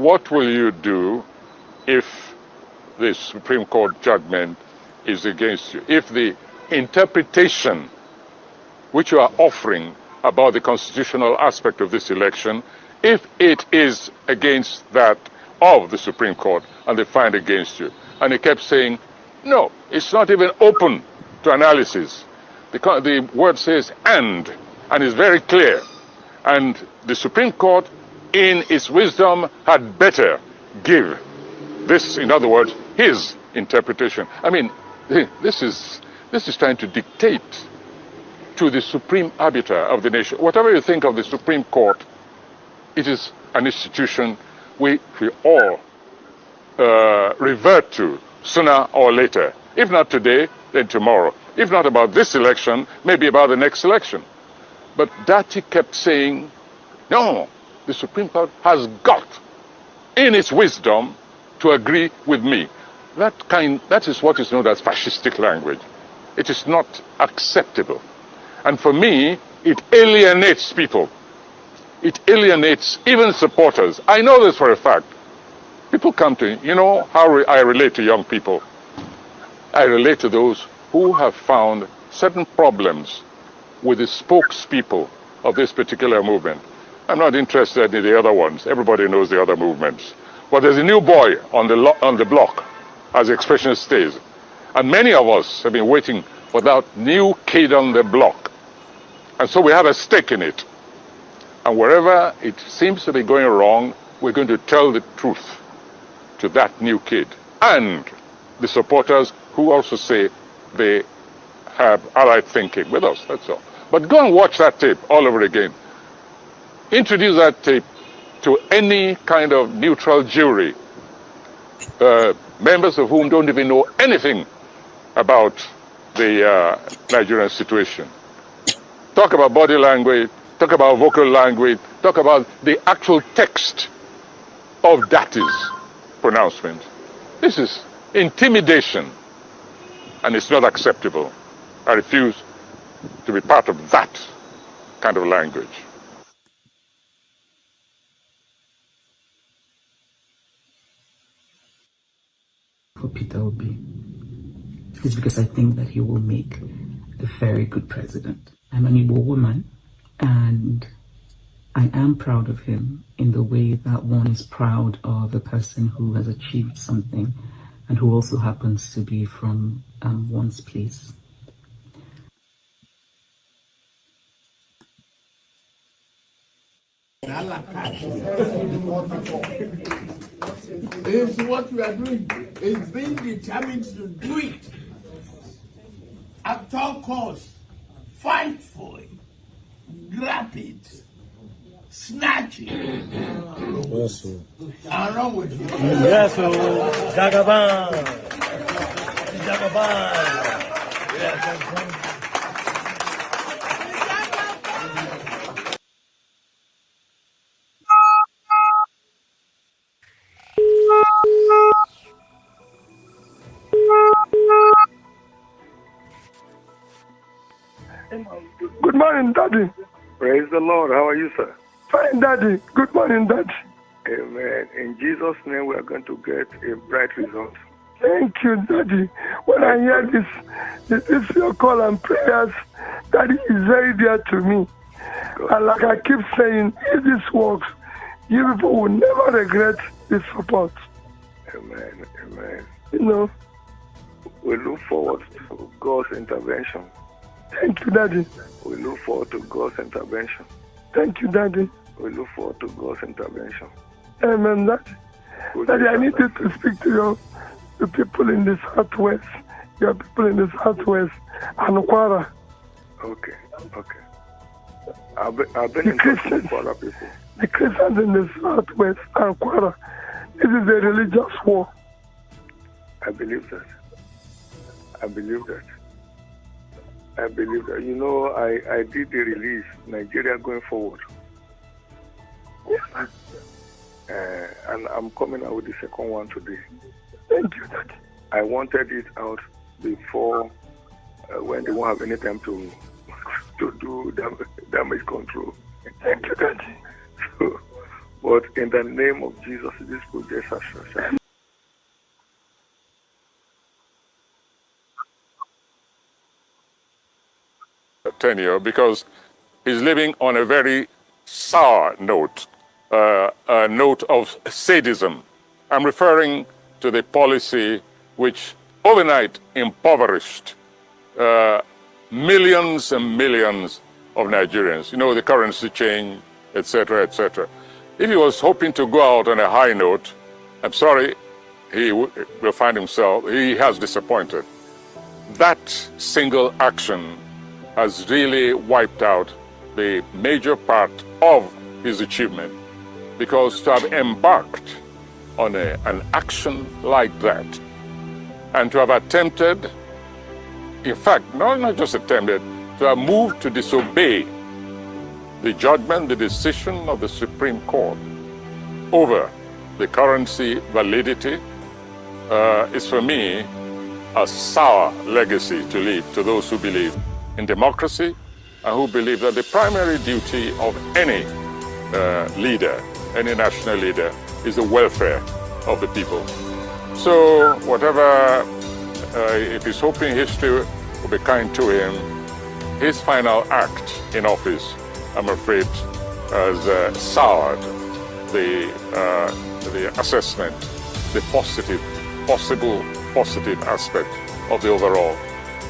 what will you do if the Supreme Court judgment is against you? If the interpretation which you are offering about the constitutional aspect of this election, if it is against that of the Supreme Court and they find against you? And he kept saying, no, it's not even open to analysis. The word says and it's very clear. And the Supreme Court, in its wisdom, had better give this, in other words, his interpretation. I mean, this is trying to dictate to the supreme arbiter of the nation. Whatever you think of the Supreme Court, it is an institution we all revert to sooner or later. If not today, then tomorrow. If not about this election, maybe about the next election. But Dati kept saying, no, the Supreme Court has got, in its wisdom, to agree with me. That is what is known as fascistic language. It is not acceptable. And for me, it alienates people. It alienates even supporters. I know this for a fact. People come to, you know how I relate to young people. I relate to those who have found certain problems with the spokespeople of this particular movement. I'm not interested in the other ones. Everybody knows the other movements. But there's a new boy on the block, as the expression stays. And many of us have been waiting for that new kid on the block. And so we have a stake in it. And wherever it seems to be going wrong, we're going to tell the truth to that new kid. And the supporters who also say they have allied thinking with us, that's all. But go and watch that tape all over again. Introduce that tape to any kind of neutral jury, members of whom don't even know anything about the Nigerian situation. Talk about body language, talk about vocal language, talk about the actual text of Dati's pronouncement. This is intimidation, and it's not acceptable. I refuse to be part of that kind of language. For Peter Obi is because I think that he will make a very good president. I'm an Igbo woman, and I am proud of him in the way that one is proud of a person who has achieved something and who also happens to be from one's place. It's what we are doing. It's being determined to do it at all costs. Fight for it, grab it, snatch it, and run with it. Yes, Jagaban. Yes. Good morning, Daddy. Praise the Lord. How are you, sir? Fine, Daddy. Good morning, Daddy. Amen. In Jesus' name, we are going to get a bright result. Thank you, Daddy. When I hear this your call and prayers, Daddy is very dear to me. God. And like I keep saying, if this works, you people will never regret this support. Amen. Amen. You know. We look forward to God's intervention. Thank you, Daddy. We look forward to God's intervention. Thank you, Daddy. We look forward to God's intervention. Amen, Daddy. Daddy, I need you to speak to the people in the Southwest. Your people in the Southwest and Kwara. Okay. I've been in touch with Kwara people. The Christians in the Southwest and Kwara. This is a religious war. I believe that. You know, I did the release, Nigeria Going Forward. Yes. And I'm coming out with the second one today. Thank you, Daddy. I wanted it out before when they won't have any time to do damage control. Thank you, Daddy. So, But in the name of Jesus, this project has success. Tenure, because he's living on a very sour note, a note of sadism. I'm referring to the policy which overnight impoverished millions and millions of Nigerians. You know, the currency change, etc., etc. If he was hoping to go out on a high note, I'm sorry, he will find himself, he has disappointed. That single action has really wiped out the major part of his achievement, because to have embarked on an action like that and to have attempted, in fact, not just attempted, to have moved to disobey the judgment, the decision of the Supreme Court over the currency validity is for me a sour legacy to leave to those who believe in democracy and who believe that the primary duty of any leader, any national leader, is the welfare of the people. So whatever, if he's hoping history will be kind to him, his final act in office, I'm afraid, has soured the assessment, the possible positive aspect of the overall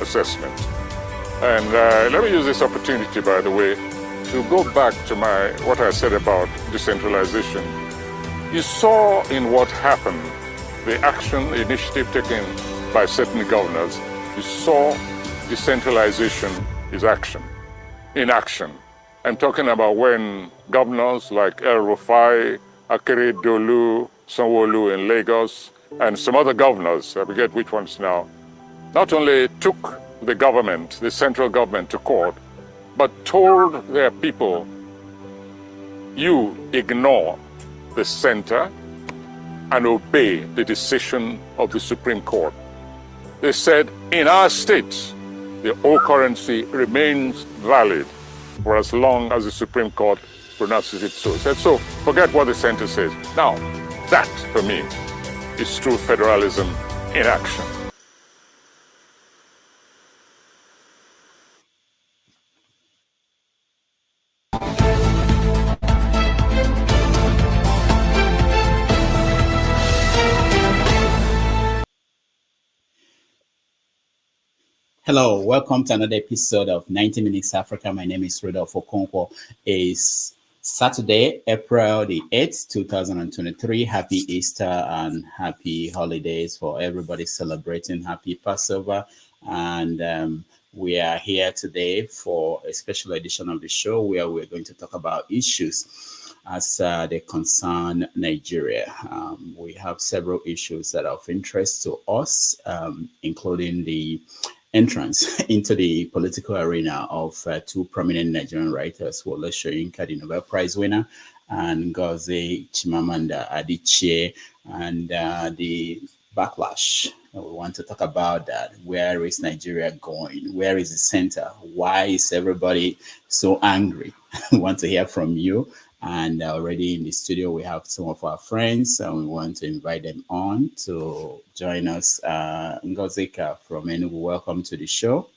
assessment. And let me use this opportunity, by the way, to go back to what I said about decentralization. You saw in what happened, the action, the initiative taken by certain governors, you saw decentralization is action, in action. I'm talking about when governors like El-Rufai, Akeredolu, Sanwo-Olu in Lagos, and some other governors, I forget which ones now, not only took the government, the central government, to court, but told their people, you ignore the center and obey the decision of the Supreme Court. They said, in our states, the old currency remains valid for as long as the Supreme Court pronounces it so. Said, so forget what the center says. Now, that, for me, is true federalism in action. Hello, welcome to another episode of 90 Minutes Africa. My name is Rudolph Okonkwo. It's Saturday, April the 8th, 2023. Happy Easter and happy holidays for everybody celebrating. Happy Passover. And we are here today for a special edition of the show where we're going to talk about issues as they concern Nigeria. We have several issues that are of interest to us, including the entrance into the political arena of two prominent Nigerian writers, Wole Soyinka, the Nobel Prize winner, and Chimamanda Adichie, and the backlash. We want to talk about that. Where is Nigeria going? Where is the center? Why is everybody so angry? We want to hear from you. And already in the studio, we have some of our friends, and we want to invite them on to join us. Ngozika from Enugu, welcome to the show.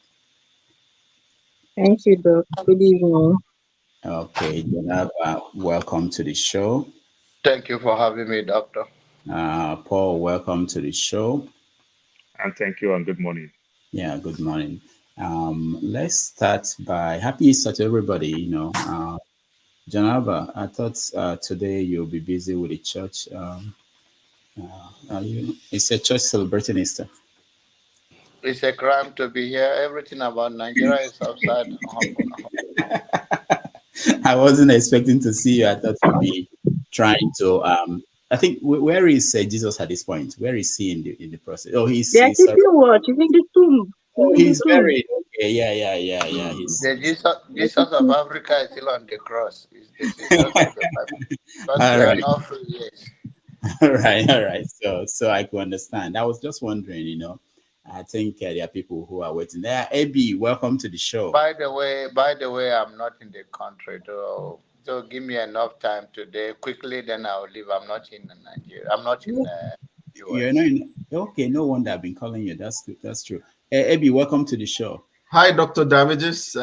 Thank you, Doc. Good evening. Okay, Janaba, welcome to the show. Thank you for having me, Doctor. Paul, welcome to the show. And thank you, and good morning. Yeah, good morning. Let's start by happy Easter to everybody. You know, Janaba, I thought today you'll be busy with the church. It's a church celebrating Easter. It's a crime to be here. Everything about Nigeria is upside down. I wasn't expecting to see you. I thought you'd be trying to. I think where is Jesus at this point? Where is he in the process? Oh, he's keeping watch. He's in the tomb. Oh, he's buried. Okay, yeah. The Jesus of Africa is still on the cross. It's the Jesus of the Bible. But All we right. are not free yet. All right. So I can understand. I was just wondering, I think there are people who are waiting there. AB, welcome to the show. By the way, I'm not in the country, though. So give me enough time today. Quickly, then I'll leave. I'm not in Nigeria. I'm not in You're US. not in, okay, no wonder I've been calling you. That's good. That's true. Abby, welcome to the show. Hi, Dr. Damages.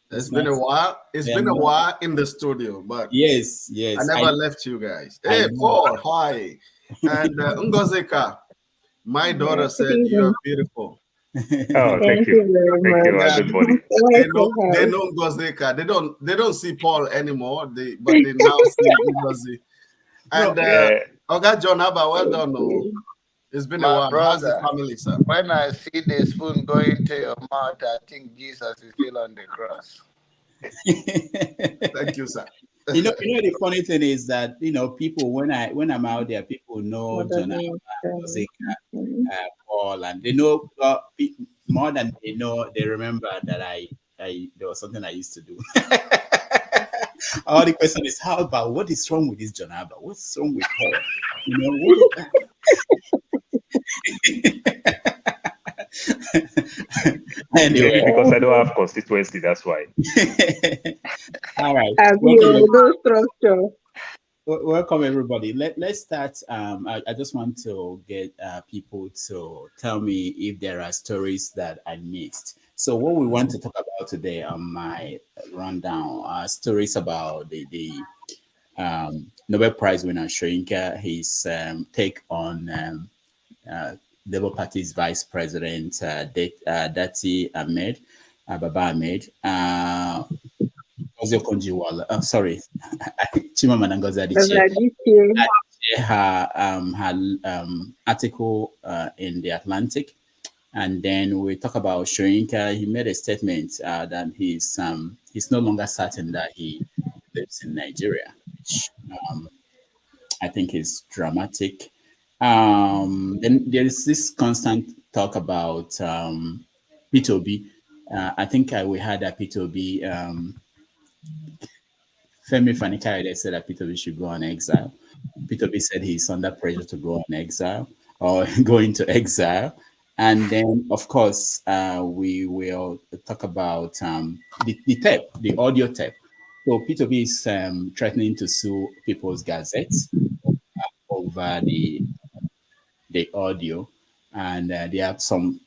It's been a nice. while. It's been a while in the studio, but Yes, I never left you guys. I Hey, know. Paul, hi. And Ngozeka, my daughter said you are beautiful. Oh, thank you. Thank you. Yeah, Good morning. they know Ngozeka. They don't see Paul anymore. But they now see Ngozi. And Oga John Abba, well done. It's been a while. Brother, how's the family, sir? When I see the spoon going to your mouth, I think Jesus is still on the cross. Thank you, sir. You know, the funny thing is that people when I'm out there, people know John Paul, and they know more than they know. They remember that I there was something I used to do. All the question is, how about what is wrong with this John Abba? What's wrong with Paul? Anyway, because I don't have constituency, that's why. All right. Welcome everybody. Let's start. I just want to get people to tell me if there are stories that I missed. So what we want to talk about today on my rundown are stories about the Nobel Prize winner Soyinka, his take on Labour Party's Vice President Dati Ahmed, Baba Ahmed. Sorry, Chimamanda Adichie. Her article in the Atlantic, and then we talk about Soyinka. He made a statement that he's no longer certain that he lives in Nigeria, which I think is dramatic. Then there is this constant talk about P2B. I think we had a P2B. Femi Fanikayode said that P2B should go on exile. P2B said he's under pressure to go on exile or go into exile. And then, of course, we will talk about the tape, the audio tape. So P2B is threatening to sue People's Gazettes over the audio. And there are some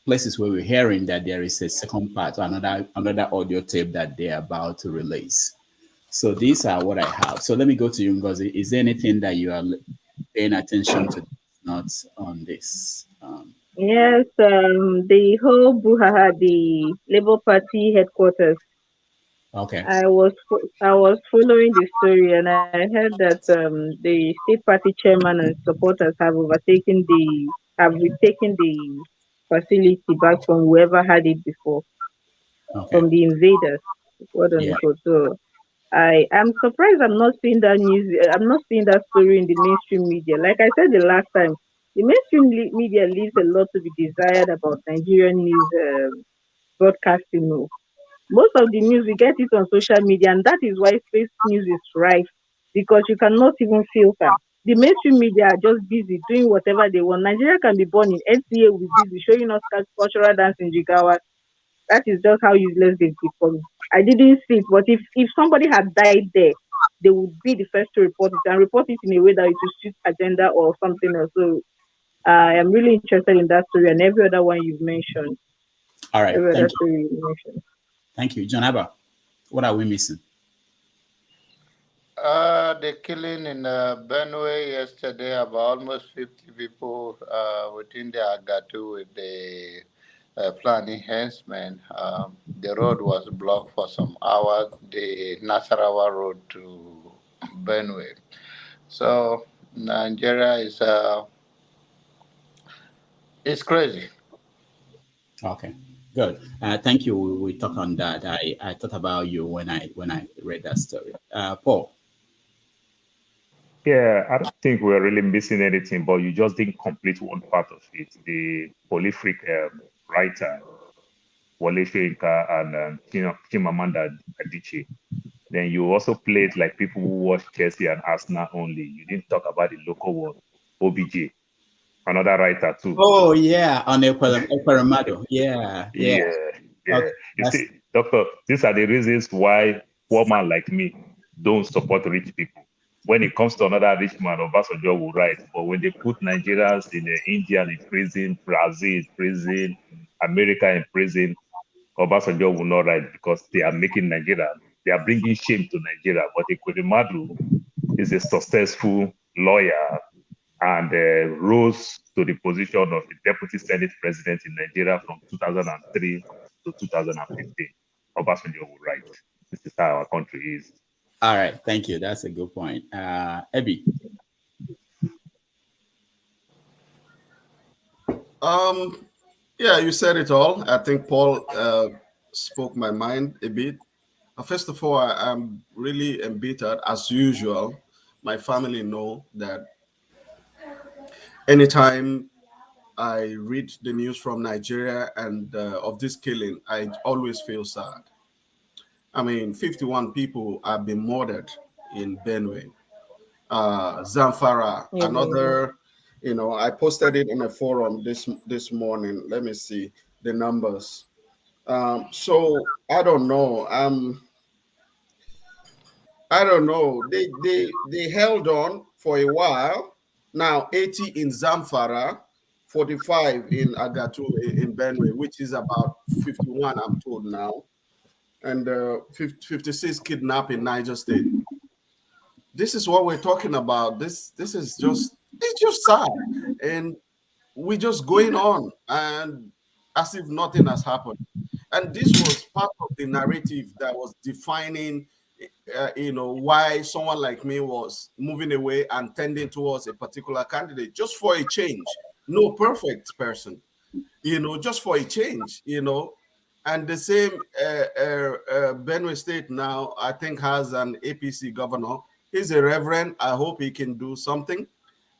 places where we're hearing that there is a second part, another audio tape that they're about to release. So these are what I have. So let me go to you, Ngozi. Is there anything that you are paying attention to not on this? Yes, the whole Buhaha, the Labour Party headquarters. Okay. I was following the story, and I heard that the state party chairman and supporters have retaken the facility back from whoever had it before, from the invaders. So I am surprised I'm not seeing that news. I'm not seeing that story in the mainstream media. Like I said the last time, the mainstream media leaves a lot to be desired about Nigerian news broadcasting. Most of the news we get it on social media, and that is why fake news is rife, because you cannot even filter. The mainstream media are just busy doing whatever they want. Nigeria can be born in NCA will be busy showing us cultural dance in Jigawa. That is just how useless they've become. I didn't see it, but if somebody had died there, they would be the first to report it and report it in a way that it will suit agenda or something else. So I am really interested in that story and every other one you've mentioned. All right, thank you. Thank you. John Abba, what are we missing? The killing in Benue yesterday, about almost 50 people within the Agatu with the planning henchmen. The road was blocked for some hours, the Nasarawa road to Benue. So Nigeria is it's crazy. Okay, good. Thank you. We talk on that. I thought about you when I read that story. Paul. Yeah, I don't think we're really missing anything, but you just didn't complete one part of it. The prolific writer, Wole Soyinka and Chimamanda Adichie. Then you also played like people who watch Chelsea and Arsenal only. You didn't talk about the local one, OBJ, another writer too. Oh yeah, on Ekweremadu. Yeah. Okay. You see, Doctor, these are the reasons why poor man like me don't support rich people. When it comes to another rich man, Obasanjo will write. But when they put Nigerians in India in prison, Brazil in prison, America in prison, Obasanjo will not write because they are making Nigeria, they are bringing shame to Nigeria. But Ekweremadu is a successful lawyer and rose to the position of the deputy Senate president in Nigeria from 2003 to 2015. Obasanjo will write. This is how our country is. All right, thank you. That's a good point. Ebi. Yeah, you said it all. I think Paul spoke my mind a bit. First of all, I'm really embittered as usual. My family know that anytime I read the news from Nigeria and of this killing, I always feel sad. I mean, 51 people have been murdered in Benue. Zamfara, another, I posted it in a forum this morning. Let me see the numbers. So I don't know. I don't know. They held on for a while. Now 80 in Zamfara, 45 in Agatu in Benue, which is about 51, I'm told now, and 56 kidnapped in Niger State. This is what we're talking about. This is just it's just sad, and we're just going on and as if nothing has happened. And this was part of the narrative that was defining why someone like me was moving away and tending towards a particular candidate just for a change. No perfect person, just for a change, and the same Benue State now, I think, has an APC governor. He's a reverend. I hope he can do something.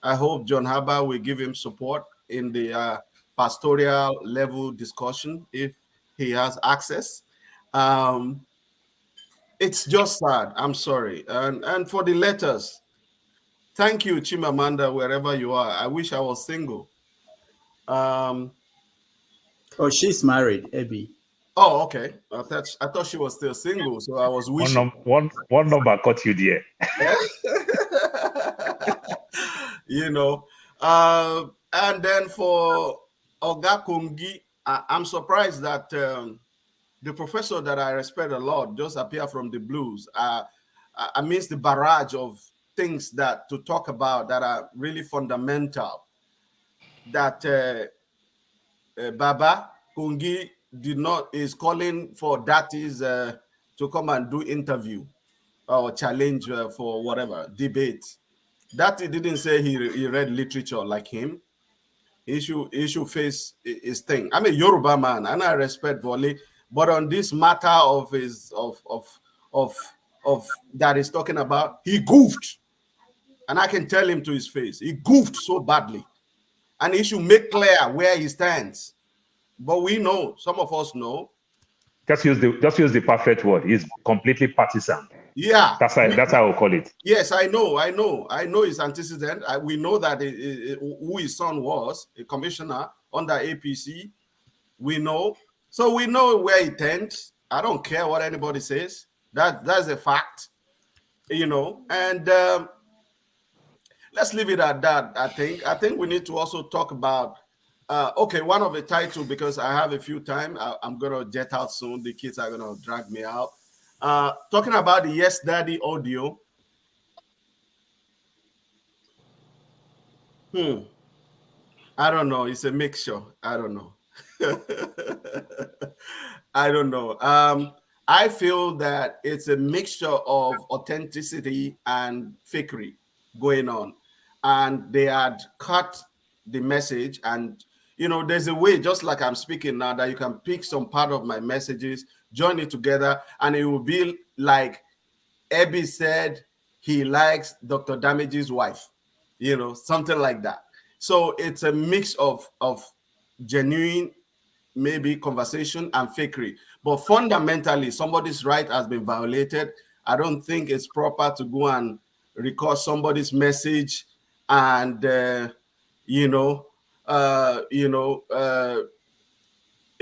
I hope John Haba will give him support in the pastoral level discussion if he has access. It's just sad. I'm sorry. And for the letters, thank you, Chimamanda, wherever you are. I wish I was single. Oh, she's married, Ebi. Oh, okay. I thought she was still single, so I was wishing. One number caught you there. And then for Oga Kungi, I'm surprised that the professor that I respect a lot just appeared from the blues. Amidst the barrage of things that to talk about that are really fundamental, that Baba Kungi is calling for Datis to come and do interview or challenge for whatever debate. Dati didn't say he read literature like him. He should face his thing. I'm a Yoruba man and I respect Wole, but on this matter of his of that he's talking about, he goofed, and I can tell him to his face, he goofed so badly, and he should make clear where he stands. But we know, some of us know. Just use the perfect word. He's completely partisan. Yeah, that's how I call it. Yes, I know his antecedent. We know that who his son was, a commissioner under APC. We know, so we know where he tends. I don't care what anybody says. That's a fact, And let's leave it at that. I think we need to also talk about. One of the title, because I have a few time. I'm gonna jet out soon. The kids are gonna drag me out. Talking about the Yes Daddy audio. I don't know. It's a mixture. I don't know. I don't know. I feel that it's a mixture of authenticity and fakery going on. And they had cut the message. And, there's a way, just like I'm speaking now, that you can pick some part of my messages, join it together, and it will be like Ebi said he likes Dr. Damage's wife, something like that. So it's a mix of genuine, maybe conversation and fakery. But fundamentally, somebody's right has been violated. I don't think it's proper to go and record somebody's message and,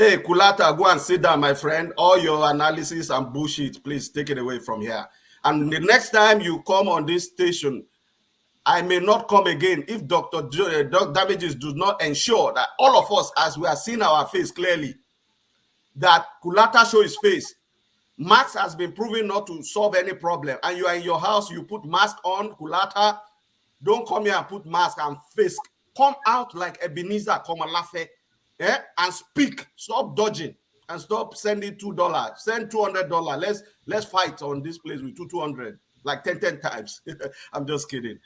Hey, Kulata, go and sit down, my friend. All your analysis and bullshit, please take it away from here. And the next time you come on this station, I may not come again if Dr. Damages does not ensure that all of us, as we are seeing our face clearly, that Kulata show his face. Mask has been proven not to solve any problem. And you are in your house, you put mask on, Kulata. Don't come here and put mask and face. Come out like Ebenezer Komalafe, and speak. Stop dodging and stop sending $2. Send $200. Let's fight on this place with 200, like 10 times. I'm just kidding.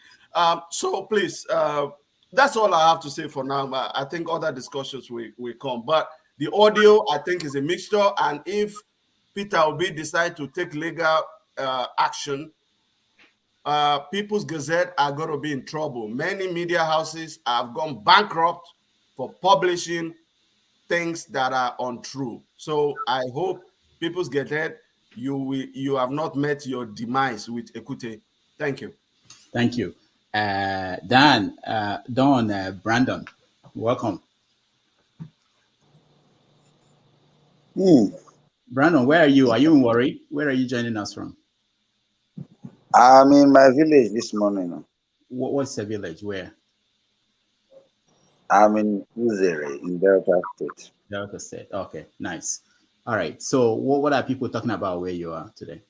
So please, that's all I have to say for now. I think other discussions will come. But the audio, I think, is a mixture. And if Peter Obi decide to take legal action, People's Gazette are going to be in trouble. Many media houses have gone bankrupt for publishing things that are untrue. So I hope People's Gazette, you have not met your demise with Ekute. Thank you. Thank you. Brandon, welcome. Brandon, where are you? Are you in Warri? Where are you joining us from? I'm in my village this morning. What's the village? Where? I'm in Uzere in Delta State. Delta State. Okay, nice. All right. So what are people talking about where you are today?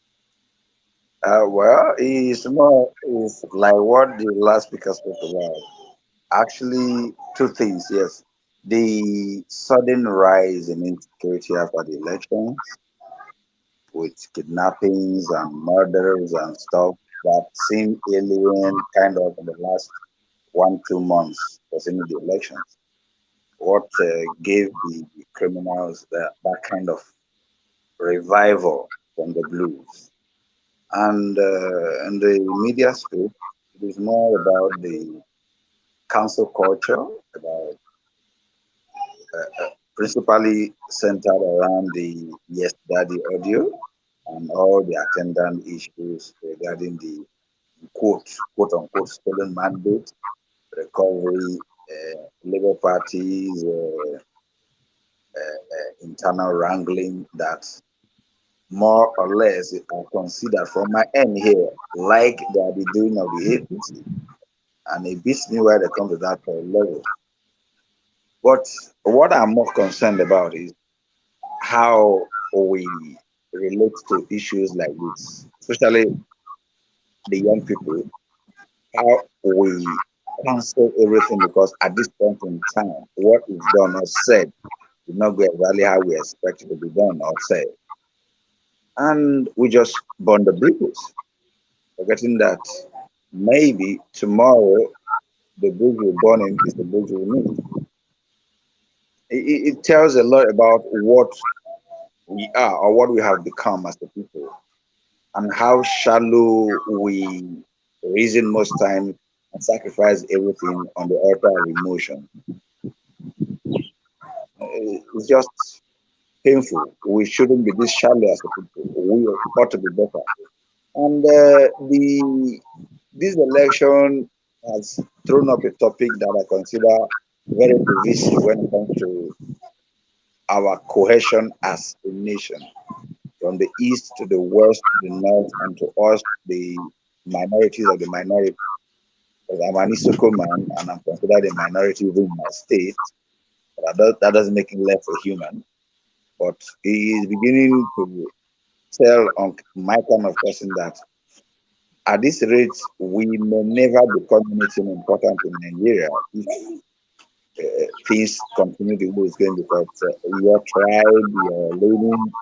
Well, it's like what the last speaker spoke about. Actually, two things. Yes, the sudden rise in insecurity after the elections, with kidnappings and murders and stuff that seemed alien kind of in the last 1-2 months concerning the elections. What gave the criminals that kind of revival from the blues. And in the media space, it is more about the council culture, about principally centered around the Yes Daddy audio and all the attendant issues regarding the quote unquote stolen mandate, recovery, Labour Party's internal wrangling that more or less are considered from my end here like they are the doing of the APC. And it beats me where they come to that level. But what I'm more concerned about is how we relate to issues like this, especially the young people, how we cancel everything because at this point in time, what is done or said did not go exactly how we expect it to be done or said. And we just burn the bridges, forgetting that maybe tomorrow the bridge we're burning is the bridge we need. It tells a lot about what we are or what we have become as a people, and how shallow we reason most times and sacrifice everything on the altar of emotion. It's just painful. We shouldn't be this shallow as a people. We ought to be better. And this election has thrown up a topic that I consider very divisive when it comes to our cohesion as a nation, from the east to the west, to the north, and to us, the minorities of the minority. Because I'm an Isoko man, and I'm considered a minority within my state. But that doesn't make him less a human. But he is beginning to tell on my kind of person that at this rate, we may never become anything important in Nigeria if things continue the way it's going, because your tribe, your learning,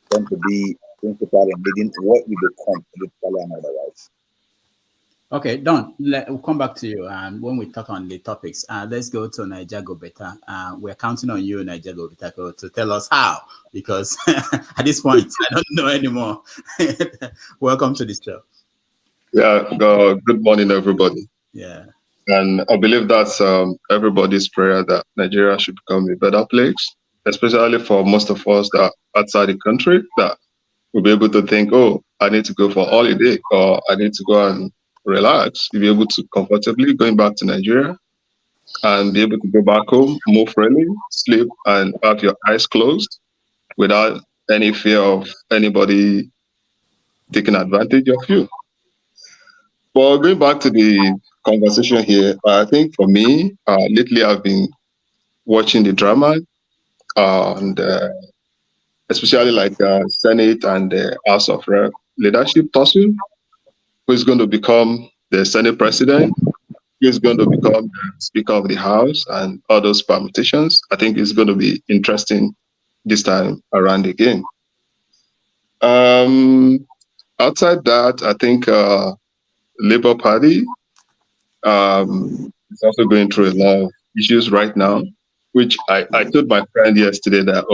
going to be principal in leading what you become politically and otherwise. Okay, Don, we'll come back to you when we talk on the topics. Let's go to Naija Go Better. We're counting on you, Naija Go Better, to tell us how, because at this point, I don't know anymore. Welcome to the show. Yeah, good morning, everybody. Yeah. And I believe that's everybody's prayer that Nigeria should become a better place, especially for most of us that are outside the country, that we'll be able to think, oh, I need to go for a holiday, or I need to go and relax. You'll be able to comfortably going back to Nigeria and be able to go back home, move freely, sleep, and have your eyes closed without any fear of anybody taking advantage of you. But going back to the conversation here, I think for me, lately I've been watching the drama, and especially like Senate and the House of Rep leadership tussle. Who's going to become the Senate president? Who's going to become the Speaker of the House, and all those permutations? I think it's going to be interesting this time around again. Outside that, I think Labour Party is also going through a lot of issues right now, which I told my friend yesterday that,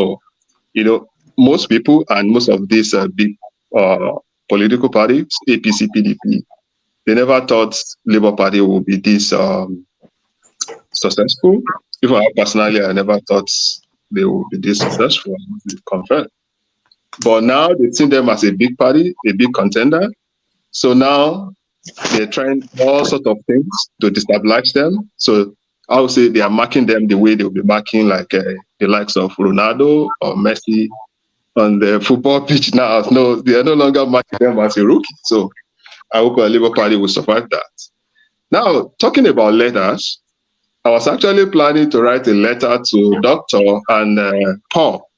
most people and most of these big political parties, APC, PDP, they never thought Labour Party would be this successful. Even I personally, I never thought they would be this successful. Confirmed. But now they see them as a big party, a big contender. So now they're trying all sorts of things to destabilize them. So I would say they are marking them the way they'll be marking like the likes of Ronaldo or Messi on the football pitch now. No, they are no longer marking them as a rookie. So I hope the Labour Party will survive that. Now, talking about letters, I was actually planning to write a letter to Dr. and Paul.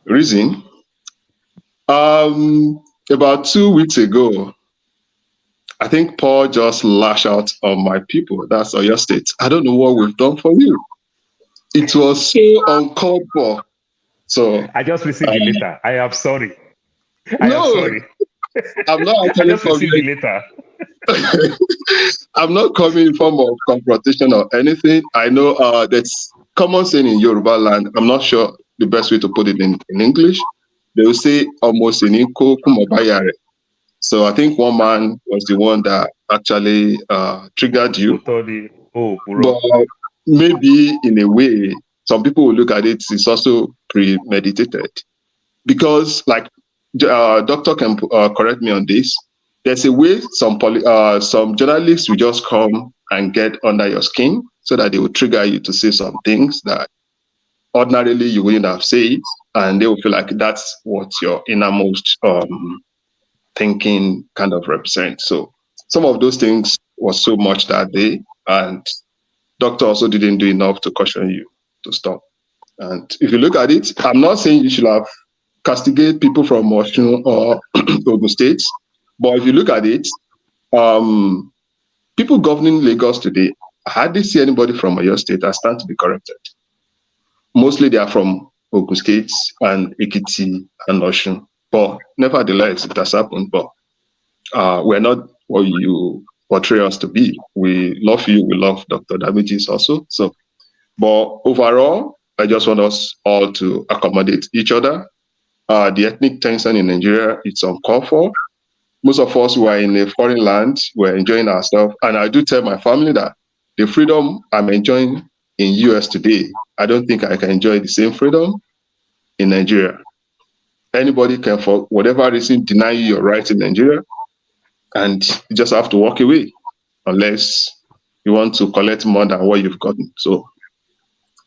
Reason? About 2 weeks ago, I think Paul just lashed out on my people. That's Oyo State. I don't know what we've done for you. It was so uncalled for. So I just received the letter. I am sorry. I'm not actually I just received the letter. I'm not coming in form of confrontation or anything. I know that's common saying in Yoruba land. I'm not sure the best way to put it in English. They will say almost in Inko kumobayare. So I think one man was the one that actually triggered you. But maybe in a way, some people will look at it, it's also premeditated. Because like doctor can correct me on this, there's a way some journalists will just come and get under your skin so that they will trigger you to say some things that ordinarily you wouldn't have said, and they will feel like that's what your innermost thinking kind of represents. So some of those things was so much that day, and doctor also didn't do enough to caution you to stop. And if you look at it, I'm not saying you should have castigate people from Osun or Ogun State, but if you look at it, people governing Lagos today, I hardly see anybody from Oyo State that stand to be corrected. Mostly they are from Ogun State and Ekiti and Osun. But nevertheless, it has happened. But we're not what you portray us to be. We love you. We love Dr. Damages also. So, but overall, I just want us all to accommodate each other. The ethnic tension in Nigeria, it's uncalled for. Most of us who are in a foreign land, we're enjoying ourselves. And I do tell my family that the freedom I'm enjoying in US today, I don't think I can enjoy the same freedom in Nigeria. Anybody can, for whatever reason, deny you your rights in Nigeria, and you just have to walk away unless you want to collect more than what you've gotten. So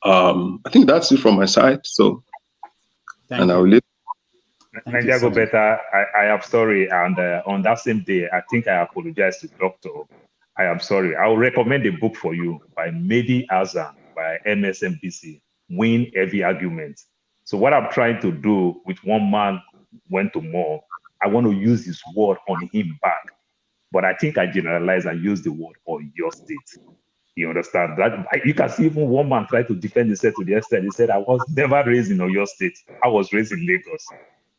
I think that's it from my side. So, I will leave. Nigeria go better. I am sorry. And on that same day, I think I apologize to the doctor. I am sorry. I will recommend a book for you by Mehdi Azan by MSNBC, Win Every Argument. So what I'm trying to do with one man went to more, I want to use his word on him back. But I think I generalize and use the word on your state. You understand that? You can see even one man try to defend himself to the extent he said, I was never raised in Oyo State. I was raised in Lagos.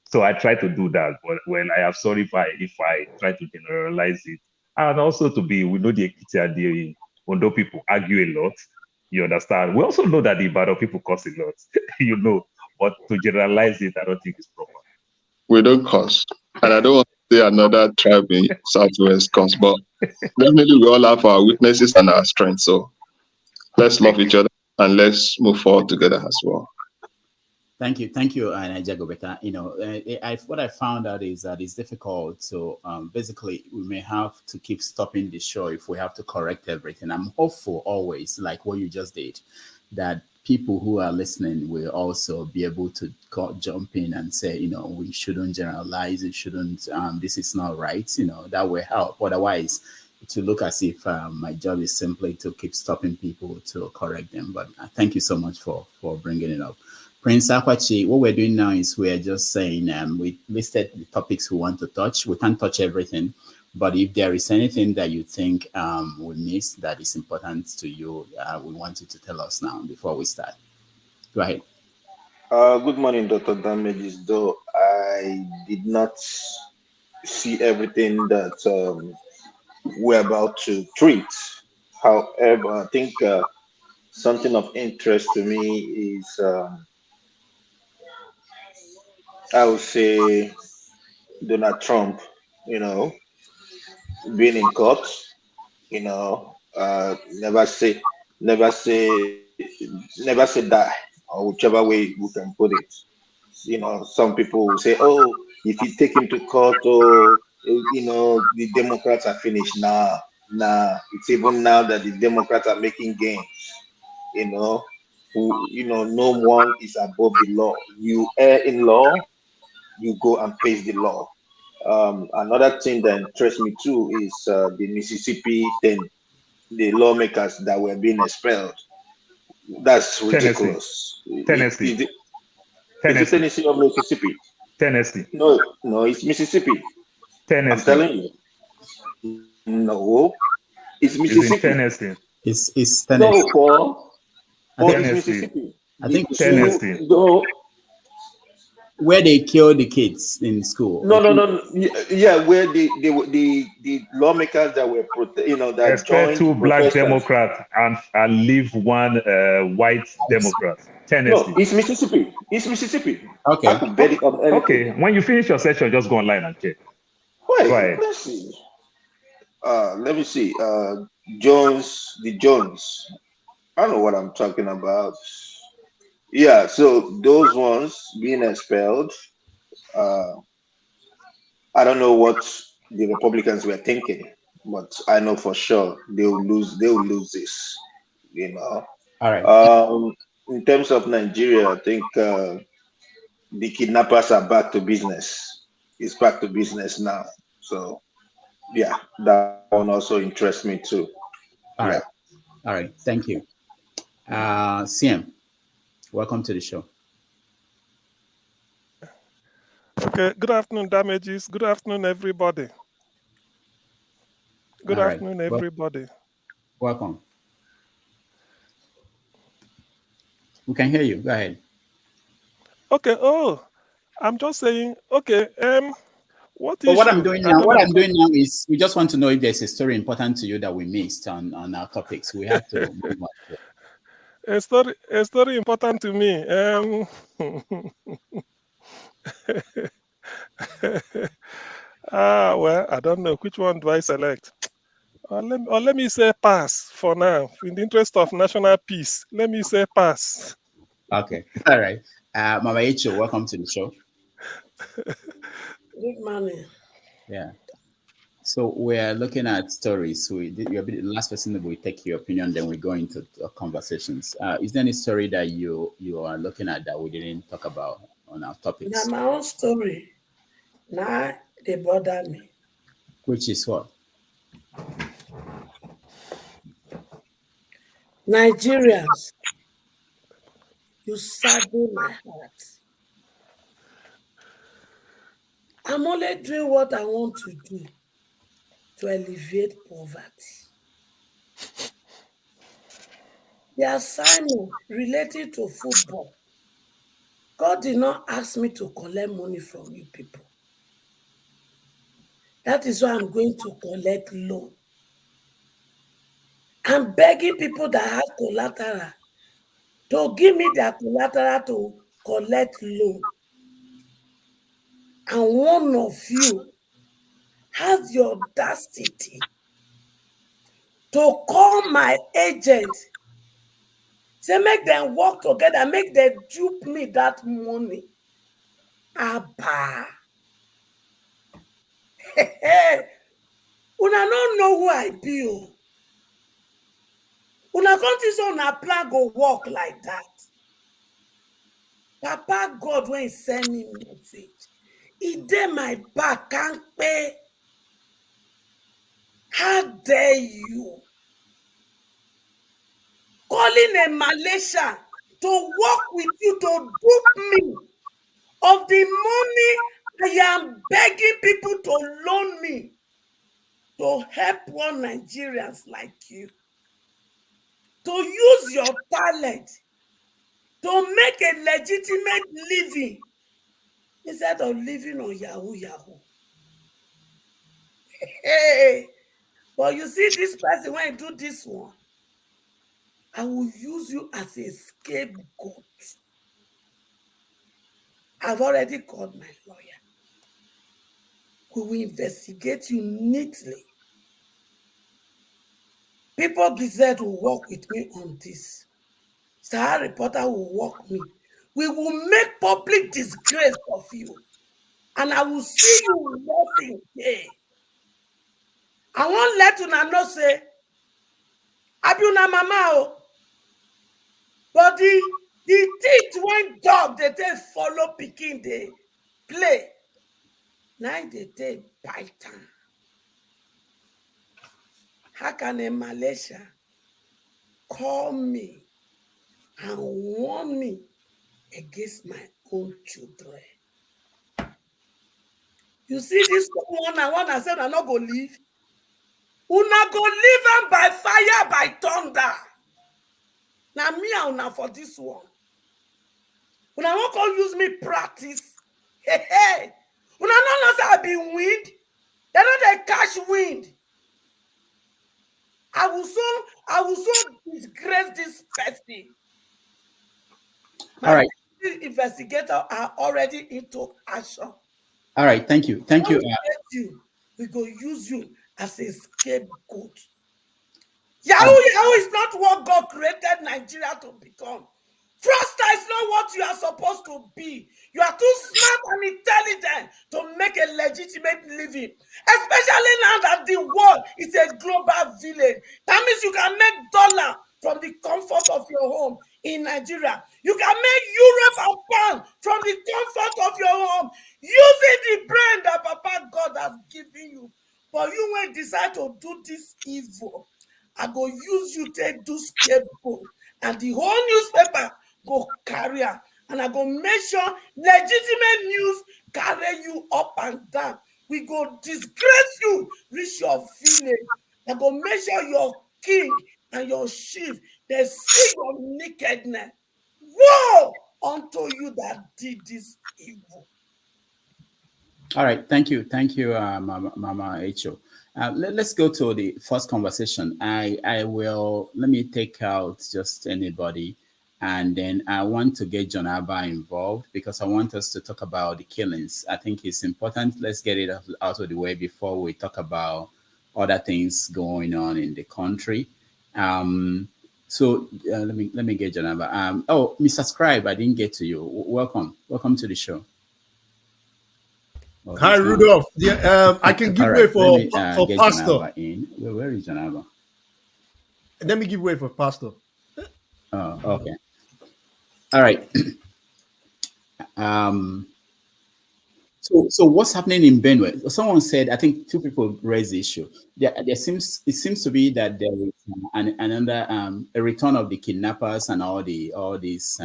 So I try to do that. But when I am sorry if I try to generalize it. And also we know the Ekiti and the Ondo people argue a lot. You understand? We also know that the Ibadan people curse a lot, but to generalize it, I don't think it's proper. We don't curse. And I don't want to say another tribe in Southwest curse, but definitely we all have our weaknesses and our strengths. So let's love each other and let's move forward together as well. Thank you, Jagobeta. What I found out is that it's difficult. So basically, we may have to keep stopping the show if we have to correct everything. I'm hopeful always, like what you just did, that people who are listening will also be able to jump in and say, we shouldn't generalize. It shouldn't. This is not right. That will help. Otherwise, it will look as if my job is simply to keep stopping people to correct them. But thank you so much for bringing it up. Prince Akwachi, what we're doing now is we're just saying we listed the topics we want to touch. We can't touch everything, but if there is anything that you think we missed that is important to you, we want you to tell us now before we start. Go ahead. Good morning, Dr. Damages. Though I did not see everything that we're about to treat. However, I think something of interest to me is, I would say, Donald Trump, you know, being in court, never say, never say die, or whichever way we can put it. Some people will say, oh, if you take him to court, oh, the Democrats are finished. Nah, it's even now that the Democrats are making gains. No one is above the law. You err in law, you go and face the law. Another thing that interests me too is the Mississippi thing, the lawmakers that were being expelled. That's Tennessee. ridiculous. Tennessee. Is it Tennessee or Mississippi? Tennessee. No, it's Mississippi. Tennessee. I'm telling you. No, it's Mississippi. It's in Tennessee. It's Tennessee. No, Paul. Tennessee. It's Mississippi. I think Tennessee. Where they kill the kids in school. No. Yeah, where the lawmakers that were that expect joined 2 black protesters. Democrats and leave 1 white Democrat. Tennessee. No, it's Mississippi. It's Mississippi. Okay. I could bet it on anything. Okay. When you finish your session, just go online and check. Wait, let's see. Let me see. Jones. I don't know what I'm talking about. Yeah, so those ones being expelled, I don't know what the Republicans were thinking, but I know for sure they will lose this. All right. In terms of Nigeria, I think the kidnappers are back to business. It's back to business now. So yeah, that one also interests me too. All right. Thank you. CM, welcome to the show. Okay, good afternoon, Damages. Good afternoon, everybody. Good afternoon, everybody. Welcome. We can hear you. Go ahead. Okay. Oh, I'm just saying. Okay. What I'm doing now is we just want to know if there's a story important to you that we missed on our topics. We have to move on. A story important to me. Well, I don't know. Which one do I select? Let me say pass for now. In the interest of national peace, let me say pass. Okay. All right. Mama Icho, welcome to the show. Good morning. Yeah. So we're looking at stories. You're the last person that will take your opinion, then we go into conversations. Is there any story that you are looking at that we didn't talk about on our topics? Now, my own story. Now, they bother me. Which is what? Nigerians, you sadden my heart. I'm only doing what I want to do to alleviate poverty. The assignment related to football, God did not ask me to collect money from you people. That is why I'm going to collect loan. I'm begging people that have collateral to give me their collateral to collect loan. And one of you has the audacity to call my agent Say make them work together, make them dupe me that money. Abba. Una no know who I be. Oh. Una come think say una plan go work like that. Papa God when he send me message, he dey my back can't pay. How dare you? Calling a Malaysian to work with you to dupe me of the money I am begging people to loan me to help poor Nigerians like you. To use your talent to make a legitimate living instead of living on Yahoo Yahoo. Hey, but you see this person when I do this one, I will use you as a scapegoat. I've already called my lawyer. We will investigate you neatly. People Gazette will work with me on this. Sahara Reporter will work me. We will make public disgrace of you. And I will see you nothing here. I won't let una know say, Abuna mama. But the teeth when dog they take follow picking they play. Now they take bite am. How can a Malaysia call me and warn me against my own children? You see this one I said I not go leave. Una go leave them by fire, by thunder. Now me and una for this one. Una won't go use me practice. Hey. Una no know say I be wind. They know they catch wind. I will so disgrace this person. All right. Investigators are already into action. All right, thank you. Thank you. We go use you as a scapegoat. Yahoo is not what God created Nigeria to become. Fraudster is not what you are supposed to be. You are too smart and intelligent to make a legitimate living. Especially now that the world is a global village. That means you can make dollar from the comfort of your home in Nigeria. You can make Europe and pound from the comfort of your home using the brain that Papa God has given you. But you will decide to do this evil. I go use you to do scapegoat. And the whole newspaper go carry her. And I go make sure legitimate news carry you up and down. We go disgrace you, reach your village. I go make sure your king and your chief, they see your nakedness. Woe unto you that did this evil. All right, thank you, Mama H.O. Let's go to the first conversation. I will, let me take out just anybody, and then I want to get John Abba involved because I want us to talk about the killings. I think it's important. Let's get it out of the way before we talk about other things going on in the country. So let me get John Abba. Oh, Mr. Scribe, I didn't get to you. Welcome to the show. Oh, hi, Rudolph. Yeah, I can give way for Pastor. Where is Janaba? Let me give way for Pastor. Oh, okay. All right. So what's happening in Benue? Someone said, I think two people raised the issue. It seems to be that there is another a return of the kidnappers and all these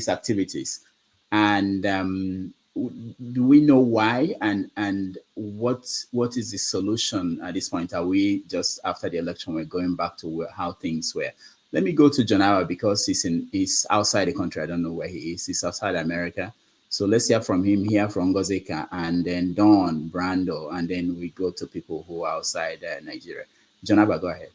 activities, and do we know why and what is the solution at this point? Are we just after the election we're going back to how things were? Let me go to Jonawa because he's outside the country. I don't know where he is. He's outside America. So let's hear from him, hear from Gozeka, and then Don, Brando, and then we go to people who are outside Nigeria. Jonaba, go ahead.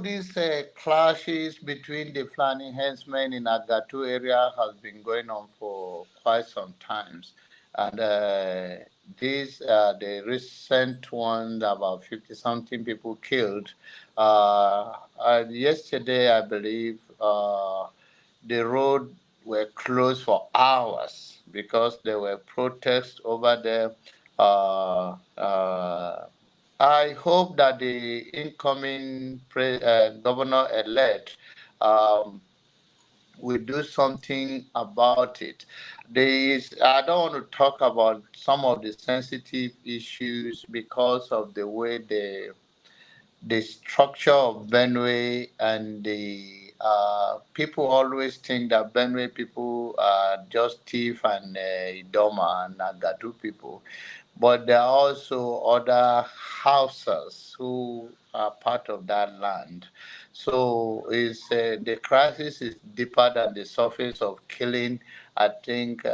These clashes between the Fulani henchmen in Agatu area has been going on for quite some times. And these the recent ones, about 50 something people killed. And yesterday, I believe, the road were closed for hours because there were protests over there. I hope that the incoming governor-elect will do something about it. I don't want to talk about some of the sensitive issues because of the way the structure of Benue and the people always think that Benue people are just thief and Idoma and Agadu people, but there are also other houses who are part of that land. So the crisis is deeper than the surface of killing. I think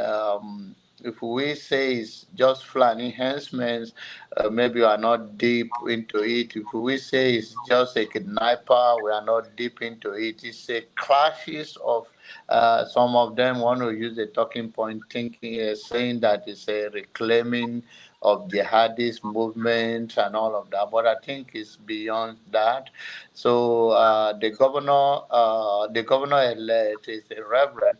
if we say it's just flood enhancements, maybe we are not deep into it. If we say it's just a kidnapper, we are not deep into it. It's a clashes of some of them want to use the talking point, thinking, saying that it's a reclaiming of jihadist movement and all of that. But I think it's beyond that. So the governor elect is a reverend,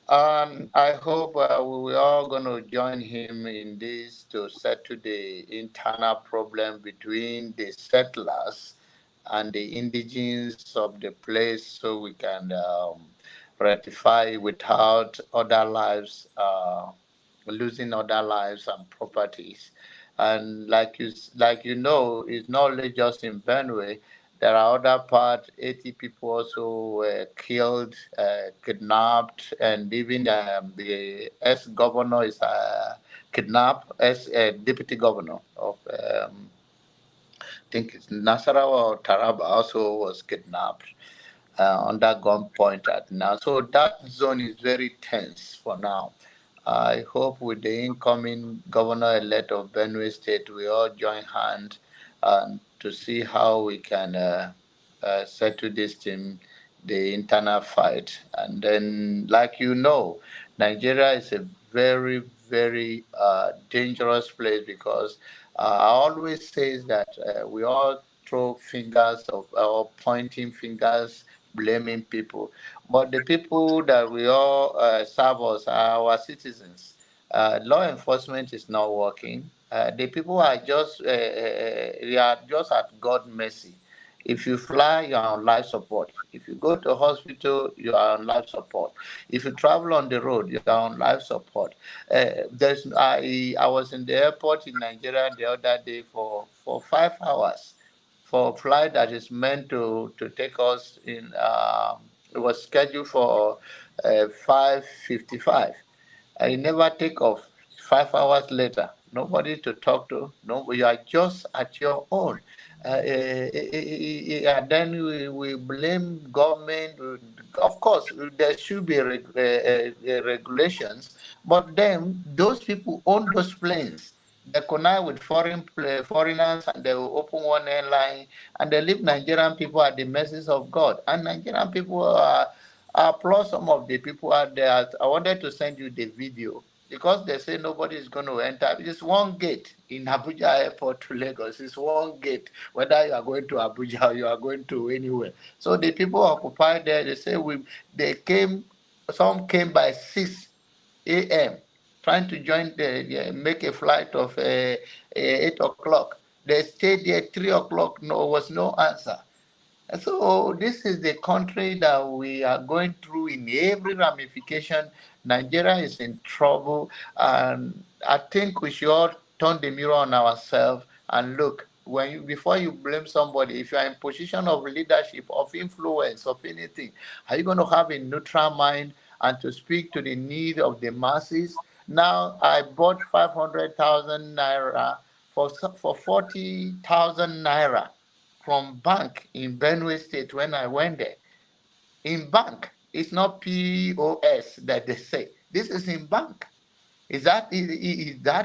and I hope we are going to join him in this to settle the internal problem between the settlers and the indigenes of the place so we can rectify without other lives, losing other lives and properties. And like you know, it's not only just in Benue. There are other parts. 80 people also were killed, kidnapped, and even the ex-governor is kidnapped. As deputy governor of, I think it's Nasarawa or Taraba, also was kidnapped under gunpoint at now. So that zone is very tense for now. I hope with the incoming governor-elect of Benue State, we all join hands to see how we can settle this thing, the internal fight. And then, like you know, Nigeria is a very, very dangerous place because I always say that we all throw fingers of or pointing fingers, blaming people. But the people that we all serve us are our citizens. Law enforcement is not working. The people are just they are just at God's mercy. If you fly, you are on life support. If you go to hospital, you are on life support. If you travel on the road, you are on life support. I was in the airport in Nigeria the other day for 5 hours for a flight that is meant to take us in. It was scheduled for 5:55. I never take off. 5 hours later, nobody to talk to. No, you are just at your own. And then we blame government. Of course, there should be regulations, but then those people own those planes. They connive with foreigners and they will open one airline and they leave Nigerian people at the mercies of God. And Nigerian people are I applaud some of the people out there. I wanted to send you the video because they say nobody is going to enter. It's one gate in Abuja Airport to Lagos. It's one gate, whether you are going to Abuja or you are going to anywhere. So the people occupied there, they say some came by 6 a.m. trying to make a flight of 8 o'clock. They stayed there 3 o'clock. No, was no answer. So this is the country that we are going through in every ramification. Nigeria is in trouble, and I think we should all turn the mirror on ourselves and look. Before you blame somebody, if you are in position of leadership, of influence, of anything, are you going to have a neutral mind and to speak to the need of the masses? Now I bought 500,000 naira for 40,000 naira from bank in Benue State when I went there. In bank, it's not POS that they say. This is in bank. Is that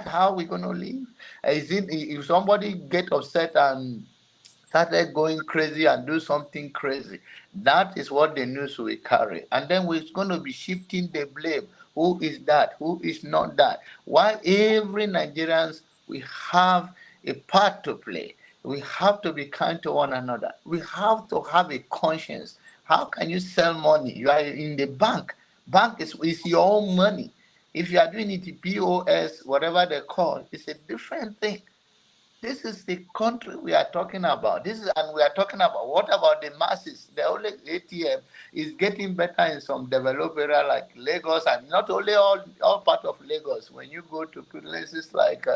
how we're gonna live? Is it if somebody get upset and started going crazy and do something crazy? That is what the news will carry, and then we're going to be shifting the blame who is that, who is not that. Why every Nigerians, we have a part to play. We have to be kind to one another. We have to have a conscience. How can you sell money? You are in the bank. Bank is your own money. If you are doing it POS, whatever they call, it's a different thing. This is the country we are talking about. And we are talking about what about the masses? The only ATM is getting better in some developed area like Lagos, and not only all part of Lagos. When you go to places like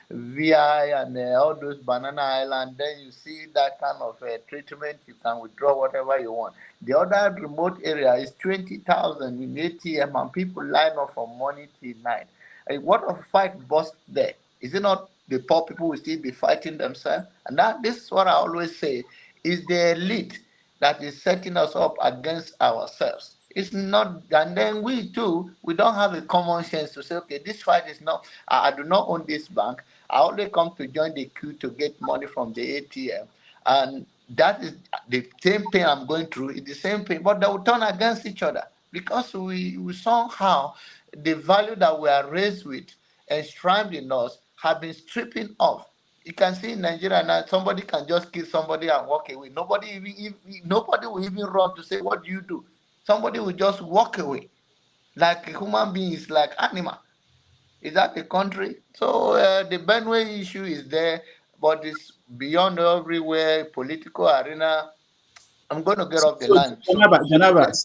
VI and all those Banana Island, then you see that kind of treatment. You can withdraw whatever you want. The other remote area is 20,000 in ATM, and people line up for money till night. What a fight bust there. Is it not the poor people will still be fighting themselves? And this is what I always say, is the elite that is setting us up against ourselves. It's not, and then we too, we don't have a common sense to say, okay, this fight is not, I do not own this bank. I only come to join the queue to get money from the ATM. And that is the same pain I'm going through, it's the same pain, but they will turn against each other because we somehow, the value that we are raised with, enshrined in us, have been stripping off. You can see in Nigeria now, somebody can just kill somebody and walk away. Nobody will even run to say, what do you do? Somebody will just walk away. Like a human being is like animal. Is that the country? So the Benway issue is there, but it's beyond everywhere, political arena. I'm going to get off the So, line. Janaba,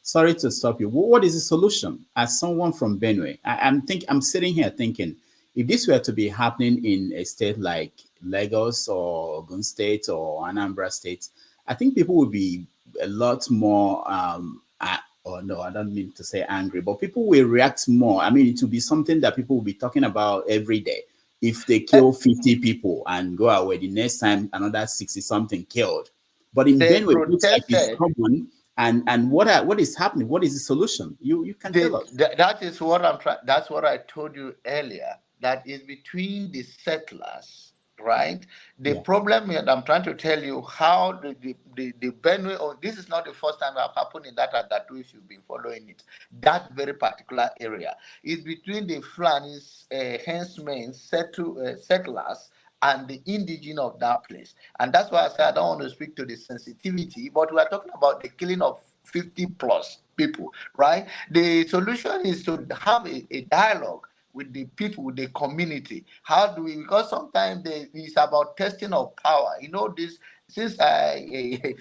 sorry to stop you. What is the solution? As someone from Benue, I'm sitting here thinking, if this were to be happening in a state like Lagos or Ogun State or Anambra State, I think people would be a lot more. Or no, I don't mean to say angry, but people will react more. I mean, it will be something that people will be talking about every day. If they kill 50 people and go away, the next time another 60 something killed. But in they Benue, it looks like it's protested. common. And what is happening? What is the solution? You can tell us. That is what I'm trying. That's what I told you earlier. That is between the settlers, right? The problem that I'm trying to tell you how the Benue. Oh, this is not the first time it happened in that Agatu. If you've been following it, that very particular area is between the Fulanis, henchmen, settlers, and the indigenous of that place. And that's why I say I don't want to speak to the sensitivity, but we are talking about the killing of 50 plus people, right? The solution is to have a dialogue with the people, with the community. How do we, because sometimes it's about testing of power. You know, this, since Nigerians,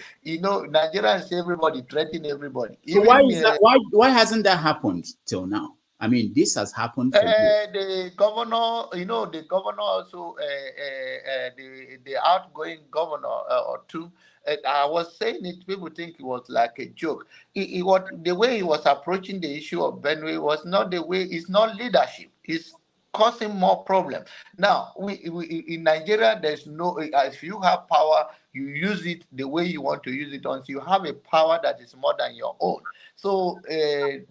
everybody threatening everybody. So Even why is that? Why hasn't that happened till now? I mean, this has happened for years. the governor, the governor also, the outgoing governor or two. I was saying it. People think it was like a joke. What the way he was approaching the issue of Benue was not the way. It's not leadership. It's causing more problems. Now, we in Nigeria, there's no. If you have power, you use it the way you want to use it. Until you have a power that is more than your own. So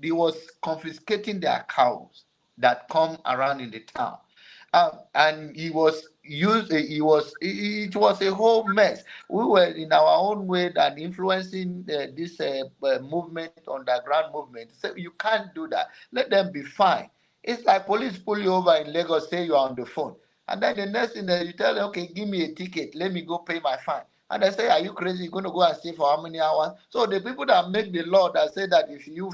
he was confiscating their cows that come around in the town. And he was used. It was a whole mess. We were in our own way and influencing this movement, underground movement. So you can't do that. Let them be fine. It's like police pull you over in Lagos, say you are on the phone, and then the next thing that you tell them, okay, give me a ticket, let me go pay my fine. And they say, are you crazy? You're going to go and stay for how many hours? So the people that make the law that say that if you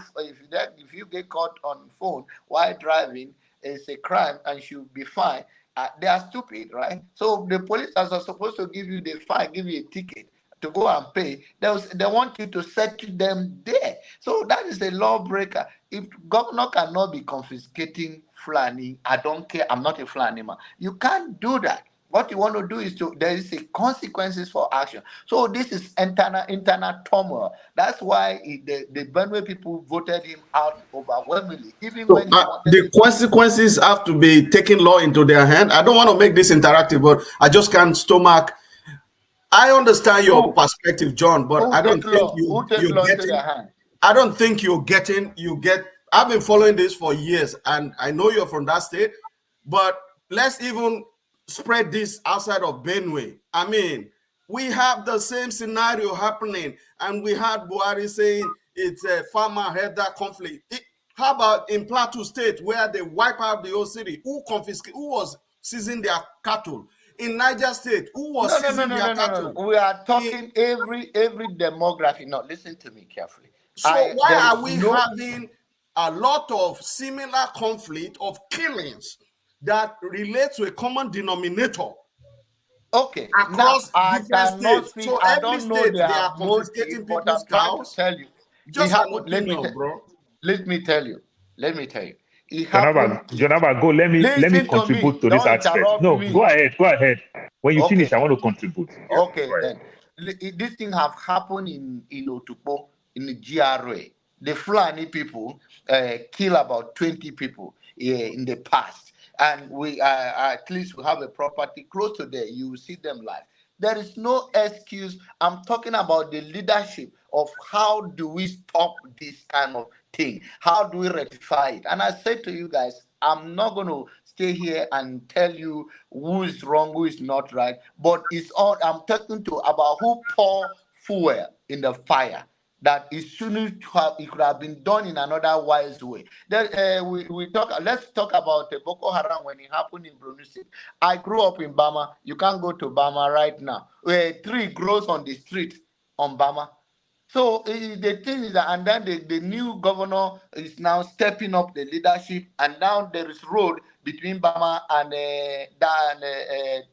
get caught on phone while driving, it's a crime and should be fined. They are stupid, right? So the police are supposed to give you the fine, give you a ticket to go and pay. They want you to settle them there. So that is a lawbreaker. If governor cannot be confiscating Fulani, I don't care. I'm not a Fulani man. You can't do that. What you want to do is there is a consequences for action. So this is internal turmoil. That's why the Benue people voted him out overwhelmingly, even when he wanted the consequences have to be taking law into their hand. I don't want to make this interactive, but I just can't stomach. I understand your perspective, John, but I don't think you're getting. I don't think you're getting. I've been following this for years, and I know you're from that state. But let's even spread this outside of Benue. I mean, we have the same scenario happening, and we had Buhari saying it's a farmer-header conflict. How about in Plateau State, where they wipe out the whole city? Who was seizing their cattle? In Niger State, who was seizing their cattle? No. We are talking every demography. No, listen to me carefully. So why are we having a lot of similar conflict of killings that relate to a common denominator? Okay, across different states. So I every don't know state their they are motive, confiscating but I'm people's trying to cows. tell you. Just an opinion, bro. Let me tell you. It happened. Jonaba, go. Let me Listen to contribute me. to this Don't aspect. interrupt No, me. go ahead. When you finish, Okay. I want to contribute. Yeah, Okay, then. This thing have happened in Otukpo, in the GRA. The Fulani people kill about 20 people in the past. And we at least we have a property close to there. You will see them live. There is no excuse. I'm talking about the leadership of how do we stop this kind of thing? How do we rectify it? And I say to you guys, I'm not going to stay here and tell you who is wrong, who is not right. But it's all I'm talking to about who pour fuel in the fire. That it shouldn't have, it could have been done in another wise way. Then we talk. Let's talk about Boko Haram when it happened in Borno State. I grew up in Bama. You can't go to Bama right now. A tree grows on the street on Bama. So the thing is that, and then the new governor is now stepping up the leadership, and now there is road between Bama and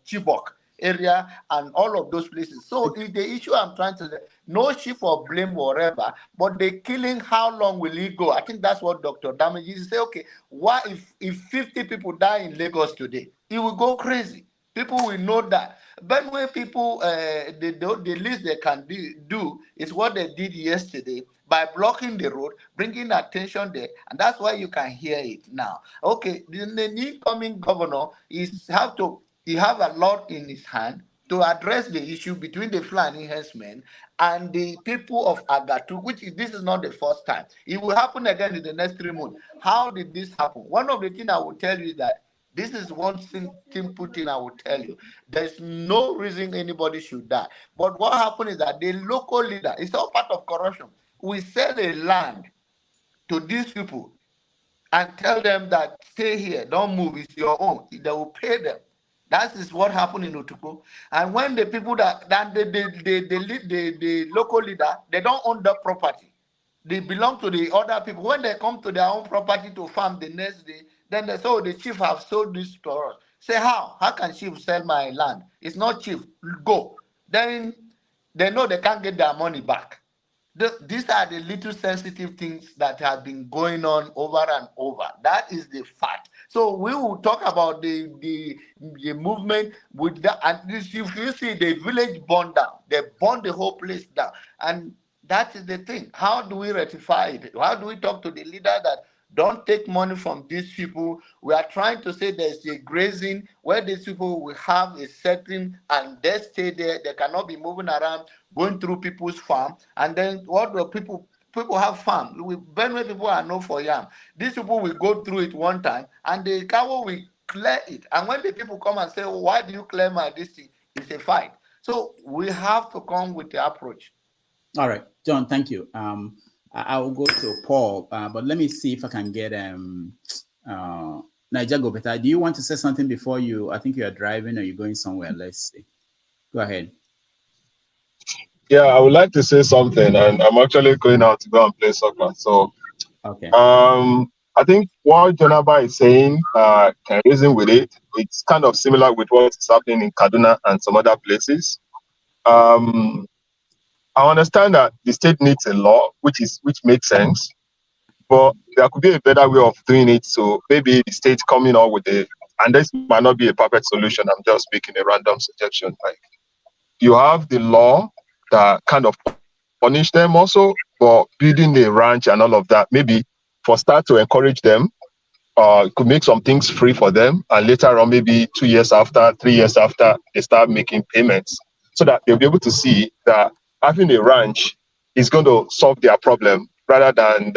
Chibok area and all of those places. So the issue I'm trying to say, no shift or blame whatever, but the killing, how long will it go? I think that's what Dr. Damage is say. Okay, why if 50 people die in Lagos today, it will go crazy. People will know that. But when people, the least they can do is what they did yesterday by blocking the road, bringing attention there, and that's why you can hear it now. Okay, the incoming governor he have a lot in his hand to address the issue between the Fulani herdsmen and the people of Agatu, this is not the first time. It will happen again in the next 3 months. How did this happen? One of the things I will tell you is that this is one simple thing I will tell you. There's no reason anybody should die. But what happened is that the local leader, it's all part of corruption. We sell a land to these people and tell them that stay here, don't move, it's your own. They will pay them. That is what happened in Otuko. And when the people the local leader, they don't own the property. They belong to the other people. When they come to their own property to farm the next day, then they say, oh, the chief have sold this to us. Say, how? How can chief sell my land? It's not chief. Go. Then they know they can't get their money back. These are the little sensitive things that have been going on over and over. That is the fact. So we will talk about the movement with that. And if you see the village burned down, they burned the whole place down. And that is the thing. How do we rectify it? How do we talk to the leader that don't take money from these people? We are trying to say there's a grazing where these people will have a setting and they stay there. They cannot be moving around, going through people's farm. And then what do people have farm? Benue people are known for yam. These people will go through it one time and the cow will clear it. And when the people come and say, oh, why do you clear my district? It's a fight. So we have to come with the approach. All right, John, thank you. I will go to Paul, but let me see if I can get Niger Gobeta. Do you want to say something before you? I think you are driving or you're going somewhere. Let's see. Go ahead. Yeah, I would like to say something, and I'm actually going out to go and play soccer. So, okay. I think what Jonaba is saying can reason with it. It's kind of similar with what's happening in Kaduna and some other places. I understand that the state needs a law, which makes sense, but there could be a better way of doing it. So maybe the state coming up with and this might not be a perfect solution. I'm just making a random suggestion. Like you have the law that kind of punish them also, but building the ranch and all of that, maybe for start to encourage them, could make some things free for them, and later on, maybe 2 years after, 3 years after, they start making payments, so that they'll be able to see that having a ranch is going to solve their problem, rather than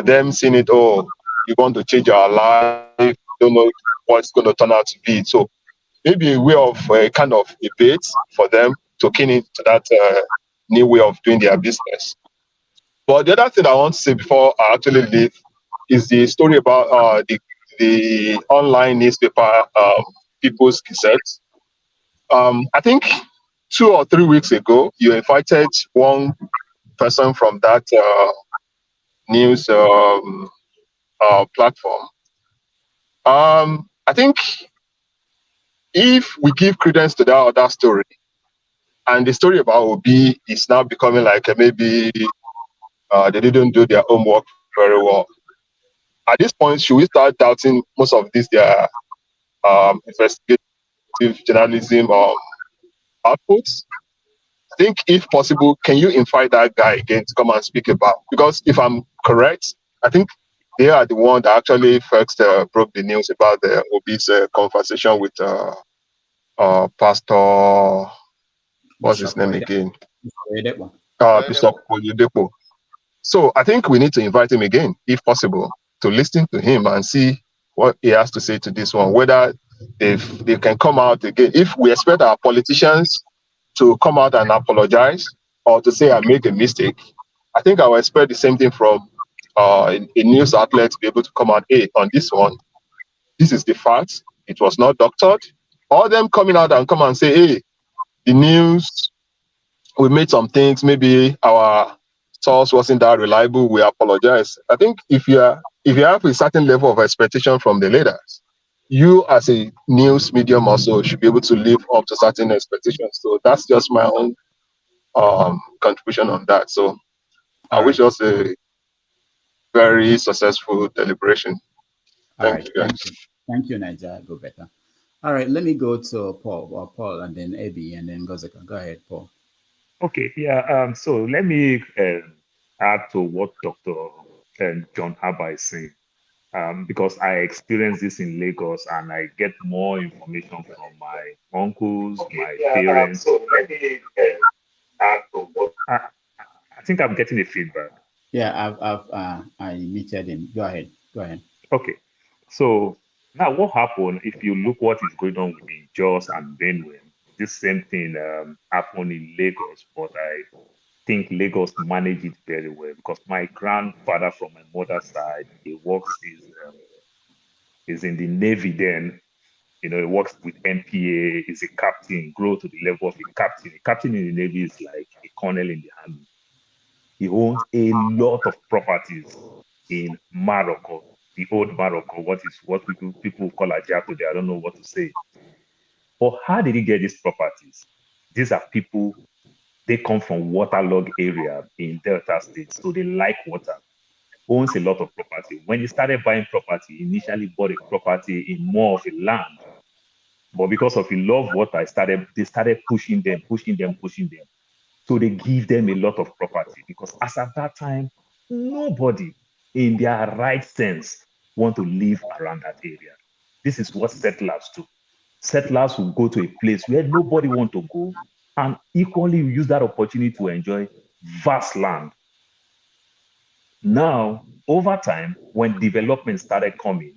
them seeing it, oh, you want to change our life, don't know what it's going to turn out to be. So maybe a way of kind of a bait for them to keen into that new way of doing their business. But the other thing I want to say before I actually leave is the story about the online newspaper People's Gazette. I think 2 or 3 weeks ago, you invited one person from that news platform. I think if we give credence to that other story, and the story about Obi is now becoming like maybe they didn't do their homework very well. At this point, should we start doubting most of these their investigative journalism outputs? I think, if possible, can you invite that guy again to come and speak about? Because if I'm correct, I think they are the one that actually first broke the news about the Obi's conversation with Pastor. What's his name again? Bishop Oyedepo. So I think we need to invite him again, if possible, to listen to him and see what he has to say to this one, whether they can come out again. If we expect our politicians to come out and apologize or to say I make a mistake, I think I will expect the same thing from a news outlet to be able to come out, hey, on this one, this is the fact, it was not doctored. Or them coming out and come and say, hey, the news, we made some things, maybe our source wasn't that reliable, we apologize. I think if you have a certain level of expectation from the leaders, you as a news medium also should be able to live up to certain expectations. So that's just my own contribution on that. So I wish us a very successful deliberation. Thank you, guys. Thank you, Niger. Go better. All right, let me go to Paul, and then Abby, and then Gozeka. Go ahead, Paul. Okay, yeah. So let me add to what Dr. John Abba is saying, because I experienced this in Lagos, and I get more information from my uncles, my parents. So let me add to what. I think I'm getting a feedback. Yeah, I muted him. Go ahead. Okay, so now what happened? If you look what is going on in Jos and Benue, this same thing happened in Lagos, but I think Lagos managed it very well because my grandfather from my mother's side, he works is in the Navy then. He works with MPA, is a captain, grow to the level of a captain. A captain in the Navy is like a colonel in the army. He owns a lot of properties in Morocco, the old Morocco, what people call Ajah today. I don't know what to say. But how did he get these properties? These are people, they come from waterlogged area in Delta State, so they like water. Owns a lot of property. When he started buying property, he initially bought a property in more of a land. But because of he love water, they started pushing them. So they give them a lot of property because as at that time, nobody in their right sense want to live around that area. This is what settlers do. Settlers will go to a place where nobody want to go and equally use that opportunity to enjoy vast land. Now, over time, when development started coming,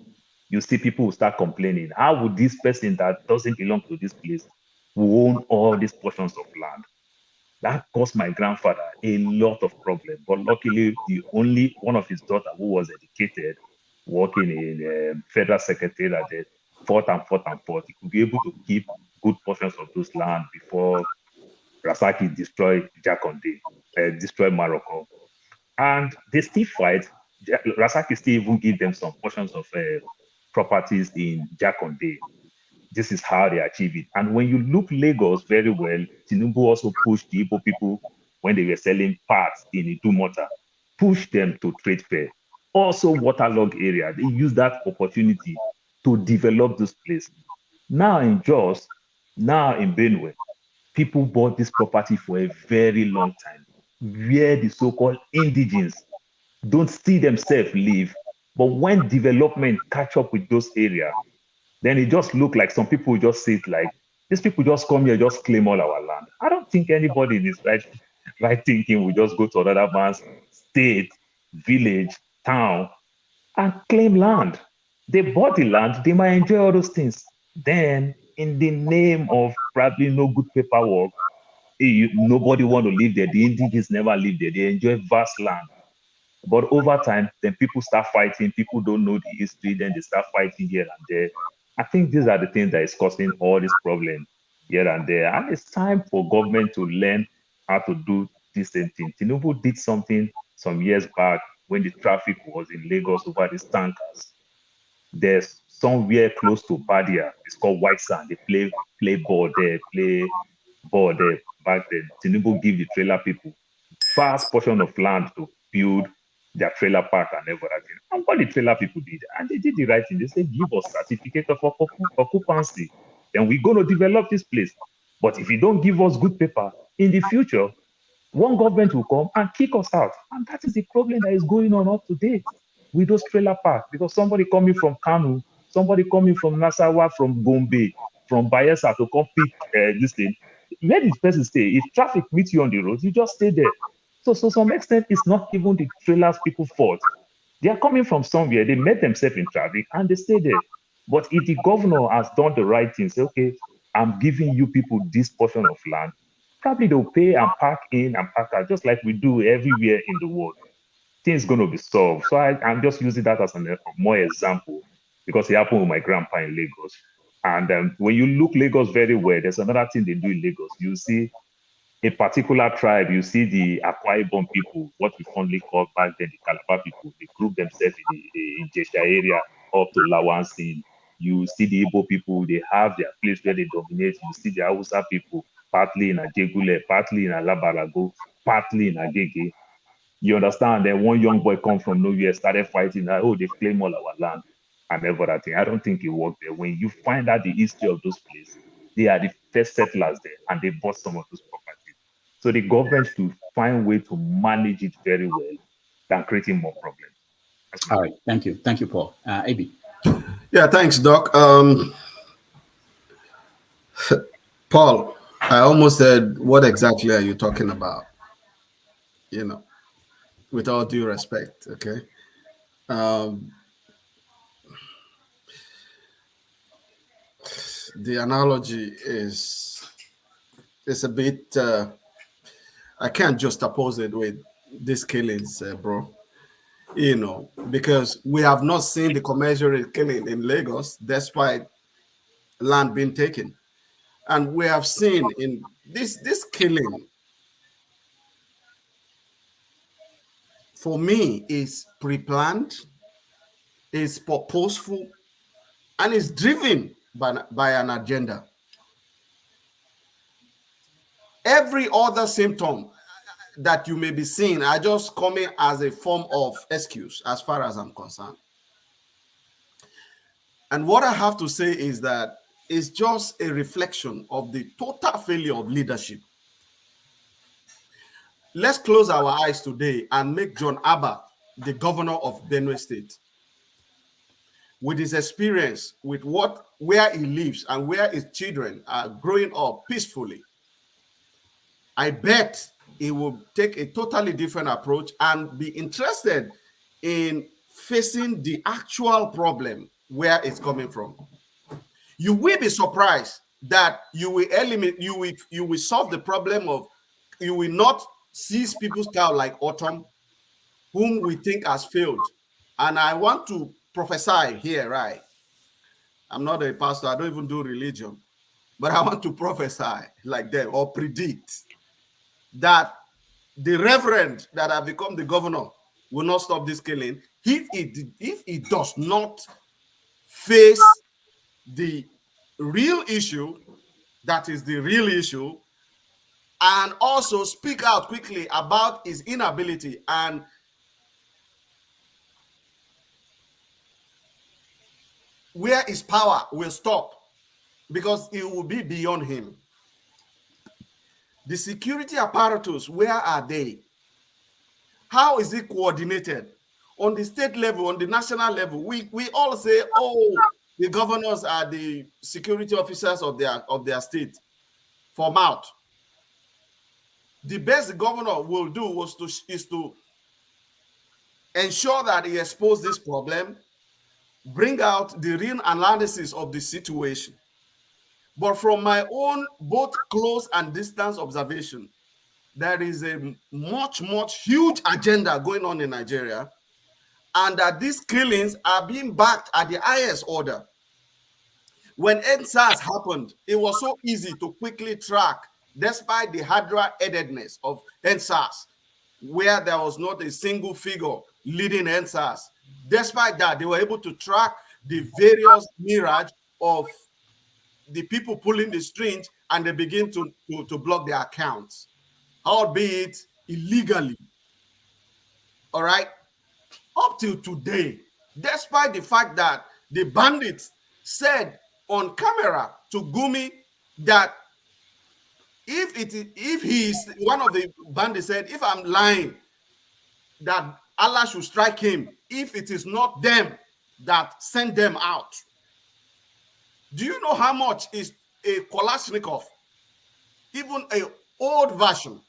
you see people will start complaining. How would this person that doesn't belong to this place who own all these portions of land? That caused my grandfather a lot of problems. But luckily, the only one of his daughter who was educated, working in federal secretariat, that fought. He could be able to keep good portions of those land before Rasaki destroyed destroyed Morocco. And they still fight. Rasaki still even give them some portions of properties in Jakonde. This is how they achieve it. And when you look Lagos very well, Tinubu also pushed the Igbo people when they were selling parts in Idumota, pushed them to trade fair. Also waterlogged area. They use that opportunity to develop this place. Now in Jos, now in Benue, people bought this property for a very long time, where the so-called indigenes don't see themselves live. But when development catch up with those areas, then it just look like some people just say it like, these people just come here, just claim all our land. I don't think anybody in this right thinking will just go to another man's state, village, town, and claim land. They bought the land, they might enjoy all those things. Then, in the name of probably no good paperwork, nobody want to live there. The indigenous never live there. They enjoy vast land. But over time, then people start fighting. People don't know the history. Then they start fighting here and there. I think these are the things that is causing all this problem here and there. And it's time for government to learn how to do this same thing. Tinubu did something some years back when the traffic was in Lagos over these tankers. There's somewhere close to Badia. It's called White Sand. They play ball there, play ball there. Back then, Tinubu give the trailer people vast portion of land to build their trailer park and everything. And what the trailer people did, and they did the right thing. They said, give us certificate of occupancy. Then we're going to develop this place. But if you don't give us good paper, in the future, one government will come and kick us out. And that is the problem that is going on up to date with those trailer parks. Because somebody coming from Kanu, somebody coming from Nasarawa, from Gombe, from Bayelsa to come pick this thing, where this person stay? If traffic meets you on the road, you just stay there. So some extent, it's not even the trailers people's fault. They are coming from somewhere, they met themselves in traffic and they stay there. But if the governor has done the right thing, say, okay, I'm giving you people this portion of land, probably they'll pay and park in and park out, just like we do everywhere in the world. Things going to be solved. So I'm just using that as a more example because it happened with my grandpa in Lagos. And when you look Lagos very well, there's another thing they do in Lagos. You see a particular tribe, you see the Akwa Ibom people, what we fondly call back then the Calabar people, they group themselves in the Jesha area up to Lawansin. You see the Igbo people, they have their place where they dominate. You see the Hausa people, partly in Ajegule, partly in Alabarago, partly in Agege. You understand? Then one young boy come from nowhere, started fighting, oh, they've claimed all our land and everything. I don't think it worked there. When you find out the history of those places, they are the first settlers there and they bought some of those properties. So the government should find a way to manage it very well than creating more problems. All right. Thank you. Thank you, Paul. Abi. Yeah, thanks, Doc. Paul, I almost said, what exactly are you talking about? You know, with all due respect, okay? The analogy is a bit, I can't just oppose it with these killings, bro. You know, because we have not seen the commensurate killing in Lagos despite land being taken. And we have seen in this killing, for me, is pre-planned, is purposeful, and is driven by an agenda. Every other symptom that you may be seeing are just coming as a form of excuse, as far as I'm concerned. And what I have to say is that it's just a reflection of the total failure of leadership. Let's close our eyes today and make John Abba the governor of Benue State. With his experience, with where he lives and where his children are growing up peacefully, I bet he will take a totally different approach and be interested in facing the actual problem where it's coming from. You will be surprised that you will you will solve the problem of, you will not seize people's cow like Autumn, whom we think has failed. And I want to prophesy here, right? I'm not a pastor, I don't even do religion, but I want to prophesy like them or predict that the reverend that have become the governor will not stop this killing if it does not face the real issue, that is the real issue, and also speak out quickly about his inability and where his power will stop, because it will be beyond him. The security apparatus, where are they? How is it coordinated? On the state level, on the national level, we all say, oh, the governors are the security officers of their state for mouth. The best the governor will do is to ensure that he exposes this problem, bring out the real analysis of the situation. But from my own both close and distance observation, there is a much huge agenda going on in Nigeria, and that these killings are being backed at the highest order. When NSAS happened, it was so easy to quickly track, despite the hydra-headedness of NSAS, where there was not a single figure leading NSAS. Despite that, they were able to track the various mirage of the people pulling the strings, and they begin to block their accounts, albeit illegally. All right? Up till today, despite the fact that the bandits said on camera to Gumi that if he is one of the bandits said, if I'm lying, that Allah should strike him if it is not them that sent them out. Do you know how much is a Kalashnikov? Even an old version.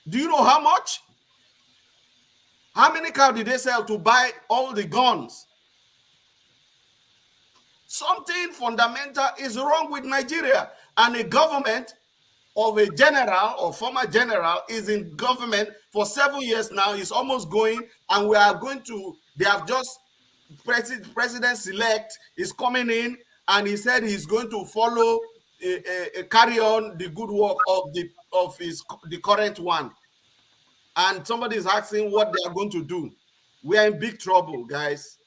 Do you know how much? How many cars did they sell to buy all the guns? Something fundamental is wrong with Nigeria, and a government of a general or former general is in government for 7 years now, is almost going, and we are going to, they have just, president-elect is coming in, and he said he's going to follow, carry on the good work of the current one. And somebody is asking what they are going to do. We are in big trouble, guys.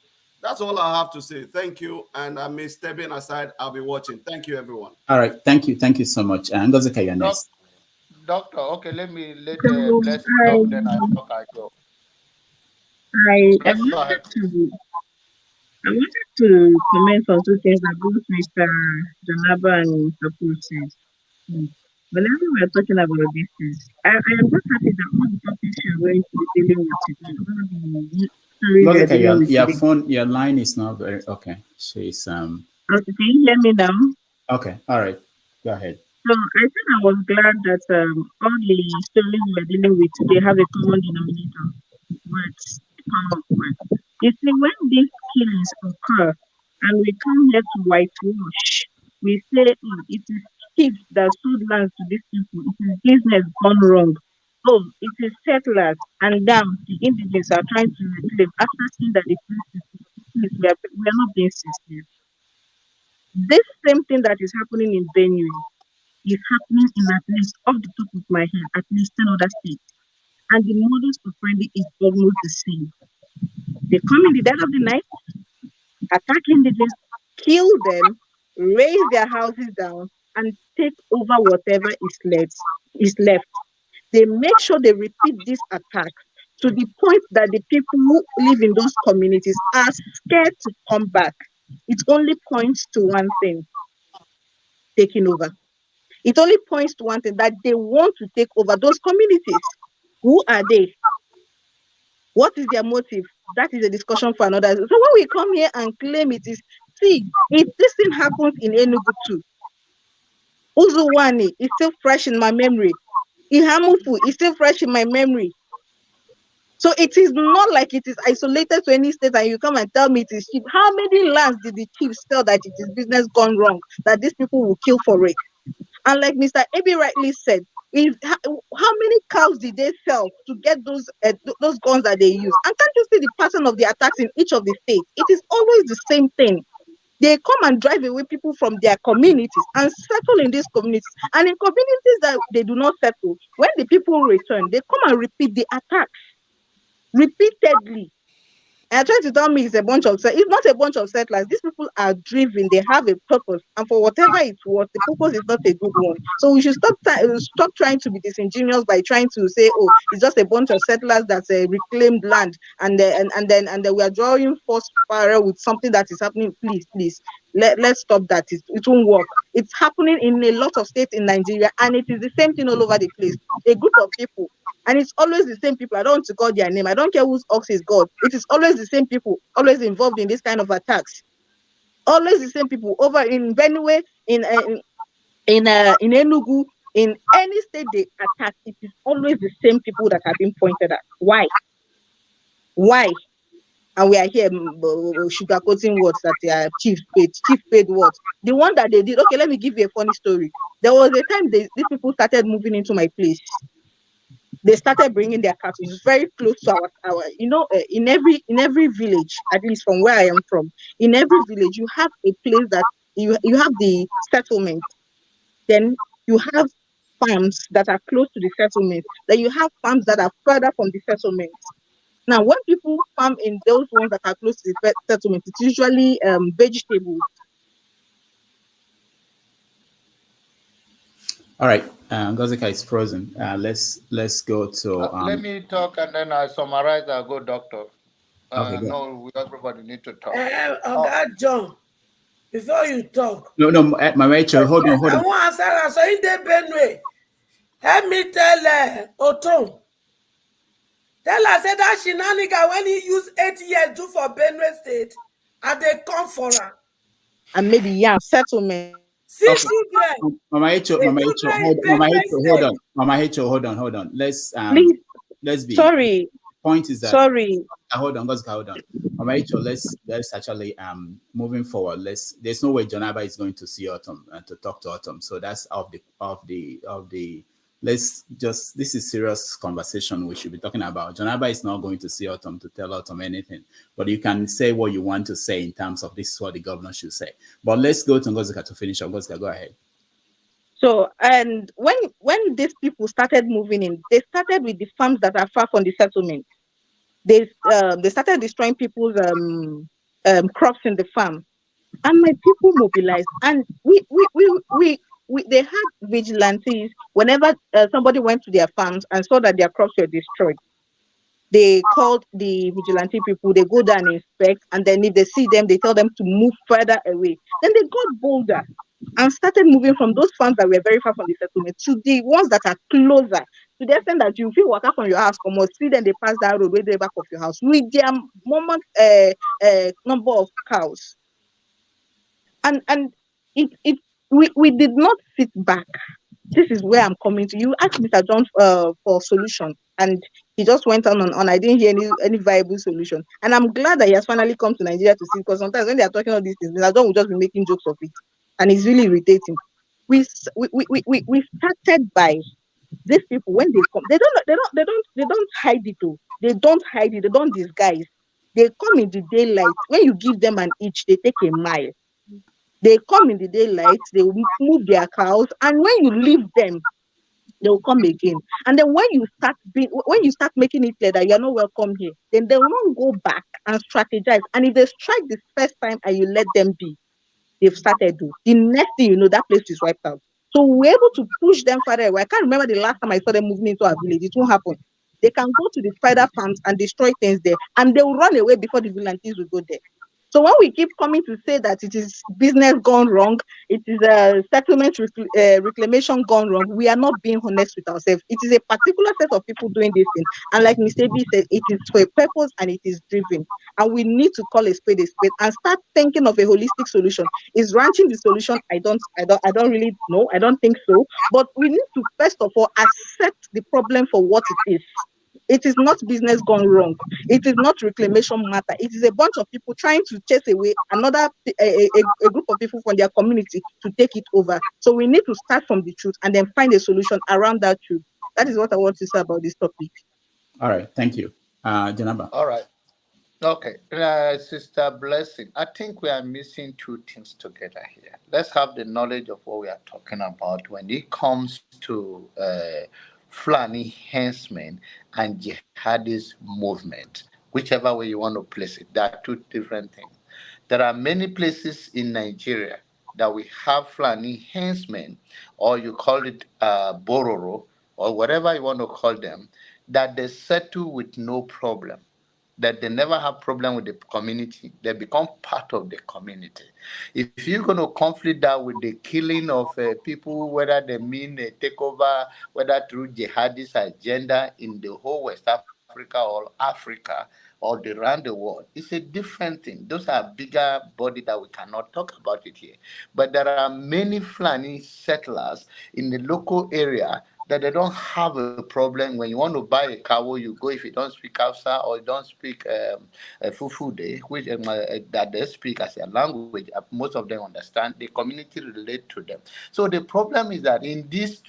That's all I have to say. Thank you. And I may step in aside. I'll be watching. Thank you, everyone. All right. Thank you. Thank you so much. And Ngozika, you're next. Doctor, okay, let bless talk, then I talk, I go. I wanted to comment on two things that both Mr. Janaba and Mr. Paul said. Whenever we are talking about these things, I am just happy that all the topics you are going to be dealing with today, all the stories we are dealing with today. Your line is not very okay. She's Okay, can you hear me now? Okay, all right. Go ahead. So I think I was glad that all the stories we are dealing with today have a common denominator. Words, the power of words. You see, when these killings occur and we come here to whitewash, we say, oh, it is thieves that sold land to these people. It is business gone wrong. Oh, it is settlers, and now the indigenous are trying to reclaim after seeing that the police, we are not being sincere. This same thing that is happening in Benue is happening in at least, off the top of my head, at least 10 other states. And the modus operandi is almost the same. They come in the dead of the night, attack indigenous, kill them, raise their houses down, and take over whatever is left. They make sure they repeat these attacks to the point that the people who live in those communities are scared to come back. It only points to one thing: taking over. It only points to one thing, that they want to take over those communities. Who are they? What is their motive? That is a discussion for another. So when we come here and claim it is, see, if this thing happens in Enugu too, Uzuwani is still fresh in my memory. Ihamufu is still fresh in my memory. So it is not like it is isolated to any state and you come and tell me it is cheap. How many lands did the chiefs tell that it is business gone wrong, that these people will kill for it? And like Mr. Ebi rightly said, how many cows did they sell to get those guns that they use? And can't you see the pattern of the attacks in each of the states? It is always the same thing. They come and drive away people from their communities and settle in these communities. And in communities that they do not settle, when the people return, they come and repeat the attacks repeatedly. And trying to tell me it's not a bunch of settlers. These people are driven. They have a purpose, and for whatever it's worth, the purpose is not a good one. So we should stop trying to be disingenuous by trying to say, "Oh, it's just a bunch of settlers that's reclaimed land," and then we are drawing false parallel with something that is happening. Please, let's stop that. It won't work. It's happening in a lot of states in Nigeria, and it is the same thing all over the place. A group of people. And it's always the same people. I don't want to call their name. I don't care whose ox is God. It is always the same people, always involved in this kind of attacks. Always the same people. Over in Benue, in Enugu, in any state they attack, it is always the same people that have been pointed at. Why? And and we are here sugarcoating words that they are chief paid what. The one that they did, okay, let me give you a funny story. There was a time these people started moving into my place. They started bringing their cattle. It's very close to our in every village, at least from where I am from, in every village you have a place that you have the settlement. Then you have farms that are close to the settlement. Then you have farms that are further from the settlement. Now, when people farm in those ones that are close to the settlement, it's usually vegetables. All right, Gozika is frozen. Let's go to. Let me talk and then I summarize. I'll go, doctor. Okay, go. No, everybody need to talk. God, John, before you talk. No, my Rachel, hold on. I want to answer that. So in the Benue, help me tell Oton. Tell her, say that shenanigan when he used 8 years do for Benue State, and they come for her. And maybe, settlement. See children. Mama Rachel, hold on. Mama Rachel, hold on. Let's be. Sorry. Point is that. Sorry. Hold on. Mama Rachel, let's actually moving forward. There's no way Jonaba is going to see Autumn and to talk to Autumn. So that's of the. Let's just, this is serious conversation we should be talking about. Jonaba is not going to see Autumn to tell Autumn anything, but you can say what you want to say in terms of this is what the governor should say. But let's go to Ngozika to finish up. Ngozika, go ahead. So, and when these people started moving in, they started with the farms that are far from the settlement. They started destroying people's crops in the farm, and my people mobilized, and they had vigilantes. Whenever somebody went to their farms and saw that their crops were destroyed, they called the vigilante people. They go down and inspect, and then if they see them, they tell them to move further away. Then they got bolder and started moving from those farms that were very far from the settlement to the ones that are closer, to the extent that you feel walk out from your house, come on, see them, they pass that road way the back of your house with their number of cows. And we did not sit back. This is where I'm coming to. You asked Mr. John for solution, and he just went on. I didn't hear any viable solution. And I'm glad that he has finally come to Nigeria to see, because sometimes when they are talking all these things, Mr. John will just be making jokes of it, and it's really irritating. We started by these people. When they come, they don't hide it. They don't hide it. They don't disguise. They come in the daylight. When you give them an inch, they take a mile. They come in the daylight, they will move their cows, and when you leave them, they will come again. And then when you start making it clear that you are not welcome here, then they will not go back and strategize. And if they strike the first time and you let them be, they've started to. The next thing you know, that place is wiped out. So we're able to push them further away. I can't remember the last time I saw them moving into our village. It won't happen. They can go to the further farms and destroy things there, and they will run away before the vigilantes will go there. So when we keep coming to say that it is business gone wrong, it is a settlement reclamation gone wrong, we are not being honest with ourselves. It is a particular set of people doing this thing. And like Mr. B said, it is for a purpose and it is driven. And we need to call a spade and start thinking of a holistic solution. Is ranching the solution? I don't really know. I don't think so. But we need to first of all accept the problem for what it is. It is not business gone wrong. It is not reclamation matter. It is a bunch of people trying to chase away a group of people from their community to take it over. So we need to start from the truth and then find a solution around that truth. That is what I want to say about this topic. All right, thank you. Janaba. All right. Okay, Sister Blessing, I think we are missing two things together here. Let's have the knowledge of what we are talking about when it comes to Fulani henchmen and jihadist movement, whichever way you want to place it. There are two different things. There are many places in Nigeria that we have Fulani henchmen, or you call it Bororo, or whatever you want to call them, that they settle with no problem, that they never have problem with the community. They become part of the community. If you're going to conflict that with the killing of people, whether they mean a takeover, whether through jihadist agenda in the whole West Africa or Africa or around the world, it's a different thing. Those are bigger body that we cannot talk about it here. But there are many Fulani settlers in the local area that they don't have a problem when you want to buy a cow. You go if you don't speak Hausa or you don't speak Fufude, which that they speak as a language. Most of them understand. The community relate to them. So the problem is that in this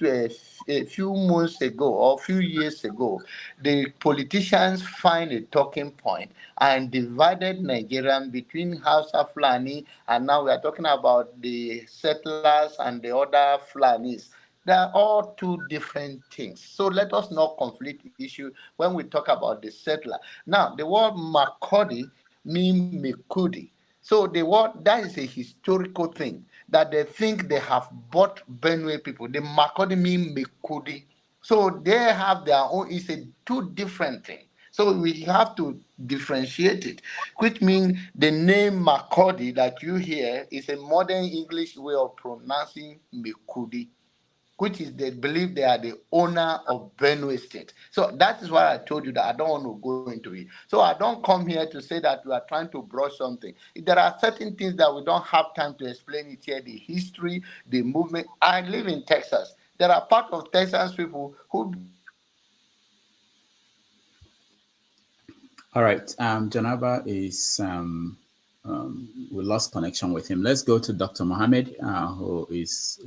a few months ago or few years ago, the politicians find a talking point and divided Nigerian between Hausa Fulani, and now we are talking about the settlers and the other Fulanis. They are all two different things. So let us not conflict the issue when we talk about the settler. Now, the word Makodi means Mekudi. So the word, that is a historical thing that they think they have bought Benue people. The Makodi mean Mekudi. So they have their own, it's a two different thing. So we have to differentiate it, which means the name Makodi that you hear is a modern English way of pronouncing Mekudi, which is they believe they are the owner of Benue State. So that is why I told you that I don't want to go into it. So I don't come here to say that we are trying to brush something. There are certain things that we don't have time to explain it here, the history, the movement. I live in Texas. There are part of Texas people who. All right. Janaba is, we lost connection with him. Let's go to Dr. Mohammed, who is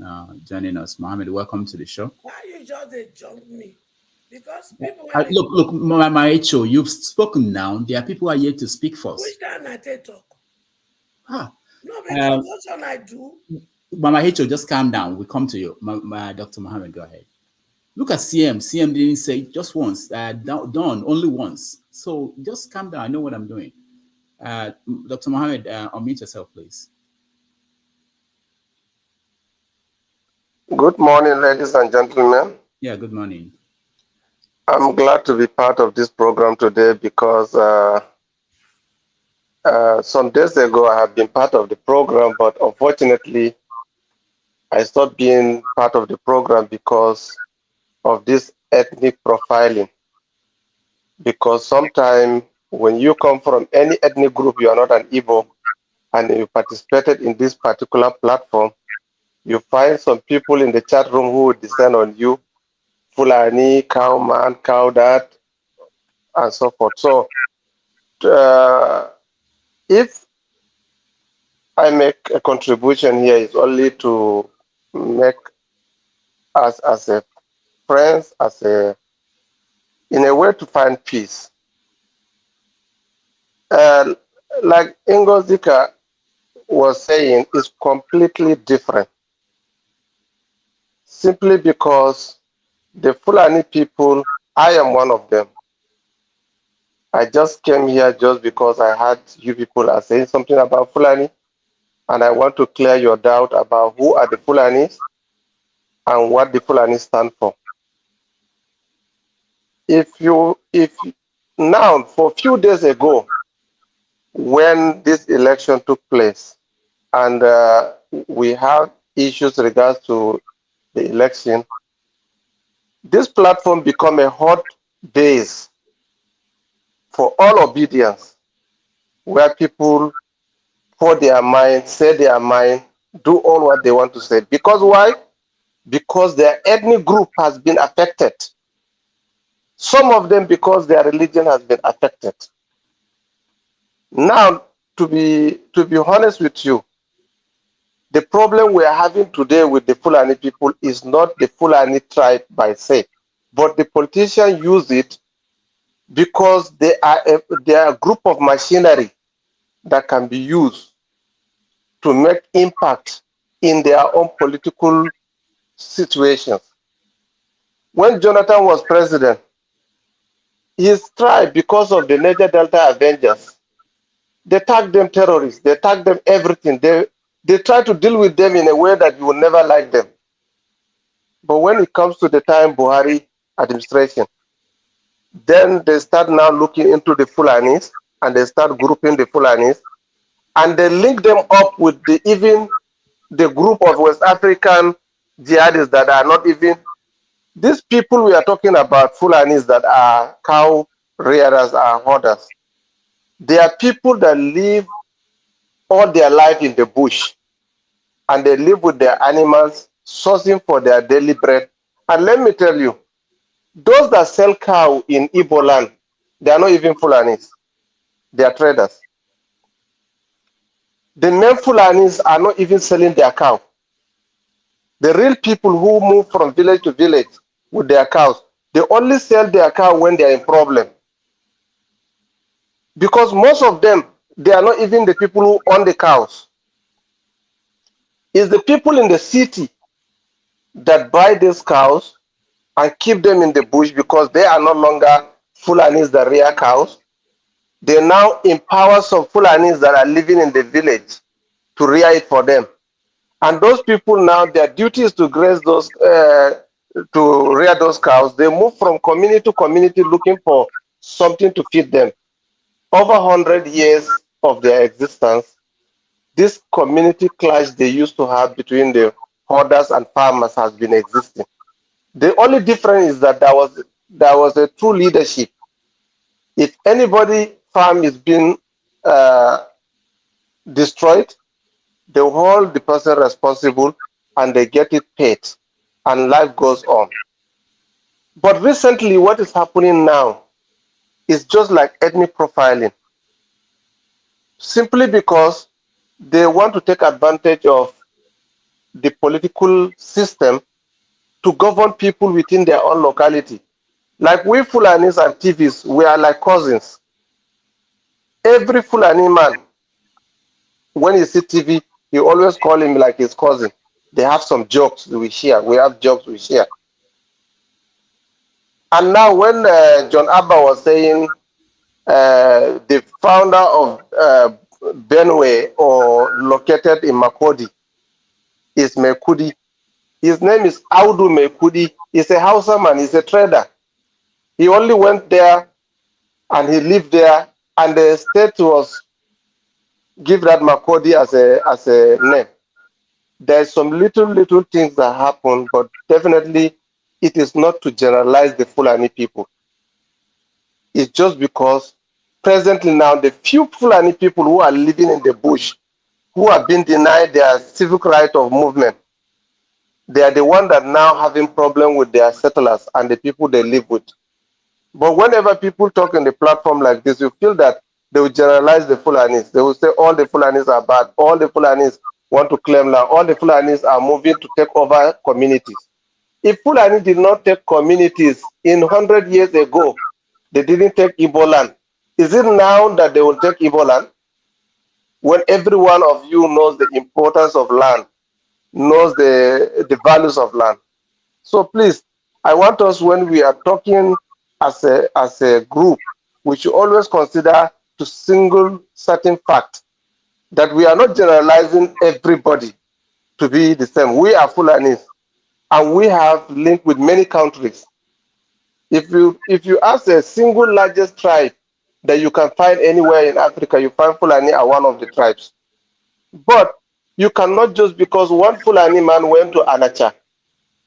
joining us. Mohammed, welcome to the show. Why you just jump me? Because people look, Mama Echo, you've spoken now. There are people who are yet to speak first. Which time I take talk? No, because that's what I do. Mama Echo, just calm down. We come to you. Dr. Mohammed, go ahead. Look at CM. CM didn't say just once. Done only once. So just calm down. I know what I'm doing. Dr. Mohammed, unmute yourself, please. Good morning, ladies and gentlemen. Yeah, good morning. I'm glad to be part of this program today because some days ago I have been part of the program, but unfortunately I stopped being part of the program because of this ethnic profiling. Because sometimes when you come from any ethnic group, you are not an Igbo, and you participated in this particular platform, you find some people in the chat room who would descend on you, Fulani, cow man, cow dad, and so forth. So if I make a contribution here, is only to make us as a friends, in a way to find peace. Like Ngozika was saying, is completely different. Simply because the Fulani people, I am one of them. I just came here just because I heard you people are saying something about Fulani, and I want to clear your doubt about who are the Fulanis and what the Fulani stand for. If now, for a few days ago, when this election took place, and we have issues regards to the election, this platform become a hot base for all obedience, where people pour their mind, say their mind, do all what they want to say. Because why? Because their ethnic group has been affected. Some of them because their religion has been affected. Now, to be honest with you, the problem we are having today with the Fulani people is not the Fulani tribe by se, but the politicians use it because they are a group of machinery that can be used to make impact in their own political situations. When Jonathan was president, his tribe, because of the Niger Delta Avengers, they tagged them terrorists, they tagged them everything. They try to deal with them in a way that you will never like them. But when it comes to the time Buhari administration, then they start now looking into the Fulanis, and they start grouping the Fulanis, and they link them up with even the group of West African jihadists that are not even, these people we are talking about, Fulanis that are cow rearers, are hoarders. They are people that live all their life in the bush, and they live with their animals, sourcing for their daily bread And let me tell you, those that sell cow in Igbo land, they are not even Fulanis. They are traders. The name Fulanis are not even selling their cow. The real people who move from village to village with their cows, they only sell their cow when they are in problem. Because most of them, they are not even the people who own the cows. It's the people in the city that buy these cows and keep them in the bush because they are no longer Fulanis that rear cows. They now empower some Fulanis that are living in the village to rear it for them. And those people now, their duty is to graze those, to rear those cows. They move from community to community looking for something to feed them. Over 100 years of their existence, this community clash they used to have between the herders and farmers has been existing. The only difference is that there was a true leadership. If anybody farm is being destroyed, they hold the person responsible and they get it paid and life goes on. But recently what is happening now is just like ethnic profiling. Simply because they want to take advantage of the political system to govern people within their own locality. Like we Fulanis and TVs, we are like cousins. Every Fulani man, when he see TV, he always call him like his cousin. They have some jokes we share. We have jokes we share. And now when John Abba was saying the founder of Benue or located in Makodi is Mekudi. His name is Audu Mekudi. He's a Hausa man. He's a trader. He only went there and he lived there, and the state was give that Makodi as a name. There's some little things that happen, but definitely it is not to generalize the Fulani people. It's just because presently now the few Fulani people who are living in the bush, who have been denied their civic right of movement, they are the ones that now having problem with their settlers and the people they live with. But whenever people talk in the platform like this, you feel that they will generalize the Fulanis. They will say all the Fulanis are bad, all the Fulanis want to claim land, all the Fulanis are moving to take over communities. If Fulani did not take communities in 100 years ago, they didn't take Igbo land. Is it now that they will take Igbo land? When every one of you knows the importance of land, knows the values of land. So please, I want us, when we are talking as a group, we should always consider to single certain fact that we are not generalizing everybody to be the same. We are Fulanis and we have linked with many countries. If you ask a single largest tribe that you can find anywhere in Africa, you find Fulani are one of the tribes. But you cannot just because one Fulani man went to Anacha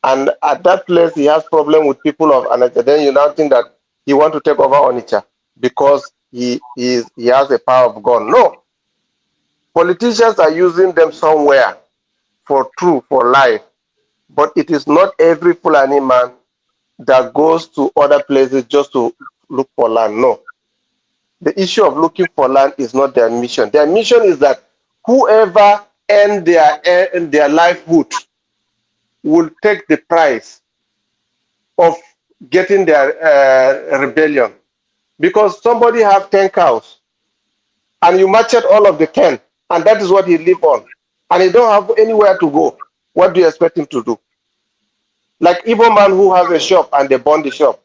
and at that place he has problem with people of Anacha, then you now think that he want to take over Onitsha because he has the power of God. No. Politicians are using them somewhere for true, for life. But it is not every Fulani man that goes to other places just to look for land. No. The issue of looking for land is not their mission. Their mission is that whoever earn their livelihood will take the price of getting their rebellion. Because somebody have 10 cows and you matched all of the 10 and that is what he live on. And he don't have anywhere to go. What do you expect him to do? Like Igbo man who has a shop and they burn the shop.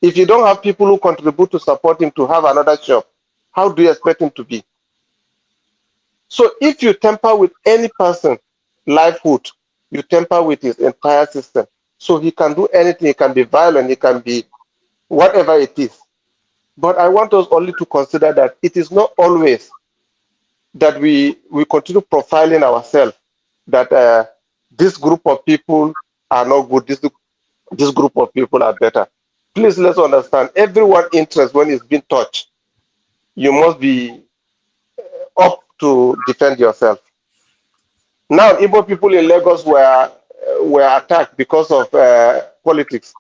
If you don't have people who contribute to support him to have another shop, how do you expect him to be? So if you tamper with any person livelihood, you tamper with his entire system. So he can do anything, he can be violent, he can be whatever it is. But I want us only to consider that it is not always that we continue profiling ourselves, that this group of people are not good, this group of people are better. Please let's understand, everyone's interest when it's been touched, you must be up to defend yourself. Now, Igbo people in Lagos were were attacked because of politics.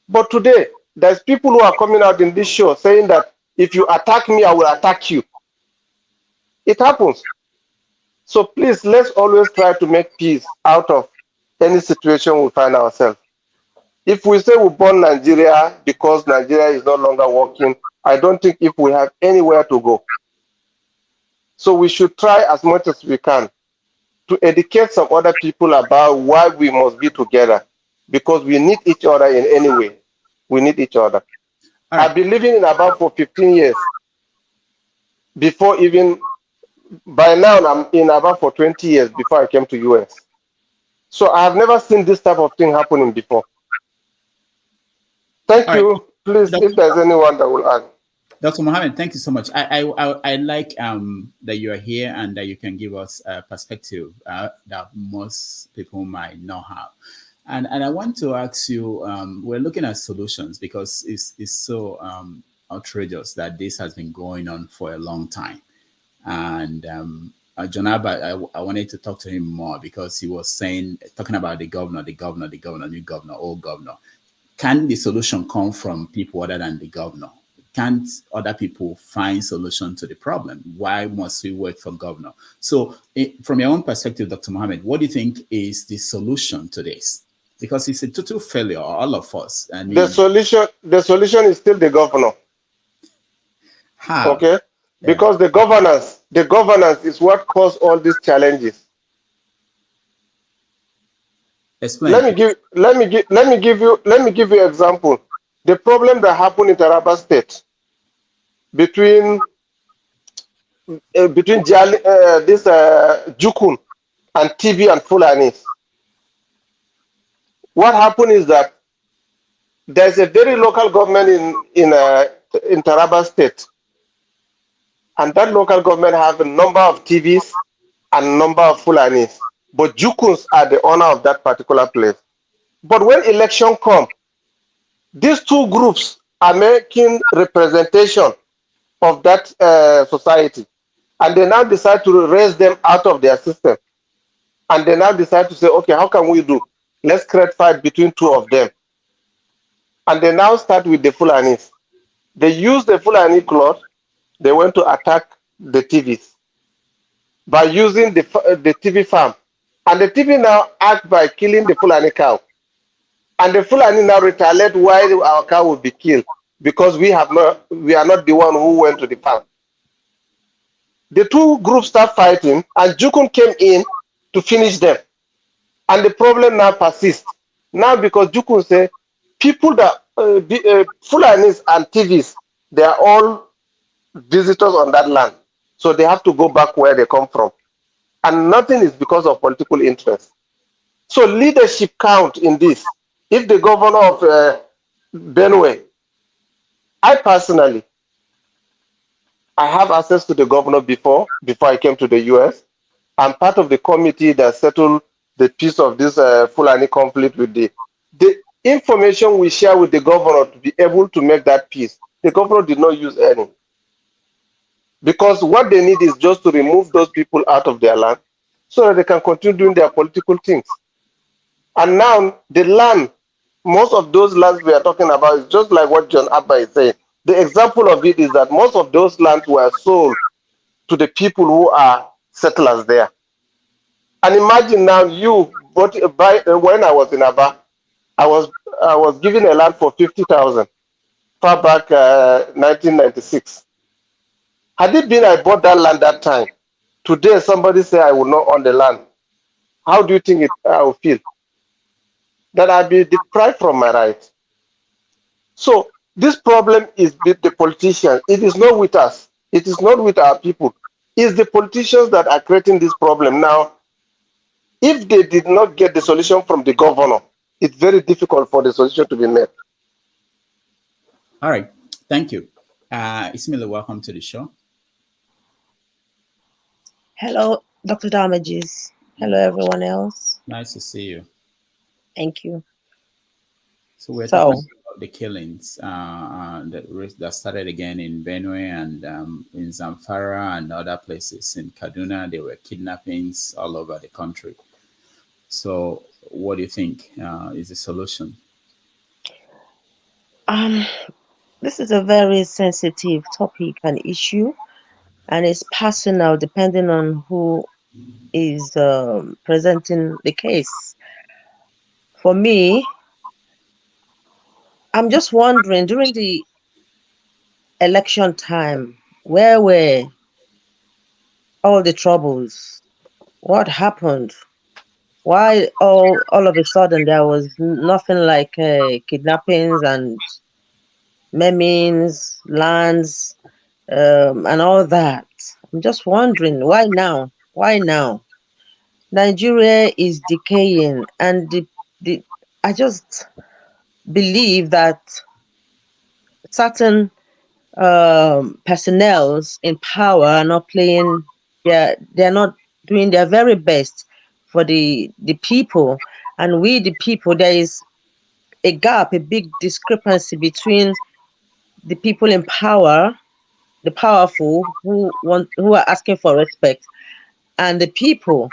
But today, there's people who are coming out in this show saying that if you attack me, I will attack you. It happens. So please, let's always try to make peace out of any situation we find ourselves. If we say we burn Nigeria because Nigeria is no longer working, I don't think if we have anywhere to go. So we should try as much as we can to educate some other people about why we must be together, because we need each other in any way. We need each other. Right. I've been living in Aba for 15 years. Before even, by now I'm in Aba for 20 years before I came to US. So I have never seen this type of thing happening before. Thank you. Right. Please, if there's anyone that will add. Dr. Mohammed, thank you so much. I like that you are here and that you can give us a perspective that most people might not have. And I want to ask you, we're looking at solutions because it's so outrageous that this has been going on for a long time. And John Abbott, I wanted to talk to him more because he was talking about the governor, new governor, old governor. Can the solution come from people other than the governor? Can't other people find solution to the problem? Why must we wait for governor? So from your own perspective, Dr. Mohammed, what do you think is the solution to this? Because it's a total failure, all of us. I mean, the solution is still the governor. How? Okay? Yeah. Because the governance is what caused all these challenges. Explain. Let me give you an example. The problem that happened in Taraba State between Jukun and TV and Fulanis. What happened is that there's a very local government in Taraba State, and that local government have a number of TVs and a number of Fulanis, but Jukuns are the owner of that particular place. But when election comes, these two groups are making representation of that society, and they now decide to raise them out of their system, and they now decide to say, okay, how can we do? Let's create fight between two of them. And they now start with the Fulanis. They use the Fulani cloth. They went to attack the TVs by using the TV farm. And the TV now act by killing the Fulani cow. And the Fulani now retaliate why our cow will be killed, because we are not the one who went to the farm. The two groups start fighting, and Jukun came in to finish them. And the problem now persists. Now because Jukun say, people that, Fulanis and TVs, they are all visitors on that land. So they have to go back where they come from. And nothing is because of political interest. So leadership count in this. If the governor of Benue, I personally, I have access to the governor before I came to the US. I'm part of the committee that settled the piece of this Fulani conflict with the information we share with the governor to be able to make that peace. The governor did not use any. Because what they need is just to remove those people out of their land so that they can continue doing their political things. And now the land, most of those lands we are talking about is just like what John Abba is saying. The example of it is that most of those lands were sold to the people who are settlers there. And imagine now when I was in Aba, I was given a land for 50,000 far back 1996. Had it been I bought that land that time, today somebody say I will not own the land. How do you think I will feel? That I'll be deprived from my rights. So this problem is with the politicians. It is not with us. It is not with our people. It's the politicians that are creating this problem. Now, if they did not get the solution from the governor, it's very difficult for the solution to be met. All right. Thank you. Ismail, welcome to the show. Hello, Dr. Damages. Hello, everyone else. Nice to see you. Thank you. So we're talking about the killings that started again in Benue and in Zamfara and other places in Kaduna. There were kidnappings all over the country. So what do you think is the solution? This is a very sensitive topic and issue, and it's personal depending on who is presenting the case. For me, I'm just wondering, during the election time, where were all the troubles? What happened? Why all of a sudden there was nothing like kidnappings and maimings, lands, and all that? I'm just wondering, why now? Why now? Nigeria is decaying, and I just believe that certain personnels in power are not playing. They're not doing their very best for the people, and we the people, there is a gap, a big discrepancy between the people in power, the powerful who are asking for respect, and the people.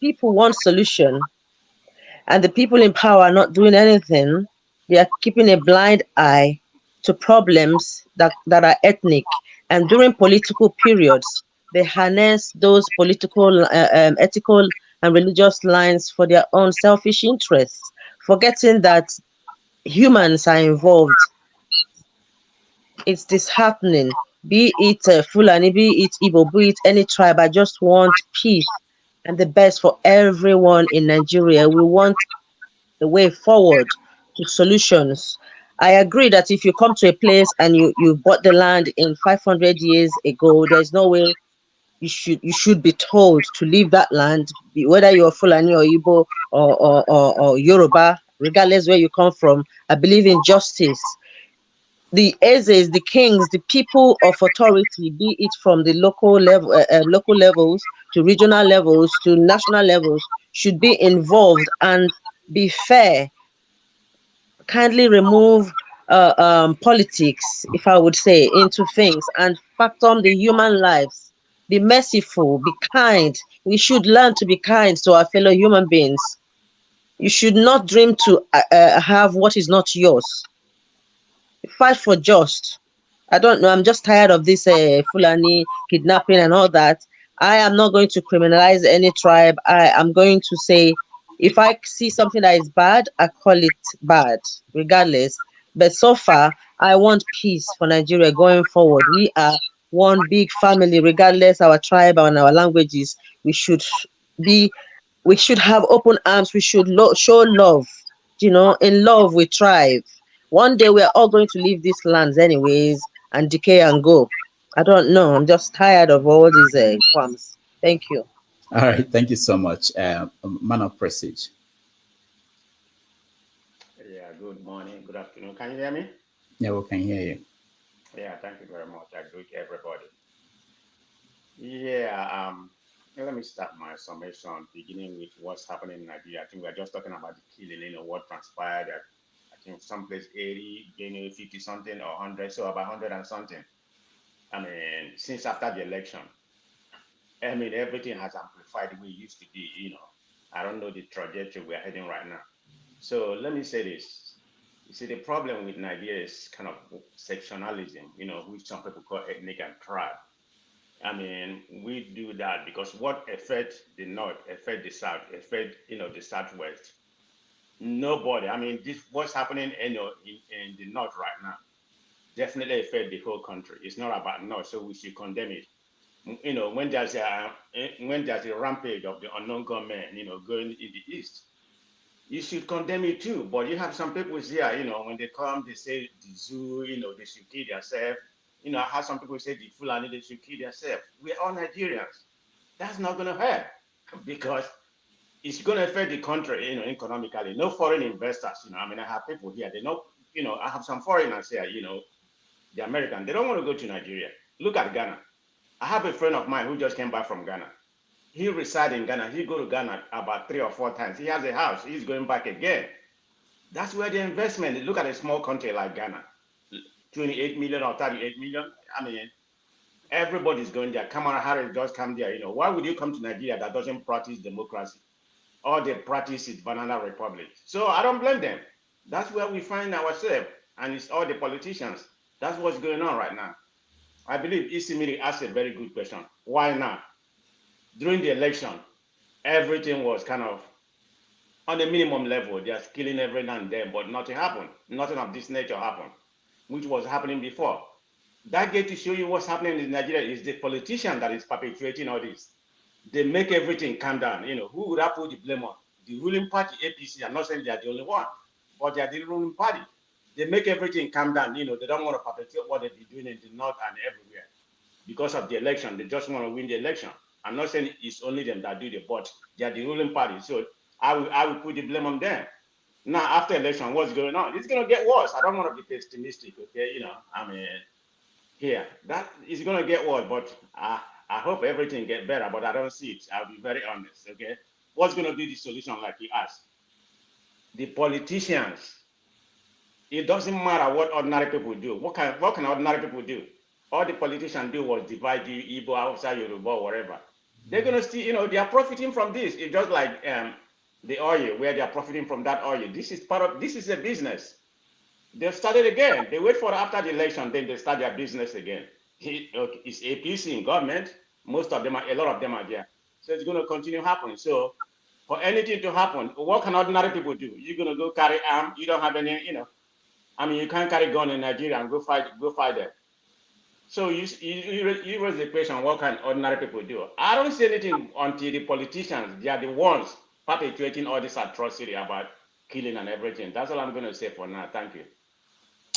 People want solution, and the people in power are not doing anything. They are keeping a blind eye to problems that are ethnic. And during political periods, they harness those political, ethical, and religious lines for their own selfish interests, forgetting that humans are involved. It's disheartening. Be it Fulani, be it Igbo, be it any tribe. I just want peace and the best for everyone in Nigeria. We want the way forward to solutions. I agree that if you come to a place and you bought the land in 500 years ago, there's no way you should be told to leave that land, whether you're Fulani or Igbo or Yoruba, regardless where you come from. I believe in justice. The Ezes, the kings, the people of authority, be it from the local levels to regional levels to national levels, should be involved and be fair. Kindly remove politics, if I would say, into things and factor the human lives. Be merciful, be kind. We should learn to be kind to our fellow human beings. You should not dream to have what is not yours. Fight for just. I don't know. I'm just tired of this Fulani kidnapping and all that. I am not going to criminalize any tribe. I am going to say, if I see something that is bad, I call it bad, regardless. But so far, I want peace for Nigeria going forward. We are one big family, regardless our tribe and our languages. We should be. We should have open arms. We should show love. You know, in love we thrive. One day we're all going to leave these lands anyways and decay and go. I don't know. I'm just tired of all these qualms. Thank you. All right. Thank you so much. Man of Prestige. Yeah, good morning, good afternoon. Can you hear me? Yeah, we can hear you. Yeah, thank you very much. I greet everybody. Yeah, let me start my summation, beginning with what's happening in Nigeria. I think we're just talking about the killing, what transpired at, I think, someplace 80, 50 something or 100, so about 100 and something. I mean, since after the election, I mean, everything has amplified the way it used to be, I don't know the trajectory we're heading right now. So let me say this. You see, the problem with Nigeria is kind of sectionalism, which some people call ethnic and tribe. I mean, we do that because what affects the North, affect the South, affect, the Southwest. Nobody, I mean, what's happening in the North right now definitely affect the whole country. It's not about North, so we should condemn it. When there's a rampage of the unknown gunmen, going in the East, you should condemn it too. But you have some people here, when they come, they say the zoo, they should kill themselves. I have some people say the Fulani, they should kill themselves. We're all Nigerians. That's not going to help because it's going to affect the country, economically. No foreign investors, I mean, I have people here, they know, I have some foreigners here, the American, they don't want to go to Nigeria. Look at Ghana. I have a friend of mine who just came back from Ghana. He resides in Ghana. He go to Ghana about 3 or 4 times. He has a house. He's going back again. That's where the investment. Look at a small country like Ghana, 28 million or 38 million. I mean, everybody's going there. Kamala Harris just come there. Why would you come to Nigeria that doesn't practice democracy? or they practice it, banana republic. So I don't blame them. That's where we find ourselves, and it's all the politicians. That's what's going on right now. I believe Isimiri asked a very good question. Why not? During the election, everything was kind of on a minimum level. They are killing every now and then, but nothing happened. Nothing of this nature happened, which was happening before. That get to show you what's happening in Nigeria is the politician that is perpetuating all this. They make everything calm down. You know, who would I put the blame on? The ruling party, APC. I'm not saying they are the only one, but they are the ruling party. They make everything calm down. You know, they don't want to perpetuate what they've been doing in the north and everywhere because of the election. They just want to win the election. I'm not saying it's only them that do it, but they are the ruling party. So I will put the blame on them. Now, after election, what's going on? It's going to get worse. I don't want to be pessimistic, okay? You know, I mean, here, that is going to get worse, but I hope everything get better, but I don't see it. I'll be very honest, okay? What's going to be the solution, like you asked? The politicians, it doesn't matter what ordinary people do. What can ordinary people do? All the politicians do was divide the Igbo outside Yoruba or whatever. They're going to still, you know, they are profiting from this. It's just like the oil, where they are profiting from that oil. This is a business. They've started again. They wait for after the election, then they start their business again. It's APC in government. Most of them, a lot of them are there. So it's going to continue happening. So for anything to happen, what can ordinary people do? You're going to go carry arm. You don't have any, you know. I mean, you can't carry gun in Nigeria and go fight them. So you raise the question, what can ordinary people do? I don't see anything until the politicians, they are the ones perpetuating all this atrocity about killing and everything. That's all I'm going to say for now. Thank you.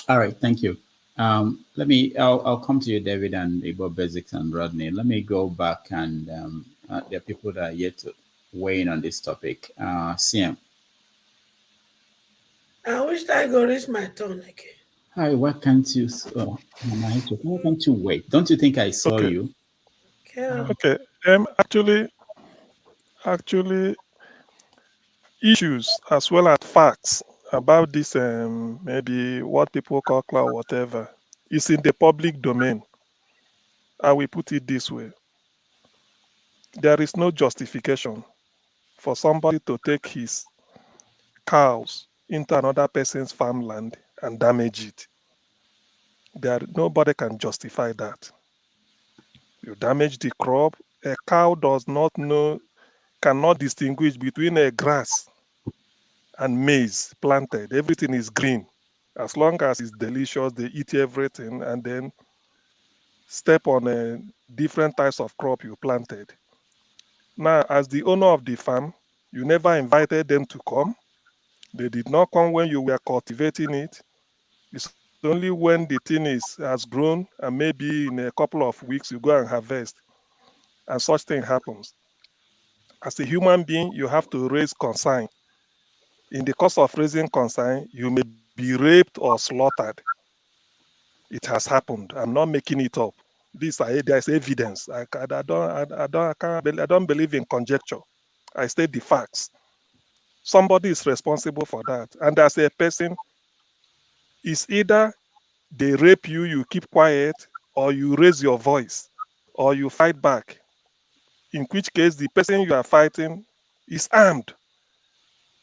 All right, thank you. I'll come to you, David, and Igbo Basics and Rodney. Let me go back and there are people that are yet to weigh in on this topic. CM. I wish I go reach my turn again. Hi, why can't you? Why can't you wait? Don't you think I saw you? Okay. Actually, issues as well as facts about this, maybe what people call cloud, whatever, is in the public domain. I will put it this way: there is no justification for somebody to take his cows into another person's farmland and damage it. Nobody can justify that. You damage the crop. A cow does not know, cannot distinguish between a grass and maize planted. Everything is green. As long as it's delicious, they eat everything and then step on different types of crop you planted. Now, as the owner of the farm, you never invited them to come. They did not come when you were cultivating it. It's only when the thing has grown and maybe in a couple of weeks you go and harvest, and such thing happens. As a human being, you have to raise concern. In the course of raising concern, you may be raped or slaughtered. It has happened. I'm not making it up. There's evidence. I don't believe in conjecture. I state the facts. Somebody is responsible for that. And as a person, it's either they rape you, you keep quiet, or you raise your voice, or you fight back. In which case, the person you are fighting is armed.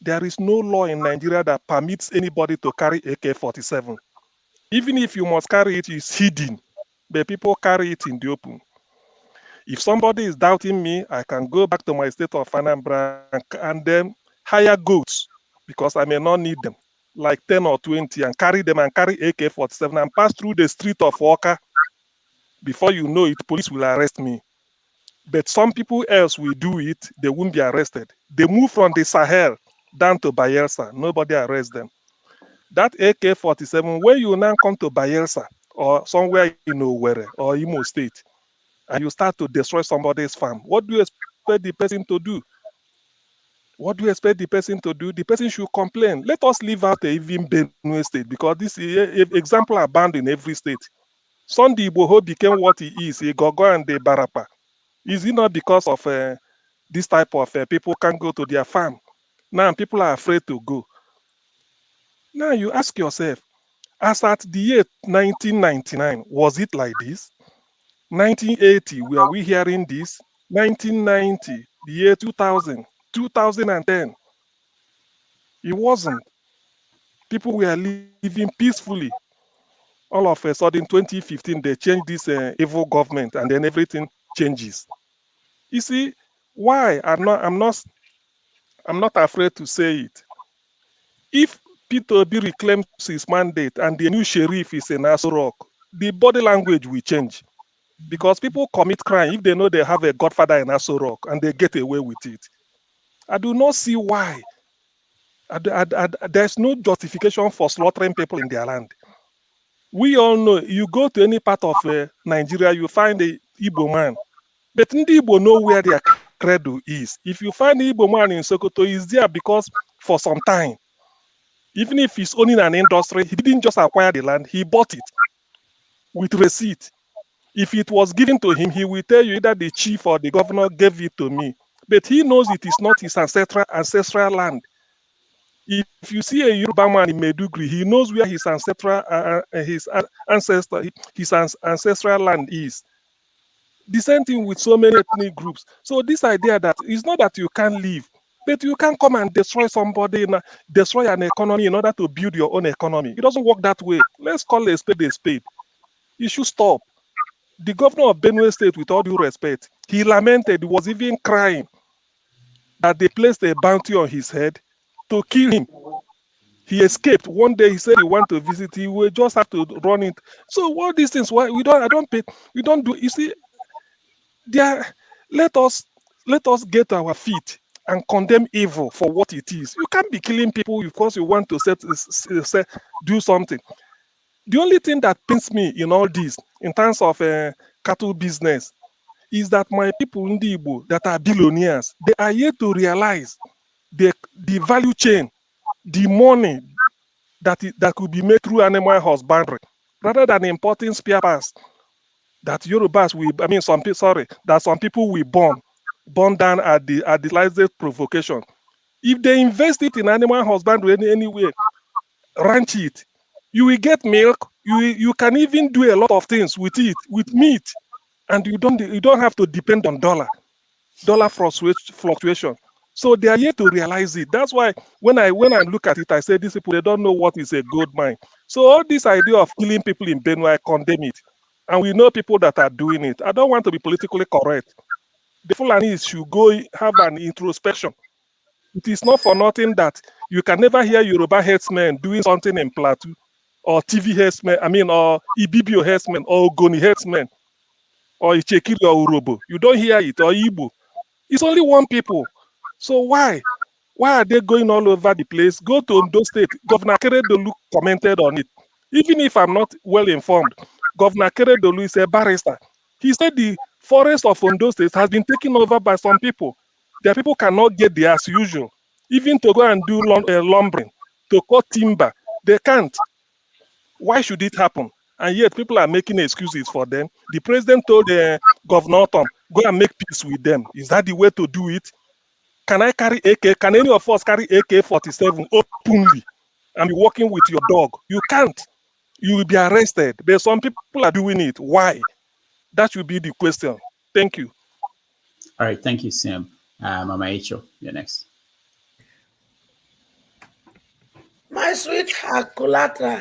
There is no law in Nigeria that permits anybody to carry AK-47. Even if you must carry it, it's hidden, but people carry it in the open. If somebody is doubting me, I can go back to my state of Anambra and then hire goats, because I may not need them, like 10 or 20, and carry them and carry AK-47 and pass through the street of Walker. Before you know it, police will arrest me. But some people else will do it, they won't be arrested. They move from the Sahel down to Bayelsa, nobody arrests them. That AK-47, when you now come to Bayelsa or somewhere in Owerri or Imo State, and you start to destroy somebody's farm, what do you expect the person to do? What do you expect the person to do? The person should complain. Let us leave out even Benue State, because this example abound in every state. Sunday Igboho became what he is, Igogo and the Barapa. Is it not because of this type of people can't go to their farm? Now people are afraid to go. Now you ask yourself, as at the year 1999, was it like this? 1980, were we hearing this? 1990, the year 2000, 2010. It wasn't. People were living peacefully. All of a sudden, 2015, they changed this evil government, and then everything changes. You see, why I'm not afraid to say it. If Peter Obi reclaims his mandate and the new sheriff is in Aso Rock, the body language will change. Because people commit crime if they know they have a godfather in Aso Rock and they get away with it. I do not see why. There's no justification for slaughtering people in their land. We all know, you go to any part of Nigeria, you find a Igbo man. But Ndi Igbo know where their credo is. If you find the Igbo man in Sokoto, he's there because for some time. Even if he's owning an industry, he didn't just acquire the land, he bought it with receipt. If it was given to him, he will tell you either the chief or the governor gave it to me. But he knows it is not his ancestral land. If you see a Yoruba man in Medugri, he knows where his ancestral land is. The same thing with so many ethnic groups. So this idea that it's not that you can't live, but you can't come and destroy somebody, destroy an economy in order to build your own economy. It doesn't work that way. Let's call a spade a spade. You should stop. The governor of Benue State, with all due respect, he lamented, he was even crying that they placed a bounty on his head to kill him. He escaped. One day he said he went to visit. He will just have to run it. So all these things, why we don't pay, we don't do. You see, there. Let us get to our feet and condemn evil for what it is. You can't be killing people because you want to do something. The only thing that pains me in all this, in terms of cattle business, is that my people in the Igbo that are billionaires, they are yet to realize the value chain, the money that could be made through animal husbandry, rather than importing spare parts that Yorubas will, that some people will burn down at the slightest provocation. If they invest it in animal husbandry anyway, ranch it, you will get milk. You can even do a lot of things with it, with meat, and you don't have to depend on dollar fluctuation. So they are yet to realize it. That's why when I look at it, I say these people, they don't know what is a gold mine. So all this idea of killing people in Benue, I condemn it. And we know people that are doing it. I don't want to be politically correct. The Fulanis should go have an introspection. It is not for nothing that you can never hear Yoruba herdsmen doing something in Plateau, or TV herdsmen, or Ibibio herdsmen, or Ogoni herdsmen, or Ichekiri or Urobo. You don't hear it, or Igbo. It's only one people. So why? Why are they going all over the place? Go to Ondo State. Governor Keredolu commented on it. Even if I'm not well informed, Governor Keredolu is a barrister. He said the forest of Ondo State has been taken over by some people. Their people cannot get there as usual. Even to go and do lumbering, to cut timber, they can't. Why should it happen? And yet people are making excuses for them. The president told Governor Tom, go and make peace with them. Is that the way to do it? Can I carry AK? Can any of us carry AK-47 openly and be walking with your dog? You can't. You will be arrested. But some people are doing it. Why? That should be the question. Thank you. All right. Thank you, Sam. Mama Echo, you're next. My sweetheart, collateral.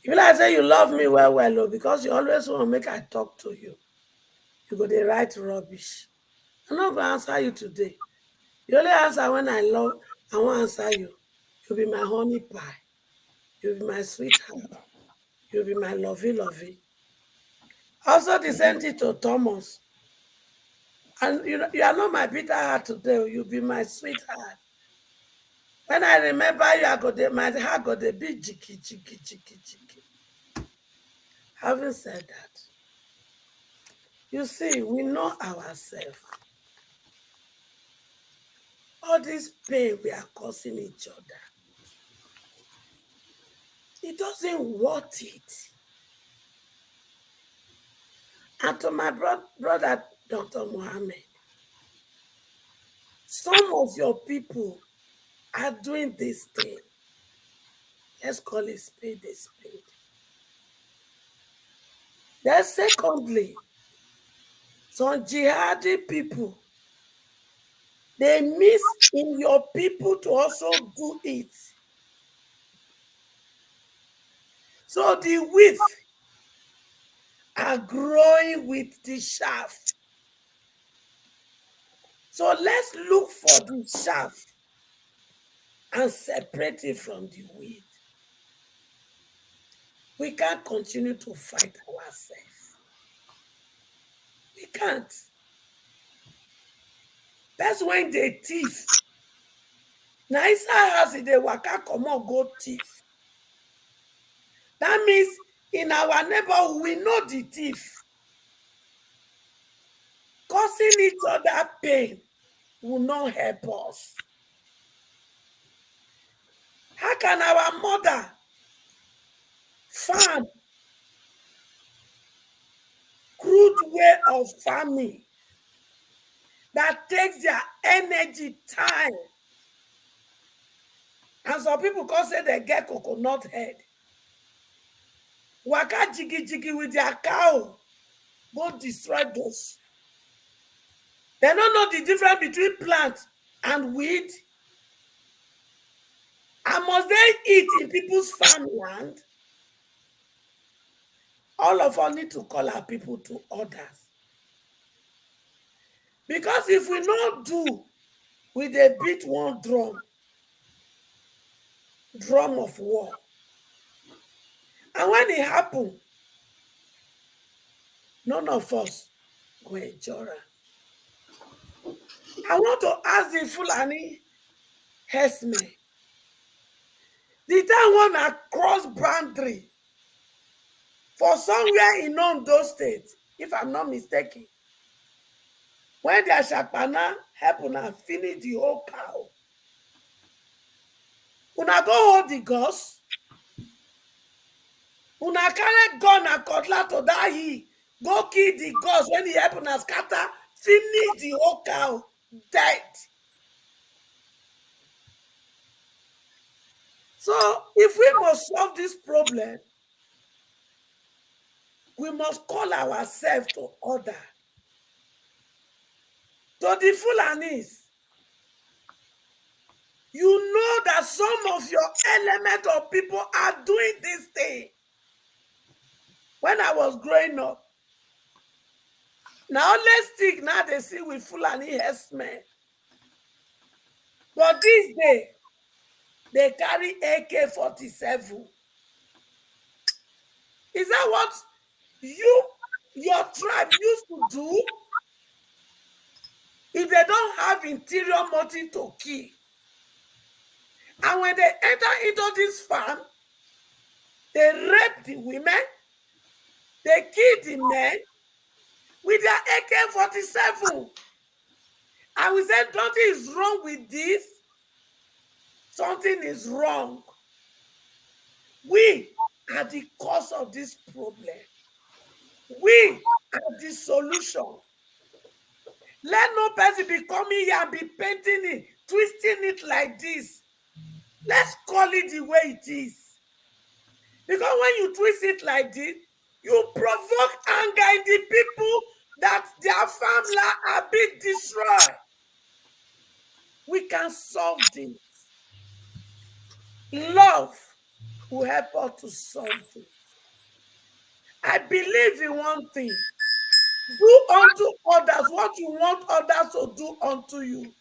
You like say you love me well, because you always want to make I talk to you. You go the right rubbish. I'm not gonna answer you today. You only answer when I won't answer you. You'll be my honey pie. You'll be my sweetheart. You'll be my lovey. Also the same thing to Thomas. And you are not my bitter heart today. You'll be my sweetheart. When I remember you, my heart got a bit jicky. Having said that, you see, we know ourselves. All this pain we are causing each other, it doesn't worth it. And to my brother, Dr. Mohammed, some of your people are doing this thing. Let's call it spade a spade. Then secondly, some jihadi people They miss in your people to also do it. So the wheat are growing with the chaff. So let's look for the chaff and separate it from the wheat. We can't continue to fight ourselves. We can't. That's when they thief. Now inside house, they waka comot go thief. That means in our neighborhood, we know the thief. Causing each other pain will not help us. How can our mother farm crude way of farming that takes their energy, time? And some people can say they get coconut head. Waka jiggy with their cow, go destroy those. They don't know the difference between plant and weed. And must they eat in people's farmland? All of us need to call our people to orders. Because if we not do, we dey beat one drum of war. And when it happen, none of us go enjoy it. I want to ask the Fulani herdsmen, the time when I cross boundary for somewhere in Ondo State, if I'm not mistaken, when their Shakpana help una finish the whole cow, una go hold the gods, una carry gun and cutlass to that hill, go kill the gods when he help una scatter, finish the whole cow, dead. So if we must solve this problem, we must call ourselves to order. To the Fulanis, you know that some of your element of people are doing this thing. When I was growing up, now let's stick now they see with Fulani herdsmen. But this day, they carry AK-47. Is that what your tribe used to do? If they don't have interior motive to kill. And when they enter into this farm, they rape the women, they kill the men with their AK-47. And we said, something is wrong with this. Something is wrong. We are the cause of this problem. We are the solution. Let no person be coming here and be painting it, twisting it like this. Let's call it the way it is. Because when you twist it like this, you provoke anger in the people that their farmland are being destroyed. We can solve this. Love will help us to solve this. I believe in one thing. Do unto others what you want others to do unto you.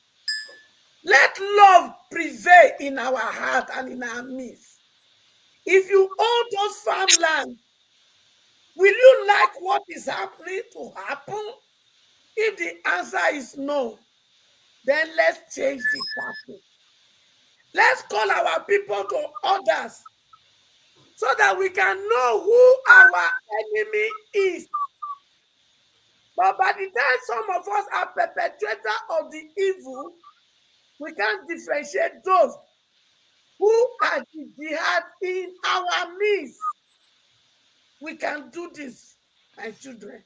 Let love prevail in our heart and in our midst. If you own those farmland, will you like what is happening to happen? If the answer is no, then let's change the topic. Let's call our people to others so that we can know who our enemy is. But by the time some of us are perpetrators of the evil, we can't differentiate those who are the jihad in our midst. We can do this, my children.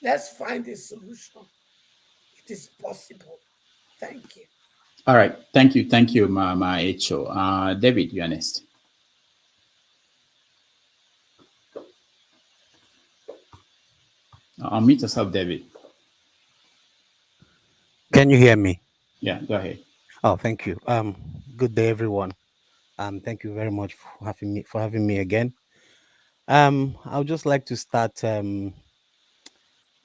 Let's find a solution. It is possible. Thank you. All right. Thank you, Mama Echo. David, you're next. Unmute yourself, David. Can you hear me? Yeah, go ahead. Oh, thank you. Good day, everyone. Thank you very much for having me again. I would just like to start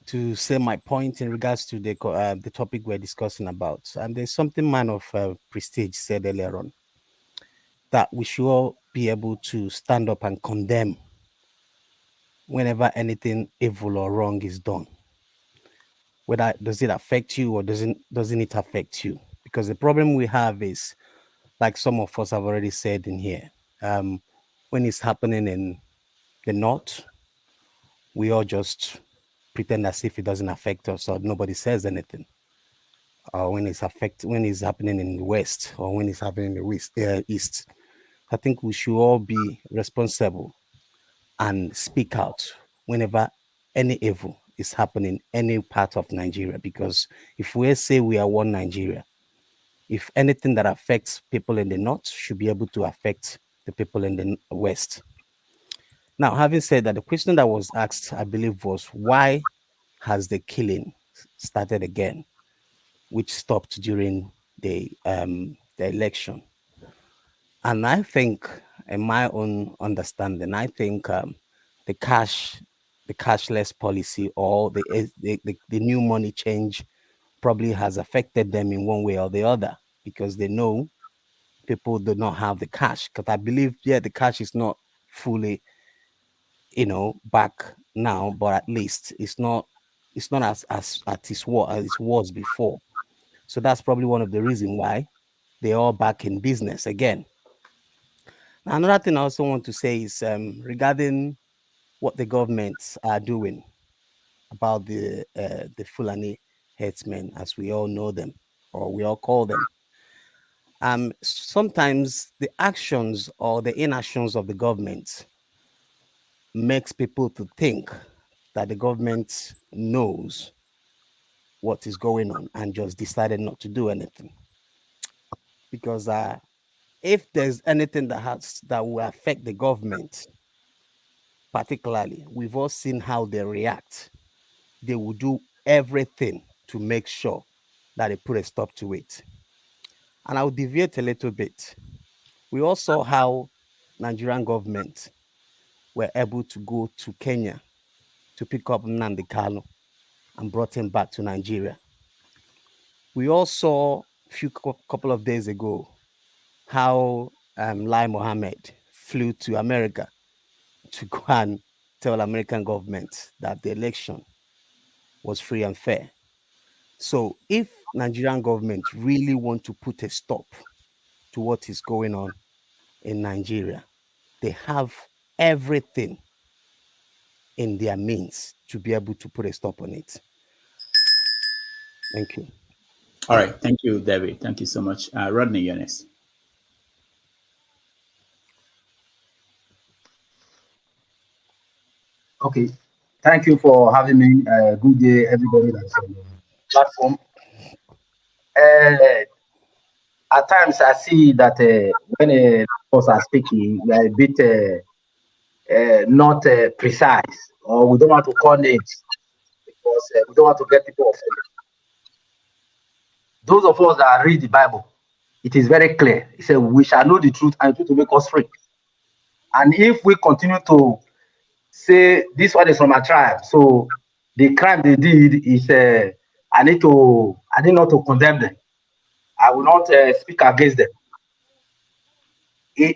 to say my point in regards to the topic we're discussing about. And there's something man of prestige said earlier on, that we should all be able to stand up and condemn whenever anything evil or wrong is done. Whether does it affect you or doesn't it affect you? Because the problem we have is, like some of us have already said in here, when it's happening in the north, we all just pretend as if it doesn't affect us or nobody says anything. Or when it's happening in the west or when it's happening in the east, I think we should all be responsible and speak out whenever any evil is happening any part of Nigeria. Because if we say we are one Nigeria, if anything that affects people in the north should be able to affect the people in the west. Now, having said that, the question that was asked, I believe, was why has the killing started again, which stopped during the election? And I think, in my own understanding, I think the cashless policy or the new money change probably has affected them in one way or the other, because they know people do not have the cash. Because I believe, yeah, the cash is not fully, back now, but at least it's not as at its as it was before. So that's probably one of the reasons why they're all back in business again. Now, another thing I also want to say is regarding what the governments are doing about the Fulani headsmen, as we all know them, or we all call them. Sometimes the actions or the inactions of the government makes people to think that the government knows what is going on and just decided not to do anything. Because if there's anything that will affect the government, particularly, we've all seen how they react. They will do everything to make sure that they put a stop to it. And I'll deviate a little bit. We all saw how Nigerian government were able to go to Kenya to pick up Nnamdi Kanu and brought him back to Nigeria. We all saw a couple of days ago how Lai Mohammed flew to America to go and tell American government that the election was free and fair. So if Nigerian government really want to put a stop to what is going on in Nigeria, they have everything in their means to be able to put a stop on it. Thank you. All right. Thank you, David. Thank you so much. Rodney, you're next. Okay. Thank you for having me. Good day, everybody that's on the platform. At times, I see that when us are speaking, we are a bit not precise, or we don't want to call names because we don't want to get people offended. Those of us that read the Bible, it is very clear. It says, we shall know the truth and the truth will make us free. And if we continue to say this one is from a tribe, so the crime they did is I need not to condemn them. I will not speak against them.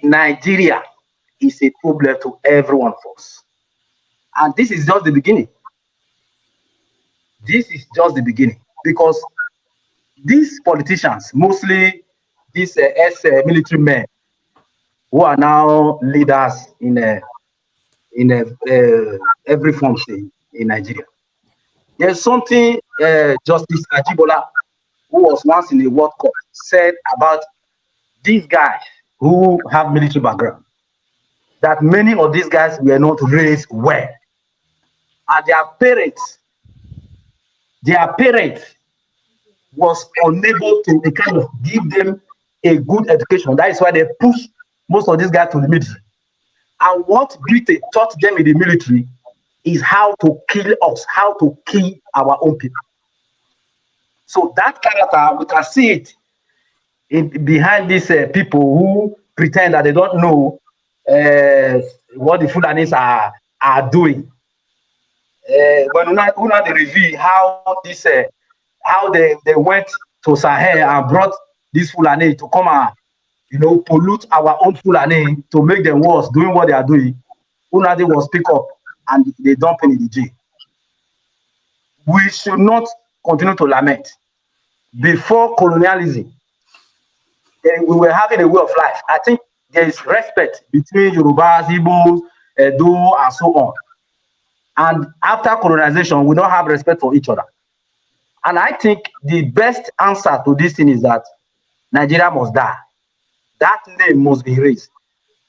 Nigeria is a problem to every one of us. And this is just the beginning. This is just the beginning, because these politicians, mostly these ex-military men who are now leaders in every form in Nigeria. There's something Justice Ajibola, who was once in the World Cup, said about these guys who have military background, that many of these guys were not raised well. And their parents was unable to kind of give them a good education. That is why they push most of these guys to the military. And what Britain taught them in the military is how to kill us, how to kill our own people. So that character, we can see it behind these people who pretend that they don't know what the Fulanis are doing. When una they reveal how this how they went to Sahel and brought this Fulani to come and pollute our own Fulani to make them worse doing what they are doing. Una they was pick up and they dump in the jail. We should not continue to lament. Before colonialism, we were having a way of life. I think there is respect between Yorubas, Igbos, Edo, and so on. And after colonization, we don't have respect for each other. And I think the best answer to this thing is that Nigeria must die. That name must be erased.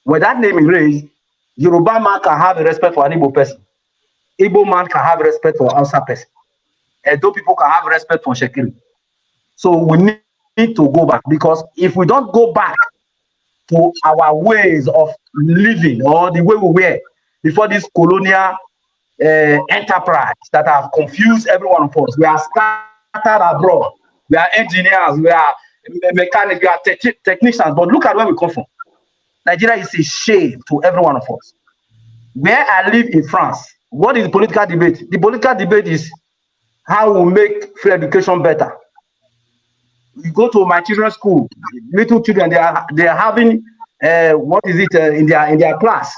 When that name is erased, Yoruba man can have a respect for an Igbo person. Igbo man can have respect for Hausa person. Edo people can have respect for Shekiri. So we need to go back, because if we don't go back to our ways of living or the way we were before this colonial enterprise that have confused every one of us, we are scattered abroad. We are engineers, we are mechanics, we are technicians, but look at where we come from. Nigeria is a shame to every one of us. Where I live in France, what is the political debate? The political debate is how we make free education better. You go to my children's school, little children, they are having what is it in their class.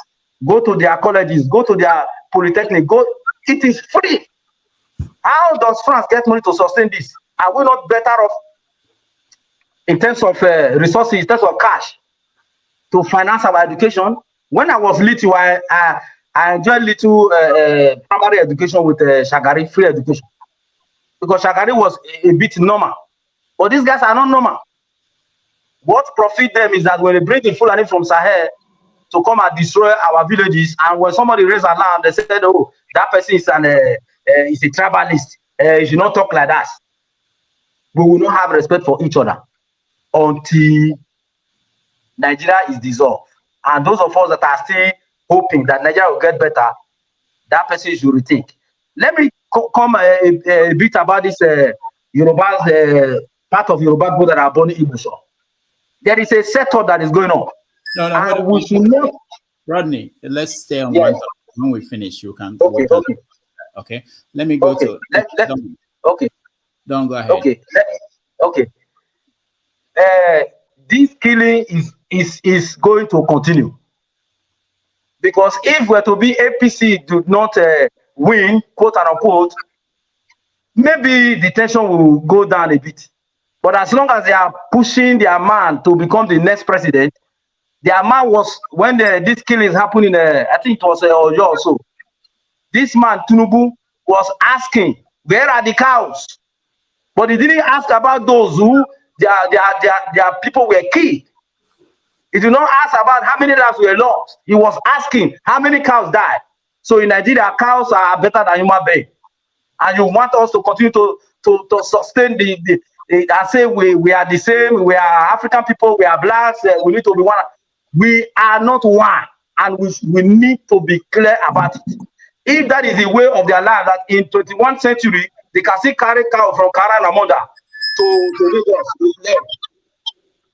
Go to their colleges, go to their polytechnic, it is free. How does France get money to sustain this? Are we not better off in terms of resources, in terms of cash, to finance our education? When I was little, I enjoyed little primary education with Shagari, free education, because Shagari was a bit normal. But these guys are not normal. What profit them is that when they bring the Fulani from Sahel to come and destroy our villages, and when somebody raise alarm, they said, "Oh, that person is is a tribalist. You should not talk like that." We will not have respect for each other until Nigeria is dissolved. And those of us that are still hoping that Nigeria will get better, that person should rethink. Let me come a bit about this Yoruba's part of Yoruba people that are born in Igbo. There is a setup that is going on. No, we should not. Rodney, let's stay on one topic. When we finish, you can. Okay. Let me go to. Don't go ahead. Okay. This killing is going to continue, because if we're to be APC do not win, quote unquote, maybe the tension will go down a bit. But as long as they are pushing their man to become the next president, their man was, when this killing happened in, I think it was Oyo also, this man, Tinubu, was asking, where are the cows? But he didn't ask about those who, their people were killed. He did not ask about how many lives were lost. He was asking how many cows died. So in Nigeria, cows are better than human beings. And you want us to continue to sustain and say we are the same, we are African people, we are blacks, we need to be one. We are not one, and we need to be clear about it. If that is the way of their life, that in 21st century, they can still carry cow from Kara to Lagos.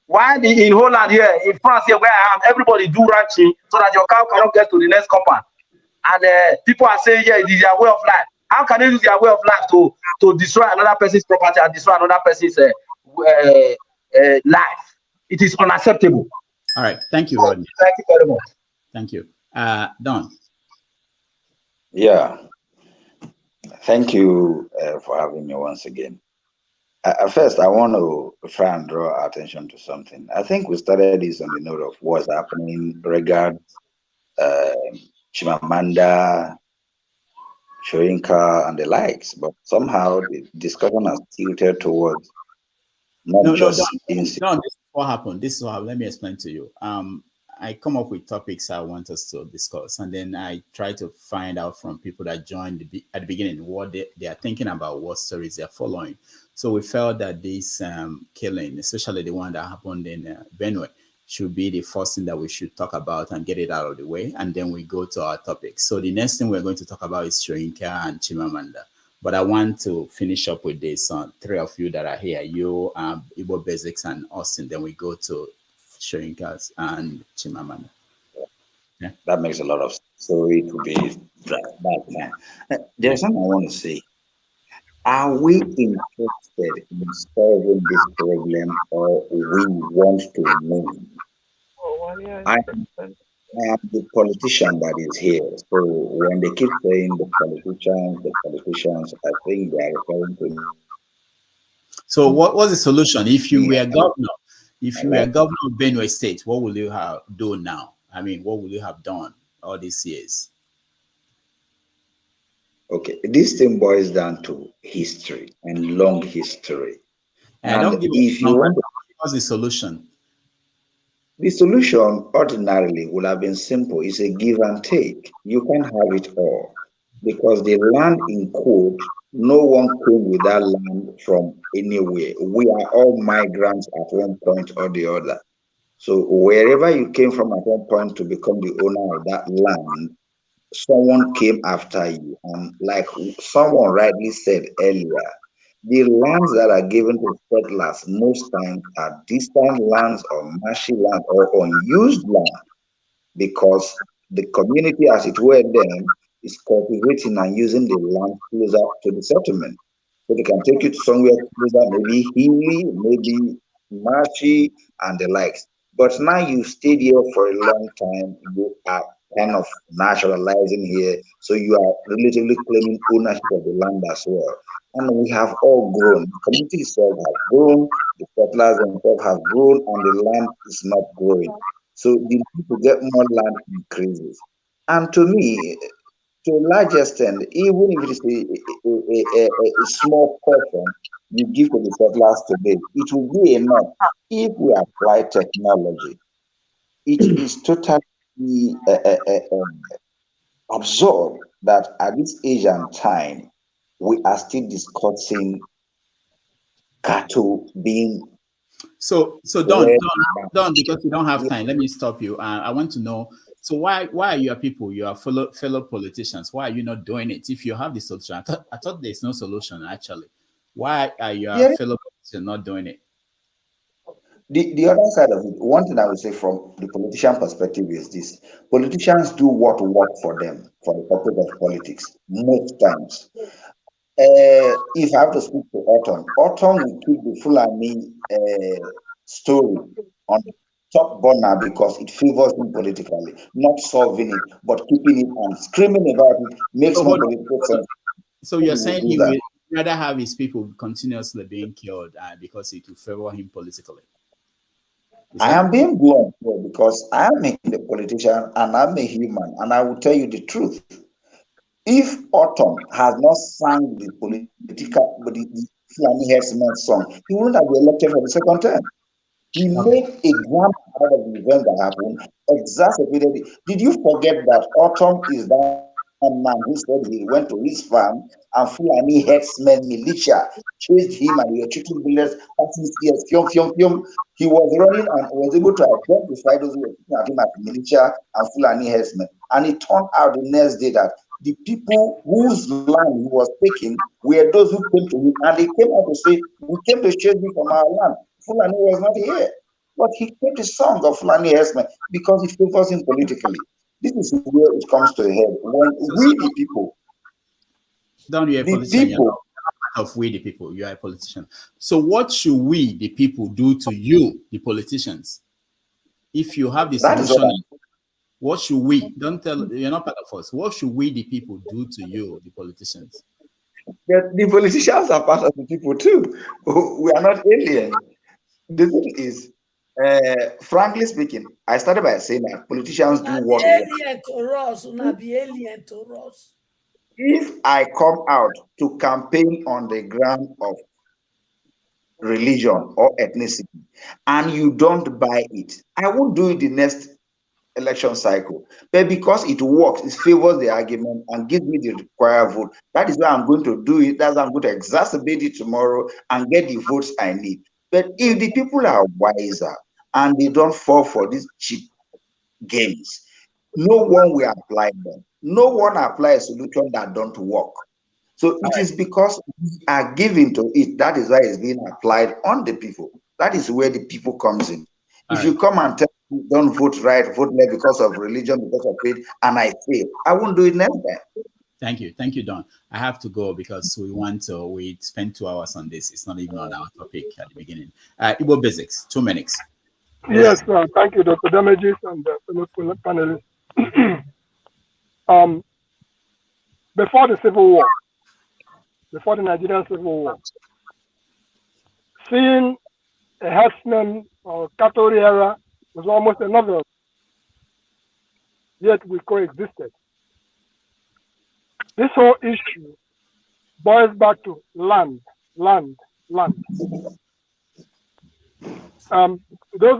While in Holland here, in France here, where I am, everybody do ranching so that your cow cannot get to the next compound. And people are saying, yeah, it is their way of life. How can they use their way of life to destroy another person's property and destroy another person's life? It is unacceptable. All right. Thank you, Rodney. Thank you very much. Thank you. Don. Yeah. Thank you for having me once again. First, I want to try and draw our attention to something. I think we started this on the note of what's happening regarding Chimamanda, Soyinka, and the likes, but somehow the discussion has tilted towards not just this is what happened. This is what happened. Let me explain to you. I come up with topics I want us to discuss, and then I try to find out from people that joined at the beginning what they are thinking about, what stories they're following. So we felt that this killing, especially the one that happened in Benue, should be the first thing that we should talk about and get it out of the way, and then we go to our topic. So the next thing we're going to talk about is Soyinka and Chimamanda. But I want to finish up with this. Three of you that are here, you, Igbo Basics, and Austin. Then we go to Soyinka and Chimamanda. Yeah. That makes a lot of sense. So it will be that time. There's something I want to say. Are we interested in solving this problem, or we want to win? I am the politician that is here. So when they keep saying the politicians, I think they are referring to. So what was the solution? If you were governor, of Benue State, what will you have done now? I mean, what will you have done all these years? Okay, this thing boils down to history and long history. And don't give if you want, what's the solution? The solution ordinarily would have been simple. It's a give and take. You can't have it all because the land in quote, no one came with that land from anywhere. We are all migrants at one point or the other. So wherever you came from at one point to become the owner of that land, someone came after you. And like someone rightly said earlier, the lands that are given to settlers most times are distant lands or marshy land or unused land because the community, as it were, then is cultivating and using the land closer to the settlement. So they can take you to somewhere closer, maybe hilly, maybe marshy, and the likes. But now you stayed here for a long time, you are kind of naturalizing here, so you are relatively claiming ownership of the land as well. And we have all grown. The community itself has grown, the settlers themselves have grown, and the land is not growing. So the need to get more land increases. And to me, to a large extent, even if it is a small portion you give to the settlers today, it will be enough if we apply technology. It is totally absurd that at this age and time, we are still discussing cattle being. So don't because you don't have time. Let me stop you. I want to know. So why are your people, your fellow politicians, why are you not doing it? If you have the solution, I thought there's no solution actually. Why are your fellow politicians not doing it? The other side of it, one thing I would say from the politician perspective is this: politicians do what works for them for the purpose of politics most times. If I have to speak to Autumn will keep the Fulani story on the top burner because it favors him politically, not solving it, but keeping it and screaming about it makes no political sense. So you're saying he would rather have his people continuously being killed because it will favor him politically? I am being blunt here because I am a politician and I'm a human, and I will tell you the truth. If Autumn has not sung the the Fulani Herdsman song, he wouldn't have been elected for the second term. He made a drama out of the event that happened, exacerbated it. Did you forget that Autumn is that man who said he went to his farm and Fulani herdsmen militia chased him and they were shooting bullets at his ears, fium, fium, fium. He was running and was able to identify those who were shooting at him as militia and Fulani herdsmen. And it turned out the next day that the people whose land he was taking were those who came to him, and they came out to say, "We came to chase you from our land. Fulani was not here." But he kept the song of Fulani herdsmen because it favors him politically. This is where it comes to a head. When we the people, don't you a politician? You're not part of we the people. You are a politician. So what should we the people do to you, the politicians? If you have the solution, what should we? Don't tell you're not part of us. What should we the people do to you, the politicians? The politicians are part of the people too. We are not aliens. The thing is, frankly speaking, I started by saying that politicians do what alien to us, not be alien to us. If I come out to campaign on the ground of religion or ethnicity and you don't buy it, I won't do it the next election cycle. But because it works, it favors the argument and gives me the required vote, that is why I'm going to do it. That's why I'm going to exacerbate it tomorrow and get the votes I need. But if the people are wiser and they don't fall for these cheap games, no one will apply them. No one applies a solution that don't work. So it is because we are given to it. That is why it's being applied on the people. That is where the people comes in. If you come and tell me don't vote right, vote left because of religion, because of faith, and I fail, I won't do it next time. Thank you, Don. I have to go because we spent 2 hours on this. It's not even on our topic at the beginning. Igbo basics, 2 minutes. Yes, thank you, Dr. Damages and fellow panelists. Before the Civil War, before the Nigerian Civil War, seeing a herdsman or cattle rearer was almost a novel. Yet we coexisted. This whole issue boils back to land. Those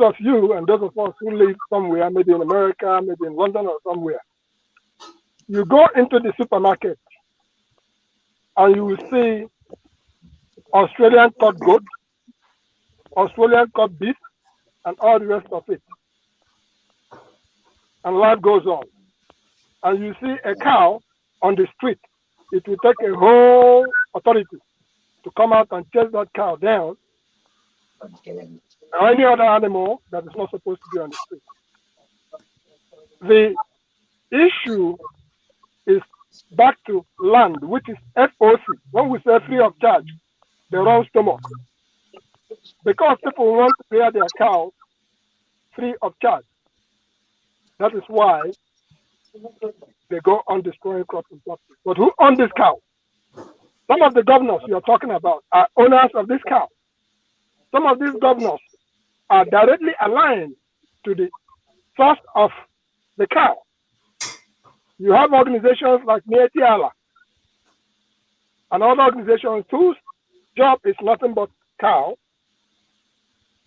of you and those of us who live somewhere, maybe in America, maybe in London or somewhere, you go into the supermarket and you will see Australian cut goat, Australian cut beef, and all the rest of it. And life goes on. And you see a cow on the street. It will take a whole authority to come out and chase that cow down, or any other animal that is not supposed to be on the street. The issue is back to land, which is FOC. When we say free of charge, the wrong stomach. Because people want to clear their cows free of charge. That is why they go on destroying crops and property. But who owns this cow? Some of the governors you are talking about are owners of this cow. Some of these governors are directly aligned to the source of the cow. You have organizations like Mieti Allah and other organizations whose job is nothing but cow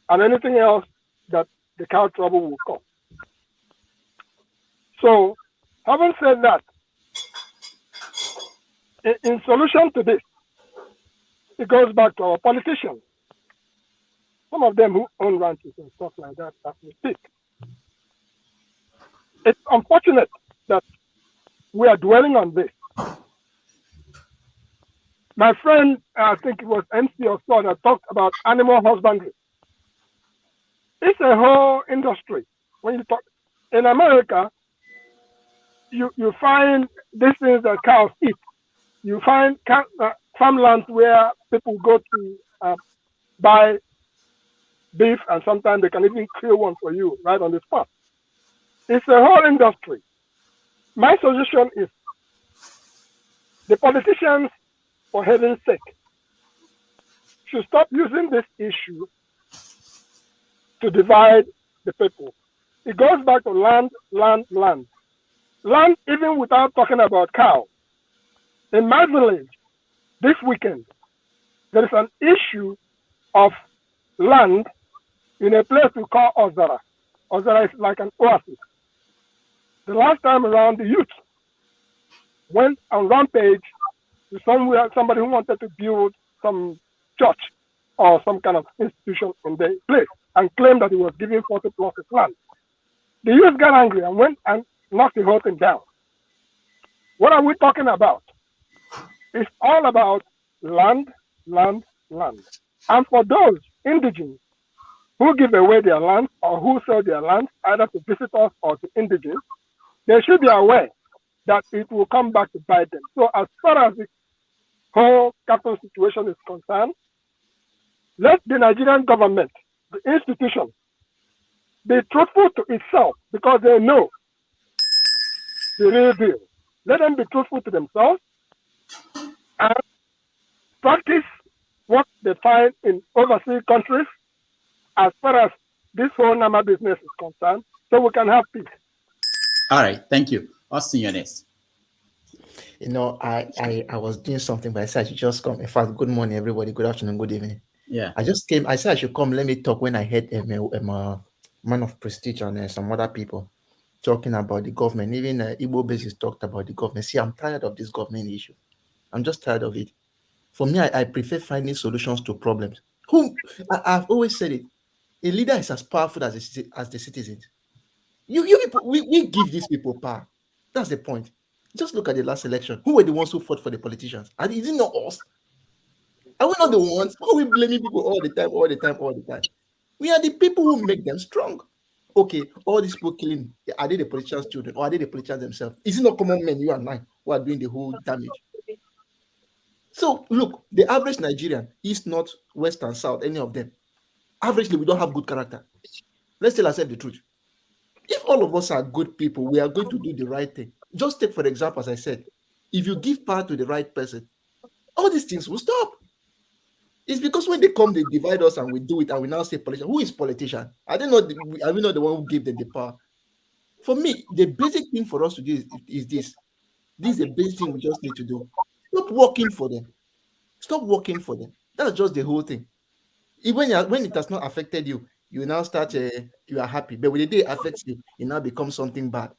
and anything else that the cow trouble will cause. So, having said that, in solution to this, it goes back to our politicians. Some of them who own ranches and stuff like that as we speak. It's unfortunate that we are dwelling on this. My friend, I think it was MC or so, that talked about animal husbandry. It's a whole industry. When you talk in America, you find these things that cows eat. You find farmlands where people go to buy beef, and sometimes they can even kill one for you right on the spot. It's a whole industry. My suggestion is the politicians, for heaven's sake, should stop using this issue to divide the people. It goes back to land. Land, even without talking about cows. In my village, this weekend, there is an issue of land in a place we call Ozara. Ozara is like an oasis. The last time around, the youth went on rampage to somewhere, somebody who wanted to build some church or some kind of institution in the place and claimed that he was giving 40 plots of land. The youth got angry and went and knocked the whole thing down. What are we talking about? It's all about land. And for those indigenous who give away their land or who sell their land either to visitors or to indigenous, they should be aware that it will come back to bite them. So as far as the whole cattle situation is concerned, let the Nigerian government, the institutions, be truthful to itself because they know the real deal. Let them be truthful to themselves and practice what they find in overseas countries as far as this whole Nama business is concerned, so we can have peace. All right, thank you. Austin, you're next. You know, I was doing something, but I said I should just come. In fact, good morning, everybody. Good afternoon, good evening. Yeah. I just came. I said I should come. Let me talk when I heard a man of prestige and some other people talking about the government. Even Igbo basis talked about the government. See, I'm tired of this government issue. I'm just tired of it. For me, I prefer finding solutions to problems. I've always said it. A leader is as powerful as the citizens. You people, we give these people power. That's the point. Just look at the last election. Who were the ones who fought for the politicians? And is it not us? Are we not the ones? Why are we blaming people all the time, all the time, all the time? We are the people who make them strong. Okay, all these people killing, are they the politicians' children or are they the politicians themselves? Is it not common men, you and I, who are doing the whole damage? So look, the average Nigerian, East, North, West, and South, any of them, averagely, we don't have good character. Let's tell ourselves the truth. If all of us are good people, we are going to do the right thing. Just take, for example, as I said, if you give power to the right person, all these things will stop. It's because when they come, they divide us and we do it, and we now say politician. Who is politician? Are we not the one who gave them the power? For me, the basic thing for us to do is this. This is the basic thing we just need to do. Stop working for them. Stop working for them. That's just the whole thing. When it has not affected you, you now start, you are happy. But when the day affects you, it now becomes something bad.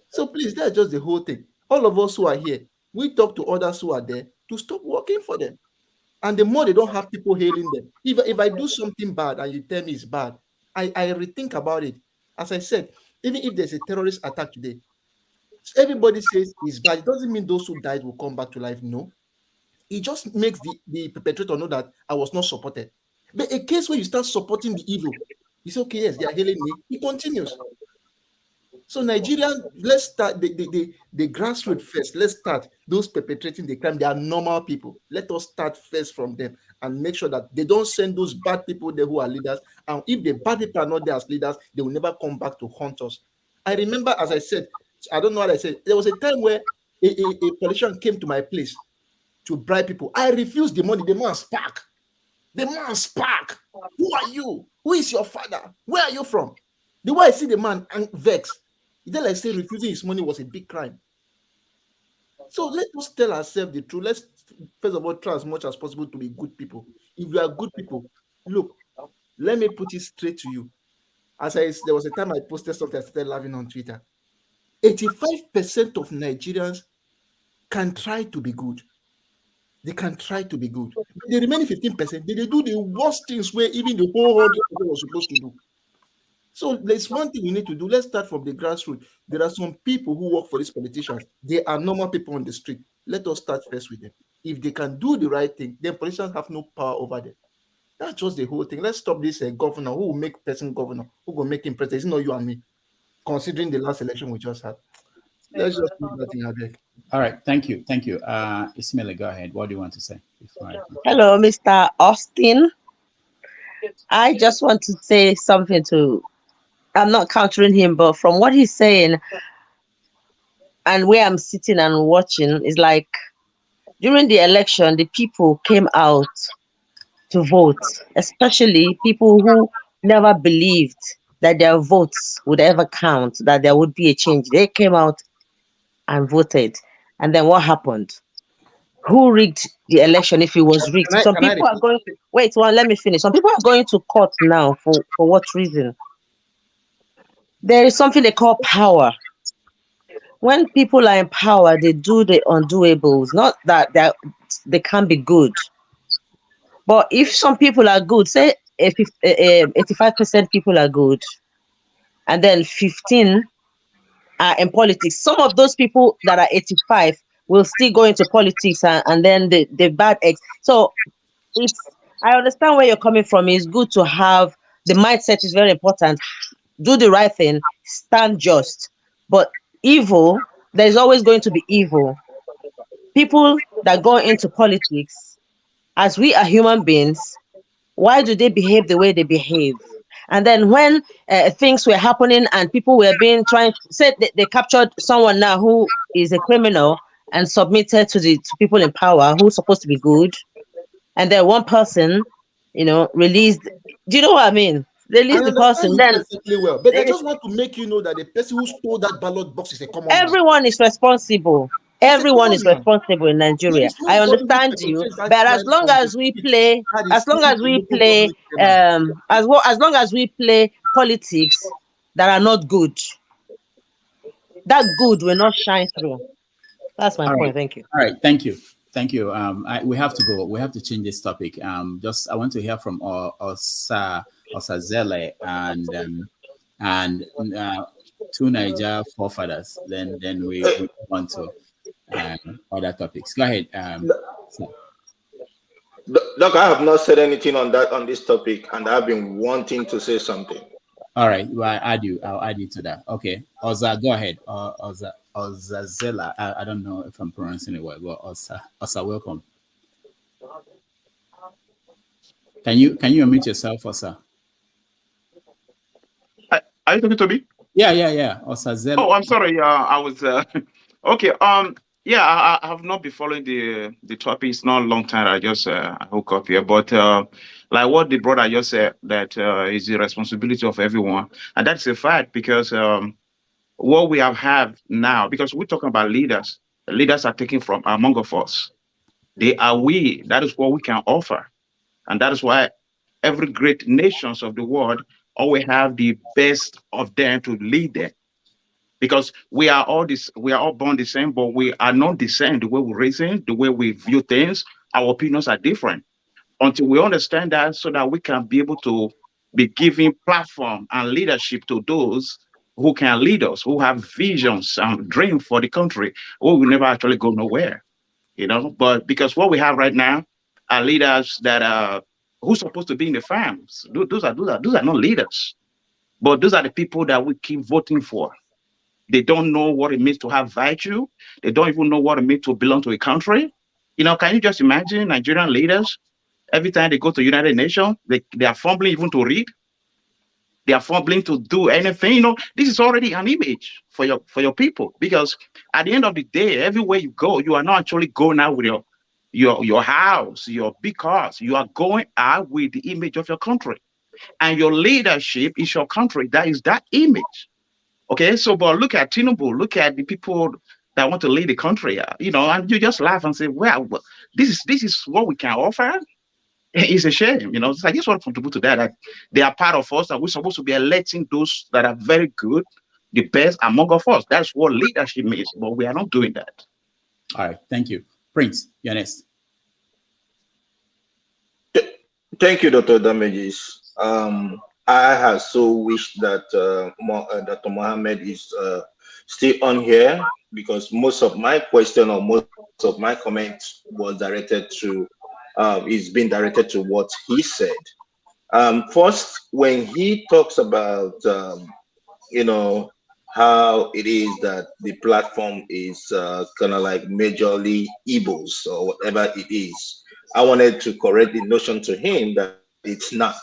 So please, that's just the whole thing. All of us who are here, we talk to others who are there to stop working for them. And the more they don't have people hailing them, if I do something bad and you tell me it's bad, I rethink about it. As I said, even if there's a terrorist attack today, everybody says it's bad. It doesn't mean those who died will come back to life. No. It just makes the perpetrator know that I was not supported. But a case where you start supporting the evil, it's okay, yes, they are hailing me. It continues. So Nigerian, let's start the grassroots first. Let's start those perpetrating the crime. They are normal people. Let us start first from them and make sure that they don't send those bad people there who are leaders. And if the bad people are not there as leaders, they will never come back to haunt us. I remember, as I said, I don't know what I said. There was a time where a politician came to my place to bribe people. I refused the money. The man spark. The man spark. Who are you? Who is your father? Where are you from? The way I see the man and vex, then like say refusing his money was a big crime. So let us tell ourselves the truth. Let's first of all try as much as possible to be good people. If you are good people, look, let me put it straight to you. There was a time I posted something, I started laughing on Twitter. 85% of Nigerians can try to be good. They can try to be good. The remaining 15%, they do the worst things where even the whole 100% was supposed to do. So there's one thing we need to do. Let's start from the grassroots. There are some people who work for these politicians. They are normal people on the street. Let us start first with them. If they can do the right thing, then politicians have no power over them. That's just the whole thing. Let's stop this governor who will make person governor, who will make him president. It's not you and me, considering the last election we just had. Let's just do that in our deck. All right, thank you. Ismail, go ahead. What do you want to say? Hello, Mr. Austin. I just want to say something I'm not countering him, but from what he's saying and where I'm sitting and watching, is like during the election, the people came out to vote, especially people who never believed that their votes would ever count, that there would be a change. They came out and voted. And then what happened? Who rigged the election if it was rigged? Some people are going to wait. Well, let me finish. Some people are going to court now for what reason? There is something they call power. When people are in power, they do the undoables. Not that they can't be good, but if some people are good, say 85% people are good, and then 15 are in politics. Some of those people that are 85 will still go into politics, and then the bad eggs. So I understand where you're coming from. It's good to have the mindset is very important. Do the right thing, stand just. But evil, there's always going to be evil. People that go into politics, as we are human beings, why do they behave the way they behave? And then when things were happening and people were they captured someone now who is a criminal and submitted to people in power who's supposed to be good, and then one person, released. Do you know what I mean? They released the person. Then perfectly well, but I just want to make you know that the person who stole that ballot box is a common man. Everyone is responsible. Everyone is responsible in Nigeria. I understand you, but as long as we play politics that are not good, that good will not shine through. That's my point. Thank you. All right, thank you. We have to go. We have to change this topic. I want to hear from Osazele and two Niger forefathers. Then we move on to other topics. Go ahead. Doc, I have not said anything on this topic, and I've been wanting to say something. All right, well, I'll add you to that. Okay, Oza, go ahead. Ozazela. I don't know if I'm pronouncing it well, but Oza, welcome. Can you unmute yourself, Osa? Are you talking to me? Yeah. Osa Oh, I'm sorry. I was okay. Yeah, I have not been following the topic. It's not a long time. I just hook up here, but like what the brother just said, that is the responsibility of everyone, and that's a fact because what we have now, because we're talking about leaders. Leaders are taken from among of us. They are we. That is what we can offer, and that is why every great nations of the world always have the best of them to lead them, because we are all born the same, but we are not the same. The way we reason, the way we view things, our opinions are different. Until we understand that, so that we can be able to be giving platform and leadership to those who can lead us, who have visions and dreams for the country, we will never actually go nowhere, But because what we have right now are leaders that are who's supposed to be in the farms. Those are not leaders, but those are the people that we keep voting for. They don't know what it means to have virtue. They don't even know what it means to belong to a country. Can you just imagine Nigerian leaders? Every time they go to United Nations, they are fumbling even to read. They are fumbling to do anything. This is already an image for your people, because at the end of the day, everywhere you go, you are not actually going out with your house, your big cars. You are going out with the image of your country, and your leadership is your country. That is that image. Okay, so but look at Tinubu, look at the people that want to lead the country, and you just laugh and say, well, this is what we can offer. It's a shame, So I just want to contribute to that they are part of us, and we're supposed to be electing those that are very good, the best among of us. That's what leadership means, but we are not doing that. All right, thank you. Prince, you're next. Thank you, Dr. Damages. I have so wished that Dr. Mohammed is still on here, because most of my question or most of my comments was directed to is being directed to what he said. First, when he talks about how it is that the platform is kind of like majorly Igbos or whatever it is, I wanted to correct the notion to him that it's not.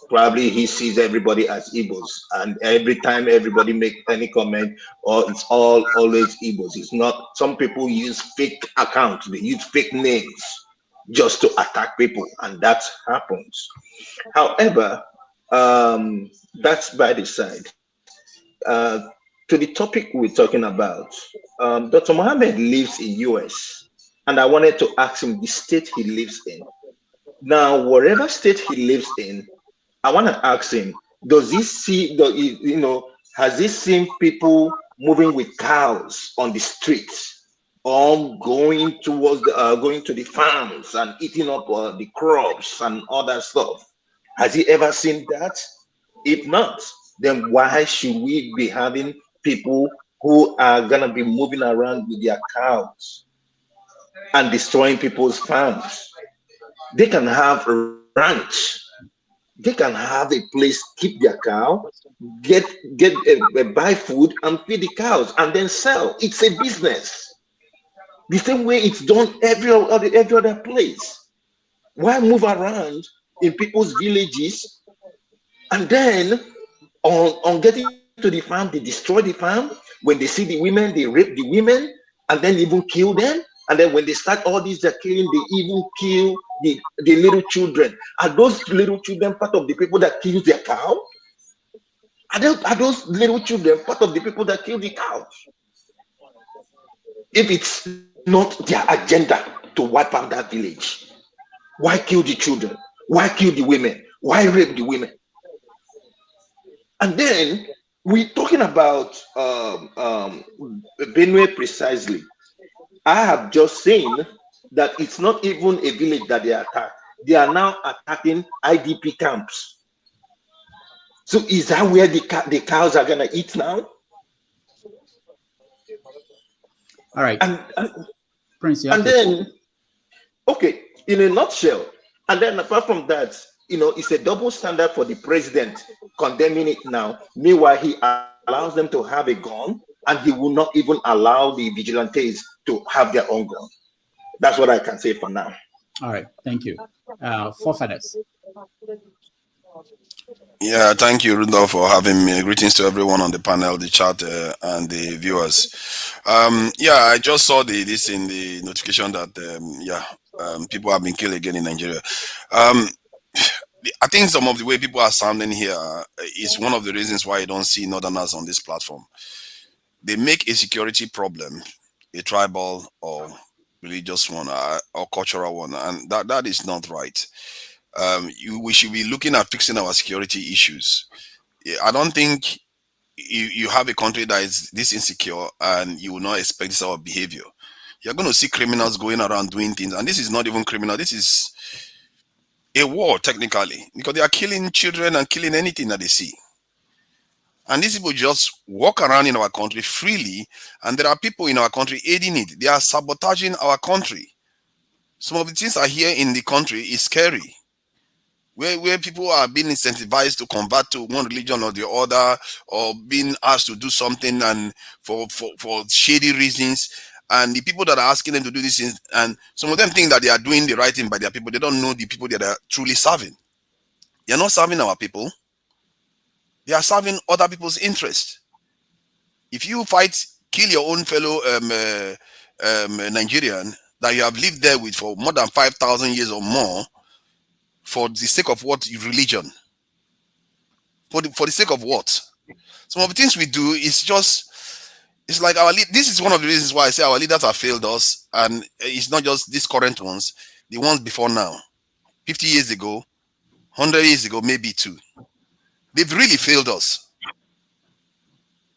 Probably he sees everybody as Igbos, and every time everybody make any comment, or it's always Igbos. It's not. Some people use fake accounts, they use fake names just to attack people, and that happens. However, that's by the side. To the topic we're talking about, Dr. Mohammed lives in US, and I wanted to ask him the state he lives in. Now, whatever state he lives in, I want to ask him, does he see, has he seen people moving with cows on the streets, or going towards going to the farms and eating up the crops and all that stuff? Has he ever seen that? If not, then why should we be having people who are going to be moving around with their cows and destroying people's farms? They can have a ranch. They can have a place, keep their cow, buy food and feed the cows, and then sell. It's a business. The same way it's done every other place. Why move around in people's villages, and then on getting to the farm, they destroy the farm? When they see the women, they rape the women and then even kill them. And then when they start all these killing, they even kill the little children. Are those little children part of the people that kill their cow? Are those little children part of the people that kill the cows? If it's not their agenda to wipe out that village, why kill the children? Why kill the women? Why rape the women? And then we're talking about Benue precisely. I have just seen that it's not even a village that they attack. They are now attacking IDP camps. So is that where the cows are gonna eat now? All right. And Prince, and then, okay, in a nutshell, and then apart from that, it's a double standard for the president condemning it now. Meanwhile, he allows them to have a gun, and he will not even allow the vigilantes to have their own gun. That's what I can say for now. All right, thank you. Forefathers. Yeah, thank you, Rudolph, for having me. Greetings to everyone on the panel, the chat, and the viewers. Yeah, I just saw this in the notification that people have been killed again in Nigeria. I think some of the way people are sounding here is one of the reasons why you don't see Northerners on this platform. They make a security problem a tribal or religious one or cultural one, and that is not right. We should be looking at fixing our security issues. I don't think you have a country that is this insecure and you will not expect this sort of behavior. You're going to see criminals going around doing things, and this is not even criminal. This is a war technically, because they are killing children and killing anything that they see. And these people just walk around in our country freely, and there are people in our country aiding it. They are sabotaging our country. Some of the things I hear in the country is scary. Where people are being incentivized to convert to one religion or the other, or being asked to do something and for shady reasons. And the people that are asking them to do this, and some of them think that they are doing the right thing by their people. They don't know the people that they are truly serving. They are not serving our people. They are serving other people's interests. If you kill your own fellow Nigerian that you have lived there with for more than 5,000 years or more, for the sake of what? Religion. For the sake of what? Some of the things we do is just, it's like this is one of the reasons why I say our leaders have failed us, and it's not just these current ones, the ones before now. 50 years ago, 100 years ago, maybe too. They've really failed us.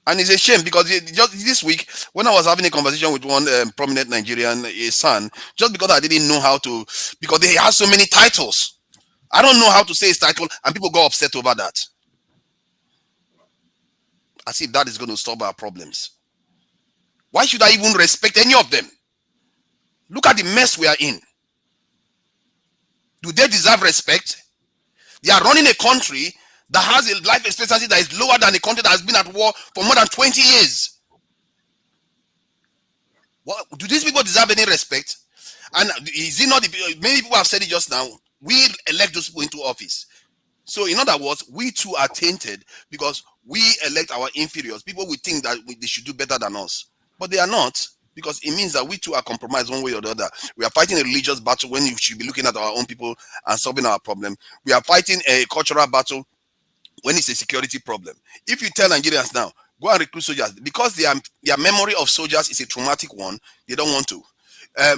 And it's a shame, because just this week, when I was having a conversation with one prominent Nigerian son, just because I didn't know how to, because he has so many titles. I don't know how to say his title, and people go upset over that. As if that is going to solve our problems. Why should I even respect any of them? Look at the mess we are in. Do they deserve respect? They are running a country that has a life expectancy that is lower than a country that has been at war for more than 20 years. What, do these people deserve any respect? And is it not, many people have said it just now, we elect those people into office. So in other words, we too are tainted because we elect our inferiors. People will think that they should do better than us, but they are not, because it means that we too are compromised one way or the other. We are fighting a religious battle when you should be looking at our own people and solving our problem. We are fighting a cultural battle when it's a security problem. If you tell Nigerians now, go and recruit soldiers, because their memory of soldiers is a traumatic one, they don't want to.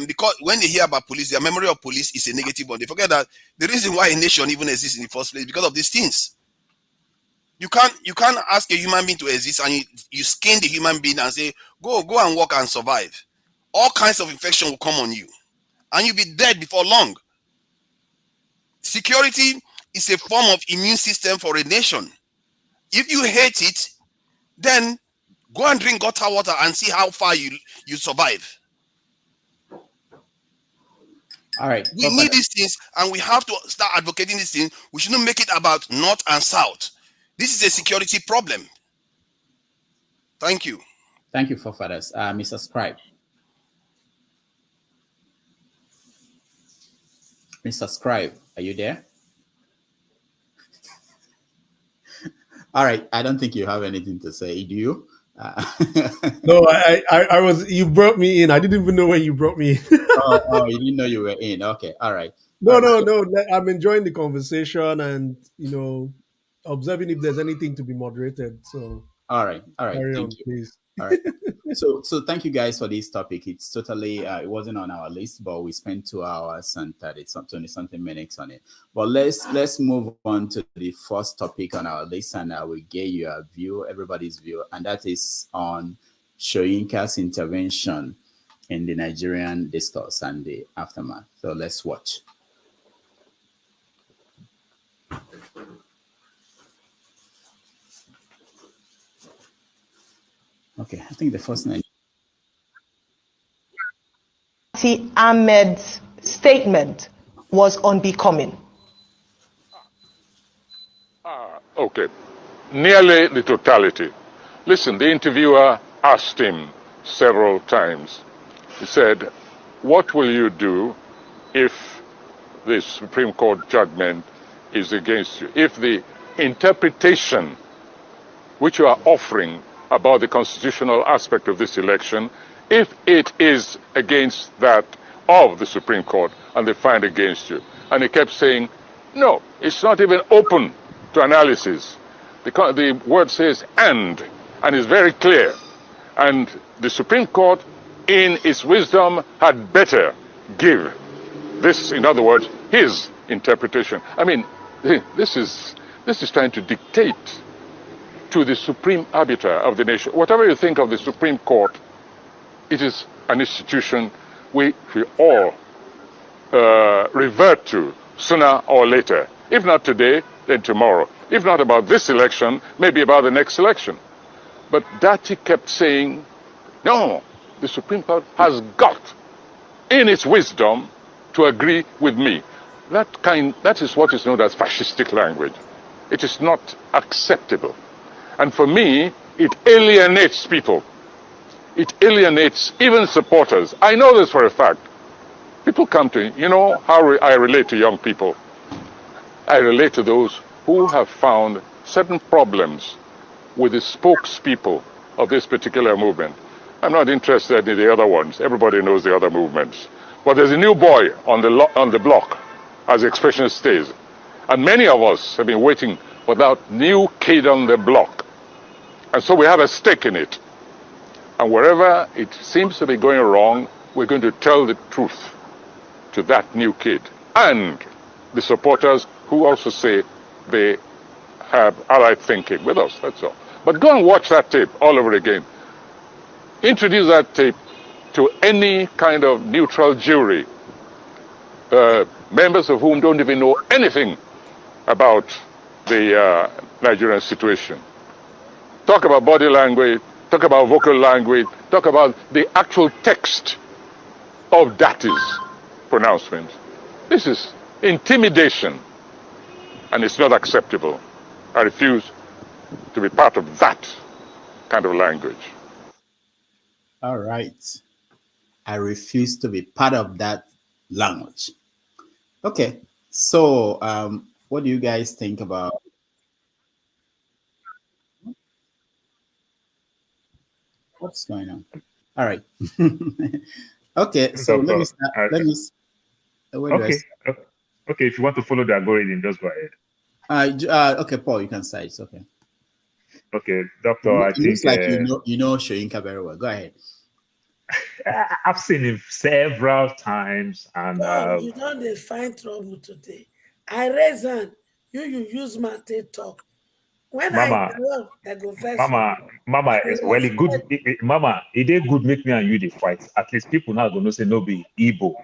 Because when they hear about police, their memory of police is a negative one. They forget that the reason why a nation even exists in the first place is because of these things. You can't ask a human being to exist and you skin the human being and say, go and work and survive. All kinds of infection will come on you and you'll be dead before long. Security is a form of immune system for a nation. If you hate it, then go and drink gutter water and see how far you survive. All right. We need these things, and we have to start advocating these things. We shouldn't make it about North and South. This is a security problem. Thank you. Thank you, forefathers. Mr. Scribe. Mr. Scribe, are you there? All right. I don't think you have anything to say, do you? No, I was. You brought me in. I didn't even know when you brought me in. oh, you didn't know you were in. Okay, all right. No. I'm enjoying the conversation and observing if there's anything to be moderated. So all right. Carry Thank on, you. please. All right. So thank you guys for this topic. It's totally it wasn't on our list, but we spent 2 hours and 20-something minutes on it. But let's move on to the first topic on our list, and I will get your view, everybody's view, and that is on Soyinka's intervention in the Nigerian discourse and the aftermath. So let's watch. Okay, I think the first name. Ahmed's statement was unbecoming. Okay, nearly the totality. Listen, the interviewer asked him several times. He said, what will you do if the Supreme Court judgment is against you? If the interpretation which you are offering about the constitutional aspect of this election, if it is against that of the Supreme Court and they find against you. And he kept saying, no, it's not even open to analysis. The word says and it's very clear. And the Supreme Court, in its wisdom, had better give this, in other words, his interpretation. I mean, this is trying to dictate to the supreme arbiter of the nation. Whatever you think of the Supreme Court, it is an institution we all revert to sooner or later. If not today, then tomorrow. If not about this election, maybe about the next election. But Dati kept saying, no, the Supreme Court has got, in its wisdom, to agree with me. That is what is known as fascistic language. It is not acceptable. And for me, it alienates people. It alienates even supporters. I know this for a fact. People come to, you know how I relate to young people. I relate to those who have found certain problems with the spokespeople of this particular movement. I'm not interested in the other ones. Everybody knows the other movements. But there's a new boy on the block, as the expression stays. And many of us have been waiting for that new kid on the block. And so we have a stake in it. And wherever it seems to be going wrong, we're going to tell the truth to that new kid. And the supporters who also say they have allied thinking with us, that's all. But go and watch that tape all over again. Introduce that tape to any kind of neutral jury, members of whom don't even know anything about the Nigerian situation. Talk about body language, talk about vocal language, talk about the actual text of Dati's pronouncement. This is intimidation, and it's not acceptable. I refuse to be part of that kind of language. All right. I refuse to be part of that language. Okay. So, what do you guys think about? What's going on? All right. Okay. So let me start. Okay. If you want to follow the algorithm, just go ahead. Okay, Paul, you can say it's okay. Okay, Doctor. I think looks like you know Soyinka very well. Go ahead. I've seen him several times, and you don't find trouble today. I raise hand. You use my talk. When Mama, I go first. Mama, well, it good. Mama, it did good. Make me and you the fight. At least people now gonna say no be Igbo.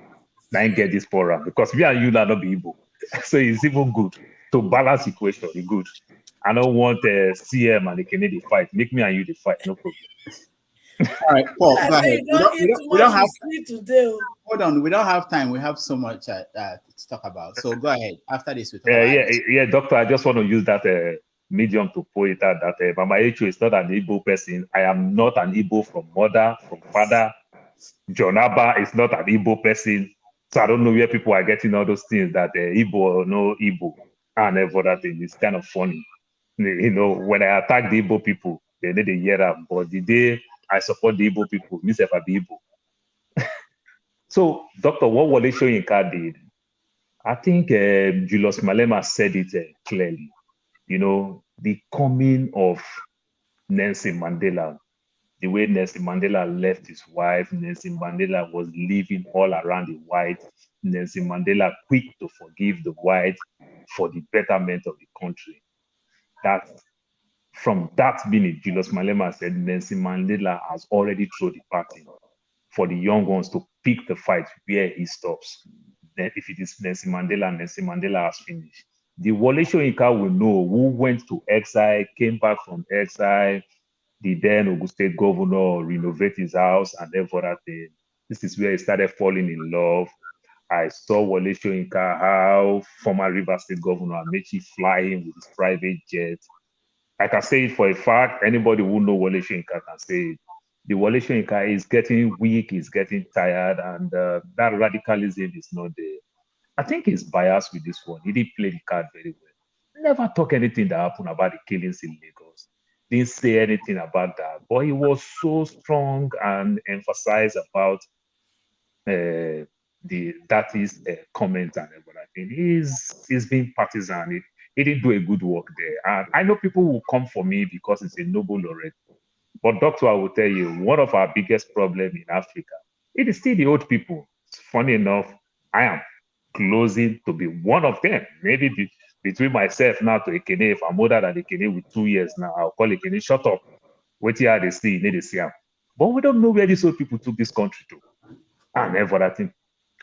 Now get this forum because we and you are not be Igbo, so it's even good to balance equation. It's good. I don't want CM and the Kennedy fight. Make me and you the fight. No problem. All right, Paul, go ahead. We don't have today. Hold on, we don't have time. We have so much to talk about. So go ahead. After this, we talk about Doctor. I just want to use that medium to point out that Mama Echo is not an Igbo person. I am not an Igbo from mother, from father. John Abba is not an Igbo person. So I don't know where people are getting all those things that Igbo or no Igbo and every other thing. It's kind of funny. You know, when I attack the Igbo people, they need to hear that. But the day I support the Igbo people, me self I be Igbo. So, Doctor, what Wole Soyinka did, I think Julius Malema said it clearly. You know, the coming of Nelson Mandela, the way Nelson Mandela left his wife, Nelson Mandela was living all around the white, Nelson Mandela quick to forgive the white for the betterment of the country. That from that minute, Julius Malema said Nelson Mandela has already thrown the party for the young ones to pick the fight where he stops. Then if it is Nelson Mandela has finished. The Wole Soyinka we know who went to exile, came back from exile, the then Ogun State governor renovate his house and everything. This is where he started falling in love. I saw Wole Soyinka, how former River State Governor Amechi flying with his private jet. I can say it for a fact. Anybody who know Wole Soyinka can say it. The Wole Soyinka is getting weak, is getting tired, and that radicalism is not there. I think he's biased with this one. He didn't play the card very well. Never talk anything that happened about the killings in Lagos. Didn't say anything about that. But he was so strong and emphasized about that is comment and everything. He's being partisan. He didn't do a good work there. And I know people will come for me because it's a noble laureate. But doctor, I will tell you, one of our biggest problems in Africa, it is still the old people. Funny enough, I am closing to be one of them. Maybe between myself now to Ekene, if I'm older than Ekene with 2 years now, I'll call Ekene, shut up. Wait here, they see, they see him. But we don't know where these old people took this country to. And everything.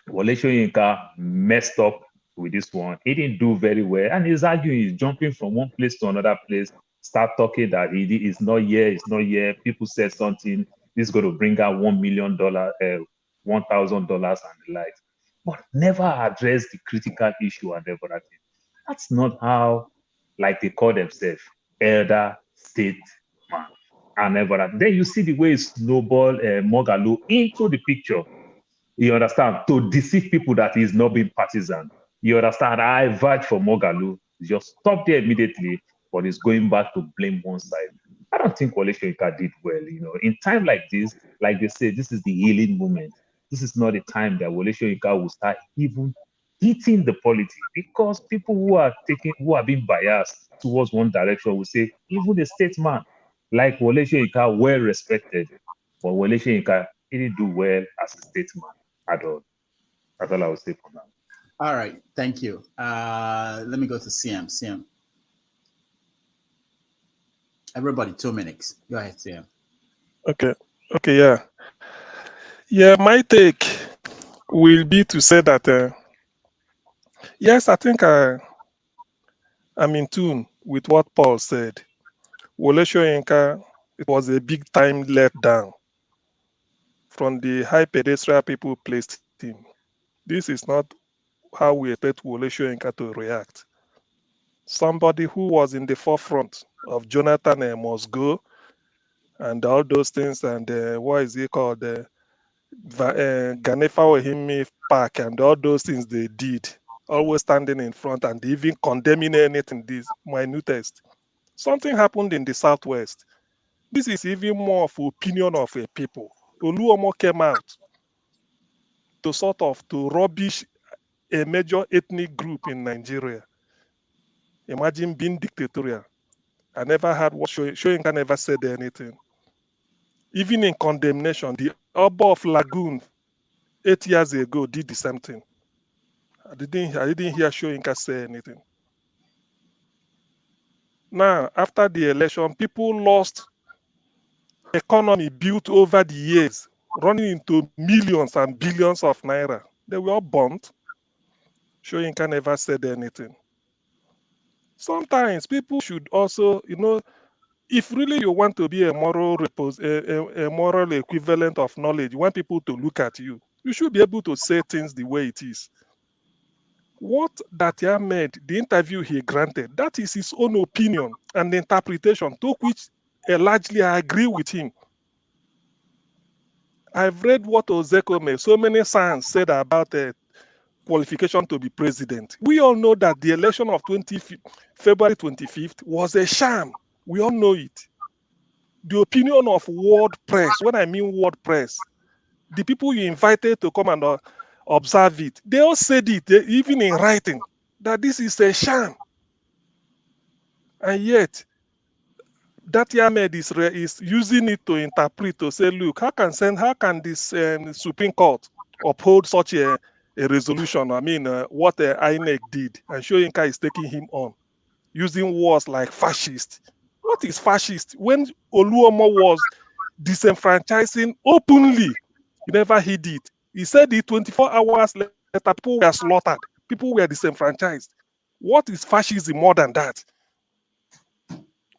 Wole Soyinka messed up with this one. He didn't do very well. And he's arguing, he's jumping from one place to another place, start talking that he is not here, it's not here. People said something, this is going to bring out $1 million, $1,000 and the like. But never address the critical issue and everything. That's not how, like they call themselves, elder statesman and everything. Then you see the way snowball Moghalu into the picture. You understand? To deceive people that he's not being partisan. You understand? I vouch for Moghalu. Just stop there immediately, but he's going back to blame one side. I don't think Wole Soyinka did well. In time like this, like they say, this is the healing moment. This is not the time that Wole Soyinka will start even eating the politics, because people who are being biased towards one direction will say, even a statesman like Wole Soyinka, well respected, but Wole Soyinka didn't do well as a statesman at all. That's all I will say for now. All right, thank you. Let me go to CM. CM. Everybody, 2 minutes. Go ahead, CM. Okay, yeah. Yeah, my take will be to say that, yes, I think I'm in tune with what Paul said. Wole Soyinka, it was a big time letdown from the high pedestal people placed him. This is not how we expect Wole Soyinka to react. Somebody who was in the forefront of Jonathan must go and all those things, and what is it called? Ganefa Ohimi Park and all those things they did, always standing in front and even condemning anything this minutest. Something happened in the Southwest. This is even more of opinion of a people. Oluomo came out to rubbish a major ethnic group in Nigeria. Imagine being dictatorial. I never heard what Soyinka never said anything. Even in condemnation, the Oba of Lagoon 8 years ago did the same thing. I didn't hear Soyinka say anything. Now, after the election, people lost economy built over the years, running into millions and billions of naira. They were all burnt. Soyinka never said anything. Sometimes people should also, if really you want to be a moral equivalent of knowledge, you want people to look at you, you should be able to say things the way it is. What Datia made, the interview he granted, that is his own opinion and interpretation, to which largely I agree with him. I've read what Ozekome, so many science said about qualification to be president. We all know that the election of February 25th was a sham. We all know it. The opinion of world press, when I mean world press, the people you invited to come and observe it, they all said it, even in writing, that this is a sham. And yet, that Ahmed is using it to interpret, to say, look, how can this Supreme Court uphold such a resolution? I mean, what INEC did, and Soyinka is taking him on, using words like fascist. What is fascist? When Oluomo was disenfranchising openly, he never hid it. He said it 24 hours later, people were slaughtered, people were disenfranchised. What is fascism more than that?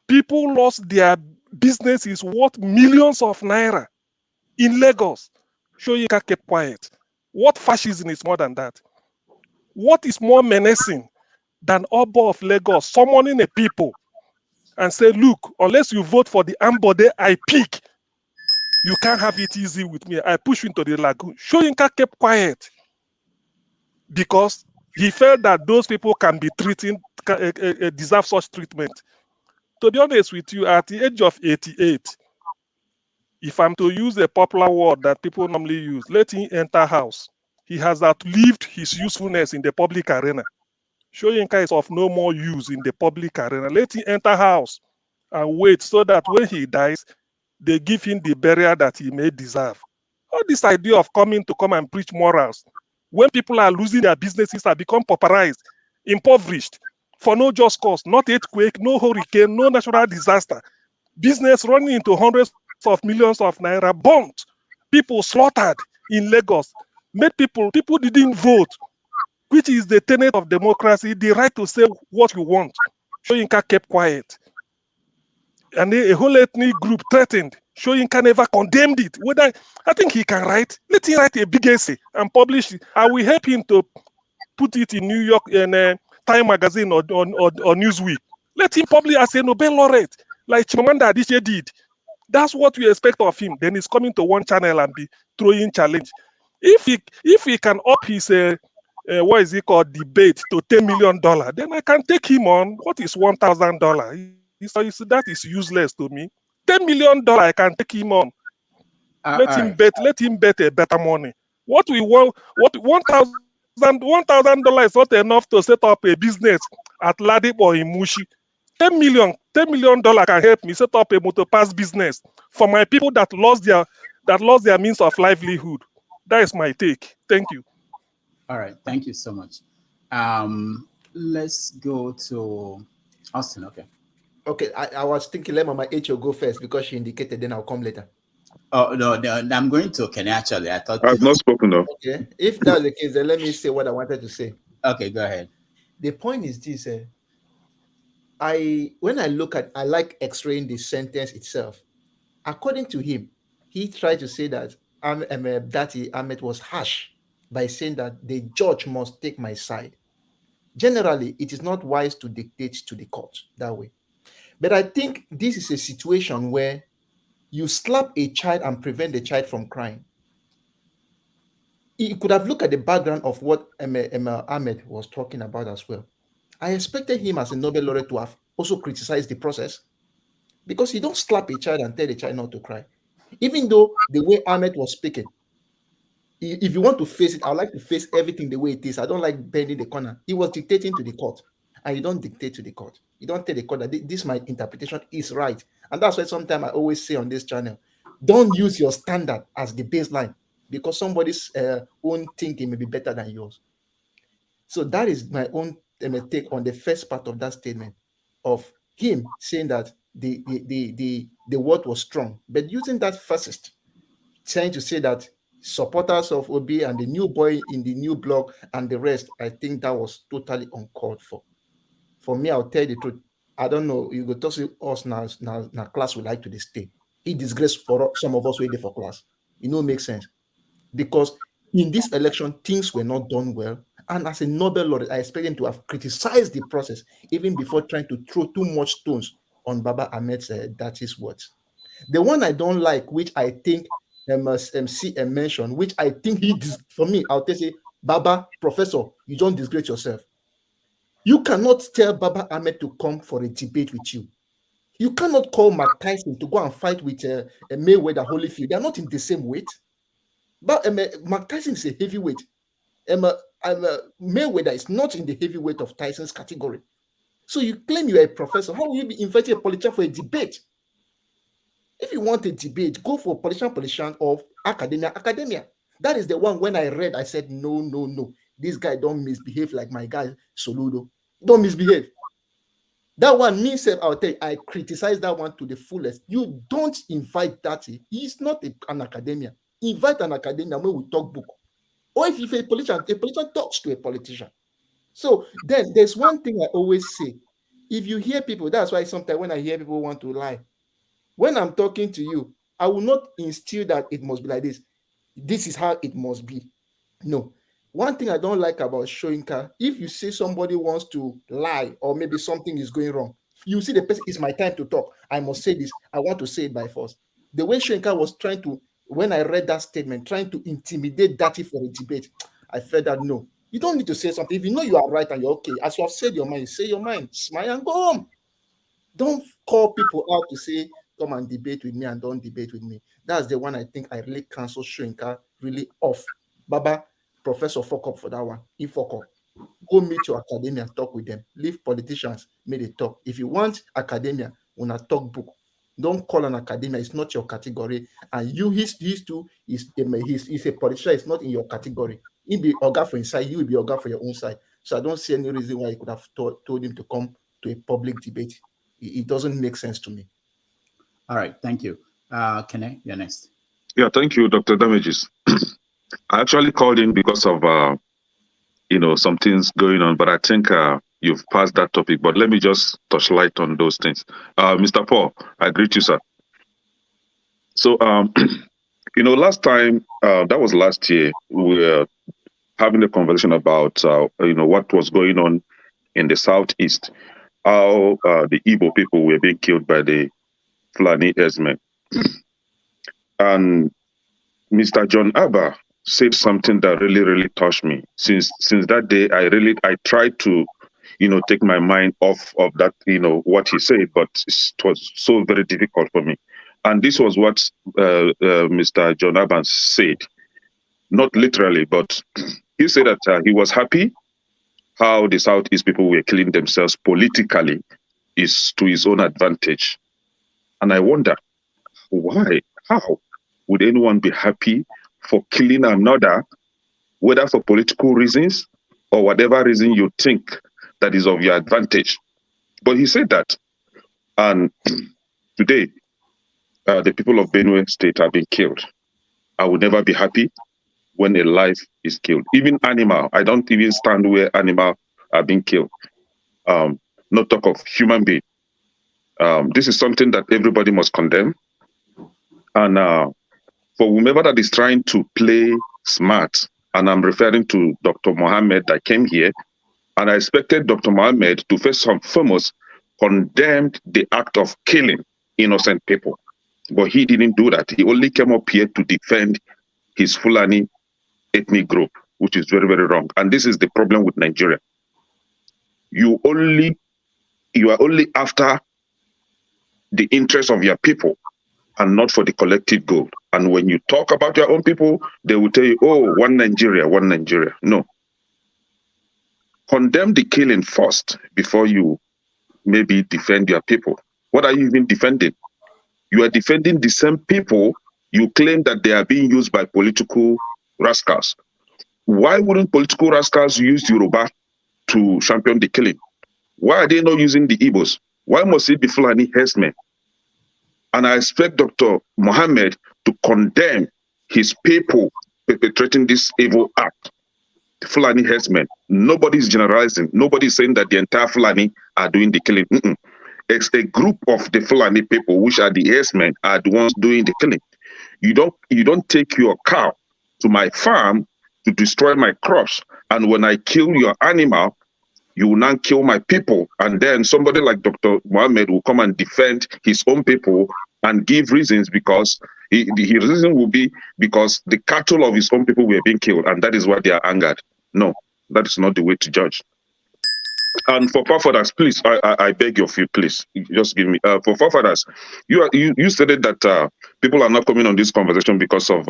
People lost their business is worth millions of naira in Lagos. Soyinka kept quiet. What fascism is more than that? What is more menacing than Oba of Lagos summoning a people and say, look, unless you vote for the Ambode I pick, you can't have it easy with me. I push you into the lagoon. Soyinka kept quiet because he felt that those people can be deserve such treatment. To be honest with you, at the age of 88, if I'm to use a popular word that people normally use, let him enter house. He has outlived his usefulness in the public arena. Soyinka is of no more use in the public arena. Let him enter house and wait so that when he dies, they give him the burial that he may deserve. All this idea of coming to come and preach morals, when people are losing their businesses, are become pauperized, impoverished, for no just cause, not earthquake, no hurricane, no natural disaster, business running into hundreds of millions of naira, burnt, people slaughtered in Lagos, made people didn't vote, which is the tenet of democracy, the right to say what you want. Soyinka kept quiet. And a whole ethnic group threatened. Soyinka never condemned it. Whether I think he can write, let him write a big essay and publish it. I will help him to put it in New York in Time Magazine or Newsweek. Let him publish as a Nobel laureate, like Chimamanda Adichie did. That's what we expect of him. Then he's coming to one channel and be throwing challenge. If he can up his what is it called, debate to $10 million, then I can take him on. What is $1,000? That is useless to me. $10 million, I can take him on. Let him bet a better money. What we want, what $1,000 is not enough to set up a business at Ladip or in Mushi. $10 million can help me set up a motopass business for my people that lost their means of livelihood. That is my take. Thank you. All right, thank you so much. Let's go to Austin. Okay, I was thinking let Mama H go first because she indicated, then I'll come later. Oh no, I'm going to Kenny actually. I thought I've not spoken though. Okay, if that's the case, then let me say what I wanted to say. Okay, go ahead. The point is this: when I look at, I like X-raying the sentence itself. According to him, he tried to say that Ahmed was harsh by saying that the judge must take my side. Generally, it is not wise to dictate to the court that way. But I think this is a situation where you slap a child and prevent the child from crying. You could have looked at the background of what Ahmed was talking about as well. I expected him as a Nobel laureate to have also criticized the process, because you don't slap a child and tell the child not to cry. Even though the way Ahmed was speaking, if you want to face it, I like to face everything the way it is. I don't like bending the corner. He was dictating to the court, and you don't dictate to the court. You don't tell the court that this my interpretation is right. And that's why sometimes I always say on this channel, don't use your standard as the baseline, because somebody's own thinking may be better than yours. So that is my own take on the first part of that statement of him saying that the word was strong, but using that fascist, trying to say that supporters of Obi and the new boy in the new block and the rest, I think that was totally uncalled for. For me, I'll tell you the truth. I don't know. You go talk to us now class would like to this stay. He disgraced for some of us waiting for class. It no make sense. Because in this election, things were not done well. And as a Nobel laureate, I expect him to have criticized the process even before trying to throw too much stones on Baba Ahmed's Dati's words. The one I don't like, which I think CM mentioned, which I think for me, I'll tell you, Baba, Professor, you don't disgrace yourself. You cannot tell Baba Ahmed to come for a debate with you. You cannot call Mike Tyson to go and fight with Mayweather Holyfield. They are not in the same weight. But Mike Tyson is a heavyweight. Mayweather is not in the heavyweight of Tyson's category. So you claim you're a professor. How will you be inviting a politician for a debate? If you want a debate, go for politician of academia. That is the one when I read, I said, no. This guy don't misbehave like my guy Soludo. Don't misbehave. That one means I'll tell you, I criticize that one to the fullest. You don't invite that. He's not an academia. Invite an academia when we talk book. Or if a politician talks to a politician. So then there's one thing I always say. If you hear people, that's why sometimes when I hear people want to lie, When I'm talking to you, I will not instill that it must be like this. This is how it must be. No. One thing I don't like about Soyinka, if you say somebody wants to lie or maybe something is going wrong, you see the person, it's my time to talk. I must say this. I want to say it by force. The way Soyinka was trying to, when I read that statement, trying to intimidate Dati for a debate, I felt that no, you don't need to say something. If you know you are right and you're okay, as you have said your mind, say your mind, smile and go home. Don't call people out to say, come and debate with me and don't debate with me. That's the one I think I really cancel Soyinka really off. Baba, Professor, fuck up for that one. He fuck up. Go meet your academia and talk with them. Leave politicians, may they talk. If you want academia, when I talk book, don't call an academia. It's not your category. And you, he's too, he's a politician. It's not in your category. He'll be Oga for inside. You will be Oga for your own side. So I don't see any reason why you could have told him to come to a public debate. It doesn't make sense to me. All right, thank you. Kene, you're next. Yeah, thank you, Dr. Damages. I actually called in because of some things going on, but I think you've passed that topic. But let me just touch light on those things. Mr. Paul, I greet you, sir. So, last time, that was last year, we were having a conversation about, what was going on in the Southeast, how the Igbo people were being killed by the Fulani herdsmen. And Mr. John Abba said something that really, really touched me. Since that day, I tried to, take my mind off of that, what he said, but it was so very difficult for me. And this was what Mr. John Abba said, not literally, but he said that he was happy how the Southeast people were killing themselves politically is to his own advantage. And I wonder, why? How would anyone be happy for killing another, whether for political reasons or whatever reason you think that is of your advantage? But he said that. And today, the people of Benue State have been killed. I would never be happy when a life is killed. Even animal, I don't even stand where animal are being killed. Not talk of human being. This is something that everybody must condemn. And for whomever that is trying to play smart, and I'm referring to Dr. Mohammed that came here, and I expected Dr. Mohammed to first and foremost condemn the act of killing innocent people. But he didn't do that. He only came up here to defend his Fulani ethnic group, which is very, very wrong. And this is the problem with Nigeria. You are only after the interest of your people and not for the collective good. And when you talk about your own people, they will tell you, oh, one Nigeria, one Nigeria. No. Condemn the killing first before you maybe defend your people. What are you even defending? You are defending the same people you claim that they are being used by political rascals. Why wouldn't political rascals use Yoruba to champion the killing? Why are they not using the Igbos? Why must it be Fulani herdsmen? And I expect Dr. Mohammed to condemn his people perpetrating this evil act. The Fulani herdsmen. Nobody is generalizing. Nobody is saying that the entire Fulani are doing the killing. It's a group of the Fulani people, which are the herdsmen, are the ones doing the killing. You don't take your cow to my farm to destroy my crops. And when I kill your animal, you will not kill my people. And then somebody like Dr. Mohammed will come and defend his own people and give reasons, because his reason will be because the cattle of his own people were being killed, and that is why they are angered. No, that is not the way to judge. And for forefathers, please, I beg of you, please, just give me, for forefathers, you stated that people are not coming on this conversation because of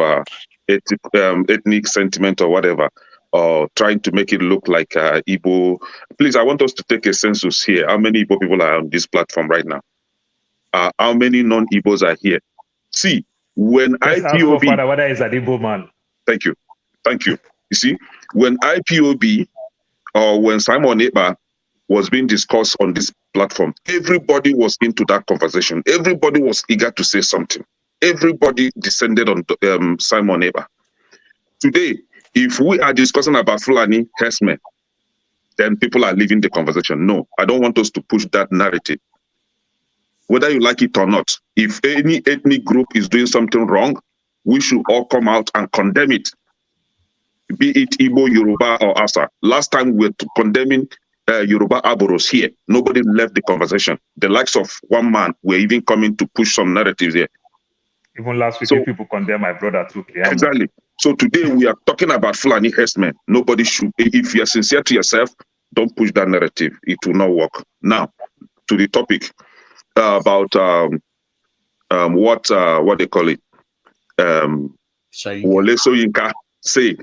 ethnic sentiment or whatever, or trying to make it look like Igbo. Please, I want us to take a census here. How many Igbo people are on this platform right now? How many non-Igbos are here? See, when IPOB... Father, whether is an Igbo man. Thank you. You see, when IPOB or when Simon Ekpa was being discussed on this platform, everybody was into that conversation. Everybody was eager to say something. Everybody descended on Simon Ekpa. Today, if we are discussing about Fulani herdsmen, then people are leaving the conversation. No, I don't want us to push that narrative. whether you like it or not. If any ethnic group is doing something wrong, we should all come out and condemn it, be it Igbo, Yoruba, or Asa. Last time we were condemning Yoruba Aboros here, nobody left the conversation. The likes of one man were even coming to push some narratives here. Even last week, So, people condemn my brother too. exactly. So today we are talking about Fulani herdsmen. Nobody should, if you are sincere to yourself, don't push that narrative. It will not work. Now, to the topic about what they call it. Wole Soyinka said.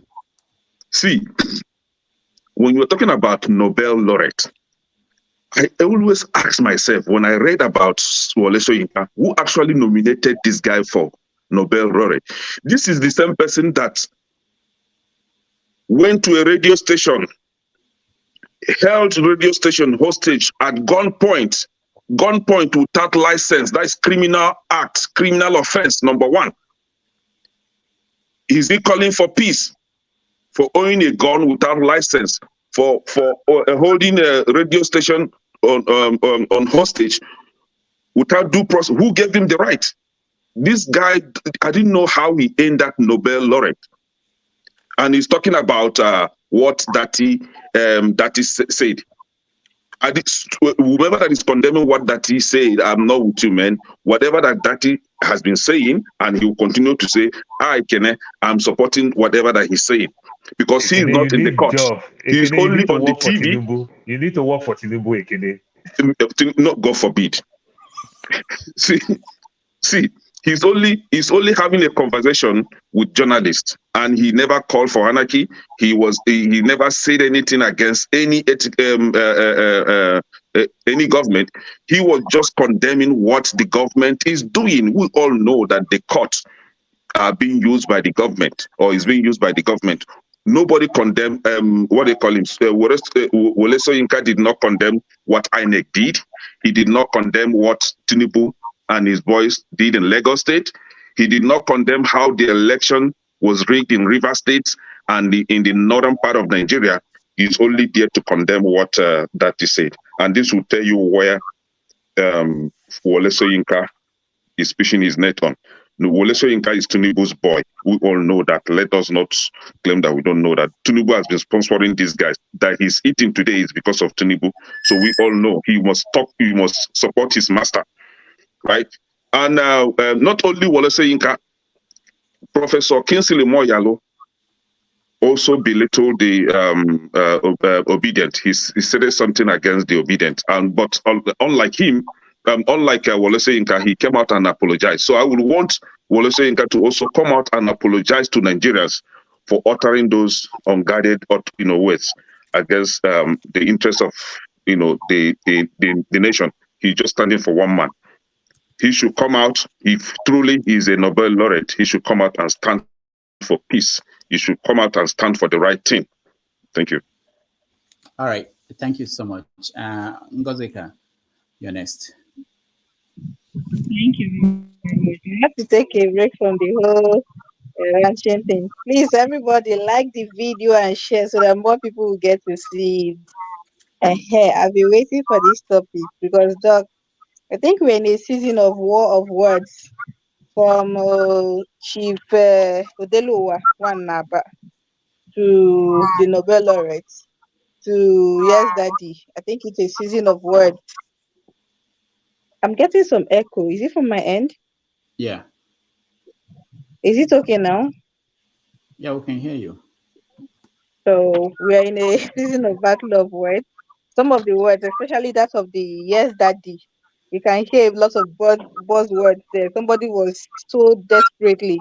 See, when you're talking about Nobel laureate, I always ask myself, when I read about Wole Soyinka, who actually nominated this guy for Nobel laureate? This is the same person that went to a radio station, held radio station hostage at gunpoint without license. That's criminal act, criminal offense, number one. Is he calling for peace? For owning a gun without license, for holding a radio station on hostage without due process? Who gave him the right? This guy, I didn't know how he earned that Nobel laureate. And he's talking about what Dati said. Whoever that is condemning what Dati said, I'm not with you, man. Whatever that Dati has been saying, and he will continue to say, I'm supporting whatever that he's saying. Because he is not in the court. He is only on the TV. You need to work for Tinubu, Ekene. No, God forbid. See, he's only having a conversation with journalists, and he never called for anarchy. He never said anything against any government. He was just condemning what the government is doing. We all know that the courts are being used by the government, or is being used by the government. Nobody condemned what they call him. Wole Soyinka did not condemn what INEC did. He did not condemn what Tinubu and his boys did in Lagos State. He did not condemn how the election was rigged in Rivers State and in the northern part of Nigeria. He's only there to condemn what that he said. And this will tell you where Wole Soyinka is pushing his net on. No, Wole Soyinka is Tinubu's boy. We all know that. Let us not claim that we don't know that. Tinubu has been sponsoring these guys. That he's eating today is because of Tinubu. So we all know he must support his master, right? And not only Wole Soyinka, Professor Kingsley Moyalo also belittled the Obidients. He said something against the Obidients, but unlike him, unlike Wole Soyinka, he came out and apologized. So I would want Wole Soyinka to also come out and apologize to Nigerians for uttering those unguarded, words against the interests of the nation. He's just standing for one man. He should come out. If truly he is a Nobel laureate, he should come out and stand for peace. He should come out and stand for the right thing. Thank you. All right. Thank you so much. Ngozika, you're next. Thank you very much. I have to take a break from the whole ranching thing. Please, everybody, like the video and share so that more people will get to see it. I've been waiting for this topic because, Doc, I think we're in a season of war of words from Chief Odeluwa Wanaba to the Nobel laureate to Yes Daddy. I think it's a season of words. I'm getting some echo. Is it from my end? Yeah. Is it okay now? Yeah, we can hear you. So we are in a season of battle of words. Some of the words, especially that of the Yes Daddy, you can hear lots of buzzwords there. Somebody was so desperately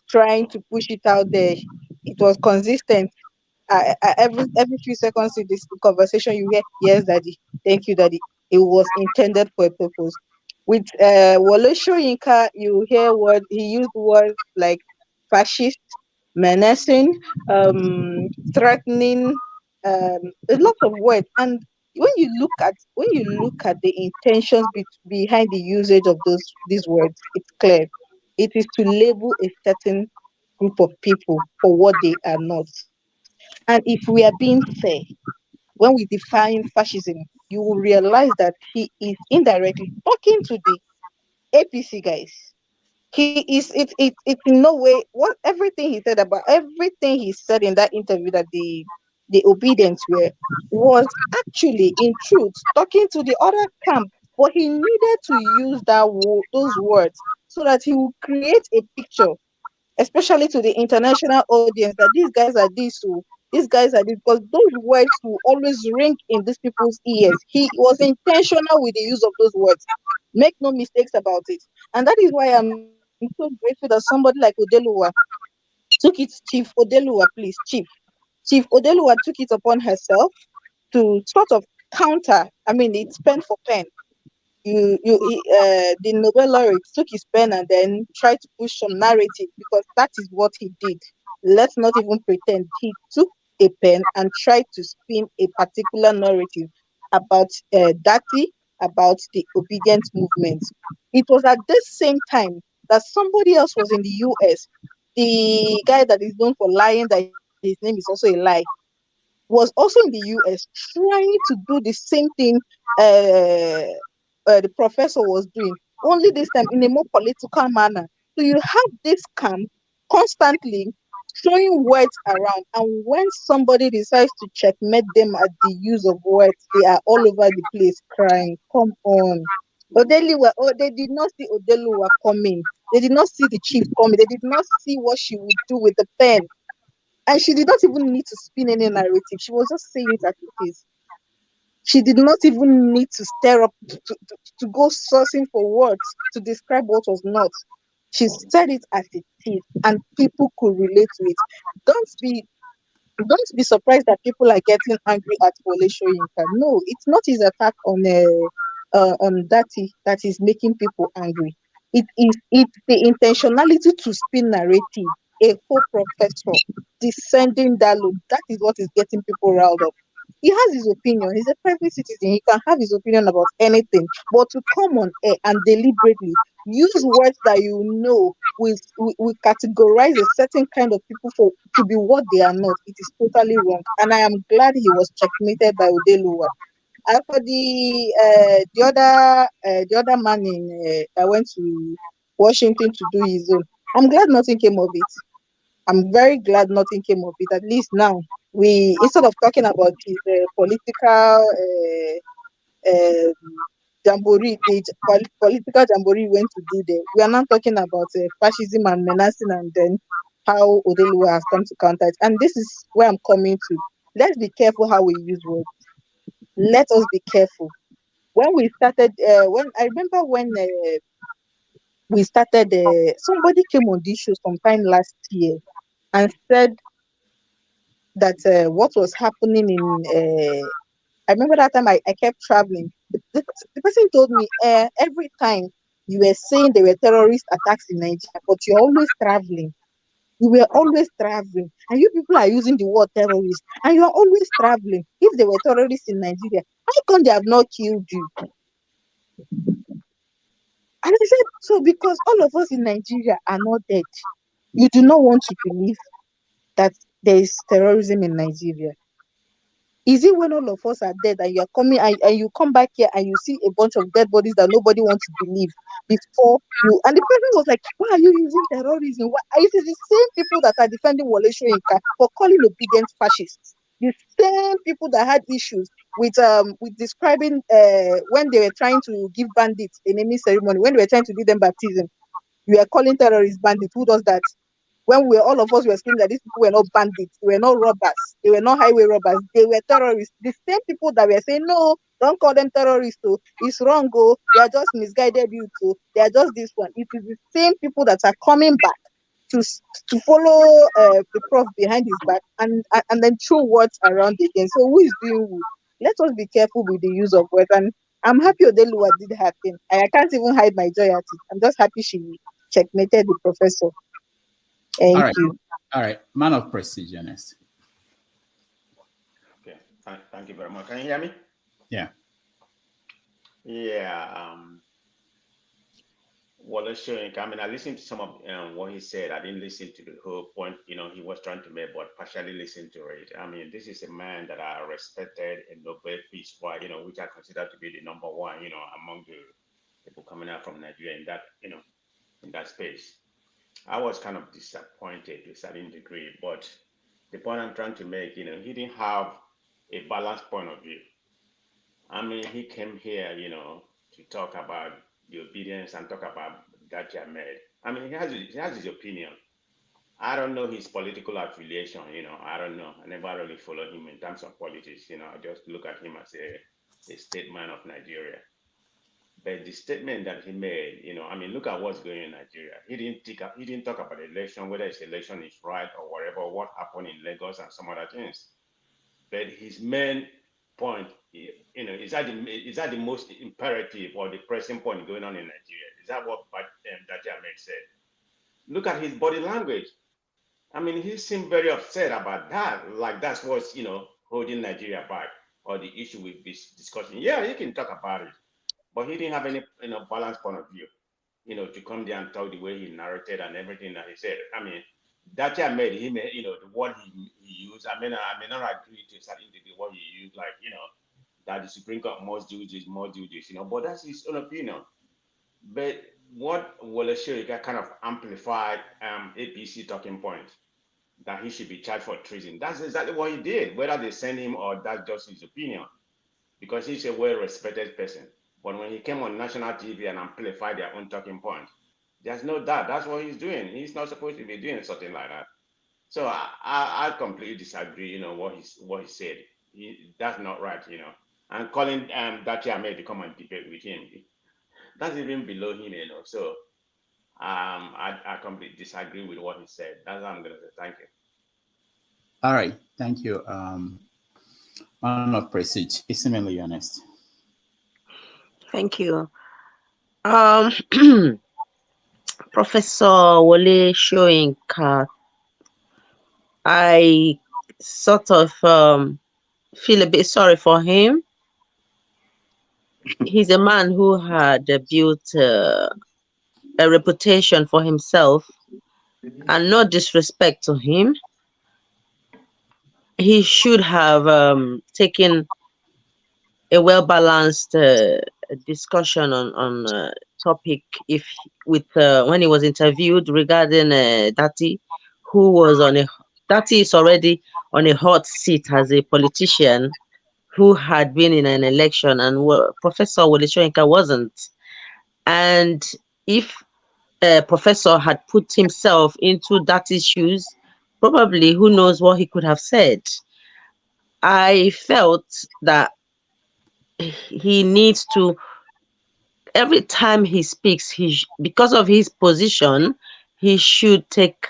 trying to push it out there. It was consistent. Every few seconds in this conversation, you hear Yes Daddy, thank you Daddy. It was intended for a purpose. With Wole Soyinka, you hear he used words like fascist, menacing, threatening, a lot of words. And when you look at the intentions behind the usage of these words, it's clear. It is to label a certain group of people for what they are not. And if we are being fair, when we define fascism, you will realize that he is indirectly talking to the APC guys. He is it's in no way what everything he said about everything he said in that interview that the Obedients were was actually in truth talking to the other camp, but he needed to use those words so that he would create a picture, especially to the international audience, that these guys are this, so these guys are this, because those words will always ring in these people's ears. He was intentional with the use of those words. Make no mistakes about it. And that is why I'm so grateful that somebody like Odeluwa took it, Chief Odeluwa, please, Chief Odeluwa took it upon herself to sort of counter. I mean, it's pen for pen. The Nobel laureate took his pen and then tried to push some narrative, because that is what he did. Let's not even pretend. He took a pen and tried to spin a particular narrative about Dati, about the obedient movement. It was at this same time that somebody else was in the US. The guy that is known for lying that his name is also a lie was also in the US trying to do the same thing the professor was doing, only this time in a more political manner. So you have this camp constantly throwing words around, and when somebody decides to checkmate them at the use of words, they are all over the place crying. Come on. They did not see Odeluwa coming. They did not see the chief coming. They did not see what she would do with the pen. And she did not even need to spin any narrative. She was just saying it as it is. She did not even need to stir up to go sourcing for words to describe what was not. She said it as it is, and people could relate to it. Don't be don't be surprised that people are getting angry at Wole Soyinka. No, it's not his attack on Dati that is making people angry. It's the intentionality to spin narrative. A whole professor descending that load. That is what is getting people riled up. He has his opinion. He's a private citizen. He can have his opinion about anything. But to come on air and deliberately use words that you know will categorize a certain kind of people for to be what they are not, it is totally wrong. And I am glad he was checkmated by Odeluwa. And for the other man in that went to Washington to do his own, I'm glad nothing came of it. I'm very glad nothing came of it. At least now, we, instead of talking about his political jamboree, political jamboree went to do there, we are not talking about fascism and menacing, and then how Odeluwa has come to counter it. And this is where I'm coming to. Let's be careful how we use words. Let us be careful. When we started, when I remember when we started, somebody came on this show sometime last year and said that what was happening in I remember that time I kept traveling. The person told me every time you were saying there were terrorist attacks in Nigeria, but you're always traveling. You were always traveling, and you people are using the word terrorist, and you are always traveling. If there were terrorists in Nigeria, how come they have not killed you? And I said, so because all of us in Nigeria are not dead, you do not want to believe that there is terrorism in Nigeria. Is it when all of us are dead and you are coming and you come back here and you see a bunch of dead bodies that nobody wants to believe before you? And the person was like, why are you using terrorism? Why? It is the same people that are defending Wole Soyinka for calling obedient fascists. The same people that had issues with describing when they were trying to give bandits a naming ceremony, when they were trying to give them baptism, you are calling terrorists bandits. Who does that? When all of us were screaming that these people were not bandits, they were not robbers, they were not highway robbers, they were terrorists. The same people that were saying, no, don't call them terrorists, oh, it's wrong, oh, they are just misguided you, too, they are just this one. It is the same people that are coming back to follow the prof behind his back and then throw words around again. So who is doing who? Let us be careful with the use of words. And I'm happy Odeluwa did her thing. I can't even hide my joy at it. I'm just happy she checkmated the professor. Thank you. All right. Man of prestige, Ernest. Okay. Thank you very much. Can you hear me? Yeah. Yeah. Wole Soyinka, I mean, I listened to some of what he said. I didn't listen to the whole point, he was trying to make, but partially listened to it. I mean, this is a man that I respected in Nobel Peace Prize, which I consider to be the number one, among the people coming out from Nigeria in that, in that space. I was kind of disappointed to a certain degree, but the point I'm trying to make, he didn't have a balanced point of view. I mean, he came here, to talk about the obedience and talk about Dachi Ahmed. I mean, he has his opinion. I don't know his political affiliation, I don't know. I never really followed him in terms of politics, I just look at him as a statesman of Nigeria. But the statement that he made, I mean, look at what's going on in Nigeria. He didn't talk about the election, whether his election is right or whatever, what happened in Lagos and some other things. But his main point, is that the most imperative or the pressing point going on in Nigeria? Is that what Dachi Ahmed said? Look at his body language. I mean, he seemed very upset about that. Like that's what's, holding Nigeria back, or the issue we've been discussing. Yeah, he can talk about it, but he didn't have any, balanced point of view, to come there and talk the way he narrated and everything that he said. I mean, Dachi Ahmed, he made, the word he used. I may not agree to a certain degree what he used, like, that the Supreme Court must do this, but that's his own opinion. But what Wole Soyinka kind of amplified APC talking point, that he should be charged for treason. That's exactly what he did, whether they send him or that's just his opinion, because he's a well-respected person. But when he came on national TV and amplified their own talking point, there's no doubt that's what he's doing. He's not supposed to be doing something like that. So I completely disagree, what he said. That's not right, And calling Dachi Ahmed to come and debate with him, that's even below him, So I completely disagree with what he said. That's what I'm gonna say. Thank you. All right, thank you. Man of Prestige, Isimele, you're next. Thank you. Professor Wole Soyinka, I sort of feel a bit sorry for him. He's a man who had built a reputation for himself, and no disrespect to him, he should have taken a well-balanced discussion on topic when he was interviewed regarding Dati, who was Dati is already on a hot seat as a politician who had been in an election, and Professor Wole Soyinka wasn't. And if Professor had put himself into Dati's shoes, probably who knows what he could have said. I felt that he needs to, every time he speaks, because of his position, he should take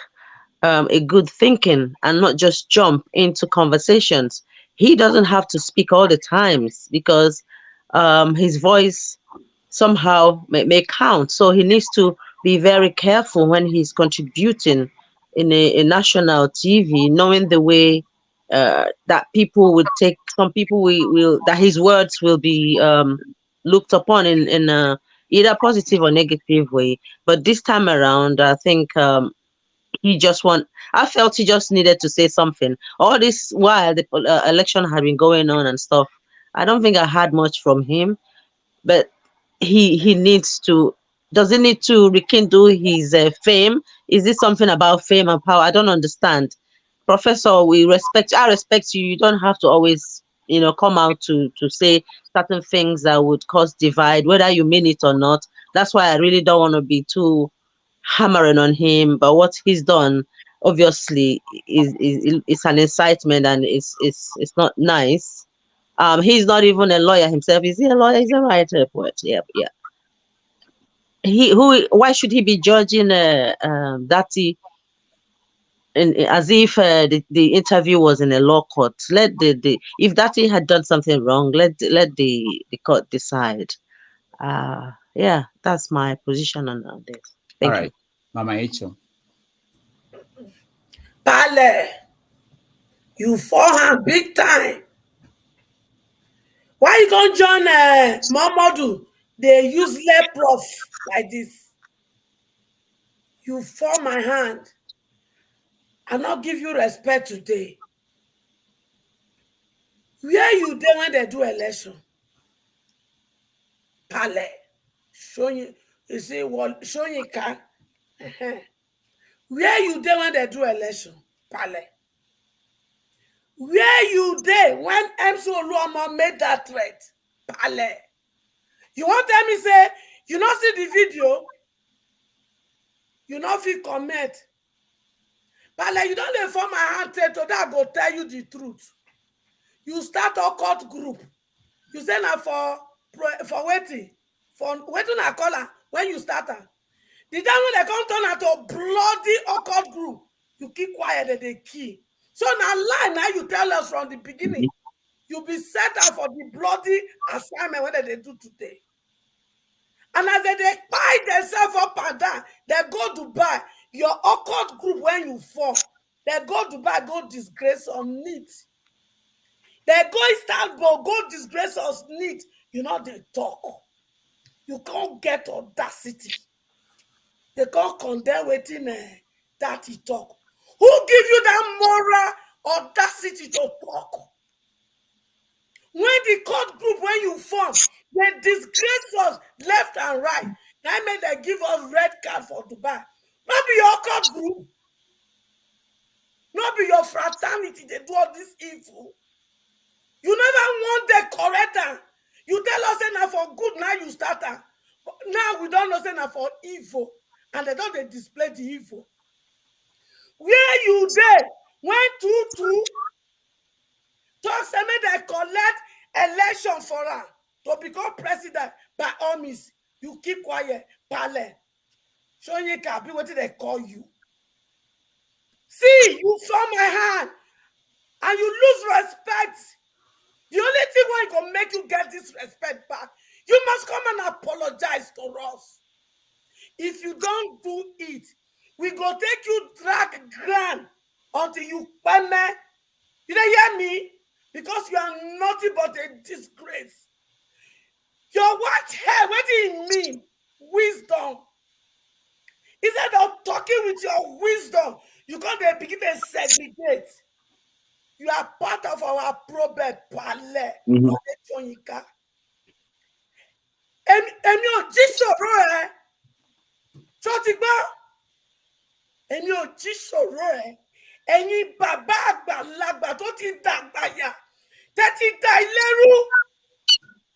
a good thinking and not just jump into conversations. He doesn't have to speak all the times, because his voice somehow may count. So he needs to be very careful when he's contributing in a national TV, knowing the way that people would take, some people will that his words will be looked upon in either positive or negative way. But this time around, I think I felt he just needed to say something. All this while the election had been going on and stuff, I don't think I had much from him, but he needs to, does he need to rekindle his fame? Is this something about fame and power? I don't understand. Professor, I respect you. You don't have to always, come out to say certain things that would cause divide, whether you mean it or not. That's why I really don't want to be too hammering on him. But what he's done, obviously, is an incitement, and it's not nice. He's not even a lawyer himself. Is he a lawyer? He's a writer, poet. Yeah. Why should he be judging Dati as if the interview was in a law court? If Dati had done something wrong, let the court decide. Yeah, that's my position on this. Thank you. Mama Echo. Pale, you forehand big time. Why you don't join Mamadou? They use leprof like this. You fall my hand. I not give you respect today. Where you there when they do election? Pale. Showing, you see, Wole Soyinka, where you there when they do election, Pale? Where you there when MC Oluomo made that threat, Pale? You want tell me say you not see the video, you not feel comment, Pale? You don't dey form my hand to that go tell you the truth. You start a court group. You say na for waiting. For waiting I call her when you start her. The time when they come turn out to bloody occult group, you keep quiet and they key. So now lie now you tell us from the beginning. You be set up for the bloody assignment when they do today. And as they buy themselves up and down, they go to buy your occult group when you fall. They go to buy, go disgrace on need. They go Istanbul, go disgrace us need. You know they talk. You can't get audacity. They can't condemn waiting that he talk. Who give you that moral audacity to talk? When the court group, when you form, they disgrace us left and right. That means they give us red card for Dubai. Not be your court group. Not be your fraternity. They do all this evil. You never want the corrector. You tell us enough for good, now you start her. Now we don't know enough for evil. And they don't display the evil. Where you there? When two talks say they collect election for her to become president by all means. You keep quiet, Pale. Soyinka, be what they call you. See, you form my hand and you lose respect. The only thing why going to make you get this respect back, you must come and apologize to us. If you don't do it, we go take you drag ground until you payme. You don't hear me? Because you are nothing but a disgrace. Your white hair, what do you mean? Wisdom. Instead of talking with your wisdom, you can't begin to segregate. You are part of our problem, Pale. Soyinka. Èmi ò jí sọ̀rọ̀ ẹ̀. Tó ti gbọ́? Èmi ò jí sọ̀rọ̀ ẹ̀. Ẹ̀yin bàbá àgbàlagbà tó ti dàgbà yà. Tẹ́ ti da ilé rú.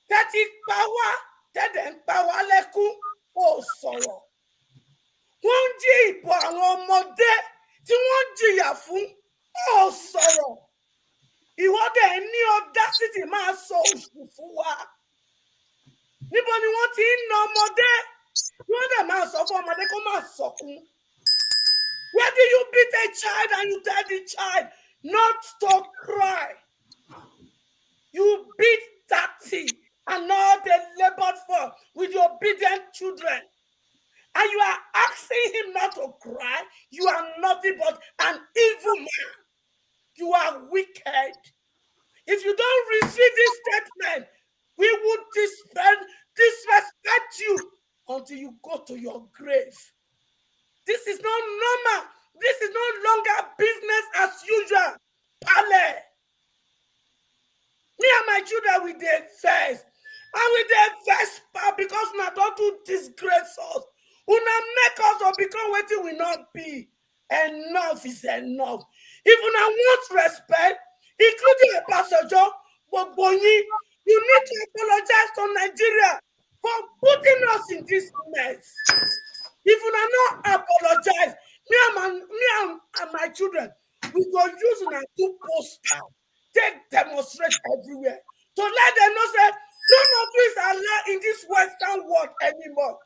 Tẹ́ ti pa wá. Tẹ́dẹ̀ ń pa wá lẹ́kún. Ó sọ̀rọ̀. Wọ́n ń jí ìbò àwọn ọmọdé tí wọ́n ń jìyà fún. Ó sọ̀rọ̀. Ìwọ́dẹ̀ ní audacity máa sọ òṣù fún wa. Níbo ni wọ́n ti ń na ọmọdé? Wọ́n dẹ̀ máa sọ fún ọmọdé kó máa sọkún. Where do you beat a child and you tell the child not to cry? You beat dirty and not they labored for with your obedient children. And you are asking him not to cry. You are nothing but an evil man. You are wicked. If you don't receive this statement, we would disrespect you until you go to your grave. This is not normal. This is no longer business as usual. Pale. Me and my children, we did first. And we did first because we don't do disgrace us. We not make us or become what we not be. Enough is enough. If we not want respect, including a passenger, you need to apologize to Nigeria for putting us in this mess. If you not apologize, me and my children, we go use a two poster, take demonstrate everywhere to let them know say none of you is allowed in this Western world anymore.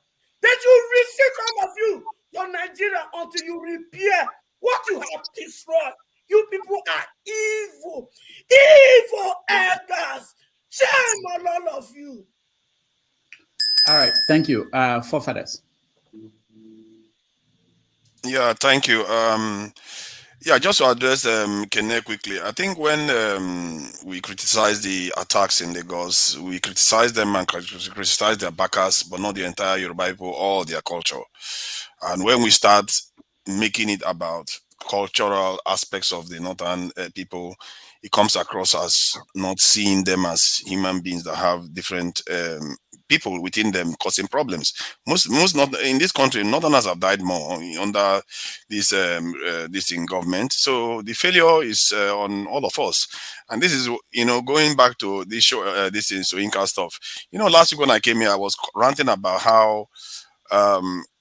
That you receive some of you, your Nigeria, until you repair what you have destroyed. You people are evil, evil elders. Shame on all of you. All right, thank you. Forefathers. Yeah, thank you. Yeah, just to address Kene quickly, I think when we criticize the attacks in Lagos, we criticize them and criticize their backers, but not the entire Yoruba people or their culture. And when we start making it about cultural aspects of the northern people, it comes across as not seeing them as human beings that have different people within them causing problems. Most not in this country, Northerners have died more under this in government. So the failure is on all of us. And this is, going back to this show, this is Soyinka stuff. Last week when I came here, I was ranting about how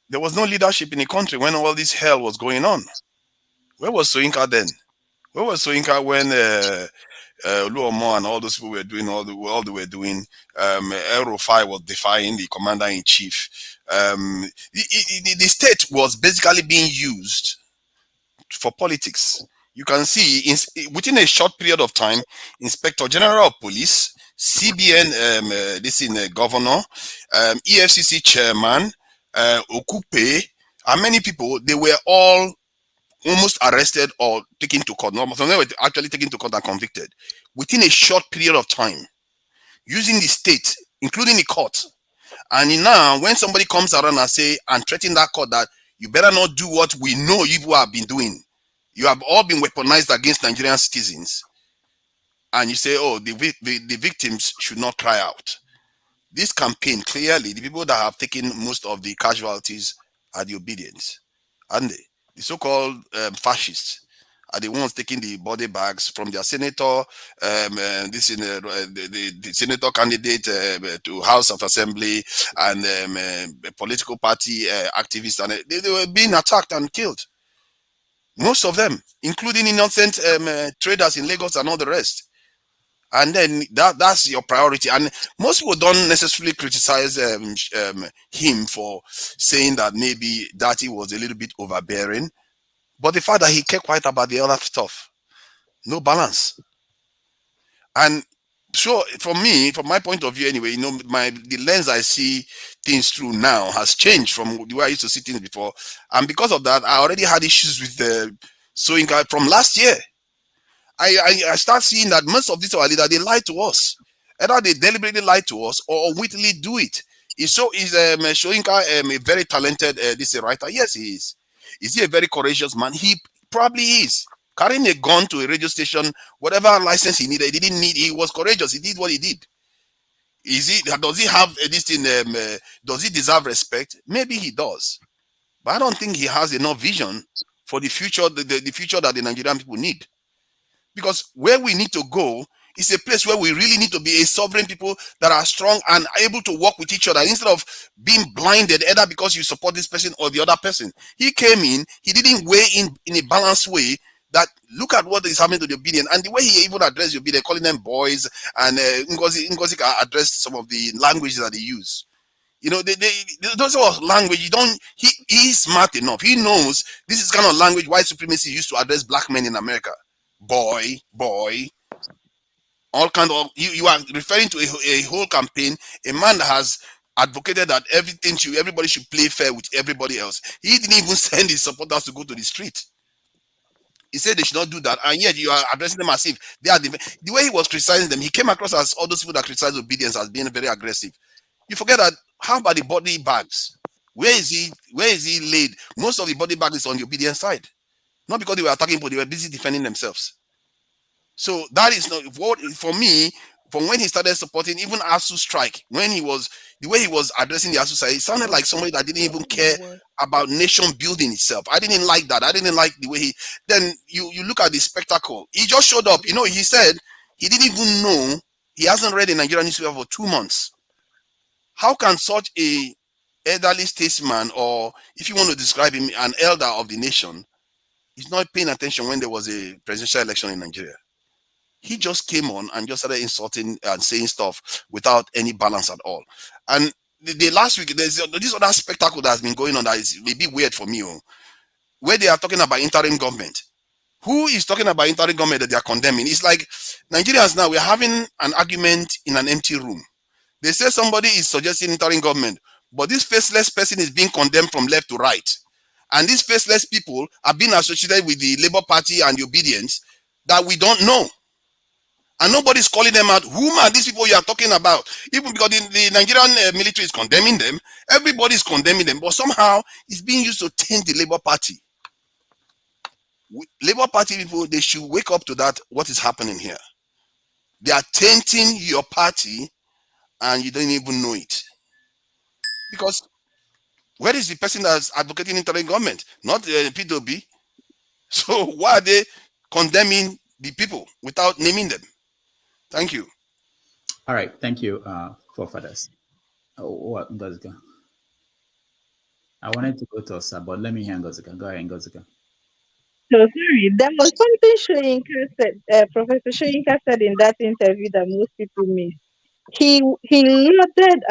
there was no leadership in the country when all this hell was going on. Where was Soyinka then? Where was Soyinka when Luomo and all those people were doing all they were doing? El-Rufai was defying the commander-in-chief. The state was basically being used for politics. You can see within a short period of time, Inspector General of Police, CBN, governor, EFCC chairman, Okupe, and many people, they were all almost arrested or taken to court. No, some of them were actually taken to court and convicted within a short period of time, using the state, including the court. And now, when somebody comes around and say and threaten that court that you better not do what we know you people have been doing, you have all been weaponized against Nigerian citizens, and you say, oh, the victims should not cry out. This campaign, clearly, the people that have taken most of the casualties are the Obidients, aren't they? The so-called fascists are the ones taking the body bags from their senator, the senator candidate to House of Assembly, and political party activists, and they were being attacked and killed. Most of them, including innocent traders in Lagos and all the rest. And then that's your priority. And most people don't necessarily criticize him for saying that maybe Daddy was a little bit overbearing, but the fact that he kept quiet about the other stuff, no balance. And so for me, from my point of view anyway, the lens I see things through now has changed from the way I used to see things before. And because of that, I already had issues with Soyinka from last year. I start seeing that most of these our leaders, they lie to us. Either they deliberately lie to us or unwittingly do it. Is Soyinka a very talented writer? Yes, he is. Is he a very courageous man? He probably is. Carrying a gun to a radio station, whatever license he needed, he didn't need. He was courageous. He did what he did. Does he have this thing? Does he deserve respect? Maybe he does, but I don't think he has enough vision for the future. The future that the Nigerian people need. Because where we need to go is a place where we really need to be a sovereign people that are strong and able to work with each other instead of being blinded either because you support this person or the other person. He came in, he didn't weigh in a balanced way that look at what is happening to the Obidients and the way he even addressed the Obidients, calling them boys, and Ngozi addressed some of the languages that they use. Those are language he's smart enough. He knows this is kind of language white supremacy used to address black men in America. Boy, all kind of you are referring to a whole campaign. A man that has advocated that everybody should play fair with everybody else. He didn't even send his supporters to go to the street. He said they should not do that, and yet you are addressing them as if they are the way he was criticizing them. He came across as all those people that criticize Obidients as being very aggressive. You forget that. How about the body bags? Where is he laid? Most of the body bags is on the Obidient side. Not because they were attacking, but they were busy defending themselves. So that is not what for me. From when he started supporting even ASU strike, the way he was addressing the ASU side, it sounded like somebody that didn't even care about nation building itself. I didn't like that. I didn't like the way then you look at the spectacle. He just showed up. He said he didn't even know, he hasn't read a Nigerian newspaper for 2 months. How can such a elderly statesman, or if you want to describe him, an elder of the nation, he's not paying attention when there was a presidential election in Nigeria? He just came on and just started insulting and saying stuff without any balance at all. And the last week, there's this other spectacle that has been going on that is maybe weird for me, where they are talking about interim government. Who is talking about interim government that they are condemning? It's like Nigerians now, we're having an argument in an empty room. They say somebody is suggesting interim government, but this faceless person is being condemned from left to right. And these faceless people are being associated with the Labour Party and the Obidients that we don't know. And nobody's calling them out. Whom are these people you are talking about? Even because the Nigerian military is condemning them, everybody's condemning them, but somehow it's being used to taint the Labour Party. Labour Party people, they should wake up to that, what is happening here. They are tainting your party and you don't even know it. Because where is the person that's advocating interim government? Not P2B. So why are they condemning the people without naming them? Thank you. All right, thank you, forefathers. What Ngozika? I wanted to go to Osa, but let me hear Ngozika. Go ahead, Ngozika. So sorry, there was something Soyinka said, Professor Soyinka said in that interview that most people miss. He lauded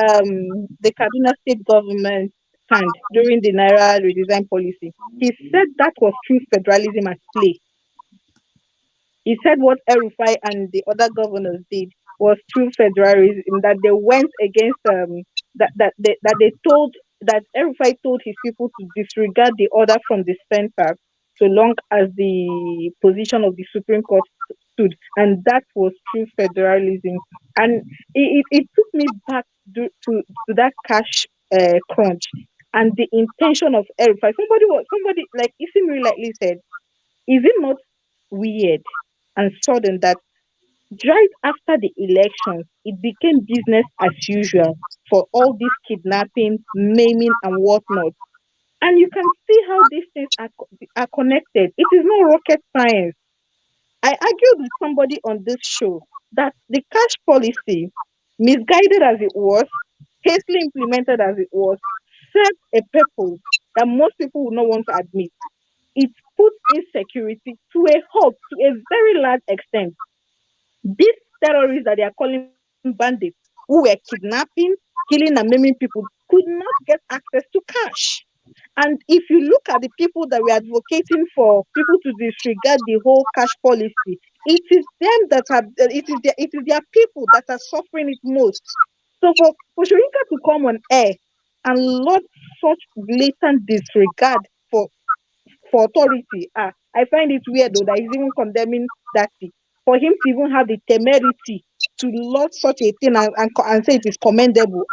the Kaduna state government stand during the Naira redesign policy. He said that was true federalism at play. He said what El-Rufai and the other governors did was true federalism, that they went against that they told that El-Rufai told his people to disregard the order from the center so long as the position of the Supreme Court stood, and that was true federalism. And it took me back to that cash crunch and the intention of El-Rufai. Somebody like Isimri likely said, is it not weird and sudden that right after the elections, it became business as usual for all this kidnapping, maiming, and whatnot? And you can see how these things are connected. It is not rocket science. I argued with somebody on this show that the cash policy, misguided as it was, hastily implemented as it was, served a purpose that most people would not want to admit. It puts insecurity to a halt to a very large extent. These terrorists that they are calling bandits, who were kidnapping, killing, and maiming people, could not get access to cash. And if you look at the people that were advocating for people to disregard the whole cash policy, it is them that are it is their people that are suffering it most. So for Soyinka to come on air and laud such blatant disregard for authority, I find it weird though that he's even condemning that thing. For him to even have the temerity to laud such a thing and say it is commendable,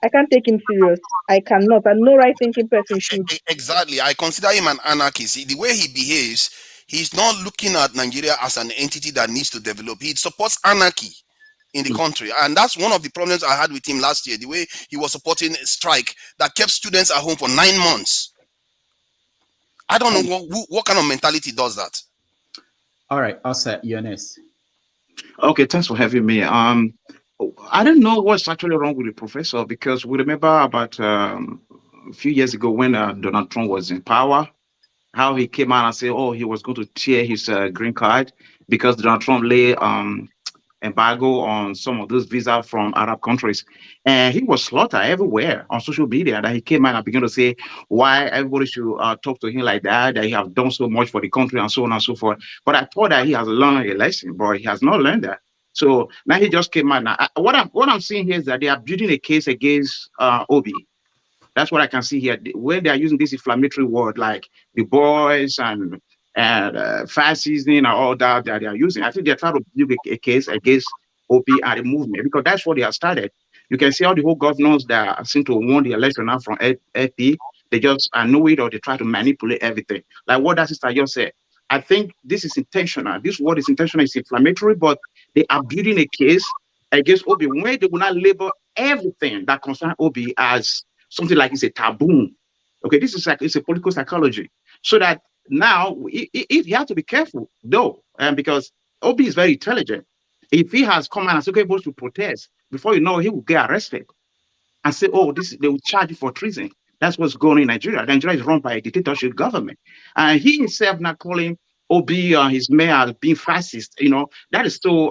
I can't take him serious. I cannot. And no right thinking person should. Exactly. I consider him an anarchist. The way he behaves, he's not looking at Nigeria as an entity that needs to develop. He supports anarchy in the country. And that's one of the problems I had with him last year, the way he was supporting a strike that kept students at home for 9 months. I don't know what kind of mentality does that. All right, Osa, you're next. Okay, thanks for having me. I don't know what's actually wrong with the professor, because we remember about a few years ago when Donald Trump was in power, how he came out and said, oh, he was going to tear his green card because Donald Trump lay embargo on some of those visas from Arab countries. And he was slaughtered everywhere on social media, that he came out and began to say why everybody should talk to him like that he have done so much for the country and so on and so forth. But I thought that he has learned a lesson, but he has not learned that. So now he just came out. Now, what I'm seeing here is that they are building a case against Obi. That's what I can see here. When they are using this inflammatory word like the boys and fast seasoning and all that they are using, I think they're trying to build a case against Obi and the movement, because that's what they have started. You can see how the whole governors that seem to won the election now from FP, they just know it, or they try to manipulate everything. Like what that sister just said. I think this is intentional. This word is intentional, it's inflammatory, but they are building a case against Obi where they will not label everything that concerns Obi as something like it's a taboo. Okay, this is like it's a political psychology. So that now if you have to be careful though, because Obi is very intelligent. If he has come out and said, okay, supposed to protest, before you know, he will get arrested and say, oh, they will charge you for treason. That's what's going on in Nigeria. Nigeria is run by a dictatorship government. And he himself not calling Obi his mayor being fascist, that is so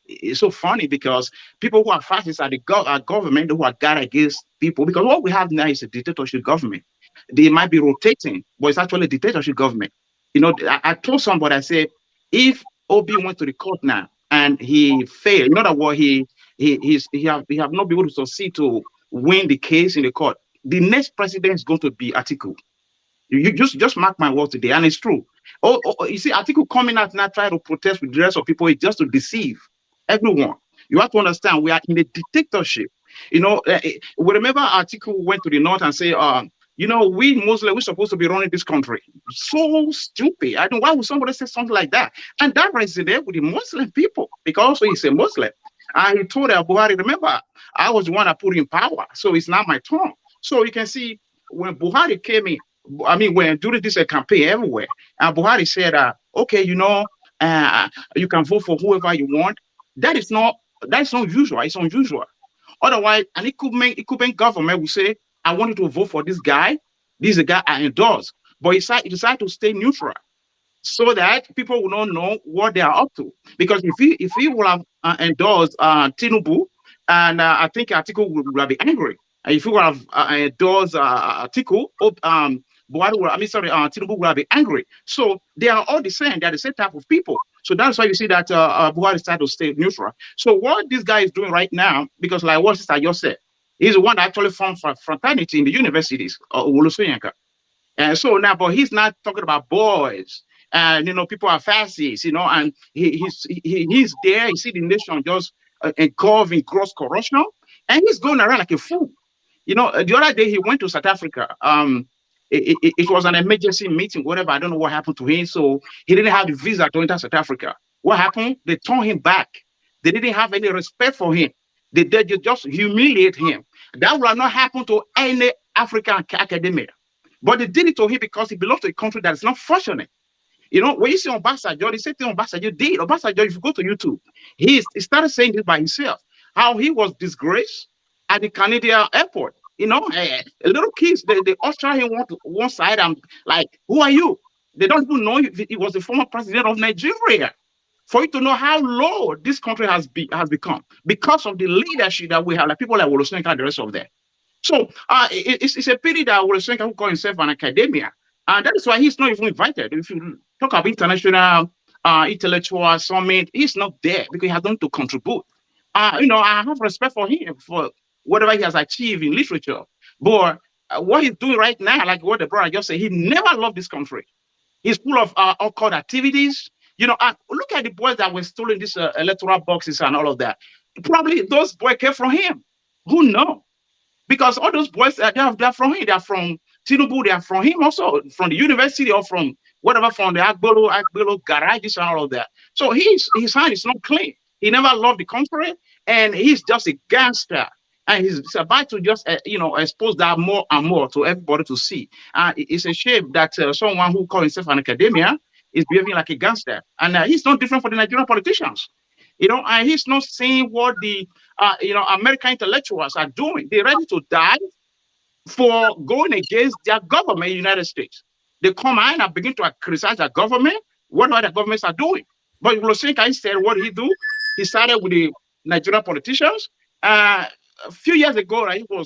it's so funny, because people who are fascists are the government who are guard against people, because what we have now is a dictatorship government. They might be rotating, but it's actually a dictatorship government. I told somebody, I said, if Obi went to the court now and he failed, in other words, he have not been able to succeed to win the case in the court, the next president is going to be Atiku. You just mark my word today, and it's true. You see, Atiku coming out now trying to protest with the rest of people is just to deceive everyone. You have to understand, we are in a dictatorship. We remember Atiku went to the north and say, we Muslims, we're supposed to be running this country. So stupid. I don't know why would somebody say something like that. And that resonated with the Muslim people, because also he's a Muslim. And he told Buhari, remember, I was the one that put in power, so it's not my turn. So you can see when Buhari came in, I mean, when during this campaign everywhere, and Buhari said, okay, you can vote for whoever you want. That is not usual. It's unusual. Otherwise, an incumbent government will say, I want you to vote for this guy. This is the guy I endorse. But he decided to stay neutral so that people will not know what they are up to. Because if he will have endorsed Tinubu, and I think Atiku will be angry. If he will have endorsed Atiku, Tinubu will be angry. So they are all the same. They are the same type of people. So that's why you see that Buhari started to stay neutral. So what this guy is doing right now, because like what Sister just said, he's the one that actually formed fraternity in the universities, Wole Soyinka. And so now, but he's not talking about boys. And people are fascists, and he's there. You see the nation just engulfed in gross corruption, and he's going around like a fool. The other day he went to South Africa. It was an emergency meeting, whatever. I don't know what happened to him. So he didn't have the visa to enter South Africa. What happened? They turned him back. They didn't have any respect for him. They just humiliate him. That will not happen to any African academia. But they did it to him because he belongs to a country that is not fortunate. When you see Obasanjo, the same thing Obasanjo did. Obasanjo, if you go to YouTube, he started saying this by himself, how he was disgraced at the Canadian airport. Little kids, they usher him one side and like, who are you? They don't even know he was the former president of Nigeria. For you to know how low this country has become because of the leadership that we have, like people like Wole Soyinka and the rest of them. So it's a pity that Wole Soyinka, who call himself an academia, and that is why he's not even invited. If you talk about international intellectual summit, he's not there because he has done to contribute. I have respect for him for whatever he has achieved in literature. But what he's doing right now, like what the brother just said, he never loved this country. He's full of occult activities. Look at the boys that were stealing these electoral boxes and all of that. Probably those boys came from him. Who knows? Because all those boys, they're from him. They're from Tinubu. They're from him also, from the university or from whatever, from the Agbolo garages and all of that. So his hand is not clean. He never loved the country, and he's just a gangster. And he's about to just, expose that more and more to everybody to see. It's a shame that someone who calls himself an academia is behaving like a gangster. And he's not different from the Nigerian politicians. And he's not seeing what the, American intellectuals are doing. They're ready to die for going against their government in the United States. They come in and begin to criticize their government, what other governments are doing. But Wole Soyinka instead, what did he do? He started with the Nigerian politicians. A few years ago, right, a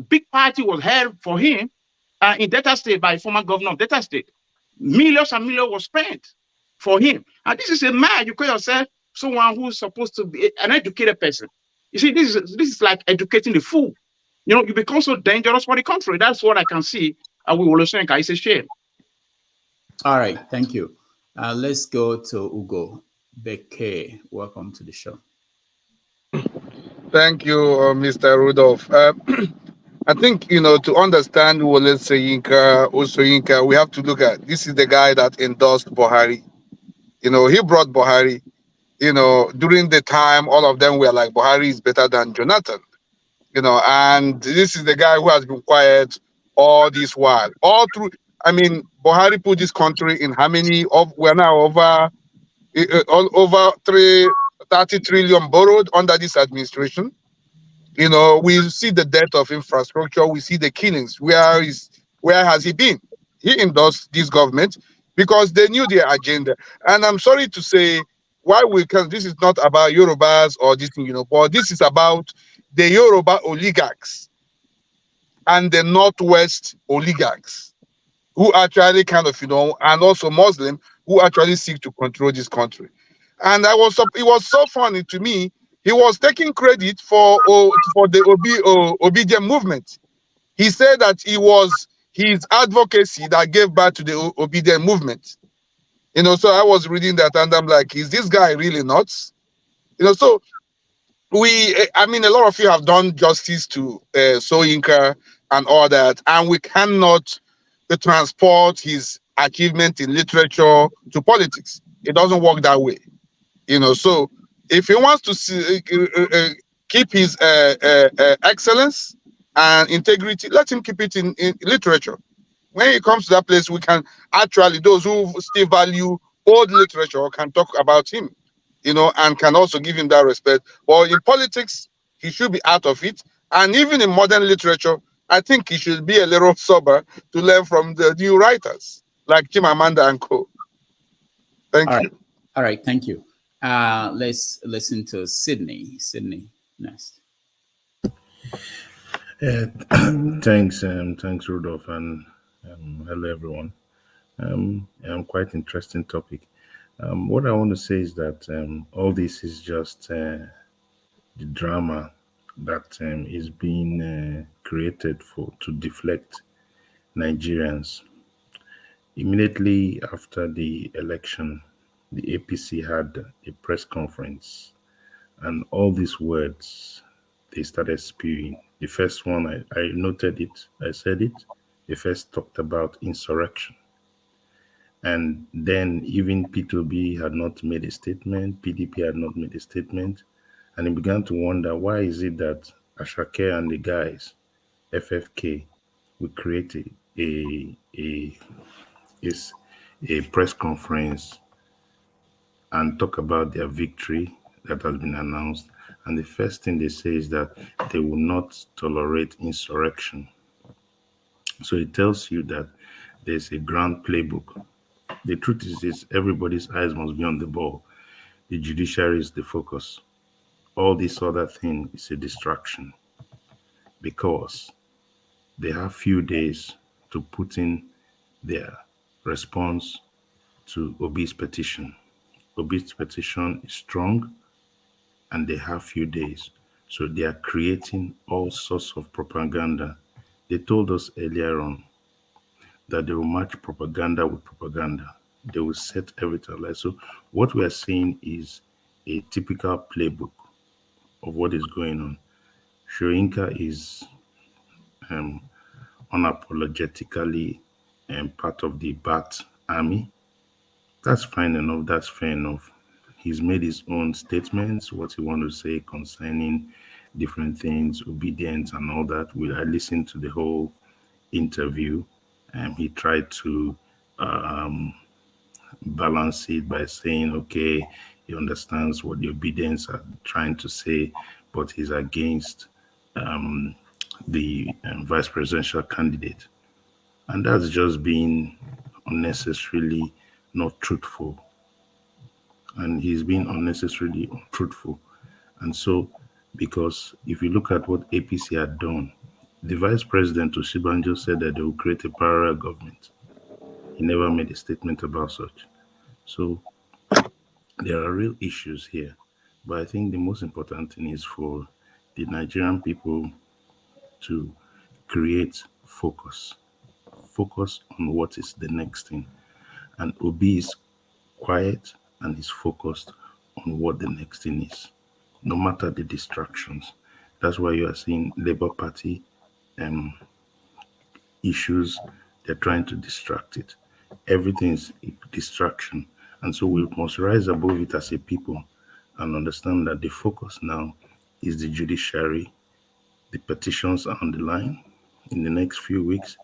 big party was held for him in Delta State by former governor of Delta State. Millions and millions were spent for him. And this is a man, you call yourself someone who's supposed to be an educated person. You see, this is like educating the fool. You become so dangerous for the country. That's what I can see with Wole Soyinka. It's a shame. All right, thank you. Let's go to Ugo Beke. Welcome to the show. Thank you, Mr. Rudolph. I think, to understand Wole Soyinka, we have to look at, this is the guy that endorsed Buhari. He brought Buhari. During the time, all of them were like, Buhari is better than Jonathan. And this is the guy who has been quiet all this while. Buhari put this country in how many we're now over 30 trillion borrowed under this administration. We see the death of infrastructure. We see the killings. Where has he been? He endorsed this government because they knew their agenda. And I'm sorry to say, this is not about Yorubas or this thing, but this is about the Yoruba oligarchs and the Northwest oligarchs who actually and also Muslim who actually seek to control this country. And it was so funny to me. He was taking credit for the Obidients movement. He said that it was his advocacy that gave birth to the Obidients movement. So I was reading that and I'm like, is this guy really nuts? So a lot of you have done justice to Soyinka and all that, and we cannot transport his achievement in literature to politics. It doesn't work that way. So if he wants to keep his excellence and integrity, let him keep it in literature. When it comes to that place, we can actually, those who still value old literature can talk about him, and can also give him that respect. But in politics, he should be out of it. And even in modern literature, I think he should be a little sober to learn from the new writers like Chimamanda and co. Thank you. All right, thank you. Let's listen to Sydney. Sydney next. Thanks, Rudolph, and hello everyone. Quite interesting topic. What I want to say is that all this is just the drama that is being created to deflect Nigerians. Immediately after the election, the APC had a press conference, and all these words they started spewing. The first one, I noted it, I said it. They first talked about insurrection. And then even P2B had not made a statement, PDP had not made a statement. And he began to wonder, why is it that Ashake and the guys, FFK, we created a press conference and talk about their victory that has been announced. And the first thing they say is that they will not tolerate insurrection. So it tells you that there's a grand playbook. The truth is everybody's eyes must be on the ball. The judiciary is the focus. All this other thing is a distraction because they have few days to put in their response to Obi's petition. Obi's petition is strong and they have few days. So they are creating all sorts of propaganda. They told us earlier on that they will match propaganda with propaganda. They will set everything alight. So what we are seeing is a typical playbook of what is going on. Soyinka is unapologetically part of the Bat army. That's fine enough. That's fair enough. He's made his own statements, what he wants to say concerning different things, Obidients and all that. I listened to the whole interview, and he tried to balance it by saying, okay, he understands what the Obidients are trying to say, but he's against the vice presidential candidate. And that's just being unnecessarily not truthful. And he's been unnecessarily untruthful. And so, because if you look at what APC had done, the vice president Oshibanjo said that they will create a parallel government. He never made a statement about such. So there are real issues here. But I think the most important thing is for the Nigerian people to create focus. Focus on what is the next thing. And Obi is quiet and is focused on what the next thing is, no matter the distractions. That's why you are seeing Labour Party issues, they're trying to distract it. Everything is a distraction. And so we must rise above it as a people and understand that the focus now is the judiciary. The petitions are on the line. In the next few weeks,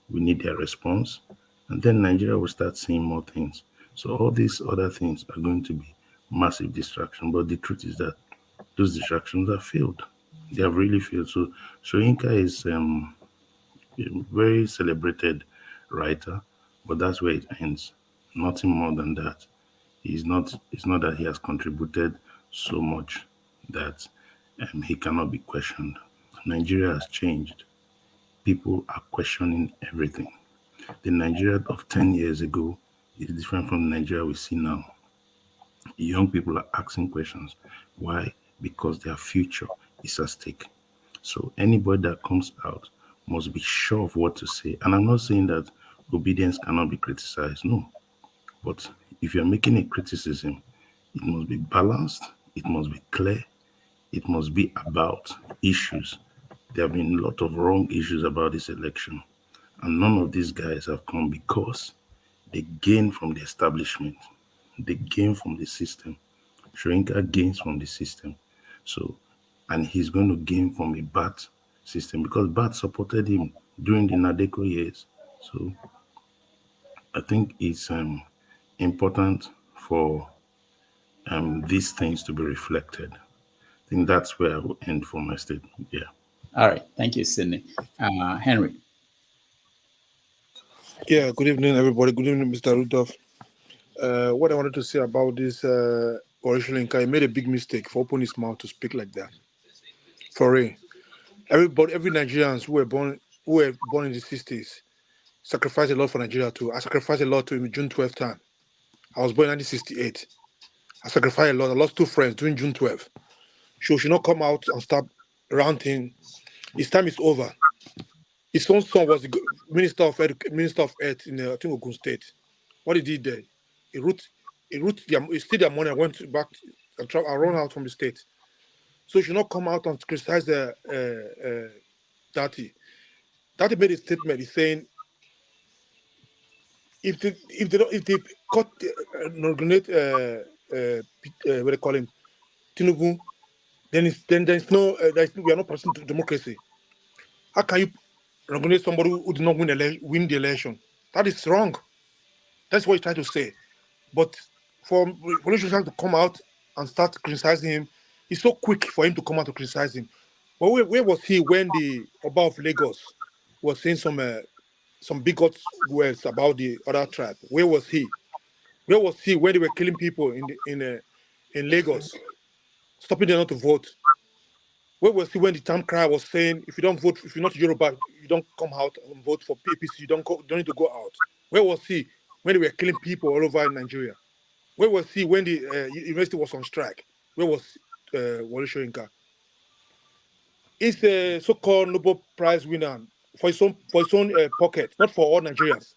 we need their response. And then Nigeria will start seeing more things. So all these other things are going to be massive distraction. But the truth is that those distractions have failed. They have really failed. So Soyinka is a very celebrated writer, but that's where it ends. Nothing more than that. It's not that he has contributed so much that he cannot be questioned. Nigeria has changed. People are questioning everything. The Nigeria of 10 years ago is different from the Nigeria we see now. Young people are asking questions. Why? Because their future is at stake. So anybody that comes out must be sure of what to say. And I'm not saying that Obidients cannot be criticized. No. But if you're making a criticism, it must be balanced, it must be clear, it must be about issues. There have been a lot of wrong issues about this election. And none of these guys have come because they gain from the establishment. They gain from the system. Soyinka gains from the system. So, and he's going to gain from a bad system, because Bat supported him during the Nadeko years. So I think it's important for these things to be reflected. I think that's where I will end for my statement. Yeah. All right. Thank you, Sydney. Henry. Yeah, good evening, everybody. Good evening, Mr. Rudolph. What I wanted to say about this Wole Soyinka, he made a big mistake for opening his mouth to speak like that. For real. Every Nigerians who were born in the 60s sacrificed a lot for Nigeria too. I sacrificed a lot too in June 12th time. I was born in 1968. I sacrificed a lot. I lost 2 friends during June 12th. So she should not come out and start ranting. His time is over. His own son was the Minister of Earth in I think Ogun State. What he did there, he stayed their money and went back and run out from the state. So he should not come out and criticize Dati. Dati made a statement. He's saying if they cut nominate what they call him Tinubu, then we are not pursuing democracy. How can you nominate somebody who did not win the election? That is wrong. That's what he's trying to say. But for politicians to come out and start criticizing him, it's so quick for him to come out to criticize him. But where was he when the Oba of Lagos was saying some bigot words about the other tribe? Where was he? Where was he when they were killing people in Lagos, stopping them not to vote? Where was he when the town crier was saying, if you don't vote, if you're not Yoruba, you don't come out and vote for PPC, you don't need to go out? Where was he when they were killing people all over in Nigeria? Where was he when the university was on strike? Where was Wole Soyinka? He's a so-called Nobel Prize winner for his own pocket, not for all Nigerians.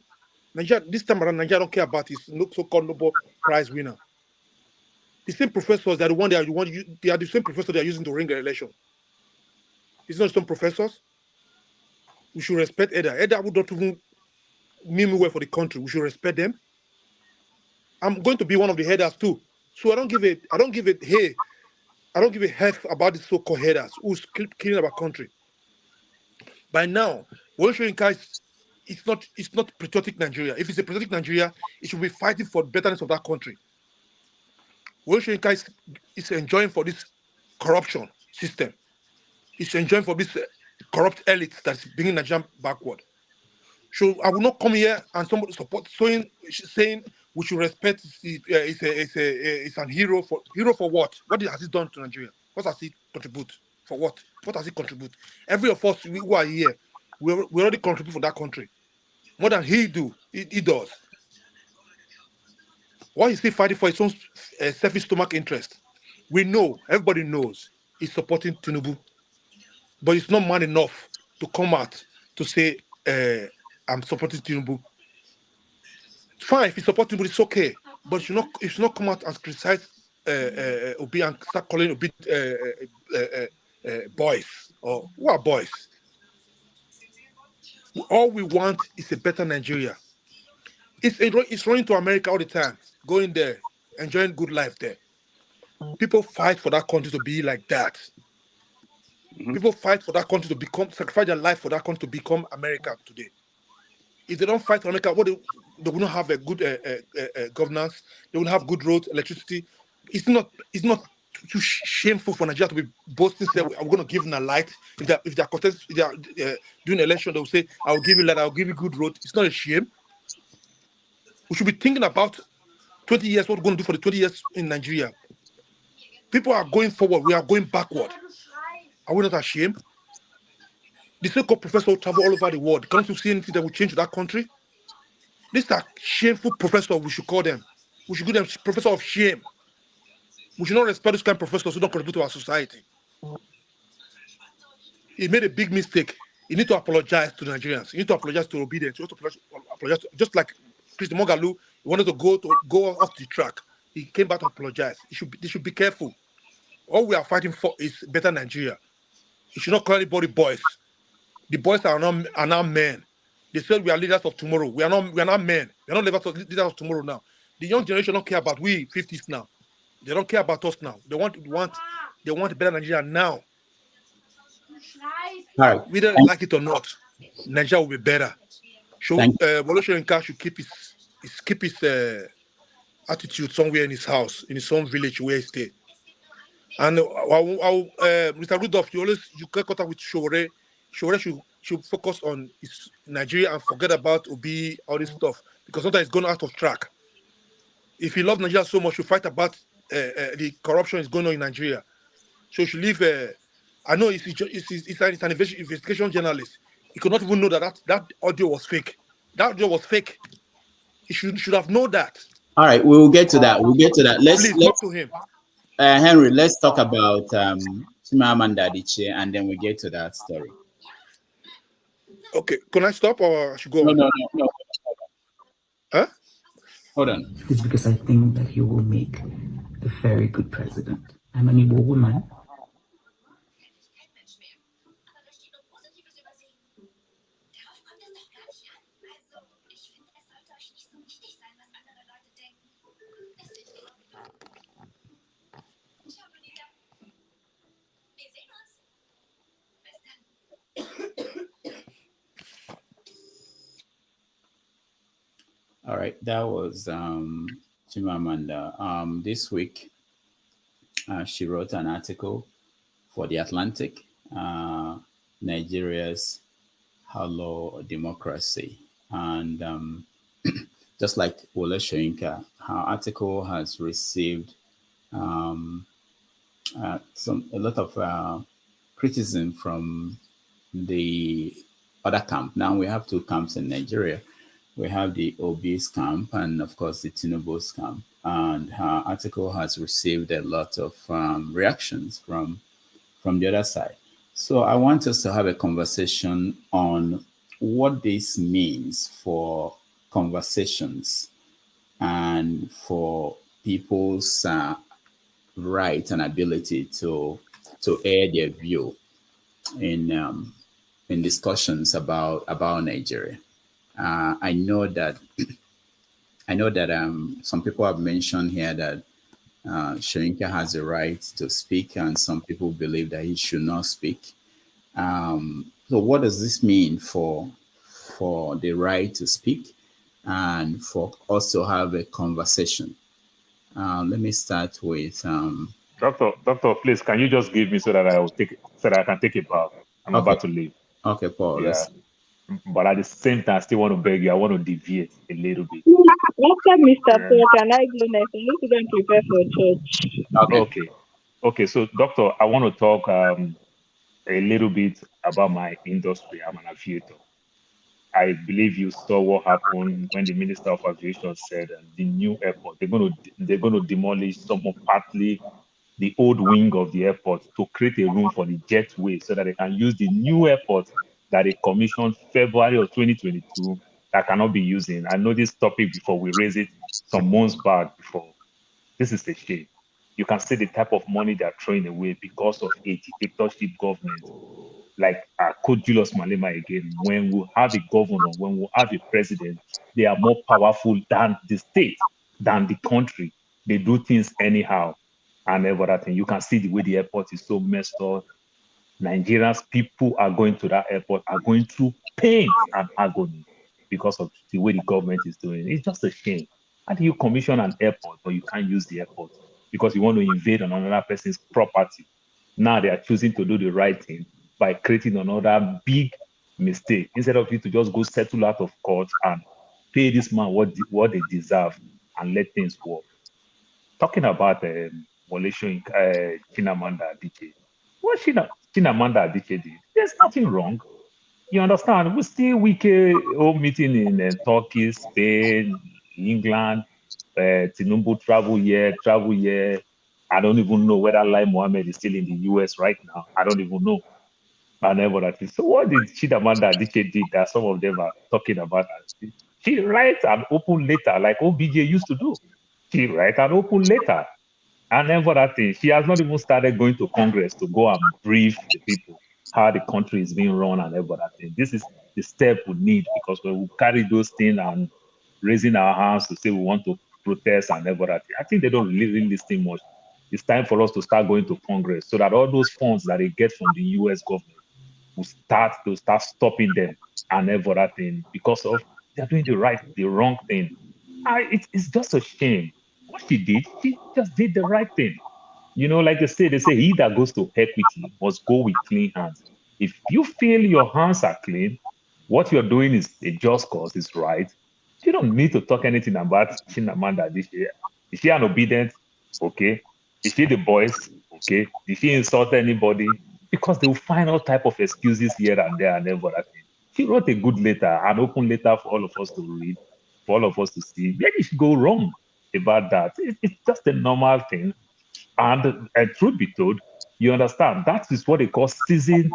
This time around, Nigeria don't care about his so-called Nobel Prize winner. The same professors that they are the same professors they are using to ring the election. It's not some professors. We should respect Eda. Eda would not even mean well for the country. We should respect them. I'm going to be one of the headers too. So I don't give a heck about the so-called headers who's killing our country. By now, Wole Soyinka it's not patriotic Nigeria. If it's a patriotic Nigeria, it should be fighting for the betterness of that country. Wole Soyinka is enjoying for this corruption system. It's enjoying for this corrupt elite that's bringing Nigeria backward. So I will not come here and somebody support saying we should respect. It's an hero for what? What has he done to Nigeria? What has he contribute? For what? What has he contribute? Every of us who are here, we already contribute for that country more than he does. Why is he fighting for his own selfish stomach interest? We know, everybody knows, he's supporting Tinubu, but he's not man enough to come out to say, I'm supporting Tinubu. Fine, if he supports Tinubu, it's okay, but it should not come out and criticize Obi and start calling Obi boys. Or who are boys? All we want is a better Nigeria. It's running to America all the time, going there, enjoying good life there. People fight for that country to be like that. Mm-hmm. People fight for that country to sacrifice their life for that country to become America today. If they don't fight for America, they will not have a good governance. They will have good roads, electricity. It's not too shameful for Nigeria to be boasting. Say, I'm going to give them a light. If they are doing election, they will say, "I'll give you light. I'll give you good road." It's not a shame. We should be thinking about 20 years. What we're going to do for the 20 years in Nigeria. People are going forward. We are going backward. Are we not ashamed? The so-called professors who travel all over the world. Can't you see anything that will change that country? These are shameful professors, we should call them. We should give them professor of shame. We should not respect these kind of professors who don't contribute to our society. He made a big mistake. You need to apologize to the Nigerians. You need to apologize to Obidients. You need to apologize just like Christy Mogalu, he wanted to go off the track. He came back to apologize. They should be careful. All we are fighting for is better Nigeria. You should not call anybody boys. The boys are now men. They said we are leaders of tomorrow. We are not men. We are not leaders of tomorrow now. The young generation don't care about we 50s now. They don't care about us now. They want a better Nigeria now. right. Whether they like it or not, Nigeria will be better. Thank Wole Soyinka should keep his attitude somewhere in his house, in his own village where he stays. And Mr. Rudolph, you get contact with Shore. Shore should focus on his Nigeria and forget about Obi, all this stuff, because sometimes it's gone out of track. If he loves Nigeria so much, you fight about the corruption is going on in Nigeria. So you should leave. I know it's an investigation journalist. He could not even know that audio was fake. That audio was fake. He should have known that. All right, we will get to that. We'll get to that. Let's talk to him. Henry, let's talk about Chimamanda Adichie, and then we get to that story. Okay, can I stop or I should go? No. Huh? Hold on. It's because I think that he will make a very good president. I'm an Igbo woman. All right, that was Chimamanda. This week, she wrote an article for The Atlantic, Nigeria's Hollow Democracy. And just like Wole Soyinka, her article has received a lot of criticism from the other camp. Now we have two camps in Nigeria. We have the Obi's camp and, of course, the Tinubu's camp. And her article has received a lot of reactions from the other side. So I want us to have a conversation on what this means for conversations and for people's right and ability to air their view in discussions about Nigeria. I know that some people have mentioned here that Soyinka has a right to speak, and some people believe that he should not speak. So what does this mean for the right to speak and for us to have a conversation? Let me start with Doctor, please, can you just give me so that I can take a bath? I'm about to leave. Okay, Paul. Yeah. But at the same time, I still want to beg you. I want to deviate a little bit. After Mr. Paul, can I go next? I need to go and prepare for church. Okay. So, Doctor, I want to talk a little bit about my industry. I'm an aviator. I believe you saw what happened when the Minister of Aviation said the new airport, they're going to demolish partly the old wing of the airport to create a room for the jetway so that they can use the new airport that they commissioned February of 2022 that cannot be using. I know this topic before, we raised it some months back before. This is a shame. You can see the type of money they're throwing away because of a dictatorship government. Like quote Julius Malema again, when we have a governor, when we have a president, they are more powerful than the state, than the country. They do things anyhow and everything. You can see the way the airport is so messed up. Nigerians, people are going to that airport, are going through pain and agony because of the way the government is doing. It's just a shame. How do you commission an airport but you can't use the airport because you want to invade on another person's property? Now they are choosing to do the right thing by creating another big mistake instead of you to just go settle out of court and pay this man what they deserve and let things work. Talking about Wole Soyinka, Chimamanda Adichie, what Chimamanda Adichie did, there's nothing wrong. You understand? We still meeting in Turkey, Spain, England. Tinubu travel here. I don't even know whether Lai Mohammed is still in the US right now. I don't even know. And everything. So what did Chimamanda Adichie did that some of them are talking about? She writes an open letter like OBJ used to do. She writes an open letter. And then for that thing, she has not even started going to Congress to go and brief the people how the country is being run and everything. This is the step we need, because when we carry those things and raising our hands to say we want to protest and everything, I think they don't really listen much. It's time for us to start going to Congress so that all those funds that they get from the US government, will start stopping them and every other thing because of they're doing the wrong thing. It's just a shame. What she just did the right thing. Like they say, he that goes to equity must go with clean hands. If you feel your hands are clean, what you're doing is a just cause, is right. You don't need to talk anything about Chimamanda Adichie. Is she an obedient? Okay. Is she the voice? Okay. Did she insult anybody? Because they will find all type of excuses here and there and everything. She wrote a good letter, an open letter for all of us to read, for all of us to see. Where did she go wrong about that? It's just a normal thing. And truth be told, you understand, that is what they call seasoned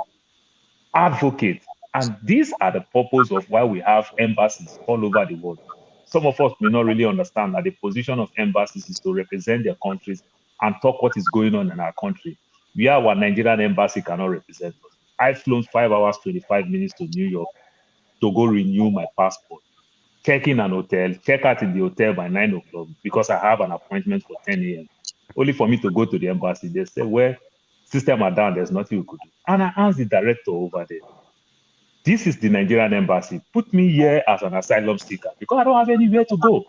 advocate. And these are the purpose of why we have embassies all over the world. Some of us may not really understand that the position of embassies is to represent their countries and talk what is going on in our country. We our Nigerian embassy cannot represent us. I've flown 5 hours, 25 minutes to New York to go renew my passport. Check in an hotel, check out in the hotel by 9 o'clock because I have an appointment for 10 a.m. Only for me to go to the embassy. They say, well, system are down, there's nothing we could do. And I asked the director over there, this is the Nigerian embassy. Put me here as an asylum seeker because I don't have anywhere to go.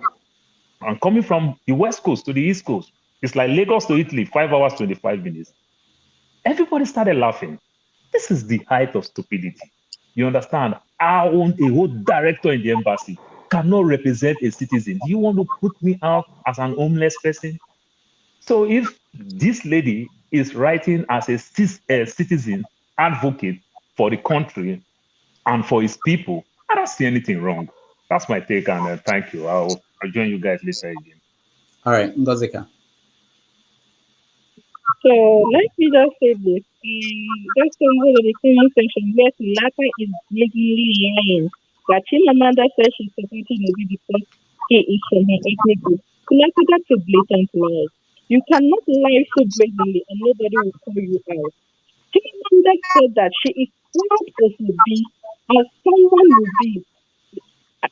I'm coming from the West Coast to the East Coast. It's like Lagos to Italy, 5 hours, 25 minutes. Everybody started laughing. This is the height of stupidity. You understand? I want a whole director in the embassy cannot represent a citizen. Do you want to put me out as an homeless person? So if this lady is writing as a citizen advocate for the country and for his people, I don't see anything wrong. That's my take, and thank you. I'll join you guys later again. All right, Ngozika. So let me just say this. Just to go to the comment section, yes, Lata is blatantly lying that Chimamanda says she's supporting Obi because he is from her ethnic group. Lata, that's a blatant lie. You cannot lie so blatantly and nobody will call you out. Chimamanda said that she is proud of Obi as someone will be.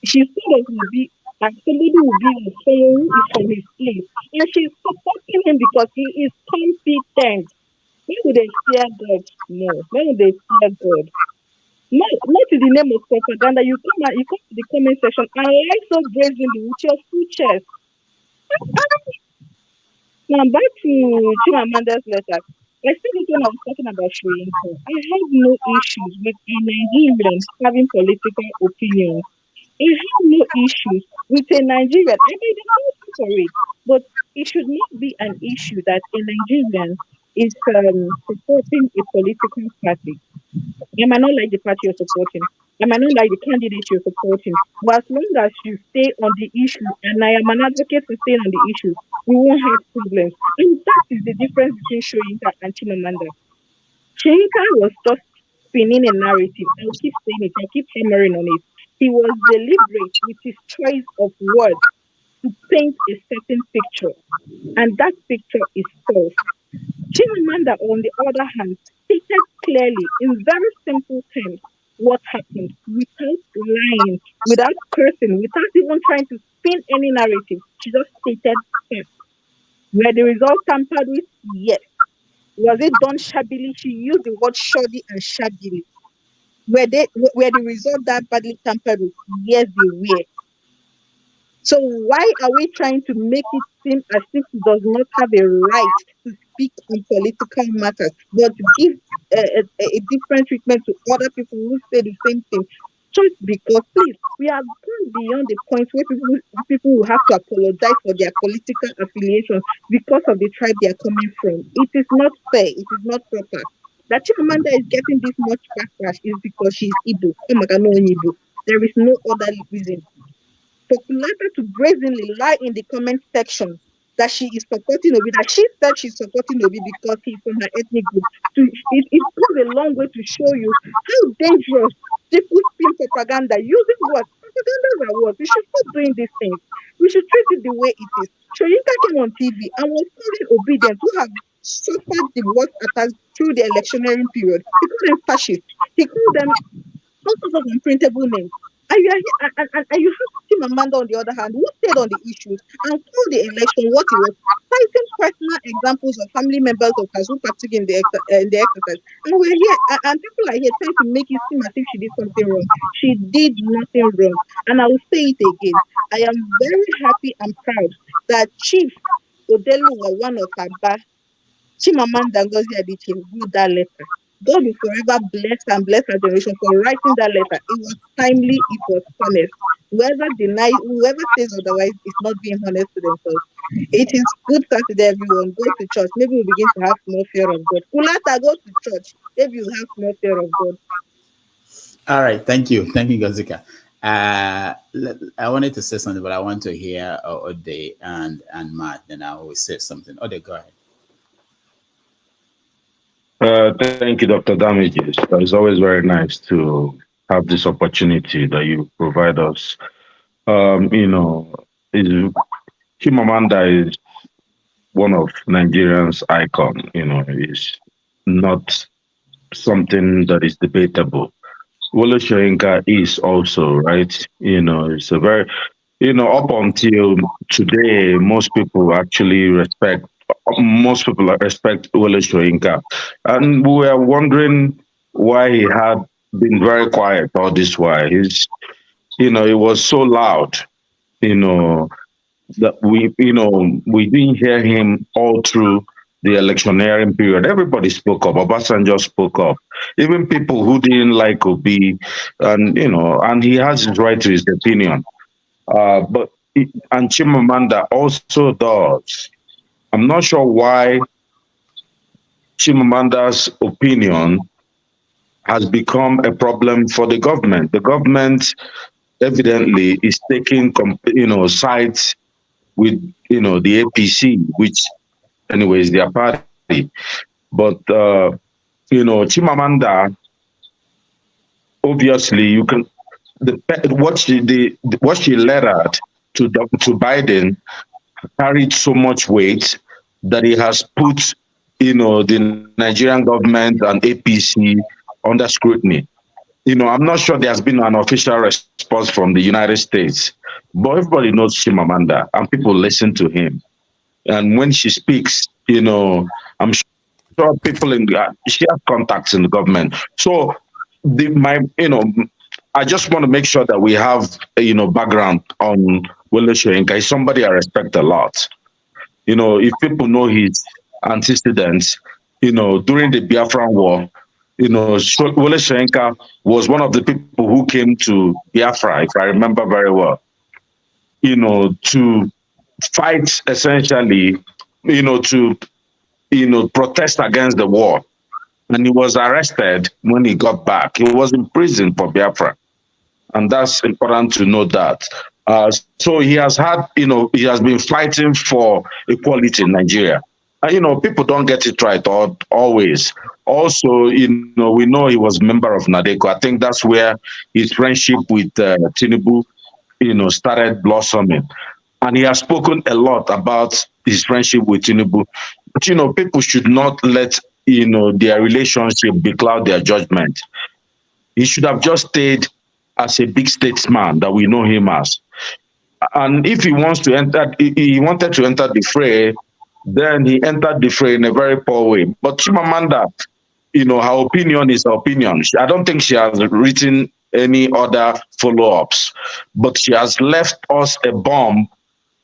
She said that will be and somebody will be with someone who is from his place. And she's supporting him because he is competent. When would they fear God? No. When would they fear God? Not in the name of propaganda. You come to the comment section and lie so brazenly with your full chest. Now back to Chimamanda's letter. I think when I was talking about Soyinka, I have no issues with a Nigerian having political opinions. I have no issues with a Nigerian. I made a motion for it, but it should not be an issue that a Nigerian is supporting a political party. I might not like the party you're supporting. I might not like the candidate you're supporting. But as long as you stay on the issue, and I am an advocate for staying on the issue, we won't have problems. And that is the difference between Soyinka and Chimamanda. Soyinka was just spinning a narrative. I'll keep saying it. I'll keep hammering on it. He was deliberate with his choice of words to paint a certain picture. And that picture is false. Chimamanda, on the other hand, stated clearly in very simple terms what happened without lying, without cursing, without even trying to spin any narrative. She just stated facts. Were the results tampered with? Yes. Was it done shabbily? She used the word shoddy and shabbily. Were the results that badly tampered with? Yes, they were. So why are we trying to make it seem as if he does not have a right to speak on political matters, but give a different treatment to other people who say the same thing? Just because, please, we have gone beyond the point where people will have to apologize for their political affiliation because of the tribe they are coming from. It is not fair. It is not proper. That Chimamanda is getting this much backlash is because she's Igbo. There is no other reason. For Kulata to brazenly lie in the comment section that she is supporting Obi, that she said she's supporting Obi because he's from her ethnic group, it goes a long way to show you how dangerous people spin propaganda using what? Propagandas are what? We should stop doing these things. We should treat it the way it is. Soyinka came on TV and was calling Obidients who have suffered the worst attacks through the electioneering period. He called them fascists. He called them all sorts of unprintable names. And you have Chimamanda on the other hand, who stayed on the issues and called the election what it was, fighting personal examples of family members of hers who partook in the exercise. And we're here, and people are here trying to make it seem as if she did something wrong. She did nothing wrong. And I will say it again. I am very happy and proud that Chief Odeluwa, one of Aba, Chimamanda Adichie wrote that letter. God will forever bless and bless her generation for writing that letter. It was timely, it was honest. Whoever says otherwise is not being honest to themselves. It is good Saturday, everyone. Go to church. Maybe we'll begin to have more fear of God. Kulata, go to church. Maybe you'll have more fear of God. All right, thank you, Gazika. I wanted to say something, but I want to hear Ode and Matt. Then I will say something. Ode, go ahead. Thank you, Dr. Damages. It's always very nice to have this opportunity that you provide us. Chimamanda is one of Nigerians' icon. It's not something that is debatable. Wole Soyinka is also, right? It's a very, up until today, most people respect Wole Soyinka. And we were wondering why he had been very quiet all this while. It was so loud, that we didn't hear him all through the electioneering period. Everybody spoke up. Obasanjo spoke up. Even people who didn't like Obi, and he has his right to his opinion. And Chimamanda also does. I'm not sure why Chimamanda's opinion has become a problem for the government. The government evidently is taking, sides with, the APC, which, anyway, is their party. But, Chimamanda, obviously, what she lettered to Biden carried so much weight that it has put, the Nigerian government and APC under scrutiny. I'm not sure there has been an official response from the United States, but everybody knows Chimamanda and people listen to him. And when she speaks, I'm sure people she has contacts in the government. So I just want to make sure that we have, background on Wole Soyinka. He's somebody I respect a lot. If people know his antecedents, during the Biafran War, Wole Soyinka was one of the people who came to Biafra, if I remember very well, to fight essentially, to, protest against the war. And he was arrested when he got back. He was in prison for Biafra. And that's important to know that. So he has had, he has been fighting for equality in Nigeria. And, people don't get it right always. Also, we know he was a member of NADECO. I think that's where his friendship with Tinubu, started blossoming. And he has spoken a lot about his friendship with Tinubu. But, people should not let, their relationship becloud their judgment. He should have just stayed as a big statesman that we know him as. And if he wanted to enter the fray, then he entered the fray in a very poor way. But Chimamanda, her opinion is her opinion. I don't think she has written any other follow-ups, but she has left us a bomb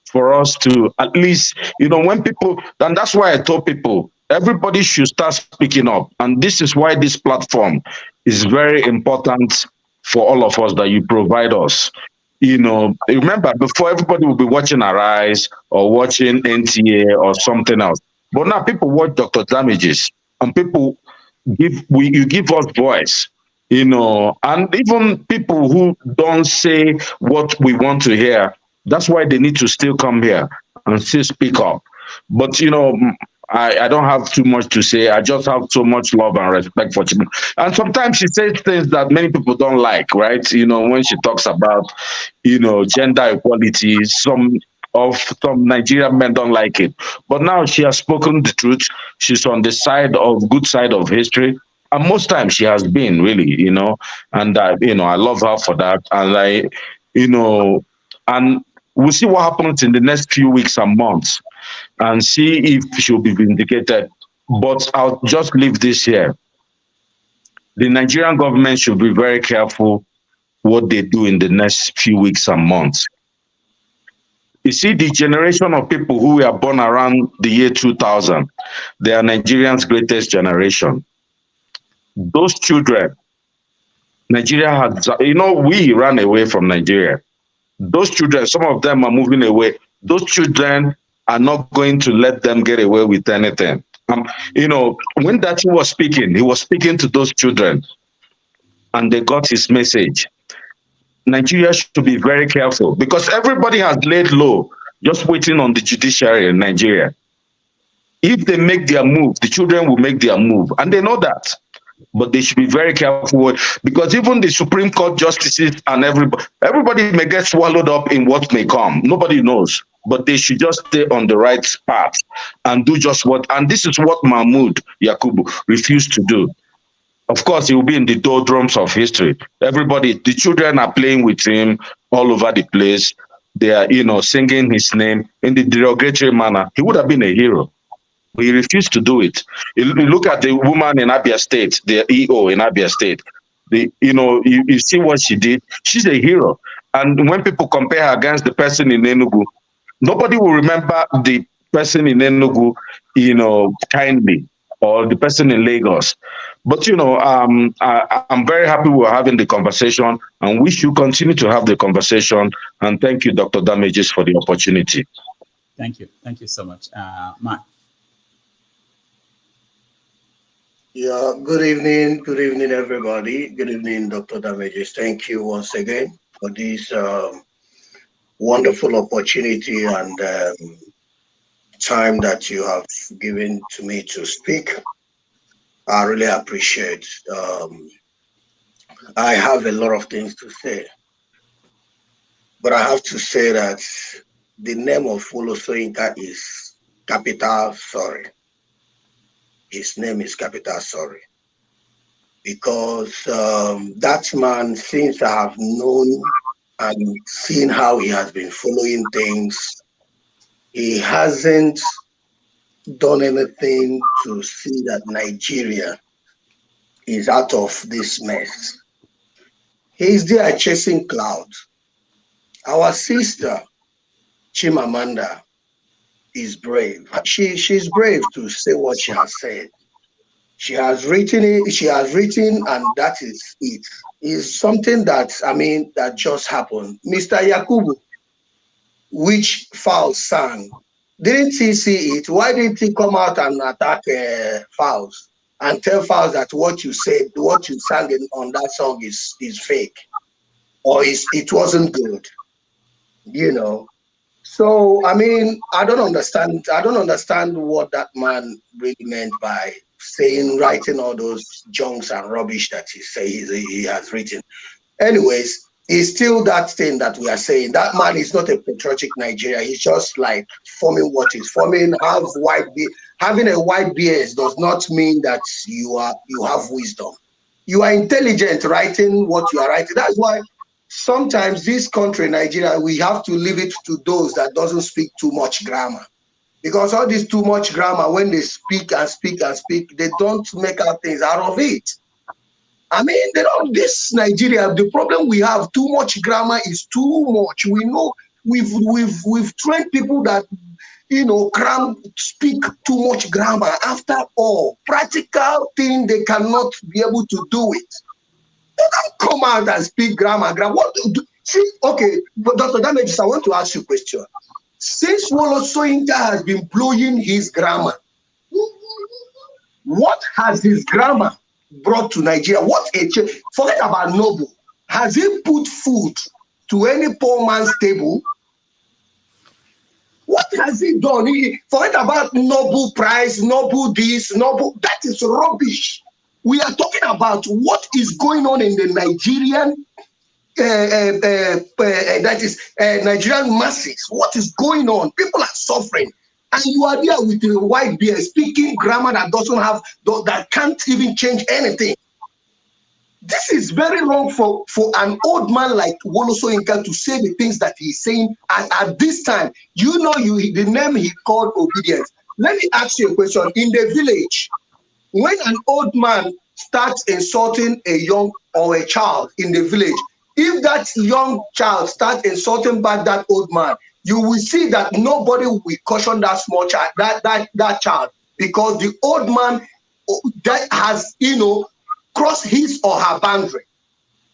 for us to at least, when people, and that's why I told people, everybody should start speaking up. And this is why this platform is very important for all of us that you provide us. Remember, before everybody will be watching Arise or watching NTA or something else. But now people watch Dr. Damages and people you give us voice, and even people who don't say what we want to hear. That's why they need to still come here and still speak up. But, I don't have too much to say. I just have so much love and respect for Chimamanda. And sometimes she says things that many people don't like, right? When she talks about, gender equality, some Nigerian men don't like it. But now she has spoken the truth. She's on the good side of history. And most times she has been really, and I love her for that. And and We'll see what happens in the next few weeks and months and see if she'll be vindicated. But I'll just leave this here. The Nigerian government should be very careful what they do in the next few weeks and months. You see, the generation of people who were born around the year 2000, they are Nigeria's greatest generation. Those children, Nigeria had, we ran away from Nigeria. Those children, some of them are moving away. Those children are not going to let them get away with anything. When Dachi was speaking, he was speaking to those children and they got his message. Nigeria should be very careful because everybody has laid low, just waiting on the judiciary in Nigeria. If they make their move, the children will make their move, and they know that. But they should be very careful because even the Supreme Court justices and everybody may get swallowed up in what may come. Nobody knows. But they should just stay on the right path and do just what. And this is what Mahmoud Yakubu refused to do. Of course, he will be in the doldrums of history. Everybody, the children are playing with him all over the place. They are, singing his name in the derogatory manner. He would have been a hero. But he refused to do it. You look at the woman in Abia State, the EO in Abia State. You see what she did. She's a hero. And when people compare her against the person in Enugu, nobody will remember the person in Enugu, kindly, or the person in Lagos. But, I'm very happy we're having the conversation, and we should continue to have the conversation. And thank you, Dr. Damages, for the opportunity. Thank you. Thank you so much. Mark. Yeah, good evening. Good evening, everybody. Good evening, Dr. Damages. Thank you once again for this wonderful opportunity and time that you have given to me to speak. I really appreciate. I have a lot of things to say, but I have to say that the name of Wole Soyinka is capital sorry. His name is capital sorry. Because that man, since I have known and seen how he has been following things, he hasn't done anything to see that Nigeria is out of this mess. He's there chasing clouds. Our sister, Chimamanda, is brave. She's brave to say what she has said. She has written it, and that is it. It's something that, that just happened. Mr. Yakubu, which Fowls sang, didn't he see it? Why didn't he come out and attack Fowls and tell Fowls that what you said, what you sang on that song is fake, or it wasn't good, So I don't understand. I don't understand what that man really meant by writing all those junks and rubbish that he has written. Anyways, it's still that thing that we are saying. That man is not a patriotic Nigeria. He's just like forming what he's forming. Having a white beard does not mean that you have wisdom. You are intelligent writing what you are writing. That's why sometimes this country, Nigeria, we have to leave it to those that doesn't speak too much grammar. Because all this too much grammar, when they speak and speak and speak, they don't make out things out of it. This Nigeria, the problem we have, too much grammar is too much. We know we've trained people that, speak too much grammar. After all, practical thing, they cannot be able to do it. They don't come out and speak grammar. But Dr. Damages, I want to ask you a question. Since Wole Soyinka has been blowing his grammar, what has his grammar brought to Nigeria? Forget about Noble. Has he put food to any poor man's table? What has he done? Forget about Noble Prize, Noble this, Noble. That is rubbish. We are talking about what is going on in the Nigerian Nigerian masses. What is going on? People are suffering, and you are there with the white beard speaking grammar that can't even change anything. This is very wrong for an old man like Wole Soyinka to say the things that he's saying at this time. You know, the name he called Obidients. Let me ask you a question. In the village, when an old man starts insulting a young or a child in the village, if that young child starts insulting back that old man, you will see that nobody will caution that small child, that child, because the old man that has, crossed his or her boundary.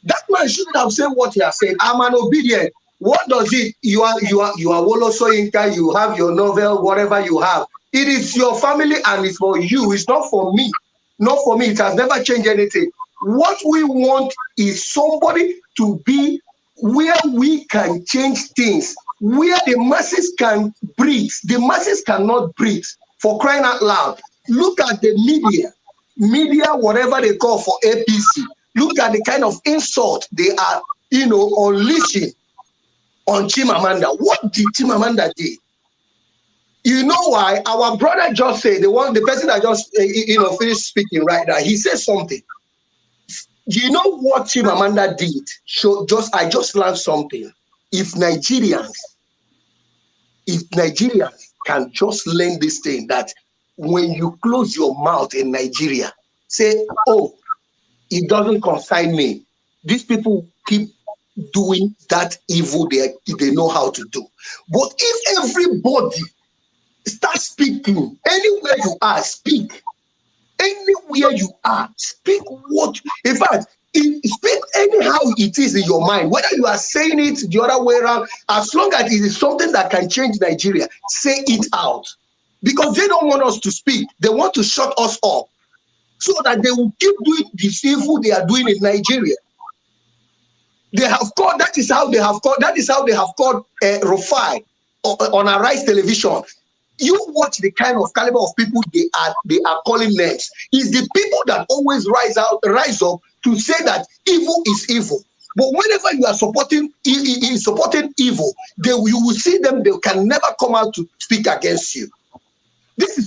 That man shouldn't have said what he has said. I'm an obedient. What does it? You are Wole Soyinka. You have your novel, whatever you have. It is your family and it's for you. It's not for me. Not for me. It has never changed anything. What we want is somebody to be where we can change things, where the masses can breathe. The masses cannot breathe, for crying out loud. Look at the media, whatever they call for APC. Look at the kind of insult they are, unleashing on Chimamanda. What did Chimamanda do? You know why? Our brother just said, the person that just, finished speaking right now, he said something. You know what Chimamanda did? I just learned something. If Nigerians can just learn this thing, that when you close your mouth in Nigeria, say, oh, it doesn't concern me. These people keep doing that evil they know how to do. But if everybody starts speaking, anywhere you are, speak. Anywhere you are, speak what, in fact, speak anyhow it is in your mind, whether you are saying it the other way around, as long as it is something that can change Nigeria, say it out. Because they don't want us to speak. They want to shut us up so that they will keep doing the evil they are doing in Nigeria. They have called, that is how they have called Rufai on Arise Television. You watch the kind of caliber of people they are calling names. It's the people that always rise up to say that evil is evil. But whenever you are supporting evil, you will see them, they can never come out to speak against you.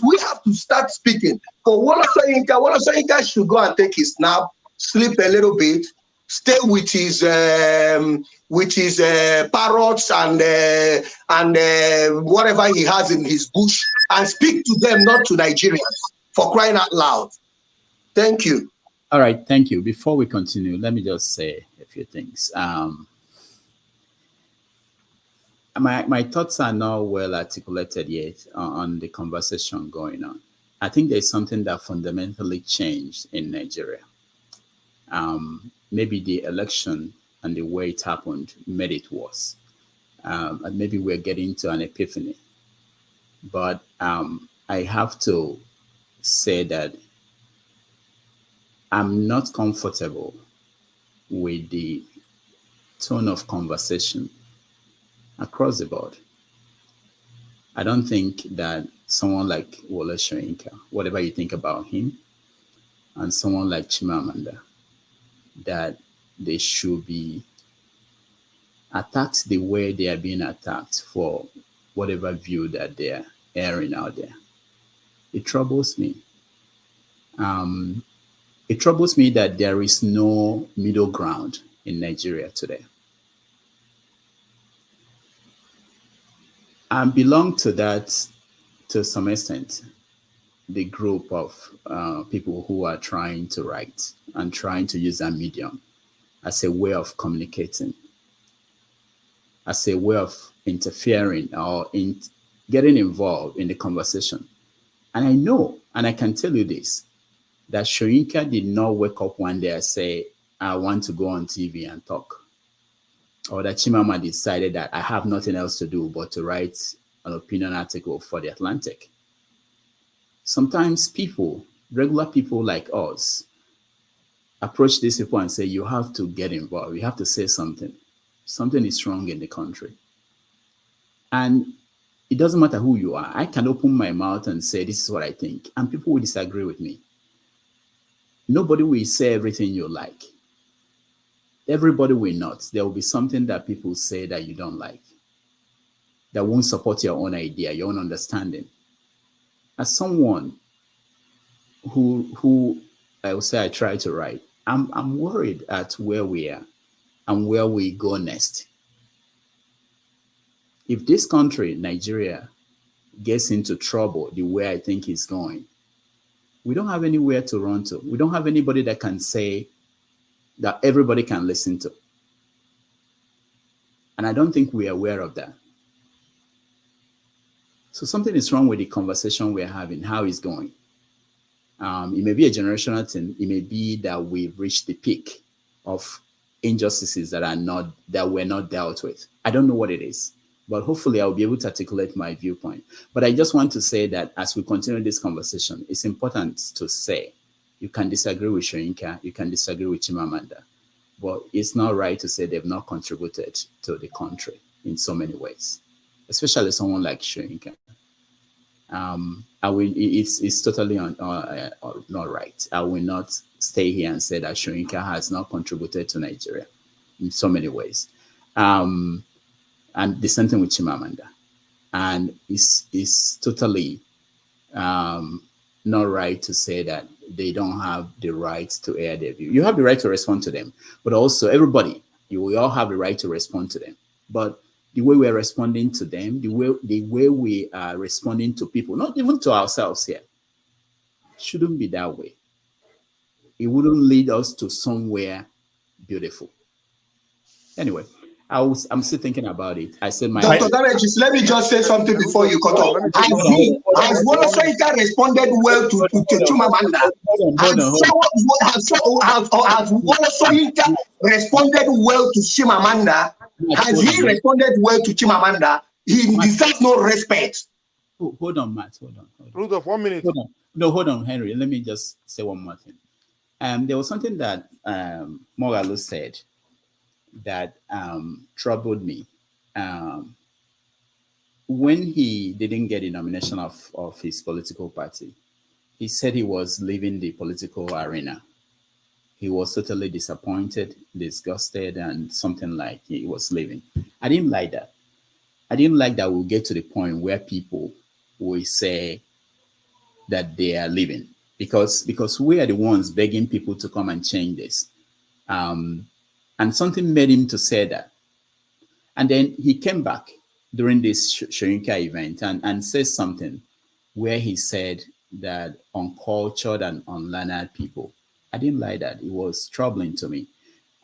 We have to start speaking. For Wole Soyinka should go and take his nap, sleep a little bit, stay with his parrots and whatever he has in his bush, and speak to them, not to Nigerians, for crying out loud. Thank you. All right, thank you. Before we continue, let me just say a few things. My thoughts are not well articulated yet on the conversation going on. I think there's something that fundamentally changed in Nigeria. Maybe the election and the way it happened made it worse. And maybe we're getting to an epiphany. But I have to say that I'm not comfortable with the tone of conversation across the board. I don't think that someone like Wole Soyinka, whatever you think about him, and someone like Chimamanda, that they should be attacked the way they are being attacked for whatever view that they're airing out there. It troubles me. It troubles me that there is no middle ground in Nigeria today. I belong to that, to some extent, the group of people who are trying to write and trying to use that medium as a way of communicating, as a way of interfering or getting involved in the conversation. And I know, and I can tell you this, that Soyinka did not wake up one day and say, I want to go on TV and talk. Or that Chimamanda decided that I have nothing else to do but to write an opinion article for The Atlantic. Sometimes people, regular people like us, approach these people and say, you have to get involved. You have to say something. Something is wrong in the country. And it doesn't matter who you are. I can open my mouth and say, this is what I think. And people will disagree with me. Nobody will say everything you like. Everybody will not. There will be something that people say that you don't like, that won't support your own idea, your own understanding. As someone who I would say I try to write, I'm worried at where we are and where we go next. If this country, Nigeria, gets into trouble the way I think it's going, we don't have anywhere to run to. We don't have anybody that can say that everybody can listen to. And I don't think we're aware of that. So something is wrong with the conversation we're having, how it's going. It may be a generational thing. It may be that we've reached the peak of injustices that were not dealt with. I don't know what it is, but hopefully I'll be able to articulate my viewpoint. But I just want to say that as we continue this conversation, it's important to say you can disagree with Soyinka, you can disagree with Chimamanda, but it's not right to say they've not contributed to the country in so many ways, especially someone like Soyinka. It's totally not right. I will not stay here and say that Soyinka has not contributed to Nigeria in so many ways. And the same thing with Chimamanda. And it's totally not right to say that they don't have the right to air their view. You have the right to respond to them, but also everybody, we all have the right to respond to them. But the way we're responding to them, the way we are responding to people, not even to ourselves here, shouldn't be that way. It wouldn't lead us to somewhere beautiful. Anyway, I'm still thinking about it. I said my Dr. Darajis, let me just say something before you cut off. Has Wole Soyinka responded well to Chimamanda? Has Wole Soyinka responded well to Chimamanda? Has he responded well to Chimamanda? He deserves no respect. Hold on, Matt. Hold on. Rudolph, 1 minute. Hold on. No, hold on, Henry. Let me just say one more thing. There was something that Moghalu said that troubled me. When he didn't get the nomination of his political party, he said he was leaving the political arena. He was totally disappointed, disgusted, and something like he was leaving. I didn't like that. I didn't like that we'll get to the point where people will say that they are leaving because we are the ones begging people to come and change this. And something made him to say that. And then he came back during this Soyinka event and said something where he said that uncultured and unlearned people. I didn't like that. It was troubling to me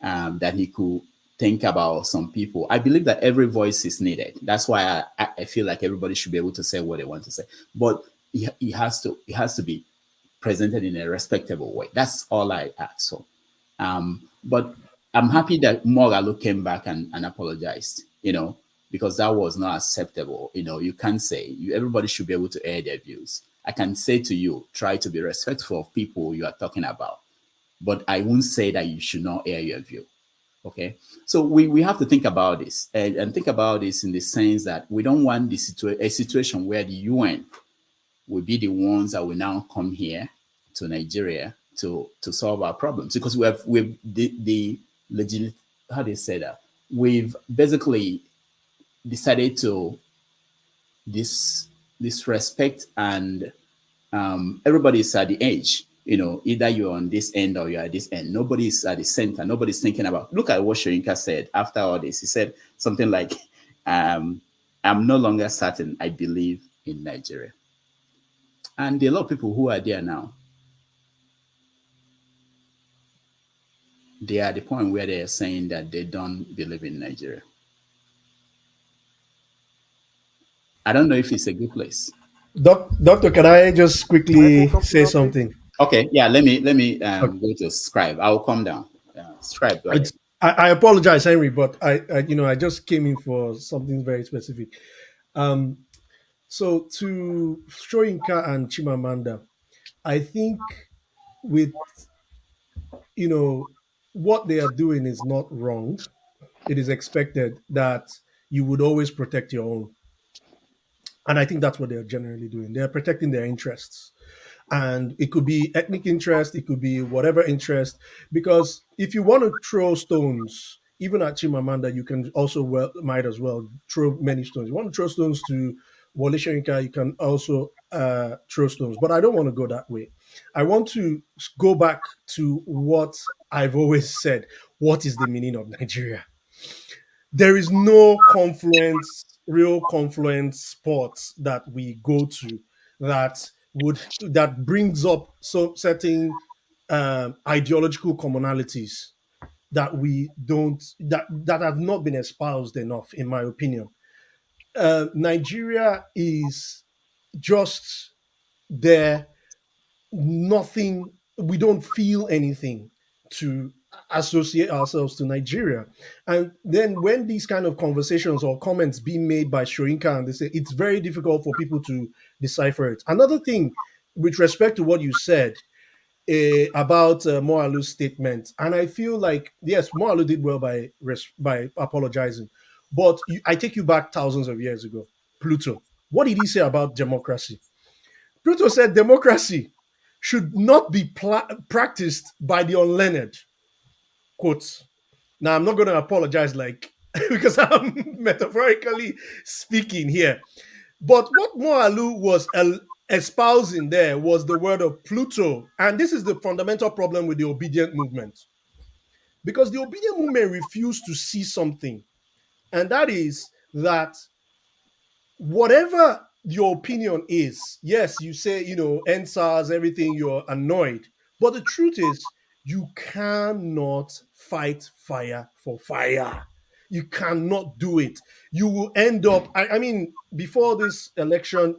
that he could think about some people. I believe that every voice is needed. That's why I feel like everybody should be able to say what they want to say. But it has to be presented in a respectable way. That's all I ask for. But I'm happy that Moghalu came back and apologized, because that was not acceptable. You can't say, everybody should be able to air their views. I can say to you, try to be respectful of people you are talking about, but I won't say that you should not air your view. Okay, so we have to think about this and think about this in the sense that we don't want a situation where the UN will be the ones that will now come here to Nigeria to solve our problems, because we've the legit, how do you say that? We've basically decided to disrespect and everybody's at the edge. Either you're on this end or you're at this end. Nobody's at the center. Nobody's thinking about. Look at what Soyinka said after all this. He said something like, "I'm no longer certain I believe in Nigeria." And there are a lot of people who are there now. They are at the point where they are saying that they don't believe in Nigeria. I don't know if it's a good place. Doctor, can I just quickly say something? Okay, yeah, let me go to Scribe. I'll come down. Scribe, go ahead. I apologize, Henry, but I just came in for something very specific. So to Soyinka and Chimamanda, I think with what they are doing is not wrong. It is expected that you would always protect your own. And I think that's what they're generally doing. They're protecting their interests. And it could be ethnic interest, it could be whatever interest. Because if you want to throw stones, even at Chimamanda, you can also might as well throw many stones. You want to throw stones to Wole Soyinka, you can also throw stones. But I don't want to go that way. I want to go back to what I've always said, what is the meaning of Nigeria? There is no real confluence spots that we go to that brings up certain ideological commonalities that we don't that have not been espoused enough, in my opinion. Nigeria is just there, nothing, we don't feel anything to associate ourselves to Nigeria. And then when these kind of conversations or comments being made by Soyinka, and they say it's very difficult for people to decipher it. Another thing, with respect to what you said about Moalu's statement, and I feel like, yes, Moalu did well by apologizing, but I take you back thousands of years ago. Pluto, what did he say about democracy? Pluto said democracy should not be practiced by the unlearned. Quotes. Now, I'm not going to apologize because I'm metaphorically speaking here. But what Moalu was espousing there was the word of Pluto. And this is the fundamental problem with the obedient movement. Because the obedient movement refused to see something. And that is that whatever your opinion is, yes, you say, NSAS, everything, you're annoyed. But the truth is, you cannot fight fire for fire. You cannot do it. You will end up, I mean, before this election,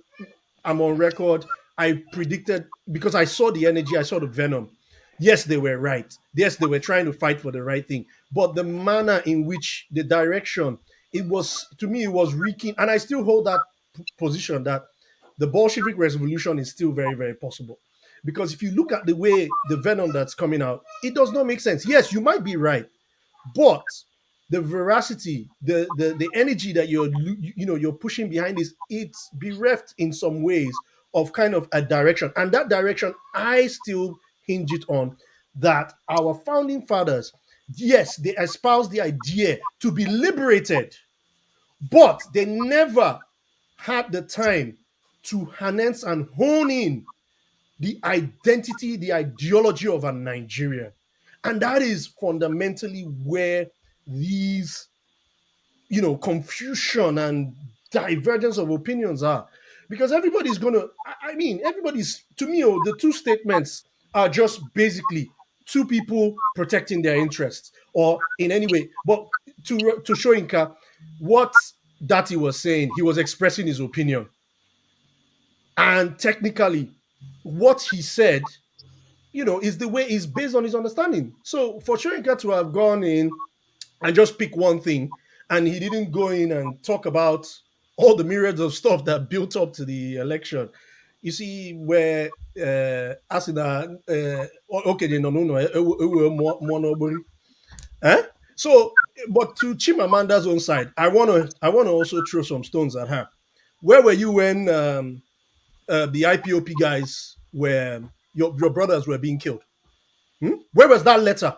I'm on record, I predicted, because I saw the energy, I saw the venom. Yes, they were right. Yes, they were trying to fight for the right thing. But the manner in which, the direction, it was, to me, it was reeking. And I still hold that position that the Bolshevik revolution is still very, very possible. Because if you look at the way the venom that's coming out, it does not make sense. Yes, you might be right, but the veracity, the energy that you're pushing behind this, it's bereft in some ways of kind of a direction. And that direction, I still hinge it on that our founding fathers, yes, they espoused the idea to be liberated, but they never had the time to harness and hone in the identity, the ideology of a Nigerian. And that is fundamentally where these, confusion and divergence of opinions are. Because everybody's going to, everybody's, to me, the two statements are just basically two people protecting their interests or in any way. But to Soyinka, what Dati was saying, he was expressing his opinion. And technically, what he said, is the way is based on his understanding. So for Soyinka to have gone in and just pick one thing, and he didn't go in and talk about all the myriads of stuff that built up to the election. You see, where Asina, okay, so, but to Chimamanda's own side, I want to also throw some stones at her. Where were you when the IPOP guys were your brothers were being killed? Where was that letter?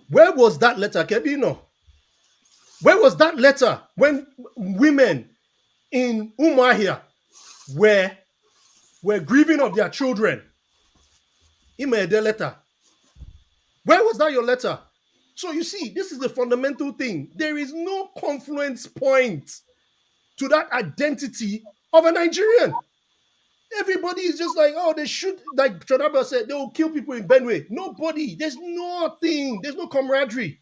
Where was that letter, Kebino? Where was that letter when women in Umuahia were grieving of their children? Email letter. Where was that your letter? So you see, this is the fundamental thing. There is no confluence point to that identity of a Nigerian. Everybody is just like, oh, they should, like Chodaba said, they will kill people in Benue. Nobody, there's nothing, there's no camaraderie.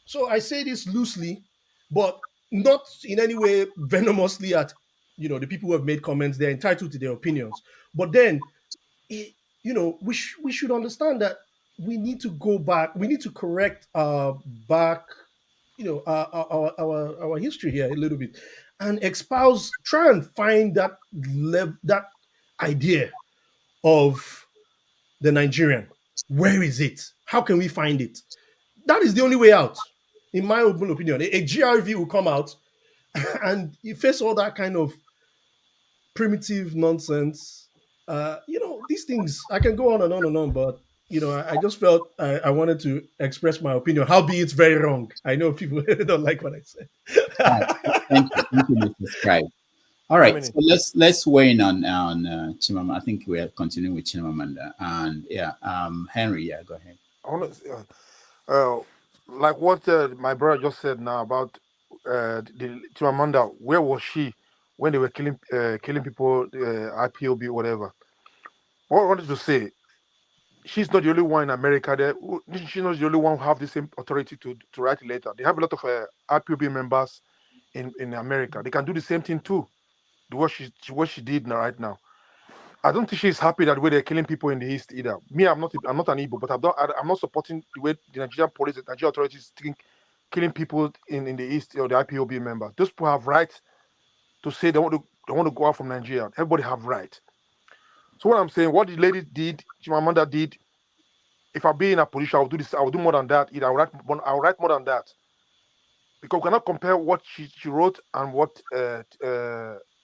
So I say this loosely, but not in any way venomously at, the people who have made comments. They're entitled to their opinions. But then, we should understand that we need to go back. We need to correct our history here a little bit and try and find that idea of the Nigerian. Where is it? How can we find it? That is the only way out, in my open opinion. A GRV will come out and you face all that kind of primitive nonsense. These things, I can go on and on and on, but I just felt I wanted to express my opinion. Howbeit it's very wrong. I know people don't like what I said. Thank you, Mr. Scribe. All right, so let's weigh in on Chimamanda. I think we are continuing with Chimamanda, and Henry, go ahead. like what my brother just said now about the Chimamanda, where was she when they were killing people, IPOB, whatever? What I wanted to say, she's not the only one in America. She's not the only one who have the same authority to write a letter. They have a lot of IPOB members in America. They can do the same thing too. Do what she did now right now. I don't think she's happy that way they're killing people in the East either. Me, I'm not an Igbo, but I'm not supporting the way the Nigerian police, the Nigerian authorities think killing people in the East or the IPOB members. Those people have right to say they want to go out from Nigeria. Everybody have right. So what I'm saying, what the lady did, Chimamanda did, if I be in a position, I will do this. I will do more than that. I'll write more than that, because we cannot compare what she wrote and what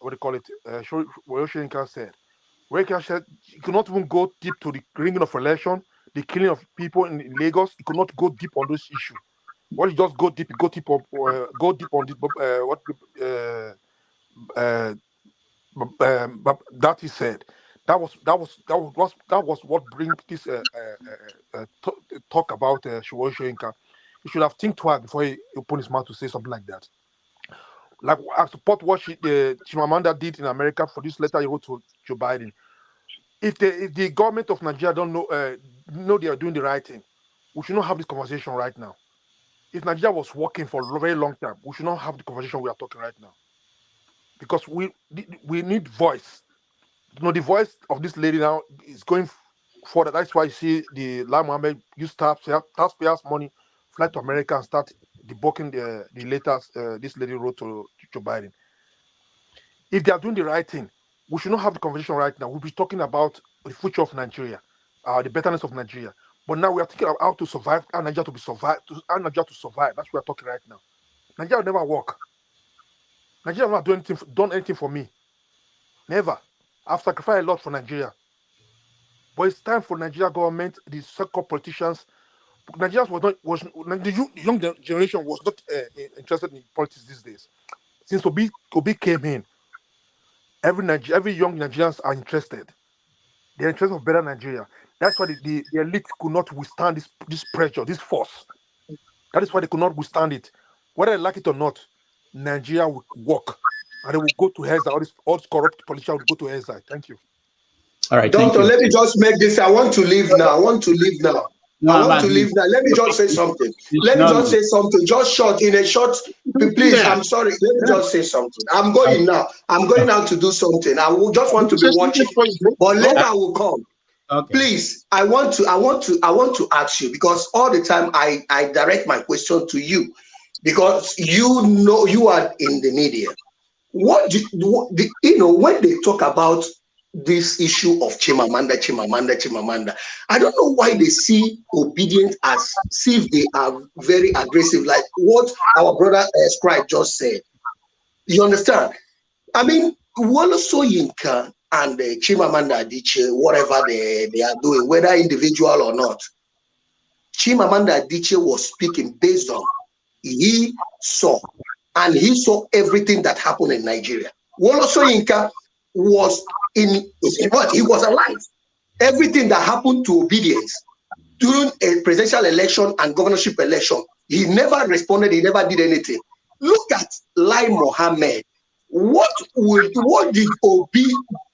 what do you call it? Wole Soyinka said. Wole Soyinka said he could not even go deep to the ringing of election, the killing of people in Lagos. He could not go deep on those issues. What he just go deep on this. That he said. That was what bring this talk about Wole Soyinka. He should have think twice before he opened his mouth to say something like that. Like, I support what Chimamanda did in America for this letter he wrote to Joe Biden. If the government of Nigeria don't know they are doing the right thing, we should not have this conversation right now. If Nigeria was working for a very long time, we should not have the conversation we are talking right now. Because we need voice. You know, the voice of this lady now is going further. That's why you see the Lai Mohammed use taxpayers' money, fly to America and start debunking the letters this lady wrote to Joe Biden. If they are doing the right thing, we should not have the conversation right now. We'll be talking about the future of Nigeria, the betterness of Nigeria. But now we are thinking about how to survive, how Nigeria to survive. That's what we are talking right now. Nigeria will never work. Nigeria will not done anything for me. Never. I've sacrificed a lot for Nigeria. But it's time for Nigeria government, the so-called politicians. Nigerians the young generation was not interested in politics these days. Since Obi came in, every young Nigerians are interested. They're interested in better Nigeria. That's why the elite could not withstand this pressure, this force. That is why they could not withstand it. Whether they like it or not, Nigeria will work. And they will go to exile. All these corrupt politicians will go to exile. Thank you. All right, Doctor, let me just make this. I want to leave now. Let me just say something. Just short, in a short, please, I'm sorry. Let me just say something. I'm going now. I'm going out to do something. I will just want to be watching, but later I will come. Okay. Please, I want to ask you, because all the time I direct my question to you, because you know you are in the media. When they talk about this issue of Chimamanda, I don't know why they see Obidients as if they are very aggressive, like what our brother Scribe just said. You understand? I mean, Wole Soyinka and Chimamanda Adichie, whatever they are doing, whether individual or not, Chimamanda Adichie was speaking based on he saw everything that happened in Nigeria. Wole Soyinka was he was alive. Everything that happened to Obidients during a presidential election and governorship election, he never responded, he never did anything. Look at Lai Mohammed. What did Obi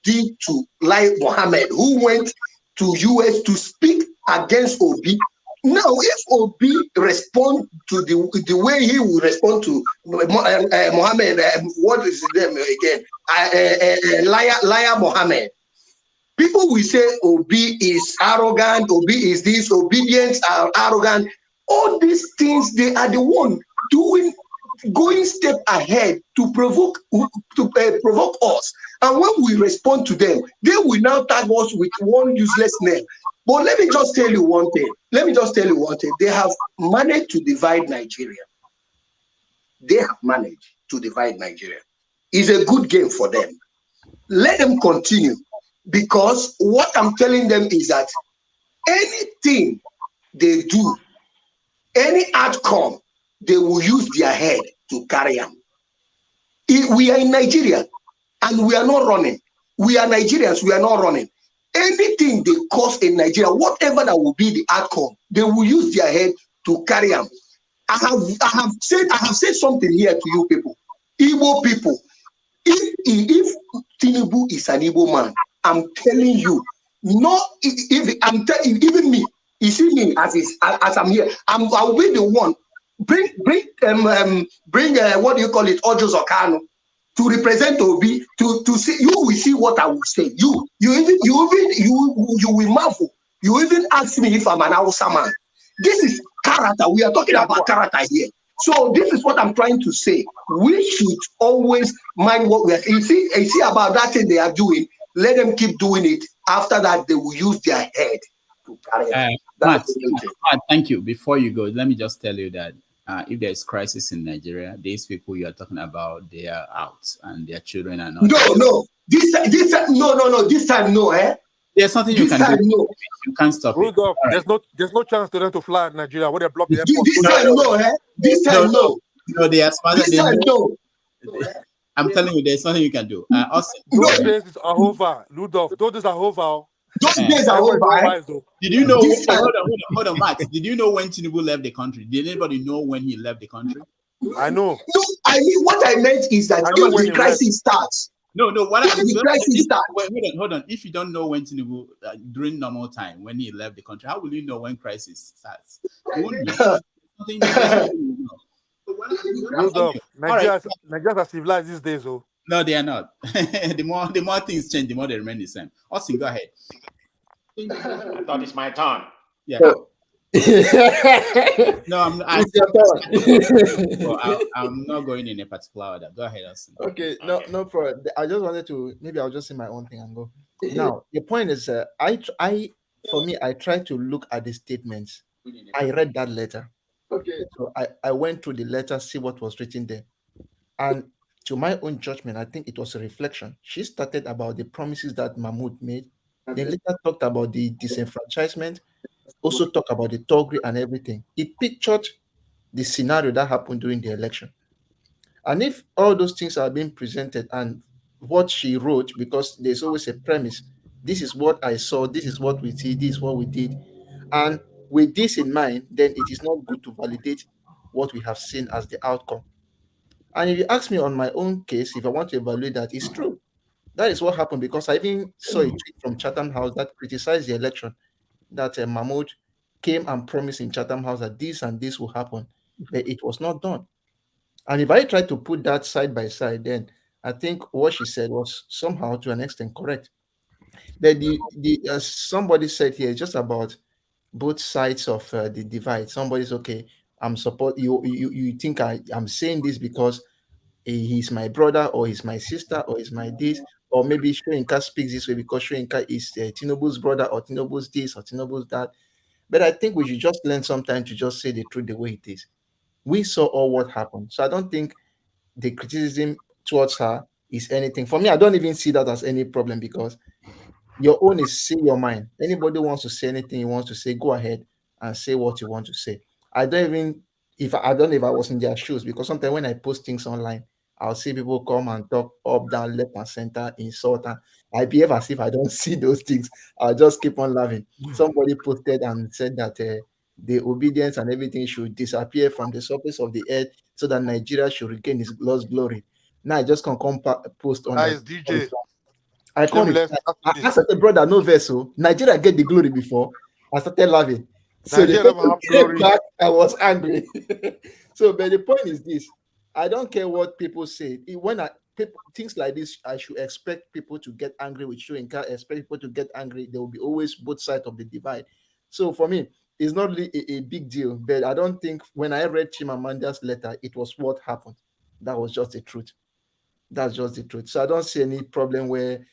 did to Lai Mohammed, who went to US to speak against Obi? Now, if Obi respond to the way he will respond to Mohammed, what is his name again? Liar Mohammed. People will say Obi is arrogant, Obi is this, Obidients are arrogant. All these things, they are the one going step ahead to provoke us. And when we respond to them, they will now tag us with one useless name. But let me just tell you one thing. They have managed to divide Nigeria. It's a good game for them. Let them continue. Because what I'm telling them is that anything they do, any outcome, they will use their head to carry them. We are in Nigeria and we are not running. We are Nigerians, we are not running. Anything they cause in Nigeria, whatever that will be the outcome, they will use their head to carry them. I have said something here to you people, Igbo people. If Tinubu is an Igbo man, I'm telling you, no, if I'm telling even me, you see me as I'm here, I'll be the one. Bring what do you call it, Ojo Zokano, to represent Obi, to see. You will see what I will say. You will marvel. You even ask me if I'm an Hausa man. This is character. We are talking about character here. So this is what I'm trying to say. We should always mind what we are. You see about that thing they are doing. Let them keep doing it. After that, they will use their head to carry on. Matt, thank you. Before you go, let me just tell you that if there is crisis in Nigeria, these people you are talking about, they are out and their children are not. No. This time, no. This time, no. There's nothing you can do. No. You can't stop Rudolph, it. there's no chance to them to fly at Nigeria. Where they block the airport. This time, no. This time, no. No, they are smarter. This time, no. I'm telling you, there's nothing you can do. Those days are over, Rudolph. Those days are over. Those days are over. Did you know? Hold on, Max. Did you know when Tinubu left the country? Did anybody know when he left the country? I know. No, I mean what I meant is that if the crisis starts. No. What the crisis starts. Hold on. If you don't know when Tinubu during normal time when he left the country, how will you know when crisis starts? You won't know. Rudolph, Nigerians are civilized these days, oh. No, they are not. the more things change, the more they remain the same. Austin, go ahead. I thought it's my turn. Yeah. No, I'm not going in a particular order. Go ahead, Austin. Okay, no problem. I just wanted to, maybe I'll just say my own thing and go. Now, the point is, for me, I try to look at the statements. I read that letter. Okay. So I went through the letter, see what was written there. And to my own judgment, I think it was a reflection. She started about the promises that Mahmoud made. Then later talked about the disenfranchisement, also talked about the Togri and everything. It pictured the scenario that happened during the election. And if all those things are being presented and what she wrote, because there's always a premise, this is what I saw, this is what we see, this is what we did. And with this in mind, then it is not good to validate what we have seen as the outcome. And if you ask me on my own case, if I want to evaluate that, it's true. That is what happened, because I even saw a tweet from Chatham House that criticized the election, that Mahmoud came and promised in Chatham House that this and this will happen, but it was not done. And if I try to put that side by side, then I think what she said was somehow to an extent correct. But somebody said here, just about both sides of the divide. Somebody's okay. I'm support you. You think I'm saying this because he's my brother, or he's my sister, or he's my this, or maybe Soyinka speaks this way because Soyinka is Tinubu's brother, or Tinubu's this, or Tinubu's that. But I think we should just learn sometimes to just say the truth the way it is. We saw all what happened, so I don't think the criticism towards her is anything. For me, I don't even see that as any problem, because your own is say your mind. Anybody wants to say anything he wants to say, go ahead and say what you want to say. I don't even, I don't know if I was in their shoes, because sometimes when I post things online, I'll see people come and talk up, down, left, and center, insult, and I behave as if I don't see those things. I'll just keep on laughing. Somebody posted and said that the Obidients and everything should disappear from the surface of the earth so that Nigeria should regain its lost glory. Now I just can come post on Nice, DJ. I call it. I said, brother, no vessel. Nigeria get the glory before. I started laughing. So back, I was angry. So, but the point is this: I don't care what people say. When things like this, I should expect people to get angry with Soyinka. Expect people to get angry. There will be always both sides of the divide. So for me, it's not really a big deal. But I don't think when I read Chimamanda's letter, it was what happened. That was just the truth. That's just the truth. So I don't see any problem where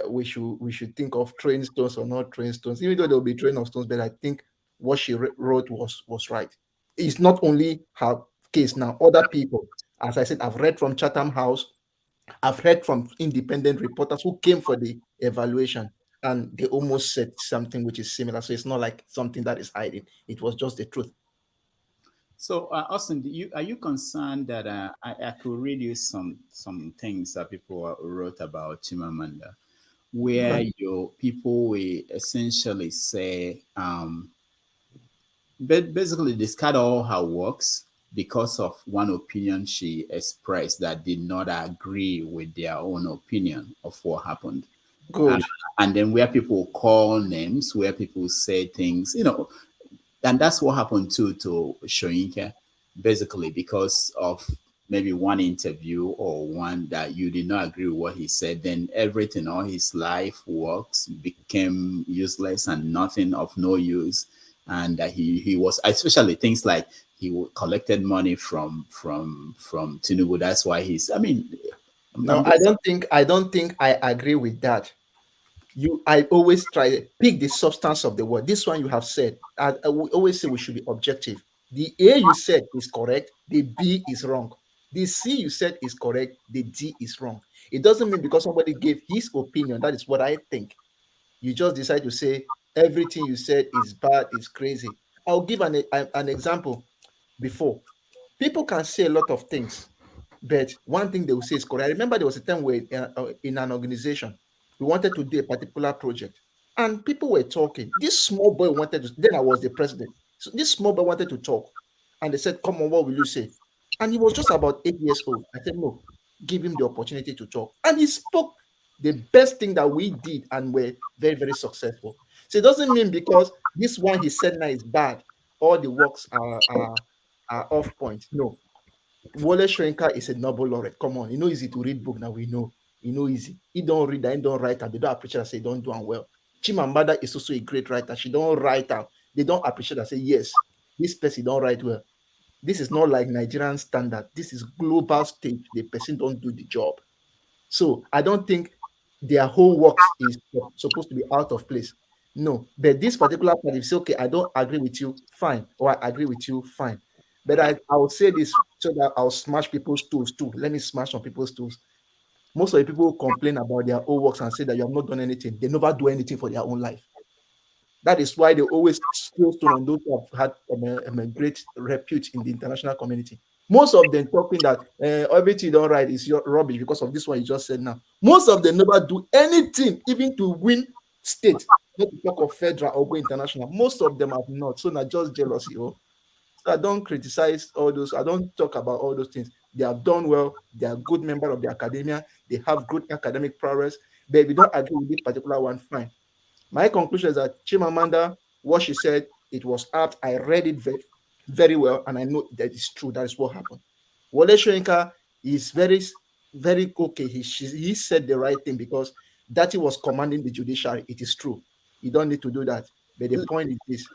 we should think of throwing stones or not throwing stones, even though there will be throwing of stones. But I think what she wrote was right. It's not only her case now. Other people, as I said, I've read from Chatham House, I've heard from independent reporters who came for the evaluation, and they almost said something which is similar. So it's not like something that is hiding. It was just the truth. So, Austin, are you concerned that I could read you some things that people wrote about Chimamanda, where your people will essentially say, basically discard all her works because of one opinion she expressed that did not agree with their own opinion of what happened. Good. And then where people call names, where people say things, and that's what happened to Soyinka, basically because of maybe one interview or one that you did not agree with what he said. Then everything, all his life works became useless and nothing of no use. And he was, especially things like he collected money from Tinubu. That's why he's. I mean, No, I don't think I agree with that. I always try to pick the substance of the word. This one you have said. I will always say we should be objective. The A you said is correct. The B is wrong. The C you said is correct. The D is wrong. It doesn't mean because somebody gave his opinion that is what I think. You just decide to say everything you said is bad, is crazy. I'll give an example. Before, people can say a lot of things, but one thing they will say is correct. I remember there was a time where in an organization, we wanted to do a particular project, and people were talking. This small boy wanted to, then I was the president. So this small boy wanted to talk, and they said, "Come on, what will you say?" And he was just about 8 years old. I said, "No, give him the opportunity to talk." And he spoke the best thing that we did and were very, very successful. So it doesn't mean because this one he said now is bad, all the works are off point. No, Wole Soyinka is a Nobel laureate. Come on, easy to read book now. We know, easy. He don't read and he don't write, and they don't appreciate and say don't do and well. Chimamanda is also a great writer. She don't write out. They don't appreciate and say yes, this person don't write well. This is not like Nigerian standard. This is global stage. The person don't do the job. So I don't think their whole works is supposed to be out of place. No, but this particular part, if you say, okay, I don't agree with you, fine, or I agree with you, fine. But I will say this so that I'll smash people's tools too. Let me smash some people's tools. Most of the people who complain about their own works and say that you have not done anything, they never do anything for their own life. That is why they always throw stone on those who have had a great repute in the international community. Most of them talking that everything you don't write is your rubbish because of this one you just said now. Most of them never do anything, even to win state, not to talk of federal or go international. Most of them have not. So not just jealousy. So I don't criticize all those. I don't talk about all those things. They have done well. They are good members of the academia. They have good academic prowess. But if you don't agree with this particular one, fine. My conclusion is that Chimamanda, what she said, it was apt. I read it very, very well, and I know that it's true. That is what happened. Wole Soyinka is very, very okay. He said the right thing because that he was commanding the judiciary. It is true. You don't need to do that. But the point is this: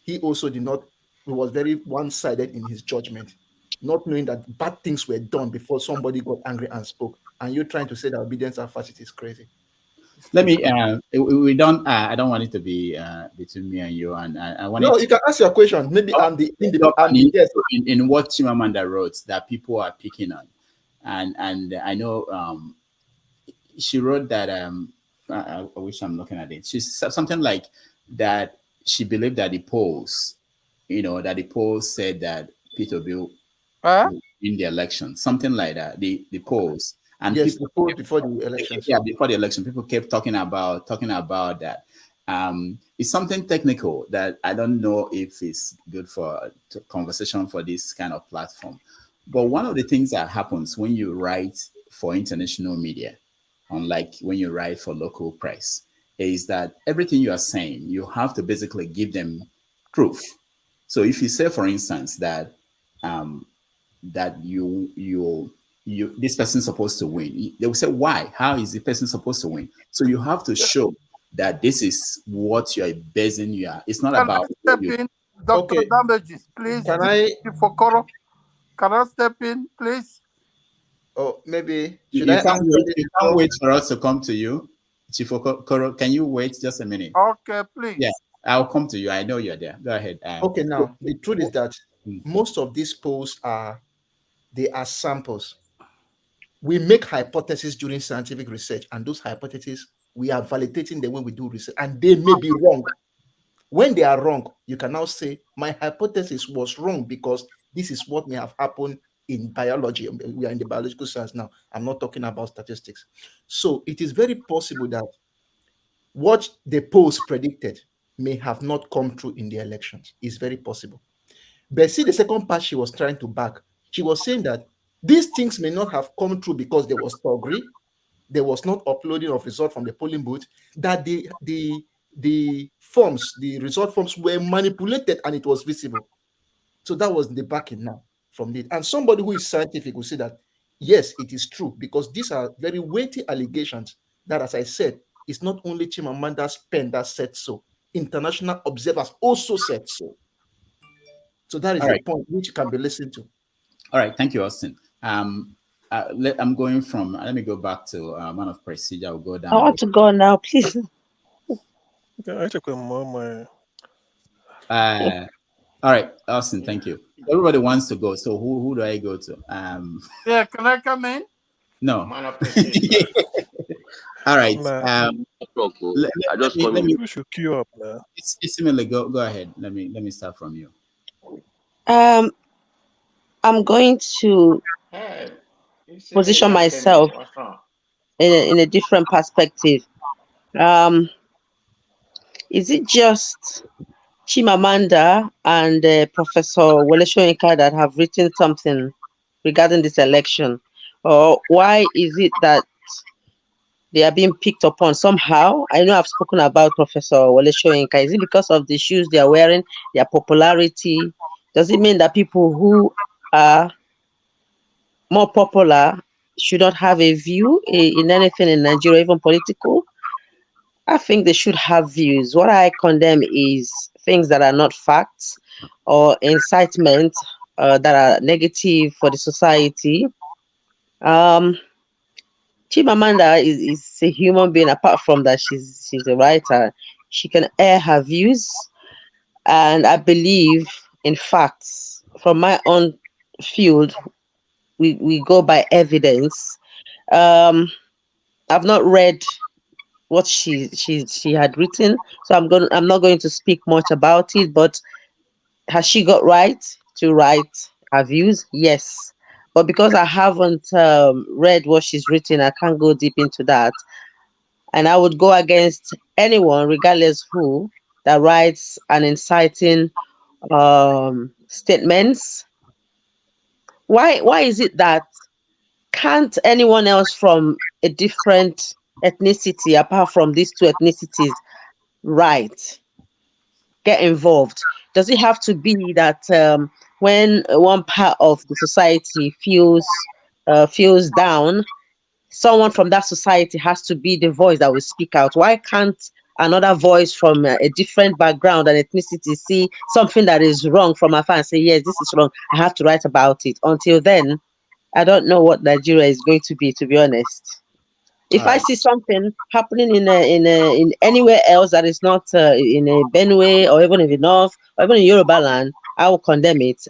he also did not. He was very one-sided in his judgment, not knowing that bad things were done before somebody got angry and spoke. And you're trying to say that obedience and fascist is crazy. Let me. We don't. I don't want it to be between me and you. And I want. No, you can ask your question. Maybe I'm the yes. In what Chimamanda wrote that people are picking on, and I know she wrote that. I wish I'm looking at it. She's something like that. She believed that the polls, that the polls said that Peter Bill in the election, something like that. The polls. And yes, people, the polls before the elections. Yeah, before the election, people kept talking about that. It's something technical that I don't know if it's good for conversation for this kind of platform. But one of the things that happens when you write for international media, unlike when you write for local press, is that everything you are saying, you have to basically give them proof. So if you say, for instance, that that you this person's supposed to win, they will say, why? How is the person supposed to win? So you have to show that this is what you are basing. It's not about step in, Dr. Okay. Damages, please. Can I for Koro? Can I step in, please? Oh, maybe you can't wait for us to come to you, Chief Okoro. Can you wait just a minute? Okay, please. Yeah, I'll come to you. I know you're there. Go ahead. Okay, now the truth is that most of these polls are samples. We make hypotheses during scientific research, and those hypotheses we are validating them when we do research, and they may be wrong. When they are wrong, you can now say my hypothesis was wrong because this is what may have happened in biology. We are in the biological science now. I'm not talking about statistics. So it is very possible that what the polls predicted may have not come true in the elections. It's very possible. But see, the second part she was trying to back, she was saying that these things may not have come true because there was thuggery, there was not uploading of result from the polling booth, that the forms, the result forms were manipulated and it was visible. So that was the backing now from it. And somebody who is scientific will say that yes, it is true, because these are very weighty allegations that, as I said, it's not only Chimamanda's pen that said so. International observers also said so. So that is All a right. point which can be listened to. All right, thank you, Austin. I'm going from. Let me go back to man of procedure. I'll go I down. want to go now, please. I check with mama. All right, Austin. Thank you. Everybody wants to go, so who do I go to? Yeah, can I come in? No. Man of procedure. All right. Nah. Let me. We should queue up now. It's similar. Go ahead. Let me start from you. I'm going to Hey, you see me, position young Kenny. myself What's wrong? in a different perspective. Is it just Chimamanda and Professor Wole Soyinka that have written something regarding this election? Or why is it that they are being picked upon somehow? I know I've spoken about Professor Wole Soyinka. Is it because of the shoes they are wearing, their popularity? Does it mean that people who are more popular should not have a view in anything in Nigeria, even political? I think they should have views. What I condemn is things that are not facts or incitement that are negative for the society. Chimamanda is a human being. Apart from that, she's a writer. She can air her views, and I believe in facts. From my own field, we go by evidence. I've not read what she had written, so I'm not going to speak much about it. But has she got right to write her views? Yes, but because I haven't read what she's written, I can't go deep into that. And I would go against anyone, regardless who, that writes an inciting statements. Why is it that can't anyone else from a different ethnicity, apart from these two ethnicities, write, get involved? Does it have to be that when one part of the society feels down, someone from that society has to be the voice that will speak out? Why can't another voice from a different background and ethnicity see something that is wrong from afar and say, yes, this is wrong, I have to write about it? Until then, I don't know what Nigeria is going to be honest. If I see something happening in anywhere else that is not in a Benue or even in the north or even in Yoruba land, I will condemn it.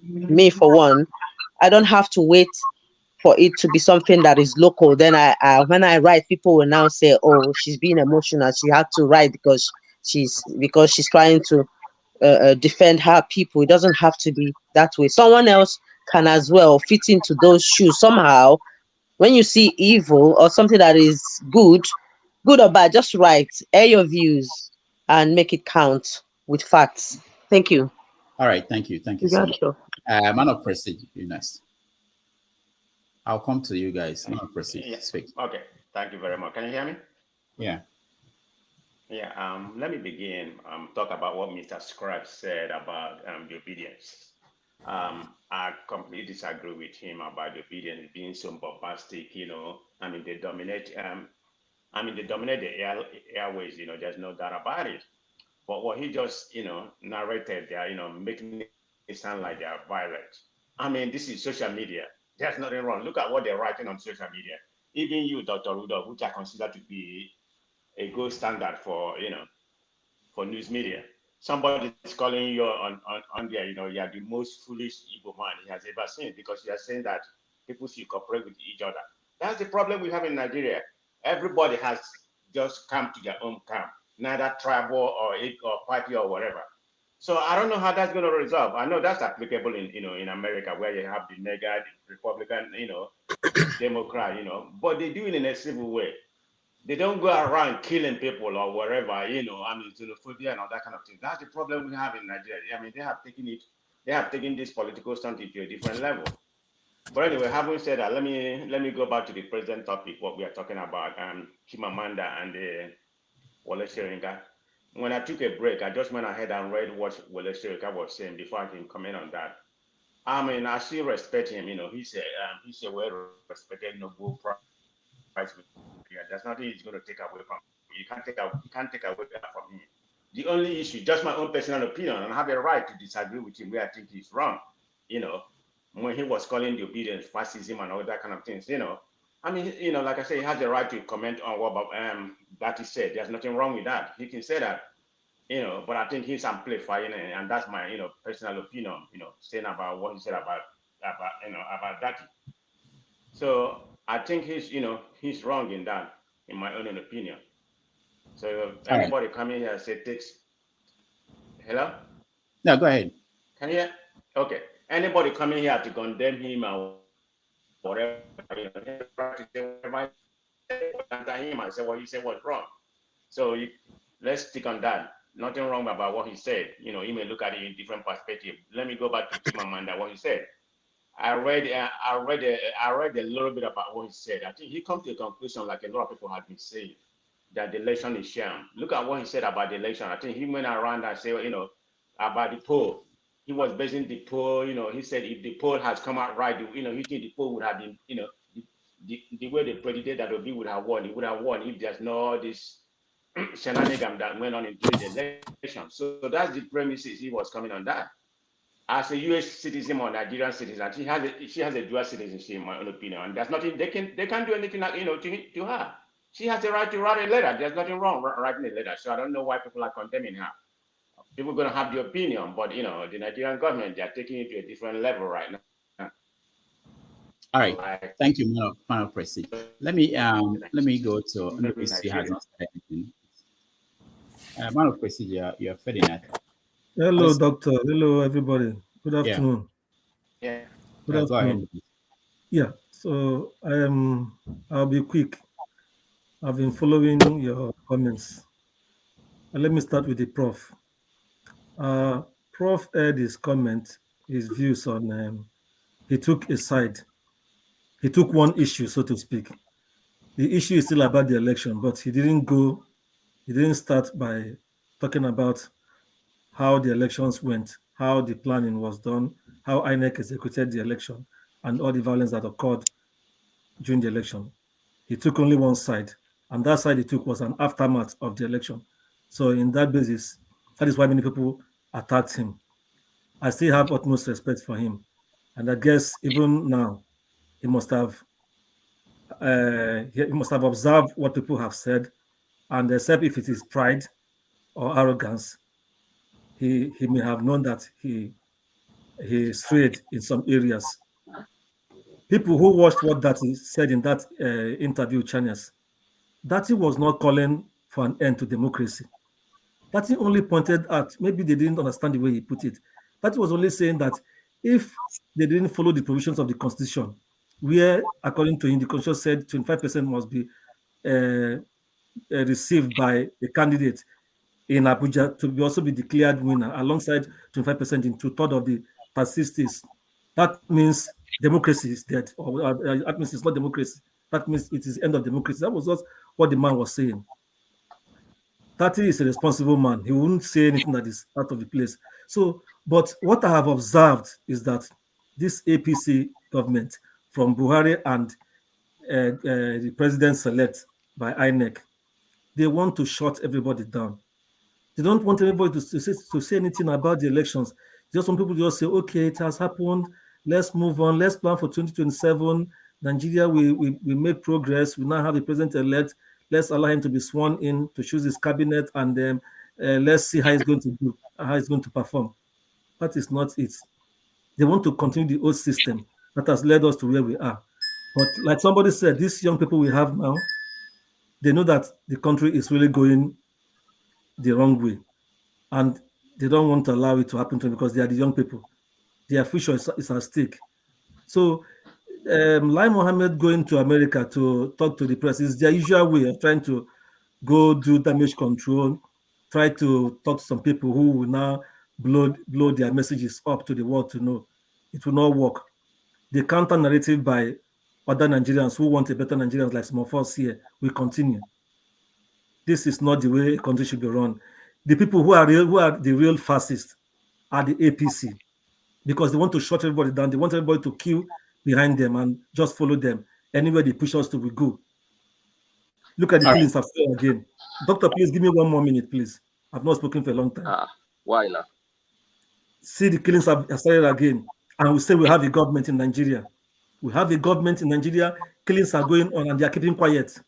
Me for one, I don't have to wait for it to be something that is local. Then when I write, people will now say, "Oh, she's being emotional. She had to write because she's trying to defend her people." It doesn't have to be that way. Someone else can as well fit into those shoes somehow. When you see evil or something that is good or bad, just write, air your views, and make it count with facts. Thank you. All right, thank you so much. Man of prestige, you next. I'll come to you guys. Man of prestige, Yeah. speak. Okay. Thank you very much. Can you hear me? Yeah. Yeah. Let me begin. Talk about what Mr. Scribe said about the obedience. I completely disagree with him about the obedience being so bombastic. They dominate. They dominate the airways. There's no doubt about it. But what he just, narrated there, making it sound like they are violent. This is social media. There's nothing wrong. Look at what they're writing on social media. Even you, Dr. Rudolph, which I consider to be a gold standard for news media. Somebody's calling you on there, you're the most foolish Igbo man he has ever seen, because you are saying that people should cooperate with each other. That's the problem we have in Nigeria. Everybody has just come to their own camp, neither tribal or party or whatever. So I don't know how that's going to resolve. I know that's applicable in America, where you have the nigger, the Republican, Democrat, but they do it in a civil way. they don't go around killing people or wherever, you know, I mean, xenophobia and all that kind of thing. That's the problem we have in Nigeria. I mean, they have taken this political stunt to a different level. But anyway, having said that, let me go back to the present topic, what we are talking about, Chimamanda and the Wole Soyinka. When I took a break, I just went ahead and read what Wole Soyinka was saying before I can comment on that. I mean, I still respect him. You know, he's a well-respected Nobel Prize winner. There's nothing he's going to take away from him. You can't take away that from him. The only issue, just my own personal opinion, and I have a right to disagree with him where I think he's wrong. You know, when he was calling the Obidients fascism and all that kind of things. You know, I mean, you know, like I say, he has the right to comment on what Bati said. There's nothing wrong with that. He can say that. You know, but I think he's amplifying it, and that's my, you know, personal opinion, you know, saying about what he said about that. So I think he's wrong in that, in my own opinion. So if anybody coming here and say takes, hello? No, go ahead. Can you hear? Okay. Anybody coming here to condemn him or whatever, you know, him and say what he said was wrong. So let's stick on that. Nothing wrong about what he said. You know, he may look at it in different perspective. Let me go back to Chimamanda, what he said. I read a little bit about what he said. I think he come to a conclusion, like a lot of people have been saying, that the election is sham. Look at what he said about the election. I think he went around and said, you know, about the poll. He was basing the poll, you know, he said if the poll has come out right, you know, he think the poll would have been, you know, the way they predicted that Obi would have won, he would have won if there's no this shenanigan that went on into the election. So that's the premises he was coming on that. As a US citizen or Nigerian citizen, she has a dual citizenship, in my own opinion, and there's nothing they can't do anything, you know, to her. She has the right to write a letter. There's nothing wrong writing a letter. So I don't know why people are condemning her. People are going to have the opinion, but you know, the Nigerian government, they are taking it to a different level right now. All right, thank you, Madam President. Let me go to Ndobisi has not said anything. Madam President, you're Ferdinand. Hello, Doctor. Hello, everybody. Good afternoon. Yeah. Good afternoon. Yeah. So I'll be quick. I've been following your comments. And let me start with the Prof. Prof aired his comment, his views on. He took a side. He took one issue, so to speak. The issue is still about the election, but he didn't start by talking about how the elections went, how the planning was done, how INEC executed the election, and all the violence that occurred during the election. He took only one side, and that side he took was an aftermath of the election. So in that basis, that is why many people attacked him. I still have utmost respect for him. And I guess even now, he must have observed what people have said, and except if it is pride or arrogance, he may have known that he strayed in some areas. People who watched what Dati said in that interview channels, Dati was not calling for an end to democracy. Dati only pointed out, maybe they didn't understand the way he put it. Dati was only saying that if they didn't follow the provisions of the constitution, where, according to him, the constitution said 25% must be received by a candidate in Abuja to also be declared winner alongside 25% in 2/3 of the states. That means democracy is dead, or that means it's not democracy. That means it is the end of democracy. That was just what the man was saying. Tati is a responsible man. He wouldn't say anything that is out of the place. So, but what I have observed is that this APC government, from Buhari and the president-select by INEC, they want to shut everybody down. They don't want anybody to say anything about the elections. Just want people to just say, okay, it has happened. Let's move on. Let's plan for 2027. Nigeria, we made progress. We now have the president-elect. Let's allow him to be sworn in to choose his cabinet, and then let's see how he's going to do, how he's going to perform. That is not it. They want to continue the old system that has led us to where we are. But like somebody said, these young people we have now, they know that the country is really going the wrong way, and they don't want to allow it to happen to them because they are the young people. Their future is at stake. So Lai Mohammed going to America to talk to the press is their usual way of trying to go do damage control, try to talk to some people who will now blow their messages up to the world to know. It will not work. The counter narrative by other Nigerians who want a better Nigerians like some of us here will continue. This is not the way a country should be run. The people who are the real fascists are the APC, because they want to shut everybody down. They want everybody to queue behind them and just follow them. Anywhere they push us to, we go. Look at the killings of again. Doctor, please give me 1 more minute, please. I've not spoken for a long time. Why now? See, the killings have started again. And we say we have a government in Nigeria. We have a government in Nigeria. Killings are going on and they are keeping quiet.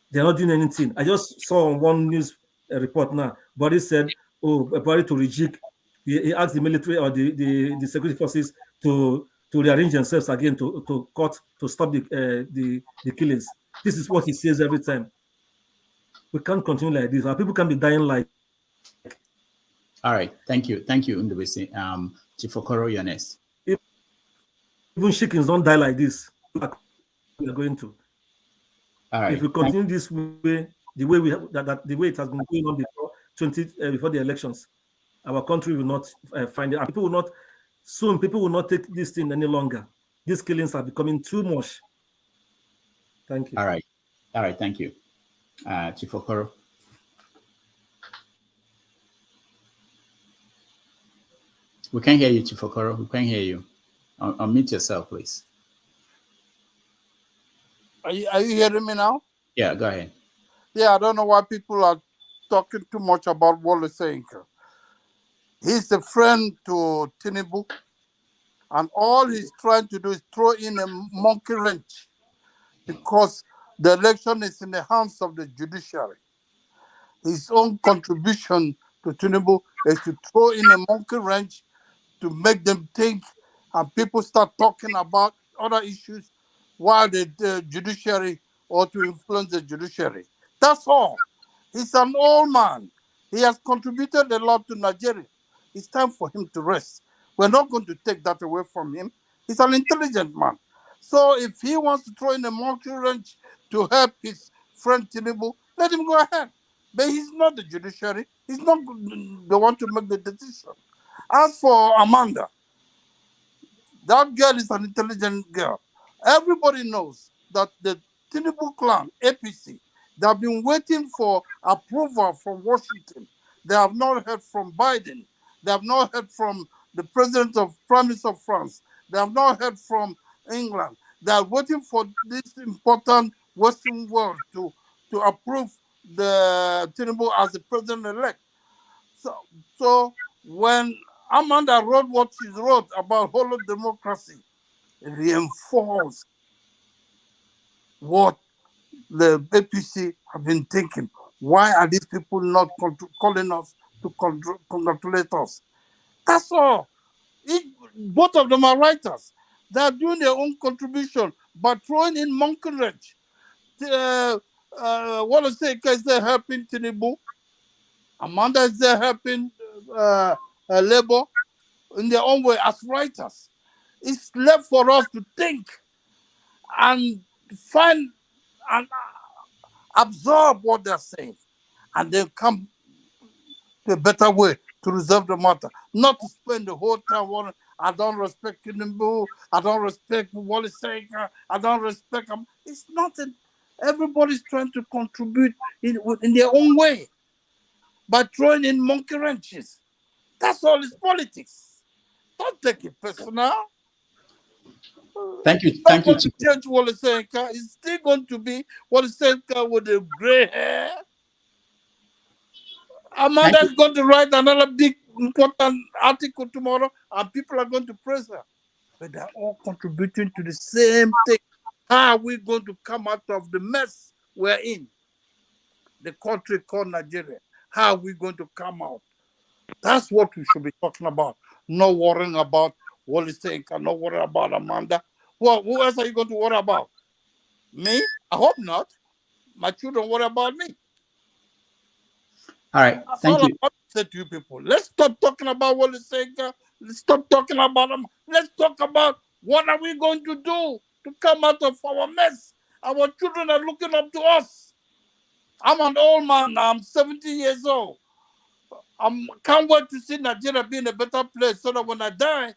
They're not doing anything. I just saw on one news report now, Body said, Body to rejig. He asked the military or the security forces to rearrange themselves again to stop the killings. This is what he says every time. We can't continue like this. Our people can be dying like. All right, thank you, Ndubisi. Chief Okoro, you're next. Even chickens don't die like this. We're going to. All right. If we continue this way, the way we have, the way it has been going on before the elections, our country will not find it. And people will not take this thing any longer. These killings are becoming too much. Thank you. All right, thank you. Chief Okoro. We can't hear you, Chief Okoro. We can't hear you. Unmute yourself, please. Are you hearing me now? Yeah, go ahead. Yeah, I don't know why people are talking too much about Wole Soyinka. He's a friend to Tinubu, and all he's trying to do is throw in a monkey wrench because the election is in the hands of the judiciary. His own contribution to Tinubu is to throw in a monkey wrench to make them think and people start talking about other issues while the judiciary or to influence the judiciary. That's all. He's an old man. He has contributed a lot to Nigeria. It's time for him to rest. We're not going to take that away from him. He's an intelligent man. So if he wants to throw in a monkey wrench to help his friend Tinubu, let him go ahead. But he's not the judiciary. He's not the one to make the decision. As for Amanda, that girl is an intelligent girl. Everybody knows that the Tinubu clan, APC, they have been waiting for approval from Washington. They have not heard from Biden. They have not heard from the Prime Minister of France. They have not heard from England. They are waiting for this important Western world to approve the Tinubu as the president-elect. So when Amanda wrote what she wrote about hollow democracy, it reinforced what the APC have been thinking. Why are these people not calling us to congratulate us? That's all. Both of them are writers. They are doing their own contribution by throwing in monkey wrench. Wole Soyinka is there helping Tinubu. Amanda is there helping Labour in their own way as writers. It's left for us to think and find and absorb what they're saying and then come to a better way to resolve the matter. Not to spend the whole time worrying, I don't respect Tinubu, I don't respect Wole Soyinka, I don't respect them. It's nothing. Everybody's trying to contribute in their own way by throwing in monkey wrenches. That's all. It's politics. Don't take it personal. Thank you. Not going to change Wole Soyinka. It's still going to be Wole Soyinka with the gray hair. Amanda is going to write another big important article tomorrow, and people are going to praise her. But they're all contributing to the same thing. How are we going to come out of the mess we're in? The country called Nigeria. How are we going to come out? That's what we should be talking about. Not worrying about Wole Soyinka, not worrying about Amanda. Well, who else are you going to worry about? Me? I hope not. My children worry about me. All right, That's thank all you. I want to say to you people. Let's stop talking about Wole Soyinka. Let's stop talking about them. Let's talk about What are we going to do to come out of our mess? Our children are looking up to us. I'm an old man now. I'm 70 years old. I can't wait to see Nigeria be in a better place so that when I die,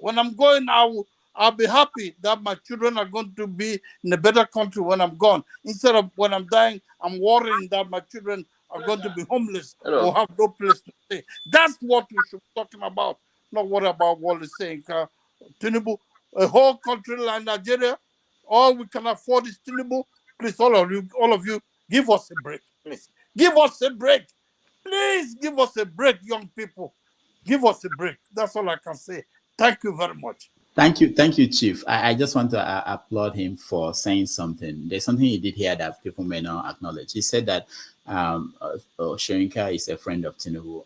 when I'm going, I'll be happy that my children are going to be in a better country when I'm gone. Instead of when I'm dying, I'm worrying that my children are going to be homeless or have no place to stay. That's what we should be talking about, not what about Wole Soyinka. Tinubu, a whole country like Nigeria, all we can afford is Tinubu. Please, all of you, give us a break. Please, give us a break. Please give us a break, young people. Give us a break. That's all I can say. Thank you very much. Thank you, Chief. I just want to applaud him for saying something. There's something he did here that people may not acknowledge. He said that Soyinka is a friend of Tinubu,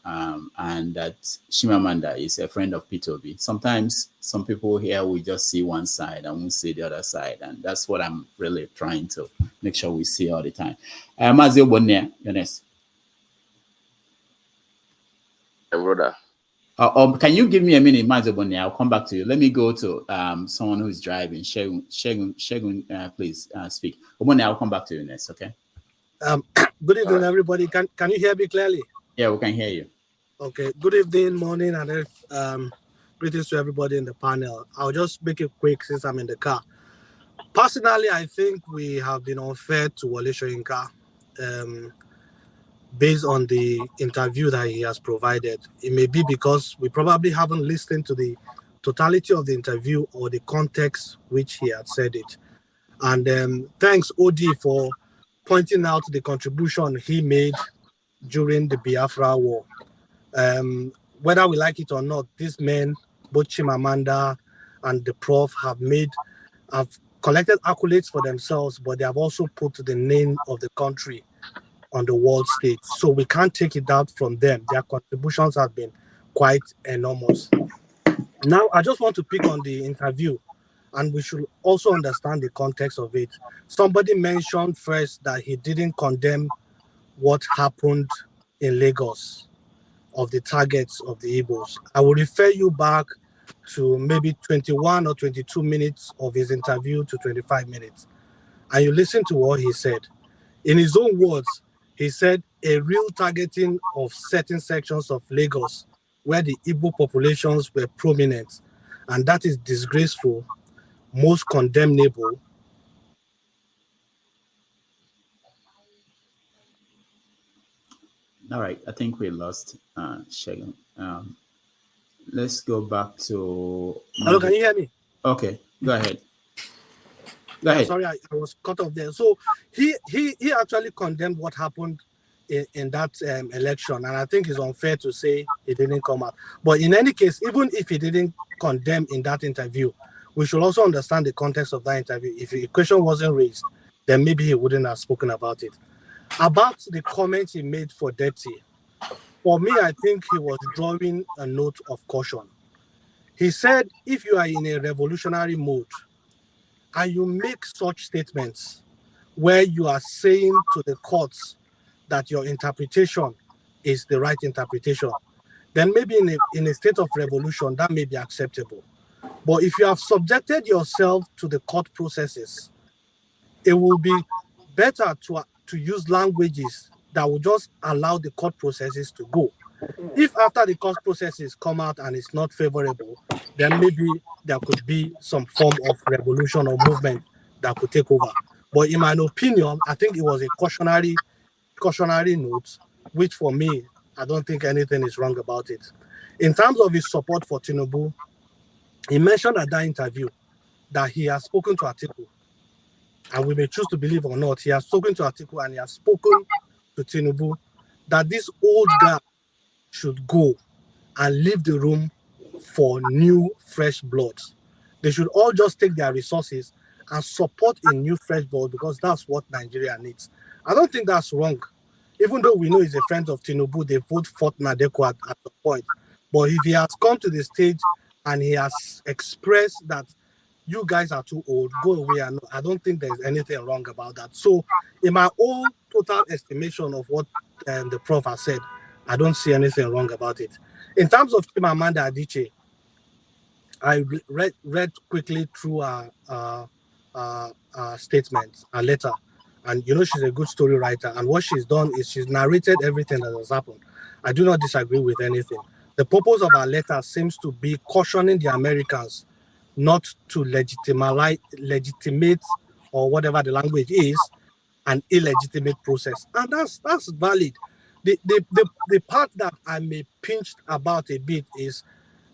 and that Chimamanda is a friend of P2B. Sometimes some people here will just see one side and won't see the other side, and that's what I'm really trying to make sure we see all the time. Mazio Bonnia, you're next. Brother. Can you give me a minute, Mazoboni? I'll come back to you. Let me go to someone who's driving. Shegun, please speak. Oboni, I'll come back to you next, okay? Good evening, everybody. Can you hear me clearly? Yeah, we can hear you. Okay. Good evening, morning, and greetings to everybody in the panel. I'll just make it quick since I'm in the car. Personally, I think we have been unfair to Wole Soyinka. Based on the interview that he has provided. It may be because we probably haven't listened to the totality of the interview or the context which he had said it. And thanks, OD, for pointing out the contribution he made during the Biafra War. Whether we like it or not, these men, both Chimamanda and the Prof, have collected accolades for themselves, but they have also put the name of the country on the world stage. So we can't take it out from them. Their contributions have been quite enormous. Now, I just want to pick on the interview, and we should also understand the context of it. Somebody mentioned first that he didn't condemn what happened in Lagos of the targets of the Igbos. I will refer you back to maybe 21 or 22 minutes of his interview to 25 minutes. And you listen to what he said. In his own words, he said a real targeting of certain sections of Lagos where the Igbo populations were prominent, and that is disgraceful, most condemnable. All right, I think we lost Shegun. Let's go back to... Hello, can you hear me? Okay, go ahead. Go ahead. Sorry, I was cut off there. So he actually condemned what happened in that election, and I think it's unfair to say it didn't come out. But in any case, even if he didn't condemn in that interview, we should also understand the context of that interview. If the question wasn't raised, then maybe he wouldn't have spoken about it. About the comment he made for Dirty, for me, I think he was drawing a note of caution. He said, if you are in a revolutionary mode and you make such statements where you are saying to the courts that your interpretation is the right interpretation, then maybe in a state of revolution, that may be acceptable. But if you have subjected yourself to the court processes, it will be better to use languages that will just allow the court processes to go. If after the court processes come out and it's not favorable, then maybe there could be some form of revolution or movement that could take over. But in my opinion, I think it was a cautionary note, which for me, I don't think anything is wrong about it. In terms of his support for Tinubu, he mentioned at that interview that he has spoken to Atiku, and we may choose to believe or not, he has spoken to Atiku and he has spoken to Tinubu that this old guy should go and leave the room for new, fresh blood. They should all just take their resources and support a new, fresh blood because that's what Nigeria needs. I don't think that's wrong. Even though we know he's a friend of Tinubu, they vote for Nadeko at the point. But if he has come to the stage and he has expressed that you guys are too old, go away, and I don't think there's anything wrong about that. So in my own total estimation of what the Prof has said, I don't see anything wrong about it. In terms of Chimamanda Adichie, I read quickly through her statement, a letter, and she's a good story writer. And what she's done is she's narrated everything that has happened. I do not disagree with anything. The purpose of our letter seems to be cautioning the Americans not to legitimate or whatever the language is an illegitimate process, and that's valid. The part that I may pinched about a bit is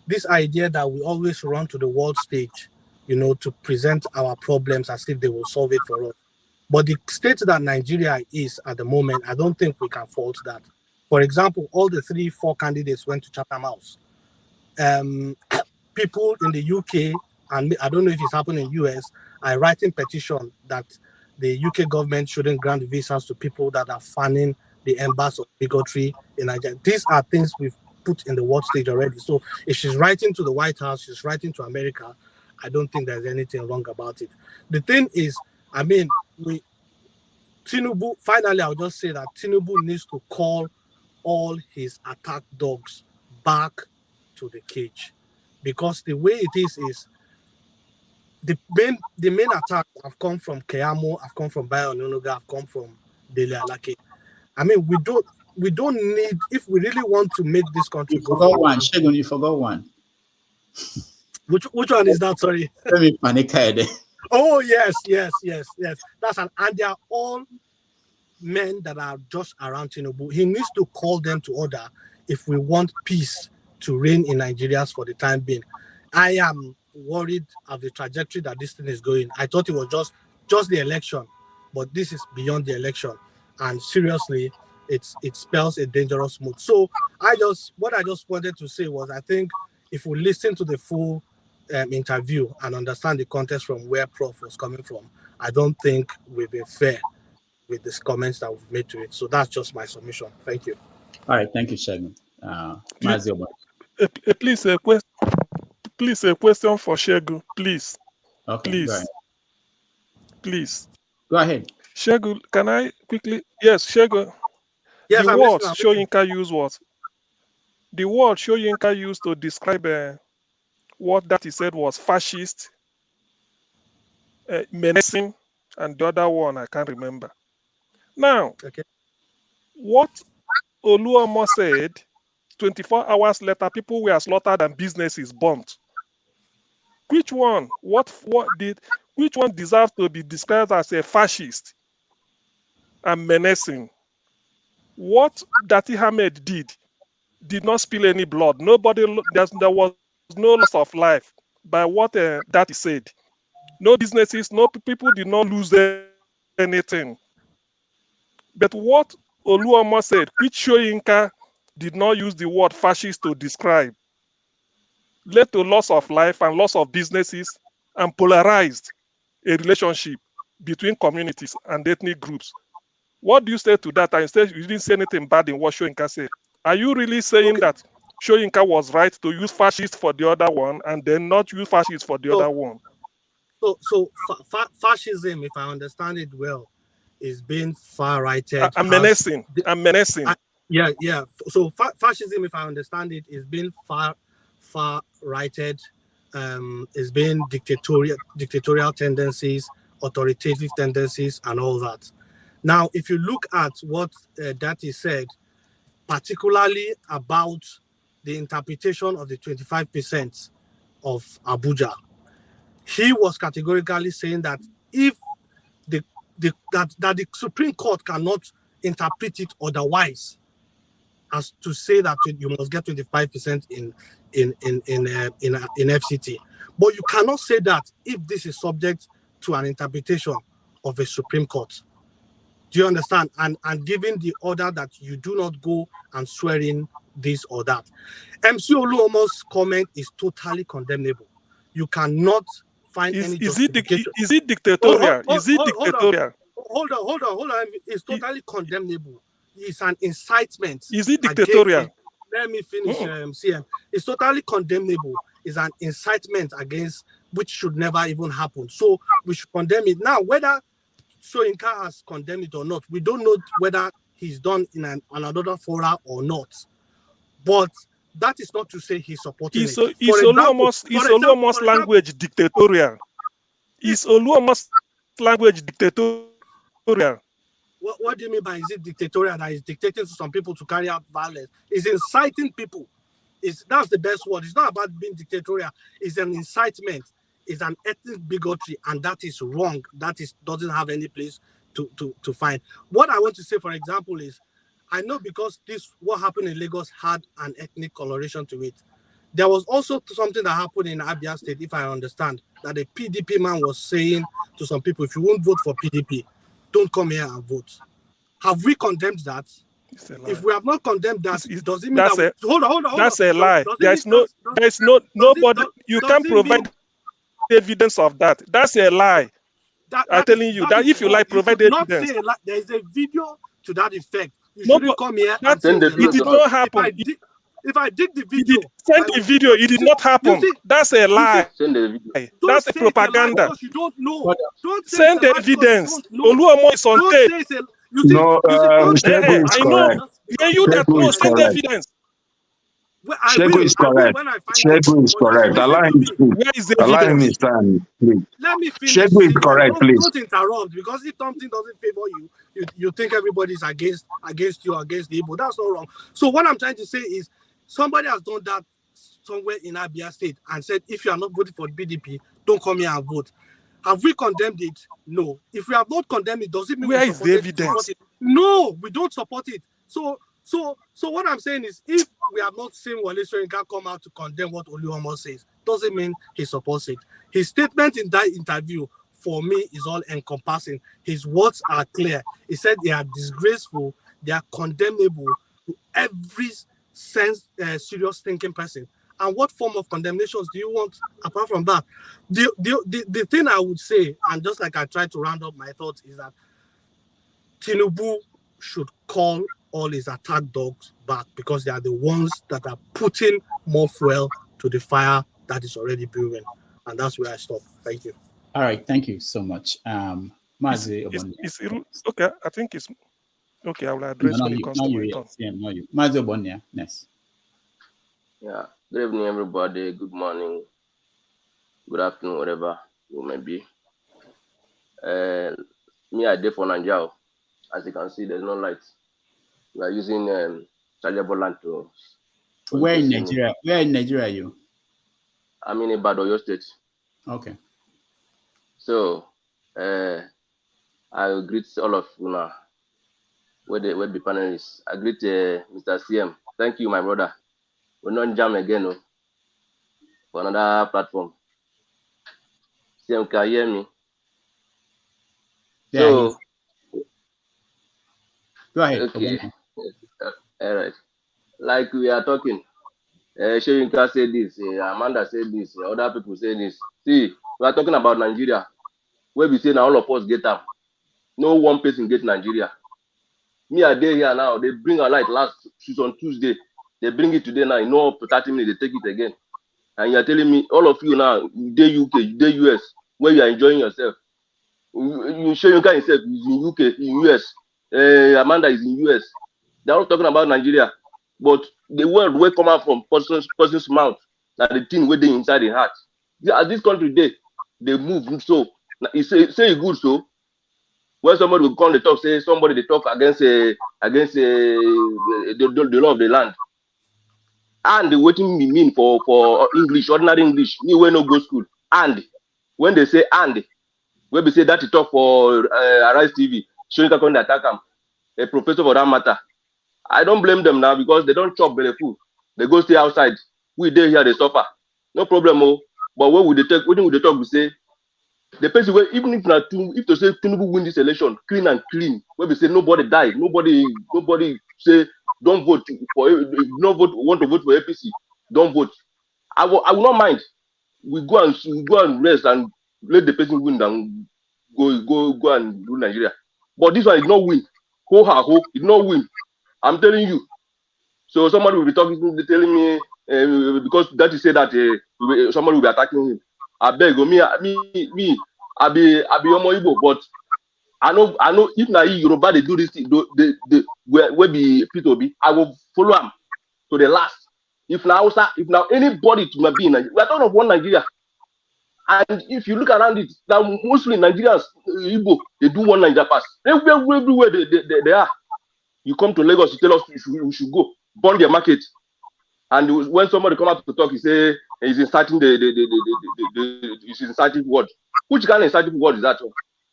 this idea that we always run to the world stage, to present our problems as if they will solve it for us. But the state that Nigeria is at the moment, I don't think we can fault that. For example, all the 3-4 candidates went to Chatham House. People in the UK, and I don't know if it's happening in the US, are writing petition that the UK government shouldn't grant visas to people that are fanning the embers of bigotry in Nigeria. These are things we've put in the world stage already. So if she's writing to the White House, she's writing to America, I don't think there's anything wrong about it. The thing is, Tinubu, finally, I'll just say that Tinubu needs to call all his attack dogs back to the cage. Because the way it is the main attacks have come from Keyamo, have come from Bayo Ononuga, have come from Dele Alake. We don't need, if we really want to make this country go forward. One, Shegun, you forgot one. Which one is that? Sorry. Let me panic. Oh yes. That's and they are all men that are just around Tinubu. He needs to call them to order if we want peace to reign in Nigeria for the time being. I am worried of the trajectory that this thing is going. I thought it was just the election, but this is beyond the election, and seriously, it spells a dangerous mood. So what I just wanted to say was, I think if we listen to the full interview and understand the context from where Prof was coming from, I don't think we've been fair with these comments that we've made to it. So that's just my submission. Thank you. All right, thank you, Shegun. Please, a question for Shegun, please. Okay, please. Please. Go ahead. Shegun, can I quickly? Yes, Shegun. Yes, the word Soyinka used was the word Soyinka used to describe what that he said was fascist, menacing, and the other one I can't remember. Now, what Oluomo said, 24 hours later, people were slaughtered and businesses burnt. Which one? Which one deserves to be described as a fascist and menacing? What Dati Hamed did not spill any blood. There was no loss of life by what Dati said. No businesses, no people did not lose anything. But what Oluomo said, which Soyinka did not use the word fascist to describe, led to loss of life and loss of businesses and polarized a relationship between communities and ethnic groups. What do you say to that? Instead, you didn't say anything bad in what Soyinka said. Are you really saying that Soyinka was right to use fascist for the other one and then not use fascist for the other one? So fascism, if I understand it well, is being far-righted. I'm menacing. Yeah. So fascism, if I understand it, is being far-righted, is being dictatorial tendencies, authoritative tendencies, and all that. Now, if you look at what Dati said, particularly about the interpretation of the 25% of Abuja, he was categorically saying that if the Supreme Court cannot interpret it otherwise, as to say that you must get 25% in FCT, but you cannot say that if this is subject to an interpretation of a Supreme Court. Do you understand? And given the order that you do not go and swear in this or that. MC Oluomo's comment is totally condemnable. You cannot find any justification. Is it dictatorial? Is it dictatorial? Hold on. It's totally condemnable. It's an incitement. Is it dictatorial? Let me finish, CM. It's totally condemnable. It's an incitement against which should never even happen. So we should condemn it. Now, whether Soyinka has condemned it or not, we don't know whether he's done in another fora or not. But that is not to say he's supporting It's it. For example, language dictatorial. It's Oluomo's language dictatorial. What do you mean by is it dictatorial that is dictating to some people to carry out violence? It's inciting people. That's the best word. It's not about being dictatorial. It's an incitement. It's an ethnic bigotry, and that is wrong. That doesn't have any place to find. What I want to say, for example, is I know because what happened in Lagos had an ethnic coloration to it. There was also something that happened in Abia State, if I understand, that a PDP man was saying to some people, if you won't vote for PDP, don't come here and vote. Have we condemned that? If we have not condemned that, does it mean that hold on? That's a lie. Nobody. You can't provide evidence of that. That's a lie. I'm telling you that if you like, provide evidence. Not say a lie. There is a video to that effect. You shouldn't come here and say it did not happen. If I dig the video, send the video. It did not happen. That's a lie. That's a propaganda. You don't know. Don't send the evidence. Oluomo is on tape. I know. Yeah, you that know. Send evidence. Shego is correct. Shego is correct. Allow him to speak. Where is the Allow him evidence? his time, please. Let me finish. Shego is correct, please. Don't interrupt, because if something doesn't favor you think everybody's against you, against the Igbo. That's not wrong. So what I'm trying to say is somebody has done that somewhere in Abia State and said, if you are not voting for BDP, don't come here and vote. Have we condemned it? No. If we have not condemned it, does it mean where is the evidence? No, we don't support it. So what I'm saying is, if we have not seen Wole Soyinka come out to condemn what Oluomo says, doesn't mean he supports it. His statement in that interview, for me, is all encompassing. His words are clear. He said they are disgraceful, they are condemnable to every serious thinking person. And what form of condemnations do you want apart from that? The thing I would say, and just like I tried to round up my thoughts, is that Tinubu should call all his attack dogs back, because they are the ones that are putting more fuel to the fire that is already brewing. And that's where I stop. Thank you. All right, thank you so much. Okay, I think it's okay. I will address when it comes to my turn. Yeah, no, you. Mazi Obonia, next. Yeah, good evening, everybody. Good morning, good afternoon, whatever you may be. Me, I did for Nigeria. As you can see, there's no light. We are using chargeable land to. Where in Nigeria? Where in Nigeria are you? I'm in Ibadan, State. Okay. So, I greet all of you now. Where the panelists. I greet Mr. CM. Thank you, my brother. We're not jam again for another platform. CM, can you hear me? Yeah. So, go ahead. Okay. All right. Like we are talking, Soyinka said this, Amanda said this, other people say this. See, we are talking about Nigeria, where we say now all of us get up. No one person get Nigeria. Me a day here now, they bring a light last on Tuesday. They bring it today now, in no 30 minutes, they take it again. And you're telling me, all of you now, they UK, they US, where you are enjoying yourself. Soyinka himself is in UK, in US. Amanda is in US. They're all talking about Nigeria. But the word will come out from person's mouth, that the thing where they inside the heart. At this country, they move so. You say it good so. When somebody will come, they talk, say somebody they talk against the law of the land. And the waiting me mean for English, ordinary English, me when no go school. And when they say and, when we say that you talk for Arise TV, Soyinka come attack them, a professor for that matter. I don't blame them now, because they don't chop belly food. They go stay outside. We there here, they suffer. No problem, but what would they take? What would they talk? We say the person where even if to say Tinubu win this election, clean and clean, where we say nobody die, nobody say don't vote for, want to vote for APC, don't vote. I will not mind. We go and rest and let the person win and go and rule Nigeria. But this one is not win. It did not win. I'm telling you. So somebody will be telling me because that you say that somebody will be attacking him. I beg me, I be Omo Igbo, but I know if na Yoruba they do this thing, where be P2B, I will follow him to the last. If now anybody to be in Nigeria, we are talking of one Nigeria. And if you look around it, now mostly Nigerians, Igbo, they do one Nigeria pass. Everywhere they are. You come to Lagos, you tell us we should go, burn their market. And when somebody come out to talk, he say he's inciting he's inciting word. Which kind of inciting word is that?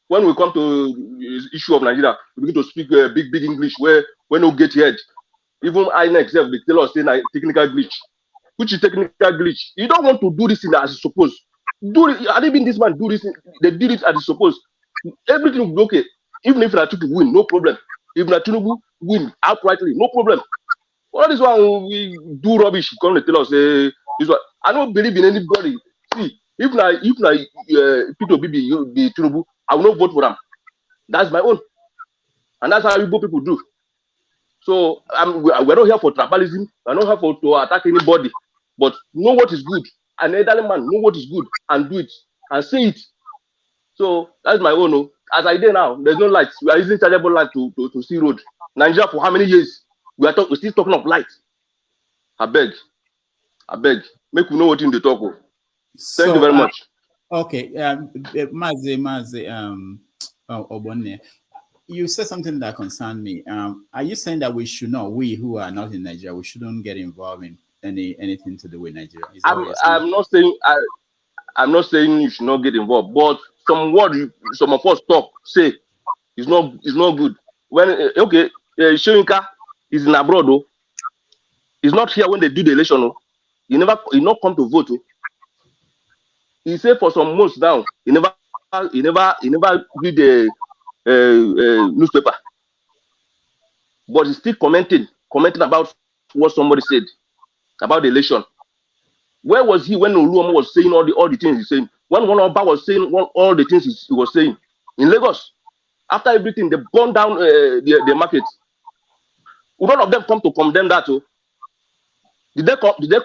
When we come to the issue of Nigeria, we begin to speak big English where no get head. Even INEC itself, they tell us say technical glitch. Which is technical glitch? You don't want to do this thing as supposed. Do it. Had it been this man do this, they did it as supposed. Everything will be okay. Even if Atiku win, no problem. If Tinubu win outrightly, no problem. All this one we do rubbish. Come to tell us this one. I don't believe in anybody. See, if Peter Obi be Tinubu, I will not vote for them. That's my own, and that's how Igbo people do. So we're not here for tribalism. We're not here to attack anybody. But know what is good. An elderly man know what is good and do it and say it. So that's my own. As I did now, there's no lights. We are using chargeable light to see road. Nigeria for how many years? We're still talking of light. I beg. Make we know what in the talk of. Thank you very much. Okay, Mazi, Obonne, you said something that concerned me. Are you saying that we who are not in Nigeria, we shouldn't get involved in anything to do with Nigeria? I'm not saying you should not get involved, but some of us say it's not good. When Soyinka is in abroad, though, he's not here when they do the election. Oh. He not come to vote. Oh. He said for some months now, he never read the newspaper, but he's still commenting about what somebody said about the election. Where was he when Oluomo was saying all the things he's saying? When one Oba was saying all the things he was saying in Lagos, after everything, they burned down the market. None of them come to condemn that. Oh. Did they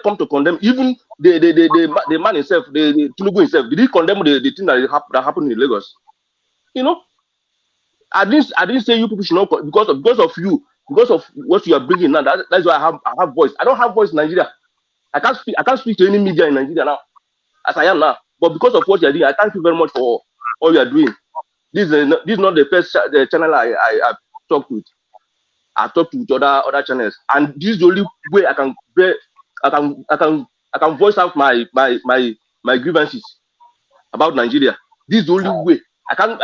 come to condemn even the man himself, the Tinubu himself? Did he condemn the thing that happened in Lagos? You know, I didn't say you people should not because of you, because of what you are bringing now. That's why I have voice. I don't have voice in Nigeria. I can't speak to any media in Nigeria now, as I am now. But because of what you are doing, I thank you very much for all you are doing. This is not the first channel I talked with. I talked with other channels, and this is the only way I can voice out my grievances about Nigeria. This is the only way. I can't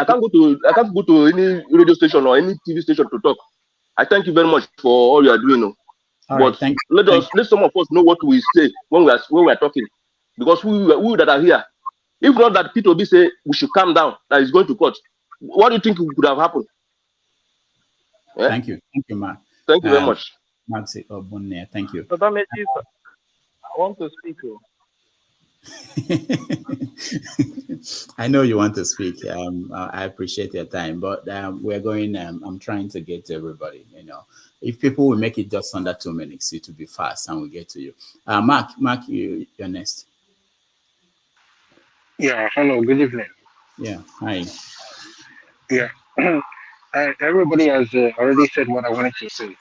go to any radio station or any TV station to talk. I thank you very much for all you are doing. But let some of us know what we say when we are talking, because we that are here. If not that Peter Obi say we should calm down, that is going to court. What do you think could have happened? Yeah? Thank you, Mark. Thank you very much. Maxi Obonne, thank you. I want to speak. I know you want to speak. I appreciate your time, but we're going. I'm trying to get to everybody. You know, if people will make it just under 2 minutes, it will be fast, and we'll get to you. Mark, you're next. Yeah. Hello. Good evening. Yeah. Hi. Yeah. Everybody has already said what I wanted to say.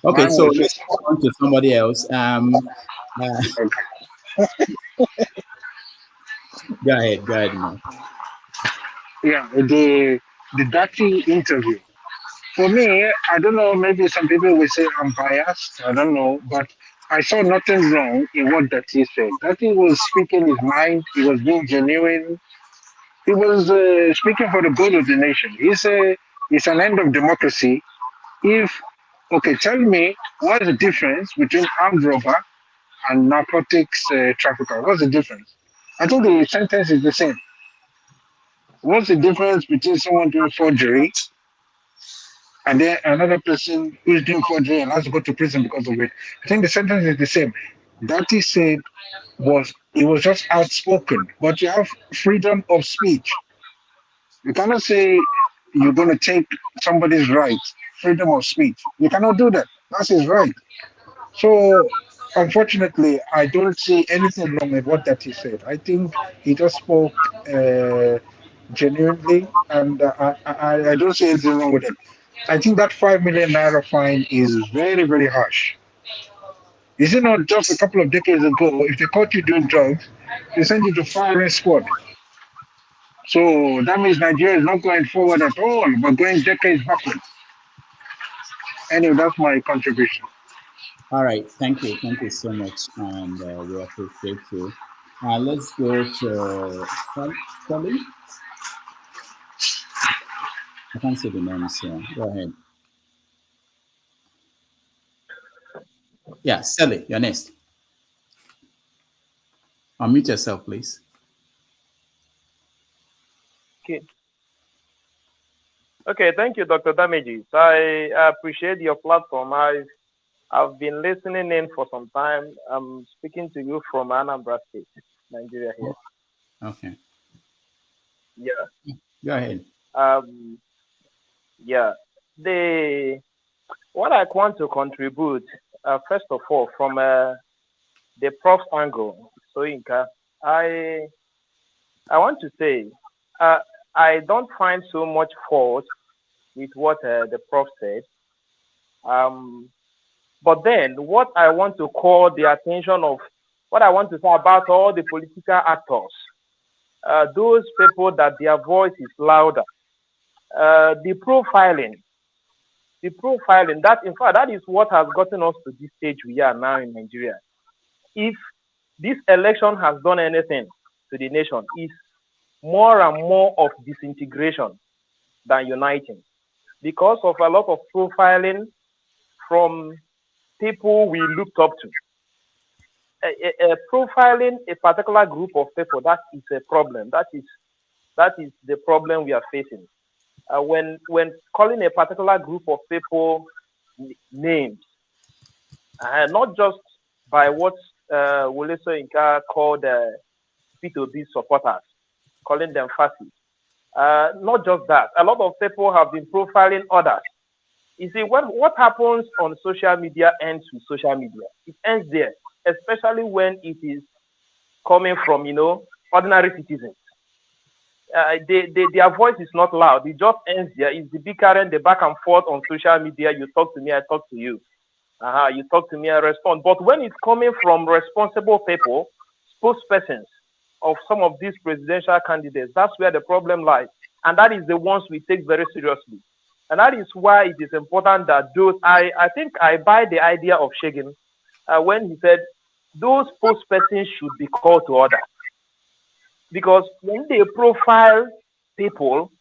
Okay, so let's go on to somebody else. Go ahead, man. Yeah, the dirty interview. For me, I don't know, maybe some people will say I'm biased, I don't know, but I saw nothing wrong in what Dati said. Dati was speaking his mind, he was being genuine, he was speaking for the good of the nation. It's an end of democracy. Tell me, what's the difference between armed robber and narcotics trafficker? What's the difference? I think the sentence is the same. What's the difference between someone doing forgery and then another person who's doing forgery and has to go to prison because of it? I think the sentence is the same. That he said it was just outspoken, but you have freedom of speech. You cannot say you're going to take somebody's right, freedom of speech. You cannot do that. That's his right. So, unfortunately, I don't see anything wrong with what that he said. I think he just spoke genuinely, and I don't see anything wrong with it. I think that 5 million naira fine is very, very harsh. Is it not just a couple of decades ago, if they caught you doing drugs, they sent you to firing squad? So that means Nigeria is not going forward at all, but going decades backwards. Anyway, that's my contribution. All right, thank you. Thank you so much. And we appreciate you. Let's go to Sally. I can't see the names here. Go ahead. Yeah, Sally, you're next. Unmute yourself, please. Okay. Okay, thank you, Dr. Damages. I appreciate your platform. I've been listening in for some time. I'm speaking to you from Anambra State, Nigeria here. Okay. Yeah. Go ahead. Yeah. What I want to contribute, first of all, from the prof angle, Soyinka, I want to say I don't find so much fault with what the prof said. But then what I want to call the attention of, what I want to say about all the political actors, those people that their voice is louder, the profiling, that in fact, that is what has gotten us to this stage we are now in Nigeria. If this election has done anything to the nation, is more and more of disintegration than uniting, because of a lot of profiling from people we looked up to. Profiling a particular group of people, that is a problem. That is the problem we are facing. When calling a particular group of people names, not just by what Wole Soyinka called P2B supporters, calling them fascists. Not just that. A lot of people have been profiling others. You see, what happens on social media ends with social media. It ends there, especially when it is coming from, ordinary citizens. Their voice is not loud. It just ends there. It's the bickering, the back and forth on social media. You talk to me, I talk to you. You talk to me, I respond. But when it's coming from responsible people, spokespersons of some of these presidential candidates, that's where the problem lies. And that is the ones we take very seriously. And that is why it is important that those, I think I buy the idea of Shagin when he said those spokespersons should be called to order. Because when they profile people,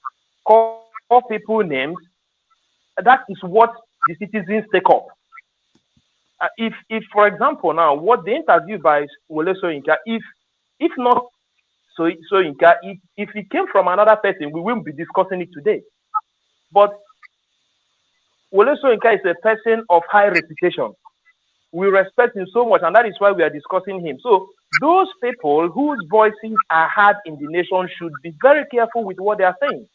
call people names, that is what the citizens take up. If for example now, what the interview by Wole Soyinka, if not Soyinka, if it came from another person, we wouldn't be discussing it today. But Wole Soyinka is a person of high reputation. We respect him so much, and that is why we are discussing him. So those people whose voices are heard in the nation should be very careful with what they are saying.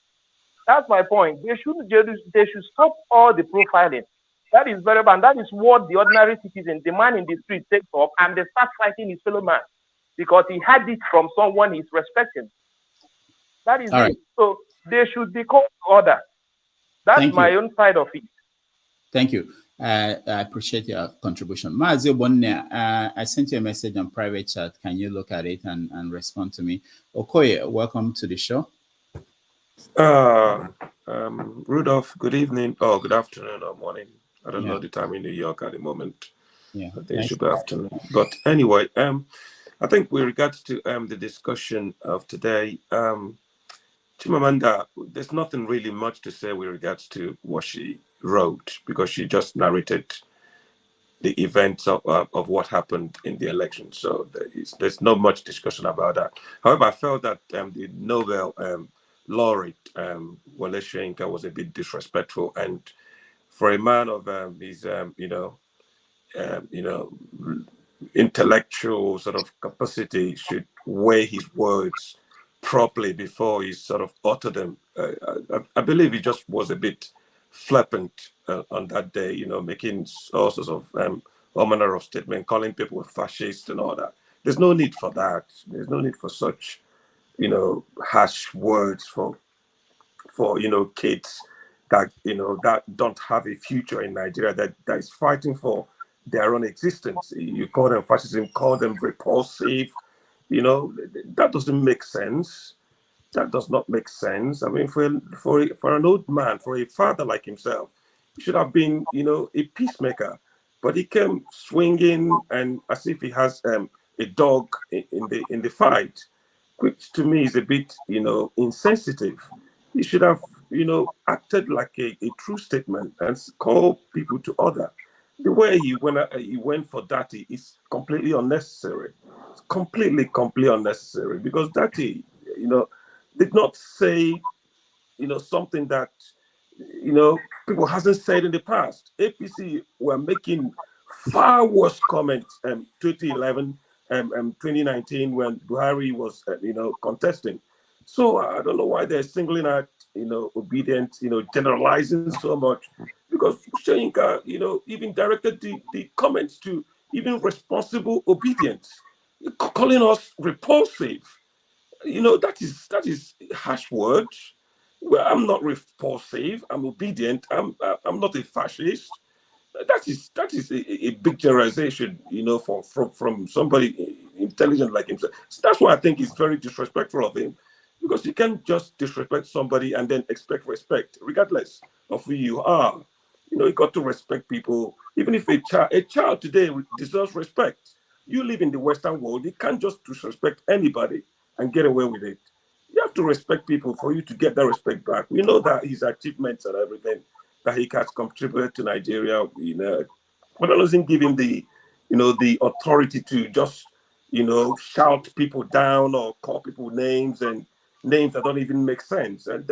That's my point. They should stop all the profiling. That is very bad. That is what the ordinary citizen, the man in the street, takes up, and they start fighting his fellow man because he had it from someone he's respecting. That is it. So they should be called to order. That's my own side of it. Thank you. I appreciate your contribution. Maazio Bonne, I sent you a message on private chat. Can you look at it and respond to me? Okoye, welcome to the show. Rudolph, good evening, or good afternoon, or morning. I don't know the time in New York at the moment. Yeah, I think it should be afternoon. But anyway, I think with regards to the discussion of today, Chimamanda, there's nothing really much to say with regards to what she wrote, because she just narrated the events of what happened in the election. So there's not much discussion about that. However, I felt that the Nobel laureate Wole Soyinka was a bit disrespectful, and for a man of his intellectual sort of capacity, should weigh his words properly before he sort of utter them. I believe he just was a bit flippant on that day, making all sorts of all manner of statement, calling people fascist and all that. There's no need for that. There's no need for such, harsh words for kids that that don't have a future in Nigeria, that is fighting for their own existence. You call them fascism, call them repulsive. That doesn't make sense. That does not make sense. I mean, for an old man, for a father like himself, he should have been, a peacemaker. But he came swinging and as if he has a dog in the fight, which to me is a bit, insensitive. He should have, acted like a true statement and call people to order. The way he went for Dati is completely unnecessary. It's completely unnecessary because Dati, did not say, something that, people hasn't said in the past. APC were making far worse comments 2011 2019 when Buhari was, contesting. So I don't know why they're singling out, Obidients, generalizing so much because Soyinka, even directed the comments to even responsible Obidients, calling us repulsive. That is harsh words. Well, I'm not repulsive. I'm obedient. I'm not a fascist. That is a big generalization, from somebody intelligent like himself. So that's why I think it's very disrespectful of him, because you can't just disrespect somebody and then expect respect, regardless of who you are. You got to respect people, even if a child today deserves respect. You live in the Western world, you can't just disrespect anybody and get away with it. You have to respect people for you to get that respect back. We know that his achievements and everything that he has contributed to Nigeria, but that doesn't give him the authority to just, shout people down or call people names and names that don't even make sense. And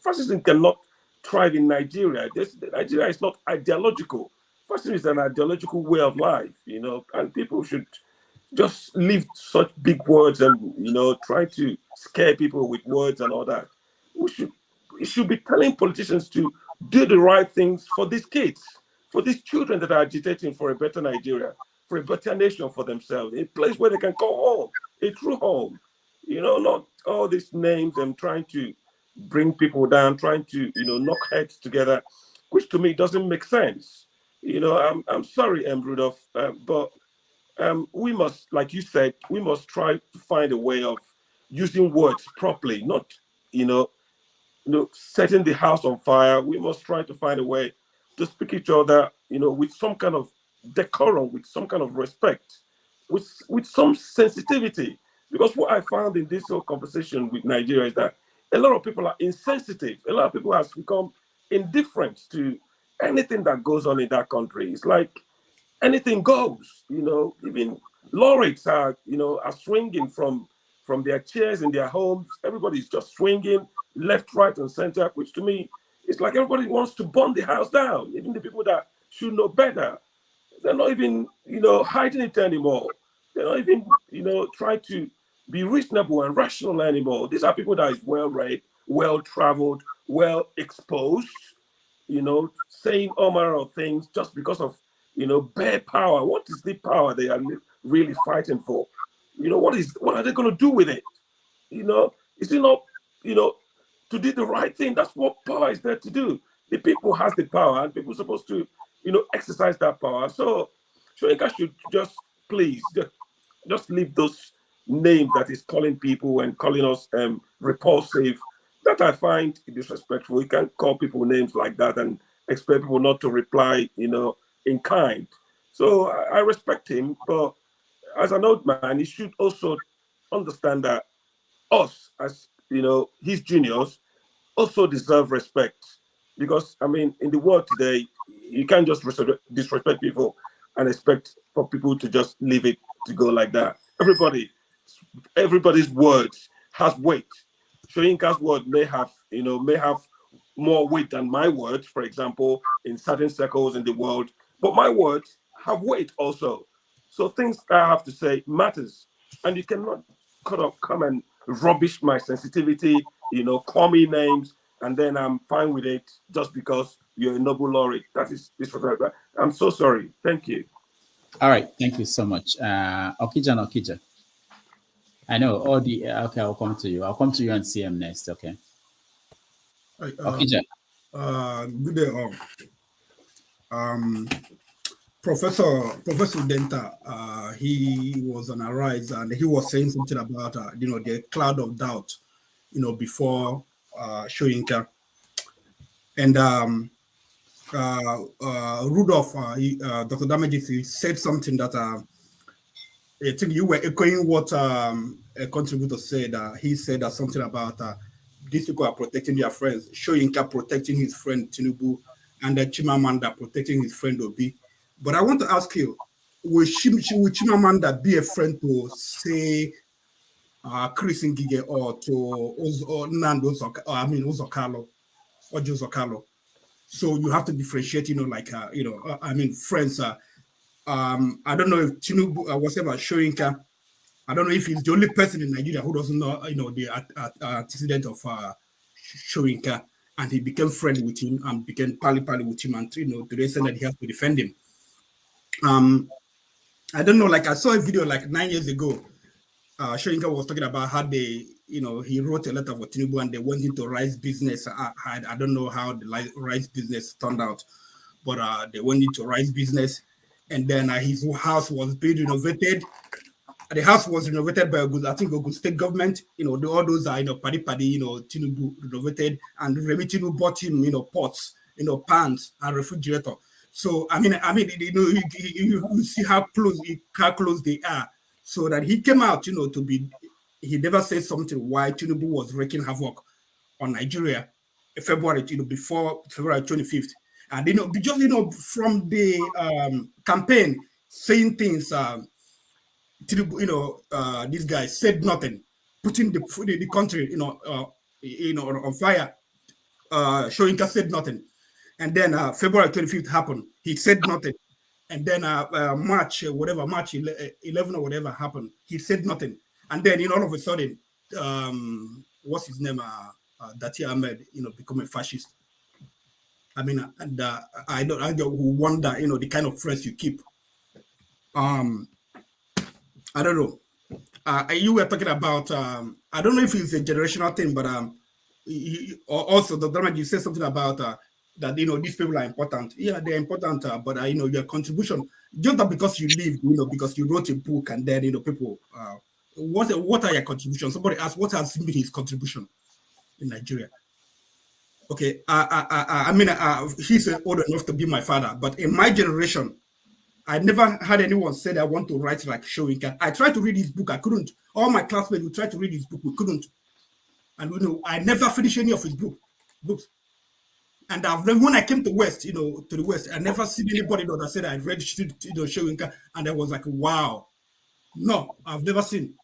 fascism cannot thrive in Nigeria. Nigeria is not ideological. Fascism is an ideological way of life, and people should just leave such big words and try to scare people with words and all that. We should be telling politicians to do the right things for these kids, for these children that are agitating for a better Nigeria, for a better nation for themselves, a place where they can call home, a true home. Not all these names and trying to bring people down, trying to knock heads together, which to me doesn't make sense. I'm sorry, Rudolph, but we must, like you said, we must try to find a way of using words properly, not you know setting the house on fire. We must try to find a way to speak each other, with some kind of decorum, with some kind of respect, with some sensitivity. Because what I found in this whole conversation with Nigeria is that a lot of people are insensitive. A lot of people have become indifferent to anything that goes on in that country. It's like anything goes. Even laureates are swinging from their chairs in their homes. Everybody's just swinging left, right, and center, which to me, it's like everybody wants to burn the house down. Even the people that should know better, they're not even, hiding it anymore. They're not even, trying to be reasonable and rational anymore. These are people that is well read, well traveled, well exposed, saying all manner of things just because of, bare power. What is the power they are really fighting for? What are they going to do with it? Is it not, to do the right thing? That's what power is there to do. The people has the power, and people are supposed to, exercise that power. So, Shoyinka should just please just leave those names that he's calling people and calling us repulsive. That I find disrespectful. You can't call people names like that and expect people not to reply, in kind. So I respect him, but as an old man, he should also understand that us, as his juniors, also deserve respect. Because I mean, in the world today, you can't just disrespect people and expect for people to just leave it to go like that. Everybody's words has weight. Shoyinka's word may have more weight than my words, for example, in certain circles in the world. But my words have weight also. So things I have to say matters, and you cannot come and rubbish my sensitivity. Call me names, and then I'm fine with it just because you're a Nobel laureate. That is disrespectful. I'm so sorry. Thank you. All right, thank you so much. Okija. I know all the okay. I'll come to you. I'll come to you and CM next. Okay. Hi, Okija. good day all. Um, Professor Denta, he was on a rise, and he was saying something about the cloud of doubt, before Soyinka, and Rudolph, Dr. Damages, he said something that I think you were echoing what a contributor said. He said that something about these people are protecting their friends. Soyinka protecting his friend Tinubu, and Chimamanda protecting his friend Obi. But I want to ask you, will Chimamanda be a friend to, say, Chris Ngige, or to Nando Uzokalo or Josokalo? So you have to differentiate, friends. I don't know if Tinubu, whatever, Soyinka, I don't know if he's the only person in Nigeria who doesn't know, the antecedent of Soyinka, and he became friendly with him and became pally with him, and to the extent that he has to defend him. I don't know, like I saw a video like 9 years ago. Soyinka was talking about how they, he wrote a letter for Tinubu and they went into rice business. I don't know how the rice business turned out, but they went into rice business, and then his house was being renovated. The house was renovated by Ogun State government. All those are paddy, Tinubu renovated, and Remi Tinubu bought him, pots, pans and refrigerator. So you see how close they are. So that he came out, he never said something why Tinubu was wreaking havoc on Nigeria in February, before February 25th. And just from the campaign saying things, Tinubu, this guy said nothing, putting the country, on fire. Soyinka said nothing, and then February 25th happened. He said nothing, and then March 11 or whatever happened. He said nothing, and then all of a sudden, what's his name? Dati Ahmed, become a fascist. I mean, and I wonder, the kind of friends you keep. I don't know. You were talking about, I don't know if it's a generational thing, but also the drama, you said something about that, these people are important. Yeah, they're important, but your contribution, just that because you live, because you wrote a book, and then, people, what are your contributions? Somebody asked, what has been his contribution in Nigeria? Okay, he's old enough to be my father, but in my generation, I never had anyone say I want to write like Soyinka. I tried to read his book, I couldn't. All my classmates would try to read his book, we couldn't. And I never finished any of his books. And when I came to the West, I never seen anybody that said I read Soyinka, and I was like, wow. No, I've never seen.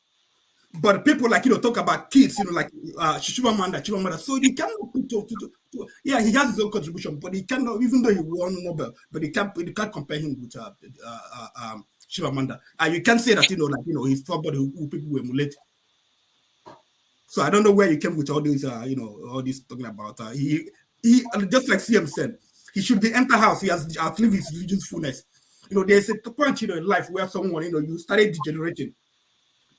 But people talk about kids, like Chimamanda. So you cannot yeah, he has his own contribution, but he cannot, even though he won Nobel, but you can't compare him with Chimamanda. And you can't say that he's somebody who people will emulate. So I don't know where you came with all these all this talking about he just like CM said, he should be enter house. He has outlived his religion's fullness. There's a point in life where someone you started degenerating.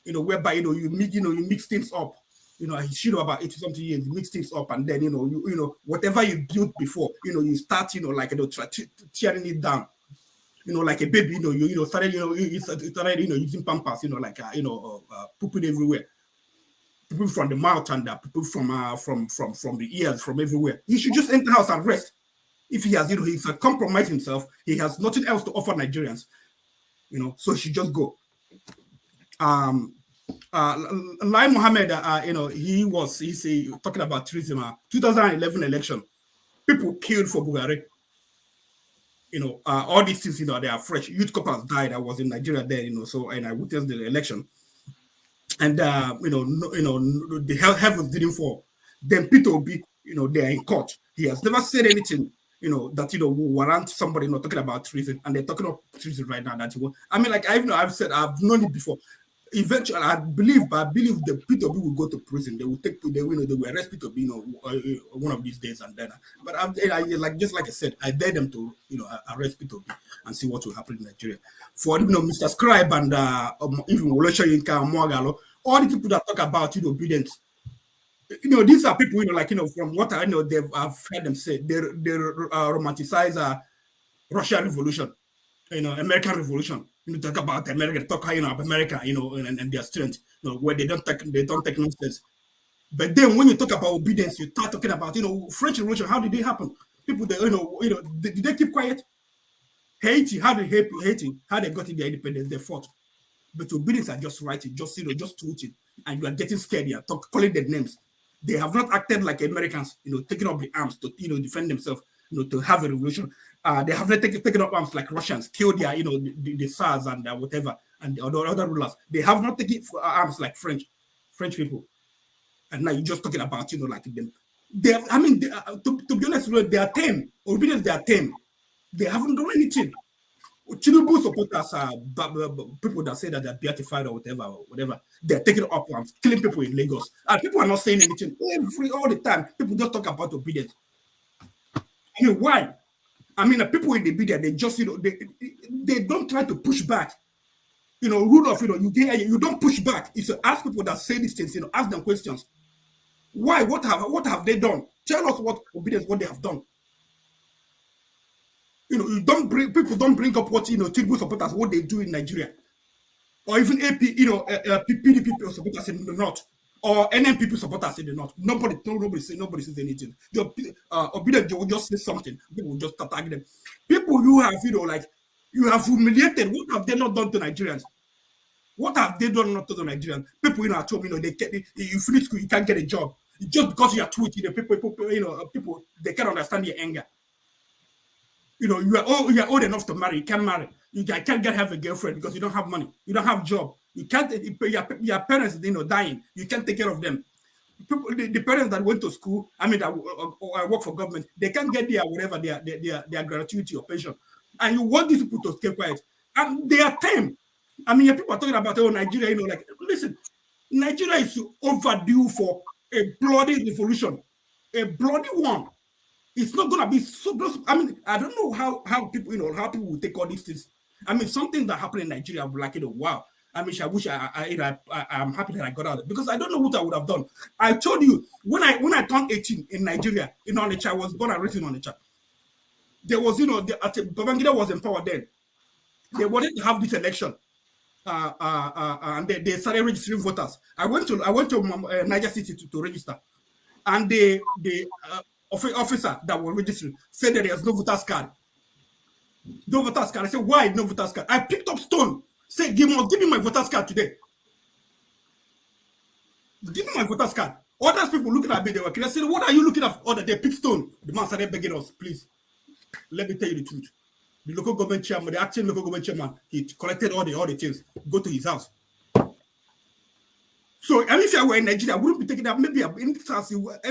Whereby you mix things up. He's sure about 80-something years, you mix things up, and then whatever you built before, you start tearing it down. Like a baby, you started using pampers, pooping everywhere. People from the mouth and people from the ears, from everywhere. He should just enter house and rest. If he has, he's compromised himself, he has nothing else to offer Nigerians. So he should just go. Lai Mohammed, he's talking about tourism. 2011 election, people killed for Bugari. All these things, they are fresh. Youth couples died. I was in Nigeria there, so, and I witnessed the election. And the heavens didn't fall. Then Peter Obi, they are in court. He has never said anything, that will warrant somebody not talking about treason, and they're talking about treason right now. I've said, I've known it before. Eventually, I believe the Peter Obi will go to prison. They will arrest Peter Obi, one of these days, and then. But just like I said, I dare them to, arrest Peter Obi and see what will happen in Nigeria. For Mr. Scribe and even Wole Soyinka and Mwagalo, all the people that talk about Obidients, these are people from what I know, I've heard them say, they romanticize Russian Revolution. American Revolution. Talk about America, talk about America, and their strength, where they don't take nonsense. But then when you talk about obedience, you start talking about, French Revolution. How did it happen? People, did they keep quiet? Haiti, how did Haiti? How they got in their independence? They fought. But obedience are just writing, just tweeting, and you are getting scared. You are calling their names. They have not acted like Americans, taking up the arms to, defend themselves, to have a revolution. They have not taken up arms like Russians, killed their, the SARS and whatever, and the other rulers. They have not taken arms like French people. And now you're just talking about, like them. To be honest, they are tame. Obedience, they are tame. They haven't done anything. Tinubu supporters are people that say that they're beatified or whatever. They're taking up arms, killing people in Lagos. And people are not saying anything. All the time, people just talk about obedience. Why? People in the media, they just, they don't try to push back. Rudolph, you don't push back. It's to ask people that say these things, ask them questions. Why? What have they done? Tell us what they have done. People don't bring up what Tinubu supporters, what they do in Nigeria, or even AP, PDP supporters in the north, or NNPP supporters in the north. Nobody says anything. Obidients will just say something. People will just attack them. People you have, you have humiliated. What have they not done to Nigerians? What have they done not to the Nigerians? People, at home, you finish school, you can't get a job. Just because you are tweeting, people, they can't understand your anger. You are old enough to marry. You can't marry. You can't have a girlfriend because you don't have money. You don't have job. You can't. Your parents, dying. You can't take care of them. People, the parents that went to school, that work for government, they can't get their gratuity or pension. And you want these people to stay quiet. And they are tame. People are talking about Nigeria. Listen, Nigeria is overdue for a bloody revolution, a bloody one. It's not gonna be so. I don't know how people, how people will take all these things. Something that happened in Nigeria, I'm like, wow. I wish I'm happy that I got out because I don't know what I would have done. I told you when I turned 18 in Nigeria, in Onitsha, I was born and raised in Onitsha. There was, Babangida was in power then. They wanted to have this election, and they started registering voters. I went to Niger City to register, and the officer that was registering said that there's no voters card. No voters card. I said, why no voters card? I picked up stone. Said, give me my voters card today. Give me my voters card. Other people looking at me, they were curious. I said, what are you looking at? They picked stone. The man started begging us, please. Let me tell you the truth. The local government chairman, the acting local government chairman, he collected all the things. Go to his house. So, if I were in Nigeria, I wouldn't be taking that. Maybe any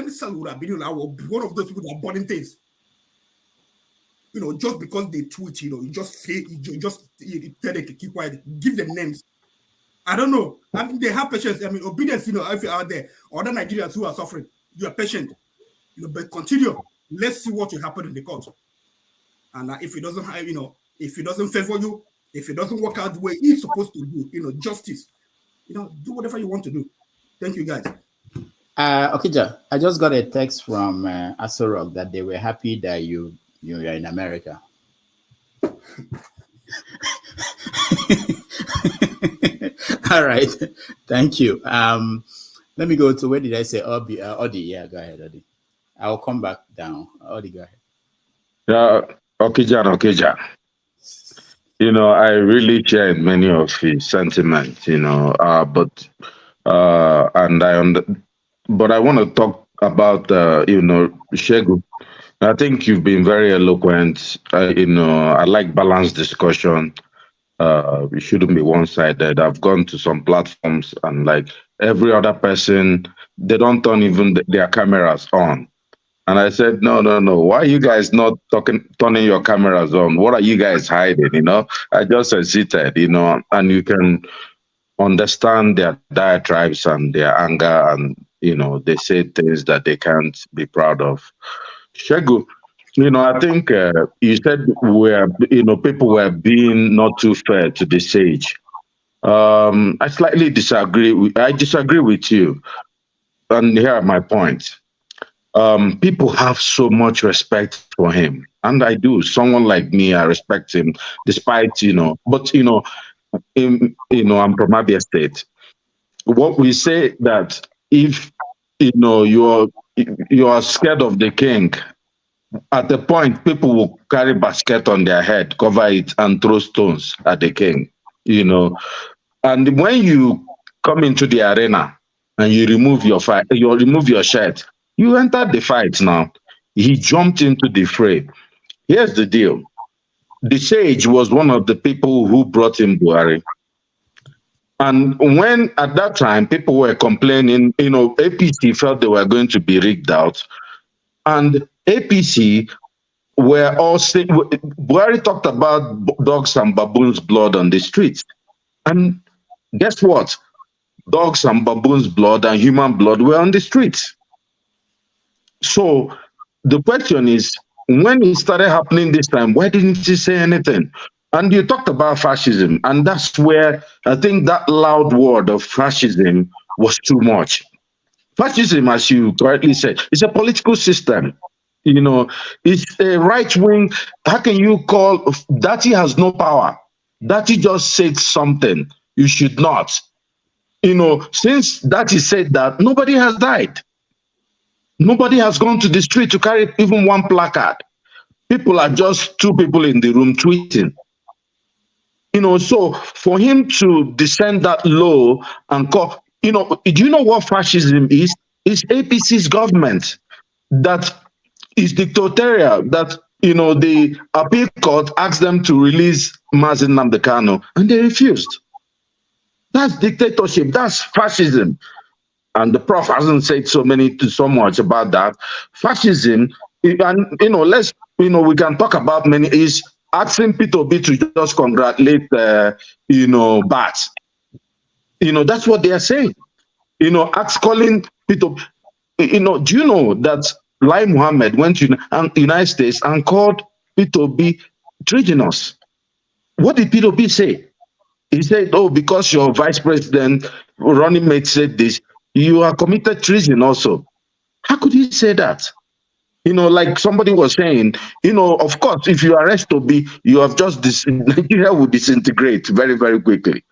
cell would have been one of those people that are burning things. Just because they tweet, you just say, you tell them to keep quiet, give them names. I don't know. They have patience. Obedience, if you're out there, other Nigerians who are suffering, you are patient. But continue. Let's see what will happen in the court. And if it doesn't have, if it doesn't favor you, if it doesn't work out the way it's supposed to do, justice, do whatever you want to do. Thank you, guys. Okija, I just got a text from Asorok that they were happy that you're in America. All right, thank you. Let me go to, where did I say? Odi, yeah, go ahead, Odi. I'll come back down. Odi, go ahead. Yeah, Okija. I really share many of his sentiments, but I want to talk about, Shegu. I think you've been very eloquent. I like balanced discussion. We shouldn't be one-sided. I've gone to some platforms and like every other person, they don't turn even their cameras on. And I said, no. Why are you guys not turning your cameras on? What are you guys hiding? I just seated, and you can understand their diatribes and their anger, and they say things that they can't be proud of. Shegu, I think you said people were being not too fair to the sage. I slightly disagree. I disagree with you, and here are my points. people have so much respect for him, and I do. Someone like me, I respect him, despite But I'm from Abia State. What we say that if you are scared of the king, at the point people will carry basket on their head, cover it, and throw stones at the king. And when you come into the arena and you remove your shirt, you enter the fight now. He jumped into the fray. Here's the deal. The sage was one of the people who brought in Buhari. And when at that time people were complaining, APC felt they were going to be rigged out. And APC were all saying, Buhari talked about dogs and baboons' blood on the streets. And guess what? Dogs and baboons' blood and human blood were on the streets. So the question is, when it started happening this time, why didn't he say anything? And you talked about fascism, and that's where I think that loud word of fascism was too much. Fascism, as you correctly said, is a political system. It's a right wing. How can you call Dati has no power? Dati just said something. You should not. Since Dati said that, nobody has died. Nobody has gone to the street to carry even one placard. People are just two people in the room tweeting. So for him to descend that low and call, do you know what fascism is? It's APC's government that is dictatorial, that, the appeal court asked them to release Mazen Nnamdi Kanu, and they refused. That's dictatorship. That's fascism. And the prof hasn't said so much about that. Fascism, and we can talk about many, is asking P2B to just congratulate Bats. That's what they are saying. Calling P2B. Do you know that Lai Mohammed went to the United States and called P2B treasonous? What did P2B say? He said, "Oh, because your vice president, running mate, said this, you are committed treason also." How could he say that? Like somebody was saying, of course, if you arrest Obi, you have just Nigeria will disintegrate very, very quickly.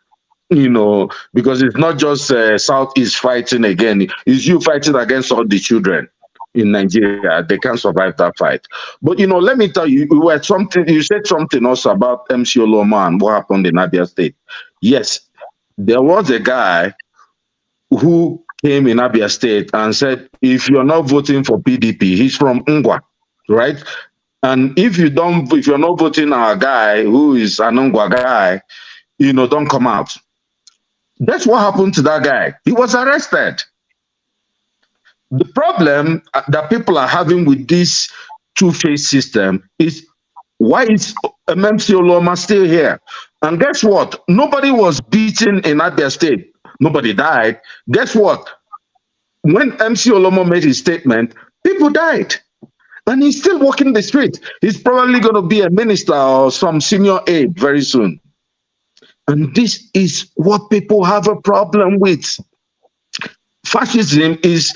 Because it's not just Southeast fighting again. It's you fighting against all the children in Nigeria. They can't survive that fight. But let me tell you, you said something also about MC Oloma and what happened in Abia State. Yes, there was a guy who came in Abia State and said, if you're not voting for PDP, he's from Ngwa, right? And if you're not voting our guy who is an Ngwa guy, don't come out. That's what happened to that guy. He was arrested. The problem that people are having with this two-phase system is, why is MMC Oloma still here? And guess what? Nobody was beaten in Abia State. Nobody died. Guess what? When MC Oloma made his statement, people died. And he's still walking the street. He's probably going to be a minister or some senior aide very soon. And this is what people have a problem with. Fascism is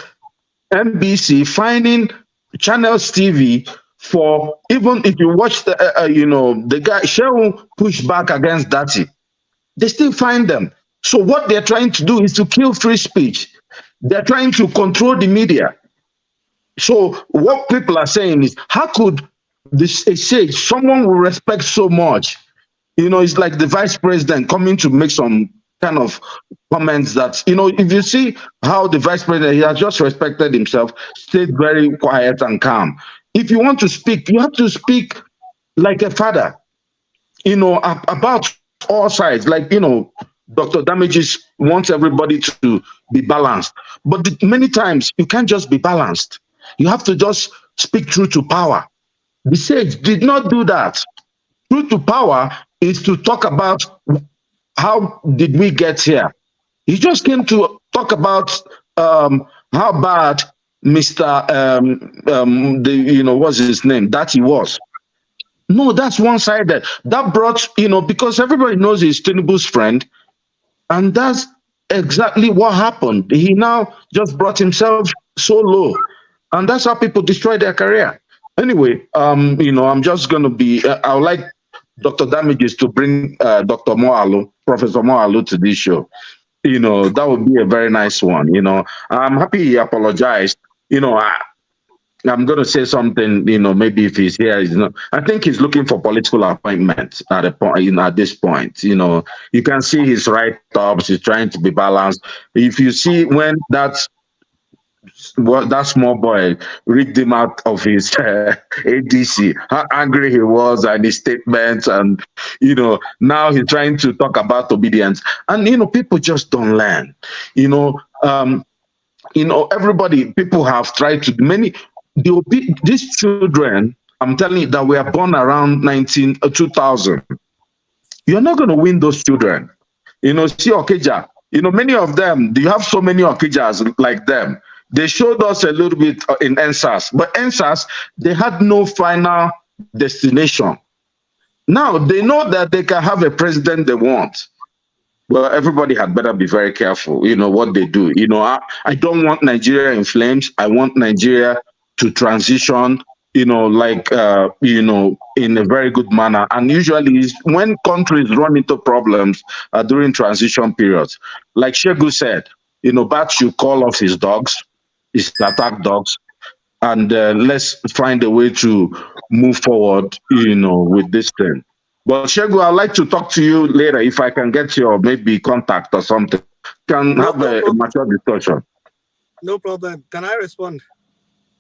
NBC finding Channels TV for, even if you watch the guy, Shehu push back against Dati, they still find them. So what they're trying to do is to kill free speech. They're trying to control the media. So what people are saying is, how could this sage, someone we respect so much, it's like the vice president coming to make some kind of comments that, if you see how the vice president, he has just respected himself, stayed very quiet and calm. If you want to speak, you have to speak like a father, about all sides. Like, Dr. Damages wants everybody to be balanced. But many times, you can't just be balanced. You have to just speak truth to power. The sage did not do that. Truth to power is to talk about how did we get here. He just came to talk about how bad Mr. What's his name? That he was. No, that's one-sided. That brought, because everybody knows he's Tinubu's friend, and that's exactly what happened. He now just brought himself so low. And that's how people destroy their career. Anyway, I'm just going to be, I would like Dr. Damages to bring Dr. Moalo, Professor Moalo to this show. That would be a very nice one. I'm happy he apologized. I'm going to say something, maybe if he's here, I think he's looking for political appointments at a point, at this point. You can see his write-ups, he's trying to be balanced. If you see when that small boy rigged him out of his ADC, how angry he was and his statements, and now he's trying to talk about obedience, and people just don't learn. Everybody, people have tried to these children. I'm telling you that were born around 2000. You're not going to win those children. See Okija. Many of them, you have so many Okijas like them. They showed us a little bit in NSAS, but NSAS, they had no final destination. Now they know that they can have a president they want. Well, everybody had better be very careful, what they do. I don't want Nigeria in flames. I want Nigeria to transition, in a very good manner. And usually when countries run into problems during transition periods, like Shegu said, Bat should call off his dogs, his attack dogs, and let's find a way to move forward, with this thing. But Shegu, I'd like to talk to you later if I can get your maybe contact or something. Can have a mature discussion. No problem. Can I respond?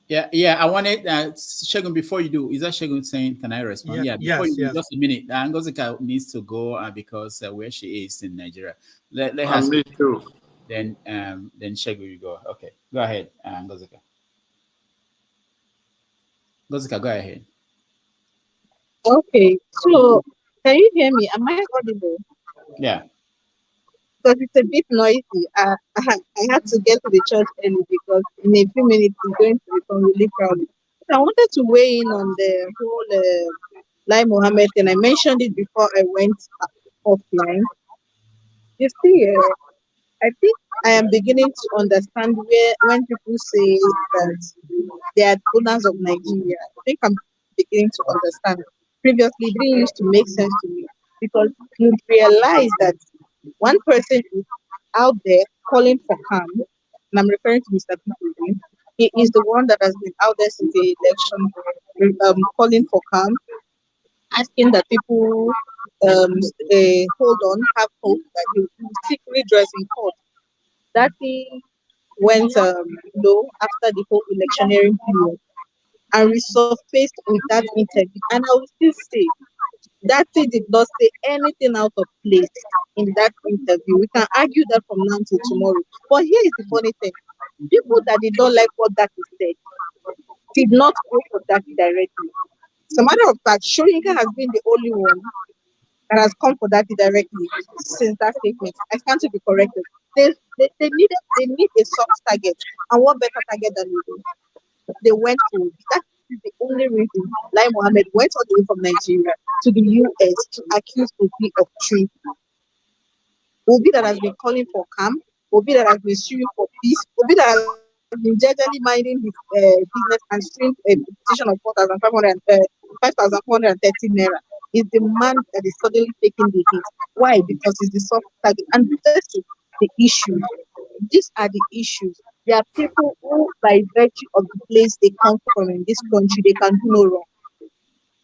Yeah. I wanted Shegun, before you do, is that Shegun saying, can I respond? Yeah. Before you do, just a minute. Ngozika needs to go because where she is in Nigeria. Let her me too. Then Shegun, you go. Okay, go ahead, Ngozika. Ngozika, go ahead. Okay, so can you hear me? Am I audible? Yeah. Because it's a bit noisy. I had to get to the church early because in a few minutes it's going to become really crowded. So I wanted to weigh in on the whole Lai Mohammed thing. I mentioned it before I went offline. You see, I think I am beginning to understand when people say that they are owners of Nigeria. I think I'm beginning to understand. Previously, it didn't used to make sense to me because you realize that one person is out there calling for calm, and I'm referring to Mr. People. He is the one that has been out there since the election, calling for calm, asking that people hold on, have hope that he will seek redress in court. That thing went low after the whole electioneering period and resurfaced with that interview. And I will still say that thing did not say anything out of place in that interview. We can argue that from now till tomorrow. But here is the funny thing. People that did not like what that is said did not go for that directly. As a matter of fact, Soyinka has been the only one that has come for that directly since that statement. I stand to be corrected. They need a soft target. And what better target than you? They went for it. That is the only reason Lai Mohammed went all the way from Nigeria to the US to accuse Obi of treason. Obi that has been calling for calm, Obi that has been suing for peace, Obi that has been generally minding his business and suing a petition of 5,430 naira is the man that is suddenly taking the hit. Why? Because he's the soft target. And that's the issue. These are the issues. There are people who, by virtue of the place they come from in this country, they can do no wrong.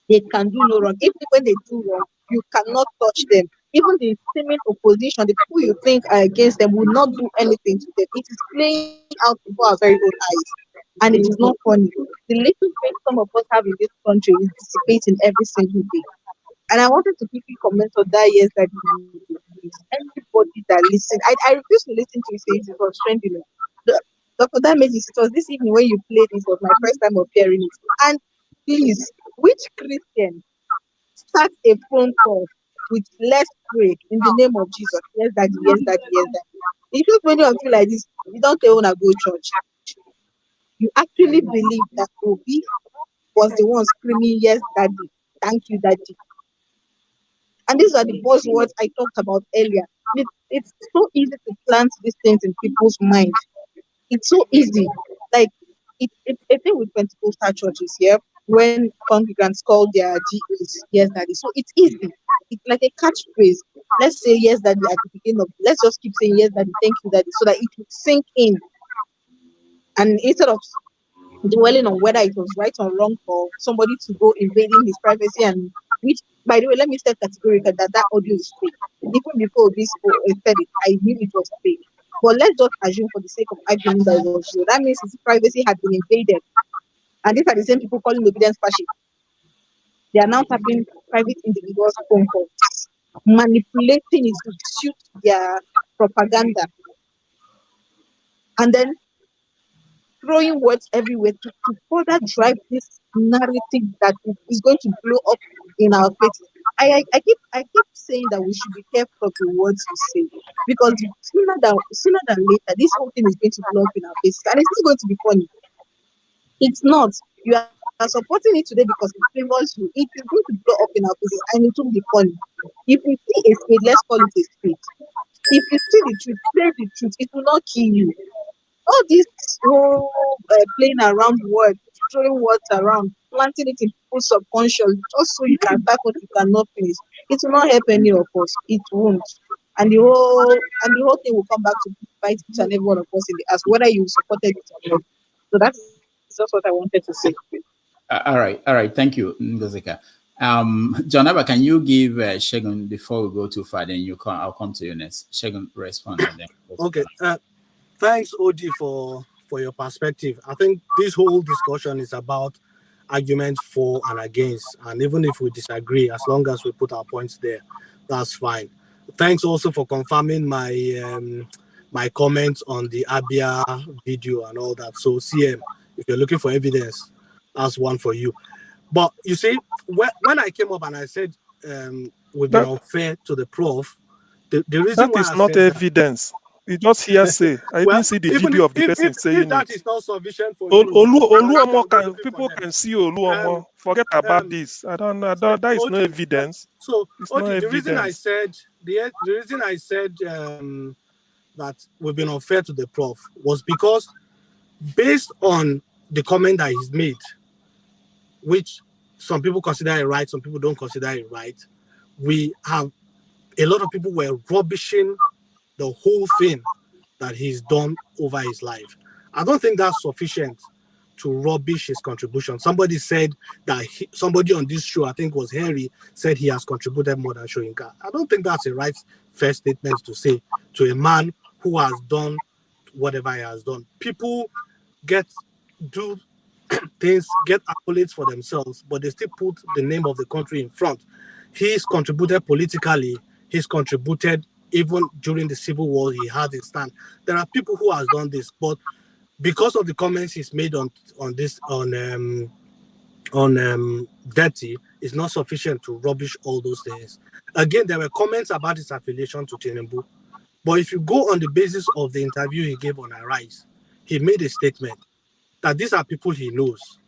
They can do no wrong. Even when they do wrong, you cannot touch them. Even the seeming opposition, the people you think are against them, will not do anything to them. It is playing out before our very own eyes. And it is not funny. The little faith some of us have in this country is dissipating every single day. And I wanted to quickly comment on that. Yes, that everybody that listens, I refuse to listen to you say it was trending. Dr. Damages, it was this evening when you played it, was my first time of hearing it. And please, which Christian start a phone call with let's pray in the name of Jesus? Yes, daddy, yes, daddy, yes, daddy. It's just when you feel like this, you don't want to go church. You actually believe that Obi was the one screaming, yes, daddy, thank you, daddy. And these are the buzzwords I talked about earlier. It's so easy to plant these things in people's minds. It's so easy. Like, it's a thing with Pentecostal churches here when congregants call their GAs yes daddy. So it's easy. It's like a catchphrase. Let's say yes daddy at the beginning of. Let's just keep saying yes daddy, thank you daddy, so that it would sink in. And instead of dwelling on whether it was right or wrong for somebody to go invading his privacy, and which, by the way, let me say categorically that audio is fake. Even before this said it, I knew it was fake. But let's just assume for the sake of argument that it was real. That means his privacy had been invaded. And these are the same people calling Obidients fascist. They are now tapping private individuals' phone calls, manipulating it to suit their propaganda, and then throwing words everywhere to further drive this narrative that is going to blow up in our faces. I keep saying that we should be careful of the words we say, because sooner than later this whole thing is going to blow up in our faces, and it's not going to be funny. It's not. You are supporting it today because it favors you. It is going to blow up in our faces, and it will be funny. If you see a spade, let's call it a spade. If you see the truth, say the truth. It will not kill you. All this whole playing around words, throwing words around, planting it in people's subconscious just so you can back what you cannot finish. It will not help any of us. It won't. And the whole thing will come back to bite each and every one of us in the ass, whether you supported it or not. So that's just what I wanted to say. All right. Thank you, Ngozika. John Abba, can you give Shegun before we go too far? Then I'll come to you next. Shegun, respond. And then okay. Thanks, Odi, for your perspective. I think this whole discussion is about arguments for and against, and even if we disagree, as long as we put our points there, that's fine. Thanks also for confirming my comments on the Abia video and all that. So CM, if you're looking for evidence, that's one for you. But you see, when I came up and I said we've been unfair to the prof, the reason why that is I not said evidence. It's just hearsay. I well, didn't see the video of the person saying if that it. is not sufficient for you, People can see Oluomo. Forget about this. I don't know. That is no evidence. So, It's no the reason I evidence. said that we've been unfair to the prof was because based on the comment that he's made, which some people consider it right, some people don't consider it right, we have a lot of people were rubbishing the whole thing that he's done over his life. I don't think that's sufficient to rubbish his contribution. Somebody said that somebody on this show, I think was Henry, said he has contributed more than Soyinka. I don't think that's a right first statement to say to a man who has done whatever he has done. People do things, get accolades for themselves, but they still put the name of the country in front. He's contributed politically. He's contributed even during the Civil War. He had his stand. There are people who has done this, but because of the comments he's made on Dirty, it's not sufficient to rubbish all those things. Again, there were comments about his affiliation to Tinubu, but if you go on the basis of the interview he gave on Arise, he made a statement that these are people he knows,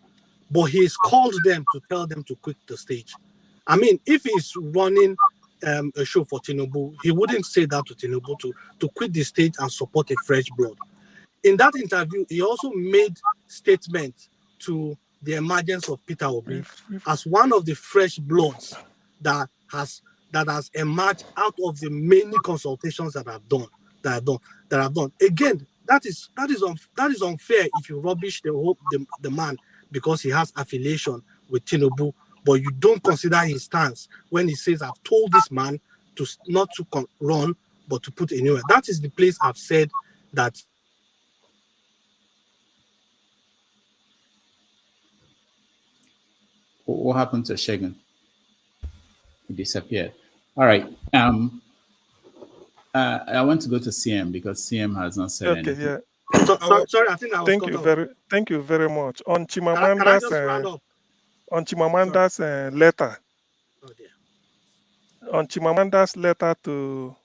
but he's called them to tell them to quit the stage. I mean, if he's running a show for Tinubu, he wouldn't say that to Tinubu to quit the stage and support a fresh blood. In that interview, he also made statements to the emergence of Peter Obi as one of the fresh bloods that has emerged out of the many consultations that I've done. Again, that is unfair if you rubbish the man because he has affiliation with Tinubu, but you don't consider his stance when he says, "I've told this man to not to run, but to put a new one." That is the place I've said that. what happened to Shegun? He disappeared. All right. I want to go to CM because CM has not said anything. Yeah. Sorry, I think I was cut off. Thank you very much. On Can I just round up? On Chimamanda's letter. Oh dear. On Chimamanda's letter to.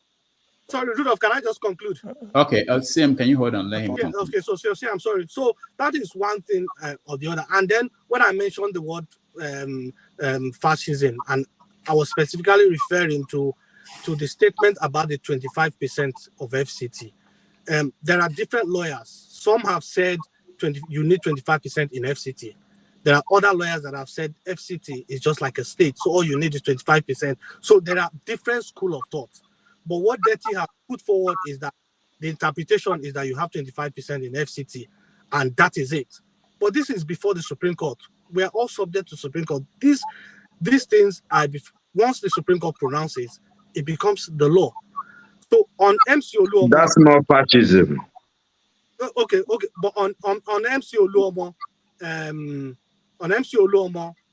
Sorry, Rudolph, can I just conclude? Okay, CM, can you hold on? Let him conclude. Okay, so I'm sorry. So that is one thing or the other. And then when I mentioned the word fascism, and I was specifically referring to the statement about the 25% of FCT. There are different lawyers. Some have said 25% in FCT. There are other lawyers that have said FCT is just like a state, so all you need is 25%. So there are different school of thought. But what Detty has put forward is that the interpretation is that you have 25% in FCT, and that is it. But this is before the Supreme Court. We are all subject to Supreme Court. These things are, once the Supreme Court pronounces, it becomes the law. So on MC Oluomo, that's not fascism. Okay, but on MC Oluomo,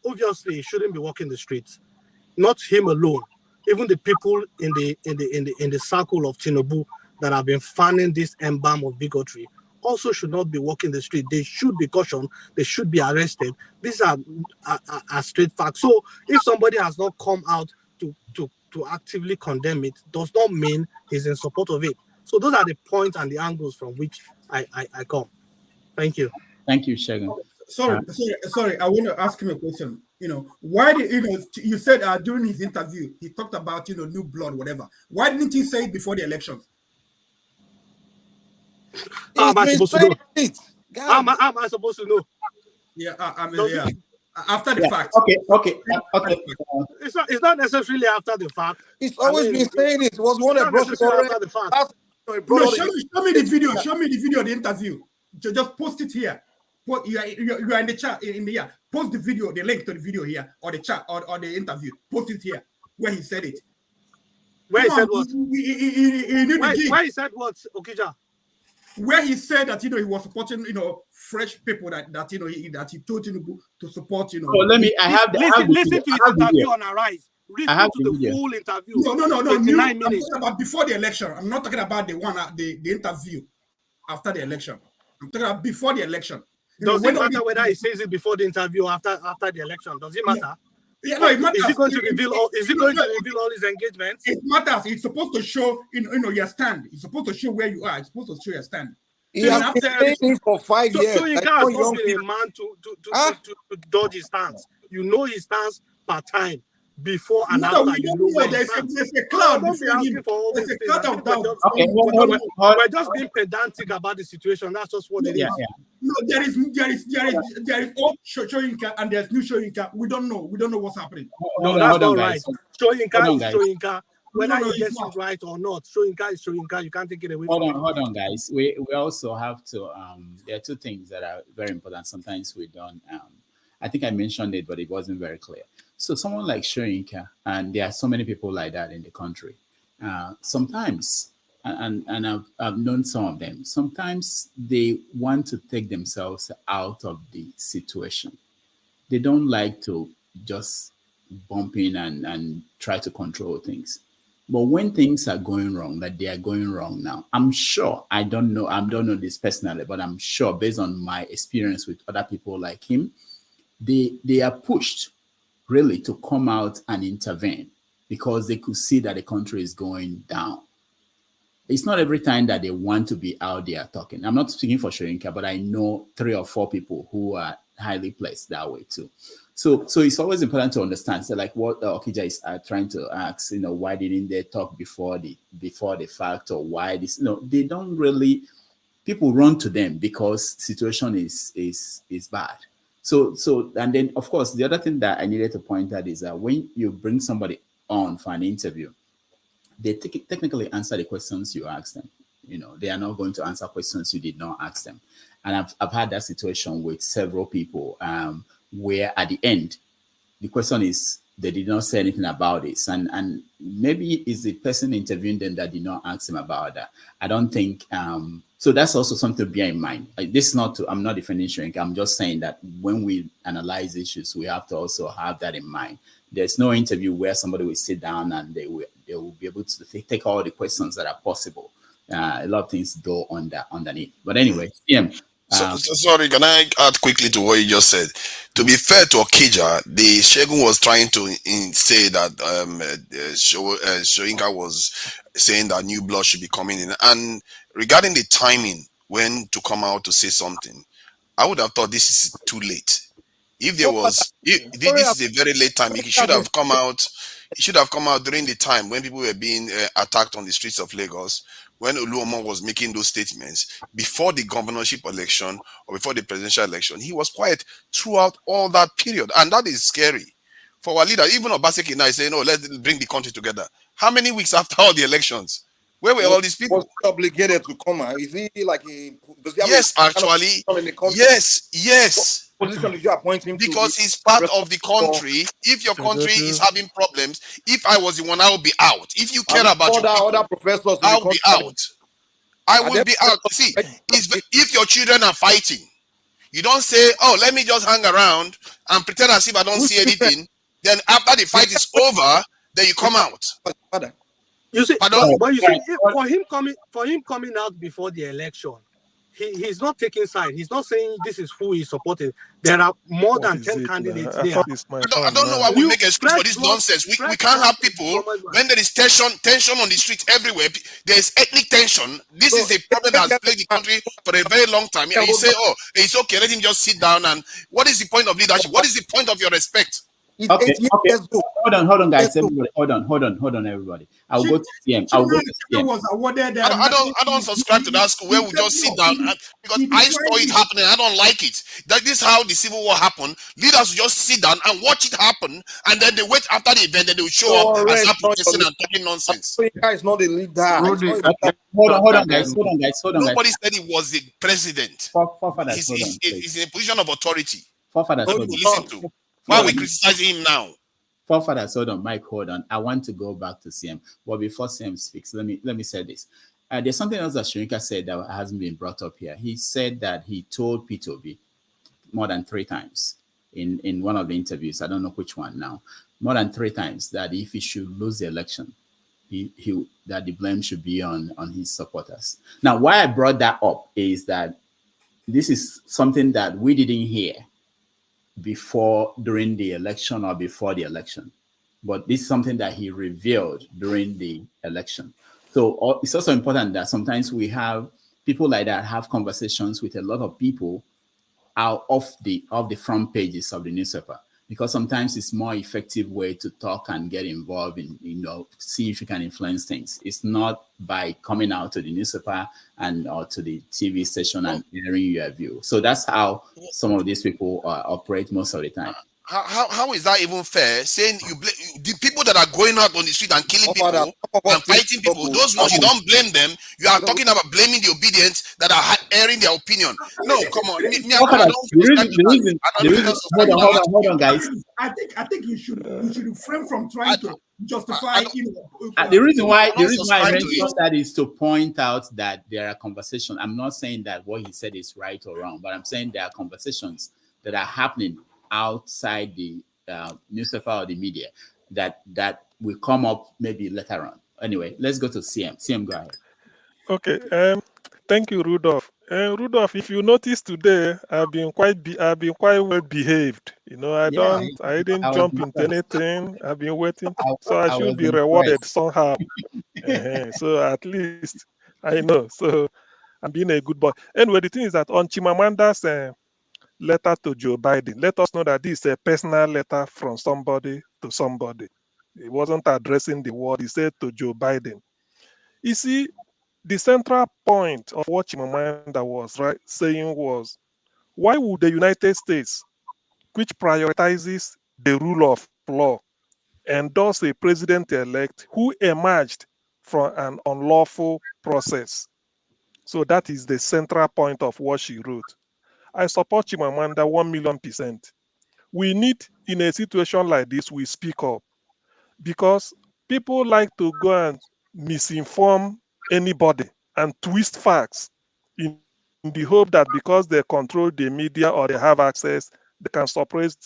obviously he shouldn't be walking the streets. Not him alone. Even the people in the circle of Tinubu that have been fanning this embalm of bigotry also should not be walking the street. They should be cautioned. They should be arrested. These are straight facts. So if somebody has not come out to actively condemn it, does not mean he's in support of it. So those are the points and the angles from which I come. Thank you. Thank you, Shagun. Sorry. I want to ask him a question. Why did you said during his interview he talked about new blood, whatever. Why didn't he say it before the election? How am I supposed to know? How am I supposed to know? Yeah, after the fact. Okay. It's not necessarily after the fact. It's always been saying it. It was one that brought it after the fact. Show me the video. Show me the video of the interview. Just post it here. You are in the chat in the here. Post the video, the link to the video here, or the chat, or the interview. Post it here where he said it. Where he said what? Where he said what, Okija? Where he said that he was supporting fresh people that he told Tinubu to support. Oh, let me. Listen to his interview on Arise. Listen to the full interview. No. 29 minutes. I'm talking about before the election. I'm not talking about the interview after the election. I'm talking about before the election. Does it matter whether he says it before the interview or after the election? Does it matter? Yeah, no, it matters. Is he going to reveal all his engagements? It matters. It's supposed to show your stand. It's supposed to show where you are. It's supposed to show your stand. He has been saying for 5 years. So you can't not be a man to dodge his stance. You know his stance per time. Before and after, there's a cloud before him. There's a cloud of doubt. We're just being pedantic about the situation. That's just what it is. Yeah. No, there is old Soyinka and there's new Soyinka. We don't know what's happening. No, that's not right. Soyinka is Soyinka. Whether he gets it right or not, Soyinka is Soyinka. You can't take it away from him. Hold on, guys. We also have to. There are two things that are very important. Sometimes we don't. I think I mentioned it, but it wasn't very clear. So someone like Soyinka, and there are so many people like that in the country. Sometimes, and I've known some of them. Sometimes they want to take themselves out of the situation. They don't like to just bump in and try to control things. But when things are going wrong, like they are going wrong now, I'm sure, I don't know this personally, but I'm sure based on my experience with other people like him, they are pushed really to come out and intervene because they could see that the country is going down. It's not every time that they want to be out there talking. I'm not speaking for Soyinka, but I know 3 or 4 people who are highly placed that way too. So it's always important to understand. So like what Okija is trying to ask, why didn't they talk before the fact, or why this? They don't really. People run to them because situation is bad. So and then of course the other thing that I needed to point out is that when you bring somebody on for an interview, they technically answer the questions you ask them. They are not going to answer questions you did not ask them. And I've had that situation with several people where at the end, the question is they did not say anything about this. And maybe it's the person interviewing them that did not ask them about that. I don't think, so that's also something to bear in mind. I'm not defending Soyinka. I'm just saying that when we analyze issues, we have to also have that in mind. There's no interview where somebody will sit down and they will be able to take all the questions that are possible. A lot of things go underneath. But anyway, sorry, can I add quickly to what you just said? To be fair to Okija, the Shegun was trying to say that Soyinka was saying that new blood should be coming in. And regarding the timing when to come out to say something, I would have thought this is too late. If there was, this is a very late time. He should have come out, It should have come out during the time when people were being attacked on the streets of Lagos, when Oluomo was making those statements before the governorship election or before the presidential election. He was quiet throughout all that period, and that is scary for our leader. Even Obaseki now is saying, "No, let's bring the country together." How many weeks after all the elections? Where were all these people? Was he obligated to come out? Is he like does he have Yes, a kind of actually, position in the country? yes. What position did you appoint him to? Because he's part of the country. If your country is having problems, if I was the one, I would be out. If you care about your people, other professors in the I'll be country? out. I will be out. See, if your children are fighting, you don't say, "Oh, let me just hang around and pretend as if I don't see anything." Then after the fight is over, then you come out. You see, Pardon? but you see, for him coming out before the election, he's not taking side. He's not saying this is who he's supporting. There are more than 10 candidates there. I don't know why we make excuse for this nonsense. We can't have people when there is tension on the streets everywhere. There is ethnic tension. This is a problem that has plagued the country for a very long time. And you say, "Oh, it's okay, let him just sit down." And what is the point of leadership? What is the point of your respect? Okay. Hold on, guys. Everybody, hold on, everybody. I'll go to CM. I don't subscribe to that school where we just sit down because I saw it happening. I don't like it. That is how the civil war happened. Leaders will just sit down and watch it happen, and then they wait after the event, then they will show up and start protesting and talking nonsense. Is not a leader. Hold on, guys. Nobody said he was the president. He's in a position of authority. Listen to. Why are we criticizing him now? Forefathers, hold on, Mike, hold on. I want to go back to CM. But before CM speaks, let me say this. There's something else that Soyinka said that hasn't been brought up here. He said that he told P2B more than 3 times in one of the interviews. I don't know which one now. More than 3 times that if he should lose the election, that the blame should be on his supporters. Now, why I brought that up is that this is something that we didn't hear during the election or before the election, but this is something that he revealed during the election. So it's also important that sometimes we have people like that have conversations with a lot of people out of the front pages of the newspaper, because sometimes it's more effective way to talk and get involved in, see if you can influence things. It's not by coming out to the newspaper or to the TV station and hearing your view. So that's how some of these people operate most of the time. How is that even fair? Saying the people that are going out on the street and killing people and fighting people, those ones, you don't blame them. You are talking about blaming the Obidients that are airing their opinion. No, come on. Hold on, guys. I think you should refrain from trying to justify. The reason why I mentioned that is to point out that there are conversations. I'm not saying that what he said is right or wrong, but I'm saying there are conversations that are happening outside the newspaper or the media that will come up maybe later on. Anyway, let's go to CM. CM, go ahead. Okay. Thank you, Rudolph. Rudolph, if you notice today, I've been quite well behaved. I didn't jump into anything. I've been waiting, so I should be rewarded somehow. So at least I know. So I'm being a good boy. Anyway, the thing is that on Chimamanda's letter to Joe Biden, let us know that this is a personal letter from somebody to somebody. He wasn't addressing the world. He said to Joe Biden. You see, the central point of what Chimamanda was saying was, why would the United States, which prioritizes the rule of law, endorse a president-elect who emerged from an unlawful process? So that is the central point of what she wrote. I support Chimamanda 1,000,000%. We need, in a situation like this, we speak up, because people like to go and misinform anybody and twist facts in the hope that because they control the media or they have access, they can suppress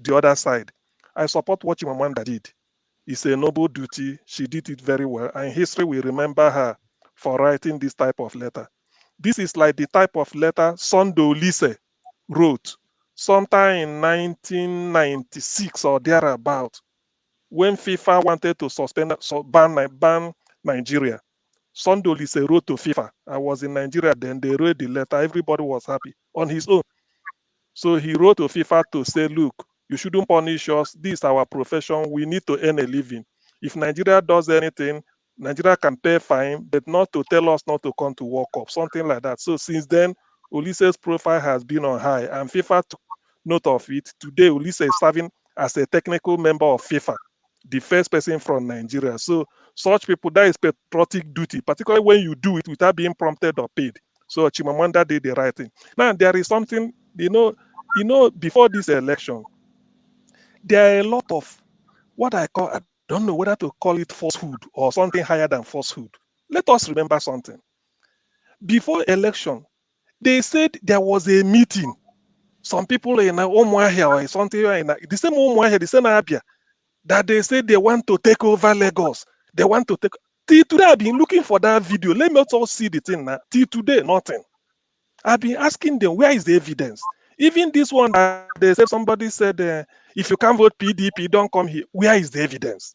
the other side. I support what Chimamanda did. It's a noble duty. She did it very well, and history will remember her for writing this type of letter. This is like the type of letter Sondolise wrote sometime in 1996 or thereabout, when FIFA wanted to ban Nigeria. Sondolise wrote to FIFA. I was in Nigeria then. They read the letter. Everybody was happy on his own. So he wrote to FIFA to say, look, You shouldn't punish us. This is our profession. We need to earn a living. If Nigeria does anything, Nigeria can pay fine, but not to tell us not to come to World Cup, something like that. So since then, Ulise's profile has been on high, and FIFA took note of it. Today, Ulise is serving as a technical member of FIFA, the first person from Nigeria. So such people, that is patriotic duty, particularly when you do it without being prompted or paid. So Chimamanda did the right thing. Now there is something, before this election, there are a lot of what I don't know whether to call it falsehood or something higher than falsehood. Let us remember something. Before election, they said there was a meeting. Some people in Umuahia or something, the same Umuahia, the same Abia, that they said they want to take over Lagos. They want to take. Till today, I've been looking for that video. Let me also see the thing now. Till today, nothing. I've been asking them, where is the evidence? Even this one that they said, somebody said, if you can't vote PDP, don't come here. Where is the evidence?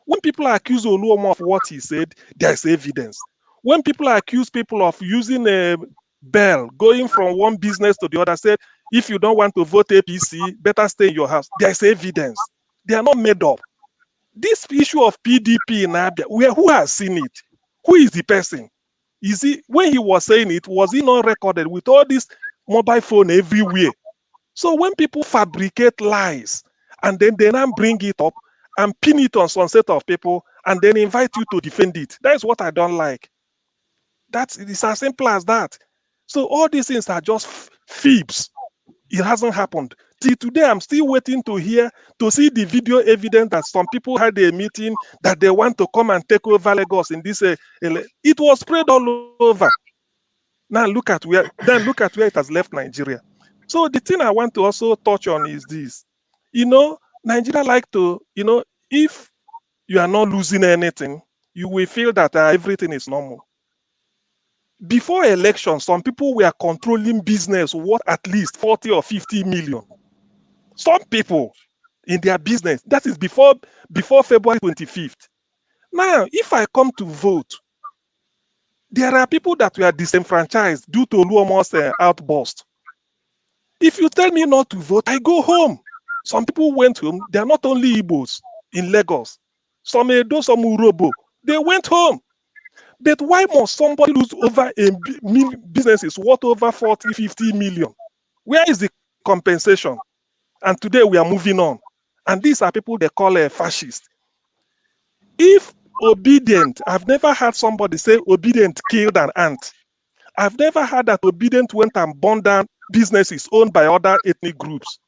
When people accuse Oluomo of what he said, there's evidence. When people accuse people of using a bell, going from one business to the other, said, if you don't want to vote APC, better stay in your house. There's evidence. They are not made up. This issue of PDP in Abia, who has seen it? Who is the person? Is he, when he was saying it, was he not recorded with all this mobile phone everywhere? So when people fabricate lies and then they now bring it up and pin it on some set of people and then invite you to defend it, that is what I don't like. It's as simple as that. So all these things are just fibs. It hasn't happened. Till today, I'm still waiting to see the video evidence that some people had a meeting that they want to come and take over Lagos in this. It was spread all over. Now look at where it has left Nigeria. So the thing I want to also touch on is this. Nigeria like to, if you are not losing anything, you will feel that everything is normal. Before election, some people were controlling business worth at least 40 or 50 million. Some people in their business, that is before February 25th. Now, if I come to vote, there are people that were disenfranchised due to Luomo's outburst. If you tell me not to vote, I go home. Some people went home. They are not only Igbos in Lagos. Some Edo, some Urobo. They went home. But why must somebody lose over businesses worth over 40, 50 million? Where is the compensation? And today we are moving on. And these are people they call a fascist. If Obidient, I've never heard somebody say Obidient killed an ant. I've never heard that Obidient went and burned down businesses owned by other ethnic groups.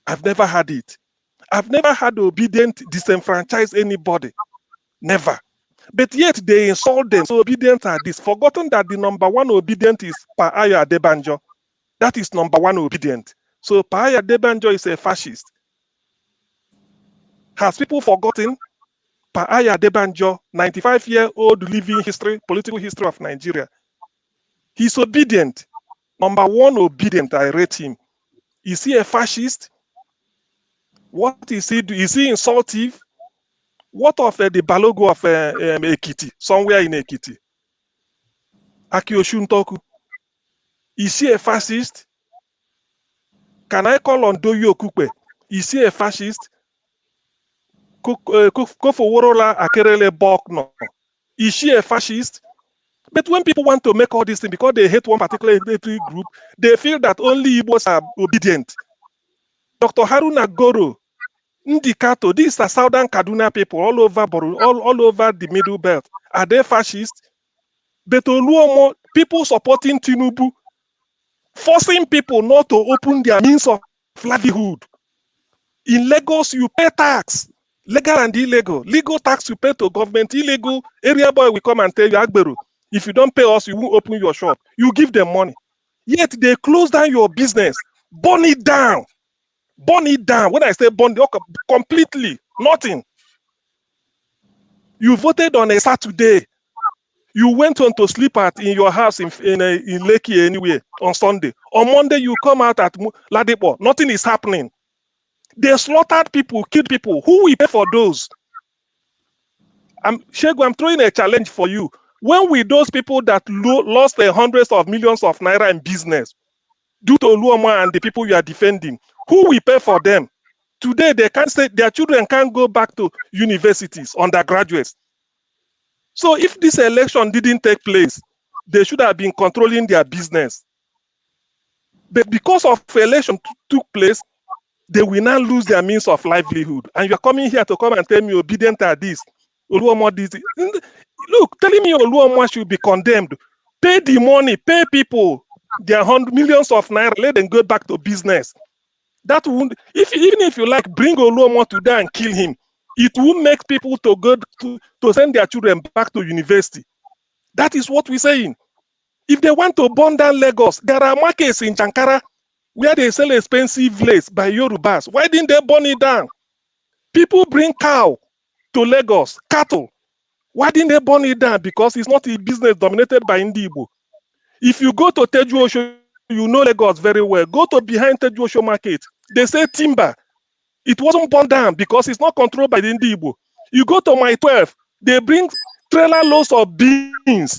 I've never had it. I've never had Obidient disenfranchise anybody. Never. But yet they insult them. So Obidient are this. Forgotten that the number one Obidient is Paayo Adebanjo. That is number one Obidient. So Paayo Adebanjo is a fascist. Has people forgotten? Paayo Adebanjo, 95-year-old living history, political history of Nigeria. He's obedient. Number one Obidient, I rate him. Is he a fascist? What is he do? Is he insultive? What of the Balogo of Ekiti, somewhere in Ekiti? Akioshun Toku. Is he a fascist? Can I call on Doyo Okupe? Is he a fascist? Kofoworola Akerele Bokno. Is she a fascist? But when people want to make all these things because they hate one particular ethnic group, they feel that only Igbos are obedient. Dr. Haruna Goro, Ndikato, these are Southern Kaduna people all over all over the Middle Belt. Are they fascist? But Oluomo, people supporting Tinubu, forcing people not to open their means of livelihood. In Lagos, you pay tax, legal and illegal. Legal tax you pay to government, illegal area boy will come and tell you, Agberu, if you don't pay us, you won't open your shop. You give them money. Yet they close down your business, burn it down. Burn it down. When I say burn, completely, nothing. You voted on a Saturday. You went on to sleep in your house in Lekki anywhere on Sunday. On Monday, you come out at Ladipo. Nothing is happening. They slaughtered people, killed people. Who will pay for those? Shegu, I'm throwing a challenge for you. When will those people that lost hundreds of millions of naira in business due to Oluomo and the people you are defending, who will pay for them? Today, they can't say their children can't go back to universities, undergraduates. So if this election didn't take place, they should have been controlling their business. But because of election took place, they will now lose their means of livelihood. And you are coming here to come and tell me Obidient are this, Oluomo this. Look, telling me Oluomo should be condemned. Pay the money, pay people their millions of naira, let them go back to business. That won't, even if you like, bring Oluomo to there and kill him, it will make people to go to send their children back to university. That is what we're saying. If they want to burn down Lagos, there are markets in Chankara where they sell expensive lace by Yorubas. Why didn't they burn it down? People bring cow to Lagos, cattle. Why didn't they burn it down? Because it's not a business dominated by Indibo. If you go to Tejuosho, you know Lagos very well. Go to behind Tejuosho market. They say timber. It wasn't burned down because it's not controlled by the Indibo. You go to my 12, they bring trailer loads of beans.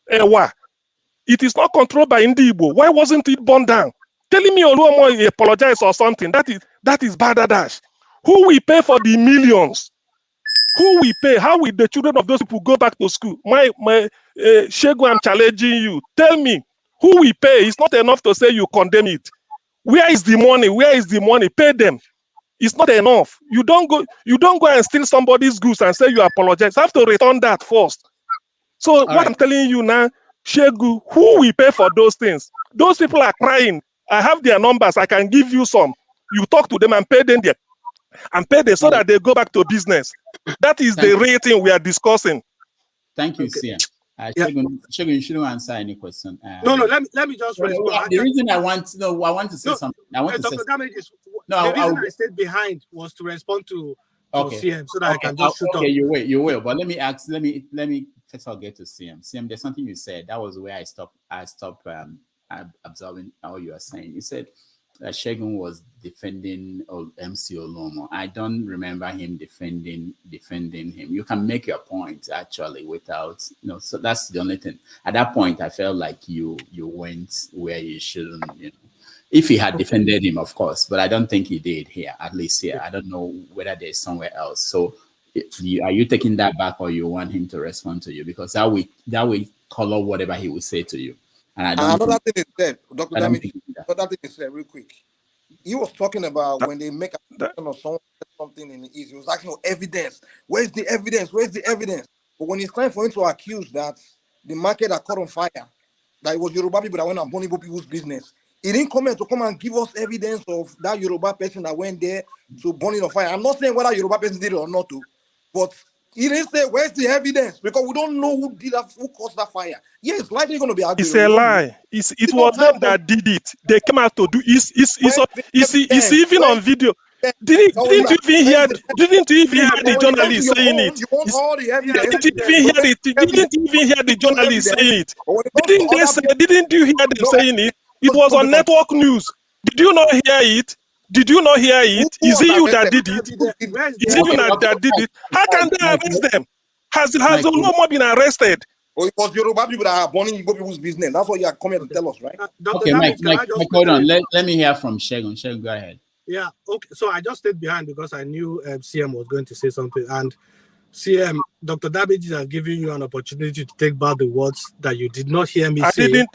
It is not controlled by Indibo. Why wasn't it burned down? Telling me Oluomo apologize or something, that is badadash. Who will pay for the millions? Who will pay? How will the children of those people go back to school? Shegu, I'm challenging you. Tell me, who will pay? It's not enough to say you condemn it. Where is the money? Where is the money? Pay them. It's not enough. You don't go and steal somebody's goods and say you apologize. You have to return that first. So I'm telling you now, Shegu, who will pay for those things? Those people are crying. I have their numbers. I can give you some. You talk to them and pay them so that they go back to business. That is the rating we are discussing. Thank you, Sia. Shogun, you shouldn't answer any question. No, let me just respond. The reason I want to say something. Dr. Damages, the reason I stayed behind was to respond to CM so that I can just shoot up. Okay, you will. But let me first of all get to CM. CM, there's something you said. That was where I stopped observing how you are saying. You said Shegun was defending MC Oluomo. I don't remember him defending him. You can make your point actually without, so that's the only thing. At that point, I felt like you went where you shouldn't, If he had defended him, of course, but I don't think he did here, at least here. I don't know whether there's somewhere else. So are you taking that back, or you want him to respond to you? Because that will color whatever he will say to you. And another thing is said, Dr. Damage, another thing is said real quick. He was talking about when they make a or someone said something in the East, he was asking for evidence. Where's the evidence? Where's the evidence? But when it's time for him to accuse that the market are caught on fire, that it was Yoruba people that went and burning people's business, he didn't come and give us evidence of that Yoruba person that went there to burn it on fire. I'm not saying whether Yoruba person did it or not, but he didn't say where's the evidence, because we don't know who did that, who caused that fire. Yeah, it's likely going to be argued. It's a lie. It was them that did it. They came out to do. It's even on video. Didn't you even hear the journalist saying it? Didn't you even hear the journalist saying it? Didn't you hear them saying it? It was on network news. Did you not hear it? Did you not hear it? Is it you that did it? Is it you that did it? How can they arrest them? Has Oluomo been arrested? Oh, it was Yoruba people that are burning Igbo people's business. That's what you are coming to tell us, right? Okay, Mike, hold on. Let me hear from Shegun. Shegun, go ahead. Yeah, okay. So I just stayed behind because I knew CM was going to say something. And CM, Dr. Davidge has given you an opportunity to take back the words that you did not hear me say. I didn't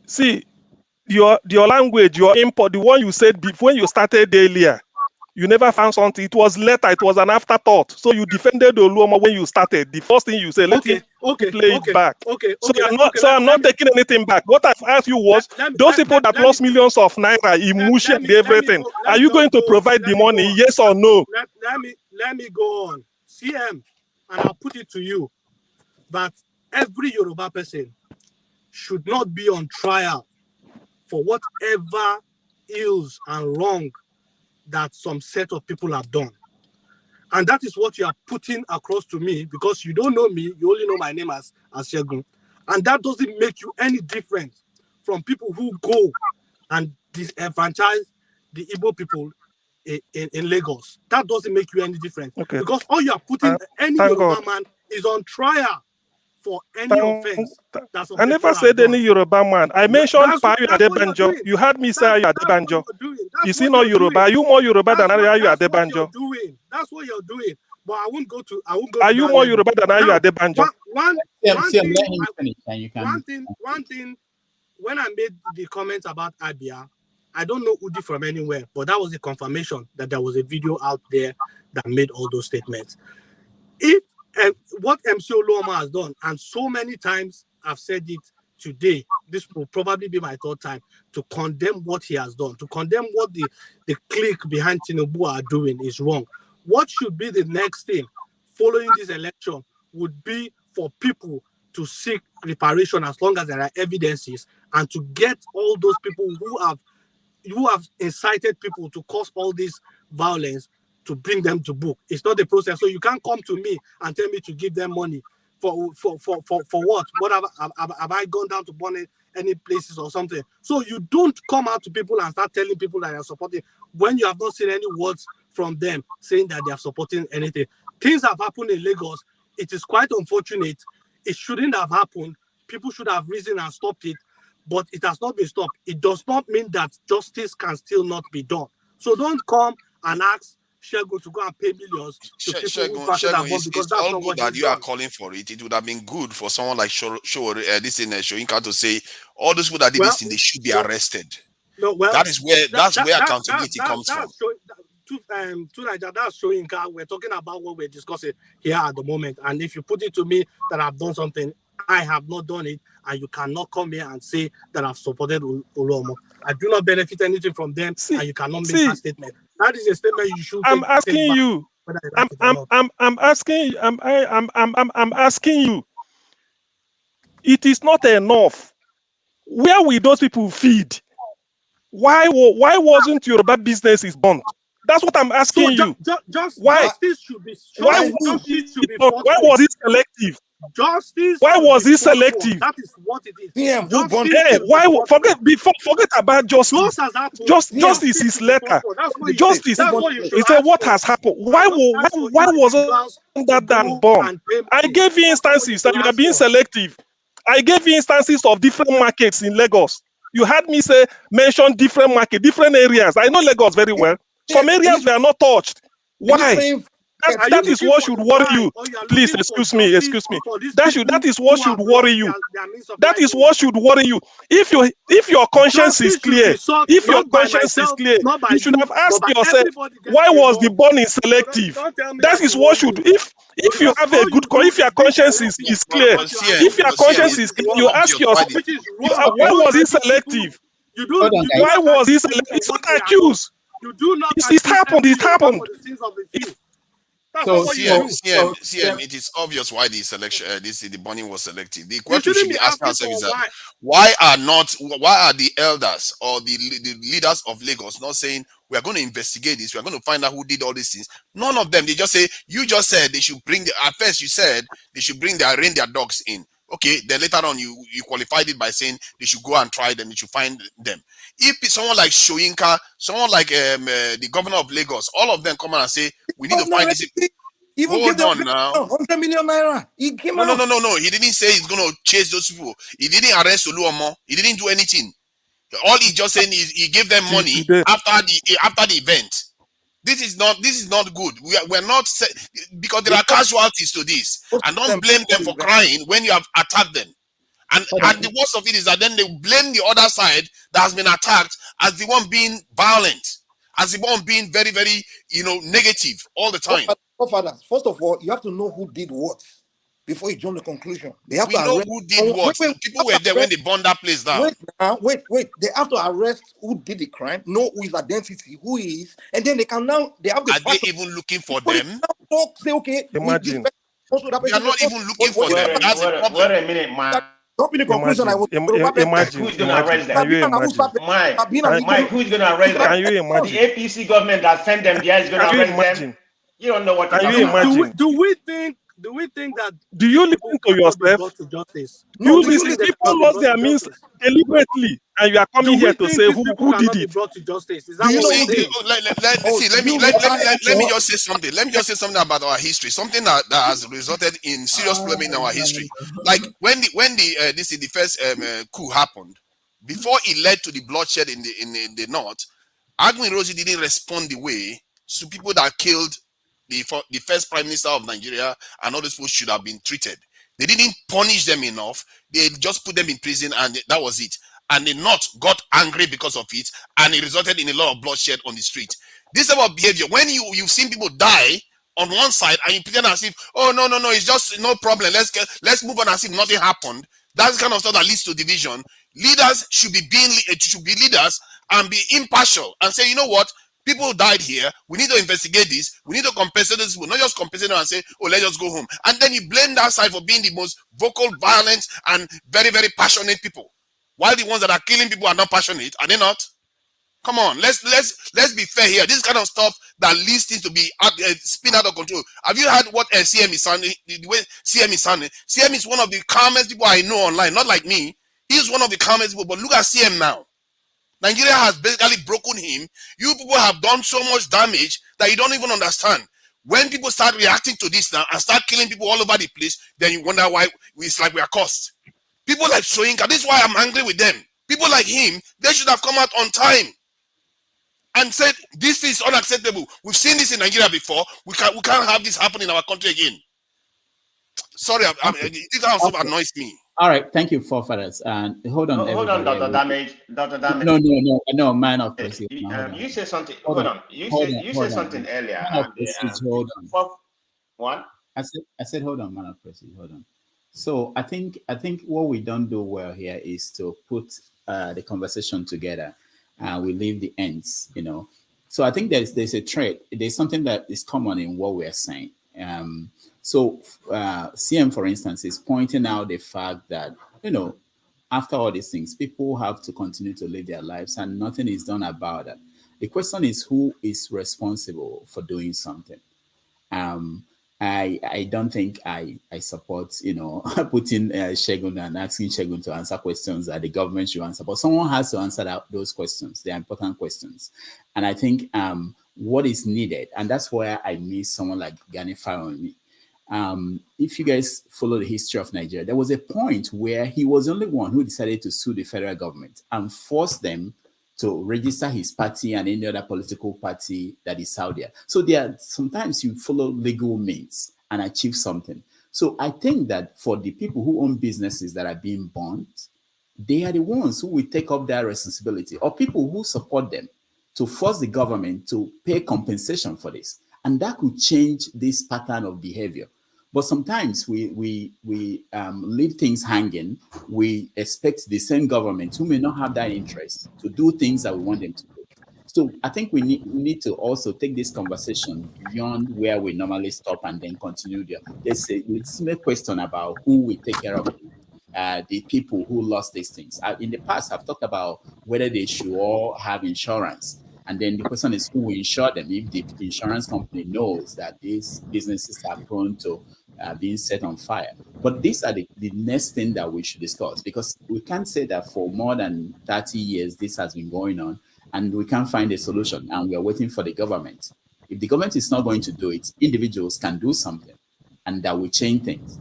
see your language, your import, the one you said before when you started earlier. You never found something. It was later. It was an afterthought. So you defended Oluomo when you started. The first thing you said, let me play it back. I'm not taking anything back. What I've asked you was, those people that lost millions of naira, emotion, everything, are you going to provide the money? Yes or no? Let me go on. CM, and I'll put it to you that every Yoruba person should not be on trial for whatever ills and wrong that some set of people have done. And that is what you are putting across to me, because you don't know me, you only know my name as Shegun. And that doesn't make you any different from people who go and disenfranchise the Igbo people in Lagos. That doesn't make you any different. Okay. Because all you are putting any Yoruba man is on trial for any offense that some I never people have said done. any Yoruba man. I mentioned Payu That's what you're Adebanjo. doing. You heard me say Ayu That's what Adebanjo. you're doing. Is That's he what not you're Yoruba? doing. Are you more Yoruba than Ayu That's what Adebanjo? you're doing. That's what you're doing. But I won't go to Are you that more level. Yoruba than Ayu Now, Adebanjo? one Let thing, him finish, and you can. one thing. When I made the comment about Abia, I don't know Udi from anywhere, but that was a confirmation that there was a video out there that made all those statements. If what MC Oluoma has done, and so many times I've said it today, this will probably be my third time to condemn what he has done, to condemn what the clique behind Tinubu are doing is wrong. What should be the next thing following this election would be for people to seek reparation as long as there are evidences, and to get all those people who have incited people to cause all this violence, to bring them to book. It's not the process. So you can't come to me and tell me to give them money for what? What have I gone down to burn any places or something? So you don't come out to people and start telling people that you're supporting when you have not seen any words from them saying that they are supporting anything. Things have happened in Lagos. It is quite unfortunate. It shouldn't have happened. People should have risen and stopped it, but it has not been stopped. It does not mean that justice can still not be done. So don't come and ask Shegun to go and pay millions to people whose parties are born, because It's that's all not good what that he's you are done. calling for it. It would have been good for someone like Soyinka to say all those people that did this thing, they should be arrested. That is where accountability comes from. That's Soyinka. We're talking about what we're discussing here at the moment. And if you put it to me that I've done something, I have not done it, and you cannot come here and say that I've supported Oluomo. I do not benefit anything from them, and you cannot make that statement. That is a statement you should I'm take asking back, you. whether you like it or not. I'm asking you. It is not enough. Where will those people feed? Why wasn't Yoruba businesses burnt? That's what I'm asking you. Why? Justice should be Why fought was for. it selective? Justice. Why was it fought for. selective? That is what it is. PM, who burnt Hey, why forget about justice? Justice is later. That's what Justice. you should It's a ask what for. has happened. Why wasn't that done bomb? I gave you instances that you are being selective. I gave you instances of different markets in Lagos. You had me mention different market, different areas. I know Lagos very well. Some areas were not touched. Why? That is what should worry you. Please excuse me. That is what should worry you. That is what should worry you. If your conscience is clear, you should have asked yourself, why was the burning selective? That is what should. If you have a good, if your conscience is clear, if your conscience is clear, you ask yourself, why was it selective? Why was it selective? It's not accused. It happened. It happened. CM, it is obvious why the selection, the burning was selective. The question we should be asking ourselves is that why are the elders or the leaders of Lagos not saying we are going to investigate this, we are going to find out who did all these things? None of them. They just say, you just said they should bring at first you said they should rein their dogs in. Okay, then later on you qualified it by saying they should go and try them, they should find them. If someone like Soyinka, someone like the governor of Lagos, all of them come out and say we need to find this. Hold on now. 100 million naira. He came out. No. He didn't say he's going to chase those people. He didn't arrest Oluomo. He didn't do anything. All he's just saying is he gave them money after the event. This is not good. We're not because there are casualties to this, and don't blame them for crying when you have attacked them. And the worst of it is that then they blame the other side that has been attacked as the one being violent, as the one being very, very, negative all the time. First of all, you have to know who did what before you jump to the conclusion. They have we know who did what. People were there when they burned that place down. Wait. They have to arrest who did the crime, know who his identity, who he is, and then they have the. Are they even looking for them? Say, okay, imagine. They are not even looking for them. That's the problem. Wait a minute, man. Don't be the conclusion. Imagine. Who's going to arrest them? Mike, who's going to arrest them? Can you imagine? The APC government that sent them there is going to arrest them. You don't know what to talk about. Do we think that? Do you listen to yourself? To justice? People lost their means deliberately, And you are coming here to say who did it? Brought to justice. Is Do you know what let me just say something. Let me just say something about our history. Something that has resulted in serious problem in our history. Like when the first coup happened, before it led to the bloodshed in the north, Agui Rosie didn't respond the way so people that killed the first prime minister of Nigeria and all those people should have been treated. They didn't punish them enough. They just put them in prison and that was it. And the North got angry because of it, and it resulted in a lot of bloodshed on the street. This type of behavior, when you've seen people die on one side and you pretend as if, oh no, it's just no problem. Let's move on as if nothing happened. That's the kind of stuff that leads to division. Leaders should be leaders and be impartial and say, you know what? People died here. We need to investigate this. We need to compensate these people, not just compensate them and say, oh, let's just go home. And then you blame that side for being the most vocal, violent, and very, very passionate people. While the ones that are killing people are not passionate, are they not? Come on, let's be fair here. This kind of stuff that leads things to be spin out of control. Have you heard what CM is sounding? The way CM is sounding. CM is one of the calmest people I know online. Not like me. He's one of the calmest people. But look at CM now. Nigeria has basically broken him. You people have done so much damage that you don't even understand. When people start reacting to this now and start killing people all over the place, then you wonder why it's like we are cursed. People like Soyinka, this is why I'm angry with them. People like him, they should have come out on time and said, this is unacceptable. We've seen this in Nigeria before. We can't have this happen in our country again. Sorry, this also annoys me. All right, thank you, forefathers. And hold on, hold on, Dr. Damage. No, man of Presi. You said something. Hold on. You said something earlier. Hold on. What? I said, hold on, man of Presi. Hold on. So I think what we don't do well here is to put the conversation together. We leave the ends, So I think there's a trait. There's something that is common in what we're saying. So CM, for instance, is pointing out the fact that, after all these things, people have to continue to live their lives and nothing is done about it. The question is, who is responsible for doing something? I don't think I support, putting Segun and asking Segun to answer questions that the government should answer. But someone has to answer those questions. They are important questions. And I think what is needed, and that's where I miss someone like vilify on me. If you guys follow the history of Nigeria, there was a point where he was the only one who decided to sue the federal government and force them to register his party and any other political party that is out there. So sometimes you follow legal means and achieve something. So I think that for the people who own businesses that are being burnt, they are the ones who will take up that responsibility, or people who support them to force the government to pay compensation for this. And that could change this pattern of behavior. But sometimes we leave things hanging. We expect the same government who may not have that interest to do things that we want them to do. So I think we need to also take this conversation beyond where we normally stop and then continue there. There's a legitimate question about who will take care of the people who lost these things. In the past, I've talked about whether they should all have insurance. And then the question is, who will insure them if the insurance company knows that these businesses are prone to being set on fire? But these are the next thing that we should discuss, because we can't say that for more than 30 years this has been going on and we can't find a solution and we are waiting for the government. If the government is not going to do it, individuals can do something and that will change things.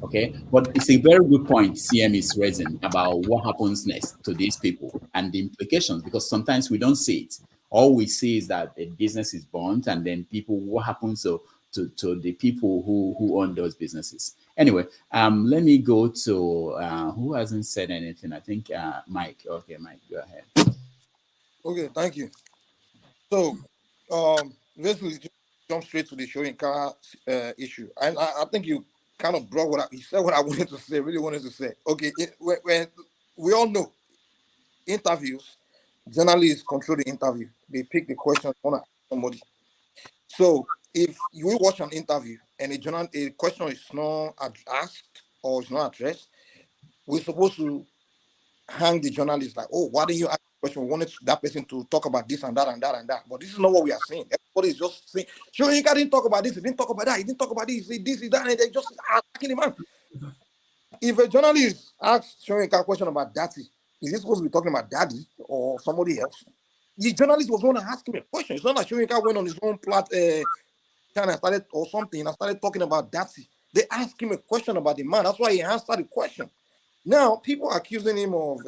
Okay, but it's a very good point CM is raising about what happens next to these people and the implications, because sometimes we don't see it. All we see is that a business is burnt, and then what happens to the people who own those businesses. Anyway, let me go to who hasn't said anything. I think Mike. Okay, Mike, go ahead. Okay, thank you. So let's jump straight to the Soyinka issue. And I think you kind of brought he said what I wanted to say, really wanted to say. Okay, when we all know interviews, journalists control the interview. They pick the question on somebody. So if you watch an interview and a question is not asked or is not addressed, we're supposed to hang the journalist like, oh, why didn't you ask the question? We wanted that person to talk about this and that and that and that. But this is not what we are saying. Everybody is just saying, Soyinka didn't talk about this, he didn't talk about that, he didn't talk about this, this, that, and they just attacking the man. If a journalist asks Soyinka a question about that, is he supposed to be talking about daddy or somebody else? The journalist was going to ask him a question. It's not like Soyinka went on his own kind of started or something and started talking about daddy. They asked him a question about the man. That's why he answered the question. Now, people are accusing him of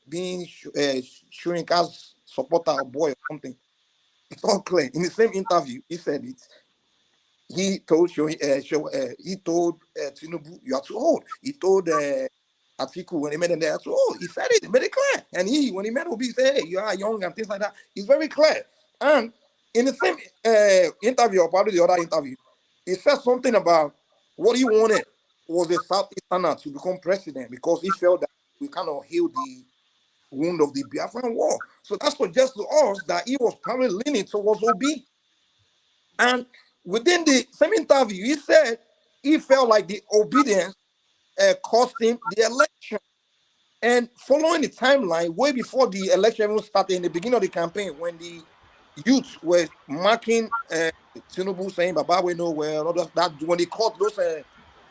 being Soyinka's supporter or boy or something. It's all clear. In the same interview, he said it. He told Tinubu, you are too old. He told Atiku when he met him there, too old. He said it, made it clear. And when he met Obi, he said, hey, you are young and things like that. It's very clear. And in the same interview, or probably the other interview, he said something about what he wanted was a Southeasterner to become president because he felt that we kind of healed the wound of the Biafran war. So that suggests to us that he was probably leaning towards Obi. And within the same interview, he said he felt like the Obidients cost him the election. And following the timeline, way before the election even started, in the beginning of the campaign, when the youth were marking Tinubu saying Baba we know where that when they caught those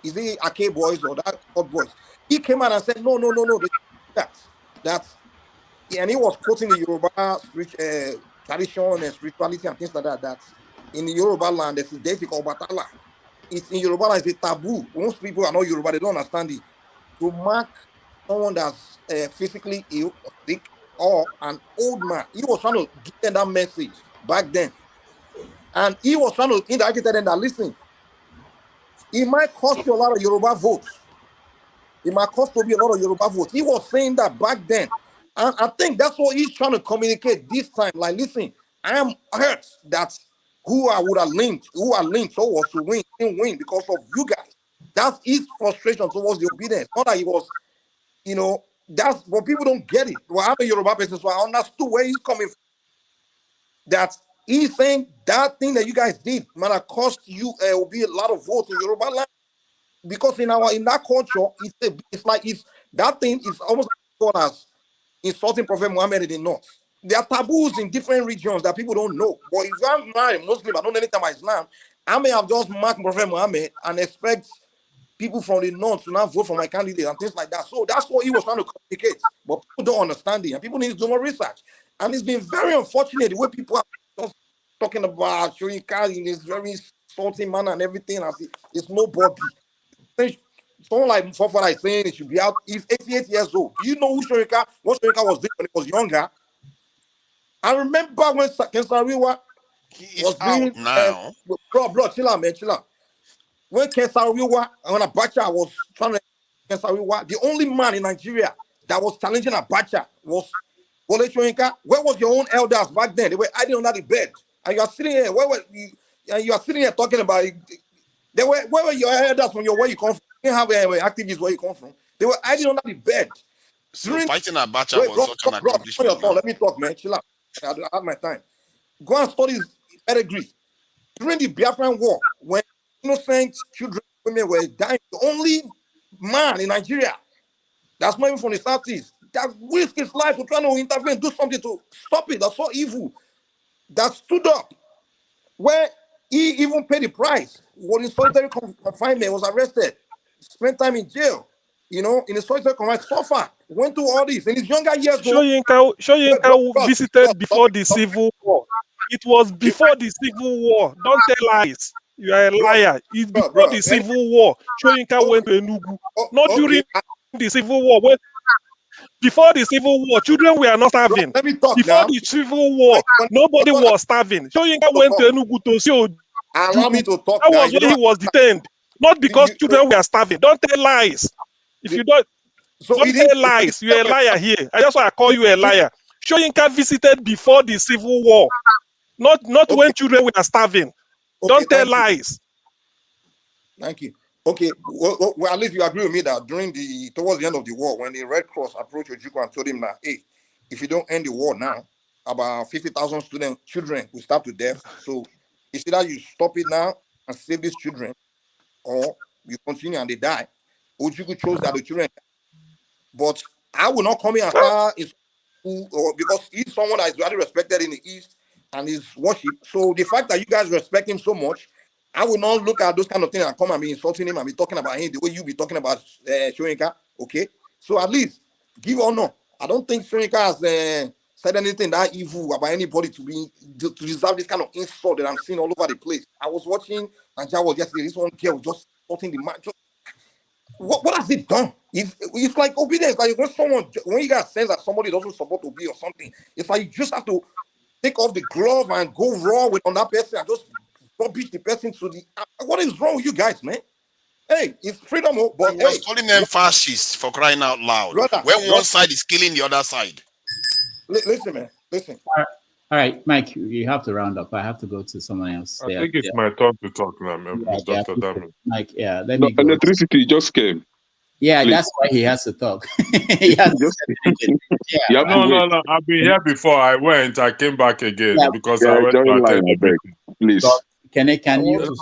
is it Ake boys or that caught boys, he came out and said no, that's and he was quoting the Yoruba tradition and spirituality and things like that. That in the Yoruba land there's a deity called Batala. It's in Yoruba land, it's a taboo. Most people are not Yoruba, they don't understand it. To mark someone that's physically ill or sick or an old man. He was trying to give them that message back then. And he was trying to indirectly tell them that, listen, it might cost you a lot of Yoruba votes. It might cost to be a lot of Yoruba votes. He was saying that back then. And I think that's what he's trying to communicate this time. Like, listen, I am hurt that who I would have linked towards to win, didn't win because of you guys. That's his frustration towards the Obidients. Not that he was, that's what people don't get it. Well, I'm a Yoruba person, so I understood where he's coming from. That he's saying that thing that you guys did might have cost you will be a lot of votes in Yoruba land. Because in that culture, it's like that thing is almost as insulting Prophet Muhammad in the north. There are taboos in different regions that people don't know. But if I'm not a Muslim, I don't know anything about Islam, I may have just marked Prophet Muhammad and expect people from the north to now vote for my candidate and things like that. So that's what he was trying to communicate. But people don't understand it, and people need to do more research. And it's been very unfortunate the way people are just talking about Soyinka in this very salty manner and everything. As it's nobody. Someone like Fofana is saying it should be out. He's 88 years old. Do you know what Soyinka was doing when he was younger? I remember when Kensariwa was being now. bro, chill out, man, chill out. When Kensariwa and Abacha was trying to Kensariwa, the only man in Nigeria that was challenging Abacha was Wole Soyinka. Where was your own elders back then? They were hiding under the bed. And you are sitting here, you are sitting here talking about it. Where were your elders from where you come from? You didn't have activists where you come from. They were hiding under the bed. So fighting Abacha was such an accomplishment. Let me talk, man. Chill out. I have my time. Go and study his pedigree. During the Biafran War, when innocent children, women were dying, the only man in Nigeria that's not even from the Southeast that risked his life to try to intervene, do something to stop it. That's so evil. That stood up. Where he even paid the price. Was in solitary confinement, was arrested, spent time in jail. In a solitary confinement, suffered, went through all this in his younger years. Soyinka visited before the Civil War. It was before the Civil War. Don't tell lies. You are a liar. It's before the Civil War. Soyinka went to Enugu. Not during the Civil War. Before the Civil War, children were not starving. Let me talk before now. The Civil War, nobody was starving. Soyinka went to Enugu to see Ojugu. Allow me to talk. That was when he was detained. Not because children were starving. Don't tell lies. If you don't tell lies, you're a liar here. That's why I call you a liar. Soyinka visited before the Civil War. Not when children were starving. Don't tell lies. Thank you. Okay, well, at least you agree with me that towards the end of the war, when the Red Cross approached Ojukwu and told him that, hey, if you don't end the war now, about 50,000 children will starve to death. So it's either you stop it now and save these children, or you continue and they die. Ojukwu chose that the children die. But I will not come here and start because he's someone that is very respected in the East and his worship. So the fact that you guys respect him so much, I will not look at those kind of things and come and be insulting him and be talking about him the way you be talking about Soyinka. Okay, so at least give honor I don't think Soyinka has said anything that evil about anybody to deserve this kind of insult that I'm seeing all over the place. I was watching Nigeria was yesterday. This one girl just insulting the man. What has it done? It's like obedience. Like when you guys sense that somebody doesn't support Obi or something, it's like you just have to take off the glove and go raw on that person and just rubbish the person to the. What is wrong with you guys, man? Hey, it's freedom, but He was calling them fascists for crying out loud. Brother, When one side is killing the other side. Listen, man. Listen. All right, Mike, you have to round up. I have to go to someone else. I think it's my turn to talk now, Dr. Damon. Mike, yeah, let me go. Electricity just came. Yeah, Please. that's why he has to talk. He has to Yeah, no. I've been here before. I went. I came back again because I went to attend the meeting. Please. Can you?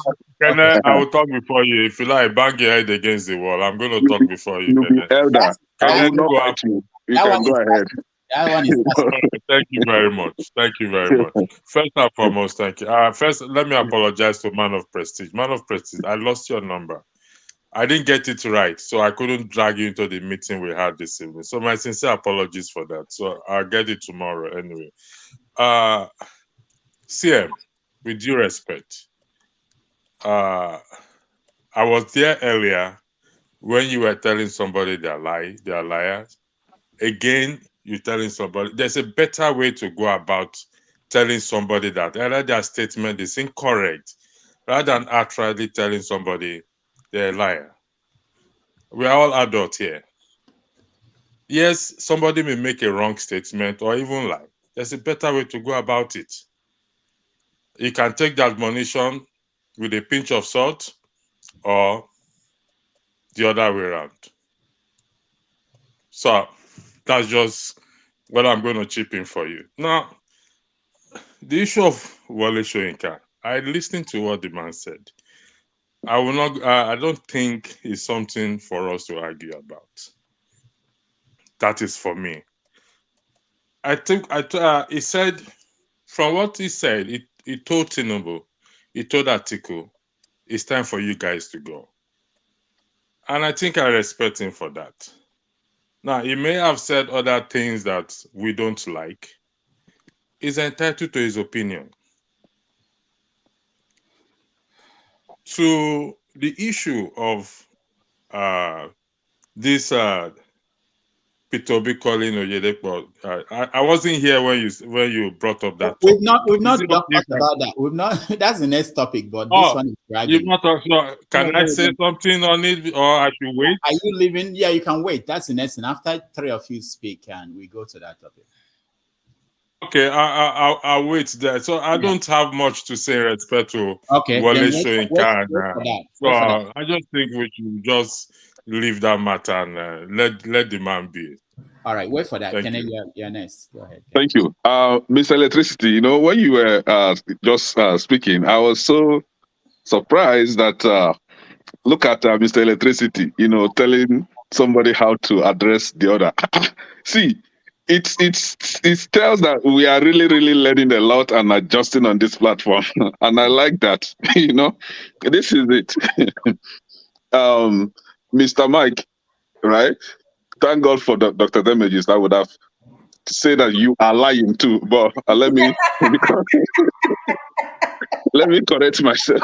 I will talk before you. If you like, bang your head against the wall. I'm going to talk before you. Elder, I will not fight you. You can go ahead. That one is Thank you very much. Thank you very much. First and foremost, thank you. First, let me apologize to Man of Prestige. Man of Prestige, I lost your number. I didn't get it right, so I couldn't drag you into the meeting we had this evening. So my sincere apologies for that. So I'll get it tomorrow anyway. CM, with due respect, I was there earlier when you were telling somebody they are liars. Again, you're telling somebody there's a better way to go about telling somebody that either their statement is incorrect rather than outrightly telling somebody they're a liar. We are all adults here. Yes, somebody may make a wrong statement or even lie. There's a better way to go about it. You can take the admonition with a pinch of salt or the other way around. So that's just what I'm going to chip in for you. Now, the issue of Wole Soyinka, I listened to what the man said. I will not. I don't think it's something for us to argue about. That is for me. I think he said, from what he said, he told Tinubu, he told Atiku, it's time for you guys to go. And I think I respect him for that. Now, he may have said other things that we don't like. He's entitled to his opinion. To the issue of this P2B calling Oyedepo, I wasn't here when you brought up that. We've not talked about that. We've not. That's the next topic, but this one is dragging. You've not talked. So can I say something on it, or I should wait? Are you leaving? Yeah, you can wait. That's the next one. After three of you speak, and we go to that topic. Okay, I'll wait there. So I don't have much to say in respect to Wole Soyinka. So I just think we should just leave that matter and let the man be. All right, wait for that. Thank you're next. Go ahead. Thank you. Mr. Electricity, when you were just speaking, I was so surprised that look at Mr. Electricity, telling somebody how to address the other. See, it tells that we are really, really learning a lot and adjusting on this platform. And I like that. This is it. Mr. Mike, right? Thank God for Dr. Damages. I would have said that you are lying too, but let me correct myself.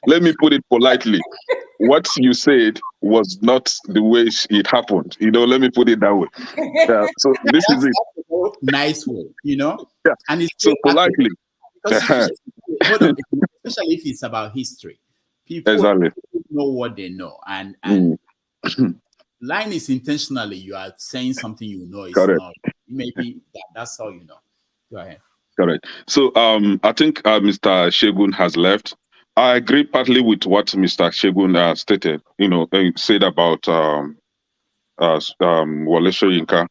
Let me put it politely. What you said was not the way it happened. Let me put it that way. So this is it. Nice way, Yeah. And it's so politely. Hold on, especially if it's about history. People know what they know, and line is intentionally. You are saying something is correct. Not. Maybe that's all you know. Go ahead. Correct. So I think Mr. Shegun has left. I agree partly with what Mr. Shegun stated. Said about Wole Soyinka.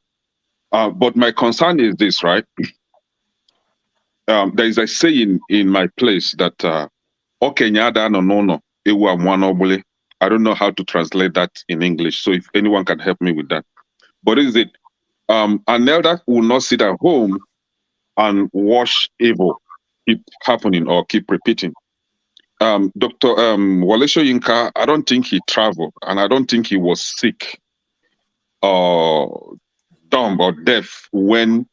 But my concern is this, right? There is a saying in my place that Okenyada no ewa mwanobule. I don't know how to translate that in English. So if anyone can help me with that. But is it an elder will not sit at home and watch evil keep happening or keep repeating. Dr. Wole Soyinka, I don't think he traveled and I don't think he was sick dumb or deaf when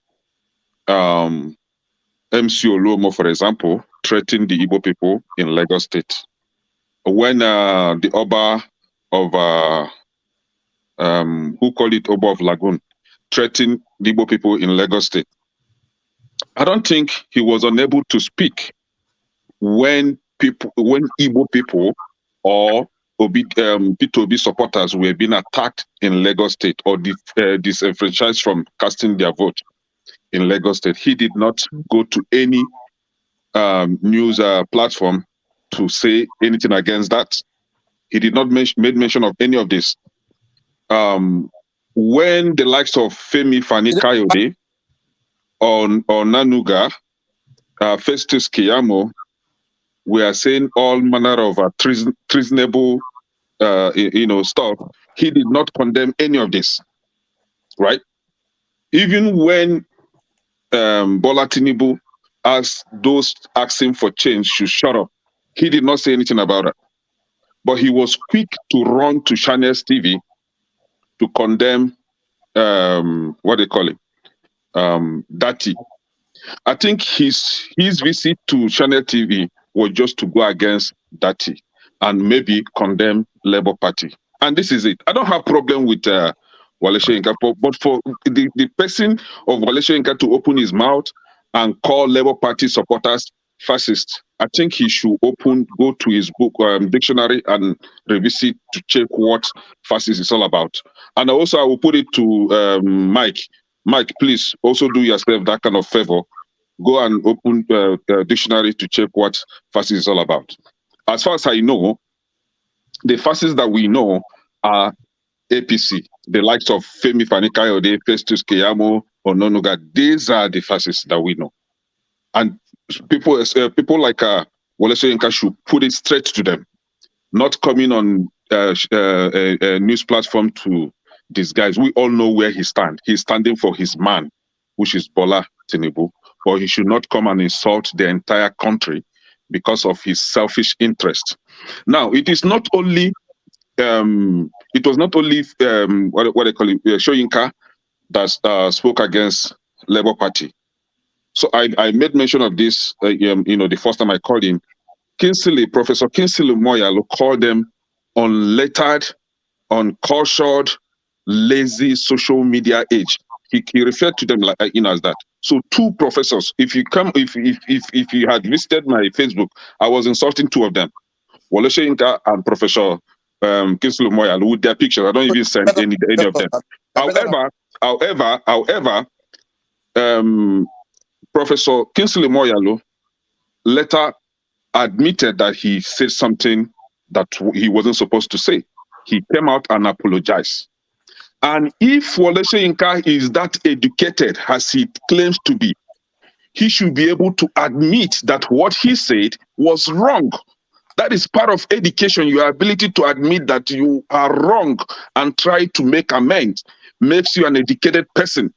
MC Oluomo, for example, threatened the Igbo people in Lagos State. When the Oba of who call it Oba of Lagoon, threatened the Igbo people in Lagos State. I don't think he was unable to speak when Igbo people or P2B supporters were being attacked in Lagos State or disenfranchised from casting their vote in Lagos State. He did not go to any news platform to say anything against that. He did not make mention of any of this. When the likes of Femi Fani Kayode or Nanuga, Festus Keyamo, we are saying all manner of treasonable, stuff. He did not condemn any of this, right? Even when Bola Tinubu asked those asking for change should shut up, he did not say anything about it. But he was quick to run to Channels TV to condemn what they call it, Dati. I think his visit to Channel TV was just to go against Dati and maybe condemn Labour Party. And this is it. I don't have problem with Wole Soyinka, but for the person of Wole Soyinka to open his mouth and call Labour Party supporters fascist, I think he should go to his book, dictionary, and revisit to check what fascist is all about. And also, I will put it to Mike. Mike, please also do yourself that kind of favor. Go and open the dictionary to check what fascist is all about. As far as I know, the fascists that we know are APC, the likes of Femi Fani Kayode, Festus Keyamo, or Nonuga. These are the fascists that we know. And people like Wole Soyinka should put it straight to them, not coming on a news platform to disguise. We all know where he stands. He's standing for his man, which is Bola Tinubu, but he should not come and insult the entire country because of his selfish interest. Now, it is not only what they call it, Soyinka that spoke against Labour Party. So I made mention of this, the first time I called him. Professor Kingsley Moyalo called them unlettered, uncultured, lazy social media age. He referred to them like as that. So two professors. If you had visited my Facebook, I was insulting two of them, Wole Soyinka and Professor Kingsley Moyalo, with their pictures. I don't even send any of them. However, Professor Kingsley Moyalo later admitted that he said something that he wasn't supposed to say. He came out and apologized. And if Wole Soyinka is that educated as he claims to be, he should be able to admit that what he said was wrong. That is part of education, your ability to admit that you are wrong and try to make amends makes you an educated person.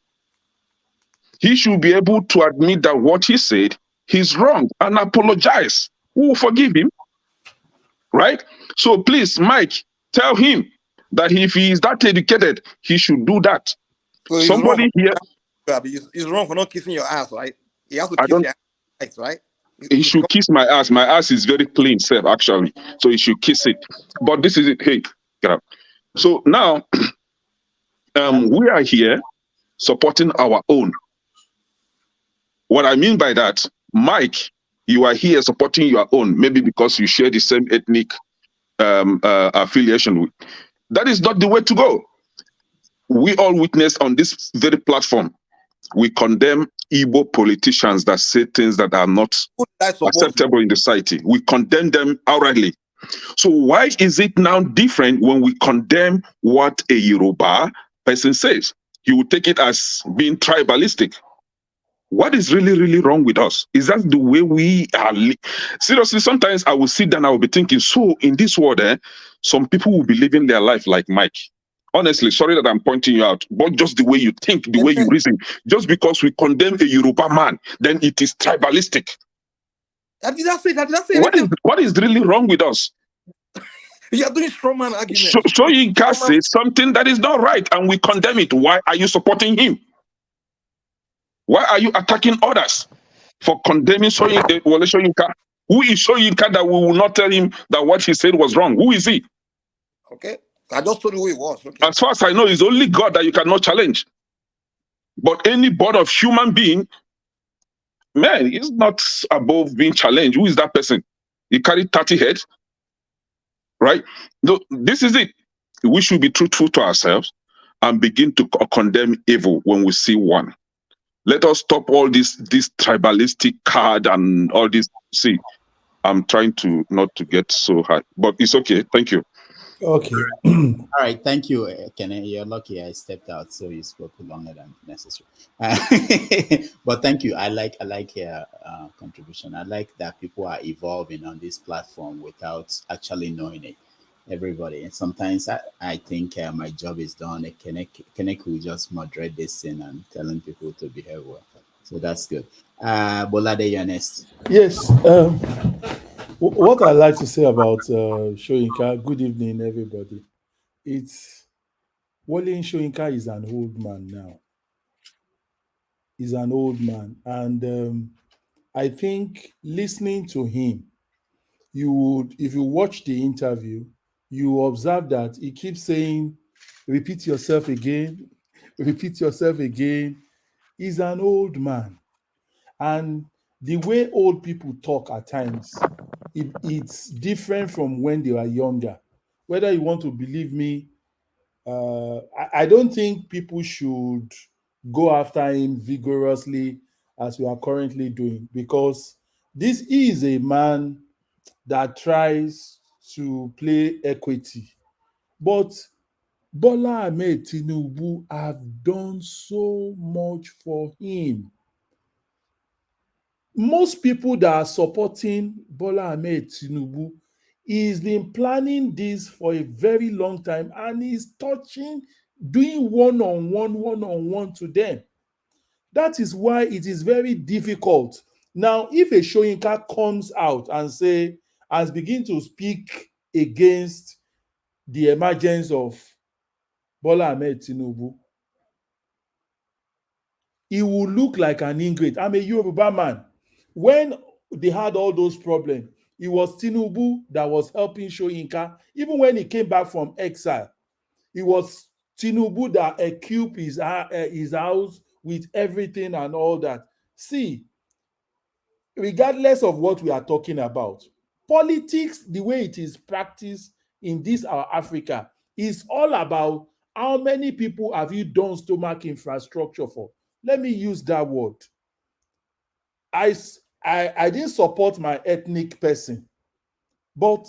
He should be able to admit that what he said, he's wrong and apologize. We will forgive him, right? So please, Mike, tell him that if he is that educated, he should do that. So somebody here, he's wrong for not kissing your ass, right? He has to kiss your ass, right? He should kiss my ass. My ass is very clean, self, actually. So he should kiss it. But this is it. Hey, get up. So now, we are here supporting our own. What I mean by that, Mike, you are here supporting your own, maybe because you share the same ethnic affiliation with. That is not the way to go. We all witnessed on this very platform, we condemn Igbo politicians that say things that are not acceptable in the society. We condemn them outrightly. So why is it now different when we condemn what a Yoruba person says? You would take it as being tribalistic. What is really, really wrong with us? Is that the way we are? Seriously, sometimes I will sit down, I will be thinking, so in this world, some people will be living their life like Mike. Honestly, sorry that I'm pointing you out, but just the way you think, the way you reason, just because we condemn a Yoruba man, then it is tribalistic. Did I say What is really wrong with us? You are doing strongman argument. Soyinka says something that is not right, and we condemn it. Why are you supporting him? Why are you attacking others for condemning Wole Soyinka? Who is Soyinka that we will not tell him that what he said was wrong? Who is he? Okay, I just told you who he was. Okay. As far as I know, it's only God that you cannot challenge. But any born of human being, man, is not above being challenged. Who is that person? He carried 30 heads, right? No, this is it. We should be truthful to ourselves and begin to condemn evil when we see one. Let us stop all this tribalistic card and all this. See, I'm trying to not to get so high, but it's okay. Thank you. Okay. All right. Thank you, Kenneth. You're lucky I stepped out, so you spoke longer than necessary. But thank you. I like your contribution. I like that people are evolving on this platform without actually knowing it. Everybody. And sometimes I think my job is done. Kenneth will just moderate this thing and telling people to behave well. So that's good. Bolade, you're next. Yes. What I like to say about Soyinka, good evening, everybody. It's Wole Soyinka is an old man now. He's an old man. And I think listening to him, you would, if you watch the interview, you observe that he keeps saying, repeat yourself again, repeat yourself again. He's an old man. And the way old people talk at times, it's different from when they were younger. Whether you want to believe me, I don't think people should go after him vigorously as we are currently doing, because this is a man that tries to play equity. But Bola Ahmed Tinubu have done so much for him. Most people that are supporting Bola Ahmed Tinubu, he's been planning this for a very long time, and he's doing one-on-one to them. That is why it is very difficult. Now, if a Soyinka comes out and begin to speak against the emergence of Bola Ahmed Tinubu, he will look like an ingrate. I'm a Yoruba man. When they had all those problems, it was Tinubu that was helping Soyinka. Even when he came back from exile, it was Tinubu that equipped his house with everything and all that. See, regardless of what we are talking about, politics, the way it is practiced in this our Africa, is all about how many people have you done stomach infrastructure for. Let me use that word. I didn't support my ethnic person, but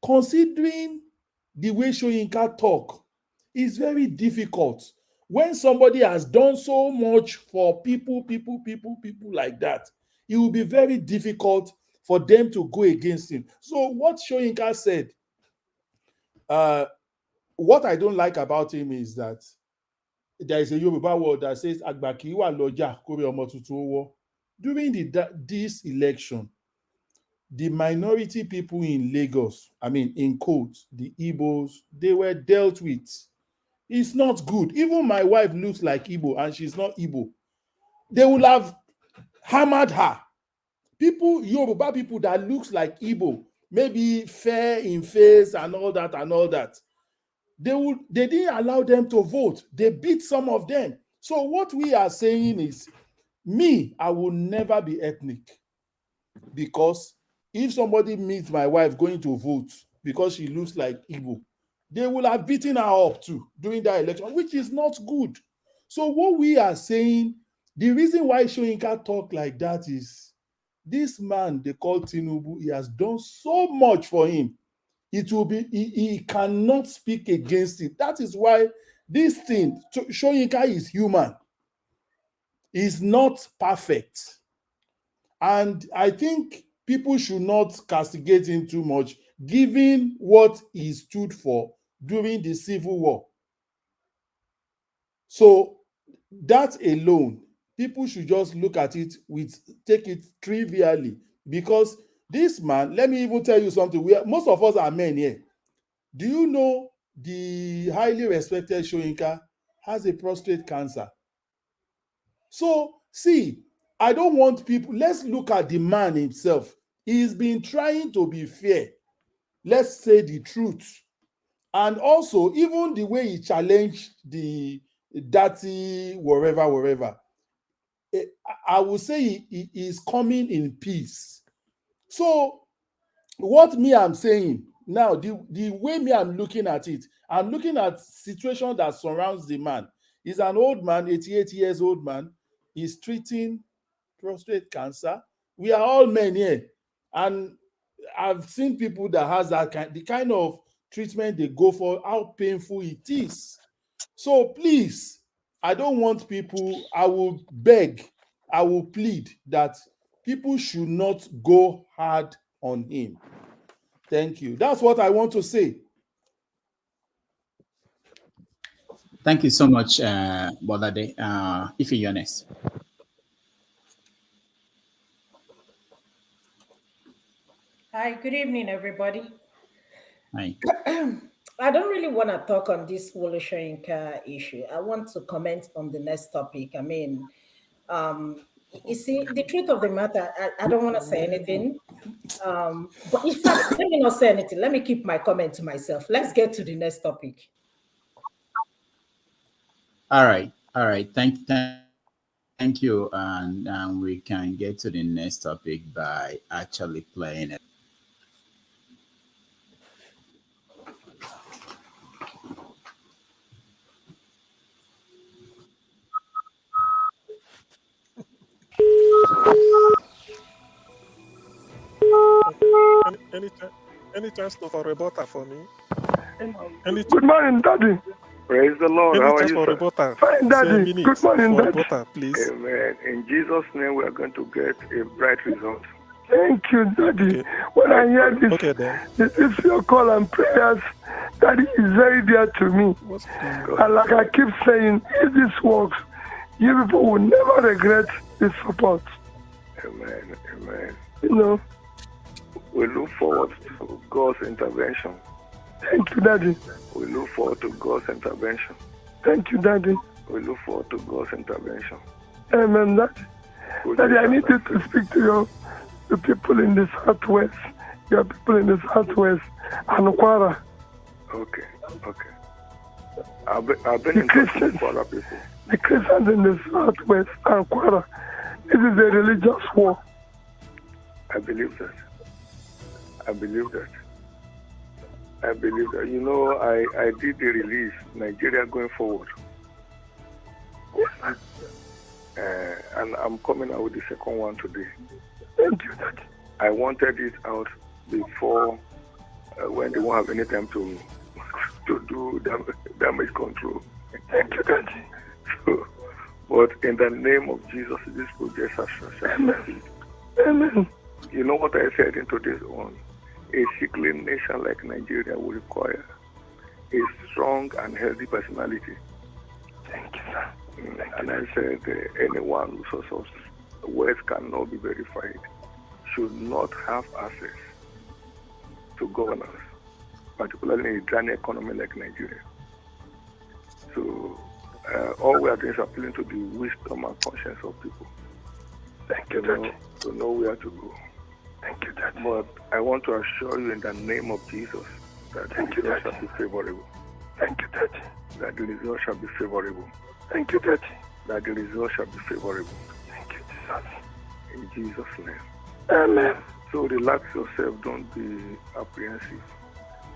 considering the way Soyinka talk, it's very difficult. When somebody has done so much for people like that, it will be very difficult for them to go against him. So what Soyinka said, what I don't like about him is that there is a Yoruba word that says Agbakiwa Loja Kore Omo Tuntun Owo. During this election, the minority people in Lagos, I mean, in quotes, the Igbos, they were dealt with. It's not good. Even my wife looks like Igbo and she's not Igbo. They will have hammered her. People, Yoruba people that looks like Igbo, maybe fair in face and all that. They didn't allow them to vote. They beat some of them. So what we are saying is, I will never be ethnic, because if somebody meets my wife going to vote because she looks like Igbo, they will have beaten her up too during that election, which is not good. So what we are saying, the reason why Soyinka talk like that is, this man they call Tinubu, he has done so much for him. He cannot speak against it. That is why this thing, Soyinka is human. He's not perfect. And I think people should not castigate him too much, given what he stood for during the Civil War. So that alone, people should just look at it take it trivially, because this man, let me even tell you something. Most of us are men here. Do you know the highly respected Soyinka has a prostate cancer? So, see, I don't want people, let's look at the man himself. He's been trying to be fair. Let's say the truth. And also, even the way he challenged the dirty wherever, I would say he is coming in peace. So, what me I'm saying now, the way me I'm looking at it, I'm looking at situation that surrounds the man. He's an old man, 88 years old man. He's treating prostate cancer. We are all men here, and I've seen people that has that the kind of treatment they go for, how painful it is. So please, I don't want people. I will beg, I will plead that people should not go hard on him. Thank you. That's what I want to say. Thank you so much, Bolade. If you're honest. Hi, good evening, everybody. Hi. I don't really want to talk on this Wole Soyinka issue. I want to comment on the next topic. I mean, you see, the truth of the matter, I don't want to say anything. But in fact, let me not say anything. Let me keep my comment to myself. Let's get to the next topic. All right. Thank you. And we can get to the next topic by actually playing it. Any chance to for a butter for me? Good morning, Daddy. Praise the Lord. Any How are chance you, for a sir? butter? Fine, Daddy. Good morning, for Daddy. butter, please. Amen. In Jesus' name, we are going to get a bright result. Thank you, Daddy. Okay. When I hear this, okay, then. this is your call and prayers. Daddy is very dear to me. And like I keep saying, if this works, you people will never regret this support. Amen. Amen. You know, we look forward to God's intervention. Thank you, Daddy. We look forward to God's intervention. Thank you, Daddy. We look forward to God's intervention. Amen, Daddy. Daddy, I need you to speak to the people in the Southwest. Your people in the Southwest and Kwara. Okay. I've been in touch with Kwara people. The Christians in the Southwest and Kwara. This is a religious war. I believe that. You know, I did the release, Nigeria going forward. Yes. And I'm coming out with the second one today. Thank you, Daddy. I wanted it out before when they won't have any time to do damage control. Thank you, Daddy. So, but in the name of Jesus, this project shall succeed. Amen. You know what I said in today's one? A sickly nation like Nigeria will require a strong and healthy personality. Thank you, sir. And I said anyone whose source words cannot be verified should not have access to governance, particularly in a dry economy like Nigeria. So all we are doing is appealing to the wisdom and conscience of people. Thank you, Daddy. To know where to go. Thank you, Daddy. But I want to assure you in the name of Jesus that the result shall be favorable. Thank you, Daddy. That the result shall be favorable. Thank you, Daddy. That the result shall be favorable. Thank you, Jesus. In Jesus' name. Amen. So relax yourself. Don't be apprehensive.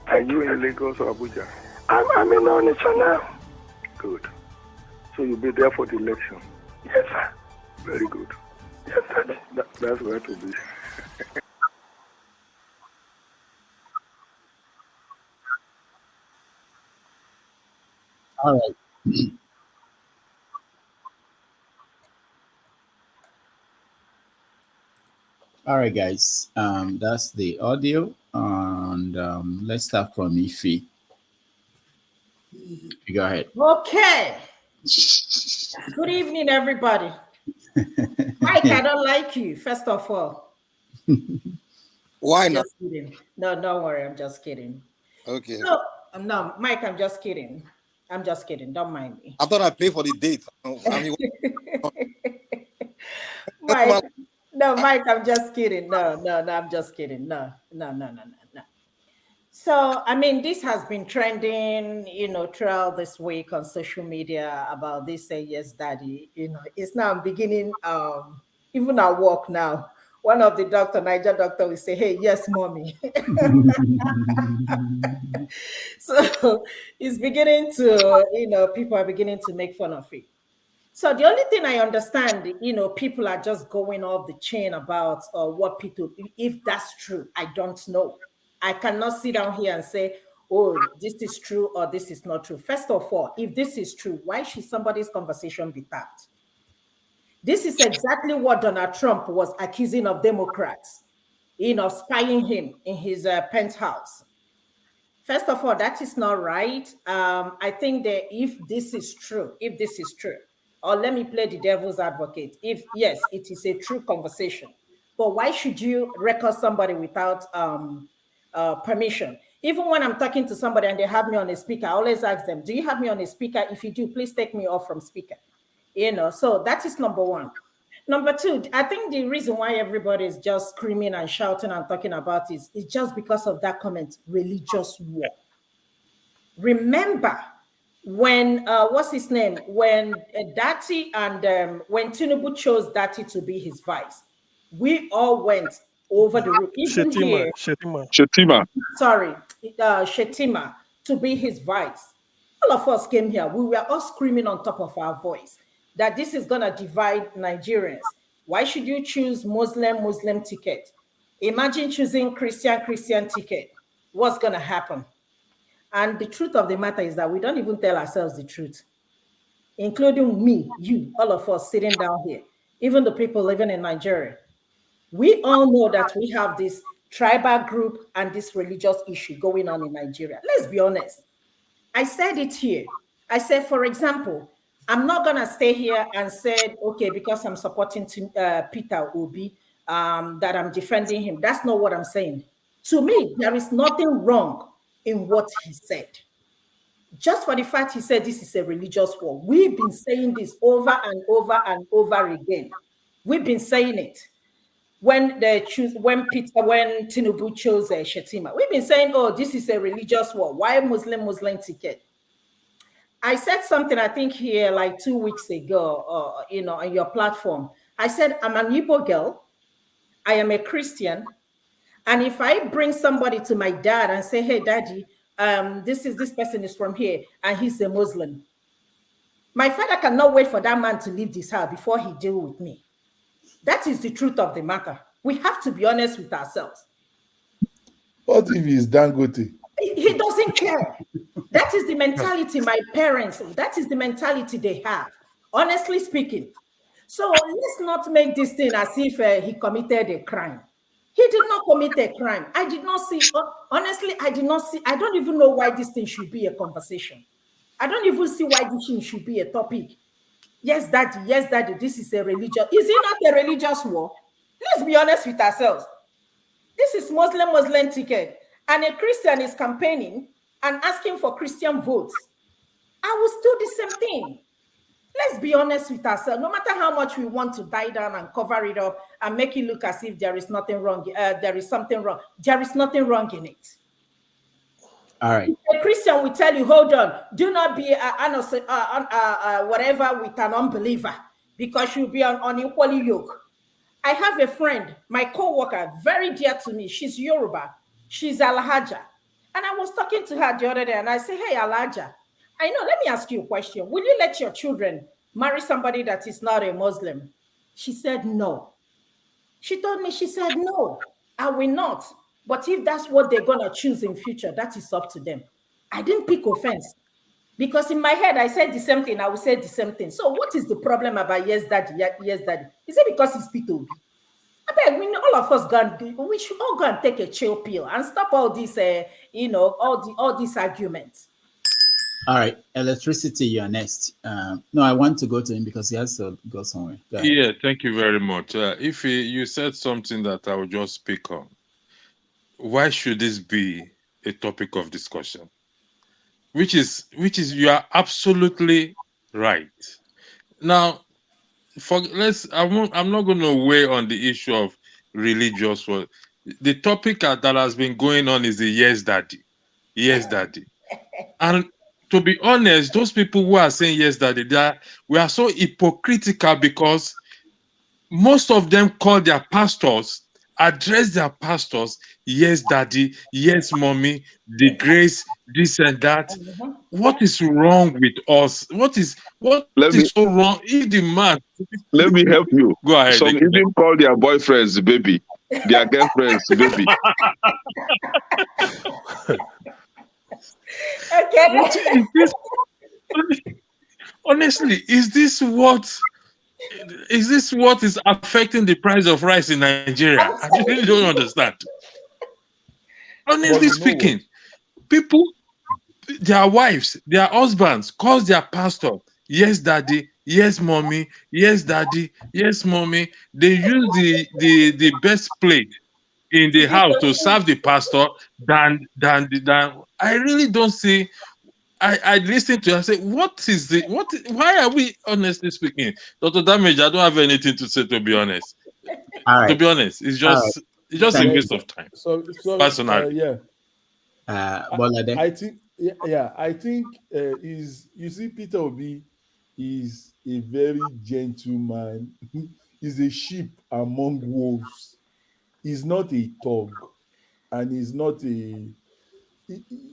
Are you in Lagos or Abuja? I'm in Onitsha now. Good. So you'll be there for the election? Yes, sir. Very good. Yes, Daddy. That's where to be. All right. All right, guys. That's the audio, and let's start from Ife. Go ahead. Okay. Good evening, everybody. Mike, I don't like you, first of all. Why not? Just kidding. No, don't worry. I'm just kidding. Okay. No, no, Mike, I'm just kidding. I'm just kidding. Don't mind me. I thought I paid for the date. I mean, Mike, no, Mike, I'm just kidding. No, I'm just kidding. No. So, I mean, this has been trending, throughout this week on social media about this say yes, daddy. It's now beginning, even at work now. One of the Niger doctor will say, hey, yes, mommy. So it's beginning to, people are beginning to make fun of it. So the only thing I understand, people are just going off the chain about what people, if that's true, I don't know. I cannot sit down here and say, oh, this is true or this is not true. First of all, if this is true, why should somebody's conversation be tapped? This is exactly what Donald Trump was accusing of Democrats, spying him in his penthouse. First of all, that is not right. I think that if this is true, or let me play the devil's advocate, if yes, it is a true conversation, but why should you record somebody without permission? Even when I'm talking to somebody and they have me on a speaker, I always ask them, do you have me on a speaker? If you do, please take me off from speaker. So that is number one. Number two, I think the reason why everybody is just screaming and shouting and talking about it is just because of that comment, religious war. Remember when, what's his name? When Dati and when Tinubu chose Dati to be his vice, we all went over the roof. Even here, Shetima. sorry, Shetima, to be his vice. All of us came here. We were all screaming on top of our voice that this is going to divide Nigerians. Why should you choose Muslim ticket? Imagine choosing Christian ticket. What's going to happen? And the truth of the matter is that we don't even tell ourselves the truth, including me, you, all of us sitting down here, even the people living in Nigeria. We all know that we have this tribal group and this religious issue going on in Nigeria. Let's be honest. I said it here. I said, for example, I'm not going to stay here and say, okay, because I'm supporting Peter Obi, that I'm defending him. That's not what I'm saying. To me, there is nothing wrong in what he said. Just for the fact he said this is a religious war. We've been saying this over and over and over again. We've been saying it. When Tinubu chose Shetima, we've been saying, oh, this is a religious war. Why Muslim ticket? I said something, I think here like 2 weeks ago, on your platform. I said, I'm an Igbo girl. I am a Christian. And if I bring somebody to my dad and say, hey, daddy, this person is from here and he's a Muslim, my father cannot wait for that man to leave this house before he deal with me. That is the truth of the matter. We have to be honest with ourselves. What if he's Dangote? He doesn't care. That is the mentality my parents, that is the mentality they have, honestly speaking. So let's not make this thing as if he committed a crime. He did not commit a crime. I did not see, honestly, I did not see, I don't even know why this thing should be a conversation. I don't even see why this thing should be a topic. Yes, daddy, this is a religious, is it not a religious war? Let's be honest with ourselves. This is Muslim ticket, and a Christian is campaigning and asking for Christian votes. I will still do the same thing. Let's be honest with ourselves. No matter how much we want to die down and cover it up and make it look as if there is nothing wrong, there is something wrong. There is nothing wrong in it. All right. A Christian will tell you, hold on, do not be whatever with an unbeliever, because you'll be on unequally yoke. I have a friend, my co-worker, very dear to me. She's Yoruba. She's Alhaja. And I was talking to her the other day and I said, hey, Alhaja, I know, let me ask you a question. Will you let your children marry somebody that is not a Muslim? She said, no. She told me, she said, no, I will not. But if that's what they're going to choose in future, that is up to them. I didn't pick offense. Because in my head, I said the same thing. I will say the same thing. So what is the problem about yes, daddy, yes, daddy? Is it because it's Peter Obi? I bet all of us we should all go and take a chill pill and stop all these, all these arguments. All right, electricity, you're next. No, I want to go to him because he has to go somewhere. Go ahead. Yeah, thank you very much. If you said something that I will just speak on. Why should this be a topic of discussion, which is you are absolutely right. Now, I'm not going to weigh on the issue of religious world. The topic that has been going on is the yes daddy. Yes daddy. And to be honest, those people who are saying yes daddy, we are so hypocritical because most of them call their pastors, address their pastors, yes daddy, yes mommy, the grace, this and that. What is wrong with us? What is Let me so wrong if the man let me help you. go ahead Some again? even call their boyfriends baby, their girlfriends baby. What is this? Honestly, is this what is affecting the price of rice in Nigeria? I really don't understand. Honestly speaking, people, their wives, their husbands calls their pastor, yes daddy, yes mommy, yes daddy, yes mommy. They use the best plate in the house to serve the pastor than I really don't see. I listen to it, I say, why are we, honestly speaking, Dr. Damage, I don't have anything to say, to be honest. All To right. be honest, it's All just a waste of time. Personally. Yeah. Bolade. I think, yeah, I think is you see, Peter Obi is a very gentleman. He's a sheep among wolves. He's not a thug, and he's not a.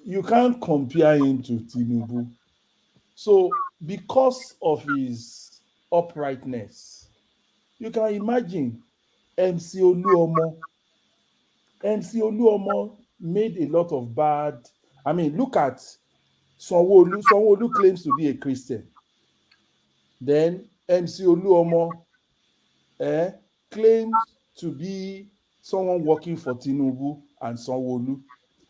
You can't compare him to Tinubu. So, because of his uprightness, you can imagine MC Oluomo. MC Oluomo made a lot of bad. I mean, look at Sanwo-Olu. Sanwo-Olu claims to be a Christian. Then MC Oluomo claims to be someone working for Tinubu and Sanwo-Olu.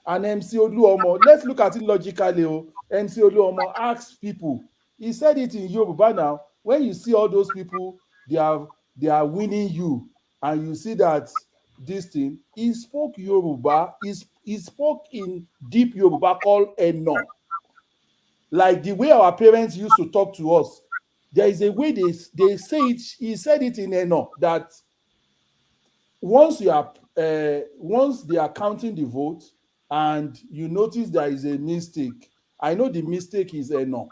And MC Oluomo, let's look at it logically. MC Oluomo asks people. He said it in Yoruba now. When you see all those people, they are winning you, and you see that this thing, he spoke Yoruba. He spoke in deep Yoruba called Eno, like the way our parents used to talk to us. There is a way they say it. He said it in Eno that once they are counting the vote and you notice there is a mistake, I know the mistake is Eno.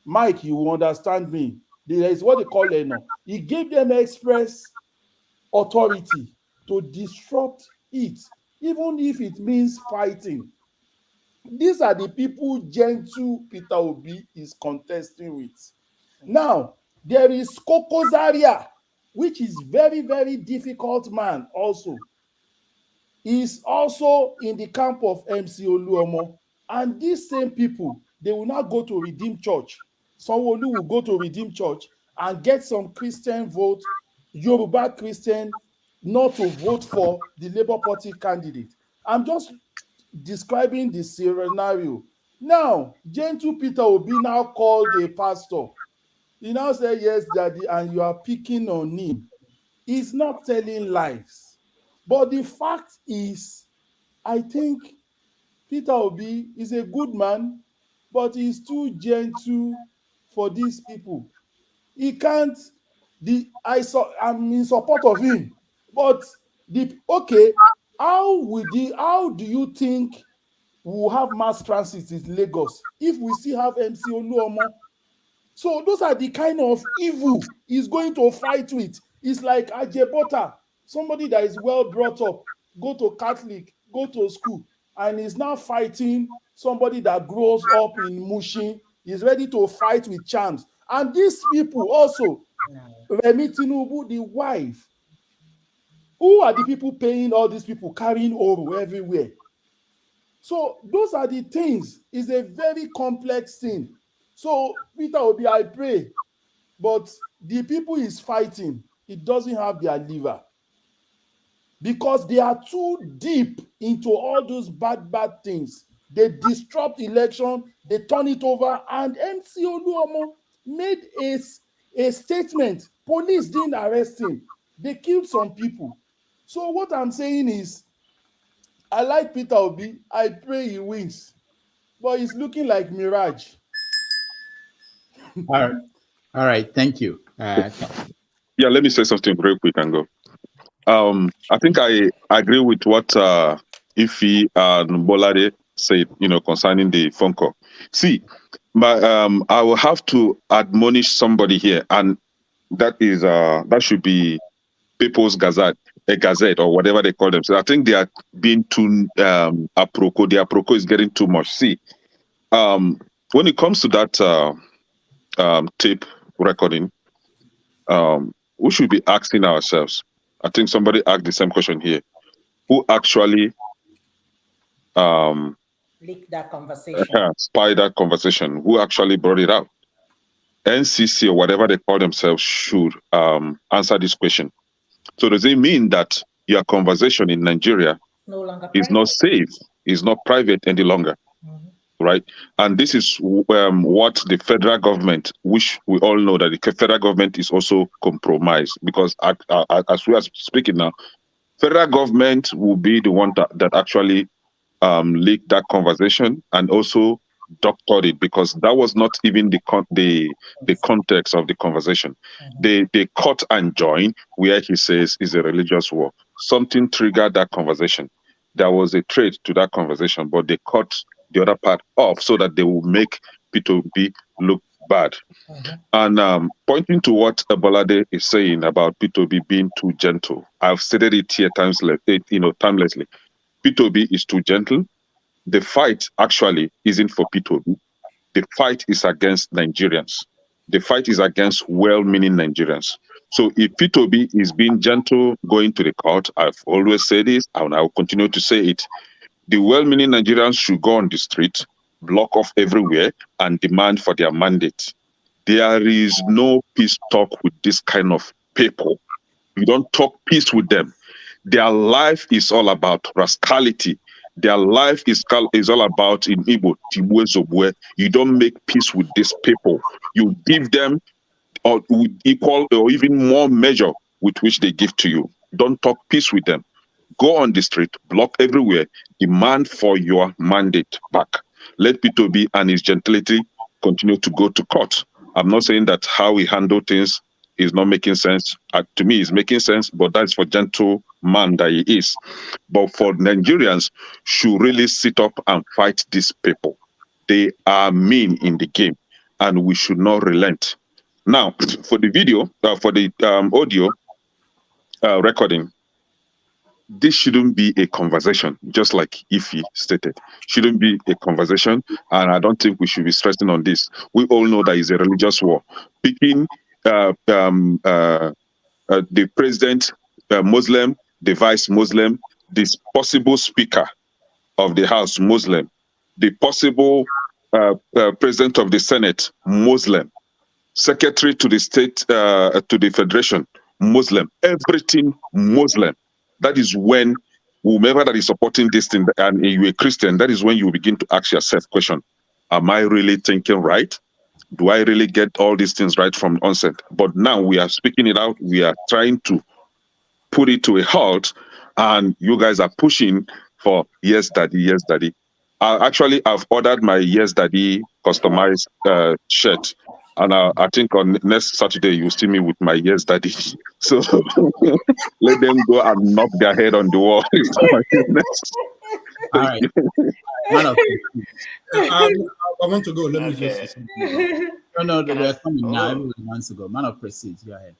Mike, you understand me. There is what they call Eno. He gave them express authority to disrupt it, even if it means fighting. These are the people gentle Peter Obi is contesting with. Now, there is Koko Zaria, which is very, very difficult man also. Is also in the camp of MC Oluomo. And these same people, they will now go to Redeem Church. Sanwo-Olu will go to Redeem Church and get some Christian vote, Yoruba Christian, not to vote for the Labour Party candidate. I'm just describing the scenario. Now, gentle Peter Obi now called a pastor. He now said, yes, daddy, and you are picking on him. He's not telling lies. But the fact is, I think Peter Obi is a good man, but he's too gentle for these people. He can't. I'm in support of him, but how do you think we'll have mass transit in Lagos if we still have MC Oluomo? So those are the kind of evil he's going to fight with. It's like Ajebota, somebody that is well brought up, go to Catholic, go to school, and is now fighting somebody that grows up in Mushin, is ready to fight with charms. And these people also, Remi Tinubu, the wife, who are the people paying all these people, carrying Oro everywhere? So those are the things. It's a very complex thing. So Peter Obi, I pray, but the people he's fighting, it doesn't have their liver, because they are too deep into all those bad things. They disrupt election, they turn it over, and MC Oluomo made a statement. Police didn't arrest him. They killed some people. So what I'm saying is, I like Peter Obi. I pray he wins. But it's looking like mirage. All right. All right. Thank you. Yeah, let me say something very quick and go. I think I agree with what Ifi and Bolade said, concerning the phone call. See, I will have to admonish somebody here, and that should be People's Gazette, a Gazette, or whatever they call themselves. I think they are being too apropos. The apropos is getting too much. See, when it comes to that tape recording, we should be asking ourselves. I think somebody asked the same question here. Who actually leak that conversation? spy that conversation? Who actually brought it out? NCC or whatever they call themselves should answer this question. So does it mean that your conversation in Nigeria No longer is not safe, is not private any longer? Right? And this is what the federal government, which we all know that the federal government is also compromised, because as we are speaking now, federal government will be the one that actually leaked that conversation and also doctored it, because that was not even the context of the conversation. They cut and join where he says is a religious war. Something triggered that conversation. There was a threat to that conversation, but they cut the other part off so that they will make P2B look bad. And pointing to what Ebolade is saying about P2B being too gentle, I've stated it here timelessly. P2B is too gentle. The fight actually isn't for P2B. The fight is against Nigerians. The fight is against well-meaning Nigerians. So if P2B is being gentle going to the court, I've always said this, and I will continue to say it, the well-meaning Nigerians should go on the street, block off everywhere, and demand for their mandate. There is no peace talk with this kind of people. You don't talk peace with them. Their life is all about rascality. Their life is all about, in Igbo, Tibwe. You don't make peace with these people. You give them with equal or even more measure with which they give to you. Don't talk peace with them. Go on the street, block everywhere, demand for your mandate back. Let P2B and his gentility continue to go to court. I'm not saying that how we handle things is not making sense. To me, it's making sense, but that's for gentle man that he is. But for Nigerians, should really sit up and fight these people. They are mean in the game, and we should not relent. Now, for the video, for the audio recording, this shouldn't be a conversation, just like Ify stated. Shouldn't be a conversation, and I don't think we should be stressing on this. We all know that it's a religious war. Picking the president Muslim, the vice Muslim, this possible speaker of the House Muslim, the possible president of the Senate Muslim, secretary to the state, to the federation Muslim, everything Muslim. That is when whomever that is supporting this thing and you're a Christian, that is when you begin to ask yourself question, am I really thinking right? Do I really get all these things right from onset? But now we are speaking it out. We are trying to put it to a halt, and you guys are pushing for yes, daddy, yes, daddy. I've ordered my yes, daddy customized shirt. And I think on next Saturday, you'll see me with my yes, daddy. So let them go and knock their head on the wall. All right. Man of I want to go. Let me just Okay. say something. No, Can we're coming now. oh, Everyone wants to go. Man of proceed. Go ahead.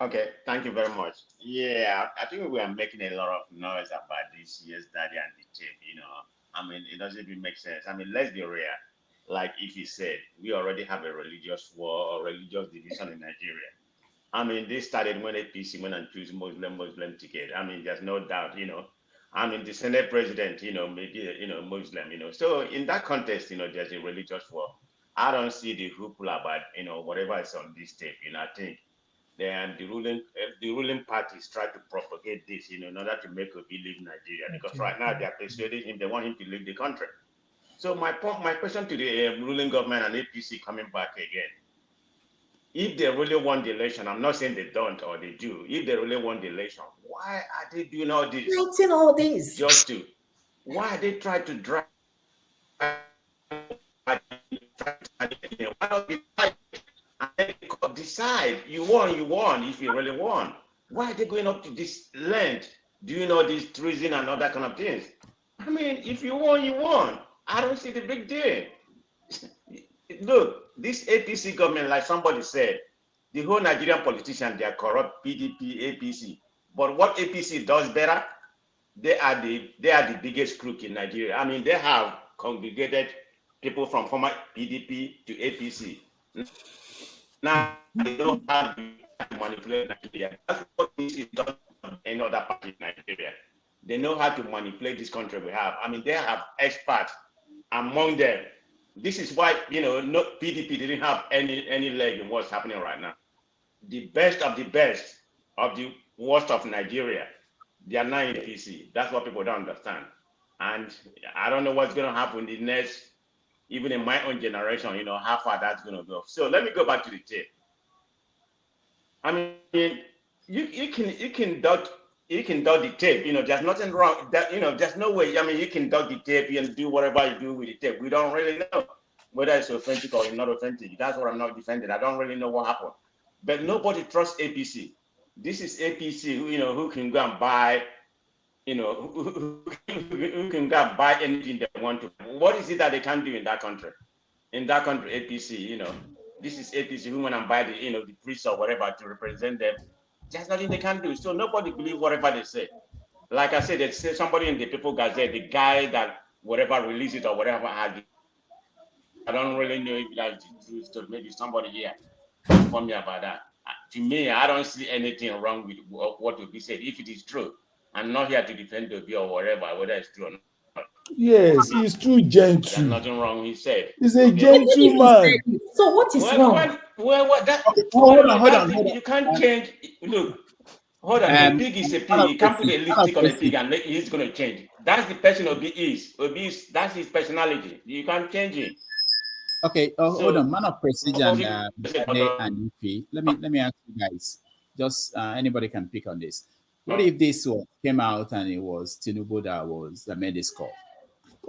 okay. Thank you very much. Yeah, I think we are making a lot of noise about this yes, daddy and the tape. I mean, it doesn't even make sense. I mean, let's be real. Like if he said, we already have a religious war or religious division in Nigeria. I mean, this started when APC went and choose Muslim ticket. I mean, there's no doubt. I mean, the Senate president, maybe, Muslim. So in that context, there's a religious war. I don't see the hoopla about, whatever is on this tape. I think the ruling parties try to propagate this, in order to make Obi leave Nigeria. Because right now they are persuading him, they want him to leave the country. So my question to the ruling government and APC coming back again, if they really want the election, I'm not saying they don't or they do. If they really want the election, why are they doing all this? Writing all this. Just to Why they try to drag? Why not decide? And then decide. You won. If you really won, why are they going up to this length? Do you know this treason and other kind of things? I mean, if you won, you won. I don't see the big deal. Look, this APC government, like somebody said, the whole Nigerian politicians, they are corrupt, PDP, APC. But what APC does better, they are the biggest crook in Nigeria. I mean, they have congregated people from former PDP to APC. Now they know how to manipulate Nigeria. That's what APC does in other parties in Nigeria. They know how to manipulate this country we have. I mean, they have experts among them. This is why, no PDP didn't have any leg in what's happening right now. The best of the worst of Nigeria, they are now in APC. That's what people don't understand. And I don't know what's going to happen in the next, even in my own generation, how far that's going to go. So let me go back to the tape. I mean, you can dot the tape. There's nothing wrong. There's no way. I mean, you can dot the tape and do whatever you do with the tape. We don't really know whether it's authentic or not authentic. That's what I'm not defending. I don't really know what happened. But nobody trusts APC. This is APC who can go and buy, who can go and buy anything they want to. What is it that they can do in that country? In that country, APC, this is APC who went and buy the, the priests or whatever to represent them. There's nothing they can do. So nobody believes whatever they say. Like I said, they say somebody in the People Gazette, the guy that whatever released it or whatever had it. I don't really know if that's the truth. So maybe somebody here inform me about that. To me, I don't see anything wrong with what Obi said. If it is true, I'm not here to defend Obi or whatever, whether it's true or not. Yes, he's too gentle. There's nothing wrong, he said. He's a gentleman. So what is wrong? Hold on. You can't change. Look, hold on. A pig is a pig. You can't put a lipstick on a pig and he's going to change. That's the person Obi is. That's his personality. You can't change it. Okay, hold on. Man of Precision and Ife. Let me ask you guys. Just anybody can pick on this. What if this came out and it was Tinubu that made this call?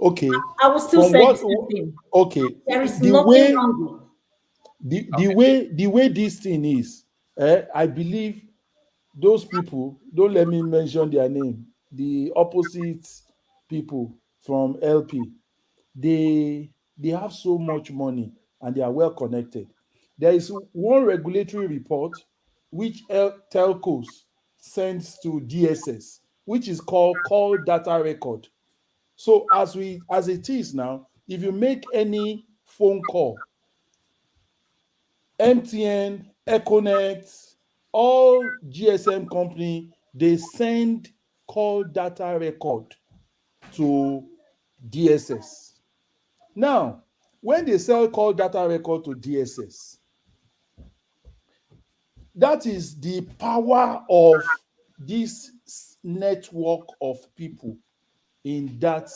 Okay. I will still say the same thing. Okay. There is nothing wrong. The way this thing is, I believe those people, don't let me mention their name, the opposite people from LP, they have so much money and they are well connected. There is one regulatory report which telcos sends to DSS, which is called call data record. So as it is now, if you make any phone call, MTN, Econet, all GSM company, they send call data record to DSS. Now, when they sell call data record to DSS, that is the power of this network of people in that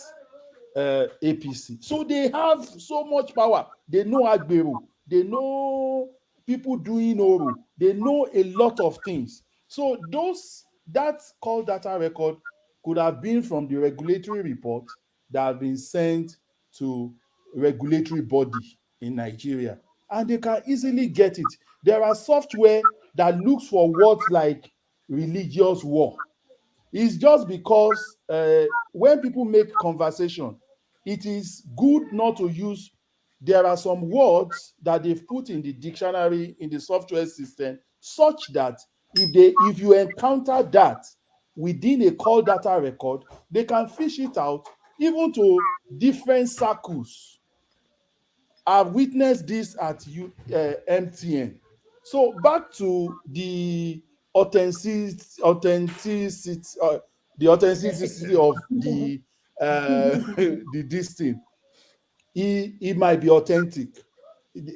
APC. So they have so much power. They know Agberu. They know people doing Oru. They know a lot of things. So that call data record could have been from the regulatory report that have been sent to regulatory body in Nigeria. And they can easily get it. There are software that looks for words like religious war. It's just because when people make conversation, it is good not to use. There are some words that they've put in the dictionary in the software system, such that if you encounter that within a call data record, they can fish it out even to different circles. I've witnessed this at MTN. So back to the authenticity of the this thing. It might be authentic.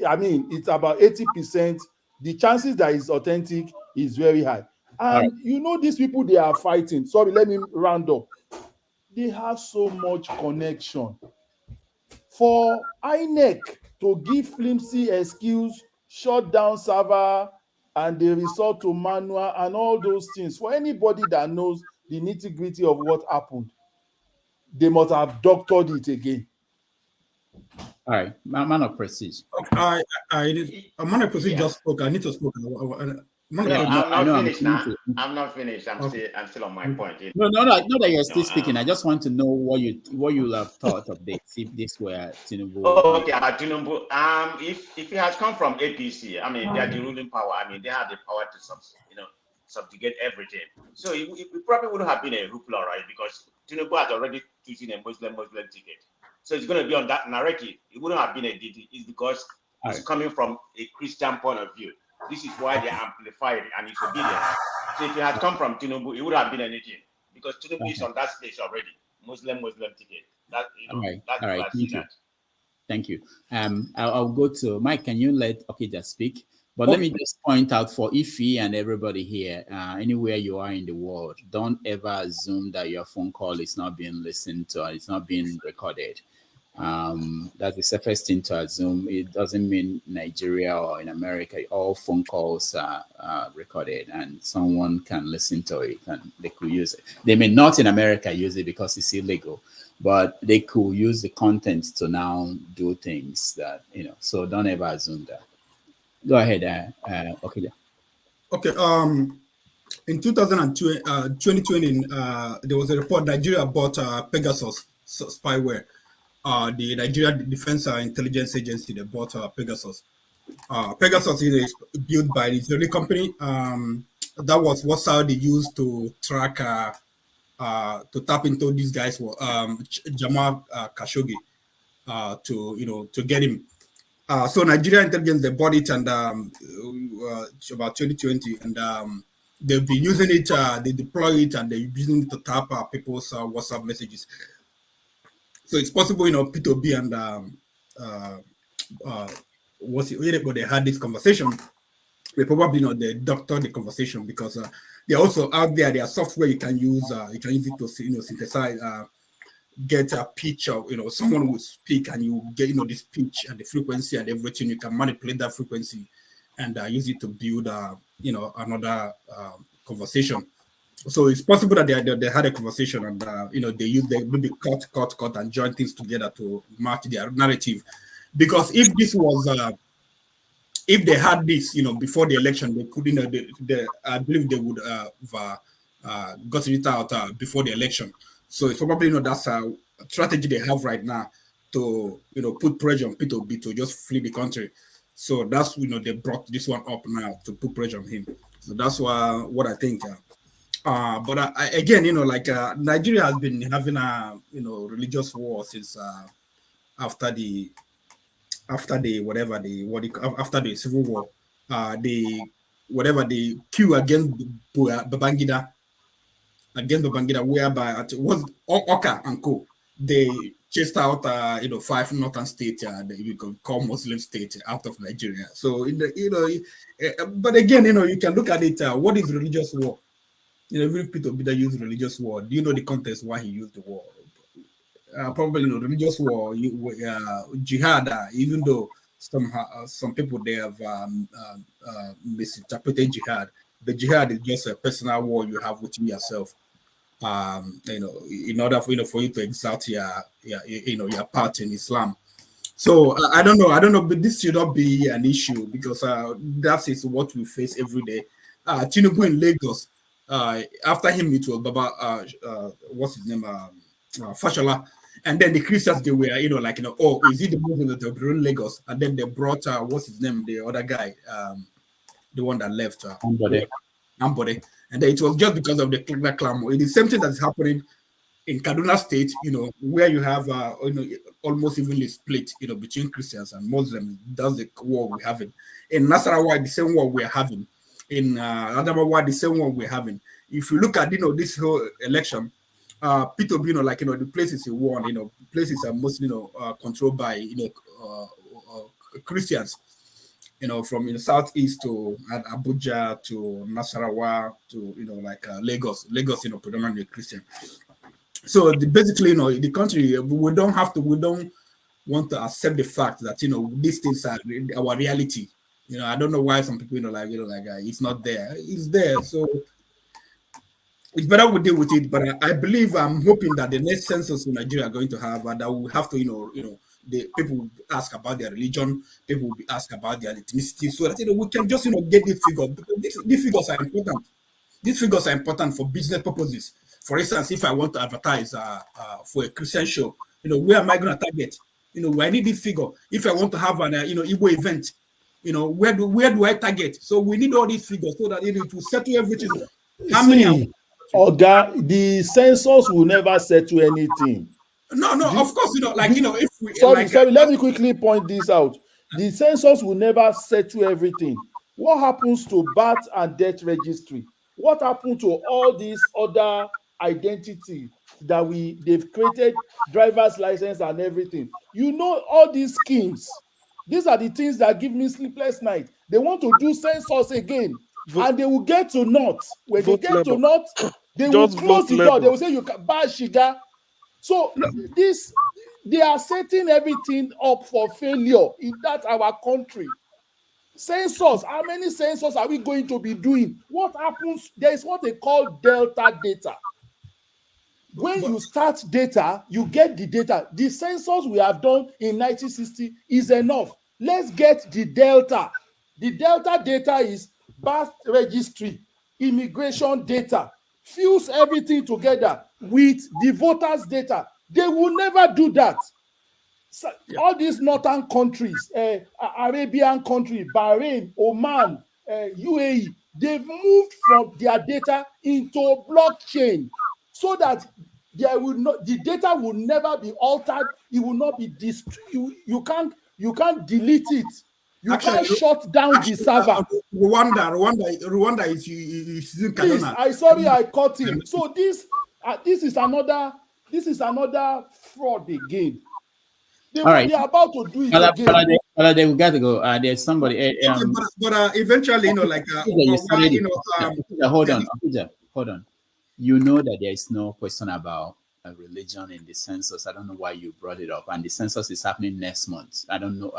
I mean, it's about 80%. The chances that it's authentic is very high. And these people, they are fighting. Sorry, let me round up. They have so much connection. For INEC to give flimsy excuse, shut down server, and they resort to manual and all those things, for anybody that knows the nitty-gritty of what happened, they must have doctored it again. All right, man of prestige. I want to proceed. Yeah. Just spoke. I need to speak. No, I I'm know not I'm finished coming now. to. I'm not finished. I'm still on my point. No, not that you're still No, speaking. I just want to know what you have thought of this. If this were Tinubu, oh, okay, about Tinubu. If it has come from APC, I mean, they are the ruling power. I mean, they have the power to subjugate everything. So it probably wouldn't have been a hoopla, right? Because Tinubu has already chosen a Muslim ticket. So it's going to be on that narrative. It wouldn't have been a DD. It's because it's coming from a Christian point of view. This is why they amplified it and it's obedience. So if it had come from Tinubu, it would have been anything. Because Tinubu is on that space already. Muslim ticket. That All right. that's All why right. I see Thank you. that. Thank you. I'll go to Mike. Can you let Okija speak? But let me just point out for Ify and everybody here, anywhere you are in the world, don't ever assume that your phone call is not being listened to or it's not being recorded. That's the safest thing to assume. It doesn't mean Nigeria or in America, all phone calls are recorded and someone can listen to it and they could use it. They may not in America use it because it's illegal, but they could use the content to now do things that, so don't ever assume that. Go ahead. Okay. Okay. In 2020, there was a report Nigeria bought Pegasus spyware. The Nigeria Defense Intelligence Agency, they bought Pegasus. Pegasus is built by the Israeli company. That was what Saudi used to track, to tap into these guys, Jamal Khashoggi, to get him. So Nigeria intelligence, they bought it and about 2020, and they've been using it. They deploy it and they're using it to tap people's WhatsApp messages. So it's possible, P2B and but they had this conversation. They probably they doctor the conversation because they're also out there. There are software you can use. You can use it to synthesize. Get a pitch of someone will speak and you get this pitch and the frequency and everything. You can manipulate that frequency and use it to build another conversation. So it's possible that they had a conversation and they maybe cut and join things together to match their narrative. Because if this was if they had this before the election, they could I believe they would have gotten it out before the election. So it's probably that's a strategy they have right now to put pressure on P2B to just flee the country. So that's they brought this one up now to put pressure on him. So that's what I think. But again, Nigeria has been having a religious war since after the civil war, the coup against Babangida, whereby it was Oka and Co. They chased out 5 northern states that we could call Muslim states out of Nigeria. So but again, you can look at it. What is religious war? Every people that use religious war. Do you know the context why he used the war? Probably religious war, jihad. Even though some people they have misinterpreted jihad, the jihad is just a personal war you have within yourself. In order for you to exalt your part in Islam. So I don't know, but this should not be an issue because that is what we face every day. Tinubu in Lagos. After him, it was Baba. What's his name? Fashola. And then the Christians, they were, oh, is it the movement that they're in Lagos? And then they brought, what's his name? The other guy, the one that left. Ambode. And then it was just because of the clamor. It is the same thing that's happening in Kaduna State, where you have, almost evenly split, between Christians and Muslims. That's the war we're having. In Nasarawa, the same war we're having. In Adamawa, the same one we're having. If you look at this whole election, P2B, the places he won, places are mostly controlled by Christians, from southeast to Abuja to Nasarawa to Lagos, predominantly Christian. So basically, the country we don't want to accept the fact that these things are our reality. I don't know why some people it's not there. It's there. So it's better we deal with it. But I believe, I'm hoping that the next census in Nigeria are going to have, and that we have to, the people will ask about their religion, people will be asked about their ethnicity, so that we can just get this figure, because these figures are important. These figures are important for business purposes. For instance, if I want to advertise for a Christian show, where am I going to target? I need this figure. If I want to have an Igbo event, where do I target? So we need all these figures so that it will settle everything. How many? See, Oga, the census will never settle anything. No, of course, if we sorry, let me quickly point this out. The census will never settle everything. What happens to birth and death registry? What happened to all these other identity that they've created, driver's license and everything? All these schemes. These are the things that give me sleepless night. They want to do census again, and they will get to naught. When they get to naught, they will close the door. They will say you can buy shiga. So they are setting everything up for failure in that our country. Census, how many census are we going to be doing? What happens? There is what they call delta data. When you start data, you get the data. The census we have done in 1960 is enough. Let's get the delta. The delta data is birth registry, immigration data, fuse everything together with the voters' data. They will never do that. So, all these northern countries, Arabian country, Bahrain, Oman, UAE, they've moved from their data into blockchain so that the data will never be altered. It will not be you can't delete it. You can't shut down the server. Rwanda is in Please, I caught him. So this is another fraud again. They are about to do it again. We got to go. There's somebody. But eventually, hold on. You know that there is no question about religion in the census. I don't know why you brought it up. And the census is happening next month. I don't know.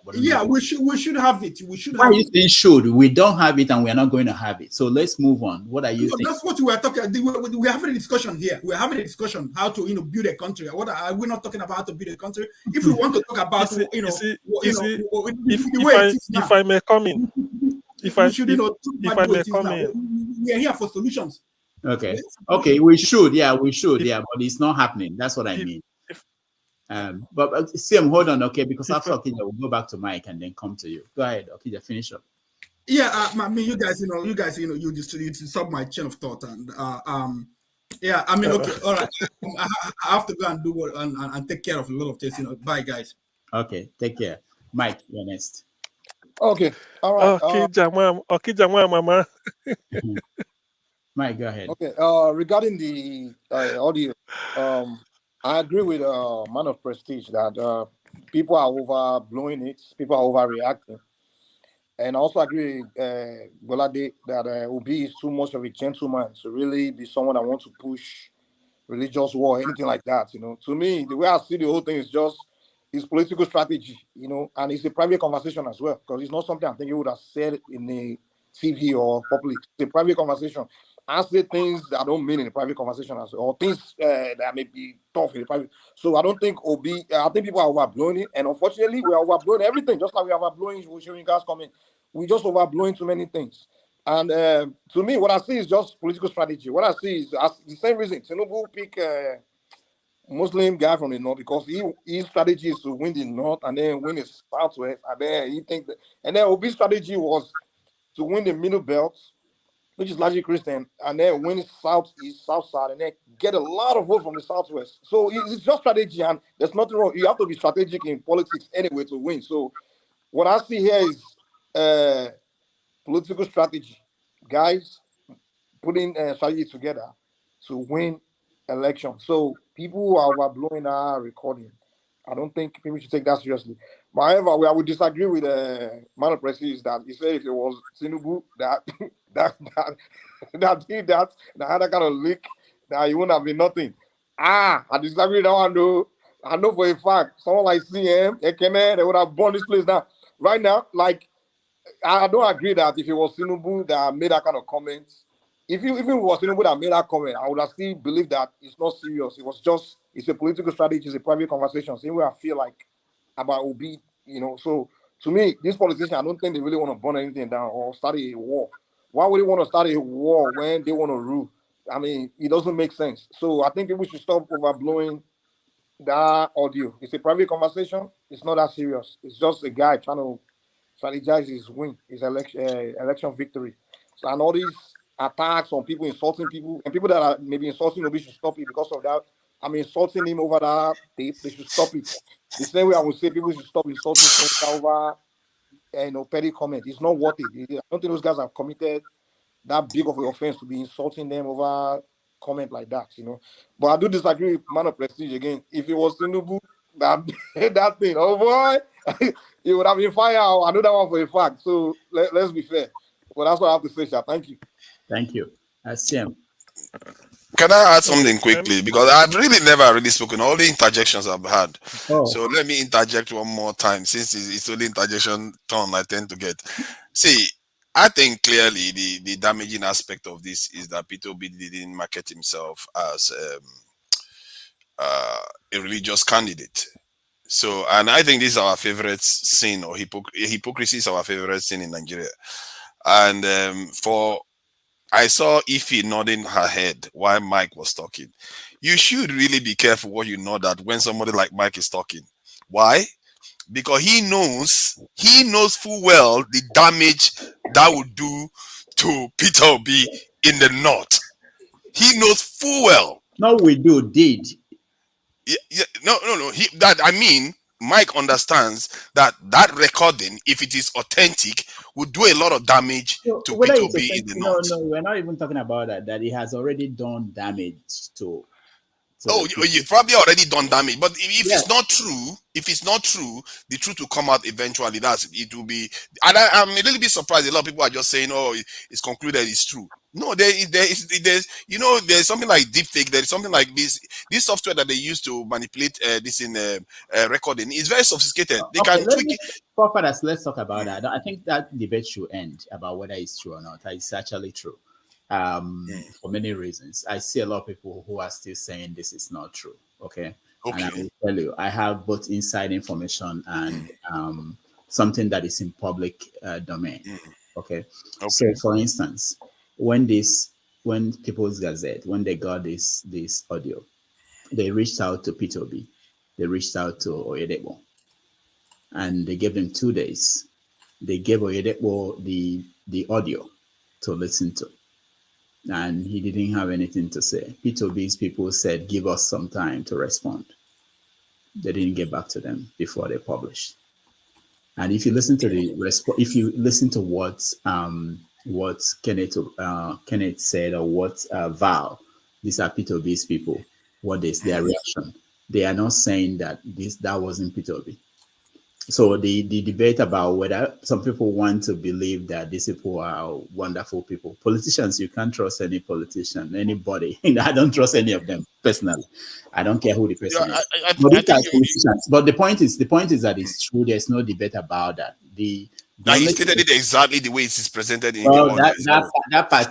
We should have it. We should. Why are you saying should? We don't have it, and we are not going to have it. So let's move on. What are you thinking? That's what we are talking. We're having a discussion here. We're having a discussion how to build a country. What are we not talking about how to build a country? If we want to talk about if I may come in, if I may come in, we are here for solutions. Okay, we should, but it's not happening. That's what I mean. But Sam, hold on, okay, because after Okija, we'll go back to Mike and then come to you. Go ahead, Okija, finish up. Yeah, I mean, you guys, you just stop my chain of thought, and yeah, I mean, okay, all right, I have to go and do and take care of a lot of things, Bye, guys. Okay, take care, Mike. You're next. Okay, all right. Okay, Mama. Mike, go ahead. Okay, regarding the audio, I agree with Man of Prestige that people are overblowing it, people are overreacting. And I also agree with Golade that Obi is too much of a gentleman to really be someone that wants to push religious war, anything like that. To me, the way I see the whole thing is just his political strategy, and it's a private conversation as well, because it's not something I think he would have said in a TV or public. It's a private conversation. I say things that I don't mean in a private conversation as well, or things that may be tough in the private. So I don't think I think people are overblowing it, and unfortunately, we are overblowing everything, just like we are overblowing Wole Soyinka's comment. We just overblowing too many things. And to me, what I see is just political strategy. What I see is the same reason Tinubu pick Muslim guy from the north, because his strategy is to win the north and then win the southwest, and then he think that, and then Obi's strategy was to win the middle belt, which is largely Christian, and then win southeast, south side, and then get a lot of votes from the southwest. So it's just strategy, and there's nothing wrong. You have to be strategic in politics anyway to win. So what I see here is political strategy, guys putting strategy together to win election. So people who are overblowing our recording, I don't think people should take that seriously. But however, I would disagree with Man of Prestige that he said if it was Tinubu that did that had that kind of leak, that it wouldn't have been nothing. I disagree with that one though. I know for a fact someone like CM, Ekene, they would have burned this place down. Right now, like I don't agree that if it was Tinubu that made that kind of comments, if it was Tinubu that made that comment, I would have still believed that it's not serious. It's a political strategy, it's a private conversation. Same way I feel like about Obi, So to me, this politician, I don't think they really want to burn anything down or start a war. Why would they want to start a war when they want to rule? I mean, it doesn't make sense. So I think people should stop overblowing that audio. It's a private conversation. It's not that serious. It's just a guy trying to strategize his win, his election victory. So and all these attacks on people insulting people and people that are maybe insulting Obi should stop it because of that. I'm insulting him over that tape. They should stop it. The same way I would say people should stop insulting Soyinka over petty comment. It's not worth it. I don't think those guys have committed that big of an offense to be insulting them over comment like that, But I do disagree with Man of Prestige again. If it was Tinubu that that thing, oh boy, it would have been fire. I know that one for a fact. So let's be fair. But that's what I have to say, Sha. Thank you. Thank you. Sam. Can I add something quickly? Because I've really never really spoken. All the interjections I've had. Oh. So let me interject one more time, since it's only interjection turn I tend to get. See, I think clearly the damaging aspect of this is that Peter Obi didn't market himself as a religious candidate. So, and I think this is our favorite sin, or hypocrisy is our favorite sin in Nigeria. And I saw Ify nodding her head while Mike was talking. You should really be careful what you nod at when somebody like Mike is talking. Why? Because he knows full well the damage that would do to Peter Obi in the north. He knows full well. No, did. Yeah, no. Mike understands that recording, if it is authentic, would do a lot of damage to Peter Obi in the north. No, we're not even talking about that. That he has already done damage to. You've probably already done damage. But if it's not true, the truth will come out eventually. It will be. And I'm a little bit surprised. A lot of people are just saying, "Oh, it's concluded it's true." No, there's something like deepfake. There is something like this software that they use to manipulate this in recording. It's very sophisticated. They can tweak it. Let's talk about that. I think that debate should end about whether it's true or not. It's actually true. For many reasons. I see a lot of people who are still saying this is not true. Okay. And I will tell you, I have both inside information and something that is in public domain. Okay. So, for instance, when People's Gazette, when they got this audio, they reached out to Peter Obi, they reached out to Oyedepo, and they gave them 2 days. They gave Oyedepo the audio to listen to, and he didn't have anything to say. Peter Obi's people said, "Give us some time to respond." They didn't get back to them before they published. And if you listen to what Kenneth said, or what Val, these are Peter Obi's people, what is their reaction? They are not saying that that wasn't Peter Obi. So the debate about whether some people want to believe that these people are wonderful people. Politicians, you can't trust any politician, anybody. I don't trust any of them personally. I don't care who the person is. But the point is that it's true. There's no debate about that. He stated it exactly the way it is presented in that part.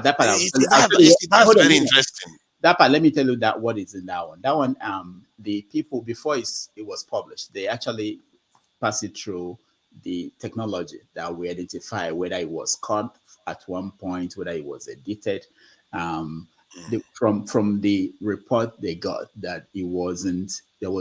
That's very interesting. That part, let me tell you that what is in that one. That one, the people before it was published, they actually pass it through the technology that we identify whether it was cut at one point, whether it was edited. From the report they got, that there was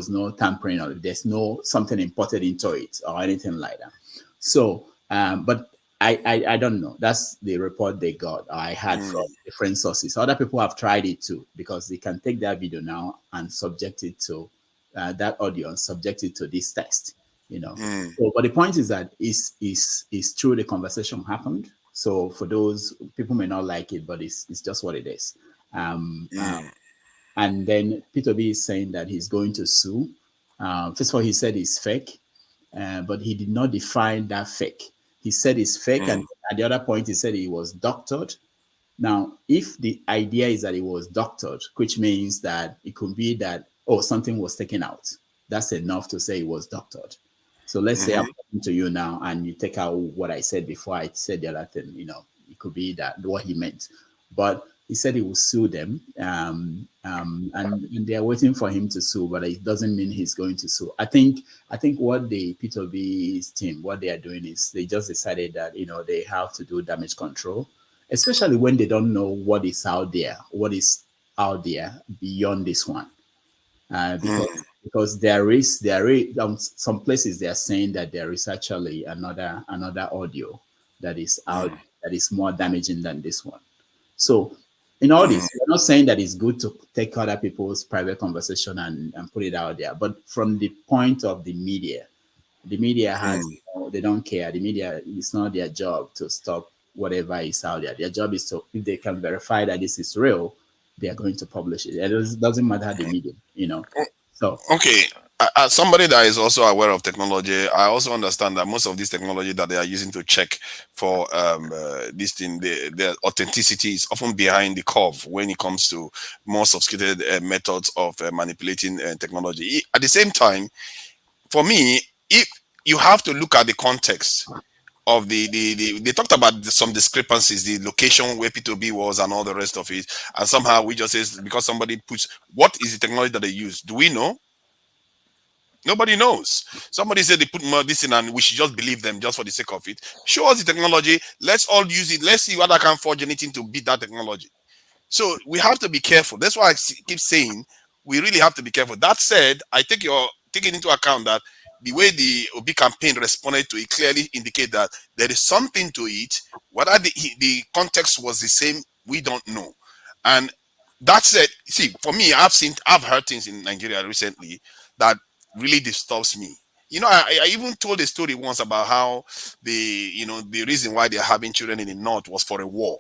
no tampering on it. There's no something imported into it or anything like that. So, but I don't know. That's the report they got. I had from different sources. Other people have tried it too, because they can take that video now and subject it to that audio and subject it to this text. So, but the point is that is true. The conversation happened. So for those people may not like it, but it's just what it is. And then Peter B is saying that he's going to sue. First of all, he said it's fake, but he did not define that fake. He said it's fake, and at the other point, he said it was doctored. Now, if the idea is that it was doctored, which means that it could be that something was taken out, that's enough to say it was doctored. So let's say I'm talking to you now and you take out what I said before I said the other thing, it could be that what he meant. but he said he will sue them, and they are waiting for him to sue, but it doesn't mean he's going to sue. I think what the P2B's team, what they are doing is they just decided that they have to do damage control, especially when they don't know what is out there beyond this one, because there is some places they are saying that there is actually another audio that is out that is more damaging than this one. So in all this, we're not saying that it's good to take other people's private conversation and put it out there, but from the point of the media has they don't care. The media, it's not their job to stop whatever is out there. Their job is to, if they can verify that this is real, they are going to publish it. It doesn't matter the medium, So Okay, as somebody that is also aware of technology, I also understand that most of this technology that they are using to check for this thing, the authenticity is often behind the curve when it comes to more sophisticated methods of manipulating technology. At the same time, for me, if you have to look at the context of they talked about some discrepancies, the location where P2B was and all the rest of it, and somehow we just say because somebody puts, what is the technology that they use? Do we know? Nobody knows. Somebody said they put more this in and we should just believe them just for the sake of it. Show us the technology. Let's all use it. Let's see whether I can forge anything to beat that technology. So we have to be careful. That's why I keep saying we really have to be careful. That said, I take you're taking into account that the way the Obi campaign responded to it clearly indicate that there is something to it. Whether the context was the same, we don't know. And that said, see, for me, I've heard things in Nigeria recently that really disturbs me. I even told a story once about how the reason why they're having children in the north was for a war.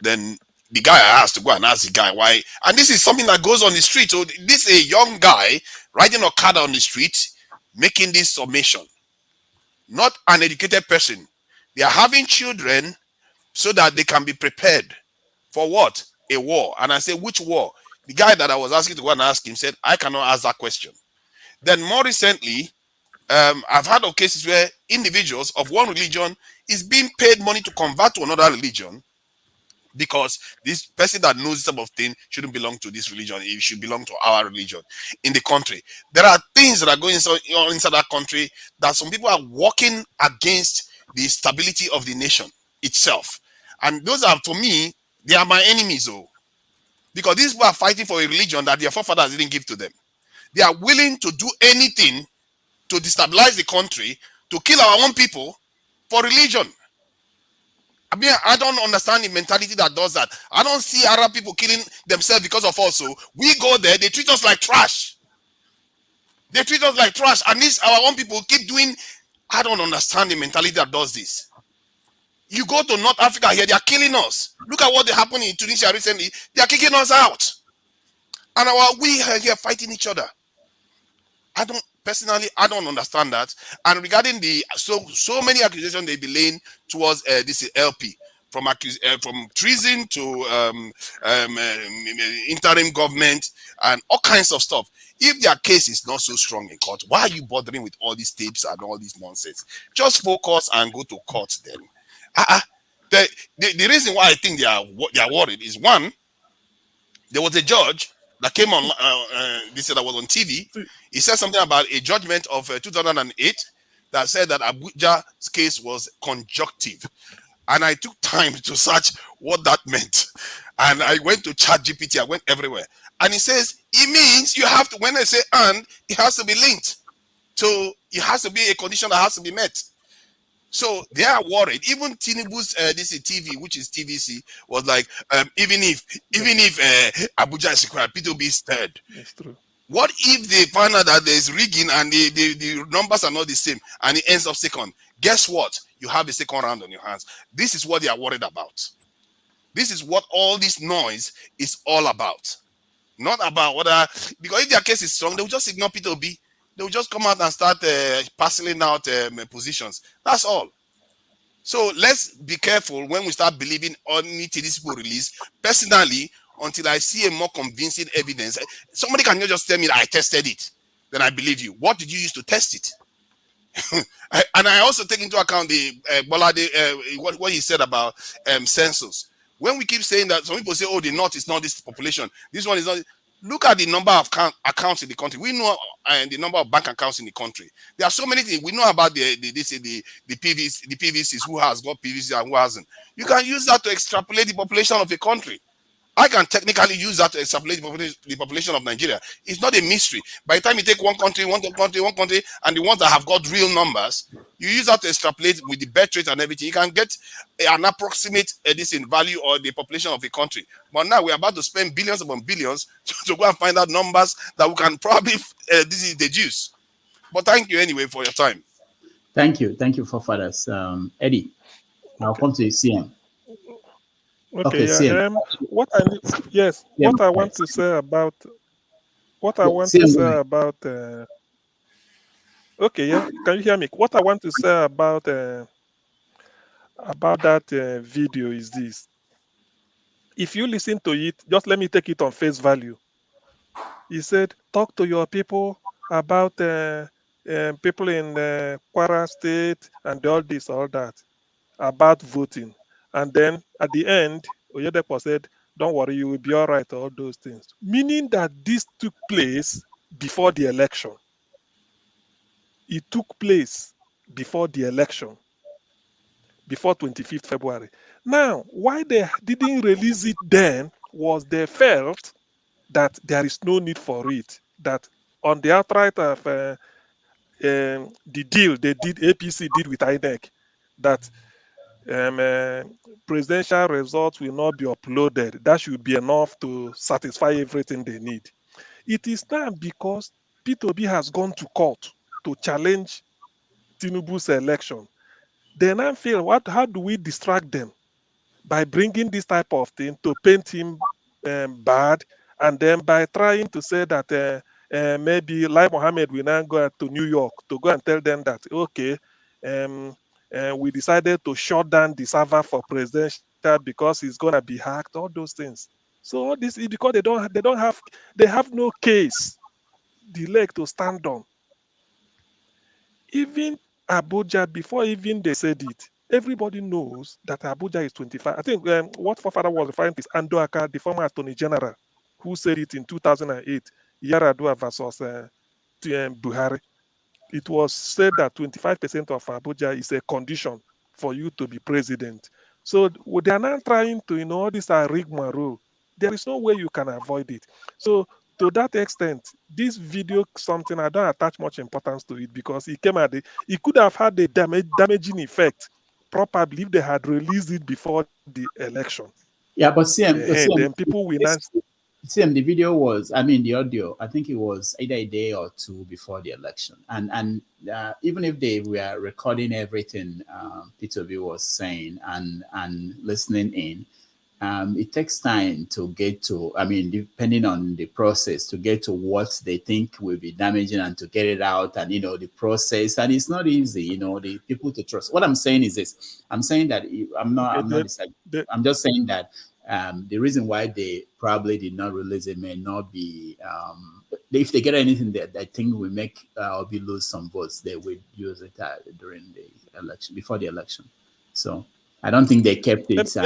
Then the guy asked to go and ask the guy why, and this is something that goes on the street. So this is a young guy riding a car on the street making this summation, not an educated person. They are having children so that they can be prepared for what? A war. And I say, which war? The guy that I was asking to go and ask him said, I cannot ask that question. Then more recently, I've heard of cases where individuals of one religion is being paid money to convert to another religion because this person that knows this type of thing shouldn't belong to this religion. It should belong to our religion in the country. There are things that are going on inside that country that some people are working against the stability of the nation itself. And those are, for me, they are my enemies, because these people are fighting for a religion that their forefathers didn't give to them. They are willing to do anything to destabilize the country, to kill our own people for religion. I mean, I don't understand the mentality that does that. I don't see Arab people killing themselves because of us. So we go there, they treat us like trash. They treat us like trash. And this, our own people keep doing. I don't understand the mentality that does this. You go to North Africa here, they are killing us. Look at what happened in Tunisia recently. They are kicking us out. And we are here fighting each other. I don't understand that. And regarding the so many accusations they be laying towards this LP, from treason to interim government and all kinds of stuff. If their case is not so strong in court, why are you bothering with all these tapes and all this nonsense? Just focus and go to court then. The reason why I think they are worried is, one, there was a judge that came on this that was on TV. He said something about a judgment of 2008 that said that Abuja's case was conjunctive, and I took time to search what that meant, and I went to ChatGPT. I went everywhere, and it says it means you have to. When I say and, it has to be linked, so it has to be a condition that has to be met. So they are worried. Even Tinubu's this TV, which is TVC, was like, even if Abuja is required, P2B is third. That's true. What if they find out that there's rigging and the numbers are not the same and it ends up second? Guess what? You have a second round on your hands. This is what they are worried about. This is what all this noise is all about. Not about whether, because if their case is strong, they will just ignore P2B. They will just come out and start parceling out positions. That's all. So let's be careful when we start believing only these people release. Personally, until I see a more convincing evidence, somebody can just tell me that I tested it, then I believe you. What did you use to test it? And I also take into account the what he said about census. When we keep saying that, some people say, oh, the North is not this population. This one is not. Look at the number of accounts in the country. We know the number of bank accounts in the country. There are so many things. We know about the PVCs, who has got PVC and who hasn't. You can use that to extrapolate the population of a country. I can technically use that to extrapolate the population of Nigeria. It's not a mystery. By the time you take one country, and the ones that have got real numbers, you use that to extrapolate with the birth rate and everything. You can get an approximate this in value or the population of a country. But now we're about to spend billions upon billions to go and find out numbers that we can probably deduce. But thank you anyway for your time. Thank you, forefathers. Eddie, I'll come to you, CM. Okay, yeah. CM. What I want to say about okay, yeah. Can you hear me? What I want to say about that video is this. If you listen to it, just let me take it on face value. He said, talk to your people about people in Kwara State and all this, all that, about voting. And then at the end, Oyedepo said, don't worry, you will be all right, all those things. Meaning that this took place before the election. It took place before the election, before 25th February. Now, why they didn't release it then was they felt that there is no need for it, that on the outright of the deal they did, APC did with INEC, that presidential results will not be uploaded. That should be enough to satisfy everything they need. It is now because P2B has gone to court to challenge Tinubu's election. They now feel, how do we distract them? By bringing this type of thing to paint him bad, and then by trying to say that maybe Lai Mohammed will now go to New York to go and tell them that, okay, we decided to shut down the server for presidential because it's gonna be hacked, all those things. So all this is because they have no case, the leg to stand on. Even Abuja, before even they said it, everybody knows that Abuja is 25. I think what Fofana was referring to is Andoaka, the former Attorney General, who said it in 2008, Yaradua versus Buhari. It was said that 25% of Abuja is a condition for you to be president. So they are now trying to, all these are rigmarole. There is no way you can avoid it. So to that extent, this video something, I don't attach much importance to it because it could have had a damaging effect probably if they had released it before the election. Yeah, but CM, then people will not. CM, the video was, the audio, I think it was either a day or two before the election. And even if they were recording everything P2B was saying and listening in, it takes time to get to, depending on the process, to get to what they think will be damaging and to get it out and, the process. And it's not easy, the people to trust. What I'm saying is this. I'm saying that I'm just saying that the reason why they probably did not release it may not be, if they get anything that I think will make Obi lose some votes, they would use it during the election, before the election. So I don't think they kept it.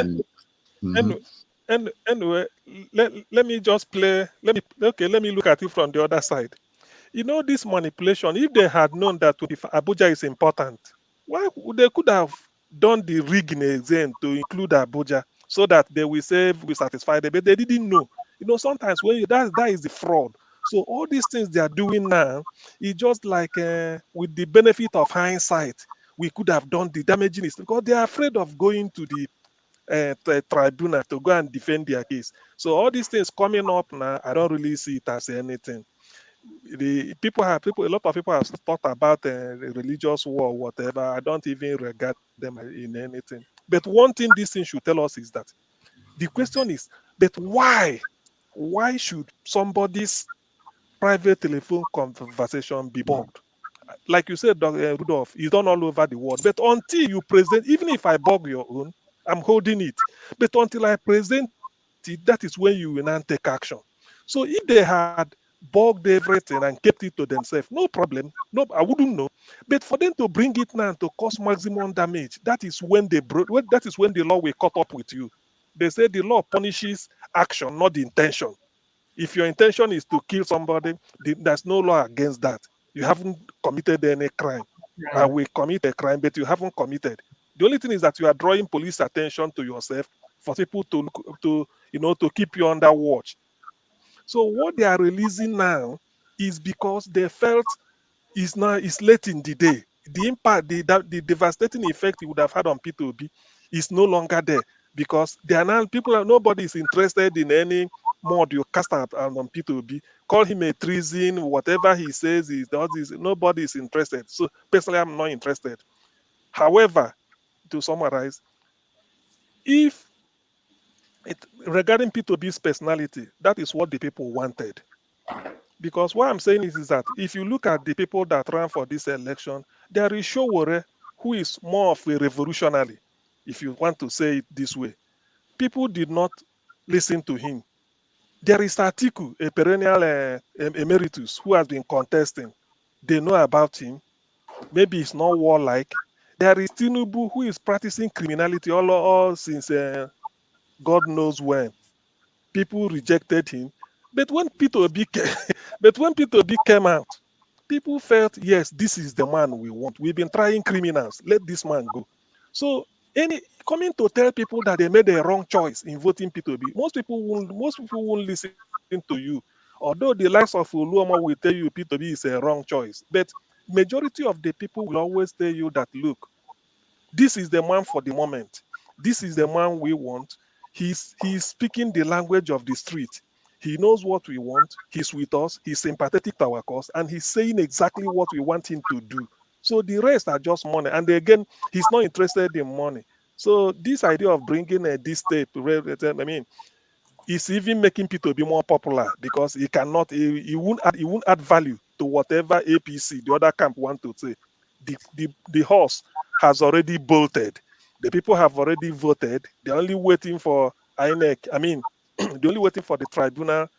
Anyway, let me just play. Let me look at it from the other side. This manipulation, if they had known that Abuja is important, why they could have done the rigging exam to include Abuja so that they will say we satisfy them, but they didn't know. Sometimes when that is the fraud. So all these things they are doing now is just like with the benefit of hindsight, we could have done the damaging because they are afraid of going to the tribunal to go and defend their case. So all these things coming up now, I don't really see it as anything. A lot of people have thought about religious war or whatever. I don't even regard them in anything. But one thing this thing should tell us is that the question is, but why? Why should somebody's private telephone conversation be bugged? Like you said, Dr. Rudolph, it's done all over the world. But until you present, even if I bug your own, I'm holding it. But until I present it, that is when you will now take action. So if they had bugged everything and kept it to themselves, no problem. No, I wouldn't know. But for them to bring it now to cause maximum damage, that is when that is when the law will cut up with you. They say the law punishes action, not the intention. If your intention is to kill somebody, there's no law against that. You haven't committed any crime. We commit a crime, but you haven't committed. The only thing is that you are drawing police attention to yourself for people to look to keep you under watch. So what they are releasing now is because they felt is late in the day. The impact, the devastating effect it would have had on P2B is no longer there because they are now nobody is interested in any more you cast out on P2B. Call him a treason, whatever he says he does is nobody is interested. So personally, I'm not interested. However, to summarize, if regarding P2B's personality, that is what the people wanted. Because what I'm saying is that if you look at the people that ran for this election, there is Showore, who is more of a revolutionary, if you want to say it this way. People did not listen to him. There is Atiku, a perennial emeritus, who has been contesting. They know about him. Maybe it's not warlike. There is Tinubu, who is practicing criminality all since God knows when. People rejected him. But when P2B came out, people felt, yes, this is the man we want. We've been trying criminals. Let this man go. So coming to tell people that they made a wrong choice in voting P2B, most people won't listen to you. Although the likes of Uluoma will tell you P2B is a wrong choice. But majority of the people will always tell you that, look, this is the man for the moment. This is the man we want. He's speaking the language of the street. He knows what we want. He's with us. He's sympathetic to our cause, and he's saying exactly what we want him to do. So the rest are just money. And again, he's not interested in money. So this idea of bringing this tape, I mean, it's even making people be more popular because he won't add value to whatever APC, the other camp, want to say. The horse has already bolted. The people have already voted. They're only waiting for INEC. I mean, they're only waiting for the tribunal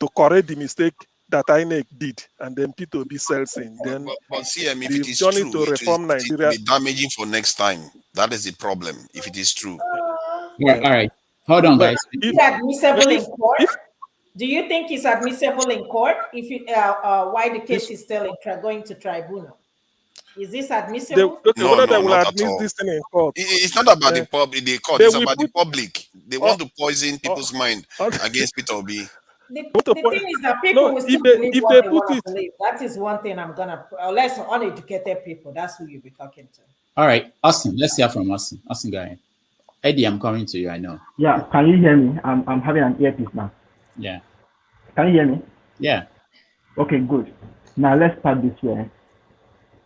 to correct the mistake that INEC did, and then P2B sells in. Then But CM, if the it is journey true, to reform it will Nigeria. be damaging for next time. That is the problem. If it is true. Yeah, all right. Hold on, guys. Is it admissible in court? Do you think it's admissible in court? Why the case is still going to tribunal? Is this admissible? Whether they will not at admit all. this thing in court. It's not about the public, the court. It's about the public. They want to poison people's mind against P2B. The thing is that people will still believe what they want to believe. That is one thing unless uneducated people, that's who you'll be talking to. All right, Austin, let's hear from Austin. Austin, go ahead. Eddie, I'm coming to you, I know. Yeah, can you hear me? I'm having an earpiece now. Yeah. Can you hear me? Yeah. Okay, good. Now let's start this way.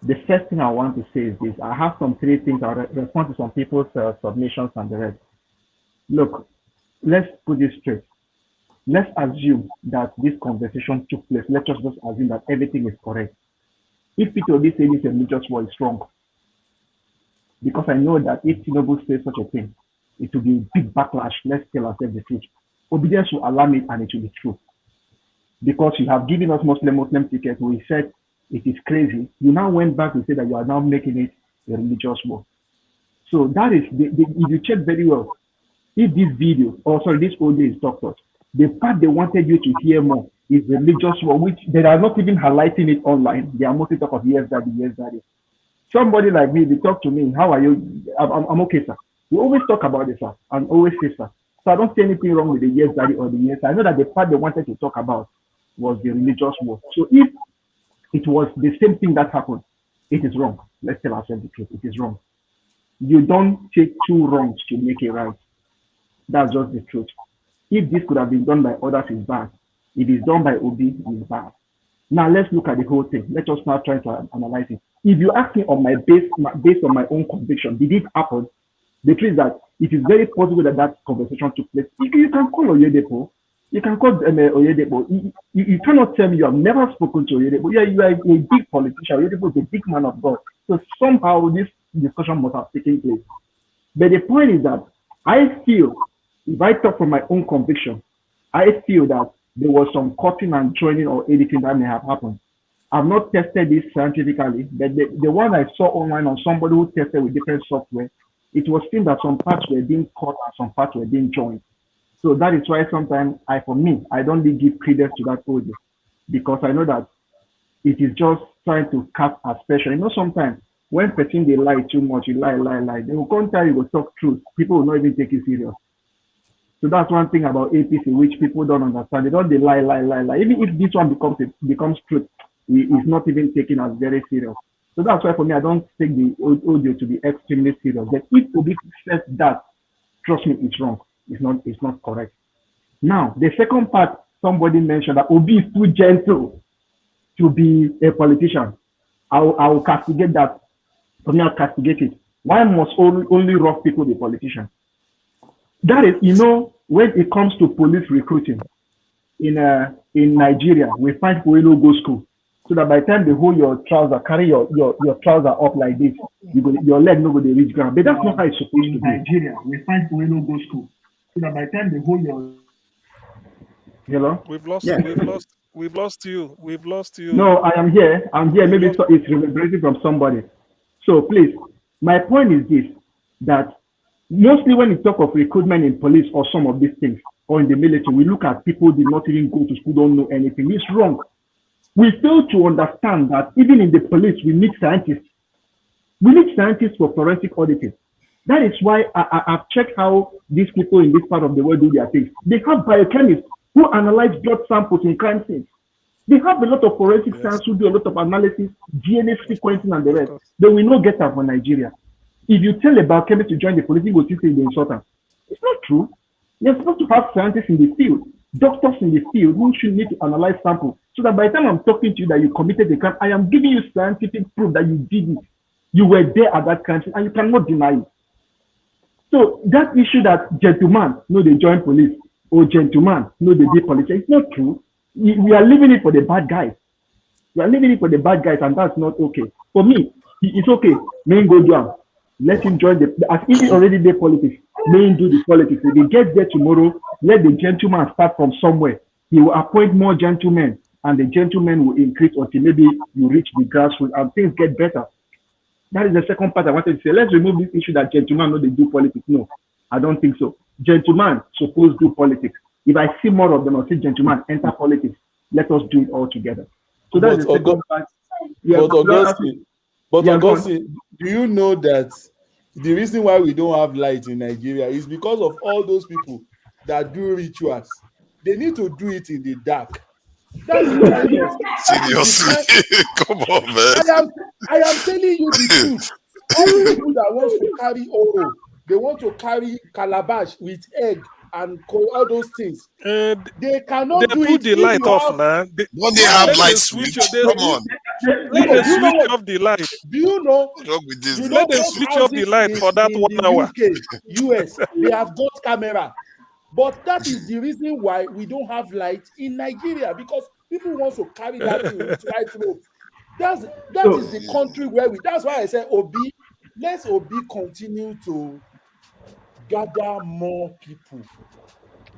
The first thing I want to say is this. I have some 3 things. I'll respond to some people's submissions and the rest. Look, let's put this straight. Let's assume that this conversation took place. Let's just assume that everything is correct. If P2B says this religious war is wrong, because I know that if Tinubu says such a thing, it will be a big backlash. Let's tell ourselves the truth. Obidients will alarm it and it will be true. Because you have given us Muslim tickets, we said it is crazy. You now went back to say that you are now making it a religious war. So that is, if you check very well, if this video, this audio is doctored, the part they wanted you to hear more is religious war, which they are not even highlighting it online. They are mostly talk of yes, daddy. Somebody like me, they talk to me, how are you? I'm okay, sir. We always talk about this, sir, and always say, sir. So I don't see anything wrong with the yes, daddy or the yes. I know that the part they wanted to talk about was the religious war. So if it was the same thing that happened, it is wrong. Let's tell ourselves the truth. It is wrong. You don't take 2 wrongs to make it right. That's just the truth. If this could have been done by others, it's bad. If it's done by Obi, it's bad. Now let's look at the whole thing. Let us now try to analyze it. If you ask me on based on my own conviction, did it happen? The truth is that it is very possible that conversation took place. You can call Oyedepo. You can call Oyedepo. You cannot tell me you have never spoken to Oyedepo. Yeah, you are a big politician. Oyedepo is a big man of God. So somehow this discussion must have taken place. But the point is that I feel, if I talk from my own conviction, I feel that there was some cutting and joining or editing that may have happened. I've not tested this scientifically, but the one I saw online on somebody who tested with different software it was seen that some parts were being cut and some parts were being joined. So that is why sometimes for me, I don't really give credence to that audio because I know that it is just trying to cast aspersion. Sometimes when person they lie too much, you lie, they will come tell you will talk truth. People will not even take it serious. So that's one thing about APC which people don't understand. They don't they lie. Even if this one becomes truth, it's not even taken as very serious. So that's why for me I don't take the audio to be extremely serious. But if Obi says that, trust me, it's wrong. It's not correct. Now the second part, somebody mentioned that Obi is too gentle to be a politician. I will castigate that. For me, I'll castigate it. Why must only rough people be politicians? That is, when it comes to police recruiting in Nigeria, we find people who go school. So that by the time they hold your trouser, carry your trouser up like this, your leg no go dey reach ground. But that's not how it's supposed to be. In Nigeria, we find people who go school. So that by the time they hold your Hello? We've lost you. We've lost you. No, I am here. I'm here. Maybe it's reverberating from somebody. So please, my point is this, that mostly when you talk of recruitment in police or some of these things, or in the military, we look at people who did not even go to school, don't know anything. It's wrong. We fail to understand that even in the police, we need scientists. We need scientists for forensic auditing. That is why I've checked how these people in this part of the world do their things. They have biochemists who analyze blood samples in crime scenes. They have a lot of forensic science who do a lot of analysis, DNA sequencing and the rest. They will not get that for Nigeria. If you tell a biochemist to join the police, he will say they insult them. It's not true. You're supposed to have scientists in the field, doctors in the field who should need to analyze samples. So that by the time I'm talking to you that you committed the crime, I am giving you scientific proof that you did it. You were there at that crime scene and you cannot deny it. So that issue that gentlemen know they join police or gentlemen know they be politicians, it's not true. We are leaving it for the bad guys. We are leaving it for the bad guys, and that's not okay. For me, it's okay. May go down. Let him join as if he already did politics. May him do the politics. If he gets there tomorrow, let the gentleman start from somewhere. He will appoint more gentlemen, and the gentlemen will increase until maybe you reach the grassroots and things get better. That is the second part I wanted to say. Let's remove this issue that gentlemen know they do politics. No, I don't think so. Gentlemen supposed to do politics. If I see more of them, I'll see gentlemen enter politics. Let us do it all together. So that's the second part. Augustine, do you know that the reason why we don't have light in Nigeria is because of all those people that do rituals? They need to do it in the dark. That's the kindness. Seriously, come on, man. I am telling you the truth. All the people that want to carry oro, they want to carry calabash with egg and all those things. They cannot do it. The light off now. Don't they have light switch? Come on. Let them switch off the light. Do you know? What's wrong with this? Let them switch off the light for that 1 hour. UK, US, they have got camera. But that is the reason why we don't have light in Nigeria, because people want to carry that thing with right rope. That is the country where that's why I said Obi, let's Obi continue to gather more people.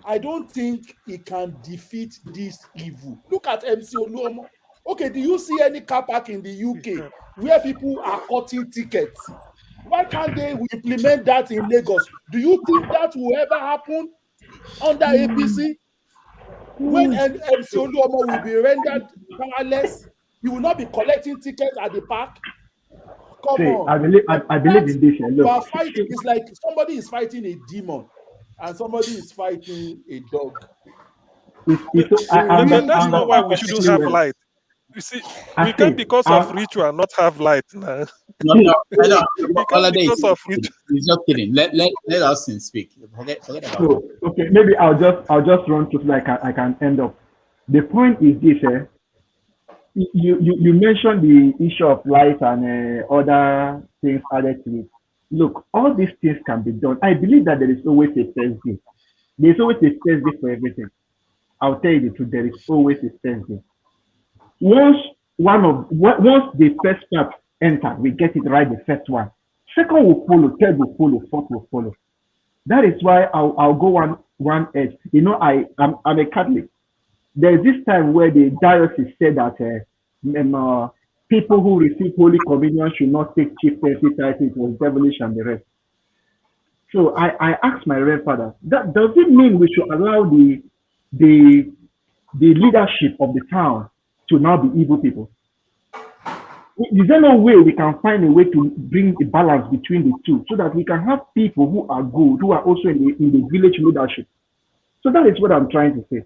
I don't think he can defeat this evil. Look at MC Oluomo. Okay, do you see any car park in the UK where people are cutting tickets? Why can't they implement that in Lagos? Do you think that will ever happen under APC? When MC Oluomo will be rendered powerless, he will not be collecting tickets at the park. Come on. I believe in this. You are fighting. It's like somebody is fighting a demon and somebody is fighting a dog. That's not why we shouldn't have light. You see, we can because of ritual not have light now. No, because of ritual. He's just kidding. Let Austin speak. Forget about it. Okay, maybe I'll just run through so like I can end up. The point is this, you mentioned the issue of light and other things added to it. Look, all these things can be done. I believe that there is always a first day. There's always a first day for everything. I'll tell you the truth, there is always a first day. Once the first part enter, we get it right the first one. Second will follow, third will follow, fourth will follow. That is why I'll go one edge. You know, I'm a Catholic. There's this time where the diocese said that people who receive Holy Communion should not take chieftaincy titles, it was devilish and the rest. So I asked my Reverend Father, that does it mean we should allow the leadership of the town to now be evil people? Is there no way we can find a way to bring a balance between the two so that we can have people who are good, who are also in the village leadership? So that is what I'm trying to say.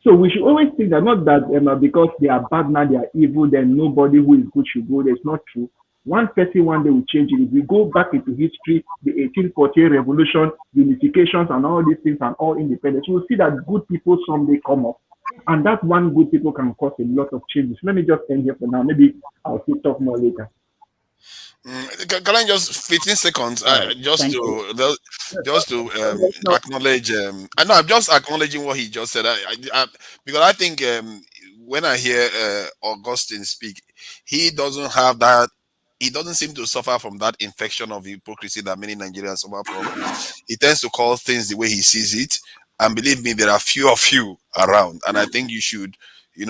So we should always think that not that because they are bad now, they are evil, then nobody who is good should go. That's not true. One person one day will change it. If we go back into history, the 1848 revolution, unifications, and all these things, and all independence, we'll see that good people someday come up. And that one good people can cause a lot of changes. Let me just end here for now. Maybe I'll still talk more later. Can I just 15 seconds just to acknowledge I know I'm just acknowledging what he just said because I think when I hear Augustine speak, he doesn't seem to suffer from that infection of hypocrisy that many Nigerians suffer from. He tends to call things the way he sees it, and believe me, there are few of you around, and I think you should,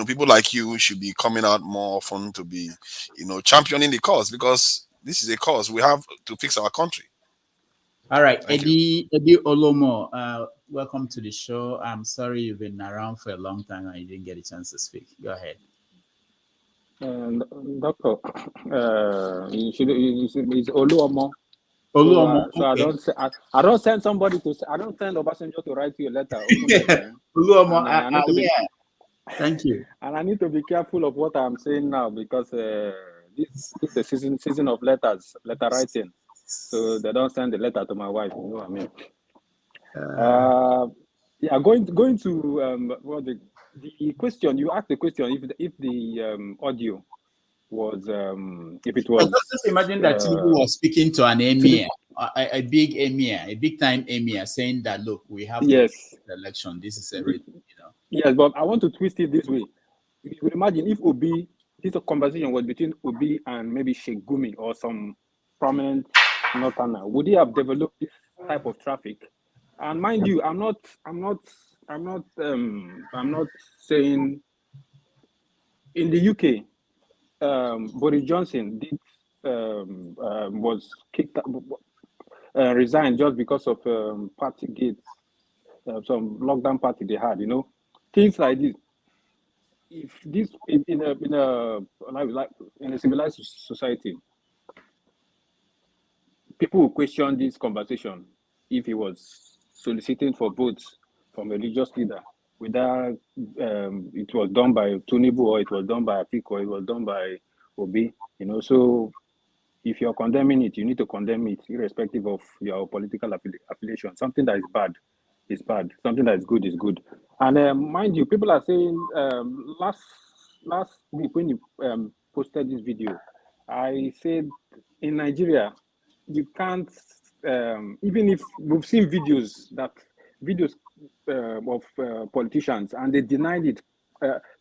people like you should be coming out more often to be, championing the cause, because this is a cause we have to fix our country. All right, Eddie Olomo, welcome to the show. I'm sorry you've been around for a long time and you didn't get a chance to speak. Go ahead. Doctor, it's Oluomo. Oluomo. So Okay. I don't send somebody to. I don't send Obasanjo to write you a letter. Oluomo, thank you. And I need to be careful of what I'm saying now, because this is the season of letter writing. So they don't send the letter to my wife. You know what I mean? Going to the question you asked, the question if the audio was if it was. Just imagine that Tinubu was speaking to an emir, a big emir, a big time emir, saying that look, we have the election. This is everything, Yes, but I want to twist it this way. You could imagine if this conversation was between Obi and maybe Sheikh Gumi or some prominent northerner, would he have developed this type of traffic? And mind you, I'm not saying in the UK, Boris Johnson was kicked resigned just because of party gates, some lockdown party they had, things like this. If this in a civilized society, people will question this conversation if he was soliciting for votes from a religious leader, whether it was done by Tinubu or it was done by Apik or it was done by Obi. So if you're condemning it, you need to condemn it irrespective of your political affiliation. Something that is bad is bad. Something that is good. And mind you, people are saying last week when you posted this video, I said in Nigeria, you can't, even if we've seen videos of politicians and they denied it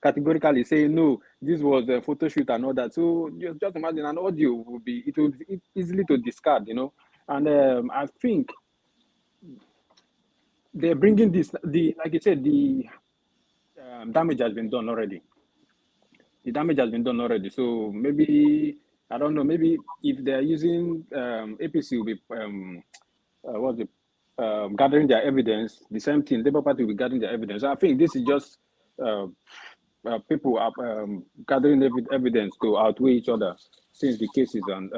categorically, saying no, this was a photo shoot and all that. So just imagine an audio would be easily to discard, And I think they're bringing this. Like you said, the damage has been done already. The damage has been done already. So maybe I don't know. Maybe if they're using APC will be gathering their evidence. The same thing. Labour Party will be gathering their evidence. I think this is just people are gathering evidence to outweigh each other, since the cases and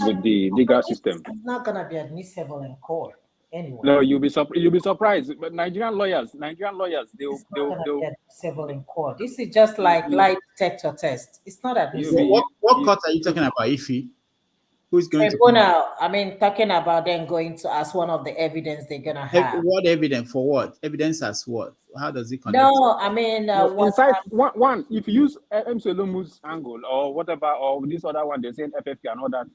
with the legal system. It's not gonna be admissible in court anyway. No, you'll be surprised. But Nigerian lawyers, they'll be admissible in court. This is just like lie detector test. It's not admissible. What court are you talking about, Ify? Who's going to? I mean, talking about them going to as one of the evidence they're gonna have. What evidence for what? Evidence as what? How does it connect? No, I mean, inside one, if you use MC Olomu's angle or whatever, or this other one, they're saying FFP and all that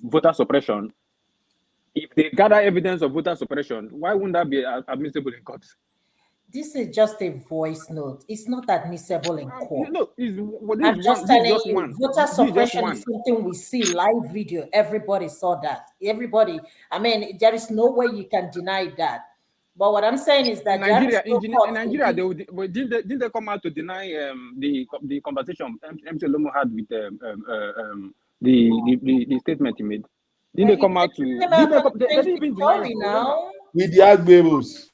voter suppression. If they gather evidence of voter suppression, why wouldn't that be admissible in court? This is just a voice note. It's not admissible in court. No, I'm just telling you, voter suppression is something we see live video. Everybody saw that. Everybody. I mean, there is no way you can deny that. But what I'm saying is that in Nigeria, didn't they come out to deny the conversation MC Olomu had with the statement he made? Didn't they come out to? They didn't even deny story it. now. With the Agberos.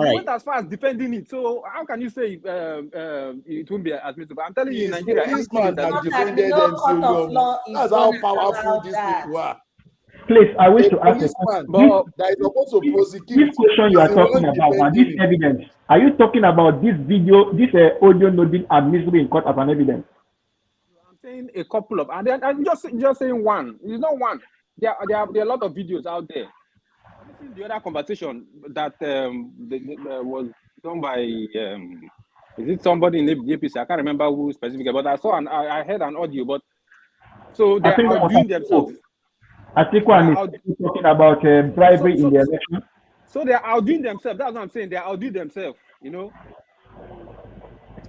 They went as far as defending it. So how can you say it won't be admissible? I'm telling you, in His Nigeria, anything is policeman that admissible. defended No MC court of Oluomo. law is That's going how to powerful allow these that. people are. Please, I wish A to ask a policeman But that is supposed to this prosecute question you is are the talking one about now, this defending him. evidence, are you talking about this video, this audio not being admissible in court as an evidence? I'm saying a couple of, and then I'm just saying one. It's not one. There are a lot of videos out there. Have you seen the other conversation that was done by is it somebody in the APC? I can't remember who specifically, but I heard an audio. But so I they're think that was outdoing themselves. Atiku and talking about bribery in the election. So they're outdoing themselves. That's what I'm saying. They're outdoing themselves. You know.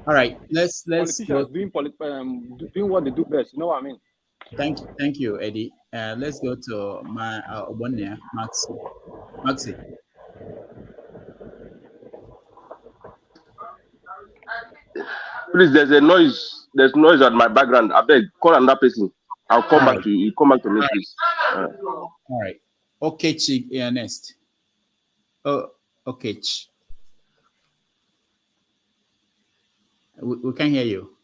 All right, let's Politicians go. doing what they do best. You know what I mean? Thank you, Eddie. Let's go to my Obonia, Maxi. Please, there's noise at my background. I beg, call another person. I'll come back to you. You come back to me, please. All right. Okay, Chi, next. Oh, okay. We can't hear you.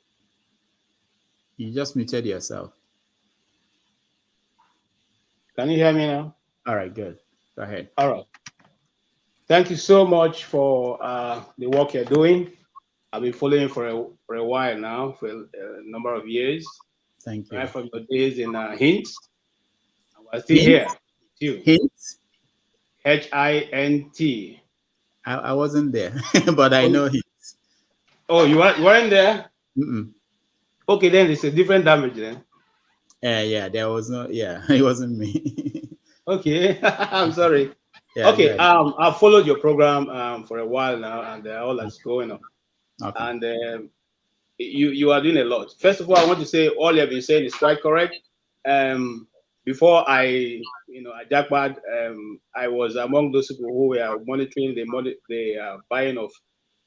You just muted yourself. Can you hear me now? All right, good. Go ahead. All right. Thank you so much for the work you're doing. I've been following for a while now, for a number of years. Thank you. Right from your days in Hints. I'm still here. Too. Hints? Hint. I wasn't there, but I know Hints. Oh, you weren't there? Mm-mm. Okay, then it's a different damage then. Yeah, there was no, it wasn't me. Okay, I'm sorry. Yeah, okay, I've followed your program for a while now, and all that's going on. Okay. And you are doing a lot. First of all, I want to say all you have been saying is quite correct. Before I jackpot, I was among those people who were monitoring the buying of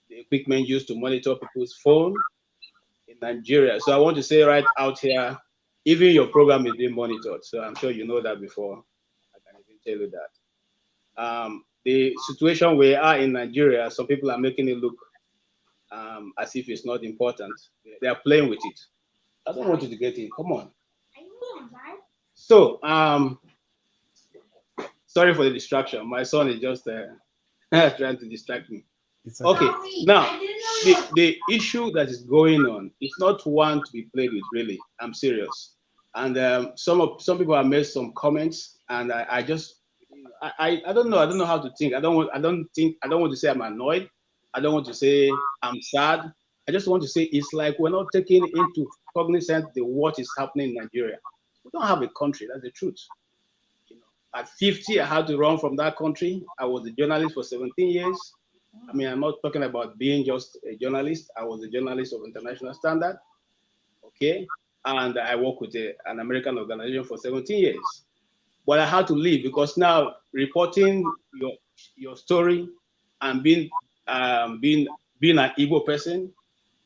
the equipment used to monitor people's phone in Nigeria. So I want to say right out here, even your program is being monitored. So I'm sure you know that before. I can even tell you that. The situation we are in Nigeria, some people are making it look as if it's not important. They are playing with it. I don't want you to get in. Come on. So, sorry for the distraction. My son is just trying to distract me. Okay, now the issue that is going on is not one to be played with. Really, I'm serious. And some people have made some comments, and I don't know. I don't know how to think. I don't want to say I'm annoyed. I don't want to say I'm sad. I just want to say it's like we're not taking into cognizance what is happening in Nigeria. We don't have a country. That's the truth. At 50, I had to run from that country. I was a journalist for 17 years. I mean, I'm not talking about being just a journalist. I was a journalist of international standard. Okay. And I worked with an American organization for 17 years. But I had to leave because now reporting your story and being an Igbo person,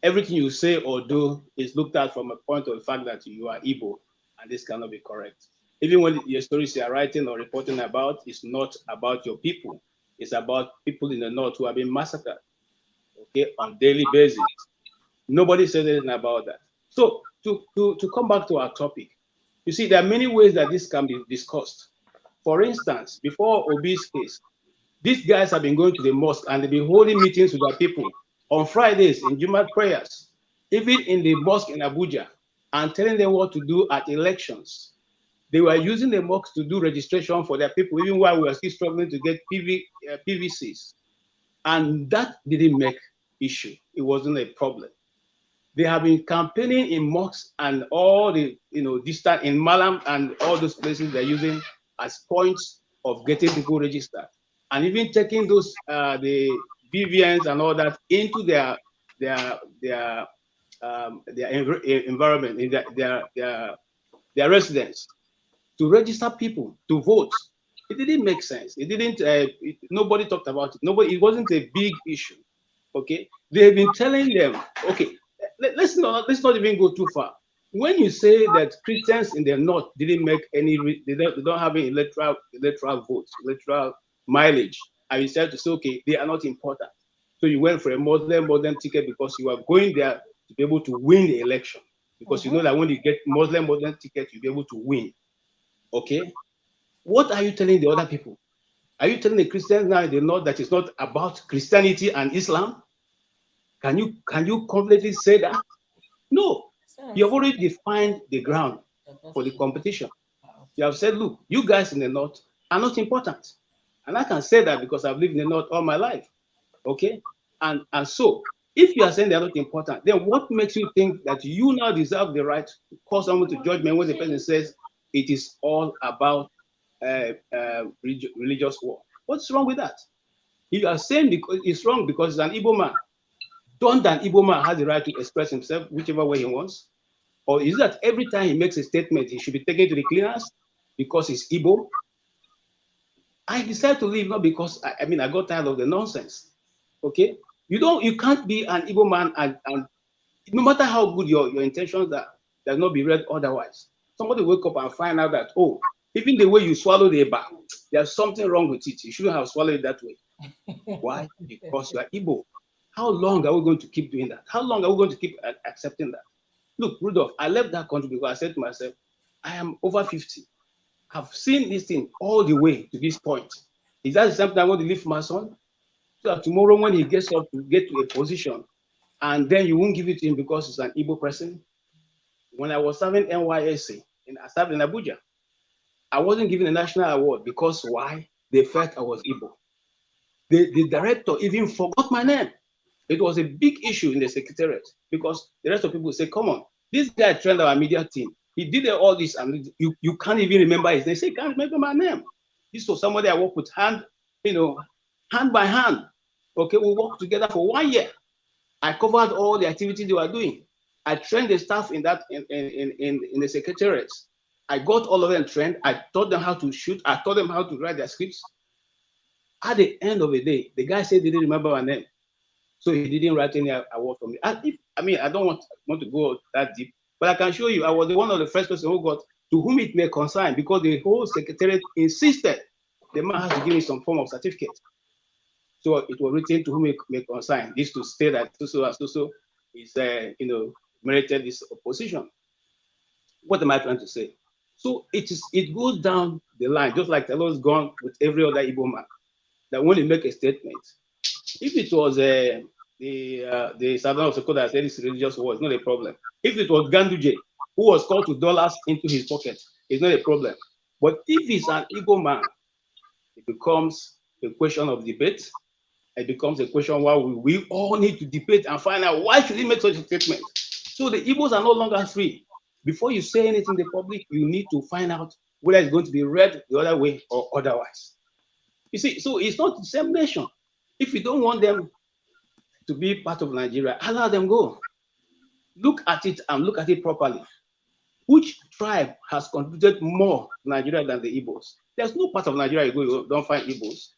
everything you say or do is looked at from a point of the fact that you are Igbo, and this cannot be correct. Even when your stories you are writing or reporting about is not about your people, it's about people in the north who are being massacred, okay, on a daily basis. Nobody says anything about that. So to come back to our topic, you see, there are many ways that this can be discussed. For instance, before Obi's case, these guys have been going to the mosque and they've been holding meetings with their people on Fridays in Jumat prayers, even in the mosque in Abuja, and telling them what to do at elections. They were using the mosque to do registration for their people, even while we were still struggling to get PVCs. And that didn't make issue. It wasn't a problem. They have been campaigning in mosques and all the distant in Malam and all those places they're using as points of getting people registered, and even taking those the BVNs and all that into their environment, in their residence, to register people to vote. It didn't make sense. It didn't. Nobody talked about it. It wasn't a big issue. Okay, they've been telling them. Okay, let's not even go too far. when you say that Christians in the north didn't make any, they don't have any electoral votes, electoral mileage, and you said to say, okay, they are not important. So you went for a Muslim ticket because you are going there to be able to win the election. Because you know that when you get Muslim ticket, you'll be able to win. Okay? What are you telling the other people? Are you telling the Christians now in the north that it's not about Christianity and Islam? Can you confidently say that? No. You have already defined the ground for the competition. You have said, look, you guys in the north are not important. And I can say that because I've lived in the north all my life. Okay? And so, if you are saying they're not important, then what makes you think that you now deserve the right to call someone to judgment when the person says it is all about religious war? What's wrong with that? If you are saying because it's wrong because it's an Igbo man, don't an Igbo man have the right to express himself whichever way he wants? Or is it that every time he makes a statement, he should be taken to the cleaners because he's Igbo? I decided to leave not because I got tired of the nonsense. Okay, you can't be an Igbo man and no matter how good your intentions are, there'll not be read otherwise. Somebody wake up and find out that, oh, even the way you swallow the eba, there's something wrong with it. You shouldn't have swallowed it that way. Why? Because you are Igbo. How long are we going to keep doing that? How long are we going to keep accepting that? Look, Rudolph, I left that country because I said to myself, I am over 50. I've seen this thing all the way to this point. Is that the same thing I want to leave for my son? So that tomorrow when he gets up to get to a position, and then you won't give it to him because he's an Igbo person? When I was serving NYSC, I served in Abuja, I wasn't given a national award because why? They felt I was Igbo. The director even forgot my name. It was a big issue in the secretariat because the rest of people say, come on, this guy trained our media team. He did all this and you can't even remember his name. Say, can't remember my name. This was somebody I worked with hand by hand. Okay, we worked together for 1 year. I covered all the activities they were doing. I trained the staff in the secretariats. I got all of them trained. I taught them how to shoot. I taught them how to write their scripts. At the end of the day, the guy said he didn't remember my name. So he didn't write any award for me. I don't want to go that deep, but I can show you I was one of the first person who got to whom it may concern because the whole secretariat insisted the man has to give me some form of certificate. So it was written to whom it may concern. This to state that so is merited this position. What am I trying to say? So it goes down the line, just like Telo's gone with every other Igbo man. That when you make a statement, if it was the Southern of Sokoto that said it's religious war, it's not a problem. If it was Ganduje who was called to dollars into his pocket, it's not a problem. But if it's an Igbo man, it becomes a question of debate. It becomes a question why we all need to debate and find out why should he make such a statement. So the Igbos are no longer free. Before you say anything in the public, you need to find out whether it's going to be read the other way or otherwise. You see, so it's not the same nation. If you don't want them to be part of Nigeria, allow them go. Look at it and look at it properly. Which tribe has contributed more to Nigeria than the Igbos? There's no part of Nigeria you go, you don't find Igbos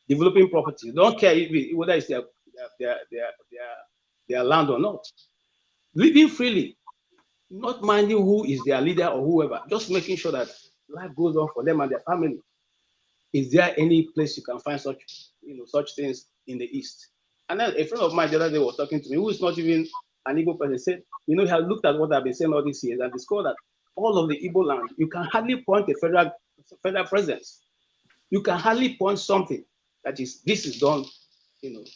developing property. Don't care whether it's their land or not. Living freely, not minding who is their leader or whoever, just making sure that life goes on for them and their family. Is there any place you can find such things in the East? And then a friend of mine the other day was talking to me, who is not even an Igbo person, said, he had looked at what I've been saying all these years and discovered that all of the Igbo land, you can hardly point a federal presence. You can hardly point something that this is done,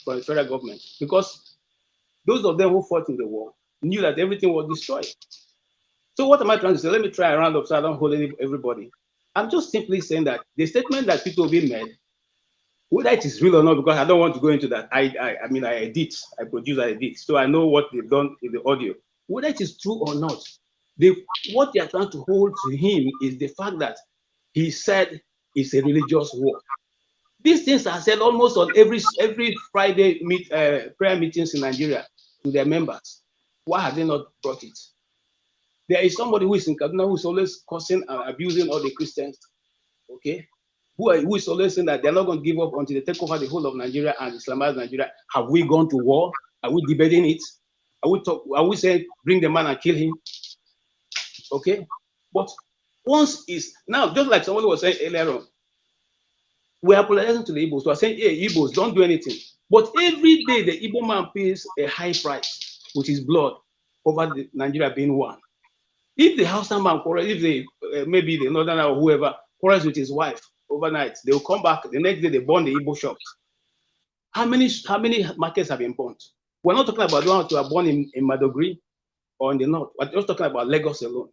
for the federal government, because those of them who fought in the war knew that everything was destroyed. So what am I trying to say? Let me try a round up so I don't hold everybody. I'm just simply saying that the statement that Peter Obi made, whether it is real or not, because I don't want to go into that. I edit, I produce, I edit, so I know what they've done in the audio. Whether it is true or not, what they are trying to hold to him is the fact that he said it's a religious war. These things are said almost on every Friday prayer meetings in Nigeria to their members. Why have they not brought it? There is somebody who is in Kaduna who is always cursing and abusing all the Christians, okay? Who is always saying that they're not going to give up until they take over the whole of Nigeria and Islamize Nigeria. Have we gone to war? Are we debating it? Are we saying bring the man and kill him? Okay? But once is now, just like somebody was saying earlier on, we are apologizing to the Igbos. We are saying, hey, Igbos, don't do anything. But every day, the Igbo man pays a high price with his blood over Nigeria being one. If the Hausa man quarrels, if they maybe the Northerner or whoever quarrels with his wife overnight, they will come back the next day. They burn the Igbo shops. How many markets have been burnt? We're not talking about the ones that were born in Madogri or in the north. We're just talking about Lagos alone.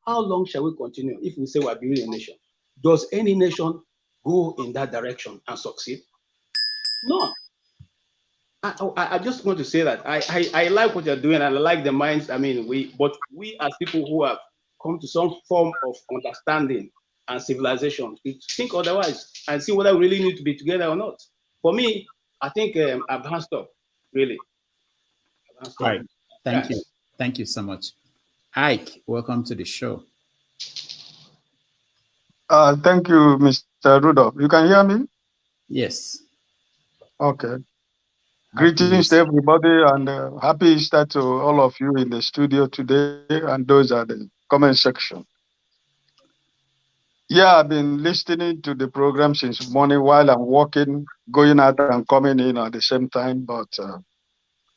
How long shall we continue if we say we're building a nation? Does any nation go in that direction and succeed? No. I just want to say that I like what you're doing and I like the minds. I mean, we as people who have come to some form of understanding and civilization, we think otherwise and see whether we really need to be together or not. For me, I think I've hands up, really. All right. Thank you. Thank you so much. Ike, welcome to the show. Thank you, Mr. Rudolph. You can hear me? Yes. Okay. Greetings to everybody and happy Easter to all of you in the studio today and those at the comment section. Yeah, I've been listening to the program since morning while I'm walking, going out and coming in at the same time. But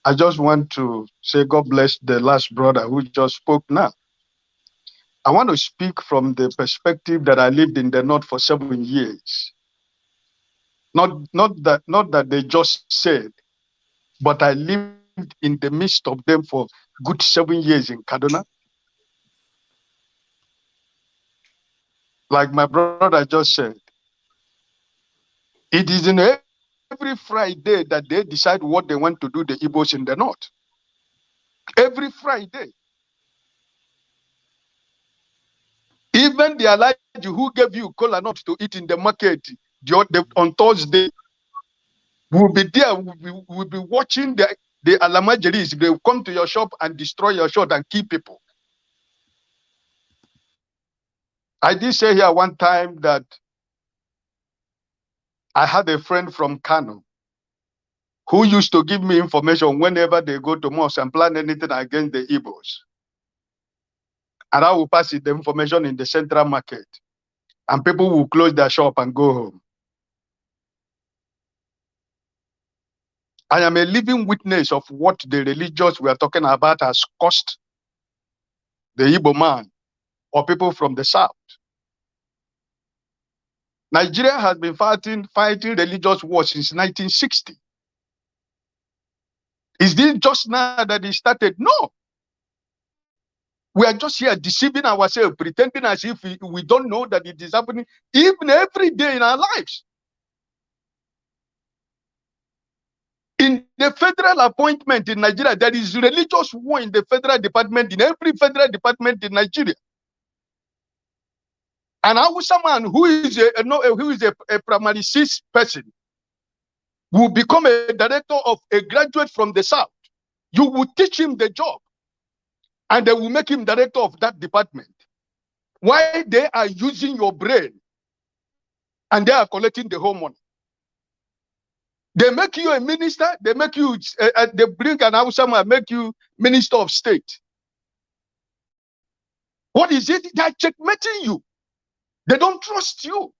I just want to say God bless the last brother who just spoke now. I want to speak from the perspective that I lived in the North for 7 years. Not that they just said, but I lived in the midst of them for good 7 years in Kaduna. Like my brother just said, it is in every Friday that they decide what they want to do, the Igbos in the North. Every Friday. Even the Elijah who gave you kola nut to eat in the market on Thursday will be there, will be watching the Alamajeris. They will come to your shop and destroy your shop and kill people. I did say here one time that I had a friend from Kano who used to give me information whenever they go to mosque and plan anything against the Igbos. And I will pass it the information in the central market. And people will close their shop and go home. I am a living witness of what the religious we are talking about has cost the Igbo man or people from the South. Nigeria has been fighting religious wars since 1960. Is this just now that it started? No. We are just here deceiving ourselves, pretending as if we don't know that it is happening even every day in our lives. In the federal appointment in Nigeria, there is religious war in the federal department, in every federal department in Nigeria. And someone who is a primary 6 person will become a director of a graduate from the South. You will teach him the job, and they will make him director of that department. Why they are using your brain, and they are collecting the whole money. They make you a minister. They make you. They bring an Hausa and make you minister of state. What is it? They are checkmating you. They don't trust you.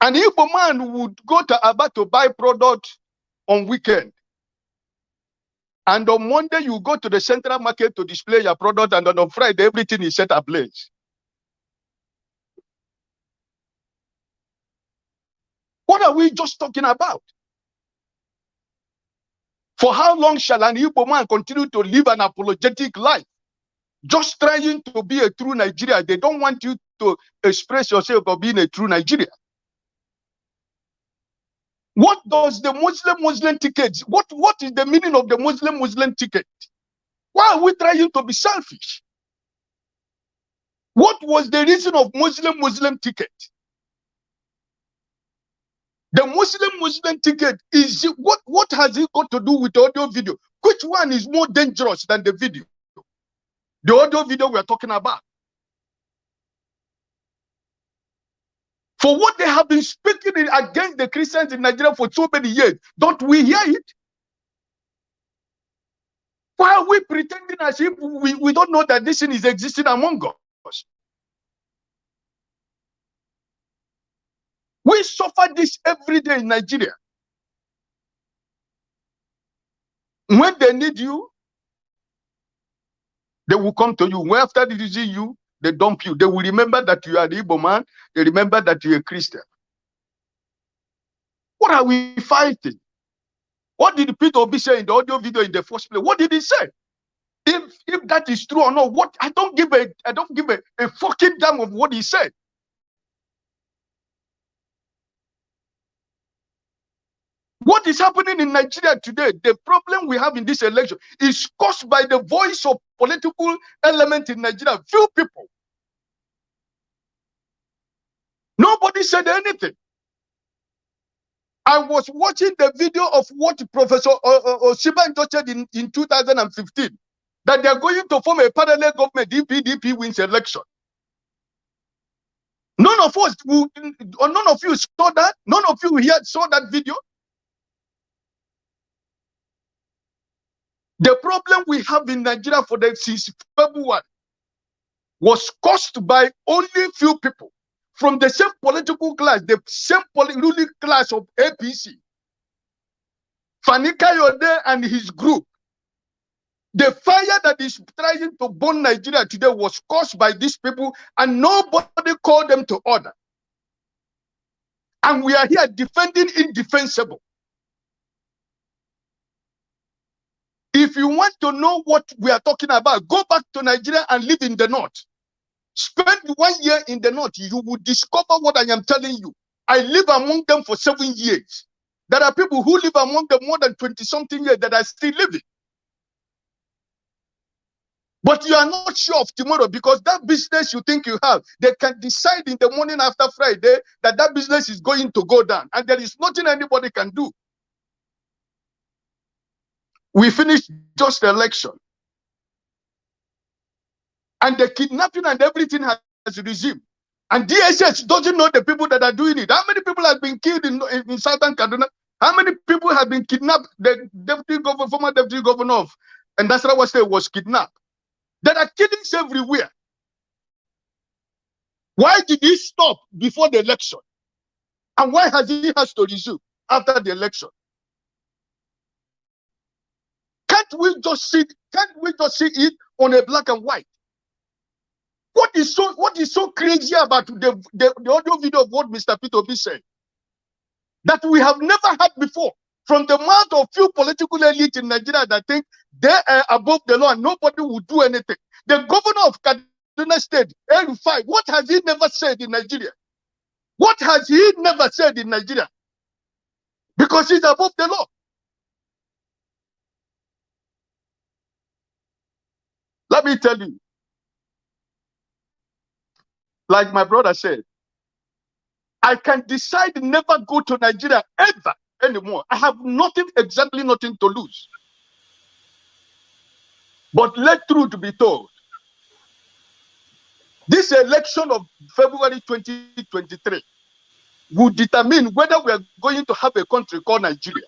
An Igbo man would go to Aba to buy product on weekend. And on Monday, you go to the central market to display your product. And on Friday, everything is set ablaze. What are we just talking about? For how long shall an Igbo man continue to live an apologetic life? Just trying to be a true Nigerian. They don't want you to express yourself of being a true Nigerian. What does the Muslim ticket? What is the meaning of the Muslim ticket? Why are we trying to be selfish? What was the reason of Muslim ticket? The Muslim ticket is what has it got to do with audio video? Which one is more dangerous than the video? The audio video we are talking about. For what they have been speaking against the Christians in Nigeria for so many years, don't we hear it? Why are we pretending as if we don't know that this thing is existing among us? We suffer this every day in Nigeria. When they need you, they will come to you. When after they see you, they dump you. They will remember that you are the Igbo man. They remember that you're a Christian. What are we fighting? What did Peter Obi say in the audio video in the first place? What did he say? If that is true or not, what I don't give a fucking damn of what he said. What is happening in Nigeria today, the problem we have in this election is caused by the voice of political element in Nigeria. Few people. Nobody said anything. I was watching the video of what Professor Chimamanda said in 2015, that they are going to form a parallel government if PDP wins election. None of you saw that. None of you here saw that video. The problem we have in Nigeria since February was caused by only few people from the same political class, the same ruling class of APC. Fani Kayode and his group. The fire that is trying to burn Nigeria today was caused by these people, and nobody called them to order. And we are here defending indefensible. If you want to know what we are talking about, go back to Nigeria and live in the north. Spend 1 year in the north. You will discover what I am telling you. I live among them for 7 years. There are people who live among them more than 20-something years that are still living. But you are not sure of tomorrow because that business you think you have, they can decide in the morning after Friday that that business is going to go down. And there is nothing anybody can do. We finished just the election. And the kidnapping and everything has resumed. And DSS doesn't know the people that are doing it. How many people have been killed in Southern Kaduna? How many people have been kidnapped? The former deputy governor of Nasarawa State was kidnapped. There are killings everywhere. Why did he stop before the election? And why has he to resume after the election? Can't we just see it on a black and white? What is so crazy about the audio video of what Mr. Peter Obi said that we have never had before from the mouth of few political elite in Nigeria that think they are above the law and nobody will do anything. The governor of Kaduna State, vilify, what has he never said in Nigeria? What has he never said in Nigeria? Because he's above the law. Let me tell you, like my brother said, I can decide never go to Nigeria ever anymore. I have nothing to lose. But let truth be told. This election of February 2023 will determine whether we are going to have a country called Nigeria.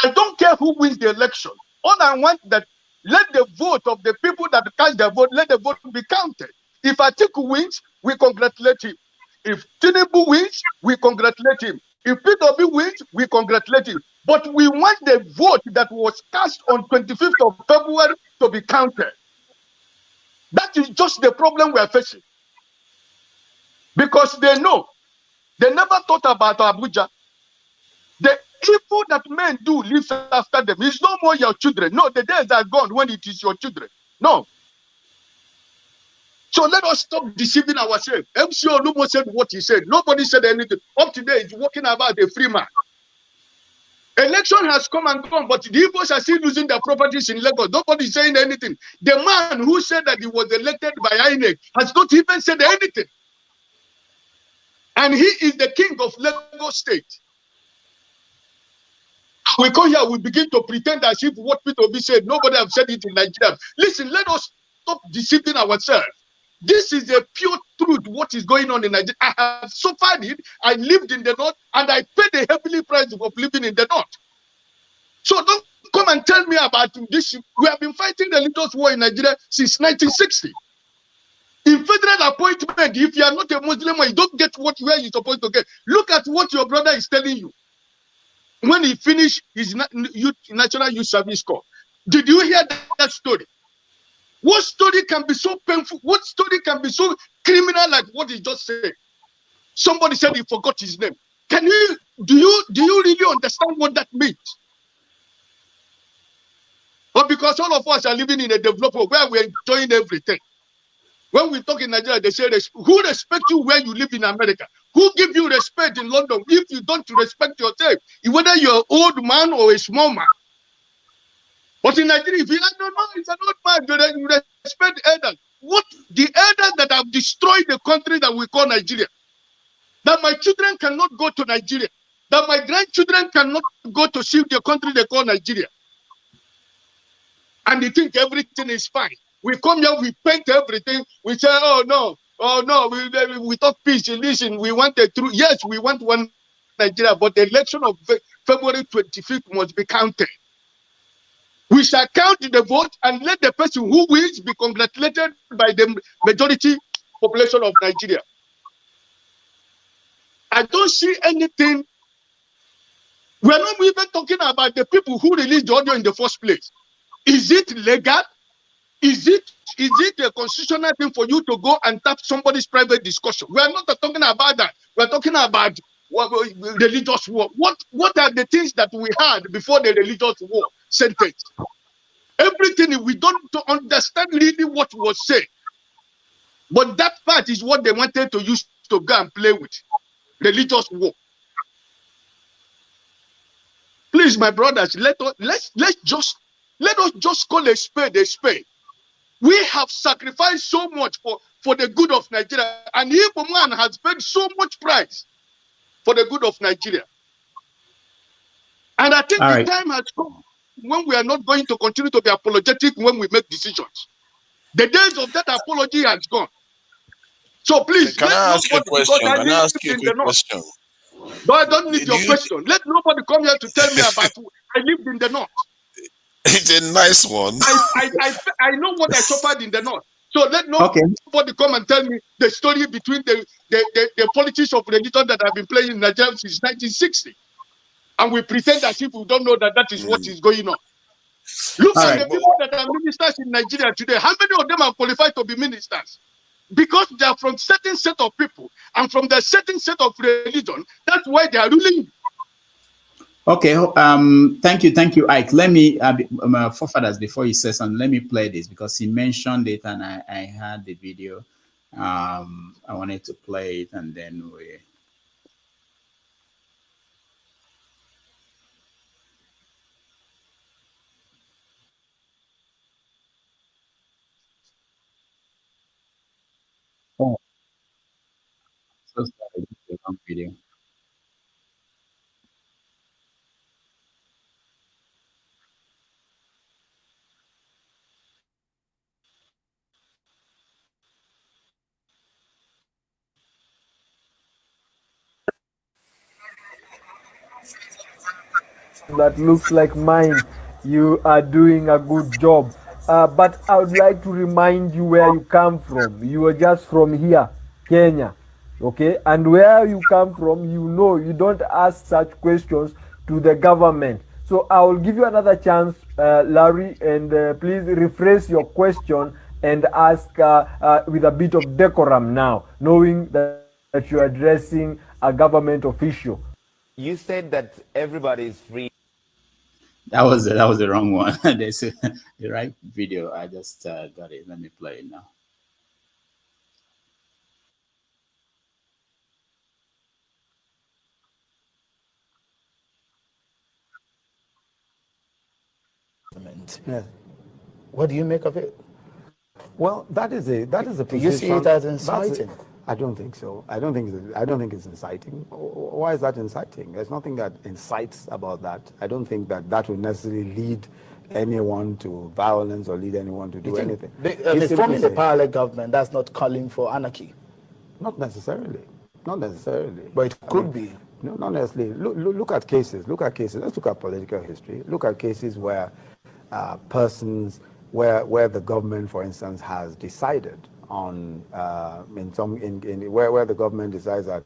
I don't care who wins the election. All I want that let the vote of the people that cast their vote, let the vote be counted. If Atiku wins, we congratulate him. If Tinubu wins, we congratulate him. If Peter Obi wins, we congratulate him. But we want the vote that was cast on 25th of February to be counted. That is just the problem we are facing. Because they know. They never thought about Abuja. The evil that men do lives after them. It's no more your children. No, the days are gone when it is your children. No. So let us stop deceiving ourselves. MC Olumo said what he said. Nobody said anything. Up to today, he's walking about a free man. Election has come and gone, but the Igbos are still losing their properties in Lagos. Nobody is saying anything. The man who said that he was elected by INEC has not even said anything. And he is the king of Lagos State. We come here, we begin to pretend as if what Peter Obi said, nobody have said it in Nigeria. Listen, let us stop deceiving ourselves. This is a pure truth, what is going on in Nigeria. I have suffered it. I lived in the north, and I paid a heavy price of living in the north. So don't come and tell me about this. We have been fighting the religious war in Nigeria since 1960. In federal appointment, if you are not a Muslim, you don't get where you're supposed to get. Look at what your brother is telling you. When he finished his National Youth Service Corps, did you hear that story? What story can be so painful? What story can be so criminal like what he just said? Somebody said he forgot his name. Do you really understand what that means? But because all of us are living in a developed world where we're enjoying everything. When we talk in Nigeria, they say, who respect you where you live in America? Who give you respect in London if you don't respect yourself? Whether you're an old man or a small man. But in Nigeria, if you don't know, it's an old man, you respect elders. What? The elders that have destroyed the country that we call Nigeria. That my children cannot go to Nigeria. That my grandchildren cannot go to see the country they call Nigeria. And they think everything is fine. We come here, we paint everything. We say, oh no, we talk peace. Listen, we want the truth. Yes, we want one Nigeria, but the election of February 25th must be counted. We shall count the vote and let the person who wins be congratulated by the majority population of Nigeria. I don't see anything. We're not even talking about the people who released the audio in the first place. Is it legal? Is it a constitutional thing for you to go and tap somebody's private discussion? We are not talking about that. We're talking about religious war. What are the things that we had before the religious war sentence? Everything, we don't understand really what was said. But that part is what they wanted to use to go and play with. Religious war. Please, my brothers, let us just call a spade a spade. We have sacrificed so much for the good of Nigeria, and Igbo man has paid so much price for the good of Nigeria. And I think the time has come when we are not going to continue to be apologetic when we make decisions. The days of that apology has gone. So please, can I ask you a question? Can I ask you a quick question? No, I don't need your question. Let nobody come here to tell me about I lived in the north. It's a nice one. I know what I suffered in the north. So let nobody come and tell me the story between the politics of religion that have been playing in Nigeria since 1960. And we pretend as if we don't know that is what is going on. Look at the people that are ministers in Nigeria today. How many of them are qualified to be ministers? Because they are from certain set of people and from the certain set of religion. That's why they are ruling. Okay, thank you, Ike. Let me, forefathers, before you say something, let me play this because he mentioned it and I had the video. I wanted to play it and then we... Oh. So sorry, it's a long video. That looks like mine. You are doing a good job. But I would like to remind you where you come from. You are just from here, Kenya. Okay? And where you come from, you know you don't ask such questions to the government. So I will give you another chance, Larry, and please rephrase your question and ask with a bit of decorum now, knowing that you're addressing a government official. You said that everybody is free. That was the wrong one. There's the right video. I just got it. Let me play it now. Yes. What do you make of it? Well, that is a position. Do you see it as inciting? I don't think so. I don't think it's inciting. Why is that inciting? There's nothing that incites about that. I don't think that will necessarily lead anyone to violence or lead anyone to do anything. Forming a parallel government, that's not calling for anarchy. Not necessarily. Not necessarily. But it could be. No, not necessarily. Look at cases. Look at cases. Let's look at political history. Look at cases where persons, where the government, for instance, has decided on where the government decides that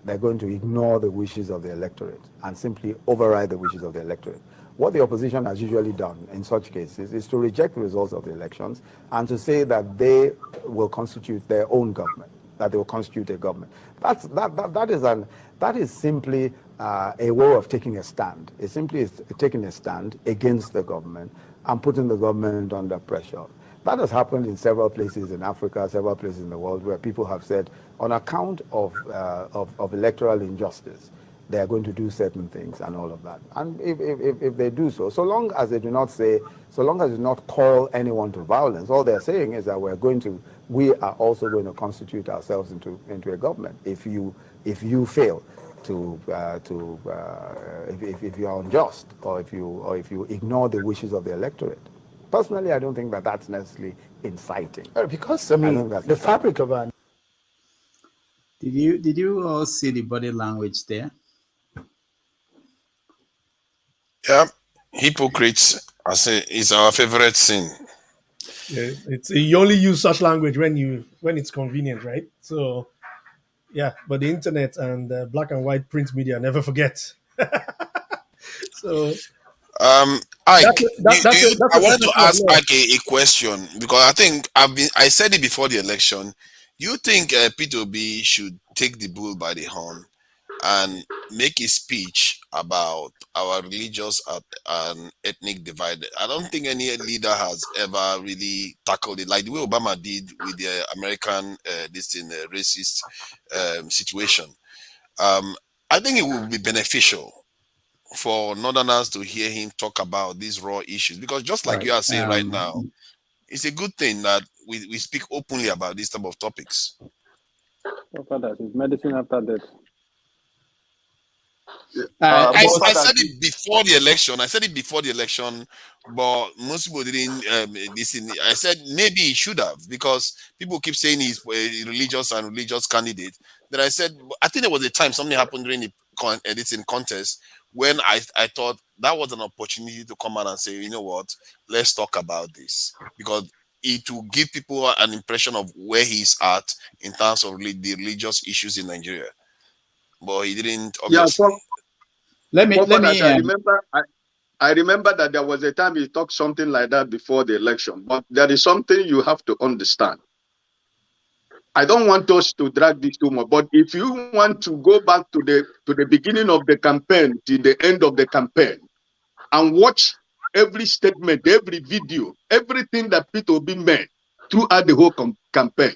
they're going to ignore the wishes of the electorate and simply override the wishes of the electorate. What the opposition has usually done in such cases is to reject the results of the elections and to say that they will constitute their own government, that they will constitute a government. That is simply a way of taking a stand. It simply is taking a stand against the government and putting the government under pressure. That has happened in several places in Africa, several places in the world, where people have said, on account of electoral injustice, they are going to do certain things and all of that. And if they do so, so long as they do not call anyone to violence, all they're saying is that we are also going to constitute ourselves into a government. If you fail if you are unjust, or if you ignore the wishes of the electorate. Personally, I don't think that that's necessarily inciting. Because I mean, the fabric of our. Did you all see the body language there? Yeah, hypocrites. I say it's our favorite sin. Yeah, you only use such language when it's convenient, right? So, yeah, but the internet and black and white print media never forget. So, Ike, I wanted to ask Ike Ike a question, because I think I said it before the election. Do you think Peter Obi should take the bull by the horn and make a speech about our religious and ethnic divide? I don't think any leader has ever really tackled it like the way Obama did with the American racist situation. I think it would be beneficial for Northerners to hear him talk about these raw issues, because just like you are saying right now, it's a good thing that we speak openly about these type of topics. After that, it's medicine after death. I said it before the election. But most people didn't listen. I said maybe he should have, because people keep saying he's a religious candidate. Then I said, I think there was a time something happened during the contest when I thought that was an opportunity to come out and say, you know what, let's talk about this, because it will give people an impression of where he's at in terms of the religious issues in Nigeria. But he didn't, obviously. I remember that there was a time he talked something like that before the election. But there is something you have to understand. I don't want us to drag this too much, but if you want to go back to the beginning of the campaign to the end of the campaign and watch every statement, every video, everything that Peter Obi made throughout the whole campaign,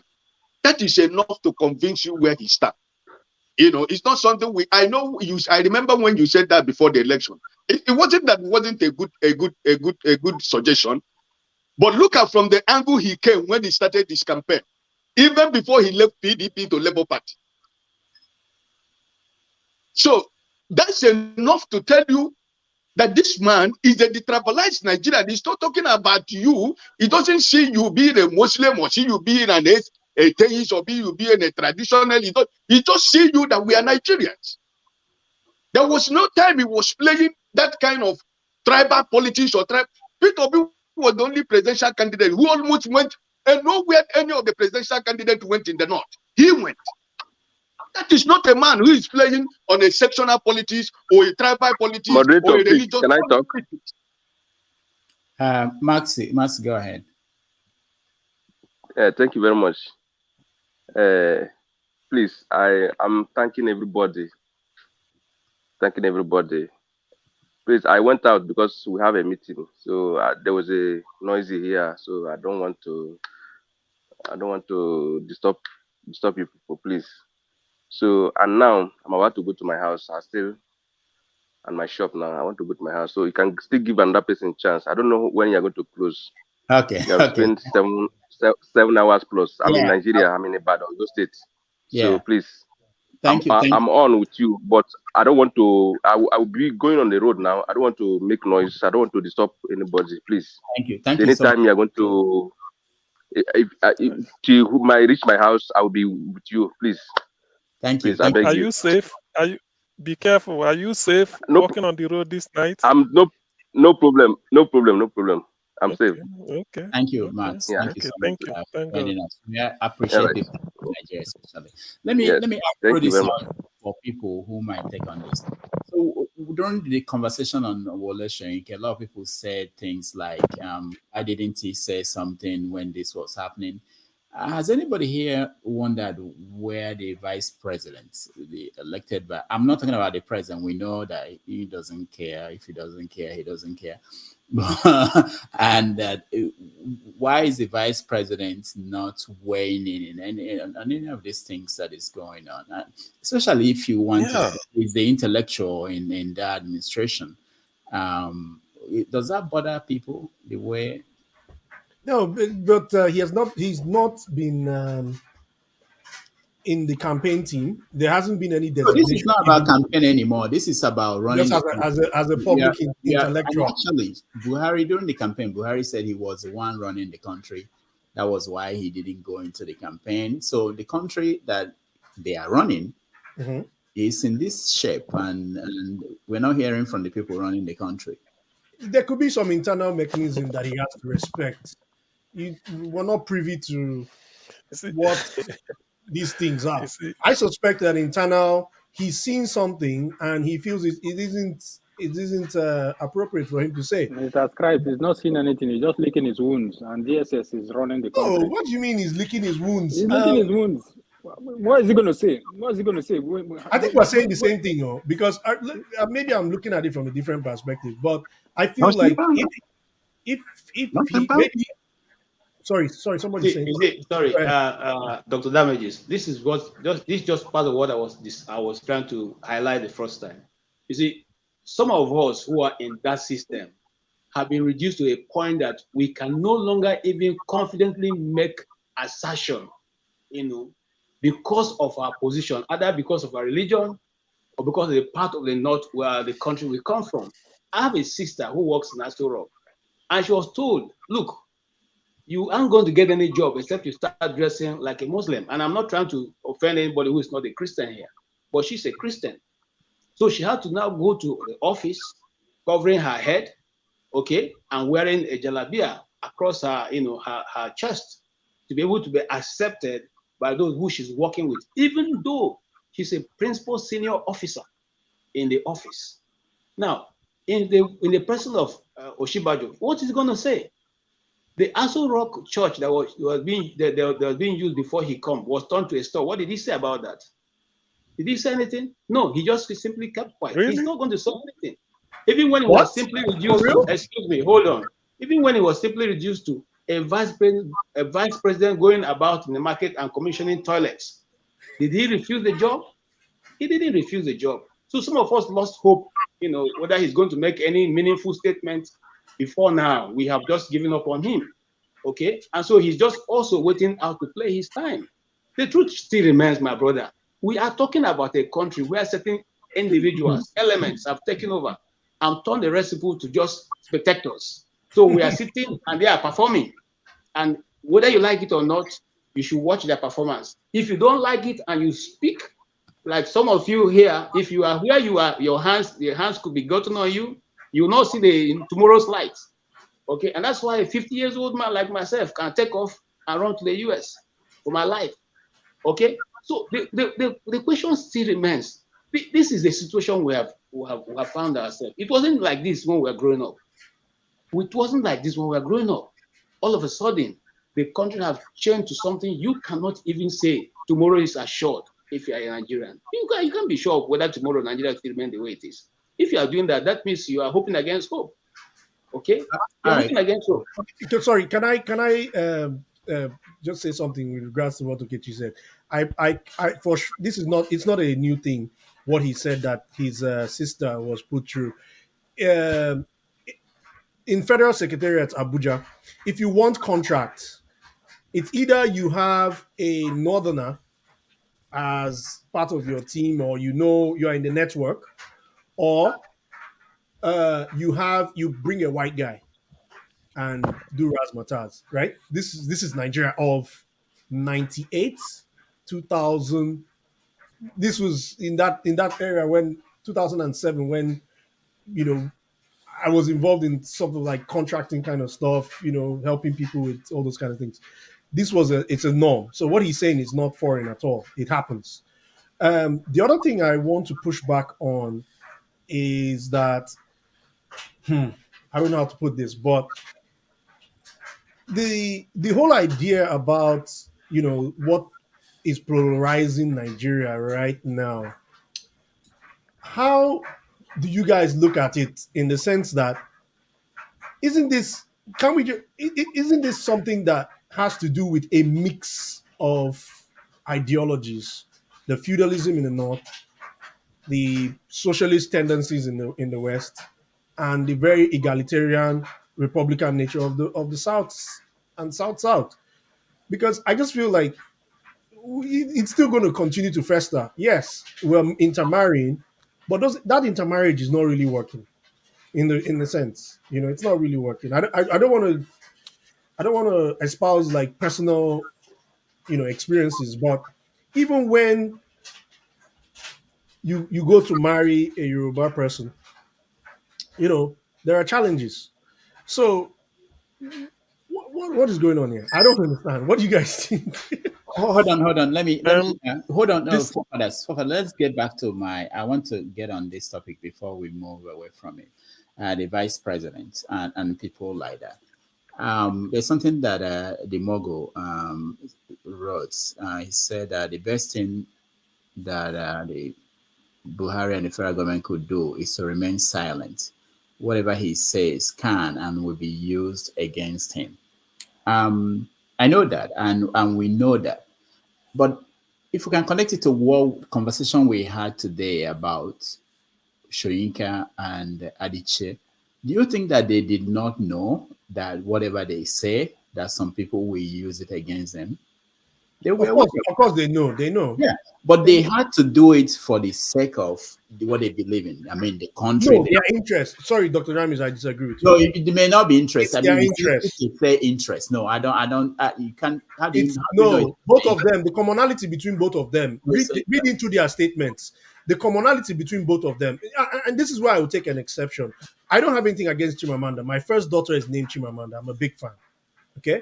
that is enough to convince you where he stands. You know, it's not something I remember when you said that before the election. It wasn't a good suggestion. But look at from the angle he came when he started this campaign, even before he left PDP to Labour Party. So that's enough to tell you that this man is a detribalized Nigerian. He's not talking about you. He doesn't see you being a Muslim or see you being an atheist or you being a traditional. He just see you that we are Nigerians. There was no time he was playing that kind of tribal politics or tribe. Peter Obi was the only presidential candidate who almost went, and nowhere any of the presidential candidates went in the north. He went. That is not a man who is playing on a sectional politics or a tribal politics Moderator, or a please, religious can I talk? Max, go ahead. Thank you very much. Please, I'm thanking everybody. Please, I went out because we have a meeting, so there was a noisy here, so I don't want to disturb you people, please. So, and now I'm about to go to my house. I still and my shop now. I want to go to my house, so you can still give another person a chance. I don't know when you're going to close. Okay. You have spent 7 hours plus. I'm in Nigeria. I'm in Ibadan, those states. So please. Thank you. I'm on with you, but I don't want to. I will be going on the road now. I don't want to make noise. I don't want to disturb anybody. Please. Thank you. Thank you. So Anytime you're going to, if whom I reach my house, I will be with you. Please. Thank you. Please, I beg Are you. you safe? Be careful. Are you safe No, walking on the road this night? I'm no problem. No problem. No problem. I'm safe. Okay, okay, Thank you, okay, Matt. Yeah. Thank you okay. so much Thank you. for Thank God. joining us. We All appreciate right. people in Nigeria, especially. Let me Yes. throw Thank you this very much. out for people who might take on this. So during the conversation on Wole Soyinka, a lot of people said things like, "Why didn't he say something when this was happening?" Has anybody here wondered where the vice president, the elected by? I'm not talking about the president. We know that he doesn't care. If he doesn't care, he doesn't care. And that why is the vice president not weighing in on any of these things that is going on? Especially if you want to, Yeah. is the intellectual in the administration. Does that bother people the way? No, but he has not. He's not been in the campaign team. There hasn't been any So this is designation not about given to campaign anymore. This is about running just the as country. a We are, public and intellectual. actually, Buhari during the campaign, Buhari said he was the one running the country. That was why he didn't go into the campaign. So the country that they are running Mhm. is in this shape, and we're not hearing from the people running the country. There could be some internal mechanism that he has to respect. We're not privy to You see, what these things you are. see, I suspect that internal, he's seen something and he feels it isn't appropriate for him to say. Mr. Scribe is not seeing anything. He's just licking his wounds, and DSS is running the Oh, country. what do you mean he's licking his wounds? He's licking his wounds. What is he going to say? What is he going to say? I think we're saying the same thing, because maybe I'm looking at it from a different perspective, but I feel like if he maybe somebody saying Sorry, go ahead. Dr. Damages. This is just part of what I was trying to highlight the first time. You see, some of us who are in that system have been reduced to a point that we can no longer even confidently make assertion, because of our position, either because of our religion or because of the part of the north where the country we come from. I have a sister who works in Aso Rock, and she was told, look, you aren't going to get any job except you start dressing like a Muslim. And I'm not trying to offend anybody who is not a Christian here, but she's a Christian. So she had to now go to the office covering her head, okay, and wearing a jalabia across her, her chest to be able to be accepted by those who she's working with, even though she's a principal senior officer in the office. Now, in the person of Oshibajo, what is he going to say? The Aso Rock church that was being used before he come was turned to a store. What did he say about that? Did he say anything? No, he just simply kept quiet. He's really? not going to say anything. Even when he What? was simply For reduced to, real? excuse me, hold on. Even when he was simply reduced to a vice president going about in the market and commissioning toilets, did he refuse the job? He didn't refuse the job. So some of us lost hope, whether he's going to make any meaningful statement before now. We have just given up on him. Okay. And so he's just also waiting out to play his time. The truth still remains, my brother. We are talking about a country where certain individuals, elements have taken over and turned the rest of people to just spectators. So we are sitting and they are performing. And whether you like it or not, you should watch their performance. If you don't like it and you speak, like some of you here, if you are where you are, your hands could be gotten on you. You will not see tomorrow's light. Okay, and that's why a 50 years old man like myself can take off and run to the US for my life. Okay, so the question still remains. This is the situation we have found ourselves. It wasn't like this when we were growing up. It wasn't like this when we were growing up. All of a sudden, the country has changed to something you cannot even say tomorrow is assured if you are a Nigerian. You can't be sure of whether tomorrow Nigeria will remain the way it is. If you are doing that, that means you are hoping against hope. Okay? You All are right. hoping against hope. Sorry, can I just say something with regards to what Okechi said? This is not, it's not a new thing. What he said that his sister was put through. Um, in Federal Secretariat Abuja, if you want contracts, it's either you have a northerner as part of your team, or you're in the network, or you bring a white guy and do razzmatazz, right? This is Nigeria of 98, 2000, this was in that era when 2007, when I was involved in sort of like contracting kind of stuff, helping people with all those kind of things. It's a norm. So what he's saying is not foreign at all. It happens. The other thing I want to push back on is that I don't know how to put this, but the whole idea about what is polarizing Nigeria right now. How do you guys look at it in the sense that isn't this can we ju- I- isn't this something that has to do with a mix of ideologies, the feudalism in the north, the socialist tendencies in the west, and the very egalitarian republican nature of the south and south, because I just feel like it's still going to continue to fester. Yes, we're intermarrying, but that intermarriage is not really working in the sense, it's not really working. I don't want to espouse like personal experiences, but even when you go to marry a Yoruba person, there are challenges. So what is going on here? I don't understand. What do you guys think? Hold on. Let me hold on. No, This for let's get back to I want to get on this topic before we move away from it. The vice president and people like that. There's something that the Mogul wrote. He said that the best thing that the Buhari and the federal government could do is to remain silent. Whatever he says can and will be used against him. I know that, and we know that. But if we can connect it to what conversation we had today about Soyinka and Adichie, do you think that they did not know that whatever they say, that some people will use it against them? They were aware. Of course, they know. Yeah, but they had to do it for the sake of what they believe in. I mean, the country. No, their interest. Sorry, Dr. Ramis, I disagree with you. No, it may not be interest. It's their interest. You say interest. No, I don't. You can't. How do you know both of them? The commonality between both of them. Read into their statements. The commonality between both of them, and this is why I will take an exception. I don't have anything against Chimamanda. My first daughter is named Chimamanda. I'm a big fan. Okay,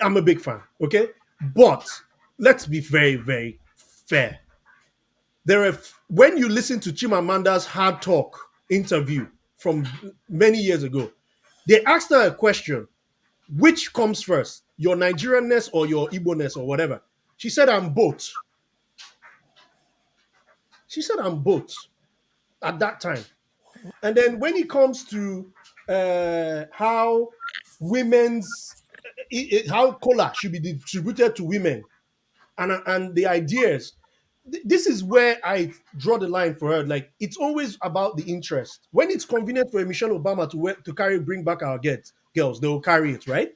I'm a big fan. Okay, but let's be very, very fair. When you listen to Chimamanda's Hard Talk interview from many years ago, they asked her a question: which comes first, your Nigerianness or your Igbo-ness or whatever? She said, I'm both. She said, I'm both at that time. And then when it comes to how how cola should be distributed to women and the ideas, this is where I draw the line for her. Like, it's always about the interest. When it's convenient for Michelle Obama to bring back our girls, they will carry it, right?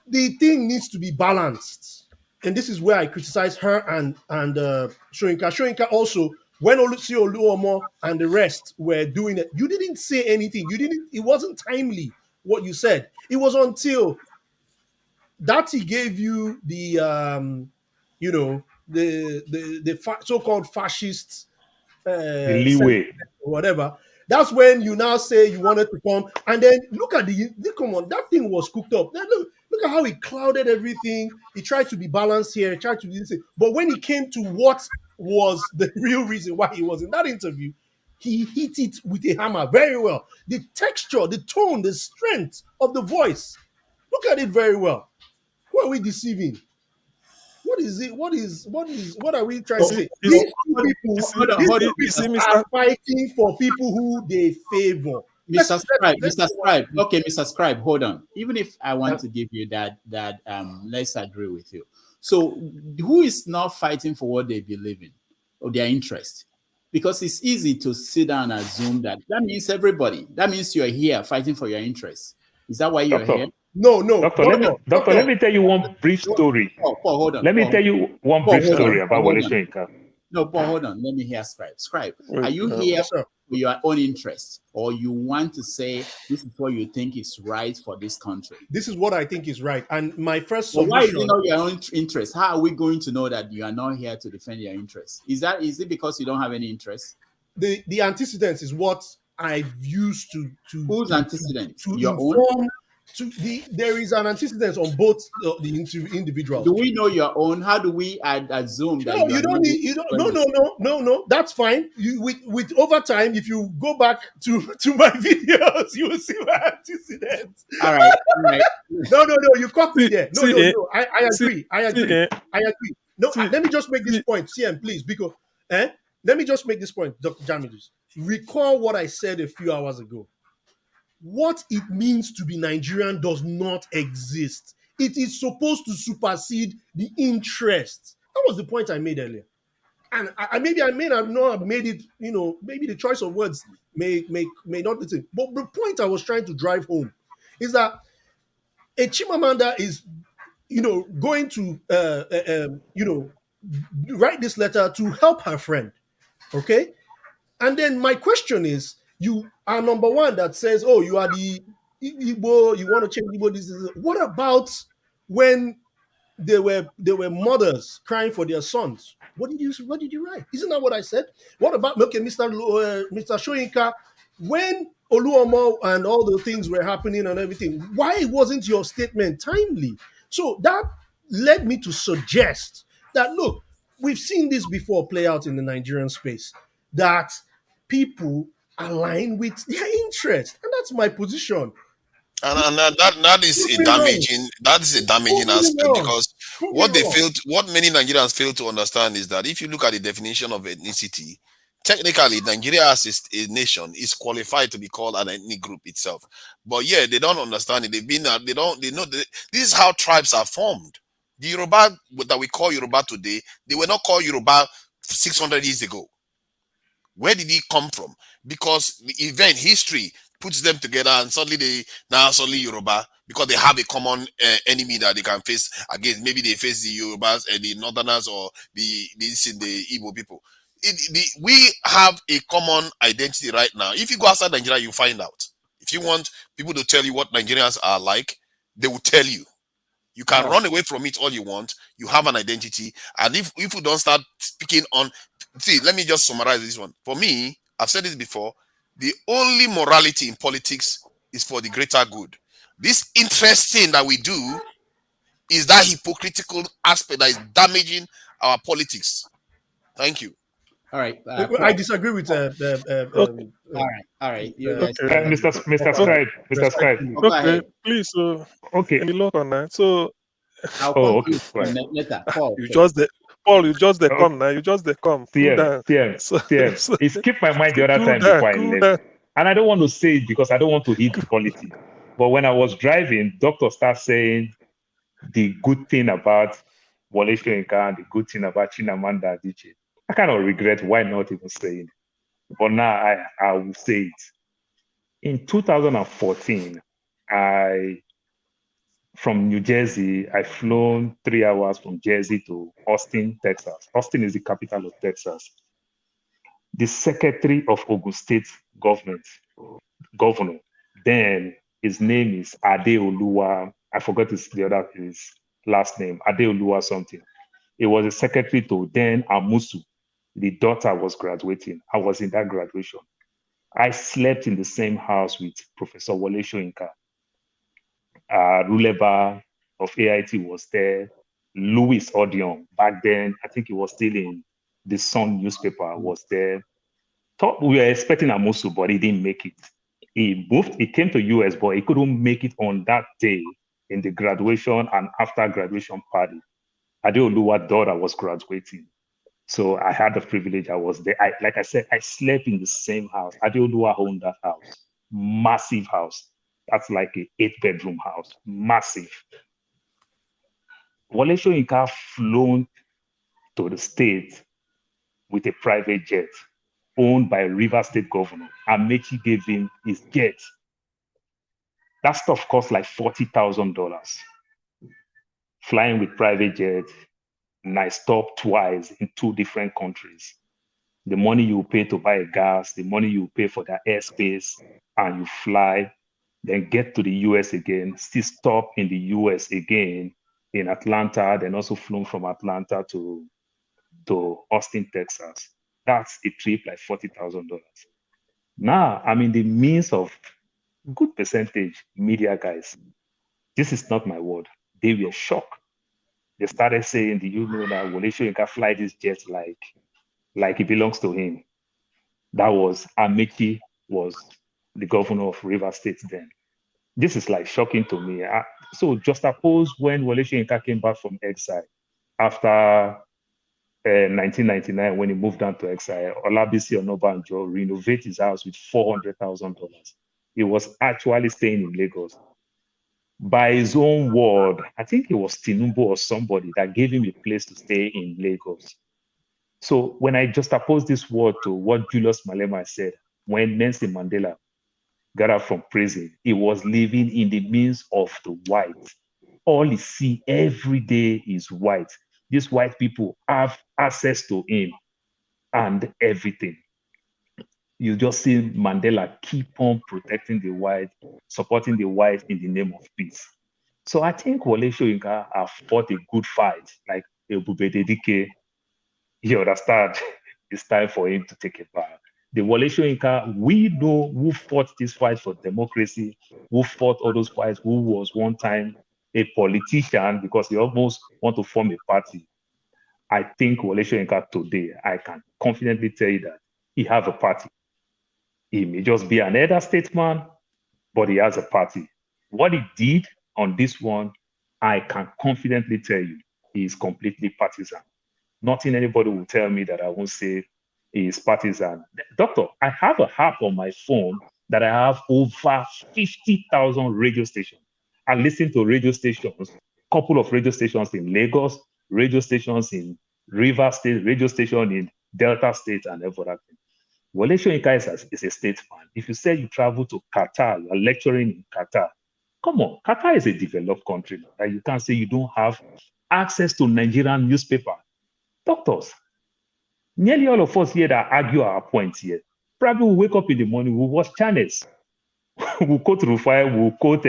The thing needs to be balanced. And this is where I criticize her and Soyinka. Soyinka also, when Olusi Oluomo and the rest were doing it, you didn't say anything. It wasn't timely what you said. It was until that he gave you the so-called fascist leeway, or whatever. That's when you now say you wanted to come, and then look at come on, that thing was cooked up. Then look at how he clouded everything. He tried to be balanced here, he tried to do this, but when he came to what was the real reason why he was in that interview, he hit it with a hammer very well. The texture, the tone, the strength of the voice. Look at it very well. Who are we deceiving? What is it? What are we trying to say? These two people are fighting for people who they favor. Mr. Scribe. Okay, Mr. Scribe, hold on. Even if I want to give you that, let's agree with you. So who is not fighting for what they believe in or their interest? Because it's easy to sit down and assume that means everybody. That means you're here fighting for your interests. Is that why you're here? No. Doctor, let me tell you one brief story. Paul, hold on. Let me tell you one brief story about Wole Soyinka. No, Paul, hold on. Let me hear Scribe. Scribe, are you here? for your own interest, or you want to say this is what you think is right for this country? This is what I think is right. And my first But why is submission. it not your own interest? How are we going to know that you are not here to defend your interests? Is it because you don't have any interest? The antecedents is what I've used to Whose antecedents? to Your inform. own? There is an antecedents on both the individuals. Do we know your own? How do we assume that No, you don't need. You don't. No. That's fine. With over time, if you go back to my videos, you will see my antecedents. All right. No. You caught me there. No. I agree. I agree. No, let me just make this point, CM, please, because let me just make this point, Dr. Jamilis. Recall what I said a few hours ago. What it means to be Nigerian does not exist. It is supposed to supersede the interest. That was the point I made earlier. And maybe I may not have made it, maybe the choice of words may not be the same. But the point I was trying to drive home is that a Chimamanda is, going to, write this letter to help her friend. Okay? And then my question is, you are number one that says, oh, you are the Igbo, you want to change Igbo, this is. What about when there were mothers crying for their sons? What did you write? Isn't that what I said? What about Mr. Soyinka, when Oluomo and all the things were happening and everything? Why wasn't your statement timely? So that led me to suggest that, look, we've seen this before play out in the Nigerian space, that people align with their interest, and that's my position. And that is a damaging aspect, because what many Nigerians fail to understand is that if you look at the definition of ethnicity, technically Nigeria as a nation is qualified to be called an ethnic group itself. But yeah, they don't understand it. This is how tribes are formed. The Yoruba that we call Yoruba today, they were not called Yoruba 600 years ago. Where did it come from? Because the event history puts them together, and suddenly Yoruba, because they have a common enemy that they can face against. Maybe they face the Yorubas and the Northerners, or the Igbo people. We have a common identity right now. If you go outside Nigeria, you find out. If you want people to tell you what Nigerians are like, they will tell you. You can run away from it all you want. You have an identity, and if you don't start speaking on, let me just summarize this one. For me, I've said this before. The only morality in politics is for the greater good. This interesting that we do is that hypocritical aspect that is damaging our politics. Thank you. All right. I disagree with. All right. Mr. Scribe. Okay, please. Okay. Look on that. So. Okay. Later. You just come now. You just come. Cool down. It skipped my mind the other time before I left. And I don't want to say it because I don't want to hit politics. But when I was driving, doctor started saying the good thing about Wole Soyinka and the good thing about Chimamanda Adichie. I kind of regret why not even saying it. But now I will say it. In 2014, from New Jersey, I flown 3 hours from Jersey to Austin, Texas. Austin is the capital of Texas. The secretary of Ogun State governor, then his name is Adeoluwa. I forgot his last name, Adeoluwa something. He was a secretary to then Amusu. The daughter was graduating. I was in that graduation. I slept in the same house with Professor Wole Soyinka. Ruleba of AIT was there. Louis Odion, back then, I think he was still in the Sun newspaper, was there. Thought we were expecting Amusu, but he didn't make it. He came to US, but he couldn't make it on that day in the graduation and after graduation party. Adeoluwa's daughter was graduating. So I had the privilege, I was there. Like I said, I slept in the same house. Adeoluwa owned that house, massive house. That's like an 8-bedroom house, massive. Wole Soyinka flown to the States with a private jet owned by River State Governor. Amechi gave him his jet. That stuff cost like $40,000. Flying with private jet, and I stopped twice in 2 different countries. the money you pay to buy gas, the money you pay for the airspace, and you fly, then get to the US again, still stop in the US again in Atlanta, then also flown from Atlanta to Austin, Texas. That's a trip like $40,000. Now I'm in the midst of good percentage media guys. This is not my word. They were shocked. They started saying, "Do you know that Wole Soyinka fly this jet like it belongs to him?" That was Amechi was the governor of Rivers State then. This is like shocking to me. So just suppose when Wole Soyinka came back from exile after 1999, when he moved down to exile, Olabisi Onabanjo renovated his house with $400,000. He was actually staying in Lagos. By his own word, I think it was Tinubu or somebody that gave him a place to stay in Lagos. So when I just opposed this word to what Julius Malema said, when Nelson Mandela got out from prison, he was living in the midst of the whites. All he see every day is white. These white people have access to him and everything. You just see Mandela keep on protecting the white, supporting the white in the name of peace. So I think Wole Soyinka have fought a good fight, like Ebube Dedike. You understand? It's time for him to take a bow. The Wole Soyinka, we know who fought this fight for democracy, who fought all those fights, who was one time a politician because he almost want to form a party. I think Wole Soyinka today, I can confidently tell you that he have a party. He may just be an elder statesman, but he has a party. What he did on this one, I can confidently tell you, he is completely partisan. Nothing anybody will tell me that I won't say he is partisan. Doctor, I have a app on my phone that I have over 50,000 radio stations. I listen to radio stations, couple of radio stations in Lagos, radio stations in River State, radio station in Delta State, and everything. Wole Soyinka is a statesman. If you say you travel to Qatar, you are lecturing in Qatar. Come on, Qatar is a developed country. Right? You can't say you don't have access to Nigerian newspaper. Doctors, nearly all of us here that argue our points here, probably will wake up in the morning, we'll watch channels. We'll quote Rufai, we'll quote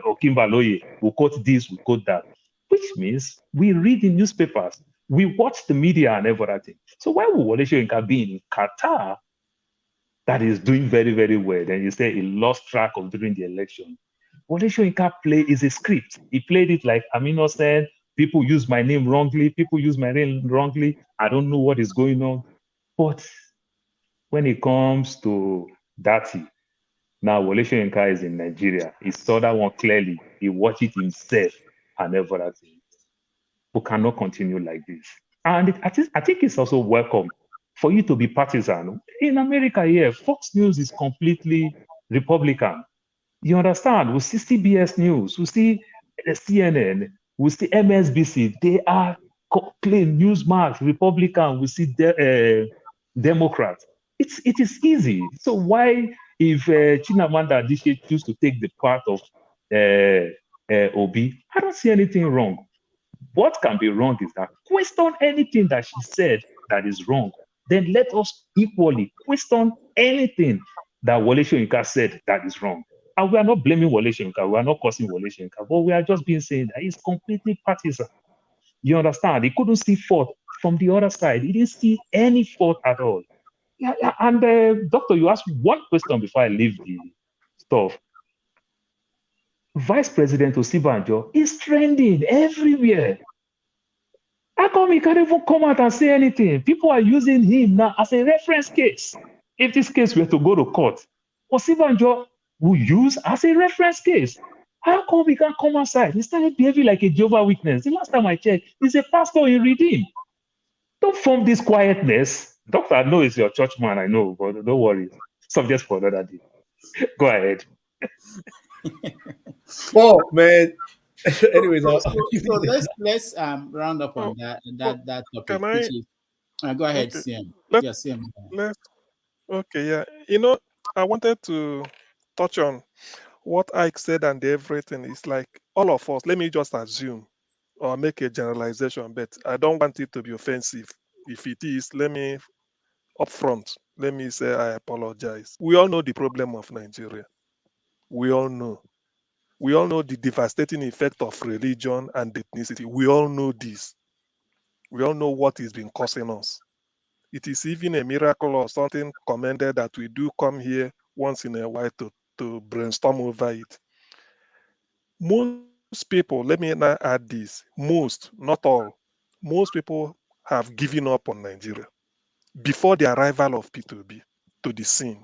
Okimbaloye, we'll quote this, we'll quote that, which means we read the newspapers, we watch the media and everything. So why would Wole Soyinka be in Qatar that is doing very, very well? Then you say he lost track of during the election. Wole Soyinka play is a script. He played it like Amino said, people use my name wrongly, people use my name wrongly. I don't know what is going on. But when it comes to Dati, now Wole Soyinka is in Nigeria. He saw that one clearly. He watched it himself and everything. We cannot continue like this. And I think it's also welcome for you to be partisan. In America here, Fox News is completely Republican. You understand? We see CBS News, we see CNN, we see MSBC. They are plain Newsmax, Republican. We see Democrats. It is easy. So why, if Chimamanda Adichie choose to take the part of Obi, I don't see anything wrong. What can be wrong is that question anything that she said that is wrong. Then let us equally question anything that Wole Soyinka said that is wrong. And we are not blaming Wole Soyinka, we are not causing Wole Soyinka, but we are just being saying that he's completely partisan. You understand? He couldn't see fault from the other side. He didn't see any fault at all. Yeah, yeah. And doctor, you asked one question before I leave the stuff. Vice President Osibanjo is trending everywhere. How come he can't even come out and say anything? People are using him now as a reference case. If this case were to go to court, Osibanjo will use as a reference case. How come he can't come outside? He started behaving like a Jehovah's Witness. The last time I checked, he's a pastor in Redeem. Don't form this quietness. Doctor, I know it's your church man, I know, but don't worry. Subject for another day. Go ahead. Oh man. Anyways, so let's round up on that topic. Can I? Which is, go ahead, Okay. CM. Let's, CM. okay, yeah. You know, I wanted to touch on what Ike said and everything. Is like all of us, let me just assume or make a generalization, but I don't want it to be offensive. If it is, let me upfront, let me say I apologize. We all know the problem of Nigeria. We all know. We all know the devastating effect of religion and ethnicity. We all know this. We all know what it's been causing us. It is even a miracle or something commended that we do come here once in a while to brainstorm over it. Most people, let me now add this, most, not all, most people have given up on Nigeria before the arrival of P2B to the scene.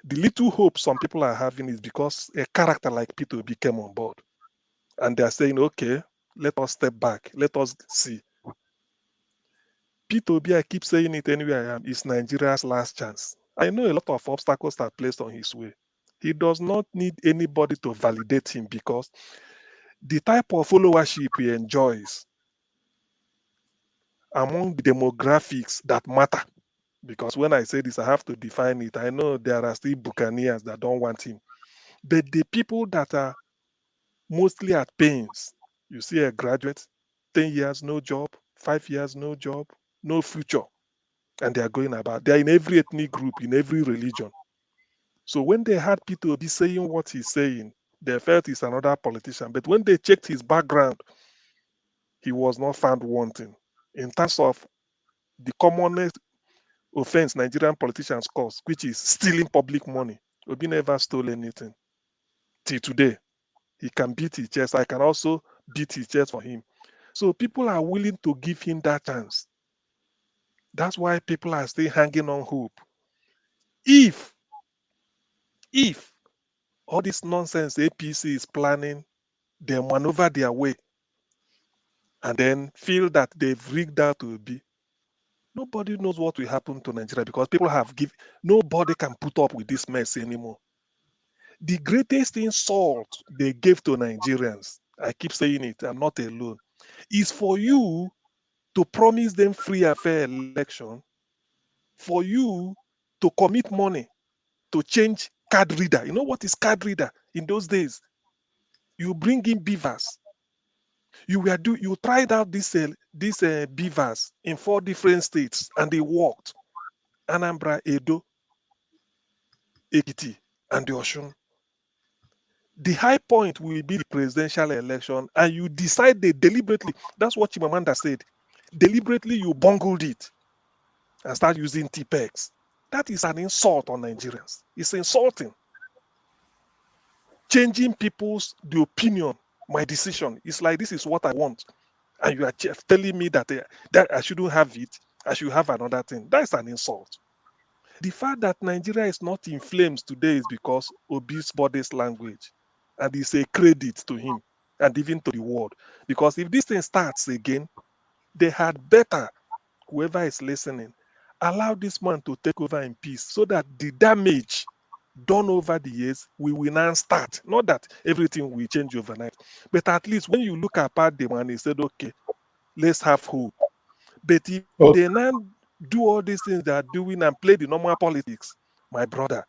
The little hope some people are having is because a character like P2B came on board and they're saying, okay, let us step back, let us see. P2B, I keep saying it anywhere I am, is Nigeria's last chance. I know a lot of obstacles are placed on his way. He does not need anybody to validate him because the type of followership he enjoys among the demographics that matter. Because when I say this, I have to define it. I know there are still Buccaneers that don't want him. But the people that are mostly at pains, you see a graduate, 10 years, no job, 5 years, no job, no future. And they are going about. They are in every ethnic group, in every religion. So when they had Peter Obi saying what he's saying, they felt he's another politician. But when they checked his background, he was not found wanting. In terms of the commonest offense Nigerian politicians cause, which is stealing public money, Obi never stole anything. Till today, he can beat his chest. I can also beat his chest for him. So people are willing to give him that chance. That's why people are still hanging on hope. If all this nonsense APC is planning, they maneuver their way and then feel that they've rigged out to be. Nobody knows what will happen to Nigeria because people have given, nobody can put up with this mess anymore. The greatest insult they gave to Nigerians, I keep saying it, I'm not alone, is for you to promise them free and fair election, for you to commit money to change card reader. You know what is card reader in those days? You bring in beavers. You tried out these beavers in 4 different states and they worked. Anambra, Edo, Ekiti, and the Osun. The high point will be the presidential election, and you decide they deliberately. That's what Chimamanda said. Deliberately, you bungled it and start using TPEX. That is an insult on Nigerians. It's insulting. Changing the opinion, my decision. It's like this is what I want, and you are telling me that I shouldn't have it. I should have another thing. That's an insult. The fact that Nigeria is not in flames today is because Obi's body's language, and it's a credit to him and even to the world. Because if this thing starts again, they had better, whoever is listening, allow this man to take over in peace so that the damage done over the years we will now start. Not that everything will change overnight, but at least when you look apart the man, he said, okay, let's have hope. But if they now do all these things they are doing and play the normal politics, my brother,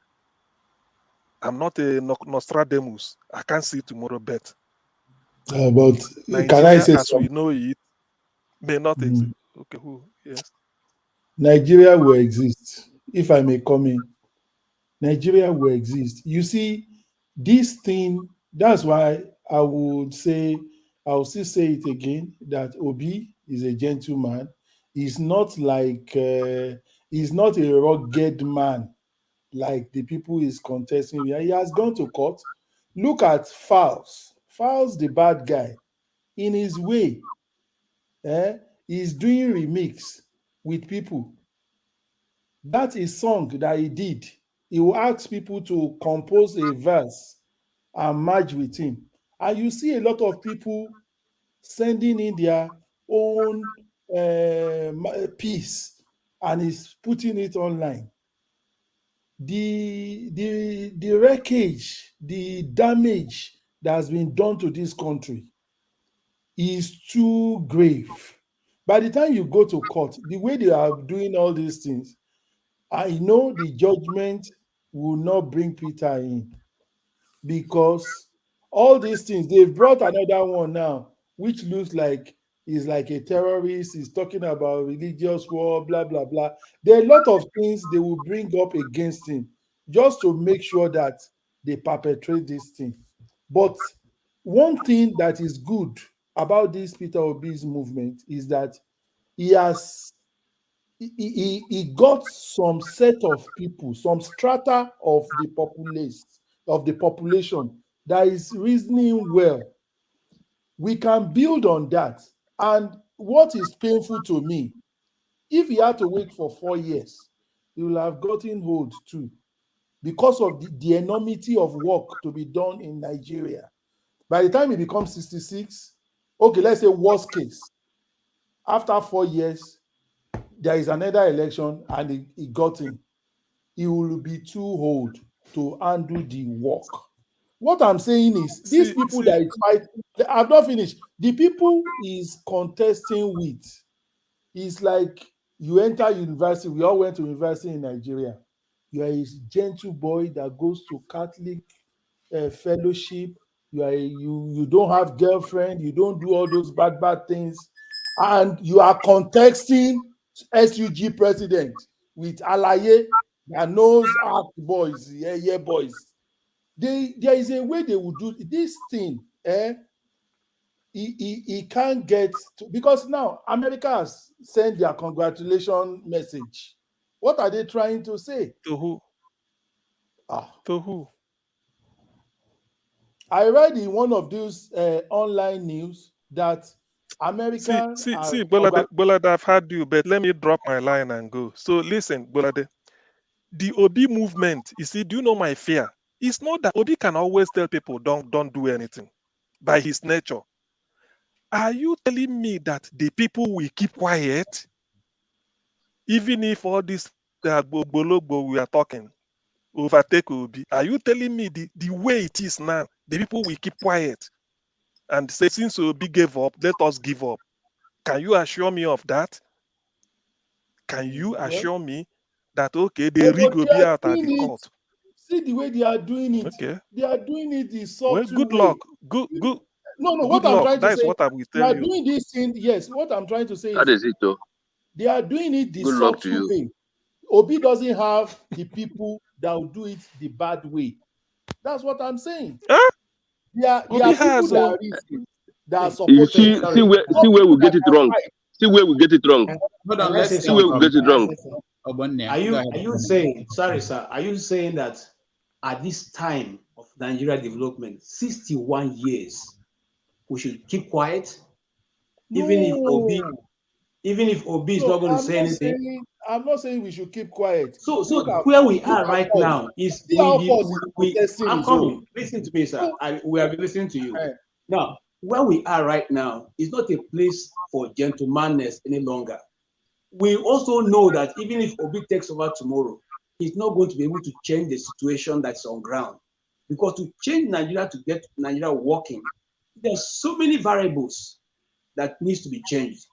I'm not a Nostradamus. I can't see tomorrow, but But can I Nigeria say as we something? know it may not exist. Okay, who? Yes. Nigeria will exist, if I may come in. Nigeria will exist. You see, this thing, that's why I will still say it again, that Obi is a gentleman. He's not he's not a rugged man like the people he's contesting with. He has gone to court. Look at Fowles. Fowles, the bad guy, in his way, he's doing remix with people. That is song that he did. He will ask people to compose a verse and merge with him. And you see a lot of people sending in their own piece and is putting it online. The wreckage, the damage that has been done to this country is too grave. By the time you go to court, the way they are doing all these things, I know the judgment will not bring Peter in because all these things, they've brought another one now, which looks like is like a terrorist, he's talking about religious war, blah, blah, blah. There are a lot of things they will bring up against him just to make sure that they perpetrate this thing. But one thing that is good about this Peter Obi's movement is that he has he got some set of people, some strata of the population that is reasoning well. We can build on that. And what is painful to me, if he had to wait for 4 years, he will have gotten old too, because of the enormity of work to be done in Nigeria. By the time he becomes 66, okay, let's say worst case, after 4 years, there is another election and he got in. He will be too old to undo the work. What I'm saying is, these people that is fight, I've not finished. The people is contesting with, is like you enter university. We all went to university in Nigeria. You are a gentle boy that goes to Catholic fellowship. You don't have girlfriend. You don't do all those bad things, and you are contesting SUG president with Alaye that knows art boys, yeah boys. There is a way they will do this thing. He can't get to, because now America has sent their congratulation message. What are they trying to say? To who? To who? I read in one of those online news that America See, are Bolade, I've had you, but let me drop my line and go. So listen, Bolade, the Obi movement, you see, do you know my fear? It's not that Obi can always tell people don't do anything by his nature. Are you telling me that the people will keep quiet, even if all this Gbologbo we are talking overtake Obi? Are you telling me the way it is now, the people will keep quiet and say, since Obi gave up, let us give up? Can you assure me of that? Can you assure me that, okay, they rig but they Obi are out at the doing it. court? See the way they are doing it. Okay. They are doing it the Well, subtle good way. luck. Good No, what I'm luck. trying to That is say, what I will they tell are you. doing this thing. Yes, what I'm trying to say That is is it, though. they are doing it the Good luck to subtle you. way. Obi doesn't have the people that will do it the bad way. That's what I'm saying. Huh? There are Obi people has, that oh. are reason, that are You supporting. see where we People get that it can wrong. fight. See where we get it wrong. Hold on, let's say See where we something. get it wrong. Are you saying, sorry, sir, are you saying that at this time of Nigeria development, 61 years, we should keep quiet? Even if Obi is No, not going to say anything? I'm not saying we should keep quiet. So Look at where we look are at right us. now is See how us is protesting I'm his own. coming. Listen to me, sir. We have been listening to you. Now, where we are right now is not a place for gentlemanness any longer. We also know that even if Obi takes over tomorrow, he's not going to be able to change the situation that's on ground. Because to change Nigeria, to get Nigeria working, there's so many variables that needs to be changed.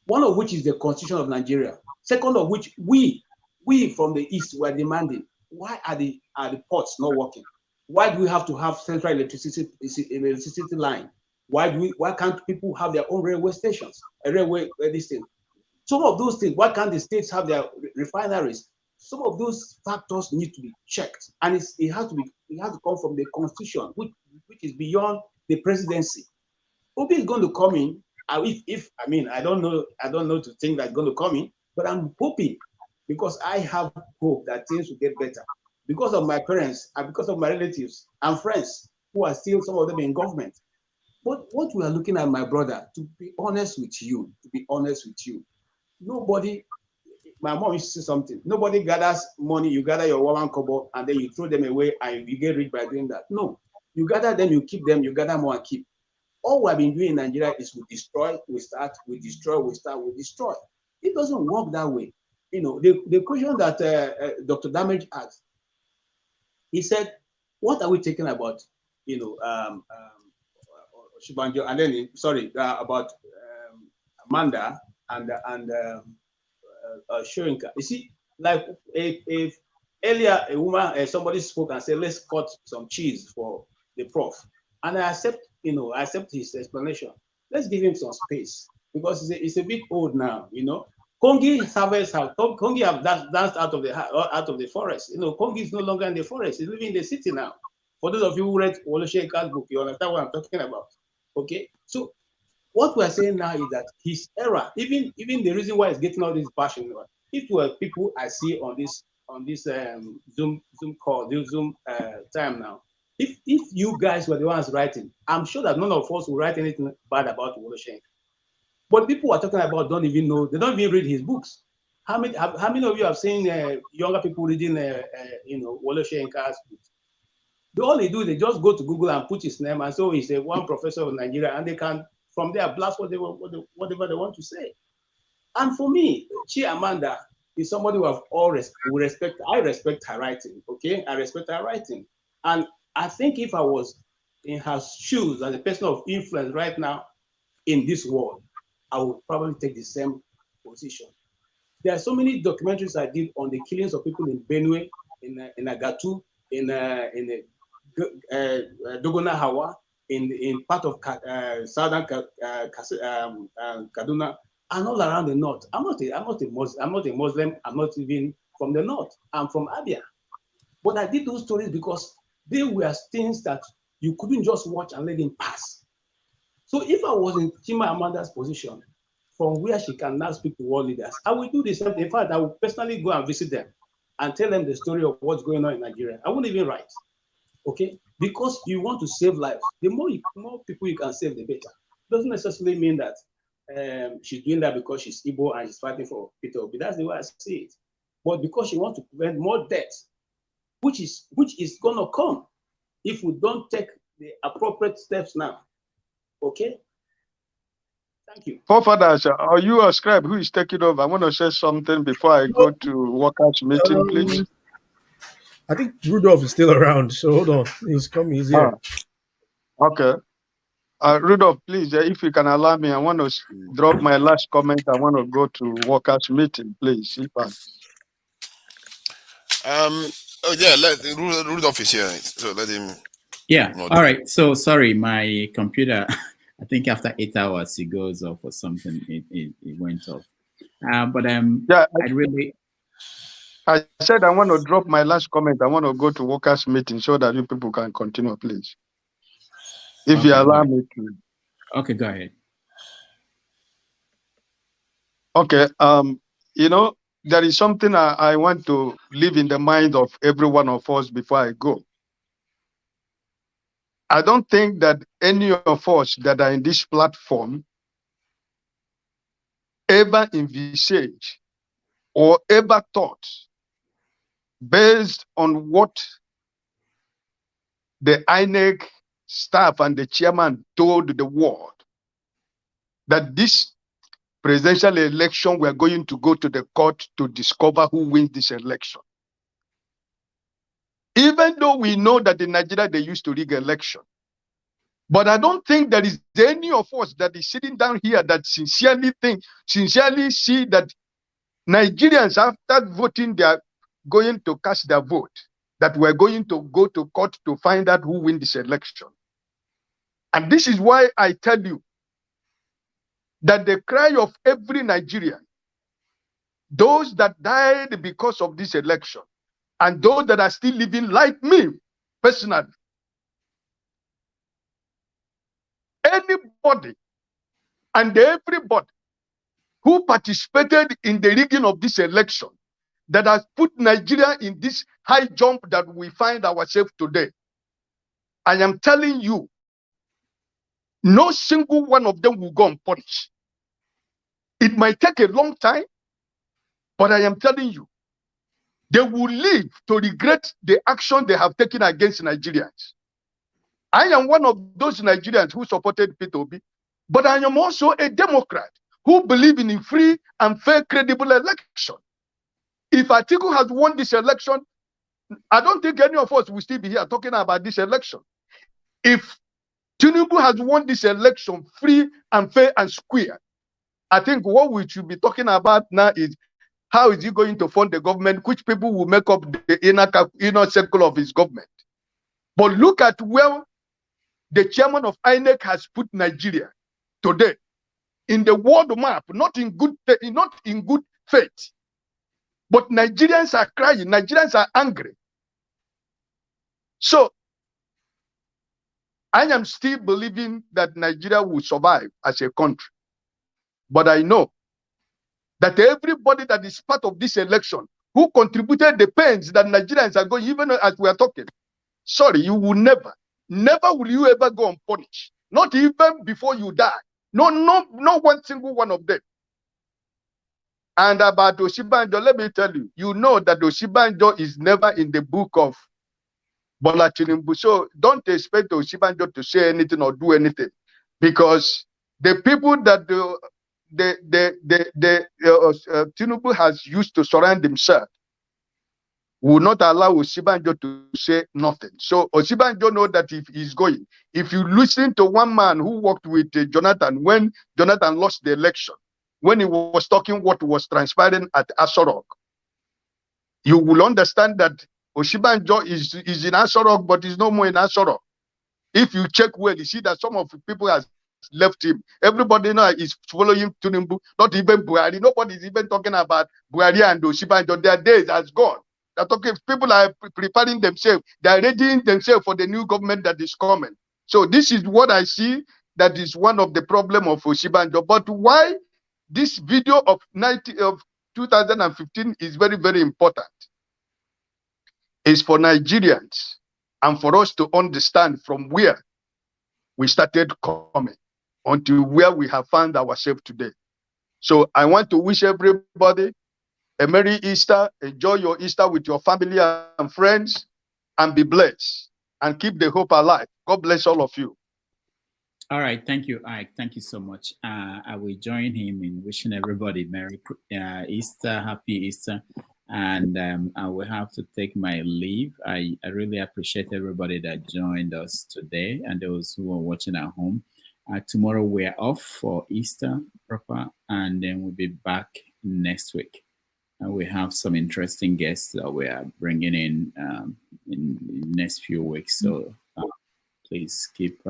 One of which is the constitution of Nigeria. Second of which, we from the East were demanding, why are the ports not working? Why do we have to have central electricity line? Why can't people have their own railway stations, this thing? Some of those things, why can't the states have their refineries? Some of those factors need to be checked, and it has to come from the constitution, which is beyond the presidency. Obi is going to come in. If I mean, I don't know to think that's going to come in, but I'm hoping, because I have hope that things will get better because of my parents and because of my relatives and friends who are still, some of them, in government. But what we are looking at, my brother, to be honest with you, nobody, my mom used to say something, nobody gathers money, you gather your one kobo and then you throw them away and you get rich by doing that. No, you gather them, you keep them, you gather more and keep. All we have been doing in Nigeria is we destroy, we start, we destroy, we start, we destroy. It doesn't work that way. You know, the question that Dr. Damage asked, he said, what are we talking about? You know, Shibanjo, and then, sorry, about Amanda and Soyinka. You see, like if earlier a woman, somebody spoke and said, let's cut some cheese for the prof. And I accept his explanation. Let's give him some space. because it's a bit old now, you know. Kongi harvest have Kongi have danced out of the forest. You know, Kongi is no longer in the forest; he's living in the city now. For those of you who read Wole Soyinka's book, you understand what I'm talking about. Okay, so what we are saying now is that his era, even the reason why he's getting all this bashing, if were people I see on this Zoom call, this Zoom time now, if you guys were the ones writing, I'm sure that none of us will write anything bad about Wole Soyinka. But people are talking about don't even know, they don't even read his books. How many of you have seen younger people reading Wole Soyinka's books? All they do, they just go to Google and put his name, and so he's one professor of Nigeria, and they can from there blast whatever they want to say. And for me, Chimamanda is somebody who have all respect. I respect her writing. Okay, I respect her writing, and I think if I was in her shoes as a person of influence right now in this world, I would probably take the same position. There are so many documentaries I did on the killings of people in Benue, in Agatu, in Dogona Hawa, in part of southern Kaduna, and all around the north. I'm not a Muslim. I'm not even from the north. I'm from Abia. But I did those stories because they were things that you couldn't just watch and let them pass. So if I was in Chimamanda's position, from where she can now speak to world leaders, I will do the same thing. In fact, I will personally go and visit them and tell them the story of what's going on in Nigeria. I won't even write, okay? Because you want to save lives. The more people you can save, the better. Doesn't necessarily mean that she's doing that because she's Igbo and she's fighting for Peter Obi. That's the way I see it. But because she wants to prevent more deaths, which is going to come if we don't take the appropriate steps now. Okay? Thank you. Forefathers, are you a scribe who is taking over? I want to say something before I go to workers' meeting, please. I think Rudolph is still around, so hold on. He's coming, he's here. Okay. Rudolph, please, if you can allow me, I want to drop my last comment. I want to go to workers' meeting, please. Oh yeah, Rudolph is here, so let him. Yeah. All right. So sorry, my computer. I think after 8 hours it goes off or something. It went off. Yeah, I said I want to drop my last comment. I want to go to workers' meeting so that you people can continue, please. If you allow me to. Okay, go ahead. Okay. There is something I want to leave in the mind of every one of us before I go. I don't think that any of us that are in this platform ever envisaged or ever thought, based on what the INEC staff and the chairman told the world, that this presidential election, we are going to go to the court to discover who wins this election. Even though we know that in Nigeria they used to rig election. But I don't think there is any of us that is sitting down here that sincerely see that Nigerians, after voting, they are going to cast their vote, that we're going to go to court to find out who wins this election. And this is why I tell you that the cry of every Nigerian, those that died because of this election, and those that are still living like me, personally, anybody and everybody who participated in the rigging of this election that has put Nigeria in this high jump that we find ourselves today, I am telling you, no single one of them will go unpunished. It might take a long time, but I am telling you, they will live to regret the action they have taken against Nigerians. I am one of those Nigerians who supported Peter Obi, but I am also a Democrat who believe in a free and fair, credible election. If Atiku has won this election, I don't think any of us will still be here talking about this election. If Tinubu has won this election free and fair and square, I think what we should be talking about now is how is he going to fund the government, which people will make up the inner circle of his government. But look at where the chairman of INEC has put Nigeria today. in the world map, not in good faith. But Nigerians are crying, Nigerians are angry. So I am still believing that Nigeria will survive as a country. But I know that everybody that is part of this election, who contributed the pains that Nigerians are going, even as we are talking, sorry, you will never will you ever go unpunished. Not even before you die. No one single one of them. And about Osinbajo, let me tell you, you know that Osinbajo is never in the book of Bola Tinubu. So don't expect Osinbajo to say anything or do anything, because the people that Tinubu has used to surround himself will not allow Osinbajo to say nothing. So Osinbajo know that if he's going, if you listen to one man who worked with Jonathan when Jonathan lost the election, when he was talking what was transpiring at Asorok, you will understand that Osinbajo is in Asorok, but is no more in Asorok. If you check well, you see that some of the people has left him. Everybody now is following Tinubu, not even Buhari. Nobody is even talking about Buhari and Osinbajo. Their days has gone. They're talking, people are preparing themselves. They're readying themselves for the new government that is coming. So this is what I see that is one of the problem of Osinbajo. But why this video of 2015 is very, very important is for Nigerians and for us to understand from where we started coming until where we have found ourselves today. So I want to wish everybody a Merry Easter. Enjoy your Easter with your family and friends, and be blessed and keep the hope alive. God bless all of you. All right, thank you, Ike. Thank you so much. I will join him in wishing everybody Merry Easter, Happy Easter, and I will have to take my leave. I really appreciate everybody that joined us today and those who are watching at home. Tomorrow we're off for Easter proper, and then we'll be back next week. And we have some interesting guests that we are bringing in the next few weeks. So please keep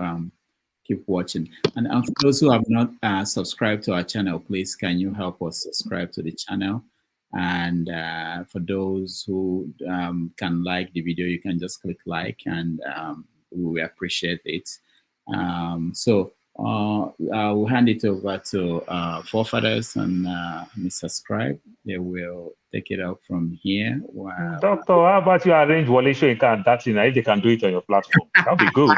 watching. And for those who have not subscribed to our channel, please can you help us subscribe to the channel? And for those who can like the video, you can just click like, and we appreciate it. So I'll hand it over to Forefathers and subscribe. They will take it out from here. Wow. Doctor, how about you arrange Wole Soyinka and Batifiers if they can do it on your platform? That'll be good.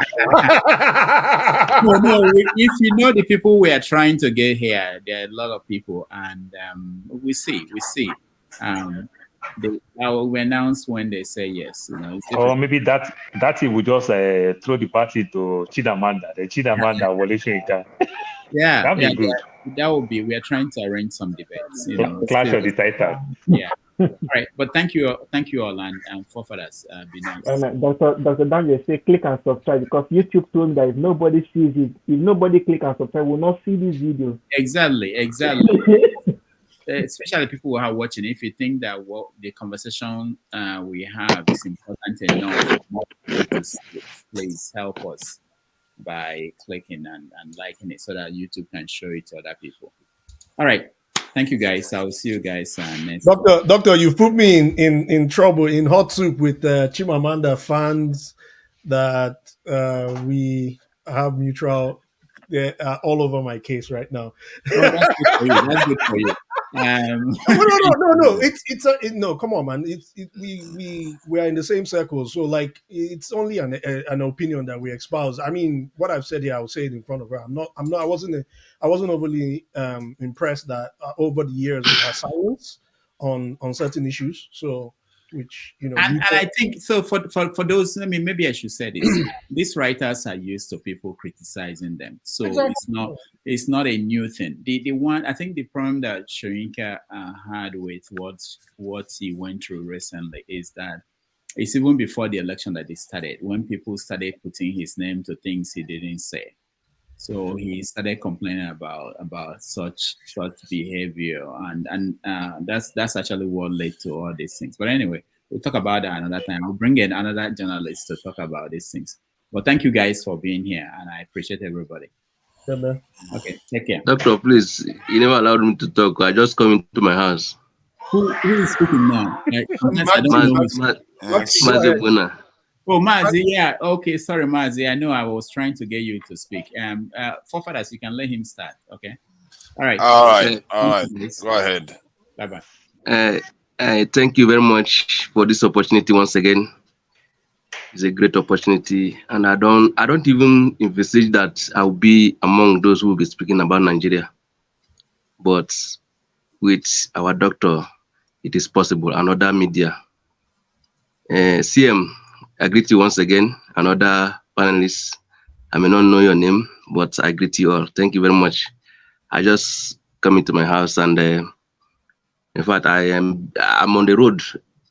No, if you know the people we are trying to get here, there are a lot of people, and we see. I will announce when they say yes. You know, or maybe that he will just throw the party to Chimamanda, the Chimamanda Wole Soyinka. Yeah, that'd be good. That would be. We are trying to arrange some debates. You know, Clash of the Titans. Yeah. All right, but thank you all, and Forefathers. Be nice. Dr. Daniel say click and subscribe, because YouTube told that if nobody sees it, if nobody click and subscribe, will not see this video. Exactly. Especially people who are watching. If you think that what the conversation we have is important enough, please help us by clicking and liking it so that YouTube can show it to other people. All right. Thank you, guys. I'll see you guys next. Doctor, you've put me in trouble, in hot soup with Chimamanda fans that we have mutual. They're all over my case right now. Oh, that's good for you. That's good for you. No. No. Come on, man. We are in the same circle, so like it's only an opinion that we espouse. I mean, what I've said here, I'll say it in front of her. I wasn't overly impressed that over the years of her silence on certain issues. So, which and I think so for those. I mean, maybe I should say this. These writers are used to people criticizing them, so exactly. It's not a new thing. The one, I think the problem that Soyinka had with what he went through recently is that it's even before the election that it started, when people started putting his name to things he didn't say. So he started complaining about such behavior, and that's actually what led to all these things. But anyway, we'll talk about that another time. I'll bring in another journalist to talk about these things. But thank you guys for being here, and I appreciate everybody. Okay, take care. Doctor, please, you never allowed me to talk. I just come into my house. Who is speaking now? Unless I don't know. Mazebuna. Oh, Mazi, yeah. Okay, sorry, Mazi. I know I was trying to get you to speak. Forefathers, you can let him start. Okay. All right. All right. Go ahead. Bye-bye. Thank you very much for this opportunity once again. It's a great opportunity, and I don't even envisage that I'll be among those who will be speaking about Nigeria. But with our doctor, it is possible. And other media. CM, I greet you once again. And other panelists, I may not know your name, but I greet you all. Thank you very much. I just come into my house, and in fact, I'm on the road.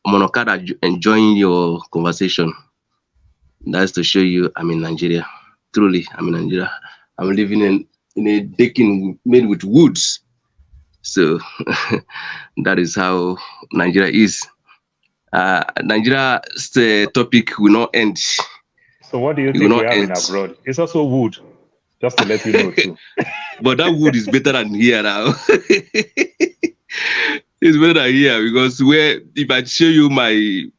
I'm on Okada enjoying your conversation. That's to show you I'm in Nigeria. Truly, I'm in Nigeria. I'm living in a decking made with woods. So that is how Nigeria is. Nigeria's topic will not end. So what do you think we have in abroad? It's also wood, just to let you know too. But that wood is better than here now. It's better than here, because if I show you my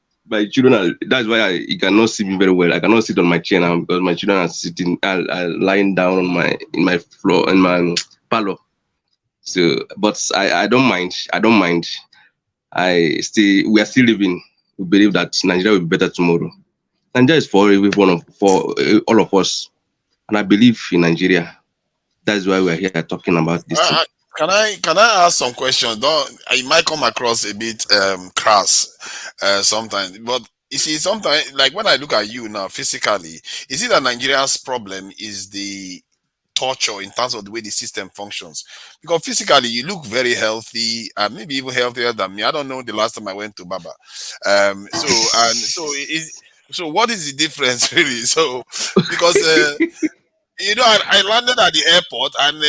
children, that's why you cannot see me very well. I cannot sit on my chair now because my children are sitting, are lying down in my floor, in my parlor. So, but I don't mind. We are still living. We believe that Nigeria will be better tomorrow. Nigeria is for all of us, and I believe in Nigeria. That's why we are here talking about this. Can I ask some questions? It might come across a bit crass sometimes, but you see, sometimes, like when I look at you now physically, is it that Nigeria's problem is the torture in terms of the way the system functions? Because physically you look very healthy, maybe even healthier than me. I don't know the last time I went to Baba. So what is the difference really? So because I landed at the airport, and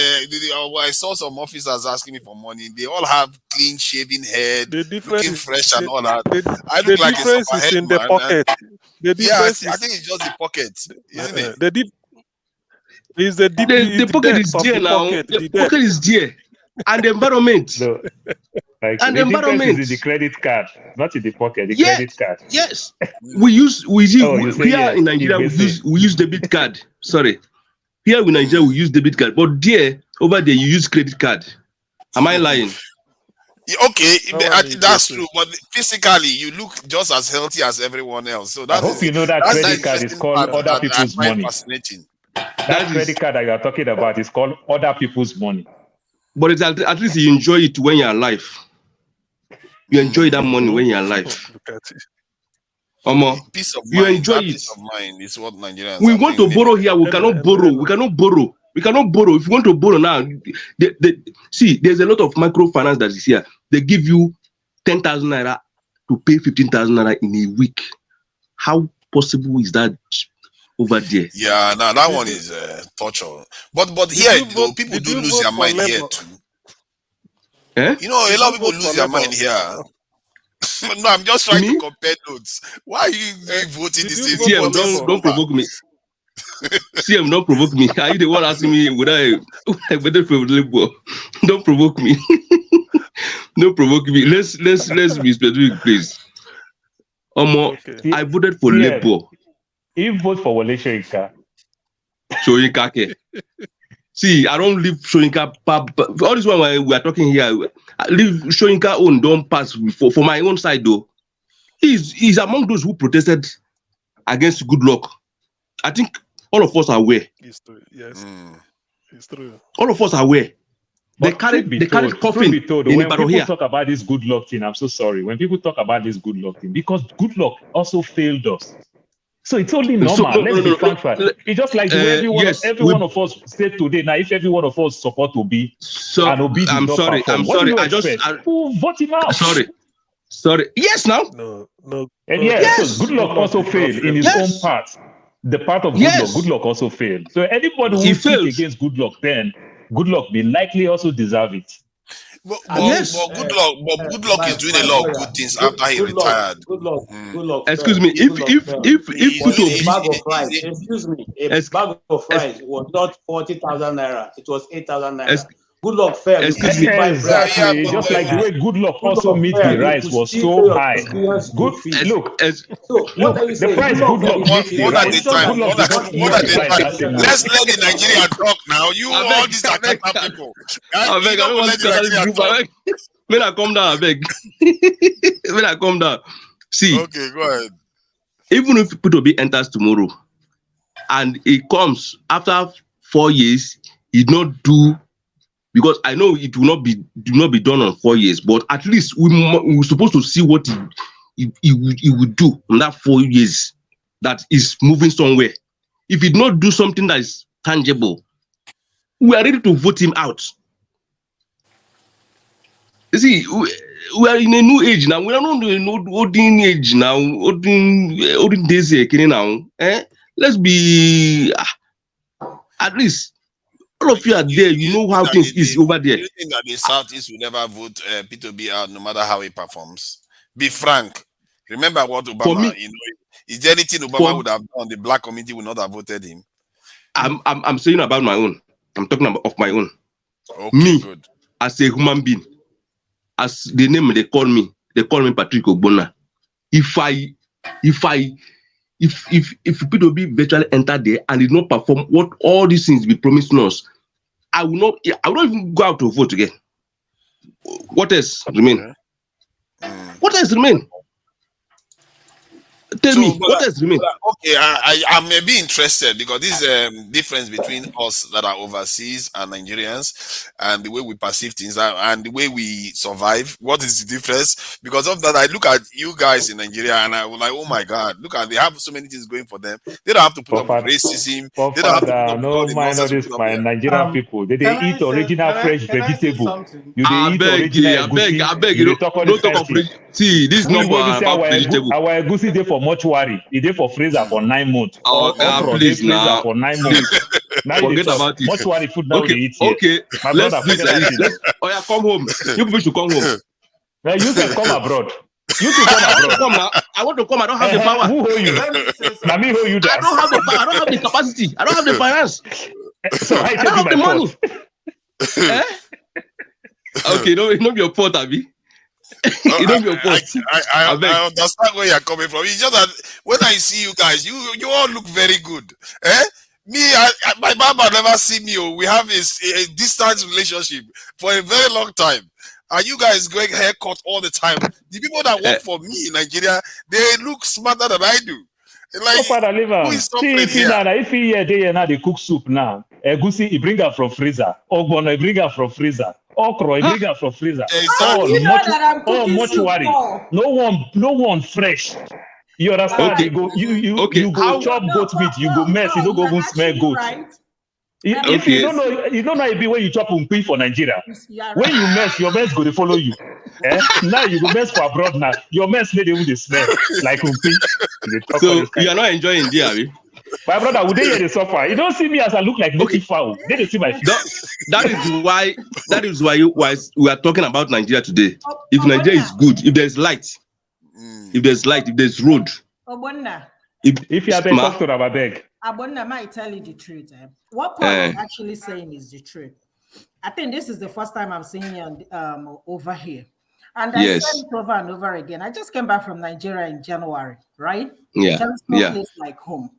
I saw some officers asking me for money. They all have clean shaven head, looking fresh and all that. I look like a superhead in the man. pocket. The difference I think it's just the pocket, isn't it? The pocket is there now. The pocket is there, and the environment. No, and the environment difference is in the credit card, not in the pocket. The credit card. Yes, here in Nigeria we use debit card. Sorry. Here in Nigeria, we use debit card, but over there, you use credit card. Am I lying? Okay, that's true. But physically, you look just as healthy as everyone else. So I hope you know that credit card is called other people's money. Fascinating. That credit card that you are talking about is called other people's money. But it's at least you enjoy it when you're alive. You enjoy that money when you're alive. Peace of you mind. enjoy Peace it. of mind is what Nigerians. We want to borrow here. We cannot borrow. We cannot borrow. If you want to borrow now, see, there's a lot of microfinance that is here. They give you 10,000 naira to pay 15,000 naira in a week. How possible is that over there? Yeah, now that one is torture. But here, people do lose their mind here too. You know, a lot of people lose their mind here. No, I'm just trying to compare notes. Why are you voting the same? CM, don't provoke me. CM, don't provoke me. Are you the one asking me would I voted for Labour? Don't provoke me. Don't provoke me. Let's be specific, please. I voted for Labour. You vote for Wole Soyinka. Soyinka. See, I don't leave Soyinka. All this one we are talking here, I leave Soyinka own don't pass for my own side though. He's among those who protested against good luck. I think all of us are aware. It's true. Yes, it's true. All of us are aware. They carried coffin in when people here. talk about this good luck thing, I'm so sorry. When people talk about this good luck thing, because good luck also failed us. So it's only normal. Let's be frank. It's just like every one of us said today. Now, if every one of us support Obi and Obi did not perform, what do you expect? Who vote him out? Sorry. Yes, now. No. And so good luck also failed in his own part. The part of good luck also failed. So anybody who speaks against good luck, then good luck may likely also deserve it. But Yes. good luck is doing a lot of good things after he retired. Good luck. Excuse fair. me, if Was Peter a bag Obi, of rice, excuse me, a bag of rice was not 40,000 naira, it was 8,000 naira. Good luck fair. Exactly, just like the way good luck also meet the rice was so high. Good look, so what are you the saying? price good luck meets the One at a rice. time. Good luck did not meet the rice that same way. Let's let the Nigerian talk now. You all these Akata people. I beg, I don't want to cut this group. I beg. When I come down, I beg. When I come down, see. Okay, go ahead. Even if Peter Obi enters tomorrow, and it comes after 4 years, he did not do, because I know it will not be done on 4 years, but at least we're supposed to see what he would do in that 4 years that is moving somewhere. If he did not do something that is tangible, we are ready to vote him out. You see, we are in a new age now. We are not in an olden age now, olden days here now. Let's be at least all of you are there. You know how things is over there. Do you think that the Southeast will never vote Peter Obi out, no matter how he performs? Be frank. Remember what Obama. Is there anything Obama would have done? The black community would not have voted him. I'm saying about my own. I'm talking about of my own. Okay, me good. As a human being, as the name they call me Patrick Ogbonna. If Peter Obi virtually enter there and did not perform what all these things be promising us, I will not even go out to vote again. What else remain? What else remain? Tell me, what else remain? Okay, I may be interested because this difference between us that are overseas and Nigerians and the way we perceive things and the way we survive. What is the difference? Because of that, I look at you guys in Nigeria and I was like, oh my God, look at they have so many things going for them. They don't have to put up with racism. They don't have to put up with all the nonsense. My Nigerian people, they eat original fresh vegetable. You I beg, you don't talk of see this number about vegetable. Our egusi dey for mortuary, e dey for freezer for 9 months. Please now. For 9 months. Now forget about it. Mortuary food now they eat here. Okay, my brother, forget that. Oh yeah, come home. You people should come home. Now you can come abroad. You can come abroad. I want to come. I don't have the power. Who hold you? Now me hold you. I don't have the power. I don't have the capacity. I don't have the finance. So I don't have the money. Okay, don't be your fault, Abi. I understand where you're coming from. It's just that when I see you guys, you all look very good. My mama never see me. We have a distance relationship for a very long time. And you guys going haircut all the time. The people that work for me in Nigeria, they look smarter than I do. Like, who is suffering here? If he here now they cook soup now, egusi he bring her from freezer, ogbono he bring her from freezer, okra he bring her from freezer. Exactly. All mortuary. No one fresh. You understand? Okay. You go chop goat meat, you go mess, you don't go even smell goat. Right. If you don't know it be when you chop unkui for Nigeria. When you mess, your mess go to follow you. Now you go mess for abroad now. Your mess made even the smell like unkui. So you are not enjoying the Abi? My brother, would they hear the suffer? You don't see me as I look like native fowl. They don't see my face. That is why we are talking about Nigeria today. If Nigeria is good, if there's light, if there's road. If you are being talk to them, I beg. Abonna might tell you the truth. What Paul is actually saying is the truth. I think this is the first time I'm seeing you over here. And I said it over and over again. I just came back from Nigeria in January, right? Yeah. There's no place like home.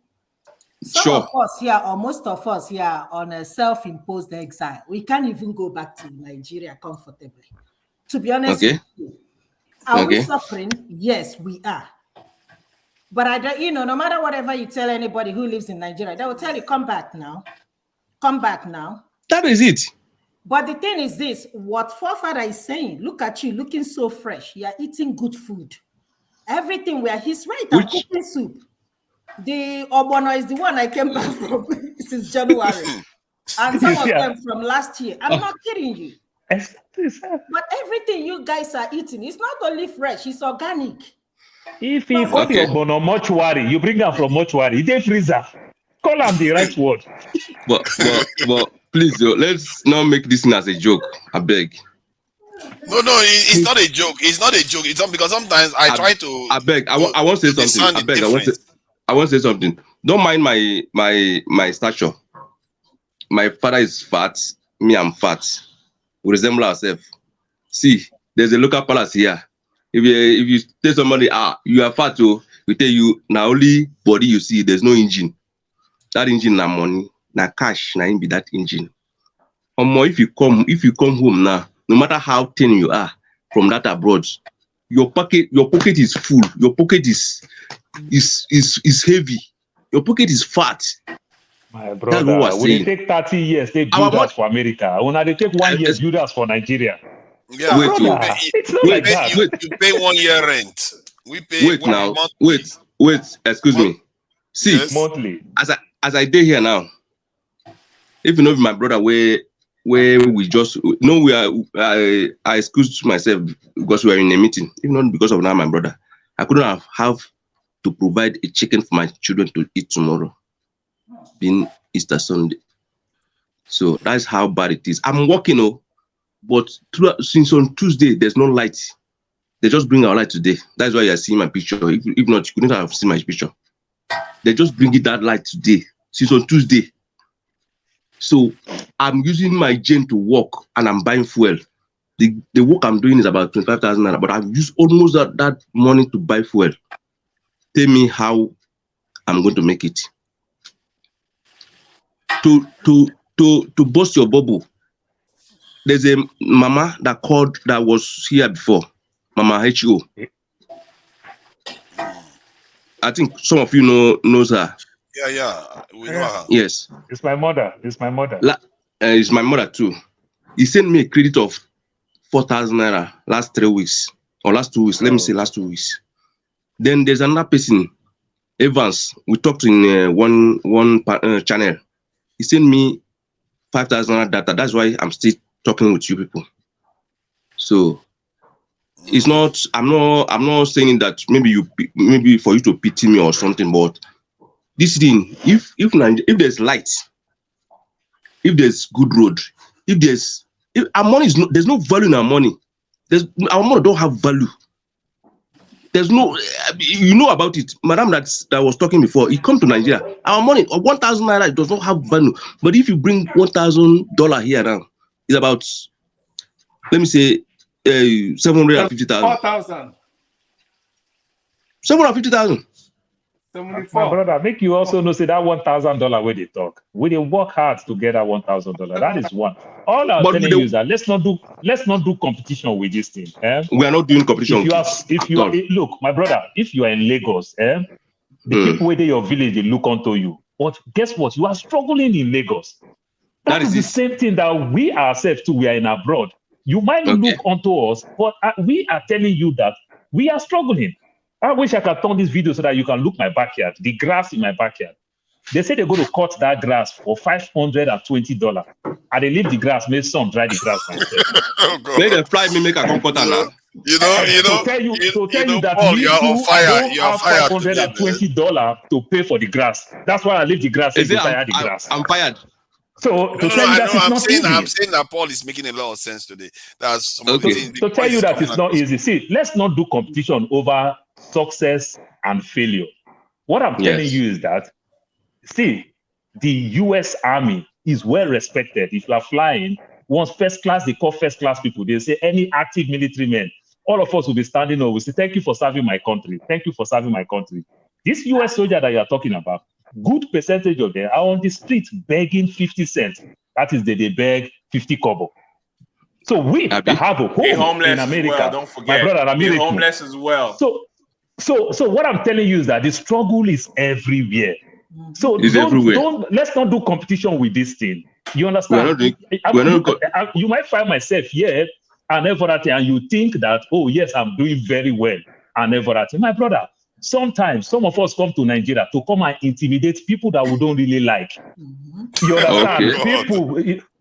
Some of us here, or most of us here, on a self-imposed exile. We can't even go back to Nigeria comfortably. To be honest with you. Are we suffering? Yes, we are. But I don't, no matter whatever you tell anybody who lives in Nigeria, they will tell you, come back now. Come back now. That is it. But the thing is this, what forefather is saying, look at you looking so fresh. You are eating good food. Everything he's right. I'm cooking soup. The Obono is the one I came back from since January. And some of them from last year. I'm not kidding you. But everything you guys are eating, it's not only fresh, it's organic. If you go to Obono mortuary, you bring them from mortuary, they freezer. Call them the right word. But please, let's not make this thing as a joke. I beg. No, it's not a joke. It's not a joke. It's not, because sometimes I try to. I beg. I want to say something. I beg. I want to say something. Don't mind my stature. My father is fat. Me, I'm fat. We resemble ourselves. See, there's a local palace here. If you tell somebody, you are fat, we tell you now only body you see. There's no engine. That engine na money, na cash, na be that engine. Or if you come home now, no matter how thin you are from that abroad, your pocket is full. Your pocket is heavy. Your pocket is fat. My brother, when they take 30 years, they build us for America. When they take 1 year, build us for Nigeria. Yeah, it's not like that. You pay 1 year rent. We pay. Wait. Excuse me. See, yes. Monthly. As I did here now, if you know my brother, where we just I excused myself because we were in a meeting. Even not because of now my brother, I couldn't have to provide a chicken for my children to eat tomorrow, being Easter Sunday. So that's how bad it is. I'm working, but since on Tuesday there's no light. They just bring our light today. That's why you're seeing my picture. If not, you couldn't have seen my picture. They just bring it that light today, since on Tuesday. So I'm using my gen to work and I'm buying fuel. The work I'm doing is about 25,000 naira, but I've used almost that money to buy fuel. Tell me how I'm going to make it. To burst your bubble, there's a mama that was here before, Mama HO. I think some of you knows her. Yeah, we know her. Yes. It's my mother. It's my mother too. He sent me a credit of 4,000 naira last 3 weeks or last 2 weeks. Let me say last 2 weeks. Then there's another person, Evans. We talked in one channel. He sent me 5,000 naira data. That's why I'm still talking with you people. So it's not. I'm not saying that maybe for you to pity me or something, but this thing, if there's light, if there's good road, if our money there's no value in our money. Our money don't have value. There's no, about it. Madam that was talking before, he come to Nigeria. Our money, 1,000 naira, does not have value. But if you bring $1,000 here now, it's about, let me say, 750,000. 4,000. 750,000. My brother, make you also know, say that $1,000 where they talk. We they work hard to get that $1,000. That is one. All I'm telling you is that let's not do competition with this thing. We are not doing competition. If you are look, my brother, if you are in Lagos, the people within your village they look onto you. But guess what? You are struggling in Lagos. That is the same thing that we ourselves too. We are in abroad. You might look onto us, but we are telling you that we are struggling. I wish I could turn this video so that you can look my backyard, the grass in my backyard. They say they're going to cut that grass for $520. And they leave the grass, make some dry the grass myself. Let them fly me make a comforter now. To tell you that Paul, me you're on too, fire. I don't You're on have fire $520 to pay for the grass. That's why I leave the grass and tire the grass. I'm fired. So to tell you that it's not easy. I'm saying that Paul is making a lot of sense today. That's To tell you that it's not easy. See, let's not do competition over success and failure. What I'm telling you is that, see, the US Army is well respected. If you are flying, once first class, they call first class people. They say any active military men, all of us will be standing over. We say, thank you for serving my country. Thank you for serving my country. This US soldier that you are talking about, good percentage of them are on the street begging 50 cents. That is, they beg 50 kobo. So we have a home in America. Well, don't forget. My brother, Be homeless as well. So what I'm telling you is that the struggle is everywhere. So let's not do competition with this thing. You understand? You might find myself here and everything, and you think that, oh yes, I'm doing very well and everything. My brother, sometimes some of us come to Nigeria to come and intimidate people that we don't really like. You understand?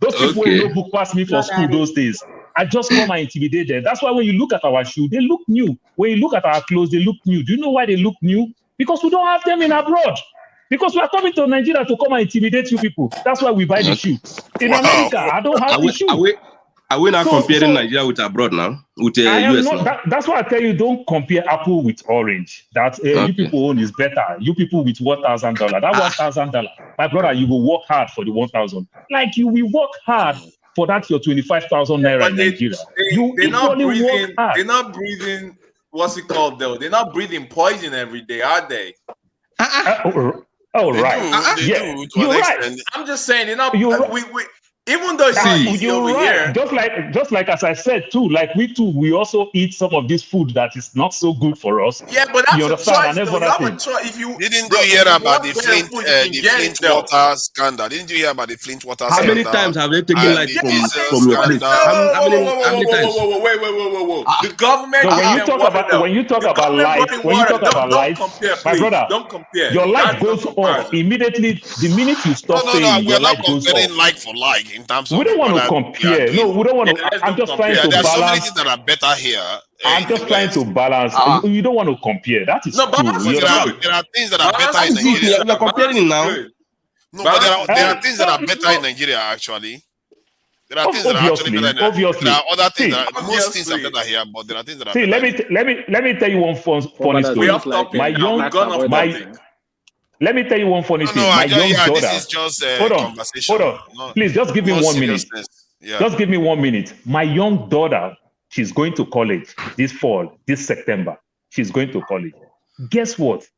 Those people who book past me for school those days. I just come and intimidate them. That's why when you look at our shoes, they look new. When you look at our clothes, they look new. Do you know why they look new? Because we don't have them in abroad. Because we are coming to Nigeria to come and intimidate you people. That's why we buy the shoe. In America, I don't have the shoe. Are we not So- comparing so- Nigeria with abroad now? With I am US not. now? That's why I tell you, don't compare apple with orange. That you Okay. people own is better. You people with $1,000. That $1,000, my brother, you will work hard for the 1,000. Like you will work hard for that your 25,000 naira But in Nigeria. You they're not equally work breathing. hard. They're not breathing. What's it called though? They're not breathing poison every day, are they? Oh, They right. do. They Yeah, do to you're an right. extent. I'm just saying they're not. You're right. We even though it's not easy You're over right. here. Just like as I said too, like we too, we also eat some of this food that is not so good for us. Yeah, but that's You a understand? choice And though. every You other have a thing. choice. If you Didn't bro, you hear if you about want the better Flint, food, you can the get Flint it though. water scandal? Didn't you hear about the Flint water How scandal? many times have they taken And light the from diesel your place? scandal? How many times? Whoa. The government No, gave them water though. when you talk The about government life, brought in when you water. talk about Don't life, compare, my please. brother, Don't compare. your life That's no goes up comparison. immediately. The minute you stop No. paying, We're your not life goes up. comparing like for like in terms We of don't want what to we are compare. doing. No, we don't want to. let's I'm just don't trying compare. to There are so many balance. things that are better here I'm in just the trying West. to balance. You don't want to compare. That is No, true. balance You is understand? good. There are things that are Balance better in is good. Nigeria. You're comparing Balance is now. good. No, but Balance there is are good. things that are better in Nigeria actually. There are things that are actually better. Obviously. There are other things See, that most things are Obviously. better here, but there are things that are see. better. Let me tell you one funny But story. We off topic now. We've gone off topic. Let me tell you one funny thing. My young daughter. This is just a Hold conversation. on. Please, just give me 1 minute. Seriousness. Yeah. Just give me 1 minute. My young daughter, she's going to college this fall, this September. She's going to college. Guess what?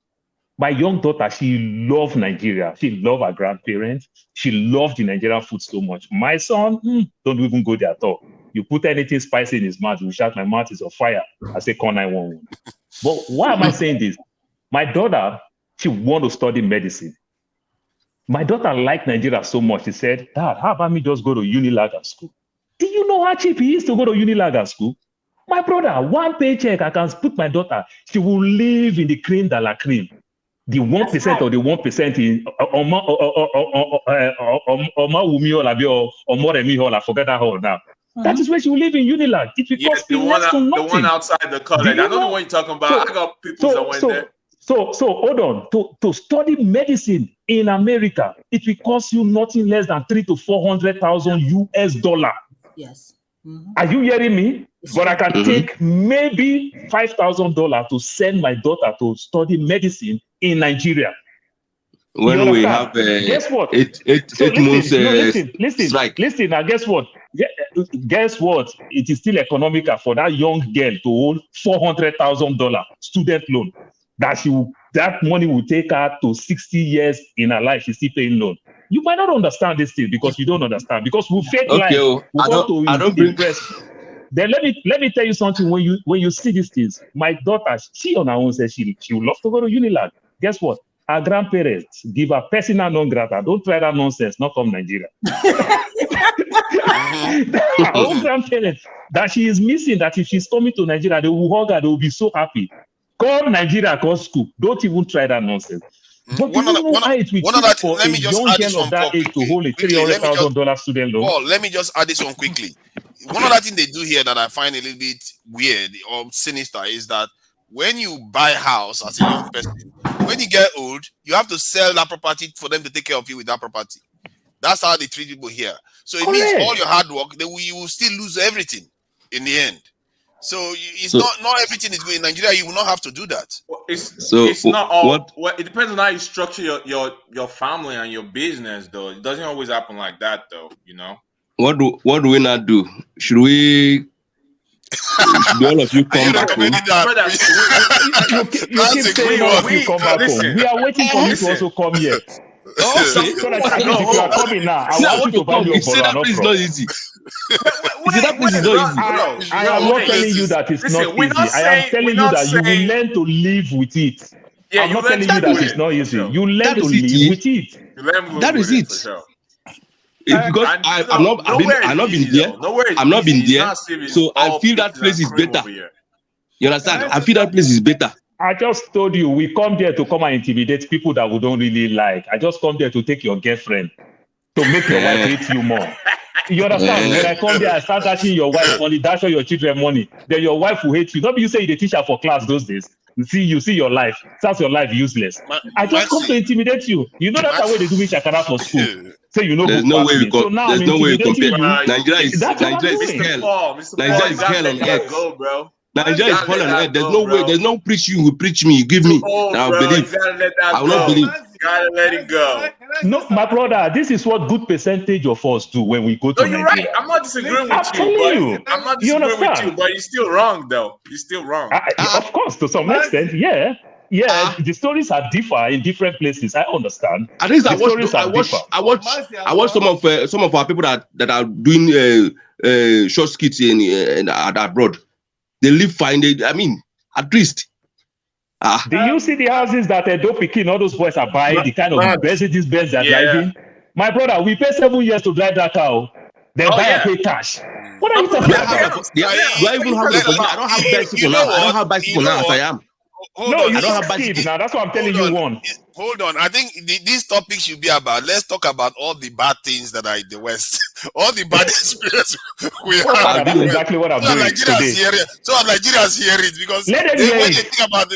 My young daughter, she loves Nigeria. She loves her grandparents. She loves the Nigerian food so much. My son, don't even go there at all. You put anything spicy in his mouth, you shout, my mouth is on fire. I say, call 911. But why am I saying this? My daughter, she want to study medicine. My daughter liked Nigeria so much. She said, Dad, how about me just go to Unilag school? Do you know how cheap it is to go to Unilag school? My brother, one paycheck, I can put my daughter. She will live in the cream de la cream. The 1% or the 1% in I forget that hall now. That is where she will live in Unilag. It will cost me next to nothing. The one outside the college. I know the one you're talking about. I got people that went there. So hold on. To study medicine in America, it will cost you nothing less than $300,000 to $400,000 US. Yes. Are you hearing me? But I can take maybe $5,000 to send my daughter to study medicine in Nigeria. When we have guess what? eight months strike. Listen. Now, guess what? Guess what? It is still economical for that young girl to hold $400,000 student loan. That money will take her to 60 years in her life. She's still paying loan. You might not understand this thing because you don't understand. Because we fake life. We want to impress. Then let me tell you something. When you see these things, my daughter, she on her own says she would love to go to Unilag. Guess what? Her grandparents give her personal non grata. Don't try that nonsense. Not from Nigeria. Her own grandparents that she is missing. That if she's coming to Nigeria, they will hug her. They will be so happy. Come Nigeria, come school. Don't even try that nonsense. But One other thing, let me just add this one to hold a $300,000 student loan. Paul, let me just add this one quickly. One other thing they do here that I find a little bit weird or sinister is that when you buy a house as a young person, when you get old, you have to sell that property for them to take care of you with that property. That's how they treat people here. So it means all your hard work, you will still lose everything in the end. So it's not everything is good in Nigeria. You will not have to do that. It's not all. Well, it depends on how you structure your family and your business, though. It doesn't always happen like that, though. You know. What do we not do? Should all of you come back home? You keep saying all of you come back home. We are waiting for you to also come here. So that if you are coming now, I want you to buy your that is not easy. That place is not easy. I am not telling you that it's not easy. I am telling you that you will learn to live with it. Yeah, I'm not telling you that it's not easy. You learn to live with it. That is it. Because I've not been there. I've not been there. So I feel that place is better. You understand? I feel that place is better. I just told you, we come there to come and intimidate people that we don't really like. I just come there to take your girlfriend, to make your wife hate you more. You understand? When I come there, I start dashing your wife money, dash all your children money. Then your wife will hate you. Not be you say you're the teacher for class those days. You see your life. That's your life useless. I just come to intimidate you. You know that's the way they do with Shakara for school. So you know There's go no pass way me. you So now I'm there's no way you compare. intimidating you. Nigeria is That's what I'm doing. hell. Mr. Nigeria Paul, is you gotta hell let on that earth. go, bro. Nigeria You is gotta hell let on that earth. There's go, no way. bro. There's no preach you will preach me. You give me, Oh, and I'll bro, you believe. gotta let that I will not go. believe. Gotta let it go. No, my brother, this is what good percentage of us do when we go to No, you're right. Nigeria. I'm not disagreeing I'm with you, telling but you. I'm not You disagreeing with you, understand? but you're still wrong, though. You're still wrong. Of course, to some extent, yeah. Yeah, the stories are differ in different places. I understand. At least The stories are differ. I watch some of our people that are doing short skits in abroad. They live fine. I mean, at least. Do you see the houses that Edo Pikin, all those boys are buying, the kind of Mercedes Benz they're driving? My brother, we pay 7 years to drive that car. Then buy and pay cash. What are you talking about? Do I even have the opportunity? I don't have bicycle now. I don't have bicycle now as I am. Hold No, on. you I don't don't have skid bicycle. now. That's what I'm telling you. One. Hold on. I think this topic should be about. Let's talk about all the bad things that are in the West, all the bad experiences we have. Brother, that's exactly what I'm doing today. So Nigerians hear it because Let them when hear they it. think about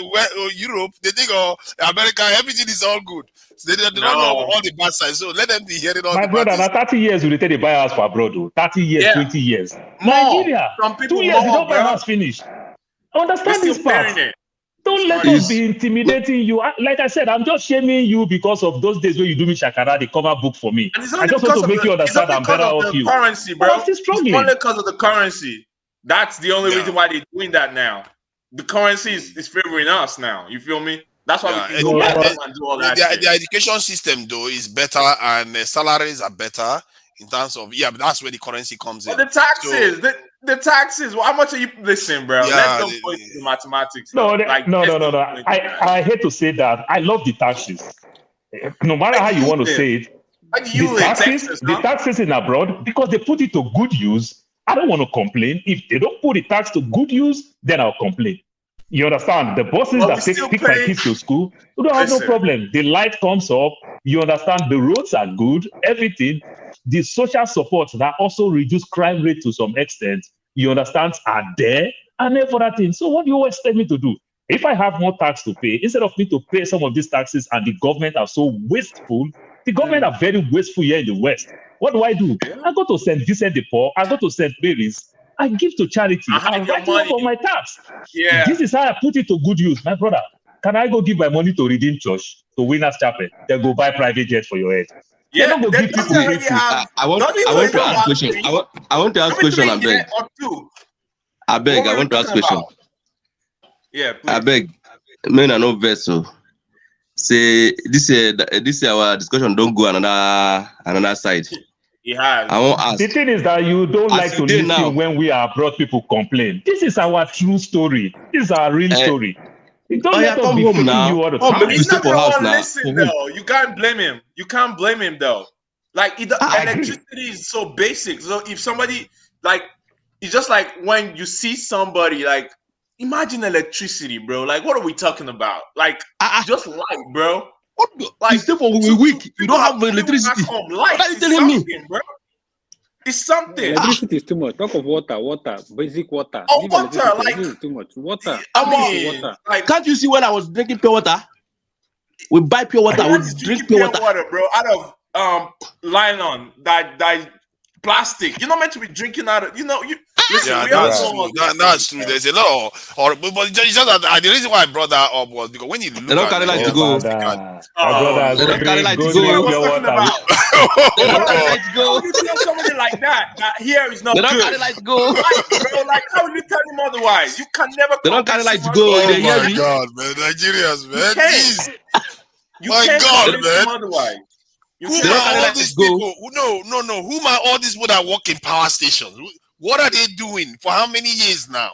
Europe, they think America, everything is all good. So they don't know all the bad sides. So let them be hearing all My the brother, bad things. now 30 years we take the buy house for abroad. 30 years, 20 years. Nigeria, Some people 2 years they more, don't buy bro. house finish. Understand We're this still part. paying it. Don't let us be intimidating you. Like I said, I'm just shaming you because of those days when you do me shakara, they cover book for me. And it's I only just want because to of make you it's understand only I'm better because of off the you. currency, But bro. I'm still It's struggling. only because of the currency. That's the only reason why they're doing that now. The currency is favoring us now. You feel me? That's why we can go back home and do all that shit. The education system though is better and salaries are better in terms of but that's where the currency comes in. But the taxes, the taxes. Well, how much are you listening, bro? Let's don't go into the mathematics. No, Though. I hate to say that. I love the taxes. No matter how you want to say it, the taxes in abroad, because they put it to good use. I don't want to complain. If they don't put the tax to good use, then I'll complain. You understand? The buses that take my kids to school, we don't have no problem. The light comes up. You understand? The roads are good. Everything. The social support that also reduce crime rate to some extent, you understand, are there and every other thing. So what do you expect me to do? If I have more tax to pay, instead of me to pay some of these taxes and the government are so wasteful, the government are very wasteful here in the West. What do? I go to St. Vincent de Paul, I go to St. Mary's, I give to charity, I write off on my tax. Yeah. This is how I put it to good use. My brother, can I go give my money to Redeem Church, to Winners Chapel, then go buy private jet for your head? Yeah, don't go give people free food. I want to ask question. I want to ask question. I beg. I beg. I want to ask question. Yeah, please. I beg. Men are no vessel. Say this our discussion don't go another side. It has. I won't ask. The thing is that you don't like to listen when we are abroad people complain. This is our true story. This is our real story. Don't let us be faking you all the time. He's not gonna listen though. You can't blame him. You can't blame him though. Like electricity is so basic. So if somebody it's just like when you see somebody like imagine electricity, bro. Like what are we talking about? Like just light, bro. Like for a week, you don't have electricity. Light what are you telling me? Bro. It's something. Electricity is too much. Talk of water, basic water. Oh, water, like is too much. Water. I mean, water. Like, can't you see when I was drinking pure water? We buy pure water. We drink pure water, bro. Out of nylon that plastic. You're not meant to be drinking out of. Listen, that's true. There's a lot of, but it's just that the reason why I brought that up was because when you look they don't carry light to go. They don't carry light to go. They don't carry light to go. You tell somebody like that here is not good. They good. don't carry light to go. Bro, like how will you tell him otherwise? You can never. They don't carry light to go. Oh my God, man, Nigerians, man. My God, man. Otherwise. Who are all these people? No. Who are all these people that work in power stations? What are they doing for how many years now?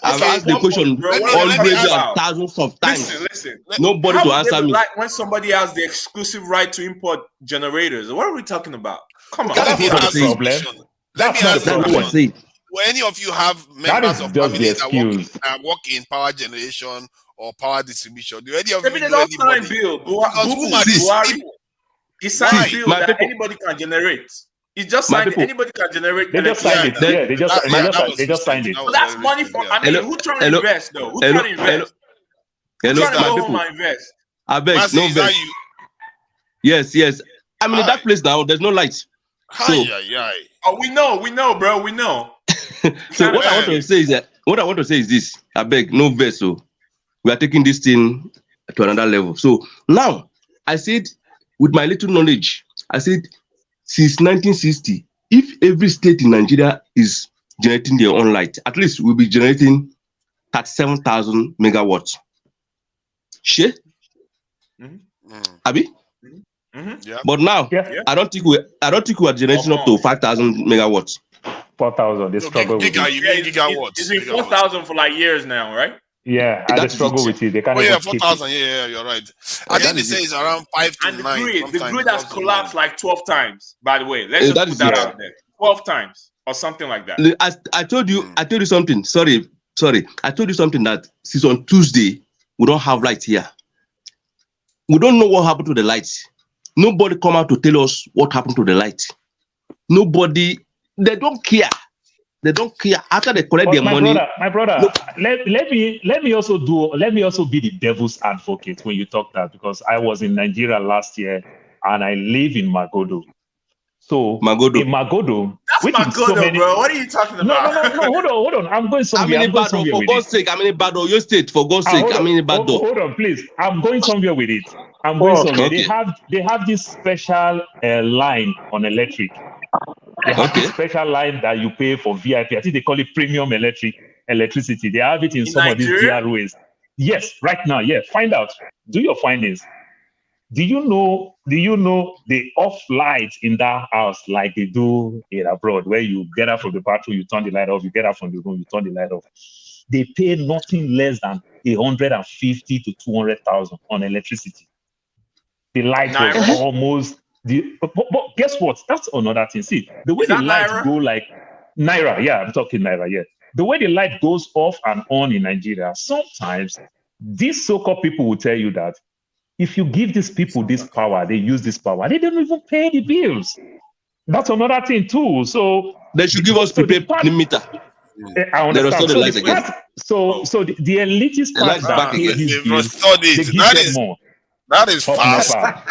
I've asked the question already thousands of times. Listen. Nobody to answer me. Like when somebody has the exclusive right to import generators. What are we talking about? Come on. That's not the problem. That's not the problem. Will any of you have members of families that work in power generation or power distribution? Do any of you know anybody? Who are these people? He signed a bill that anybody can generate. He just signed it. Anybody can generate. They just signed it. Yeah, they just signed it. So that's money for. I mean, who trying to invest though? Who trying to invest? Who trying to go home and invest? I beg, no vex. Yes. I'm in that place now. There's no light. So, Oh, we know, bro. We know. so what I want to say is this. I beg, no vessel. We are taking this thing to another level. So now, I said, with my little knowledge, I said, since 1960, if every state in Nigeria is generating their own light, at least we'll be generating 37,000 megawatts. Share? Abi? But now, I don't think we are generating up to 5,000 megawatts. 4,000. They struggle with it. Gigawatts. It's been 4,000 for like years now, right? Yeah, and they struggle with it. They can't even keep 4,000. Yeah, you're right. I think they say it's around 5 to 9. The grid has collapsed like 12 times. By the way, let's just put that out there. 12 times or something like that. I told you something. Sorry. I told you something that since on Tuesday we don't have light here. We don't know what happened to the lights. Nobody come out to tell us what happened to the light. Nobody. They don't care. They don't care after they collect their money. My brother, let me also be the devil's advocate when you talk that, because I was in Nigeria last year and I live in Magodo. So in Magodo, that's Magodo, bro. What are you talking about? No. Hold on. I'm going somewhere. For God's sake, I'm in Bado, your state. For God's sake, I'm in Bado. Hold on, please. I'm going somewhere with it. I'm going somewhere. Okay. They have this special line on electric. They have this special line that you pay for VIP. I think they call it premium electricity. They have it in some Nigeria? Of these DROs. Yes, right now. Yeah, find out. Do your findings. Do you know they off lights in that house like they do in abroad, where you get out from the bathroom, you turn the light off, you get out from the room, you turn the light off. They pay nothing less than 150 to 200,000 on electricity. The light was almost but guess what? That's another thing. See, the way the lights go like Naira, yeah, I'm talking Naira, yeah. The way the light goes off and on in Nigeria, sometimes these so-called people will tell you that if you give these people this power, they use this power, they don't even pay the bills. That's another thing too. So they should give us prepaid meter. I understand. So the elitist part that pay these bills, they give them more. That is fast. Up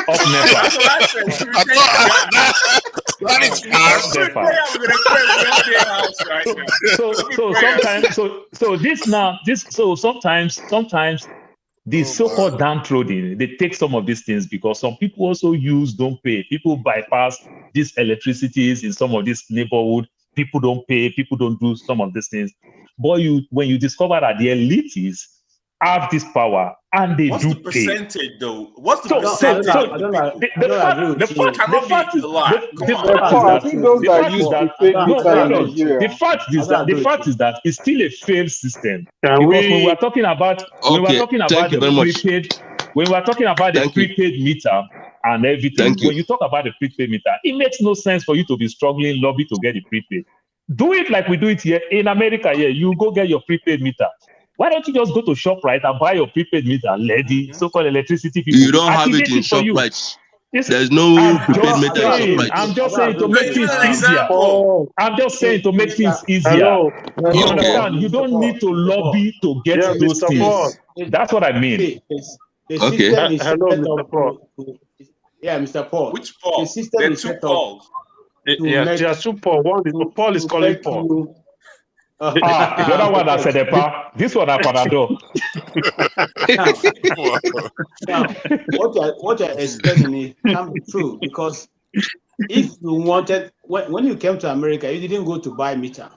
NEPA. That is fast. So sometimes these so-called downtrodden, they take some of these things because some people also don't pay. People bypass these electricities in some of this neighborhood. People don't pay. People don't do some of these things. But when you discover that the elites have this power and they What's do the percentage though? What's the percentage? The fact is that it's still a failed system. Because when we're talking about the prepaid meter and everything, when you talk about the prepaid meter, it makes no sense for you to be struggling lobby to get the prepaid. Do it like we do it here in America. Here, you go get your prepaid meter. Why don't you just go to ShopRite and buy your prepaid meter, lady, so-called electricity people? You don't have it in ShopRite. There's no prepaid meter in ShopRite. I'm just saying to make things easier. I'm just saying to make things easier. You understand? You don't need to lobby to get those things. That's what I mean. Okay. Hello, Mr. Paul. Yeah, Mr. Paul. Which Paul? The system There are is two set Pauls. up. There are two Paul. Paul is calling Paul. The other one I said, this one I Panado. Now, what you're explaining can be true, because if you wanted, when you came to America, you didn't go to buy meter.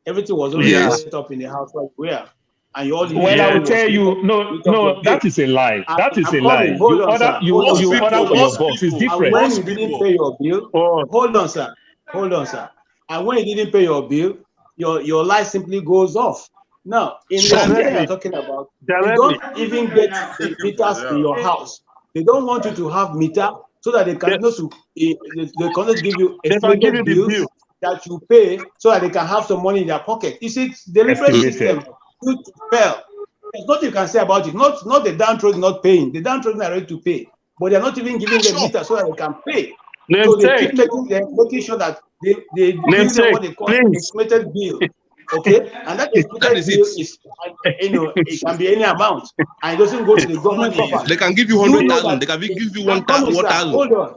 Everything was already set up in the house right where. And you all I will tell you, no, that is a lie. That is a lie. You order for your box. It's different. And when you didn't pay your bill, hold on, sir. And when you didn't pay your bill, your light simply goes off. Now, in the area you're talking about, you don't even get the meters in your house. They don't want you to have meter so that they can also give you estimated bills that you pay so that they can have some money in their pocket. You see, it's the deliberate system to fail. There's nothing you can say about it. Not the downtrodden not paying. The downtrodden are ready to pay, but they're not even giving them meter so that they can pay. So they keep making sure that they give them what they call an estimated bill. Okay, and that estimated bill is, it can be any amount, and it doesn't go to the government. They can give you 100,000. They can give you 1,000. Hold on.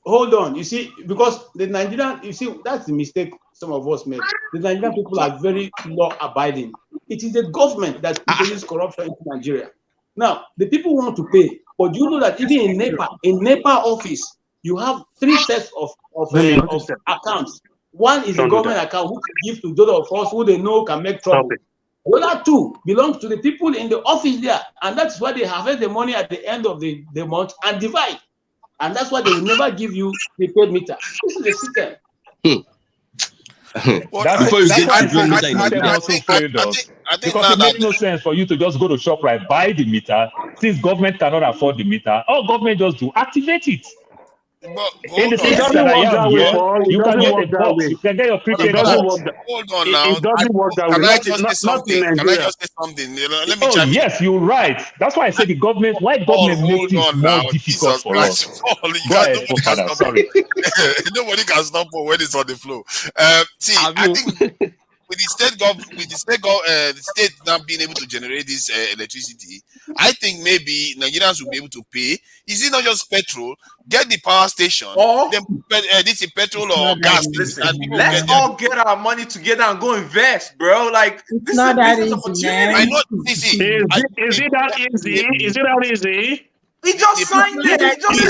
hold on. You see, because the Nigerian, you see, that's the mistake some of us made. The Nigerian people are very law abiding. It is the government that introduces corruption into Nigeria. Now, the people want to pay, but you know that even in NEPA office, you have 3 sets of accounts. One is a government account which you give to those of us who they know can make trouble. The other 2 belong to the people in the office there, and that's why they harvest the money at the end of the month and divide. And that's why they will never give you the paid meter. This is the system. That's why the system also failed us. Because it makes no sense for you to just go to ShopRite, buy the meter. Since government cannot afford the meter, all government just do, activate it. In the states that I am here, you can get a box, you can get your prepaid box. Hold on now. It doesn't work that way. Can I just say something? Can I just say something? Let me Oh, chime in. yes, you're right. That's why I say the government, why government makes things more difficult for us. Go ahead, Father, sorry. Nobody can stop when it's on the floor. See, I think with the state now being able to generate this electricity, I think maybe Nigerians will be able to pay. Is it not just petrol? Get the power station, then this is petrol or gas. Listen, let's all get our money together and go invest, bro. Like, this is a business opportunity. I know. Is it that easy? Is it that easy? He just signed it. He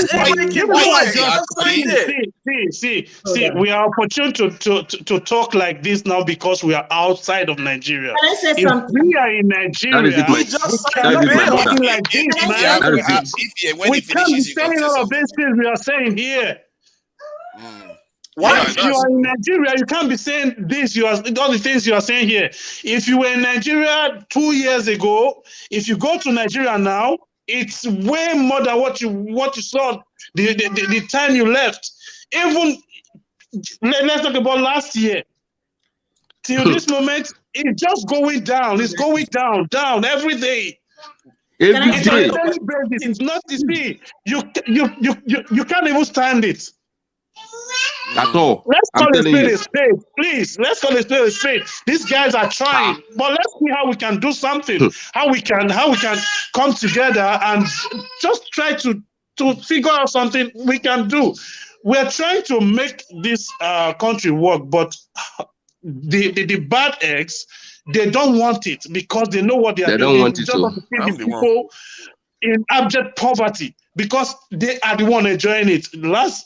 just See, we are opportune to talk like this now because we are outside of Nigeria. Can I say if something? we are in Nigeria, we cannot be talking like this, man. We can't be saying all of these things we are saying here. Why? If you are in Nigeria, you can't be saying this. All the things you are saying here. If you were in Nigeria 2 years ago, if you go to Nigeria now, it's way more than what you saw the time you left. Even let's talk about last year. Till this moment, it's just going down. It's going down every day. It's not easy. You can't even stand it. At all. Let's call a spade a spade, please. Let's call a spade a spade. These guys are trying, but let's see how we can do something. How we can come together and just try to figure out something we can do. We're trying to make this country work, but the bad eggs, they don't want it because they know what they are doing. Don't want it just want to keep the people in abject poverty because they are the one enjoying it.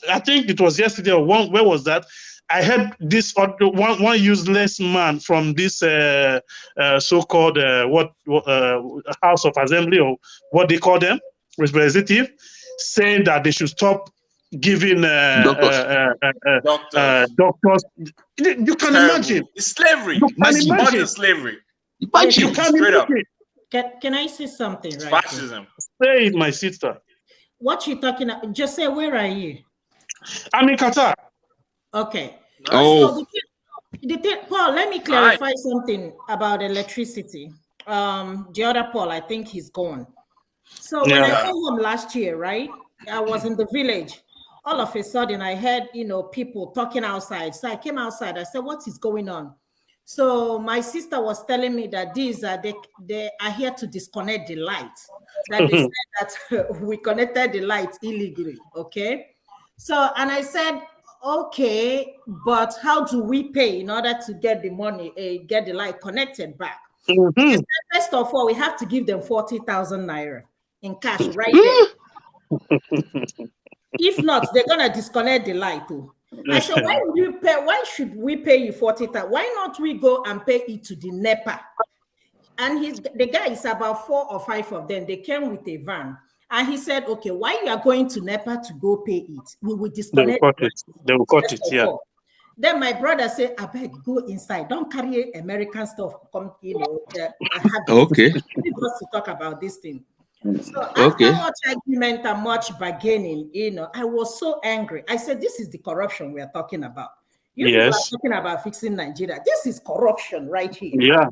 I think it was yesterday or where was that? I heard this one useless man from this so-called House of Assembly or what they call them, representative, saying that they should stop giving doctors. You can imagine. It's slavery. You can imagine. Modern slavery. You can imagine. Can I say something? It's right? Fascism. Say it, my sister. What you talking about? Just say, where are you? I'm in Qatar. Okay. Oh. So Paul, let me clarify something about electricity. The other Paul, I think he's gone. So when I came home last year, right? I was in the village. All of a sudden, I heard, people talking outside. So I came outside. I said, what is going on? So my sister was telling me that they are here to disconnect the light. That they said that we connected the light illegally. Okay. So, and I said, okay, but how do we pay in order to get the money, get the light connected back? Said, first of all, we have to give them 40,000 naira in cash right there. If not, they're gonna disconnect the light too. I said, why would you pay? Why should we pay you 40,000? Why not we go and pay it to the NEPA? And the guy is about 4 or 5 of them. They came with a van. And he said, okay, why you are going to NEPA to go pay it? We will disconnect it. They will cut it, yeah. Then my brother said, I beg, go inside. Don't carry American stuff. Come, Okay. To talk about this thing. So after much argument and much bargaining, I was so angry. I said, this is the corruption we are talking about. You people are talking about fixing Nigeria. This is corruption right here. Yeah.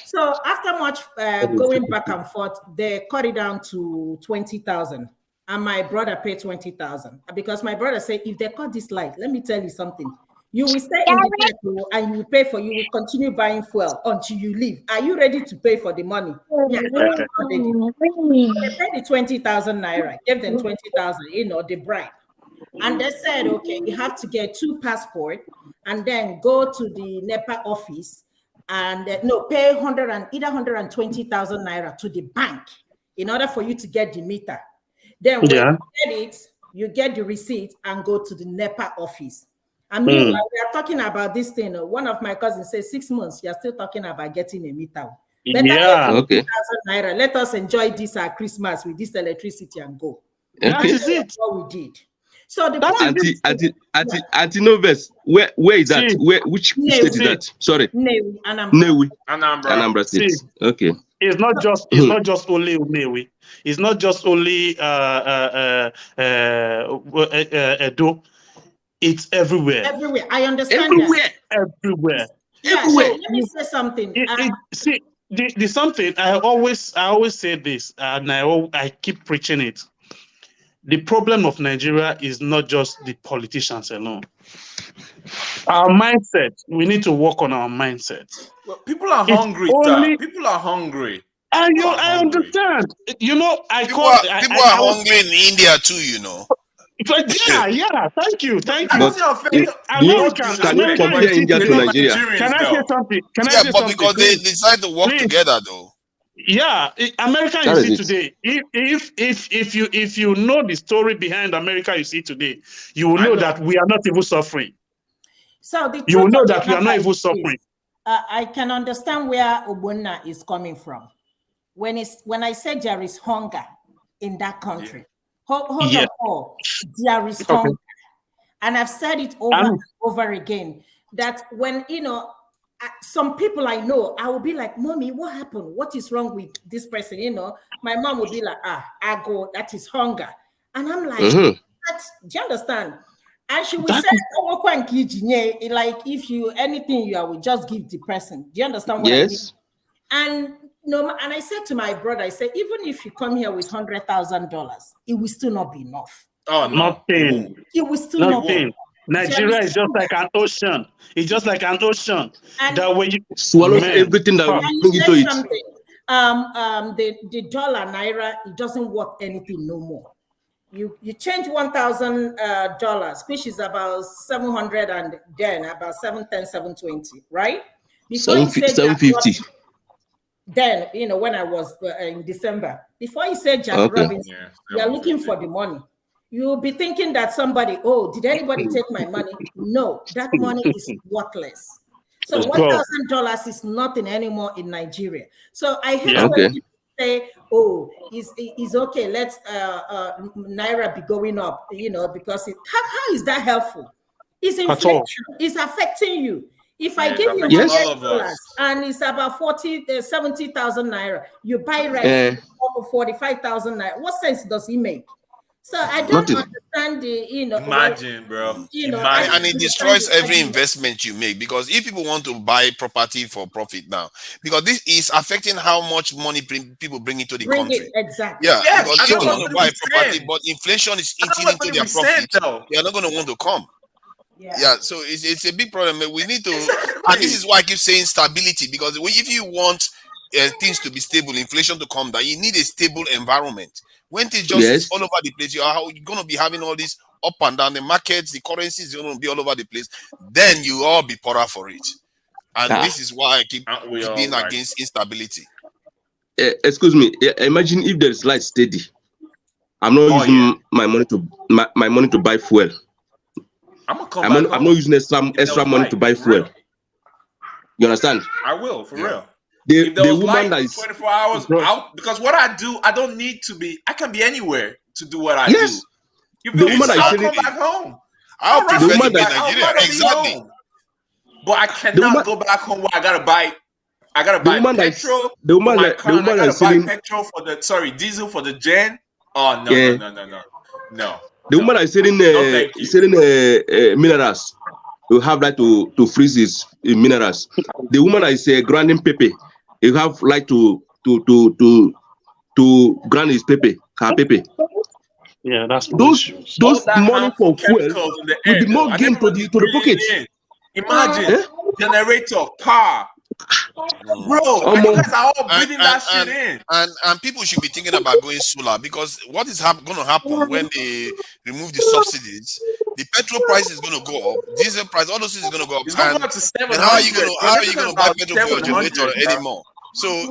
So after much going back and forth, they cut it down to 20,000. And my brother paid 20,000. Because my brother said, if they cut this light, let me tell you something. You will stay in the vehicle and you will pay for, you will continue buying fuel until you leave. Are you ready to pay for the money? Yeah. They paid the 20,000 naira, gave them 20,000, the bribe. And they said, okay, you have to get 2 passports and then go to the NEPA office and pay either 120,000 naira to the bank in order for you to get the meter. Then when you get it, you get the receipt and go to the NEPA office. And meanwhile, we are talking about this thing. One of my cousins says 6 months, you're still talking about getting a meter. Okay. Naira. Let us enjoy this Christmas with this electricity and go. That is it. What we did. So the Anti-Noves, where is that? Which state is that? Sorry. Anambra State. Okay. It's not just only Unewi. It's not just only Edo. It's everywhere. Everywhere. I understand everywhere. that. Everywhere. Yeah, Everywhere. so let me say something. See, the something I always say this, and I keep preaching it. The problem of Nigeria is not just the politicians alone. Our mindset, we need to work on our mindset. Well, people are hungry, sir. People are hungry. I understand. People are hungry in India too, you know. Yeah. Thank you. Can you compare India to Nigeria? Can I say something? Because they decide to work together, though. Yeah, America you see today. If you know the story behind America you see today, you will know that we are not even suffering. So you will know that we are not even suffering. I can understand where Obunna is coming from. When I said there is hunger in that country, hold on, there is hunger, and I've said it over and over again that when some people I know, I will be like, Mommy, what happened? What is wrong with this person? My mom will be like, I go, that is hunger. And I'm like, do you understand? And she will say, like, if you anything you will just give the person. Do you understand what I mean? And and I said to my brother, I said, even if you come here with $100,000, it will still not be enough. Oh, nothing. It will still not be enough. Nigeria is just like an ocean. It's just like an ocean that when you swallows everything that we bring into it. The dollar naira, it doesn't worth anything no more. You change $1,000, which is about 700 and then about 710, 720, right? Before 750. Then when I was in December, before you said Jack Robinson, you are looking for the money. You'll be thinking that somebody, did anybody take my money? No, that money is worthless. So $1,000 is nothing anymore in Nigeria. So I hate when people say, it's okay, let's Naira be going up, because how is that helpful? It's inflation. It's affecting you. If I give you $100 and it's about 70,000 naira, you buy rice for 45,000 naira. What sense does it make? So I don't understand the, Imagine, bro. And it destroys every investment you make, because if people want to buy property for profit now, because this is affecting how much money people bring into the country. Exactly. Yeah, because people want to buy property, but inflation is eating into their profit. They are not going to want to come. Yeah, so it's a big problem. We need to, and this is why I keep saying stability, because if you want things to be stable, inflation to come down, you need a stable environment. When things just all over the place, you're going to be having all this up and down. The markets, the currencies, you're going to be all over the place. Then you all be poorer for it. And this is why I keep being against instability. Excuse me. Imagine if there is light steady. I'm not using my money to buy fuel. I'm not using extra money to buy fuel. You understand? I will, for real. The woman light that is 24 hours out, because what I do, I don't need to be. I can be anywhere to do what I do. You the woman that is come back home. I'll prefer to be in Nigeria. Exactly. But I cannot go back home where I gotta buy petrol. The woman that is selling petrol for the diesel for the gen. Oh no. The woman that is selling minerals. You have right to freeze his minerals. The woman that is grinding pepper, you have right to grind his pepper, her pepper. Yeah, that's those money for fuel will be more gain to the pocket. Imagine generator, car, Bro, and you guys are all breathing that shit in. And people should be thinking about going solar, because what is going to happen when they remove the subsidies? The petrol price is going to go up, diesel price, all those things is going to go up. It's going to go up to 700. How are you going to buy petrol for your generator anymore? So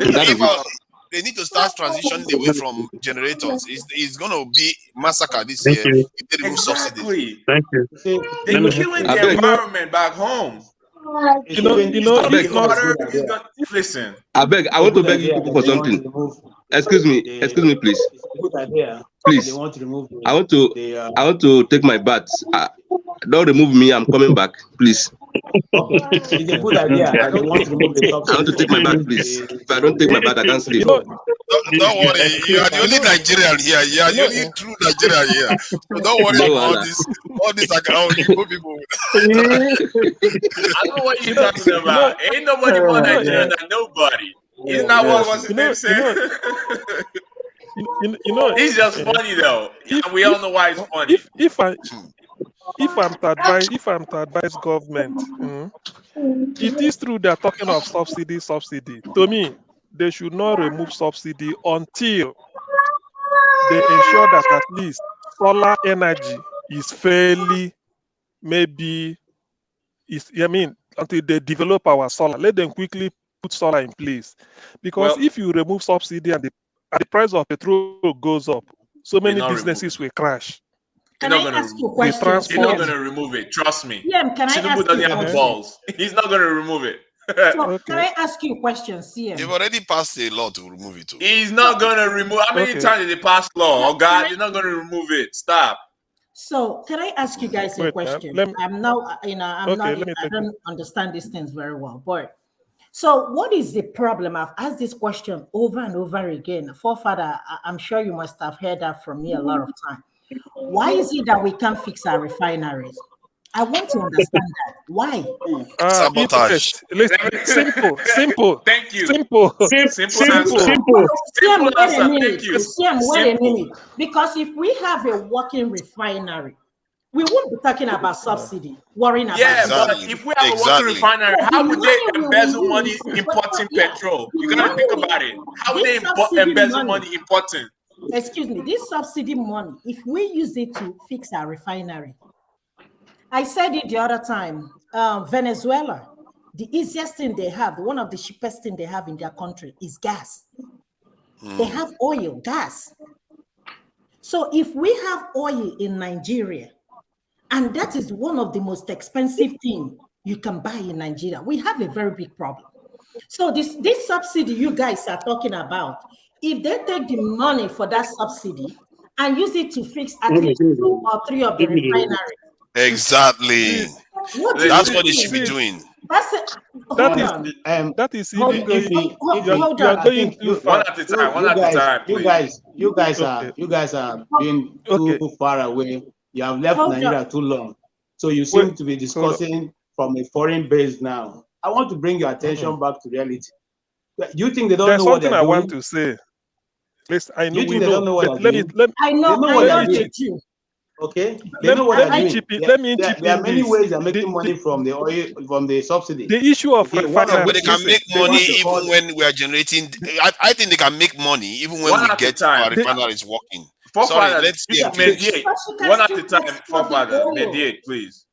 they need to start transitioning away from generators. It's going to be massacre this year if they remove subsidies. Thank you. They're killing the environment back home. Listen. I want to beg you people for something. Excuse me, please. Please. I want to take my bath. Don't remove me. I'm coming back, please. It's a good idea. I want to remove the top. I want to take my bath, please. If I don't take my bath, I can't sleep. Don't worry, you are the only Nigerian here. You are the only true Nigerian here. So don't worry about all this. All these people. I know what you're talking about. Ain't nobody more Nigerian than nobody. Isn't that what his name said? He's just funny though. We all know why it's funny. If I'm to advise government, it is true they're talking of subsidy. To me, they should not remove subsidy until they ensure that at least solar energy is fairly, until they develop our solar. Let them quickly put solar in place. Because if you remove subsidy and the price of petrol goes up, so many businesses will crash. Can I ask you a question? He's not going to remove it. Trust me. CM, can I ask you doesn't have the balls. He's not going to remove it. So, can I ask you a question, CM? They've already passed a law to remove it too. He's not going to remove. How many times did they pass law? Oh God, he's not going to remove it. Stop. So, can I ask you guys a question? I don't understand these things very well, but so what is the problem? I've asked this question over and over again. Forefather, I'm sure you must have heard that from me a lot of times. Why is it that we can't fix our refineries? I want to understand that. Why? Sabotage. Simple. Thank you. Simple. Simple answer. Thank you. Wait a minute. Because if we have a working refinery, we won't be talking about subsidy, worrying about but if we have a working refinery, how would they embezzle money importing petrol? You gotta think about it. How would they embezzle money importing? Excuse me, this subsidy money, if we use it to fix our refinery, I said it the other time, Venezuela, the easiest thing they have, one of the cheapest thing they have in their country is gas. They have oil, gas. So if we have oil in Nigeria, and that is one of the most expensive things you can buy in Nigeria, we have a very big problem. So this subsidy you guys are talking about, if they take the money for that subsidy and use it to fix at least 2 or 3 of the refineries. Exactly. That's what they should be doing. That's it. That is hold on. One at a time. You guys are being too far away. You have left Nigeria too long. So you seem to be discussing from a foreign base now. I want to bring your attention back to reality. You think they don't know what they're doing? There's something I want to say. Listen, I know we don't know what they're doing. I know they do. Okay, they know what they're doing. There are many ways they're making money from the oil, from the subsidy. The issue of but they can make money even when we are generating. I think they can make money even when we get our refineries working. Sorry, let's mediate. One at a time, forefather, mediate, please.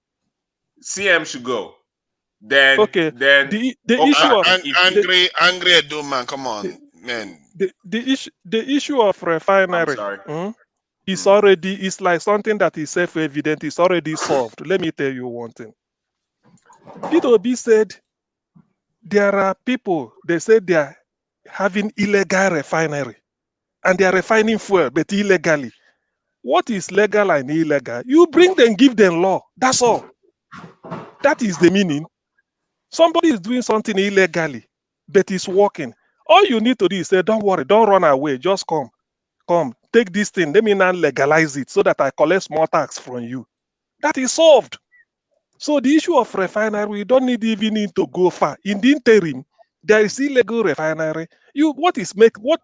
CM should go. Then the issue of angry Edo man, come on, man. The issue of refinery is like something that is self-evident. It's already solved. Let me tell you one thing. Peter Obi said there are people. They said they are having illegal refinery, and they are refining fuel, but illegally. What is legal and illegal? You bring them, give them law. That's all. That is the meaning. Somebody is doing something illegally, but it's working. All you need to do is say, don't worry, don't run away. Just come, take this thing. Let me now legalize it so that I collect more tax from you. That is solved. So the issue of refinery, we don't even need to go far. In the interim, there is illegal refinery. What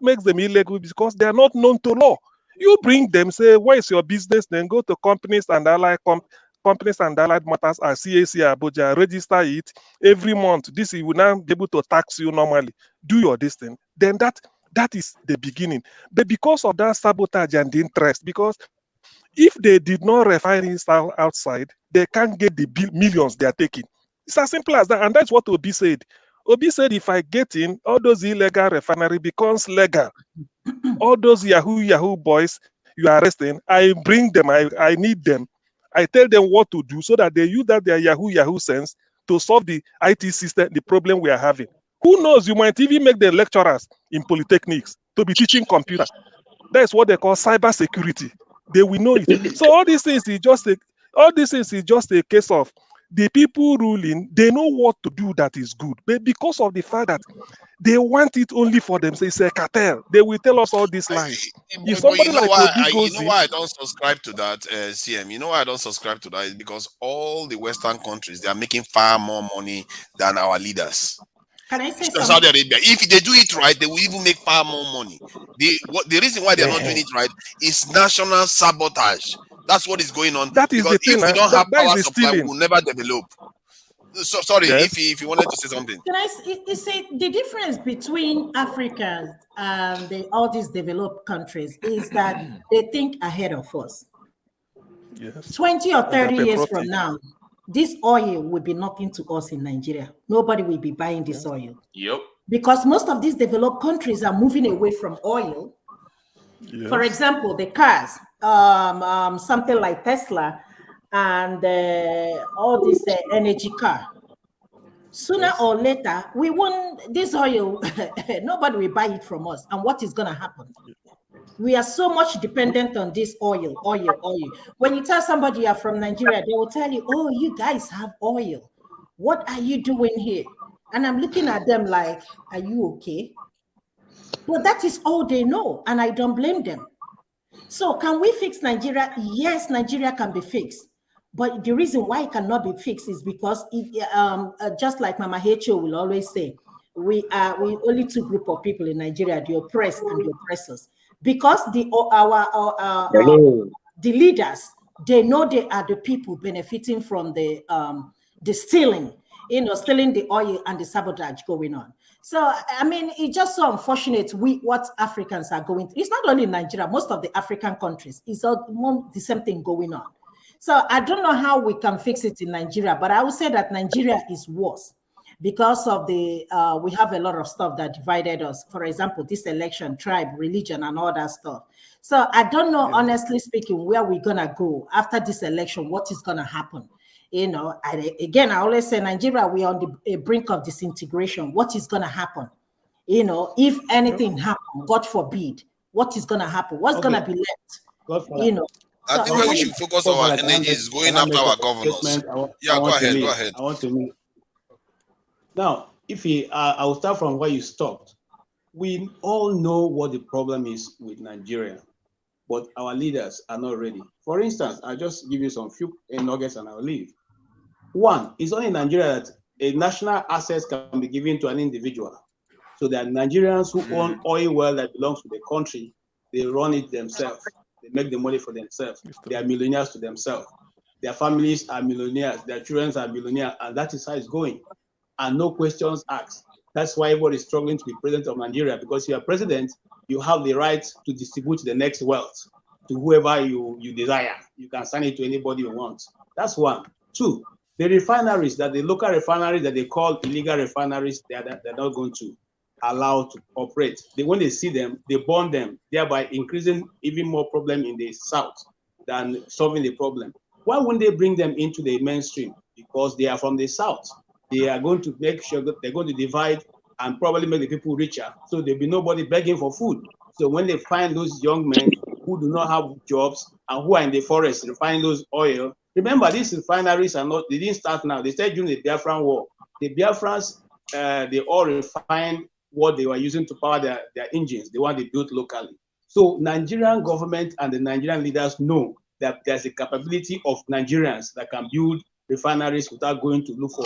makes them illegal? Because they are not known to law. You bring them, say, where is your business? Then go to companies and allied Companies and Allied Matters at CAC Abuja, register it every month. This will now be able to tax you normally. Do your this thing. Then that is the beginning. But because of that sabotage and the interest, because if they did not refine it outside, they can't get the millions they are taking. It's as simple as that. And that's what Obi said. Obi said, if I get in, all those illegal refinery becomes legal. All those Yahoo boys you are arresting, I bring them, I need them. I tell them what to do so that they use that their Yahoo sense to solve the IT system, the problem we are having. Who knows, you might even make the lecturers in polytechnics to be teaching computer. That's what they call cyber security. They will know it. So all these things is just a case of the people ruling, they know what to do that is good. But because of the fact that they want it only for them, so it's a cartel. They will tell us all these lies. If But somebody like Obi goes in, why I don't subscribe to that, CM. You know why I don't subscribe to that is because all the Western countries, they are making far more money than our leaders. Can I say Saudi something? Arabia, if they do it right, they will even make far more money. The reason why they are not doing it right is national sabotage. That's what is going on. that is Because the thing. if we don't have That is power the supply, we stealing. will never develop. So sorry, Yes. if you wanted to say something. Can I say the difference between Africa and all these developed countries is that they think ahead of us. Yes. 20 or 30 years patriotic. from now, this oil will be nothing to us in Nigeria. Nobody will be buying this oil. Yep. Because most of these developed countries are moving away from oil. Yes. For example, the cars, something like Tesla and all this energy car. Sooner or later, we want this oil, nobody will buy it from us. And what is going to happen? We are so much dependent on this oil. When you tell somebody you are from Nigeria, they will tell you, oh, you guys have oil. What are you doing here? And I'm looking at them like, are you okay? But that is all they know, and I don't blame them. So can we fix Nigeria? Yes, Nigeria can be fixed. But the reason why it cannot be fixed is because, just like Mama Hecho will always say, we only two group of people in Nigeria, the oppressed and the oppressors. Because the leaders, they know they are the people benefiting from the stealing, stealing the oil and the sabotage going on. So, I mean, it's just so unfortunate what Africans are going through. It's not only in Nigeria, most of the African countries, it's all the same thing going on. So I don't know how we can fix it in Nigeria, but I would say that Nigeria is worse because of we have a lot of stuff that divided us. For example, this election, tribe, religion, and all that stuff. So I don't know, honestly speaking, where we're going to go after this election, what is going to happen. I always say Nigeria, we are on the brink of disintegration. What is going to happen? If anything happens, God forbid, what is going to happen? What's going to be left? I think where we should focus our energy is going after our governors. Yeah, go ahead. I want to make. Now, I will start from where you stopped. We all know what the problem is with Nigeria, but our leaders are not ready. For instance, I'll just give you some few nuggets and I'll leave. One, it's only in Nigeria that a national asset can be given to an individual. So that Nigerians who own oil well that belongs to the country, they run it themselves. They make the money for themselves. They are millionaires to themselves. Their families are millionaires. Their children are millionaires. And that is how it's going. And no questions asked. That's why everybody is struggling to be president of Nigeria, because you are president, you have the right to distribute the next wealth to whoever you desire. You can sign it to anybody you want. That's one. Two, the refineries, the local refineries that they call illegal refineries, they're not going to allow to operate. When they see them, they burn them, thereby increasing even more problem in the south than solving the problem. Why wouldn't they bring them into the mainstream? Because they are from the south. They are going to make sure that they're going to divide and probably make the people richer. So there'll be nobody begging for food. So when they find those young men who do not have jobs and who are in the forest refining those oil, remember these refineries they didn't start now. They started during the Biafran War. The Biafrans, they all refined what they were using to power their engines, the one they built locally. So Nigerian government and the Nigerian leaders know that there's a capability of Nigerians that can build refineries without going to look for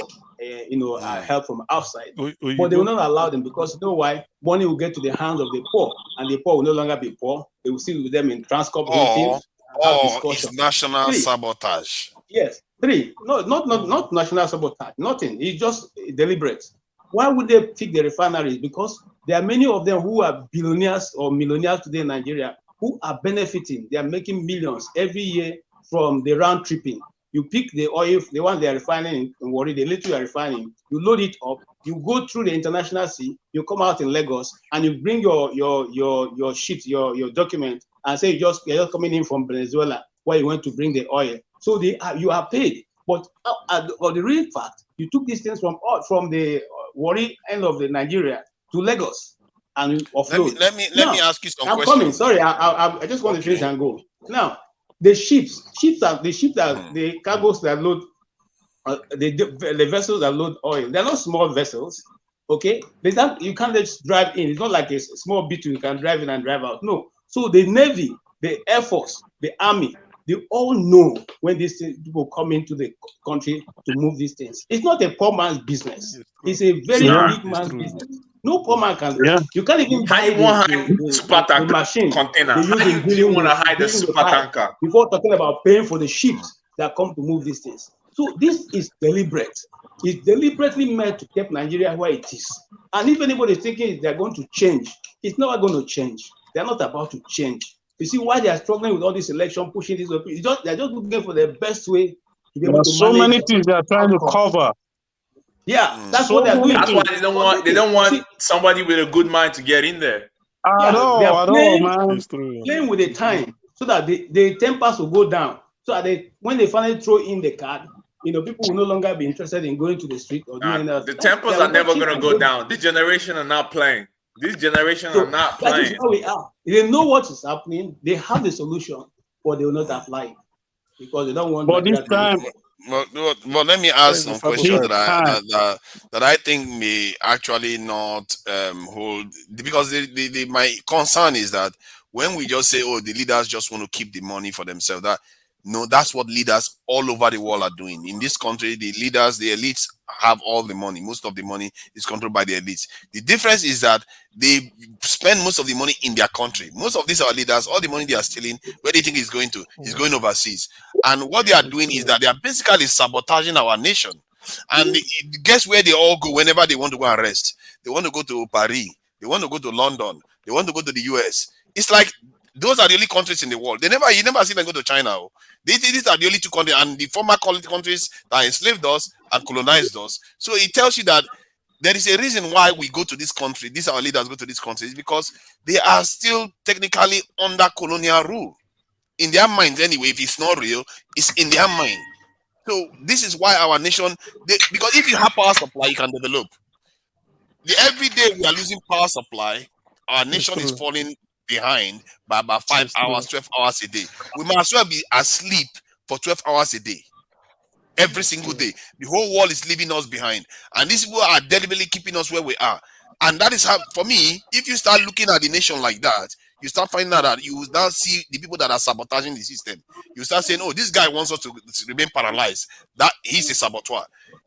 help from outside. But they will not allow them, because you know why? Money will get to the hands of the poor, and the poor will no longer be poor. They will sit with them in Transcorp meetings. Or it's national sabotage. Yes. 3, not national sabotage, nothing. It's just deliberate. Why would they pick the refineries? Because there are many of them who are billionaires or millionaires today in Nigeria who are benefiting. They are making millions every year from the round tripping. You pick the oil, the one they are refining in Warri, the little you are refining, you load it up, you go through the international sea, you come out in Lagos, and you bring your sheet, your document, and say you're just coming in from Venezuela, where you went to bring the oil. So you are paid. But the real fact, you took these things from the Warri end of the Nigeria to Lagos and you offload. Let me ask you some I'm questions. coming. Sorry, I just want to finish and go. Now, the ships that the cargoes that load the vessels that load oil, they're not small vessels. Okay, you can't just drive in. It's not like a small bit you can drive in and drive out. No. So the Navy, the Air Force, the Army, they all know when these people come into the country to move these things. It's not a poor man's business. It's a very big man's business. No poor man can. You can't even buy the machine container. they use in Do you building want to hide the building super pipe tanker? before talking about paying for the ships that come to move these things. So this is deliberate. It's deliberately meant to keep Nigeria where it is. And if anybody is thinking they're going to change, it's never going to change. They're not about to change. You see why they are struggling with all this election, pushing this. They're just looking for the best way to be There able are to so manage many things they are trying to cover. Yeah, that's So what they're doing. That's why they don't want somebody with a good mind to get in there. They are playing, man. Playing with the time so that the tempers will go down. So that when they finally throw in the card, people will no longer be interested in going to the street or doing that. The tempers are never going to go down. This generation are not playing. This generation are not That is playing. where we are. They know what is happening. They have the solution, but they will not apply it because they don't want. But this time, But let me ask some questions that I think may actually not hold, because my concern is that when we just say, oh, the leaders just want to keep the money for themselves, that's what leaders all over the world are doing. In this country, the leaders, the elites have all the money. Most of the money is controlled by the elites. The difference is that they spend most of the money in their country. Most of these are leaders, all the money they are stealing, where do you think is going to? Is going overseas. And what they are doing is that they are basically sabotaging our nation. And guess where they all go whenever they want to go and rest? They want to go to Paris. They want to go to London. They want to go to the US. It's like those are the only countries in the world. You never see them go to China. These are the only two countries, and the former countries that enslaved us and colonized us. So it tells you that there is a reason why we go to this country. These our leaders go to this country, because they are still technically under colonial rule. In their minds, anyway, if it's not real, it's in their mind. So this is why our nation, because if you have power supply, you can develop. Every day we are losing power supply, our nation is falling behind by about 5 hours, 12 hours a day. We might as well be asleep for 12 hours a day. Every single day. The whole world is leaving us behind. And these people are deliberately keeping us where we are. And that is how, for me, if you start looking at the nation like that, you start finding out that you will now see the people that are sabotaging the system. You start saying, oh, this guy wants us to remain paralyzed. That he's a saboteur.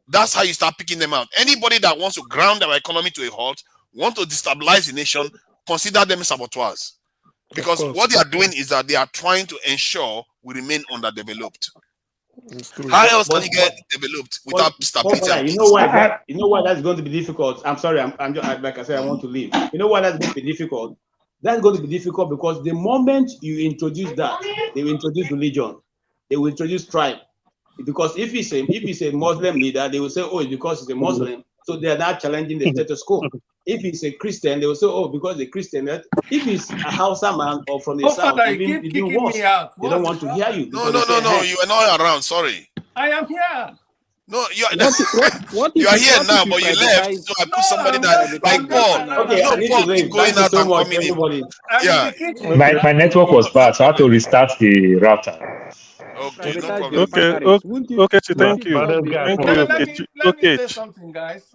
That's how you start picking them out. Anybody that wants to ground our economy to a halt, want to destabilize the nation, consider them saboteurs. Because what they are doing is that they are trying to ensure we remain underdeveloped. How else can you get developed without stability and peace? You know why that's going to be difficult? I'm sorry, I'm just, like I said, I want to leave. You know why that's going to be difficult? That's going to be difficult because the moment you introduce that, they will introduce religion, they will introduce tribe. Because if he's a Muslim leader, they will say, oh, it's because he's a Muslim, so they are not challenging the status quo. If he's a Christian, they will say, oh, because the Christian. If he's a Hausa man or from the south, even worse, they don't want to hear you. No, you are not around. Sorry. I am here. No, you are. What you are here now, but you left. So I put somebody that like Paul. Okay, I need to leave. Going out and coming in. Yeah. My network was bad, so I had to restart the router. Okay, no problem. Okay, thank you. Let me say something, guys.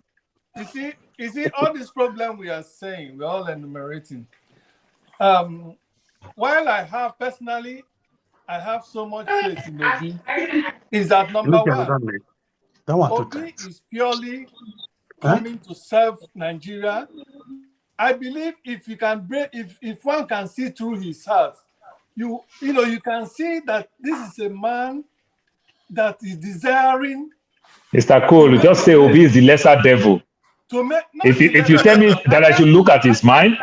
You see, all this problem we are saying, we're all enumerating. While I have so much faith in Obi, is that number one, Obi is purely coming to serve Nigeria. I believe if you can if one can see through his heart, you can see that this is a man that is desiring Mr. Cole, just say Obi is the lesser devil. to make. If you tell me that I should look at his mind,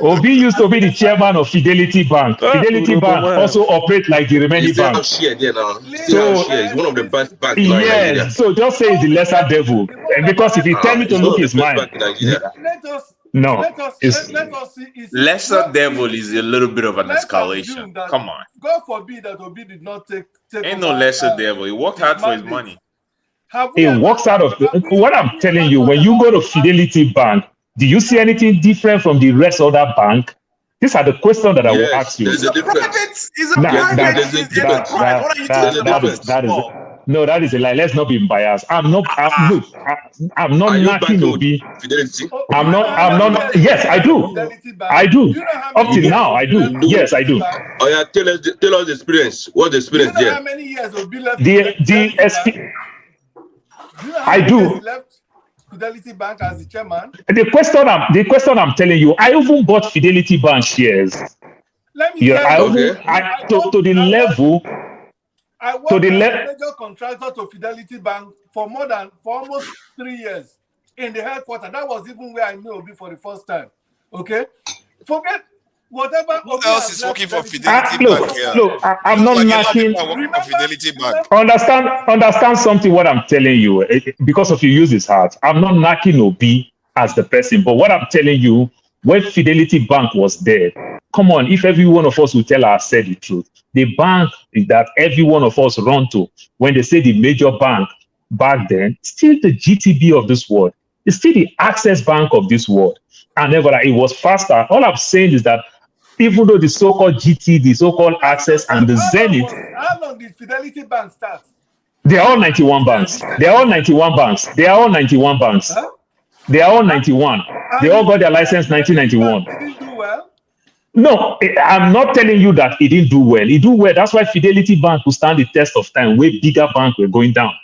Obi used to be the chairman of Fidelity Bank. Fidelity Bank also operates like the remaining banks. So he's one of the best banks in Nigeria. Yes, so just say he's the lesser devil. Because if you tell me to look his mind, no, let us see. Lesser devil is a little bit of an escalation. Come on. God forbid that Obi did not take Ain't no lesser devil. He worked hard for his money. it works out of what I'm telling you. When you go to Fidelity Bank, do you see anything different from the rest of that bank? These are the questions that I will ask you. It's a private. No, that is a lie. Let's not be biased. I'm not knocking Obi. I'm not. Yes, I do. I do. Up till now, I do. Yes, I do. Oh yeah, tell us the experience. What's the experience there? How many years Obi left? I do. Left Fidelity Bank as the chairman. The question I'm telling you, I even bought Fidelity Bank shares. Let me tell you. To the level. I worked as a major contractor to Fidelity Bank for almost 3 years in the headquarters. That was even where I knew Obi for the first time. Okay, forget whatever. Who else is working for Fidelity Bank here? Look, I'm not knocking. Fidelity Bank. Understand something. What I'm telling you, because of you use his heart, I'm not knocking Obi as the person. But what I'm telling you, when Fidelity Bank was there, come on, if every one of us will tell ourselves the truth, the bank that every one of us run to, when they say the major bank back then, still the GTB of this world, it's still the Access Bank of this world. And never, it was faster. All I'm saying is that even though the so-called GT, the so-called Access, and the Zenith, how long did Fidelity Bank start? they are all 91 banks. They are all 91 banks. They are all 91 banks. Huh? They are all 91. They all got their license 1991. Didn't do well. No, I'm not telling you that it didn't do well. It do well. That's why Fidelity Bank will stand the test of time. Way bigger banks were going down.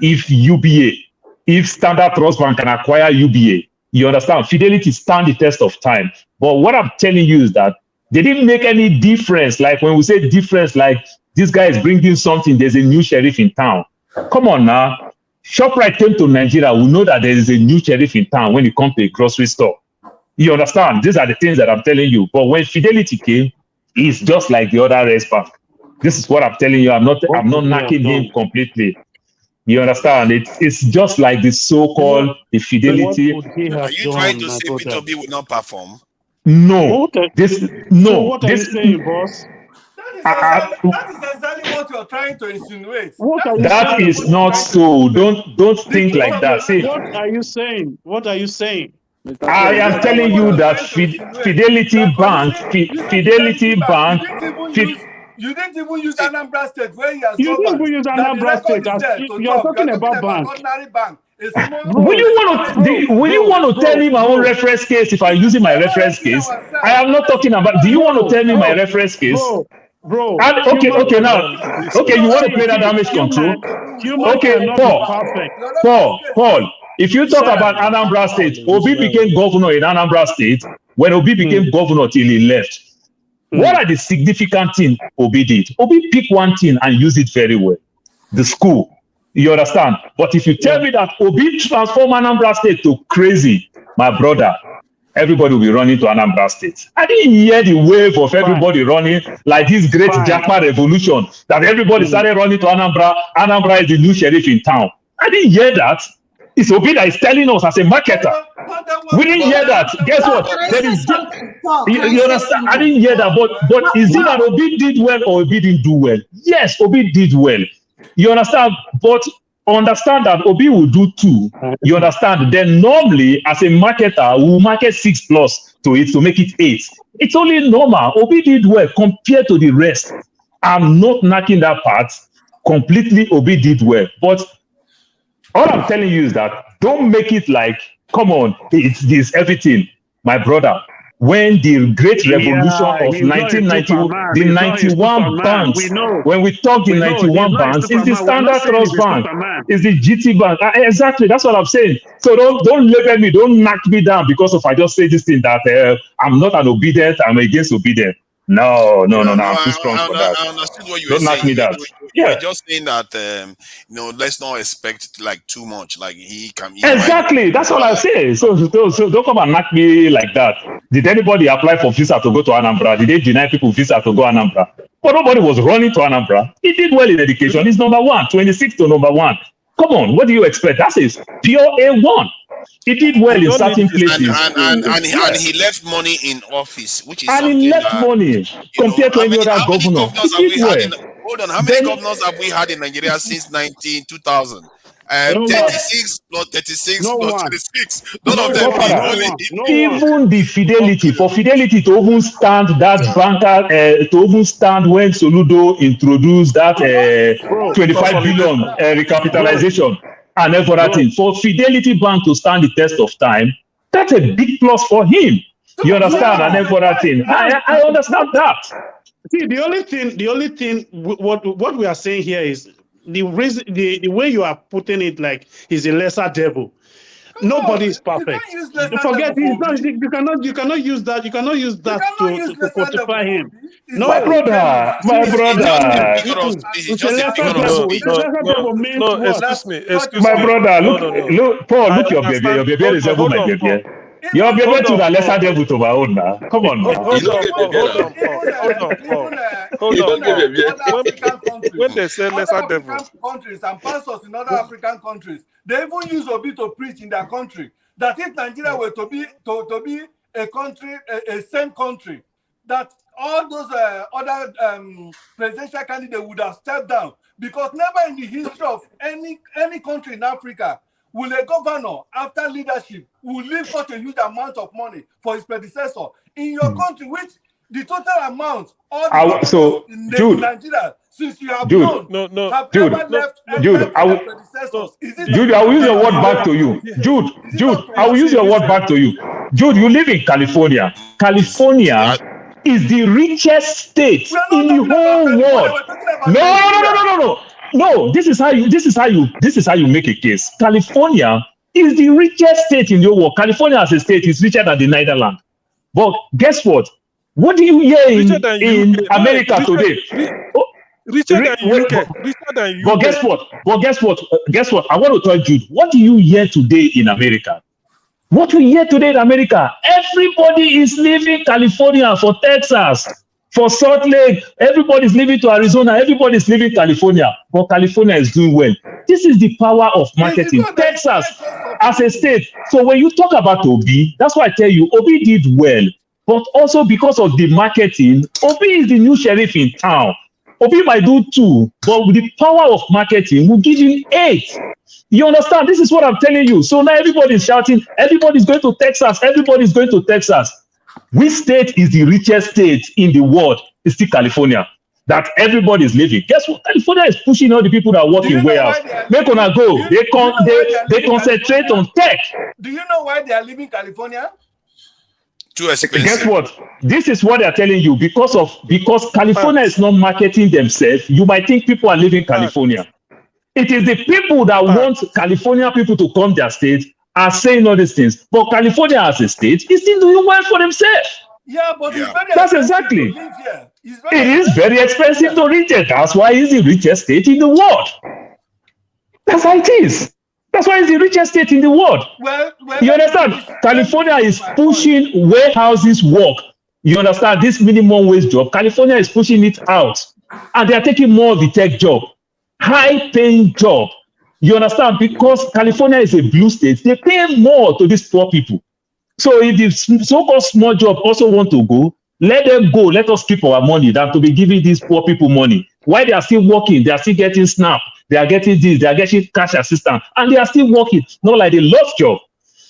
If Standard Trust Bank can acquire UBA, you understand? Fidelity stand the test of time. But what I'm telling you is that they didn't make any difference. Like when we say difference, like this guy is bringing something, there's a new sheriff in town. Come on now. ShopRite came to Nigeria. We know that there is a new sheriff in town when it comes to a grocery store. You understand? These are the things that I'm telling you. But when Fidelity came, it's just like the other rest bank. This is what I'm telling you. I'm not knocking him completely. You understand? It's just like the so-called the Fidelity. Are you trying to say P2B will not perform? No. So what are you saying, boss? That is exactly what you're trying to insinuate. That is not so. Don't think like that. See, what are you saying? What are you saying? I am telling you that Fidelity Bank. You didn't even use Anambra State where he has You didn't even use Anambra State. You're talking about bank. Ordinary bank. Will you want to tell me my own reference case if I'm using my reference case? I am not talking about. Do you want to tell me my reference case? Bro. Okay, now. Okay, you want to play that damage control? Okay, Paul. If you talk about Anambra State, Obi became governor in Anambra State when Obi became governor till he left. What are the significant things Obi did? Obi picked one thing and used it very well. The school. You understand? But if you tell me that Obi transformed Anambra State to crazy, my brother, everybody will be running to Anambra State. I didn't hear the wave of everybody running like this great Japa revolution that everybody started running to Anambra. Anambra is the new sheriff in town. I didn't hear that. It's Obi that is telling us as a marketer. We didn't hear that. Guess what? You understand? I didn't hear that. But is it that Obi did well or Obi didn't do well? Yes, Obi did well. You understand? But understand that Obi will do 2. You understand? Then normally, as a marketer, we will market 6+ to it to make it 8. It's only normal. Obi did well compared to the rest. I'm not knocking that part. Completely, Obi did well. But all I'm telling you is that don't make it like, come on, it's this everything, my brother. When the great revolution of 1991, the 91 banks, when we talk the 91 banks, it's the Standard Trust Bank, it's the GT Bank. Exactly, that's what I'm saying. So don't label me, don't knock me down because of I just say this thing that I'm not an obedient, I'm against obedient. No, No, I'm too strong for that. I understood what you were Don't knock saying. me that. You were Yeah. just saying that let's not expect like too much. Like he might. Exactly. That's all I say. So don't come and knock me like that. Did anybody apply for visa to go to Anambra? Did they deny people visa to go Anambra? But nobody was running to Anambra. He did well in education. He's number one, 26 to number one. Come on, what do you expect? That's his pure A1. He did well in certain places. And he left money in office, which is And something he left that, money compared to any other how many governor. governors He have we did had well. hold on, how many governors have we had in Nigeria since 2000? 36 plus 36 No plus one. 26. None of them did. Only Even the fidelity, for fidelity to even stand that banker, to even stand when Soludo introduced that 25 billion recapitalization and everything, for Fidelity Bank to stand the test of time, that's a big plus for him. You understand? And everything. I understand that. See, the only thing, what we are saying here is the reason, the way you are putting it, like he's a lesser devil. Nobody is perfect. You forget you cannot use that. You cannot use that to quantify him. No, my brother. It's a lesser devil. It's a lesser devil means what? Excuse my me. brother, look, Paul, I look your baby. Your baby resemble my baby. Your baby to the lesser devil to my own now. Come on now. When they say lesser devil, countries and pastors in other African countries, they even use Obi to preach in their country that if Nigeria were to be a country, a same country, that all those other presidential candidates would have stepped down, because never in the history of any country in Africa will a governor, after leadership, will leave such a huge amount of money for his predecessor in your country, which the total amount all the governors in Nigeria since you have known have ever left their predecessors. Jude, I will use your word back to you. Jude, I will use your word back to you. Jude, you live in California. California is the richest state in the whole world. No, this is how you make a case. California is the richest state in the world. California as a state is richer than the Netherlands. But guess what? What do you hear in America today? Richer than UK. But guess what? I want to tell you, what do you hear today in America? What we hear today in America, everybody is leaving California for Texas, for Salt Lake. Everybody is leaving to Arizona. Everybody is leaving California. But California is doing well. This is the power of marketing. Texas as a state. So when you talk about Obi, that's why I tell you, Obi did well. But also because of the marketing, Obi is the new sheriff in town. Obi might do 2, but with the power of marketing, will give him 8. You understand? This is what I'm telling you. So now everybody is shouting, everybody's going to Texas, everybody's going to Texas. Which state is the richest state in the world? It's still California. That everybody is living. Guess what? California is pushing all the people that work in warehouse. They're gonna go. They concentrate on tech. Do you know why they are leaving California? Too expensive. Guess what? This is what they're telling you. Because California is not marketing themselves, you might think people are leaving California. It is the people that want California people to come their state are saying all these things. But California as a state is still doing well for themselves. Yeah, but it's very That's expensive exactly. to live here. It is very expensive to reach it. That's why it's the richest state in the world. That's how it is. That's why it's the richest state in the world. You understand? California is pushing warehouses work. You understand? This minimum wage job, California is pushing it out. And they are taking more of the tech job. High-paying job. You understand? Because California is a blue state, they pay more to these poor people. So if the so-called small job also want to go, let them go. Let us keep our money than to be giving these poor people money. While they are still working, they are still getting SNAP. They are getting this, they are getting cash assistance, and they are still working, not like they lost job.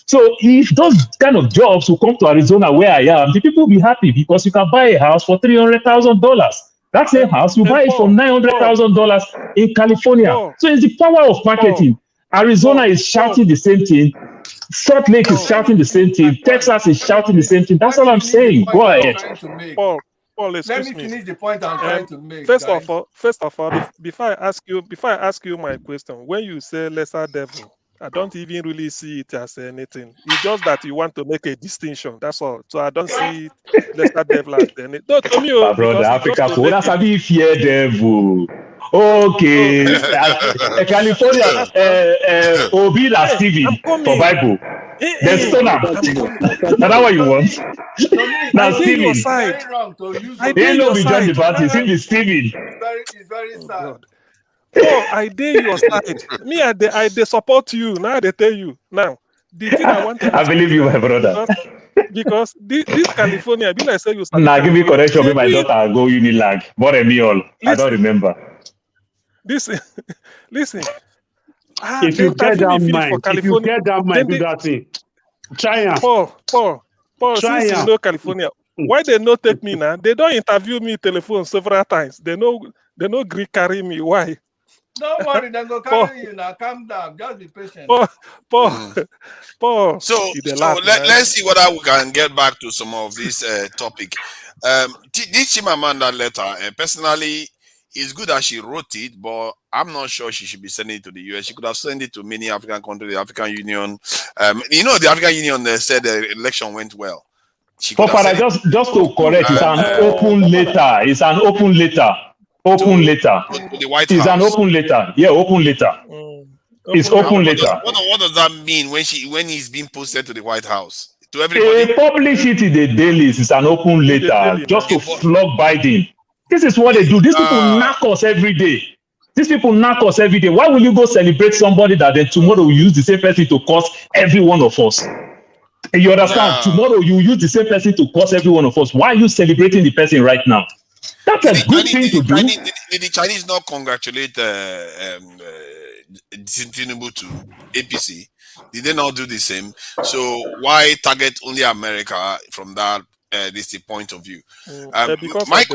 So if those kind of jobs will come to Arizona where I am, the people will be happy because you can buy a house for $300,000. That same house, you buy it for $900,000 in California. So it's the power of marketing. Arizona is shouting the same thing. Salt Lake is shouting the same thing. Texas is shouting the same thing. That's all I'm saying. Go ahead. Paul, Let me finish the point I'm trying to make. First of all, before I ask you my question, when you say lesser devil, I don't even really see it as anything. It's just that you want to make a distinction. That's all. So I don't see Lester Devil as anything. No, to me, My brother, because it's just Africa to for make that's it. a bit fear devil. So Okay, listen, California, listen. Obi la Hey, I'm Stevie for coming. Bible. The Hey, stoner. I'm coming. That's not what you want. To me, Now I dare your it's Stephen. side. very wrong to use I Obi dare He no your be John the side. Baptist, he be Stephen. It's very Oh sad. God. Paul, I dare your side. Me, I they support you. Now they tell you. Now, the thing I want to I ask believe is you, that my brother. because this California, be like say you study Now give me California. correction They with my do it. daughter go Unilag. But me all. I don't Listen, remember. listen, listen. If They you get interview me that finish for mind, if you California. get that Then mind, do they that thing. Try am. Paul, Try since you am. know California, why they not take me now? They don't interview me telephone several times. They no agree carry me. Why? Don't worry, they go Paul, carry you now. Calm down. Just be patient. Paul, Paul, So, you dey so laugh, man. let's see whether we can get back to some of this topic. This Chimamanda letter, personally, it's good that she wrote it, but I'm not sure she should be sending it to the US. She could have sent it to many African countries, the African Union. The African Union said the election went well. She could have Father, sent it just to correct, it's an and, open letter. It's an open letter. Open letter. to the White It's an House. open letter. Yeah, open letter. It's Open open letter. letter. What does that mean when he's being posted to the White House? To everybody? They publish it in the dailies. It's an open In the letter daily, just man. to flog Biden. This is what they do. These people knock us every day. These people knock us every day. Why will you go celebrate somebody that then tomorrow will use the same person to curse every one of us? You understand? Tomorrow you use the same person to curse every one of us. Why are you celebrating the person right now? That's a good thing to do. Did the Chinese not congratulate Tinubu to APC? Did they not do the same? So why target only America from that this point of view? Because My, of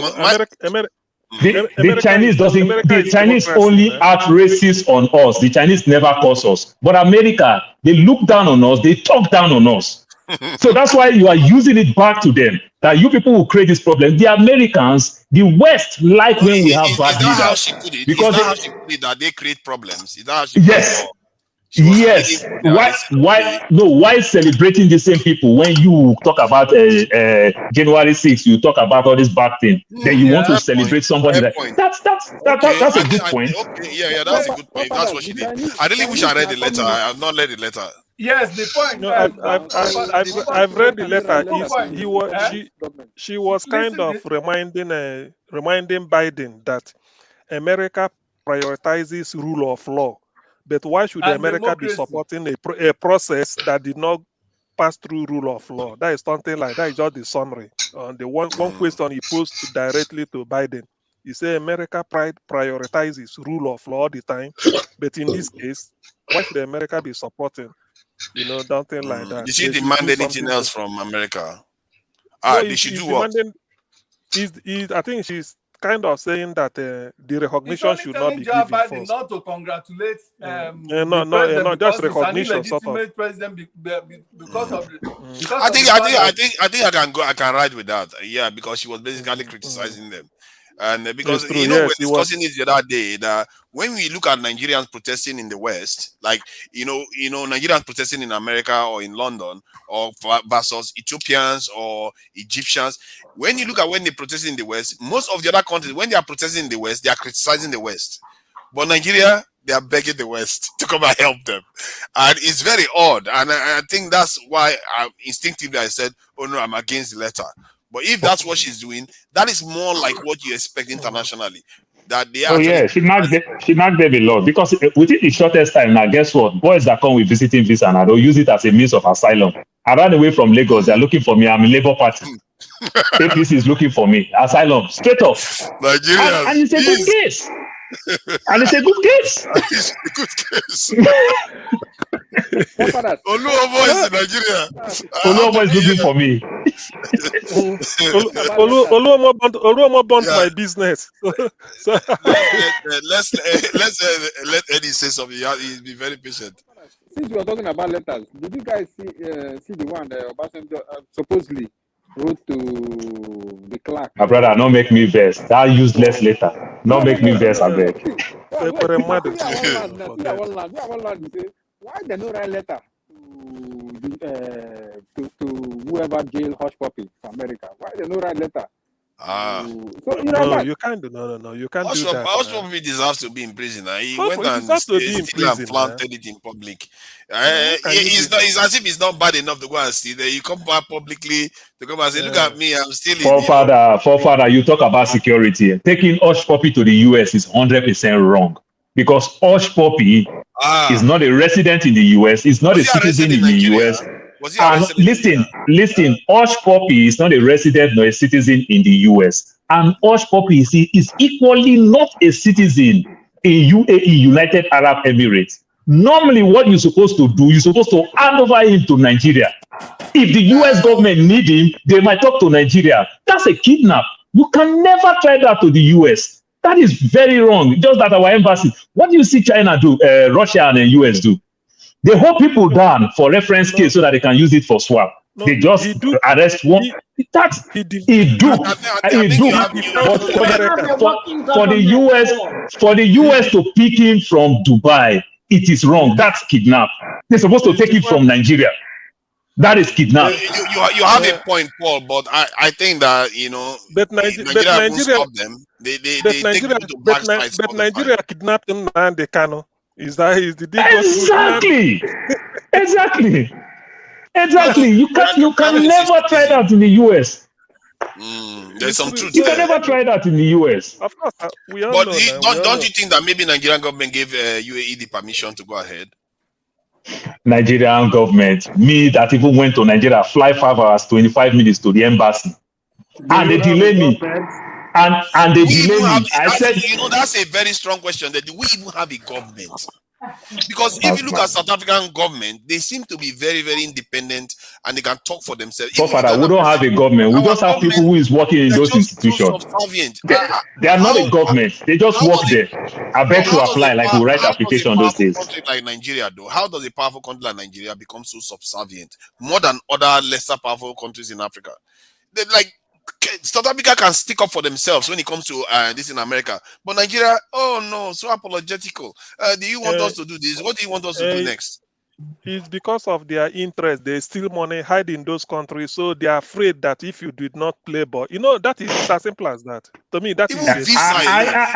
The Chinese doesn't. America The is Chinese democracy, only man. act racist on us. The Chinese never curse us. But America, they look down on us. They talk down on us. So that's why you are using it back to them. That you people will create this problem. The Americans, the West, like when we have is bad that how leaders. she put it? Because Is that how she put it that they create problems? Is that how she put it? yes, Or she was pleading yes. for their this? Why celebrating the same people when you talk about January 6th, you talk about all this bad thing, then you want to celebrate somebody that that's a good point. Yeah, that's a good point. That's what she did. I really wish I read the letter. I have not read the letter. Yes, the point. No, I've read the letter. She was kind of reminding Biden that America prioritizes rule of law, but why should and America be democracy. supporting a process that did not pass through rule of law? That is something like that. Is just the summary. The one question he posed directly to Biden. He said America prioritizes rule of law all the time, but in this case, why should America be supporting? Something like that. Did she demand anything else from America? No, They should do what? I think she's kind of saying that the He's recognition only should not telling be Joe given Biden first. not to congratulate No, the president just because he's an recognition, sort of. illegitimate president because of the because I of think the fact I can go. I can ride with that. Yeah, because she was basically criticizing them, and because It's true. we're Yes, discussing it the other day that when we look at Nigerians protesting in the West, like Nigerians protesting in America or in London, or versus Ethiopians or Egyptians. When you look at when they protest in the West, most of the other countries, when they are protesting in the West, they are criticizing the West. But Nigeria, they are begging the West to come and help them. And it's very odd. And I think that's why instinctively I said, oh no, I'm against the letter. But if that's what she's doing, that is more like what you expect internationally. That they Oh actually. yeah, she knocked them a lot because within the shortest time now, guess what? Boys that come with visiting visa and they'll use it as a means of asylum. I ran away from Lagos. They're looking for me. I'm in Labour Party. APC is looking for me. Asylum, straight up. Nigeria. And it's a good case. And it's a good case. It's a good case. Oluomo is in Nigeria. Oluomo is looking for me. Oluomo burnt my business. So let's let Eddie say something. He'll be very patient. Since we are talking about letters, did you guys see the one that Obasanjo supposedly wrote to the clerk? My brother, don't make me vex. That useless letter. Don't make me vex, I beg. I want land. Why they no write letter to whoever jail Hush Puppy from America? Why they no write letter? So you know No, that. you can't do no. You can't do Also, that. probably deserves to be in prison. He So went it and deserves to be in steal and prison. flaunted it in public. How can you It's do not. that? It's as if it's not bad enough to go and steal. Then you come back publicly to come and say, "Look at me, I'm stealing." Forefather, you talk about security. Taking Hush Puppy to the US is 100% wrong because Hush Puppy is not a resident in the US. He's not Was a he citizen arrested in in the Nigeria? US. Was he And arrested in Nigeria? listen, Hush Puppy is not a resident nor a citizen in the US. And Hush Puppy is equally not a citizen in UAE, United Arab Emirates. Normally, what you're supposed to do, you're supposed to hand over him to Nigeria. If the US government need him, they might talk to Nigeria. That's a kidnap. You can never try that to the US. That is very wrong. Just that our embassy. What do you see China do, Russia and the US do? They hold people down for reference case so that they can use it for swap. They just arrest one. He do. But for the US to pick him from Dubai, it is wrong. That's kidnap. They're supposed to take him from Nigeria. That is kidnap. You have a point, Paul, but I think that Nigeria won't stop them. They take people to black sites. But Nigeria kidnapped him and they cannot. Is that did they Exactly. You can never try that in the US. There's some truth. You can never try that in the US. Of course, we all but know. Don't you think that maybe Nigerian government gave UAE the permission to go ahead? Nigerian government, me that even went to Nigeria, fly 5 hours, 25 minutes to the embassy, and they delay me. And they delay me. I said, that's a very strong question. That do we even have a government? Because if you look at South African government, they seem to be very, very independent and they can talk for themselves. Father, we don't have a government. We just have people who is working in those institutions. They are not a government. They just work there. I beg to apply like we write application those days. Country like Nigeria, though, how does a powerful country like Nigeria become so subservient more than other lesser powerful countries in Africa? South Africa can stick up for themselves when it comes to this in America, but Nigeria, oh no, so apologetical. Do you want us to do this? What do you want us to do next? It's because of their interest. They steal money, hide in those countries, so they are afraid that if you did not play ball, that is as simple as that. To me, that is.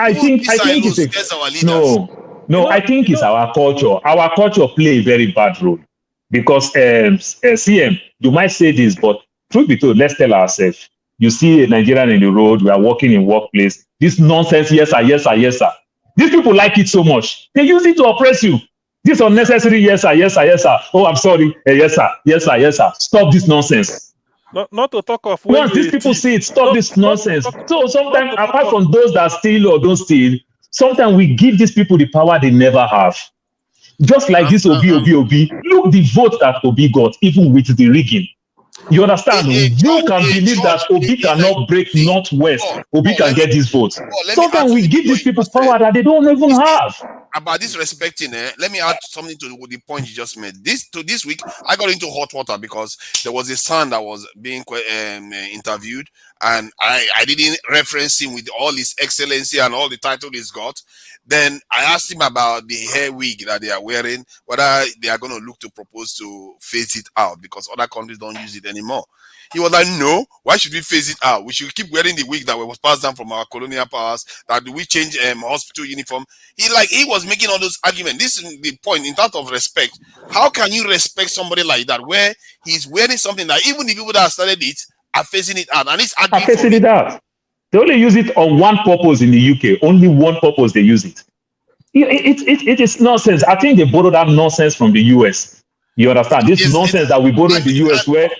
I think it's no. I think it's our culture. Our culture play a very bad role because CM, you might say this, but truth be told, let's tell ourselves. You see a Nigerian in the road, we are working in workplace. This nonsense, yes sir. These people like it so much. They use it to oppress you. This unnecessary, yes sir. Oh, I'm sorry. Yes sir. Stop this nonsense. Not to talk of once these people see it, stop this nonsense. So sometimes, apart from those that steal or don't steal, sometimes we give these people the power they never have. Just like this Obi. Look the vote that Obi got, even with the rigging. You understand? You can believe that Obi cannot break Northwest. Obi can get these votes. Sometimes we give these people power that they don't even have. About this respecting, let me add something to the point you just made. This week, I got into hot water because there was a son that was being interviewed, and I didn't reference him with all his excellency and all the title he's got. Then I asked him about the hair wig that they are wearing, whether they are going to look to propose to phase it out because other countries don't use it anymore. He was like, no, why should we phase it out? We should keep wearing the wig that was passed down from our colonial powers. That do we change hospital uniform? He was making all those arguments. This is the point in terms of respect. How can you respect somebody like that where he's wearing something that even the people that started it are phasing it out? And it's phasing it out. They only use it on one purpose in the UK. Only one purpose they use it. It is nonsense. I think they borrowed that nonsense from the US. You understand? This nonsense that we borrow in the US where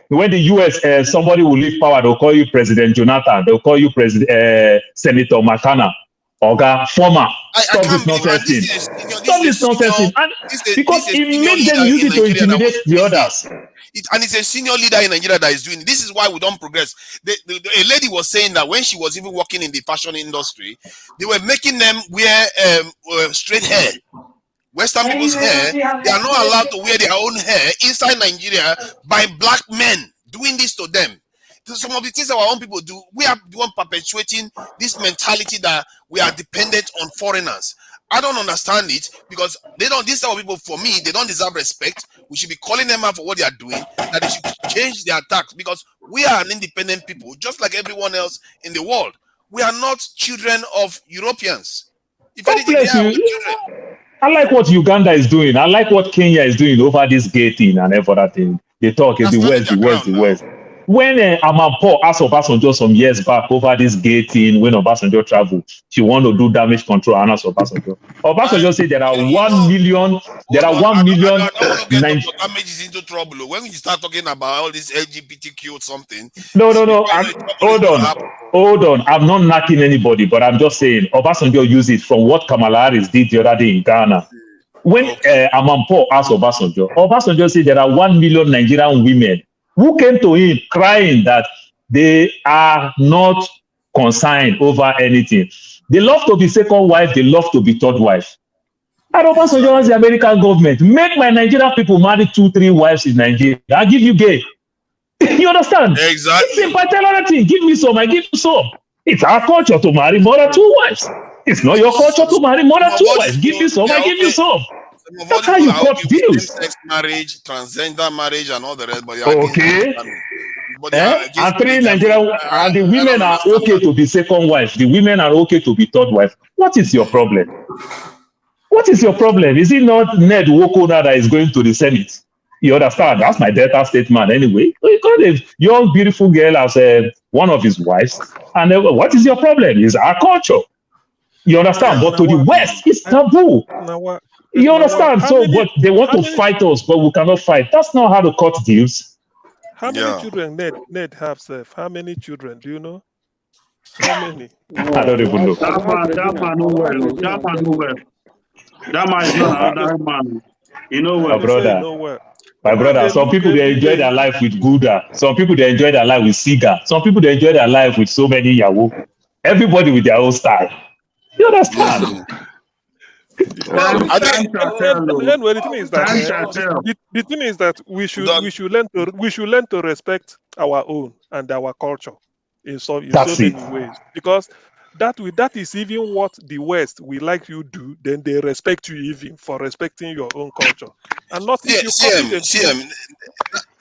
when the US, somebody will leave power, they'll call you President Jonathan, they'll call you Senator McConnell, Oga, former. Stop this nonsense thing. Stop this nonsense thing. Because it makes them use it to intimidate the others. And it's a senior leader in Nigeria that is doing it. This is why we don't progress. A lady was saying that when she was even working in the fashion industry, they were making them wear straight hair. Western people's hair, they are not allowed to wear their own hair inside Nigeria by black men doing this to them. So some of the things our own people do, we are the one perpetuating this mentality that we are dependent on foreigners. I don't understand it because they don't. These type of people, for me, they don't deserve respect. We should be calling them out for what they are doing. That they should change their tax because we are an independent people, just like everyone else in the world. We are not children of Europeans. If God anything, they bless are our you. children. I like what Uganda is doing. I like what Kenya is doing over this gay thing and every other thing. They talk the West, the West, the West. When Amapo asked Obasanjo some years back over this gay thing, when Obasanjo traveled, she want to do damage control and ask Obasanjo. Obasanjo said there are 1 million, there are 1 million. I don't want to get Dr. Damages into trouble. When you start talking about all this LGBTQ or something, No. Hold on. I'm not knocking anybody, but I'm just saying Obasanjo used it from what Kamala Harris did the other day in Ghana. When Amampo asked Obasanjo said there are 1 million Nigerian women who came to him crying that they are not concerned over anything. They love to be second wife, they love to be third wife. And Obasanjo as the American government, make my Nigerian people marry 2-3 wives in Nigeria. I'll give you gay. You understand? Exactly. It's simple thing. Give me some, I give you some. It's our culture to marry more than 2 wives. It's not your culture to marry more than 2 wives. Give me some, I give you some. That's how you cut deals. Same-sex marriage, transgender marriage, and all the rest. But okay. And 3 Nigerian and the women are okay to be second wife. The women are okay to be third wife. What is your problem? What is your problem? Is it not Ned Wokona that is going to the Senate? You understand? That's my Delta statement anyway. We got a young, beautiful girl as one of his wives. And what is your problem? It's our culture. You understand? But to the West, it's taboo. You understand? So, but they want to fight us, but we cannot fight. That's not how to cut deals. How many children Ned have, Seth? How many children? Do you know? How many? I don't even know. That man no well. That man no well. That man is not another man. You know My well. brother, some people they enjoy their life with Gouda. Some people they enjoy their life with Siga. Some people they enjoy their life with so many Yahoo. Everybody with their own style. You understand? Well, the thing is that the thing is that we should learn to respect our own and our culture in so many ways, because that is even what the West will like you do. Then they respect you even for respecting your own culture, and not if you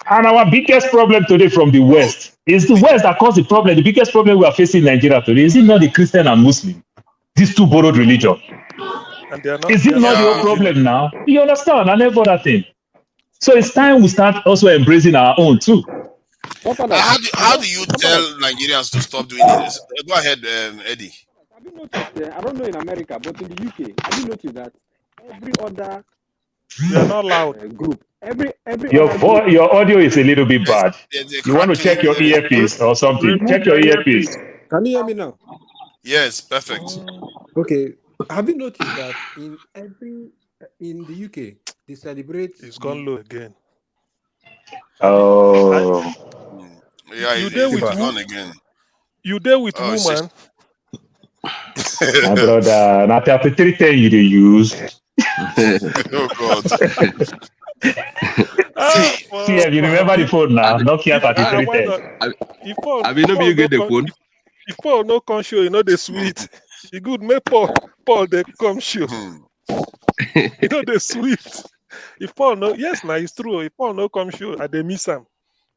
And our biggest problem today from the West is the West that caused the problem. The biggest problem we are facing in Nigeria today is it not the Christian and Muslim, these two borrowed religion. And they are not, is it not your problem now? You understand? And every other thing. So it's time we start also embracing our own too. How do you tell Nigerians to stop doing this? Go ahead, Eddie. Have you noticed? I don't know in America, but in the UK, have you noticed that every other they are not loud group, every your audio is a little bit bad. You want to check your earpiece or something? Check your earpiece. Can you hear me now? Yes, perfect. Okay. Have you noticed that in the UK they celebrate? It's gone low again. Oh. Yeah, you there with gone again. You there with woman? My brother, now 3310 you dey use. Oh God. See, you remember the phone now? Nokia 3310. I mean, no, you get the phone. If Paul no come show, you know the sweet. You good, make Paul they come show. You know the sweet. If Paul no, yes, now it's true. If Paul no come show, I dey miss him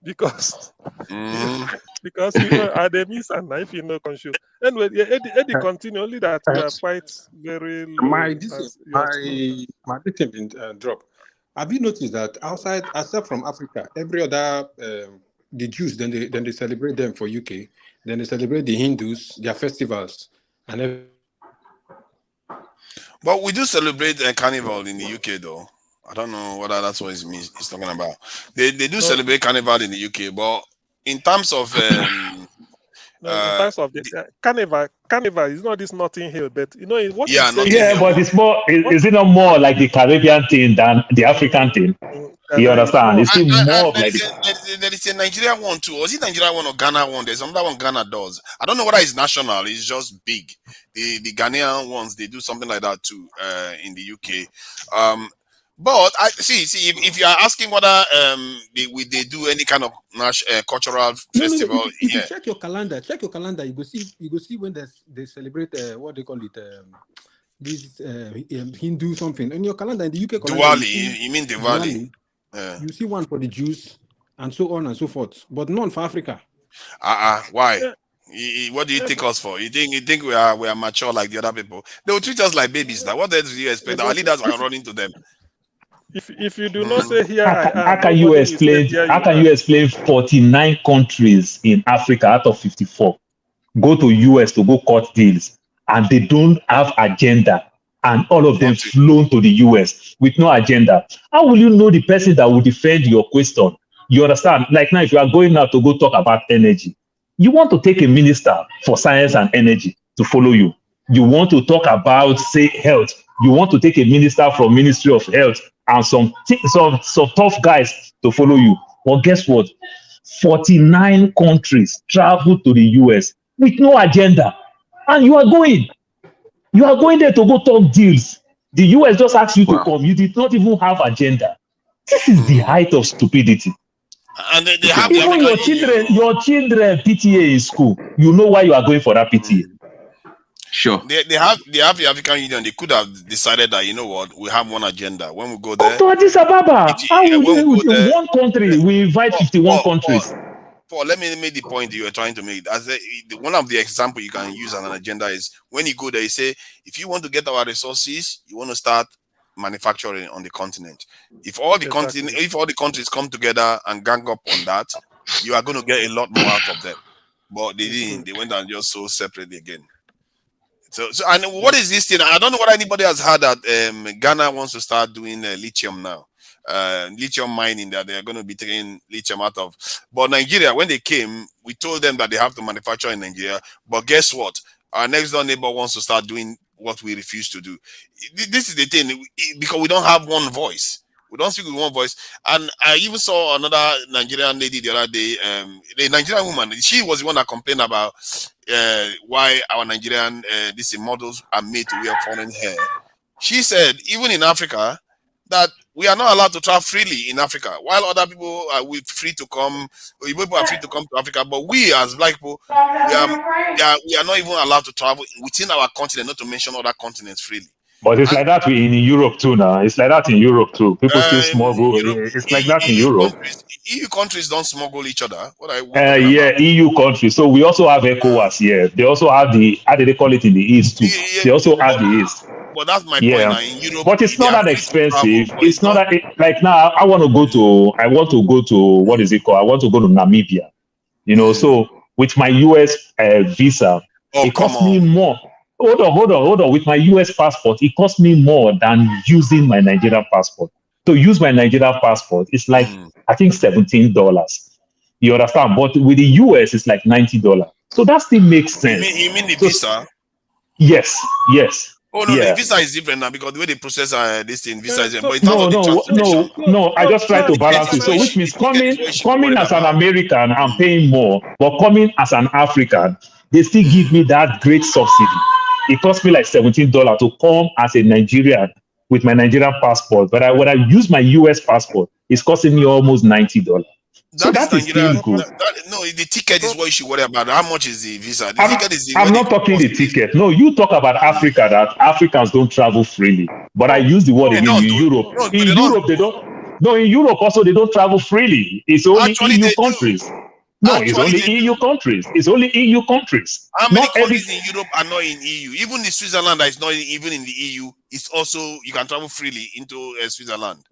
because you know I dey miss him now if you no come show. Anyway, Eddie continue. Only that we are quite very low. My victim been drop. Have you noticed that outside, except from Africa, every other the Jews then they celebrate them for UK. Then they celebrate the Hindus, their festivals, and but we do celebrate Carnival in the UK, though. I don't know whether that's what he's talking about. They do celebrate Carnival in the UK, but in terms of in terms of the Carnival is not this Notting Hill, but you know what? But it's more. Is it not more like the Caribbean thing than the African thing? You understand? It's still more of like there is a Nigerian one too. Or is it Nigerian one or Ghana one? There's another one Ghana does. I don't know whether it's national. It's just big. The Ghanaian ones, they do something like that too in the UK. But I see if you are asking whether they do any kind of cultural festival. No, if you check your calendar, you go see when they celebrate what they call it this Hindu something in your calendar in the UK calendar. Diwali, you mean Diwali? You see one for the Jews and so on and so forth, but none for Africa. Why? What do you take us for? You think we are mature like the other people? They will treat us like babies. Now, what else do you expect? Our leaders are running to them. If you do not say here I am, how can you explain? How can you explain 49 countries in Africa out of 54 go to US to go cut deals, and they don't have agenda, and all of them flown to the US with no agenda? How will you know the person that will defend your question? You understand? Like now, if you are going out to go talk about energy, you want to take a minister for science and energy to follow you. You want to talk about, say, health. You want to take a minister from Ministry of Health and some tough guys to follow you. But guess what? 49 countries travel to the US with no agenda. And you are going. You are going there to go talk deals. The US just asked you to come. You did not even have agenda. This is the height of stupidity. And they have even your children PTA in school. You know why you are going for that PTA. Sure. They have the African Union. They could have decided that, you know what, we have one agenda. When we go there, to Addis Ababa, one country, we invite 51 countries. Paul, let me make the point you were trying to make. As one of the examples you can use on an agenda is when you go there, you say, if you want to get our resources, you want to start manufacturing on the continent. If all the if all the countries come together and gang up on that, you are going to get a lot more out of them. But they didn't. They went and just so separately again. So and what is this thing? I don't know what anybody has heard that Ghana wants to start doing lithium now. Lithium mining, that they're going to be taking lithium out of. But Nigeria, when they came, we told them that they have to manufacture in Nigeria. But guess what? Our next door neighbor wants to start doing what we refuse to do. This is the thing, because we don't have one voice. We don't speak with one voice. And I even saw another Nigerian lady the other day, the Nigerian woman. She was the one that complained about why our Nigerian these models are made to wear foreign hair. She said, even in Africa, that we are not allowed to travel freely in Africa, while other people are free to come. People are free to come to Africa, but we as black people, we are not even allowed to travel within our continent, not to mention other continents freely. But it's like that in Europe too now. It's like that in Europe too. People still smuggle. It's like that in Europe. EU countries don't smuggle each other. Yeah, EU countries. So we also have ECOWAS here. They also have the, how do they call it in the East too? They also have the East. But that's my point now. In Europe, but it's not that expensive. It's not that like now. I want to go to what is it called? I want to go to Namibia. You know, so with my US visa, it costs me more. Hold on. With my US passport, it costs me more than using my Nigerian passport. To use my Nigerian passport, it's like I think $17. You understand? But with the US, it's like $90. So that still makes sense. You mean the visa? Yes. Oh no, the visa is different now because the way they process this thing, visa is different. But no. I just try to balance it. So which means coming as an American, I'm paying more, but coming as an African, they still give me that great subsidy. It cost me like $17 to come as a Nigerian with my Nigerian passport, but when I use my US passport, it's costing me almost $90. So that is still good. No, the ticket is what you should worry about. How much is the visa? I'm not talking the ticket. No, you talk about Africa, that Africans don't travel freely. But I use the word again in Europe. In Europe, they don't. No, in Europe also, they don't travel freely. It's only EU countries. No, it's only EU countries. It's only EU countries. How many countries in Europe are not in EU? Even the Switzerland that is not even in the EU, it's also, you can travel freely into Switzerland.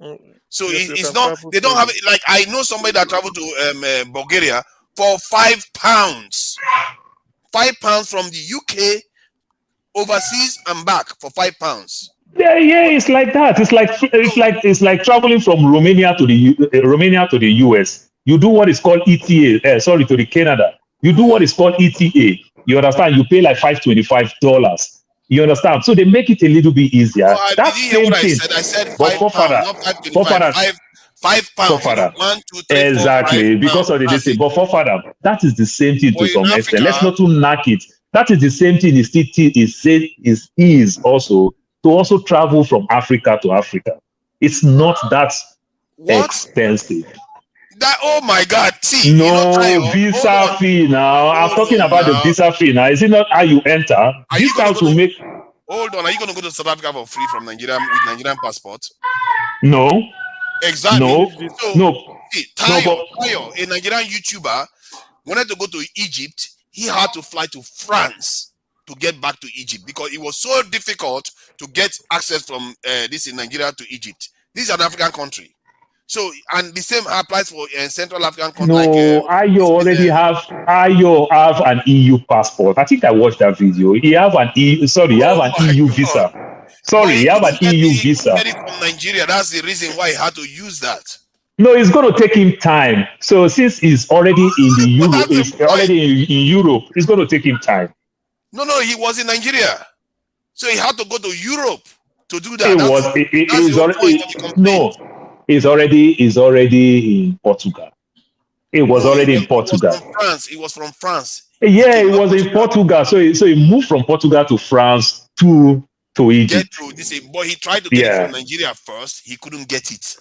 So it's not, they don't have, like, I know somebody that traveled to Bulgaria for £5. £5 from the UK overseas and back for £5. Yeah, it's like that. It's like traveling from Romania to the US. You do what is called ETA. To the Canada. You do what is called ETA. You understand? You pay like $525. You understand? So they make it a little bit easier. No, That's same thing. I said £5, not £525. £5. 1, 2, 3, exactly, 4, because of the distance. But for father, that is the same thing to some extent. Let's not too knock it. That is the same thing. Is also to also travel from Africa to Africa. It's not that expensive. Oh my God! See, visa fee now. I'm talking about the visa fee now. Is it not how you enter? This how to make. Hold on, are you going to go to South Africa for free from Nigeria with Nigerian passport? No. Exactly. No. So, No. see, No, Tayo, a Nigerian YouTuber, wanted to go to Egypt. He had to fly to France to get back to Egypt because it was so difficult to get access from this in Nigeria to Egypt. This is an African country. So, and the same applies for Central African country. No, Ayo have an EU passport. I think I watched that video. He have an EU visa. Sorry, he have an EU visa. Get it from Nigeria. That's the reason why he had to use that. No, it's going to take him time. So since he's already in the Europe, in Europe, it's going to take him time. No, he was in Nigeria, so he had to go to Europe to do that. He's already in Portugal. It was already in Portugal. He was from France. Yeah, it was in Portugal. So he moved from Portugal to France to Egypt. But he tried to get it from Nigeria first. He couldn't get it.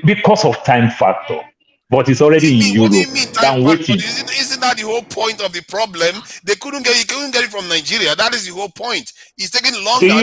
Because of time factor. But it's already in Europe. Isn't that the whole point of the problem? He couldn't get it from Nigeria. That is the whole point. It's taking longer. Do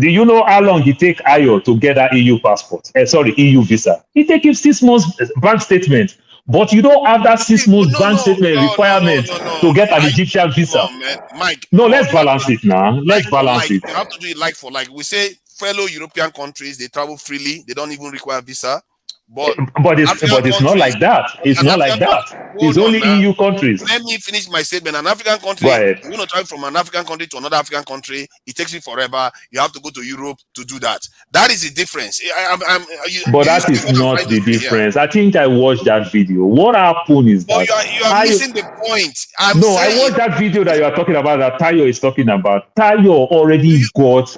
you know how long it take Ayo to get that EU passport? EU visa. It takes him 6 months bank statement. But you don't have that 6 months bank statement requirement to get an Egyptian visa. Mike, let's balance it now. Let's balance it. You have to do it like for like. We say fellow European countries, they travel freely. They don't even require visa. But it's not like that. It's not like that. It's only EU countries. Let me finish my statement. An African country, you're going to travel from an African country to another African country. It takes you forever. You have to go to Europe to do that. That is the difference. That is not the difference. I think I watched that video. What happened is that you are missing the point. I watched that video that you are talking about. That Tayo is talking about. Tayo already got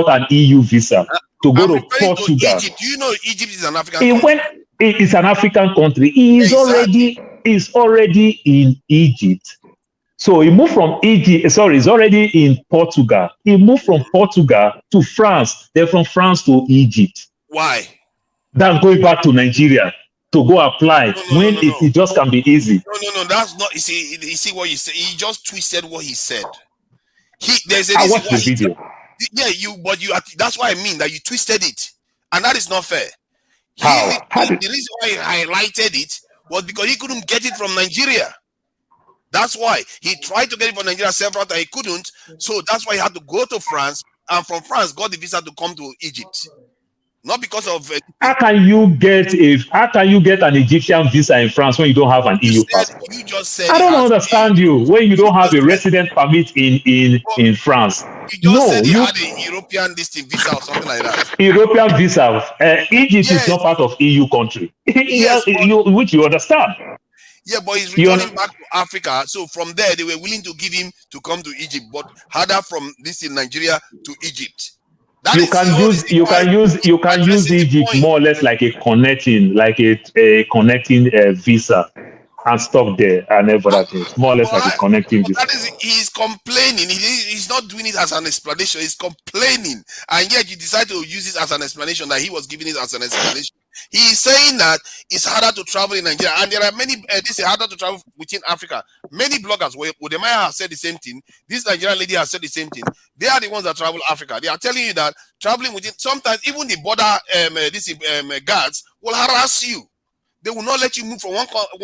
an EU visa to go to Portugal. Egypt. Do you know Egypt is an African country? It's an African country. He is already in Egypt. So he moved from Egypt. Sorry, he's already in Portugal. He moved from Portugal to France. Then from France to Egypt. Why? Then going back to Nigeria to go apply it just can be easy. No. That's not. You see what you say. He just twisted what he said. I watched the video. That's why I mean that you twisted it, and that is not fair. The reason why he highlighted it was because he couldn't get it from Nigeria. That's why he tried to get it from Nigeria several times. He couldn't, so that's why he had to go to France, and from France got the visa to come to Egypt. Not because of. How can you get an Egyptian visa in France when you don't have an EU passport? You just said. I don't understand you when you don't have a resident permit in France. You just said you had a European visa or something like that. European visa. Egypt is not part of EU country. Which you understand. Yeah, but he's returning back to Africa. So from there, they were willing to give him to come to Egypt, but harder from this in Nigeria to Egypt. You can use Egypt more or less like a connecting visa and stop there and everything. More or less like a connecting visa. He's complaining. He's not doing it as an explanation. He's complaining, and yet you decide to use it as an explanation that he was giving it as an explanation. He is saying that it's harder to travel in Nigeria, and there are many. This is harder to travel within Africa. Many bloggers, Udemaya has said the same thing. This Nigerian lady has said the same thing. They are the ones that travel Africa. They are telling you that traveling within, sometimes even the border guards will harass you. They will not let you move from one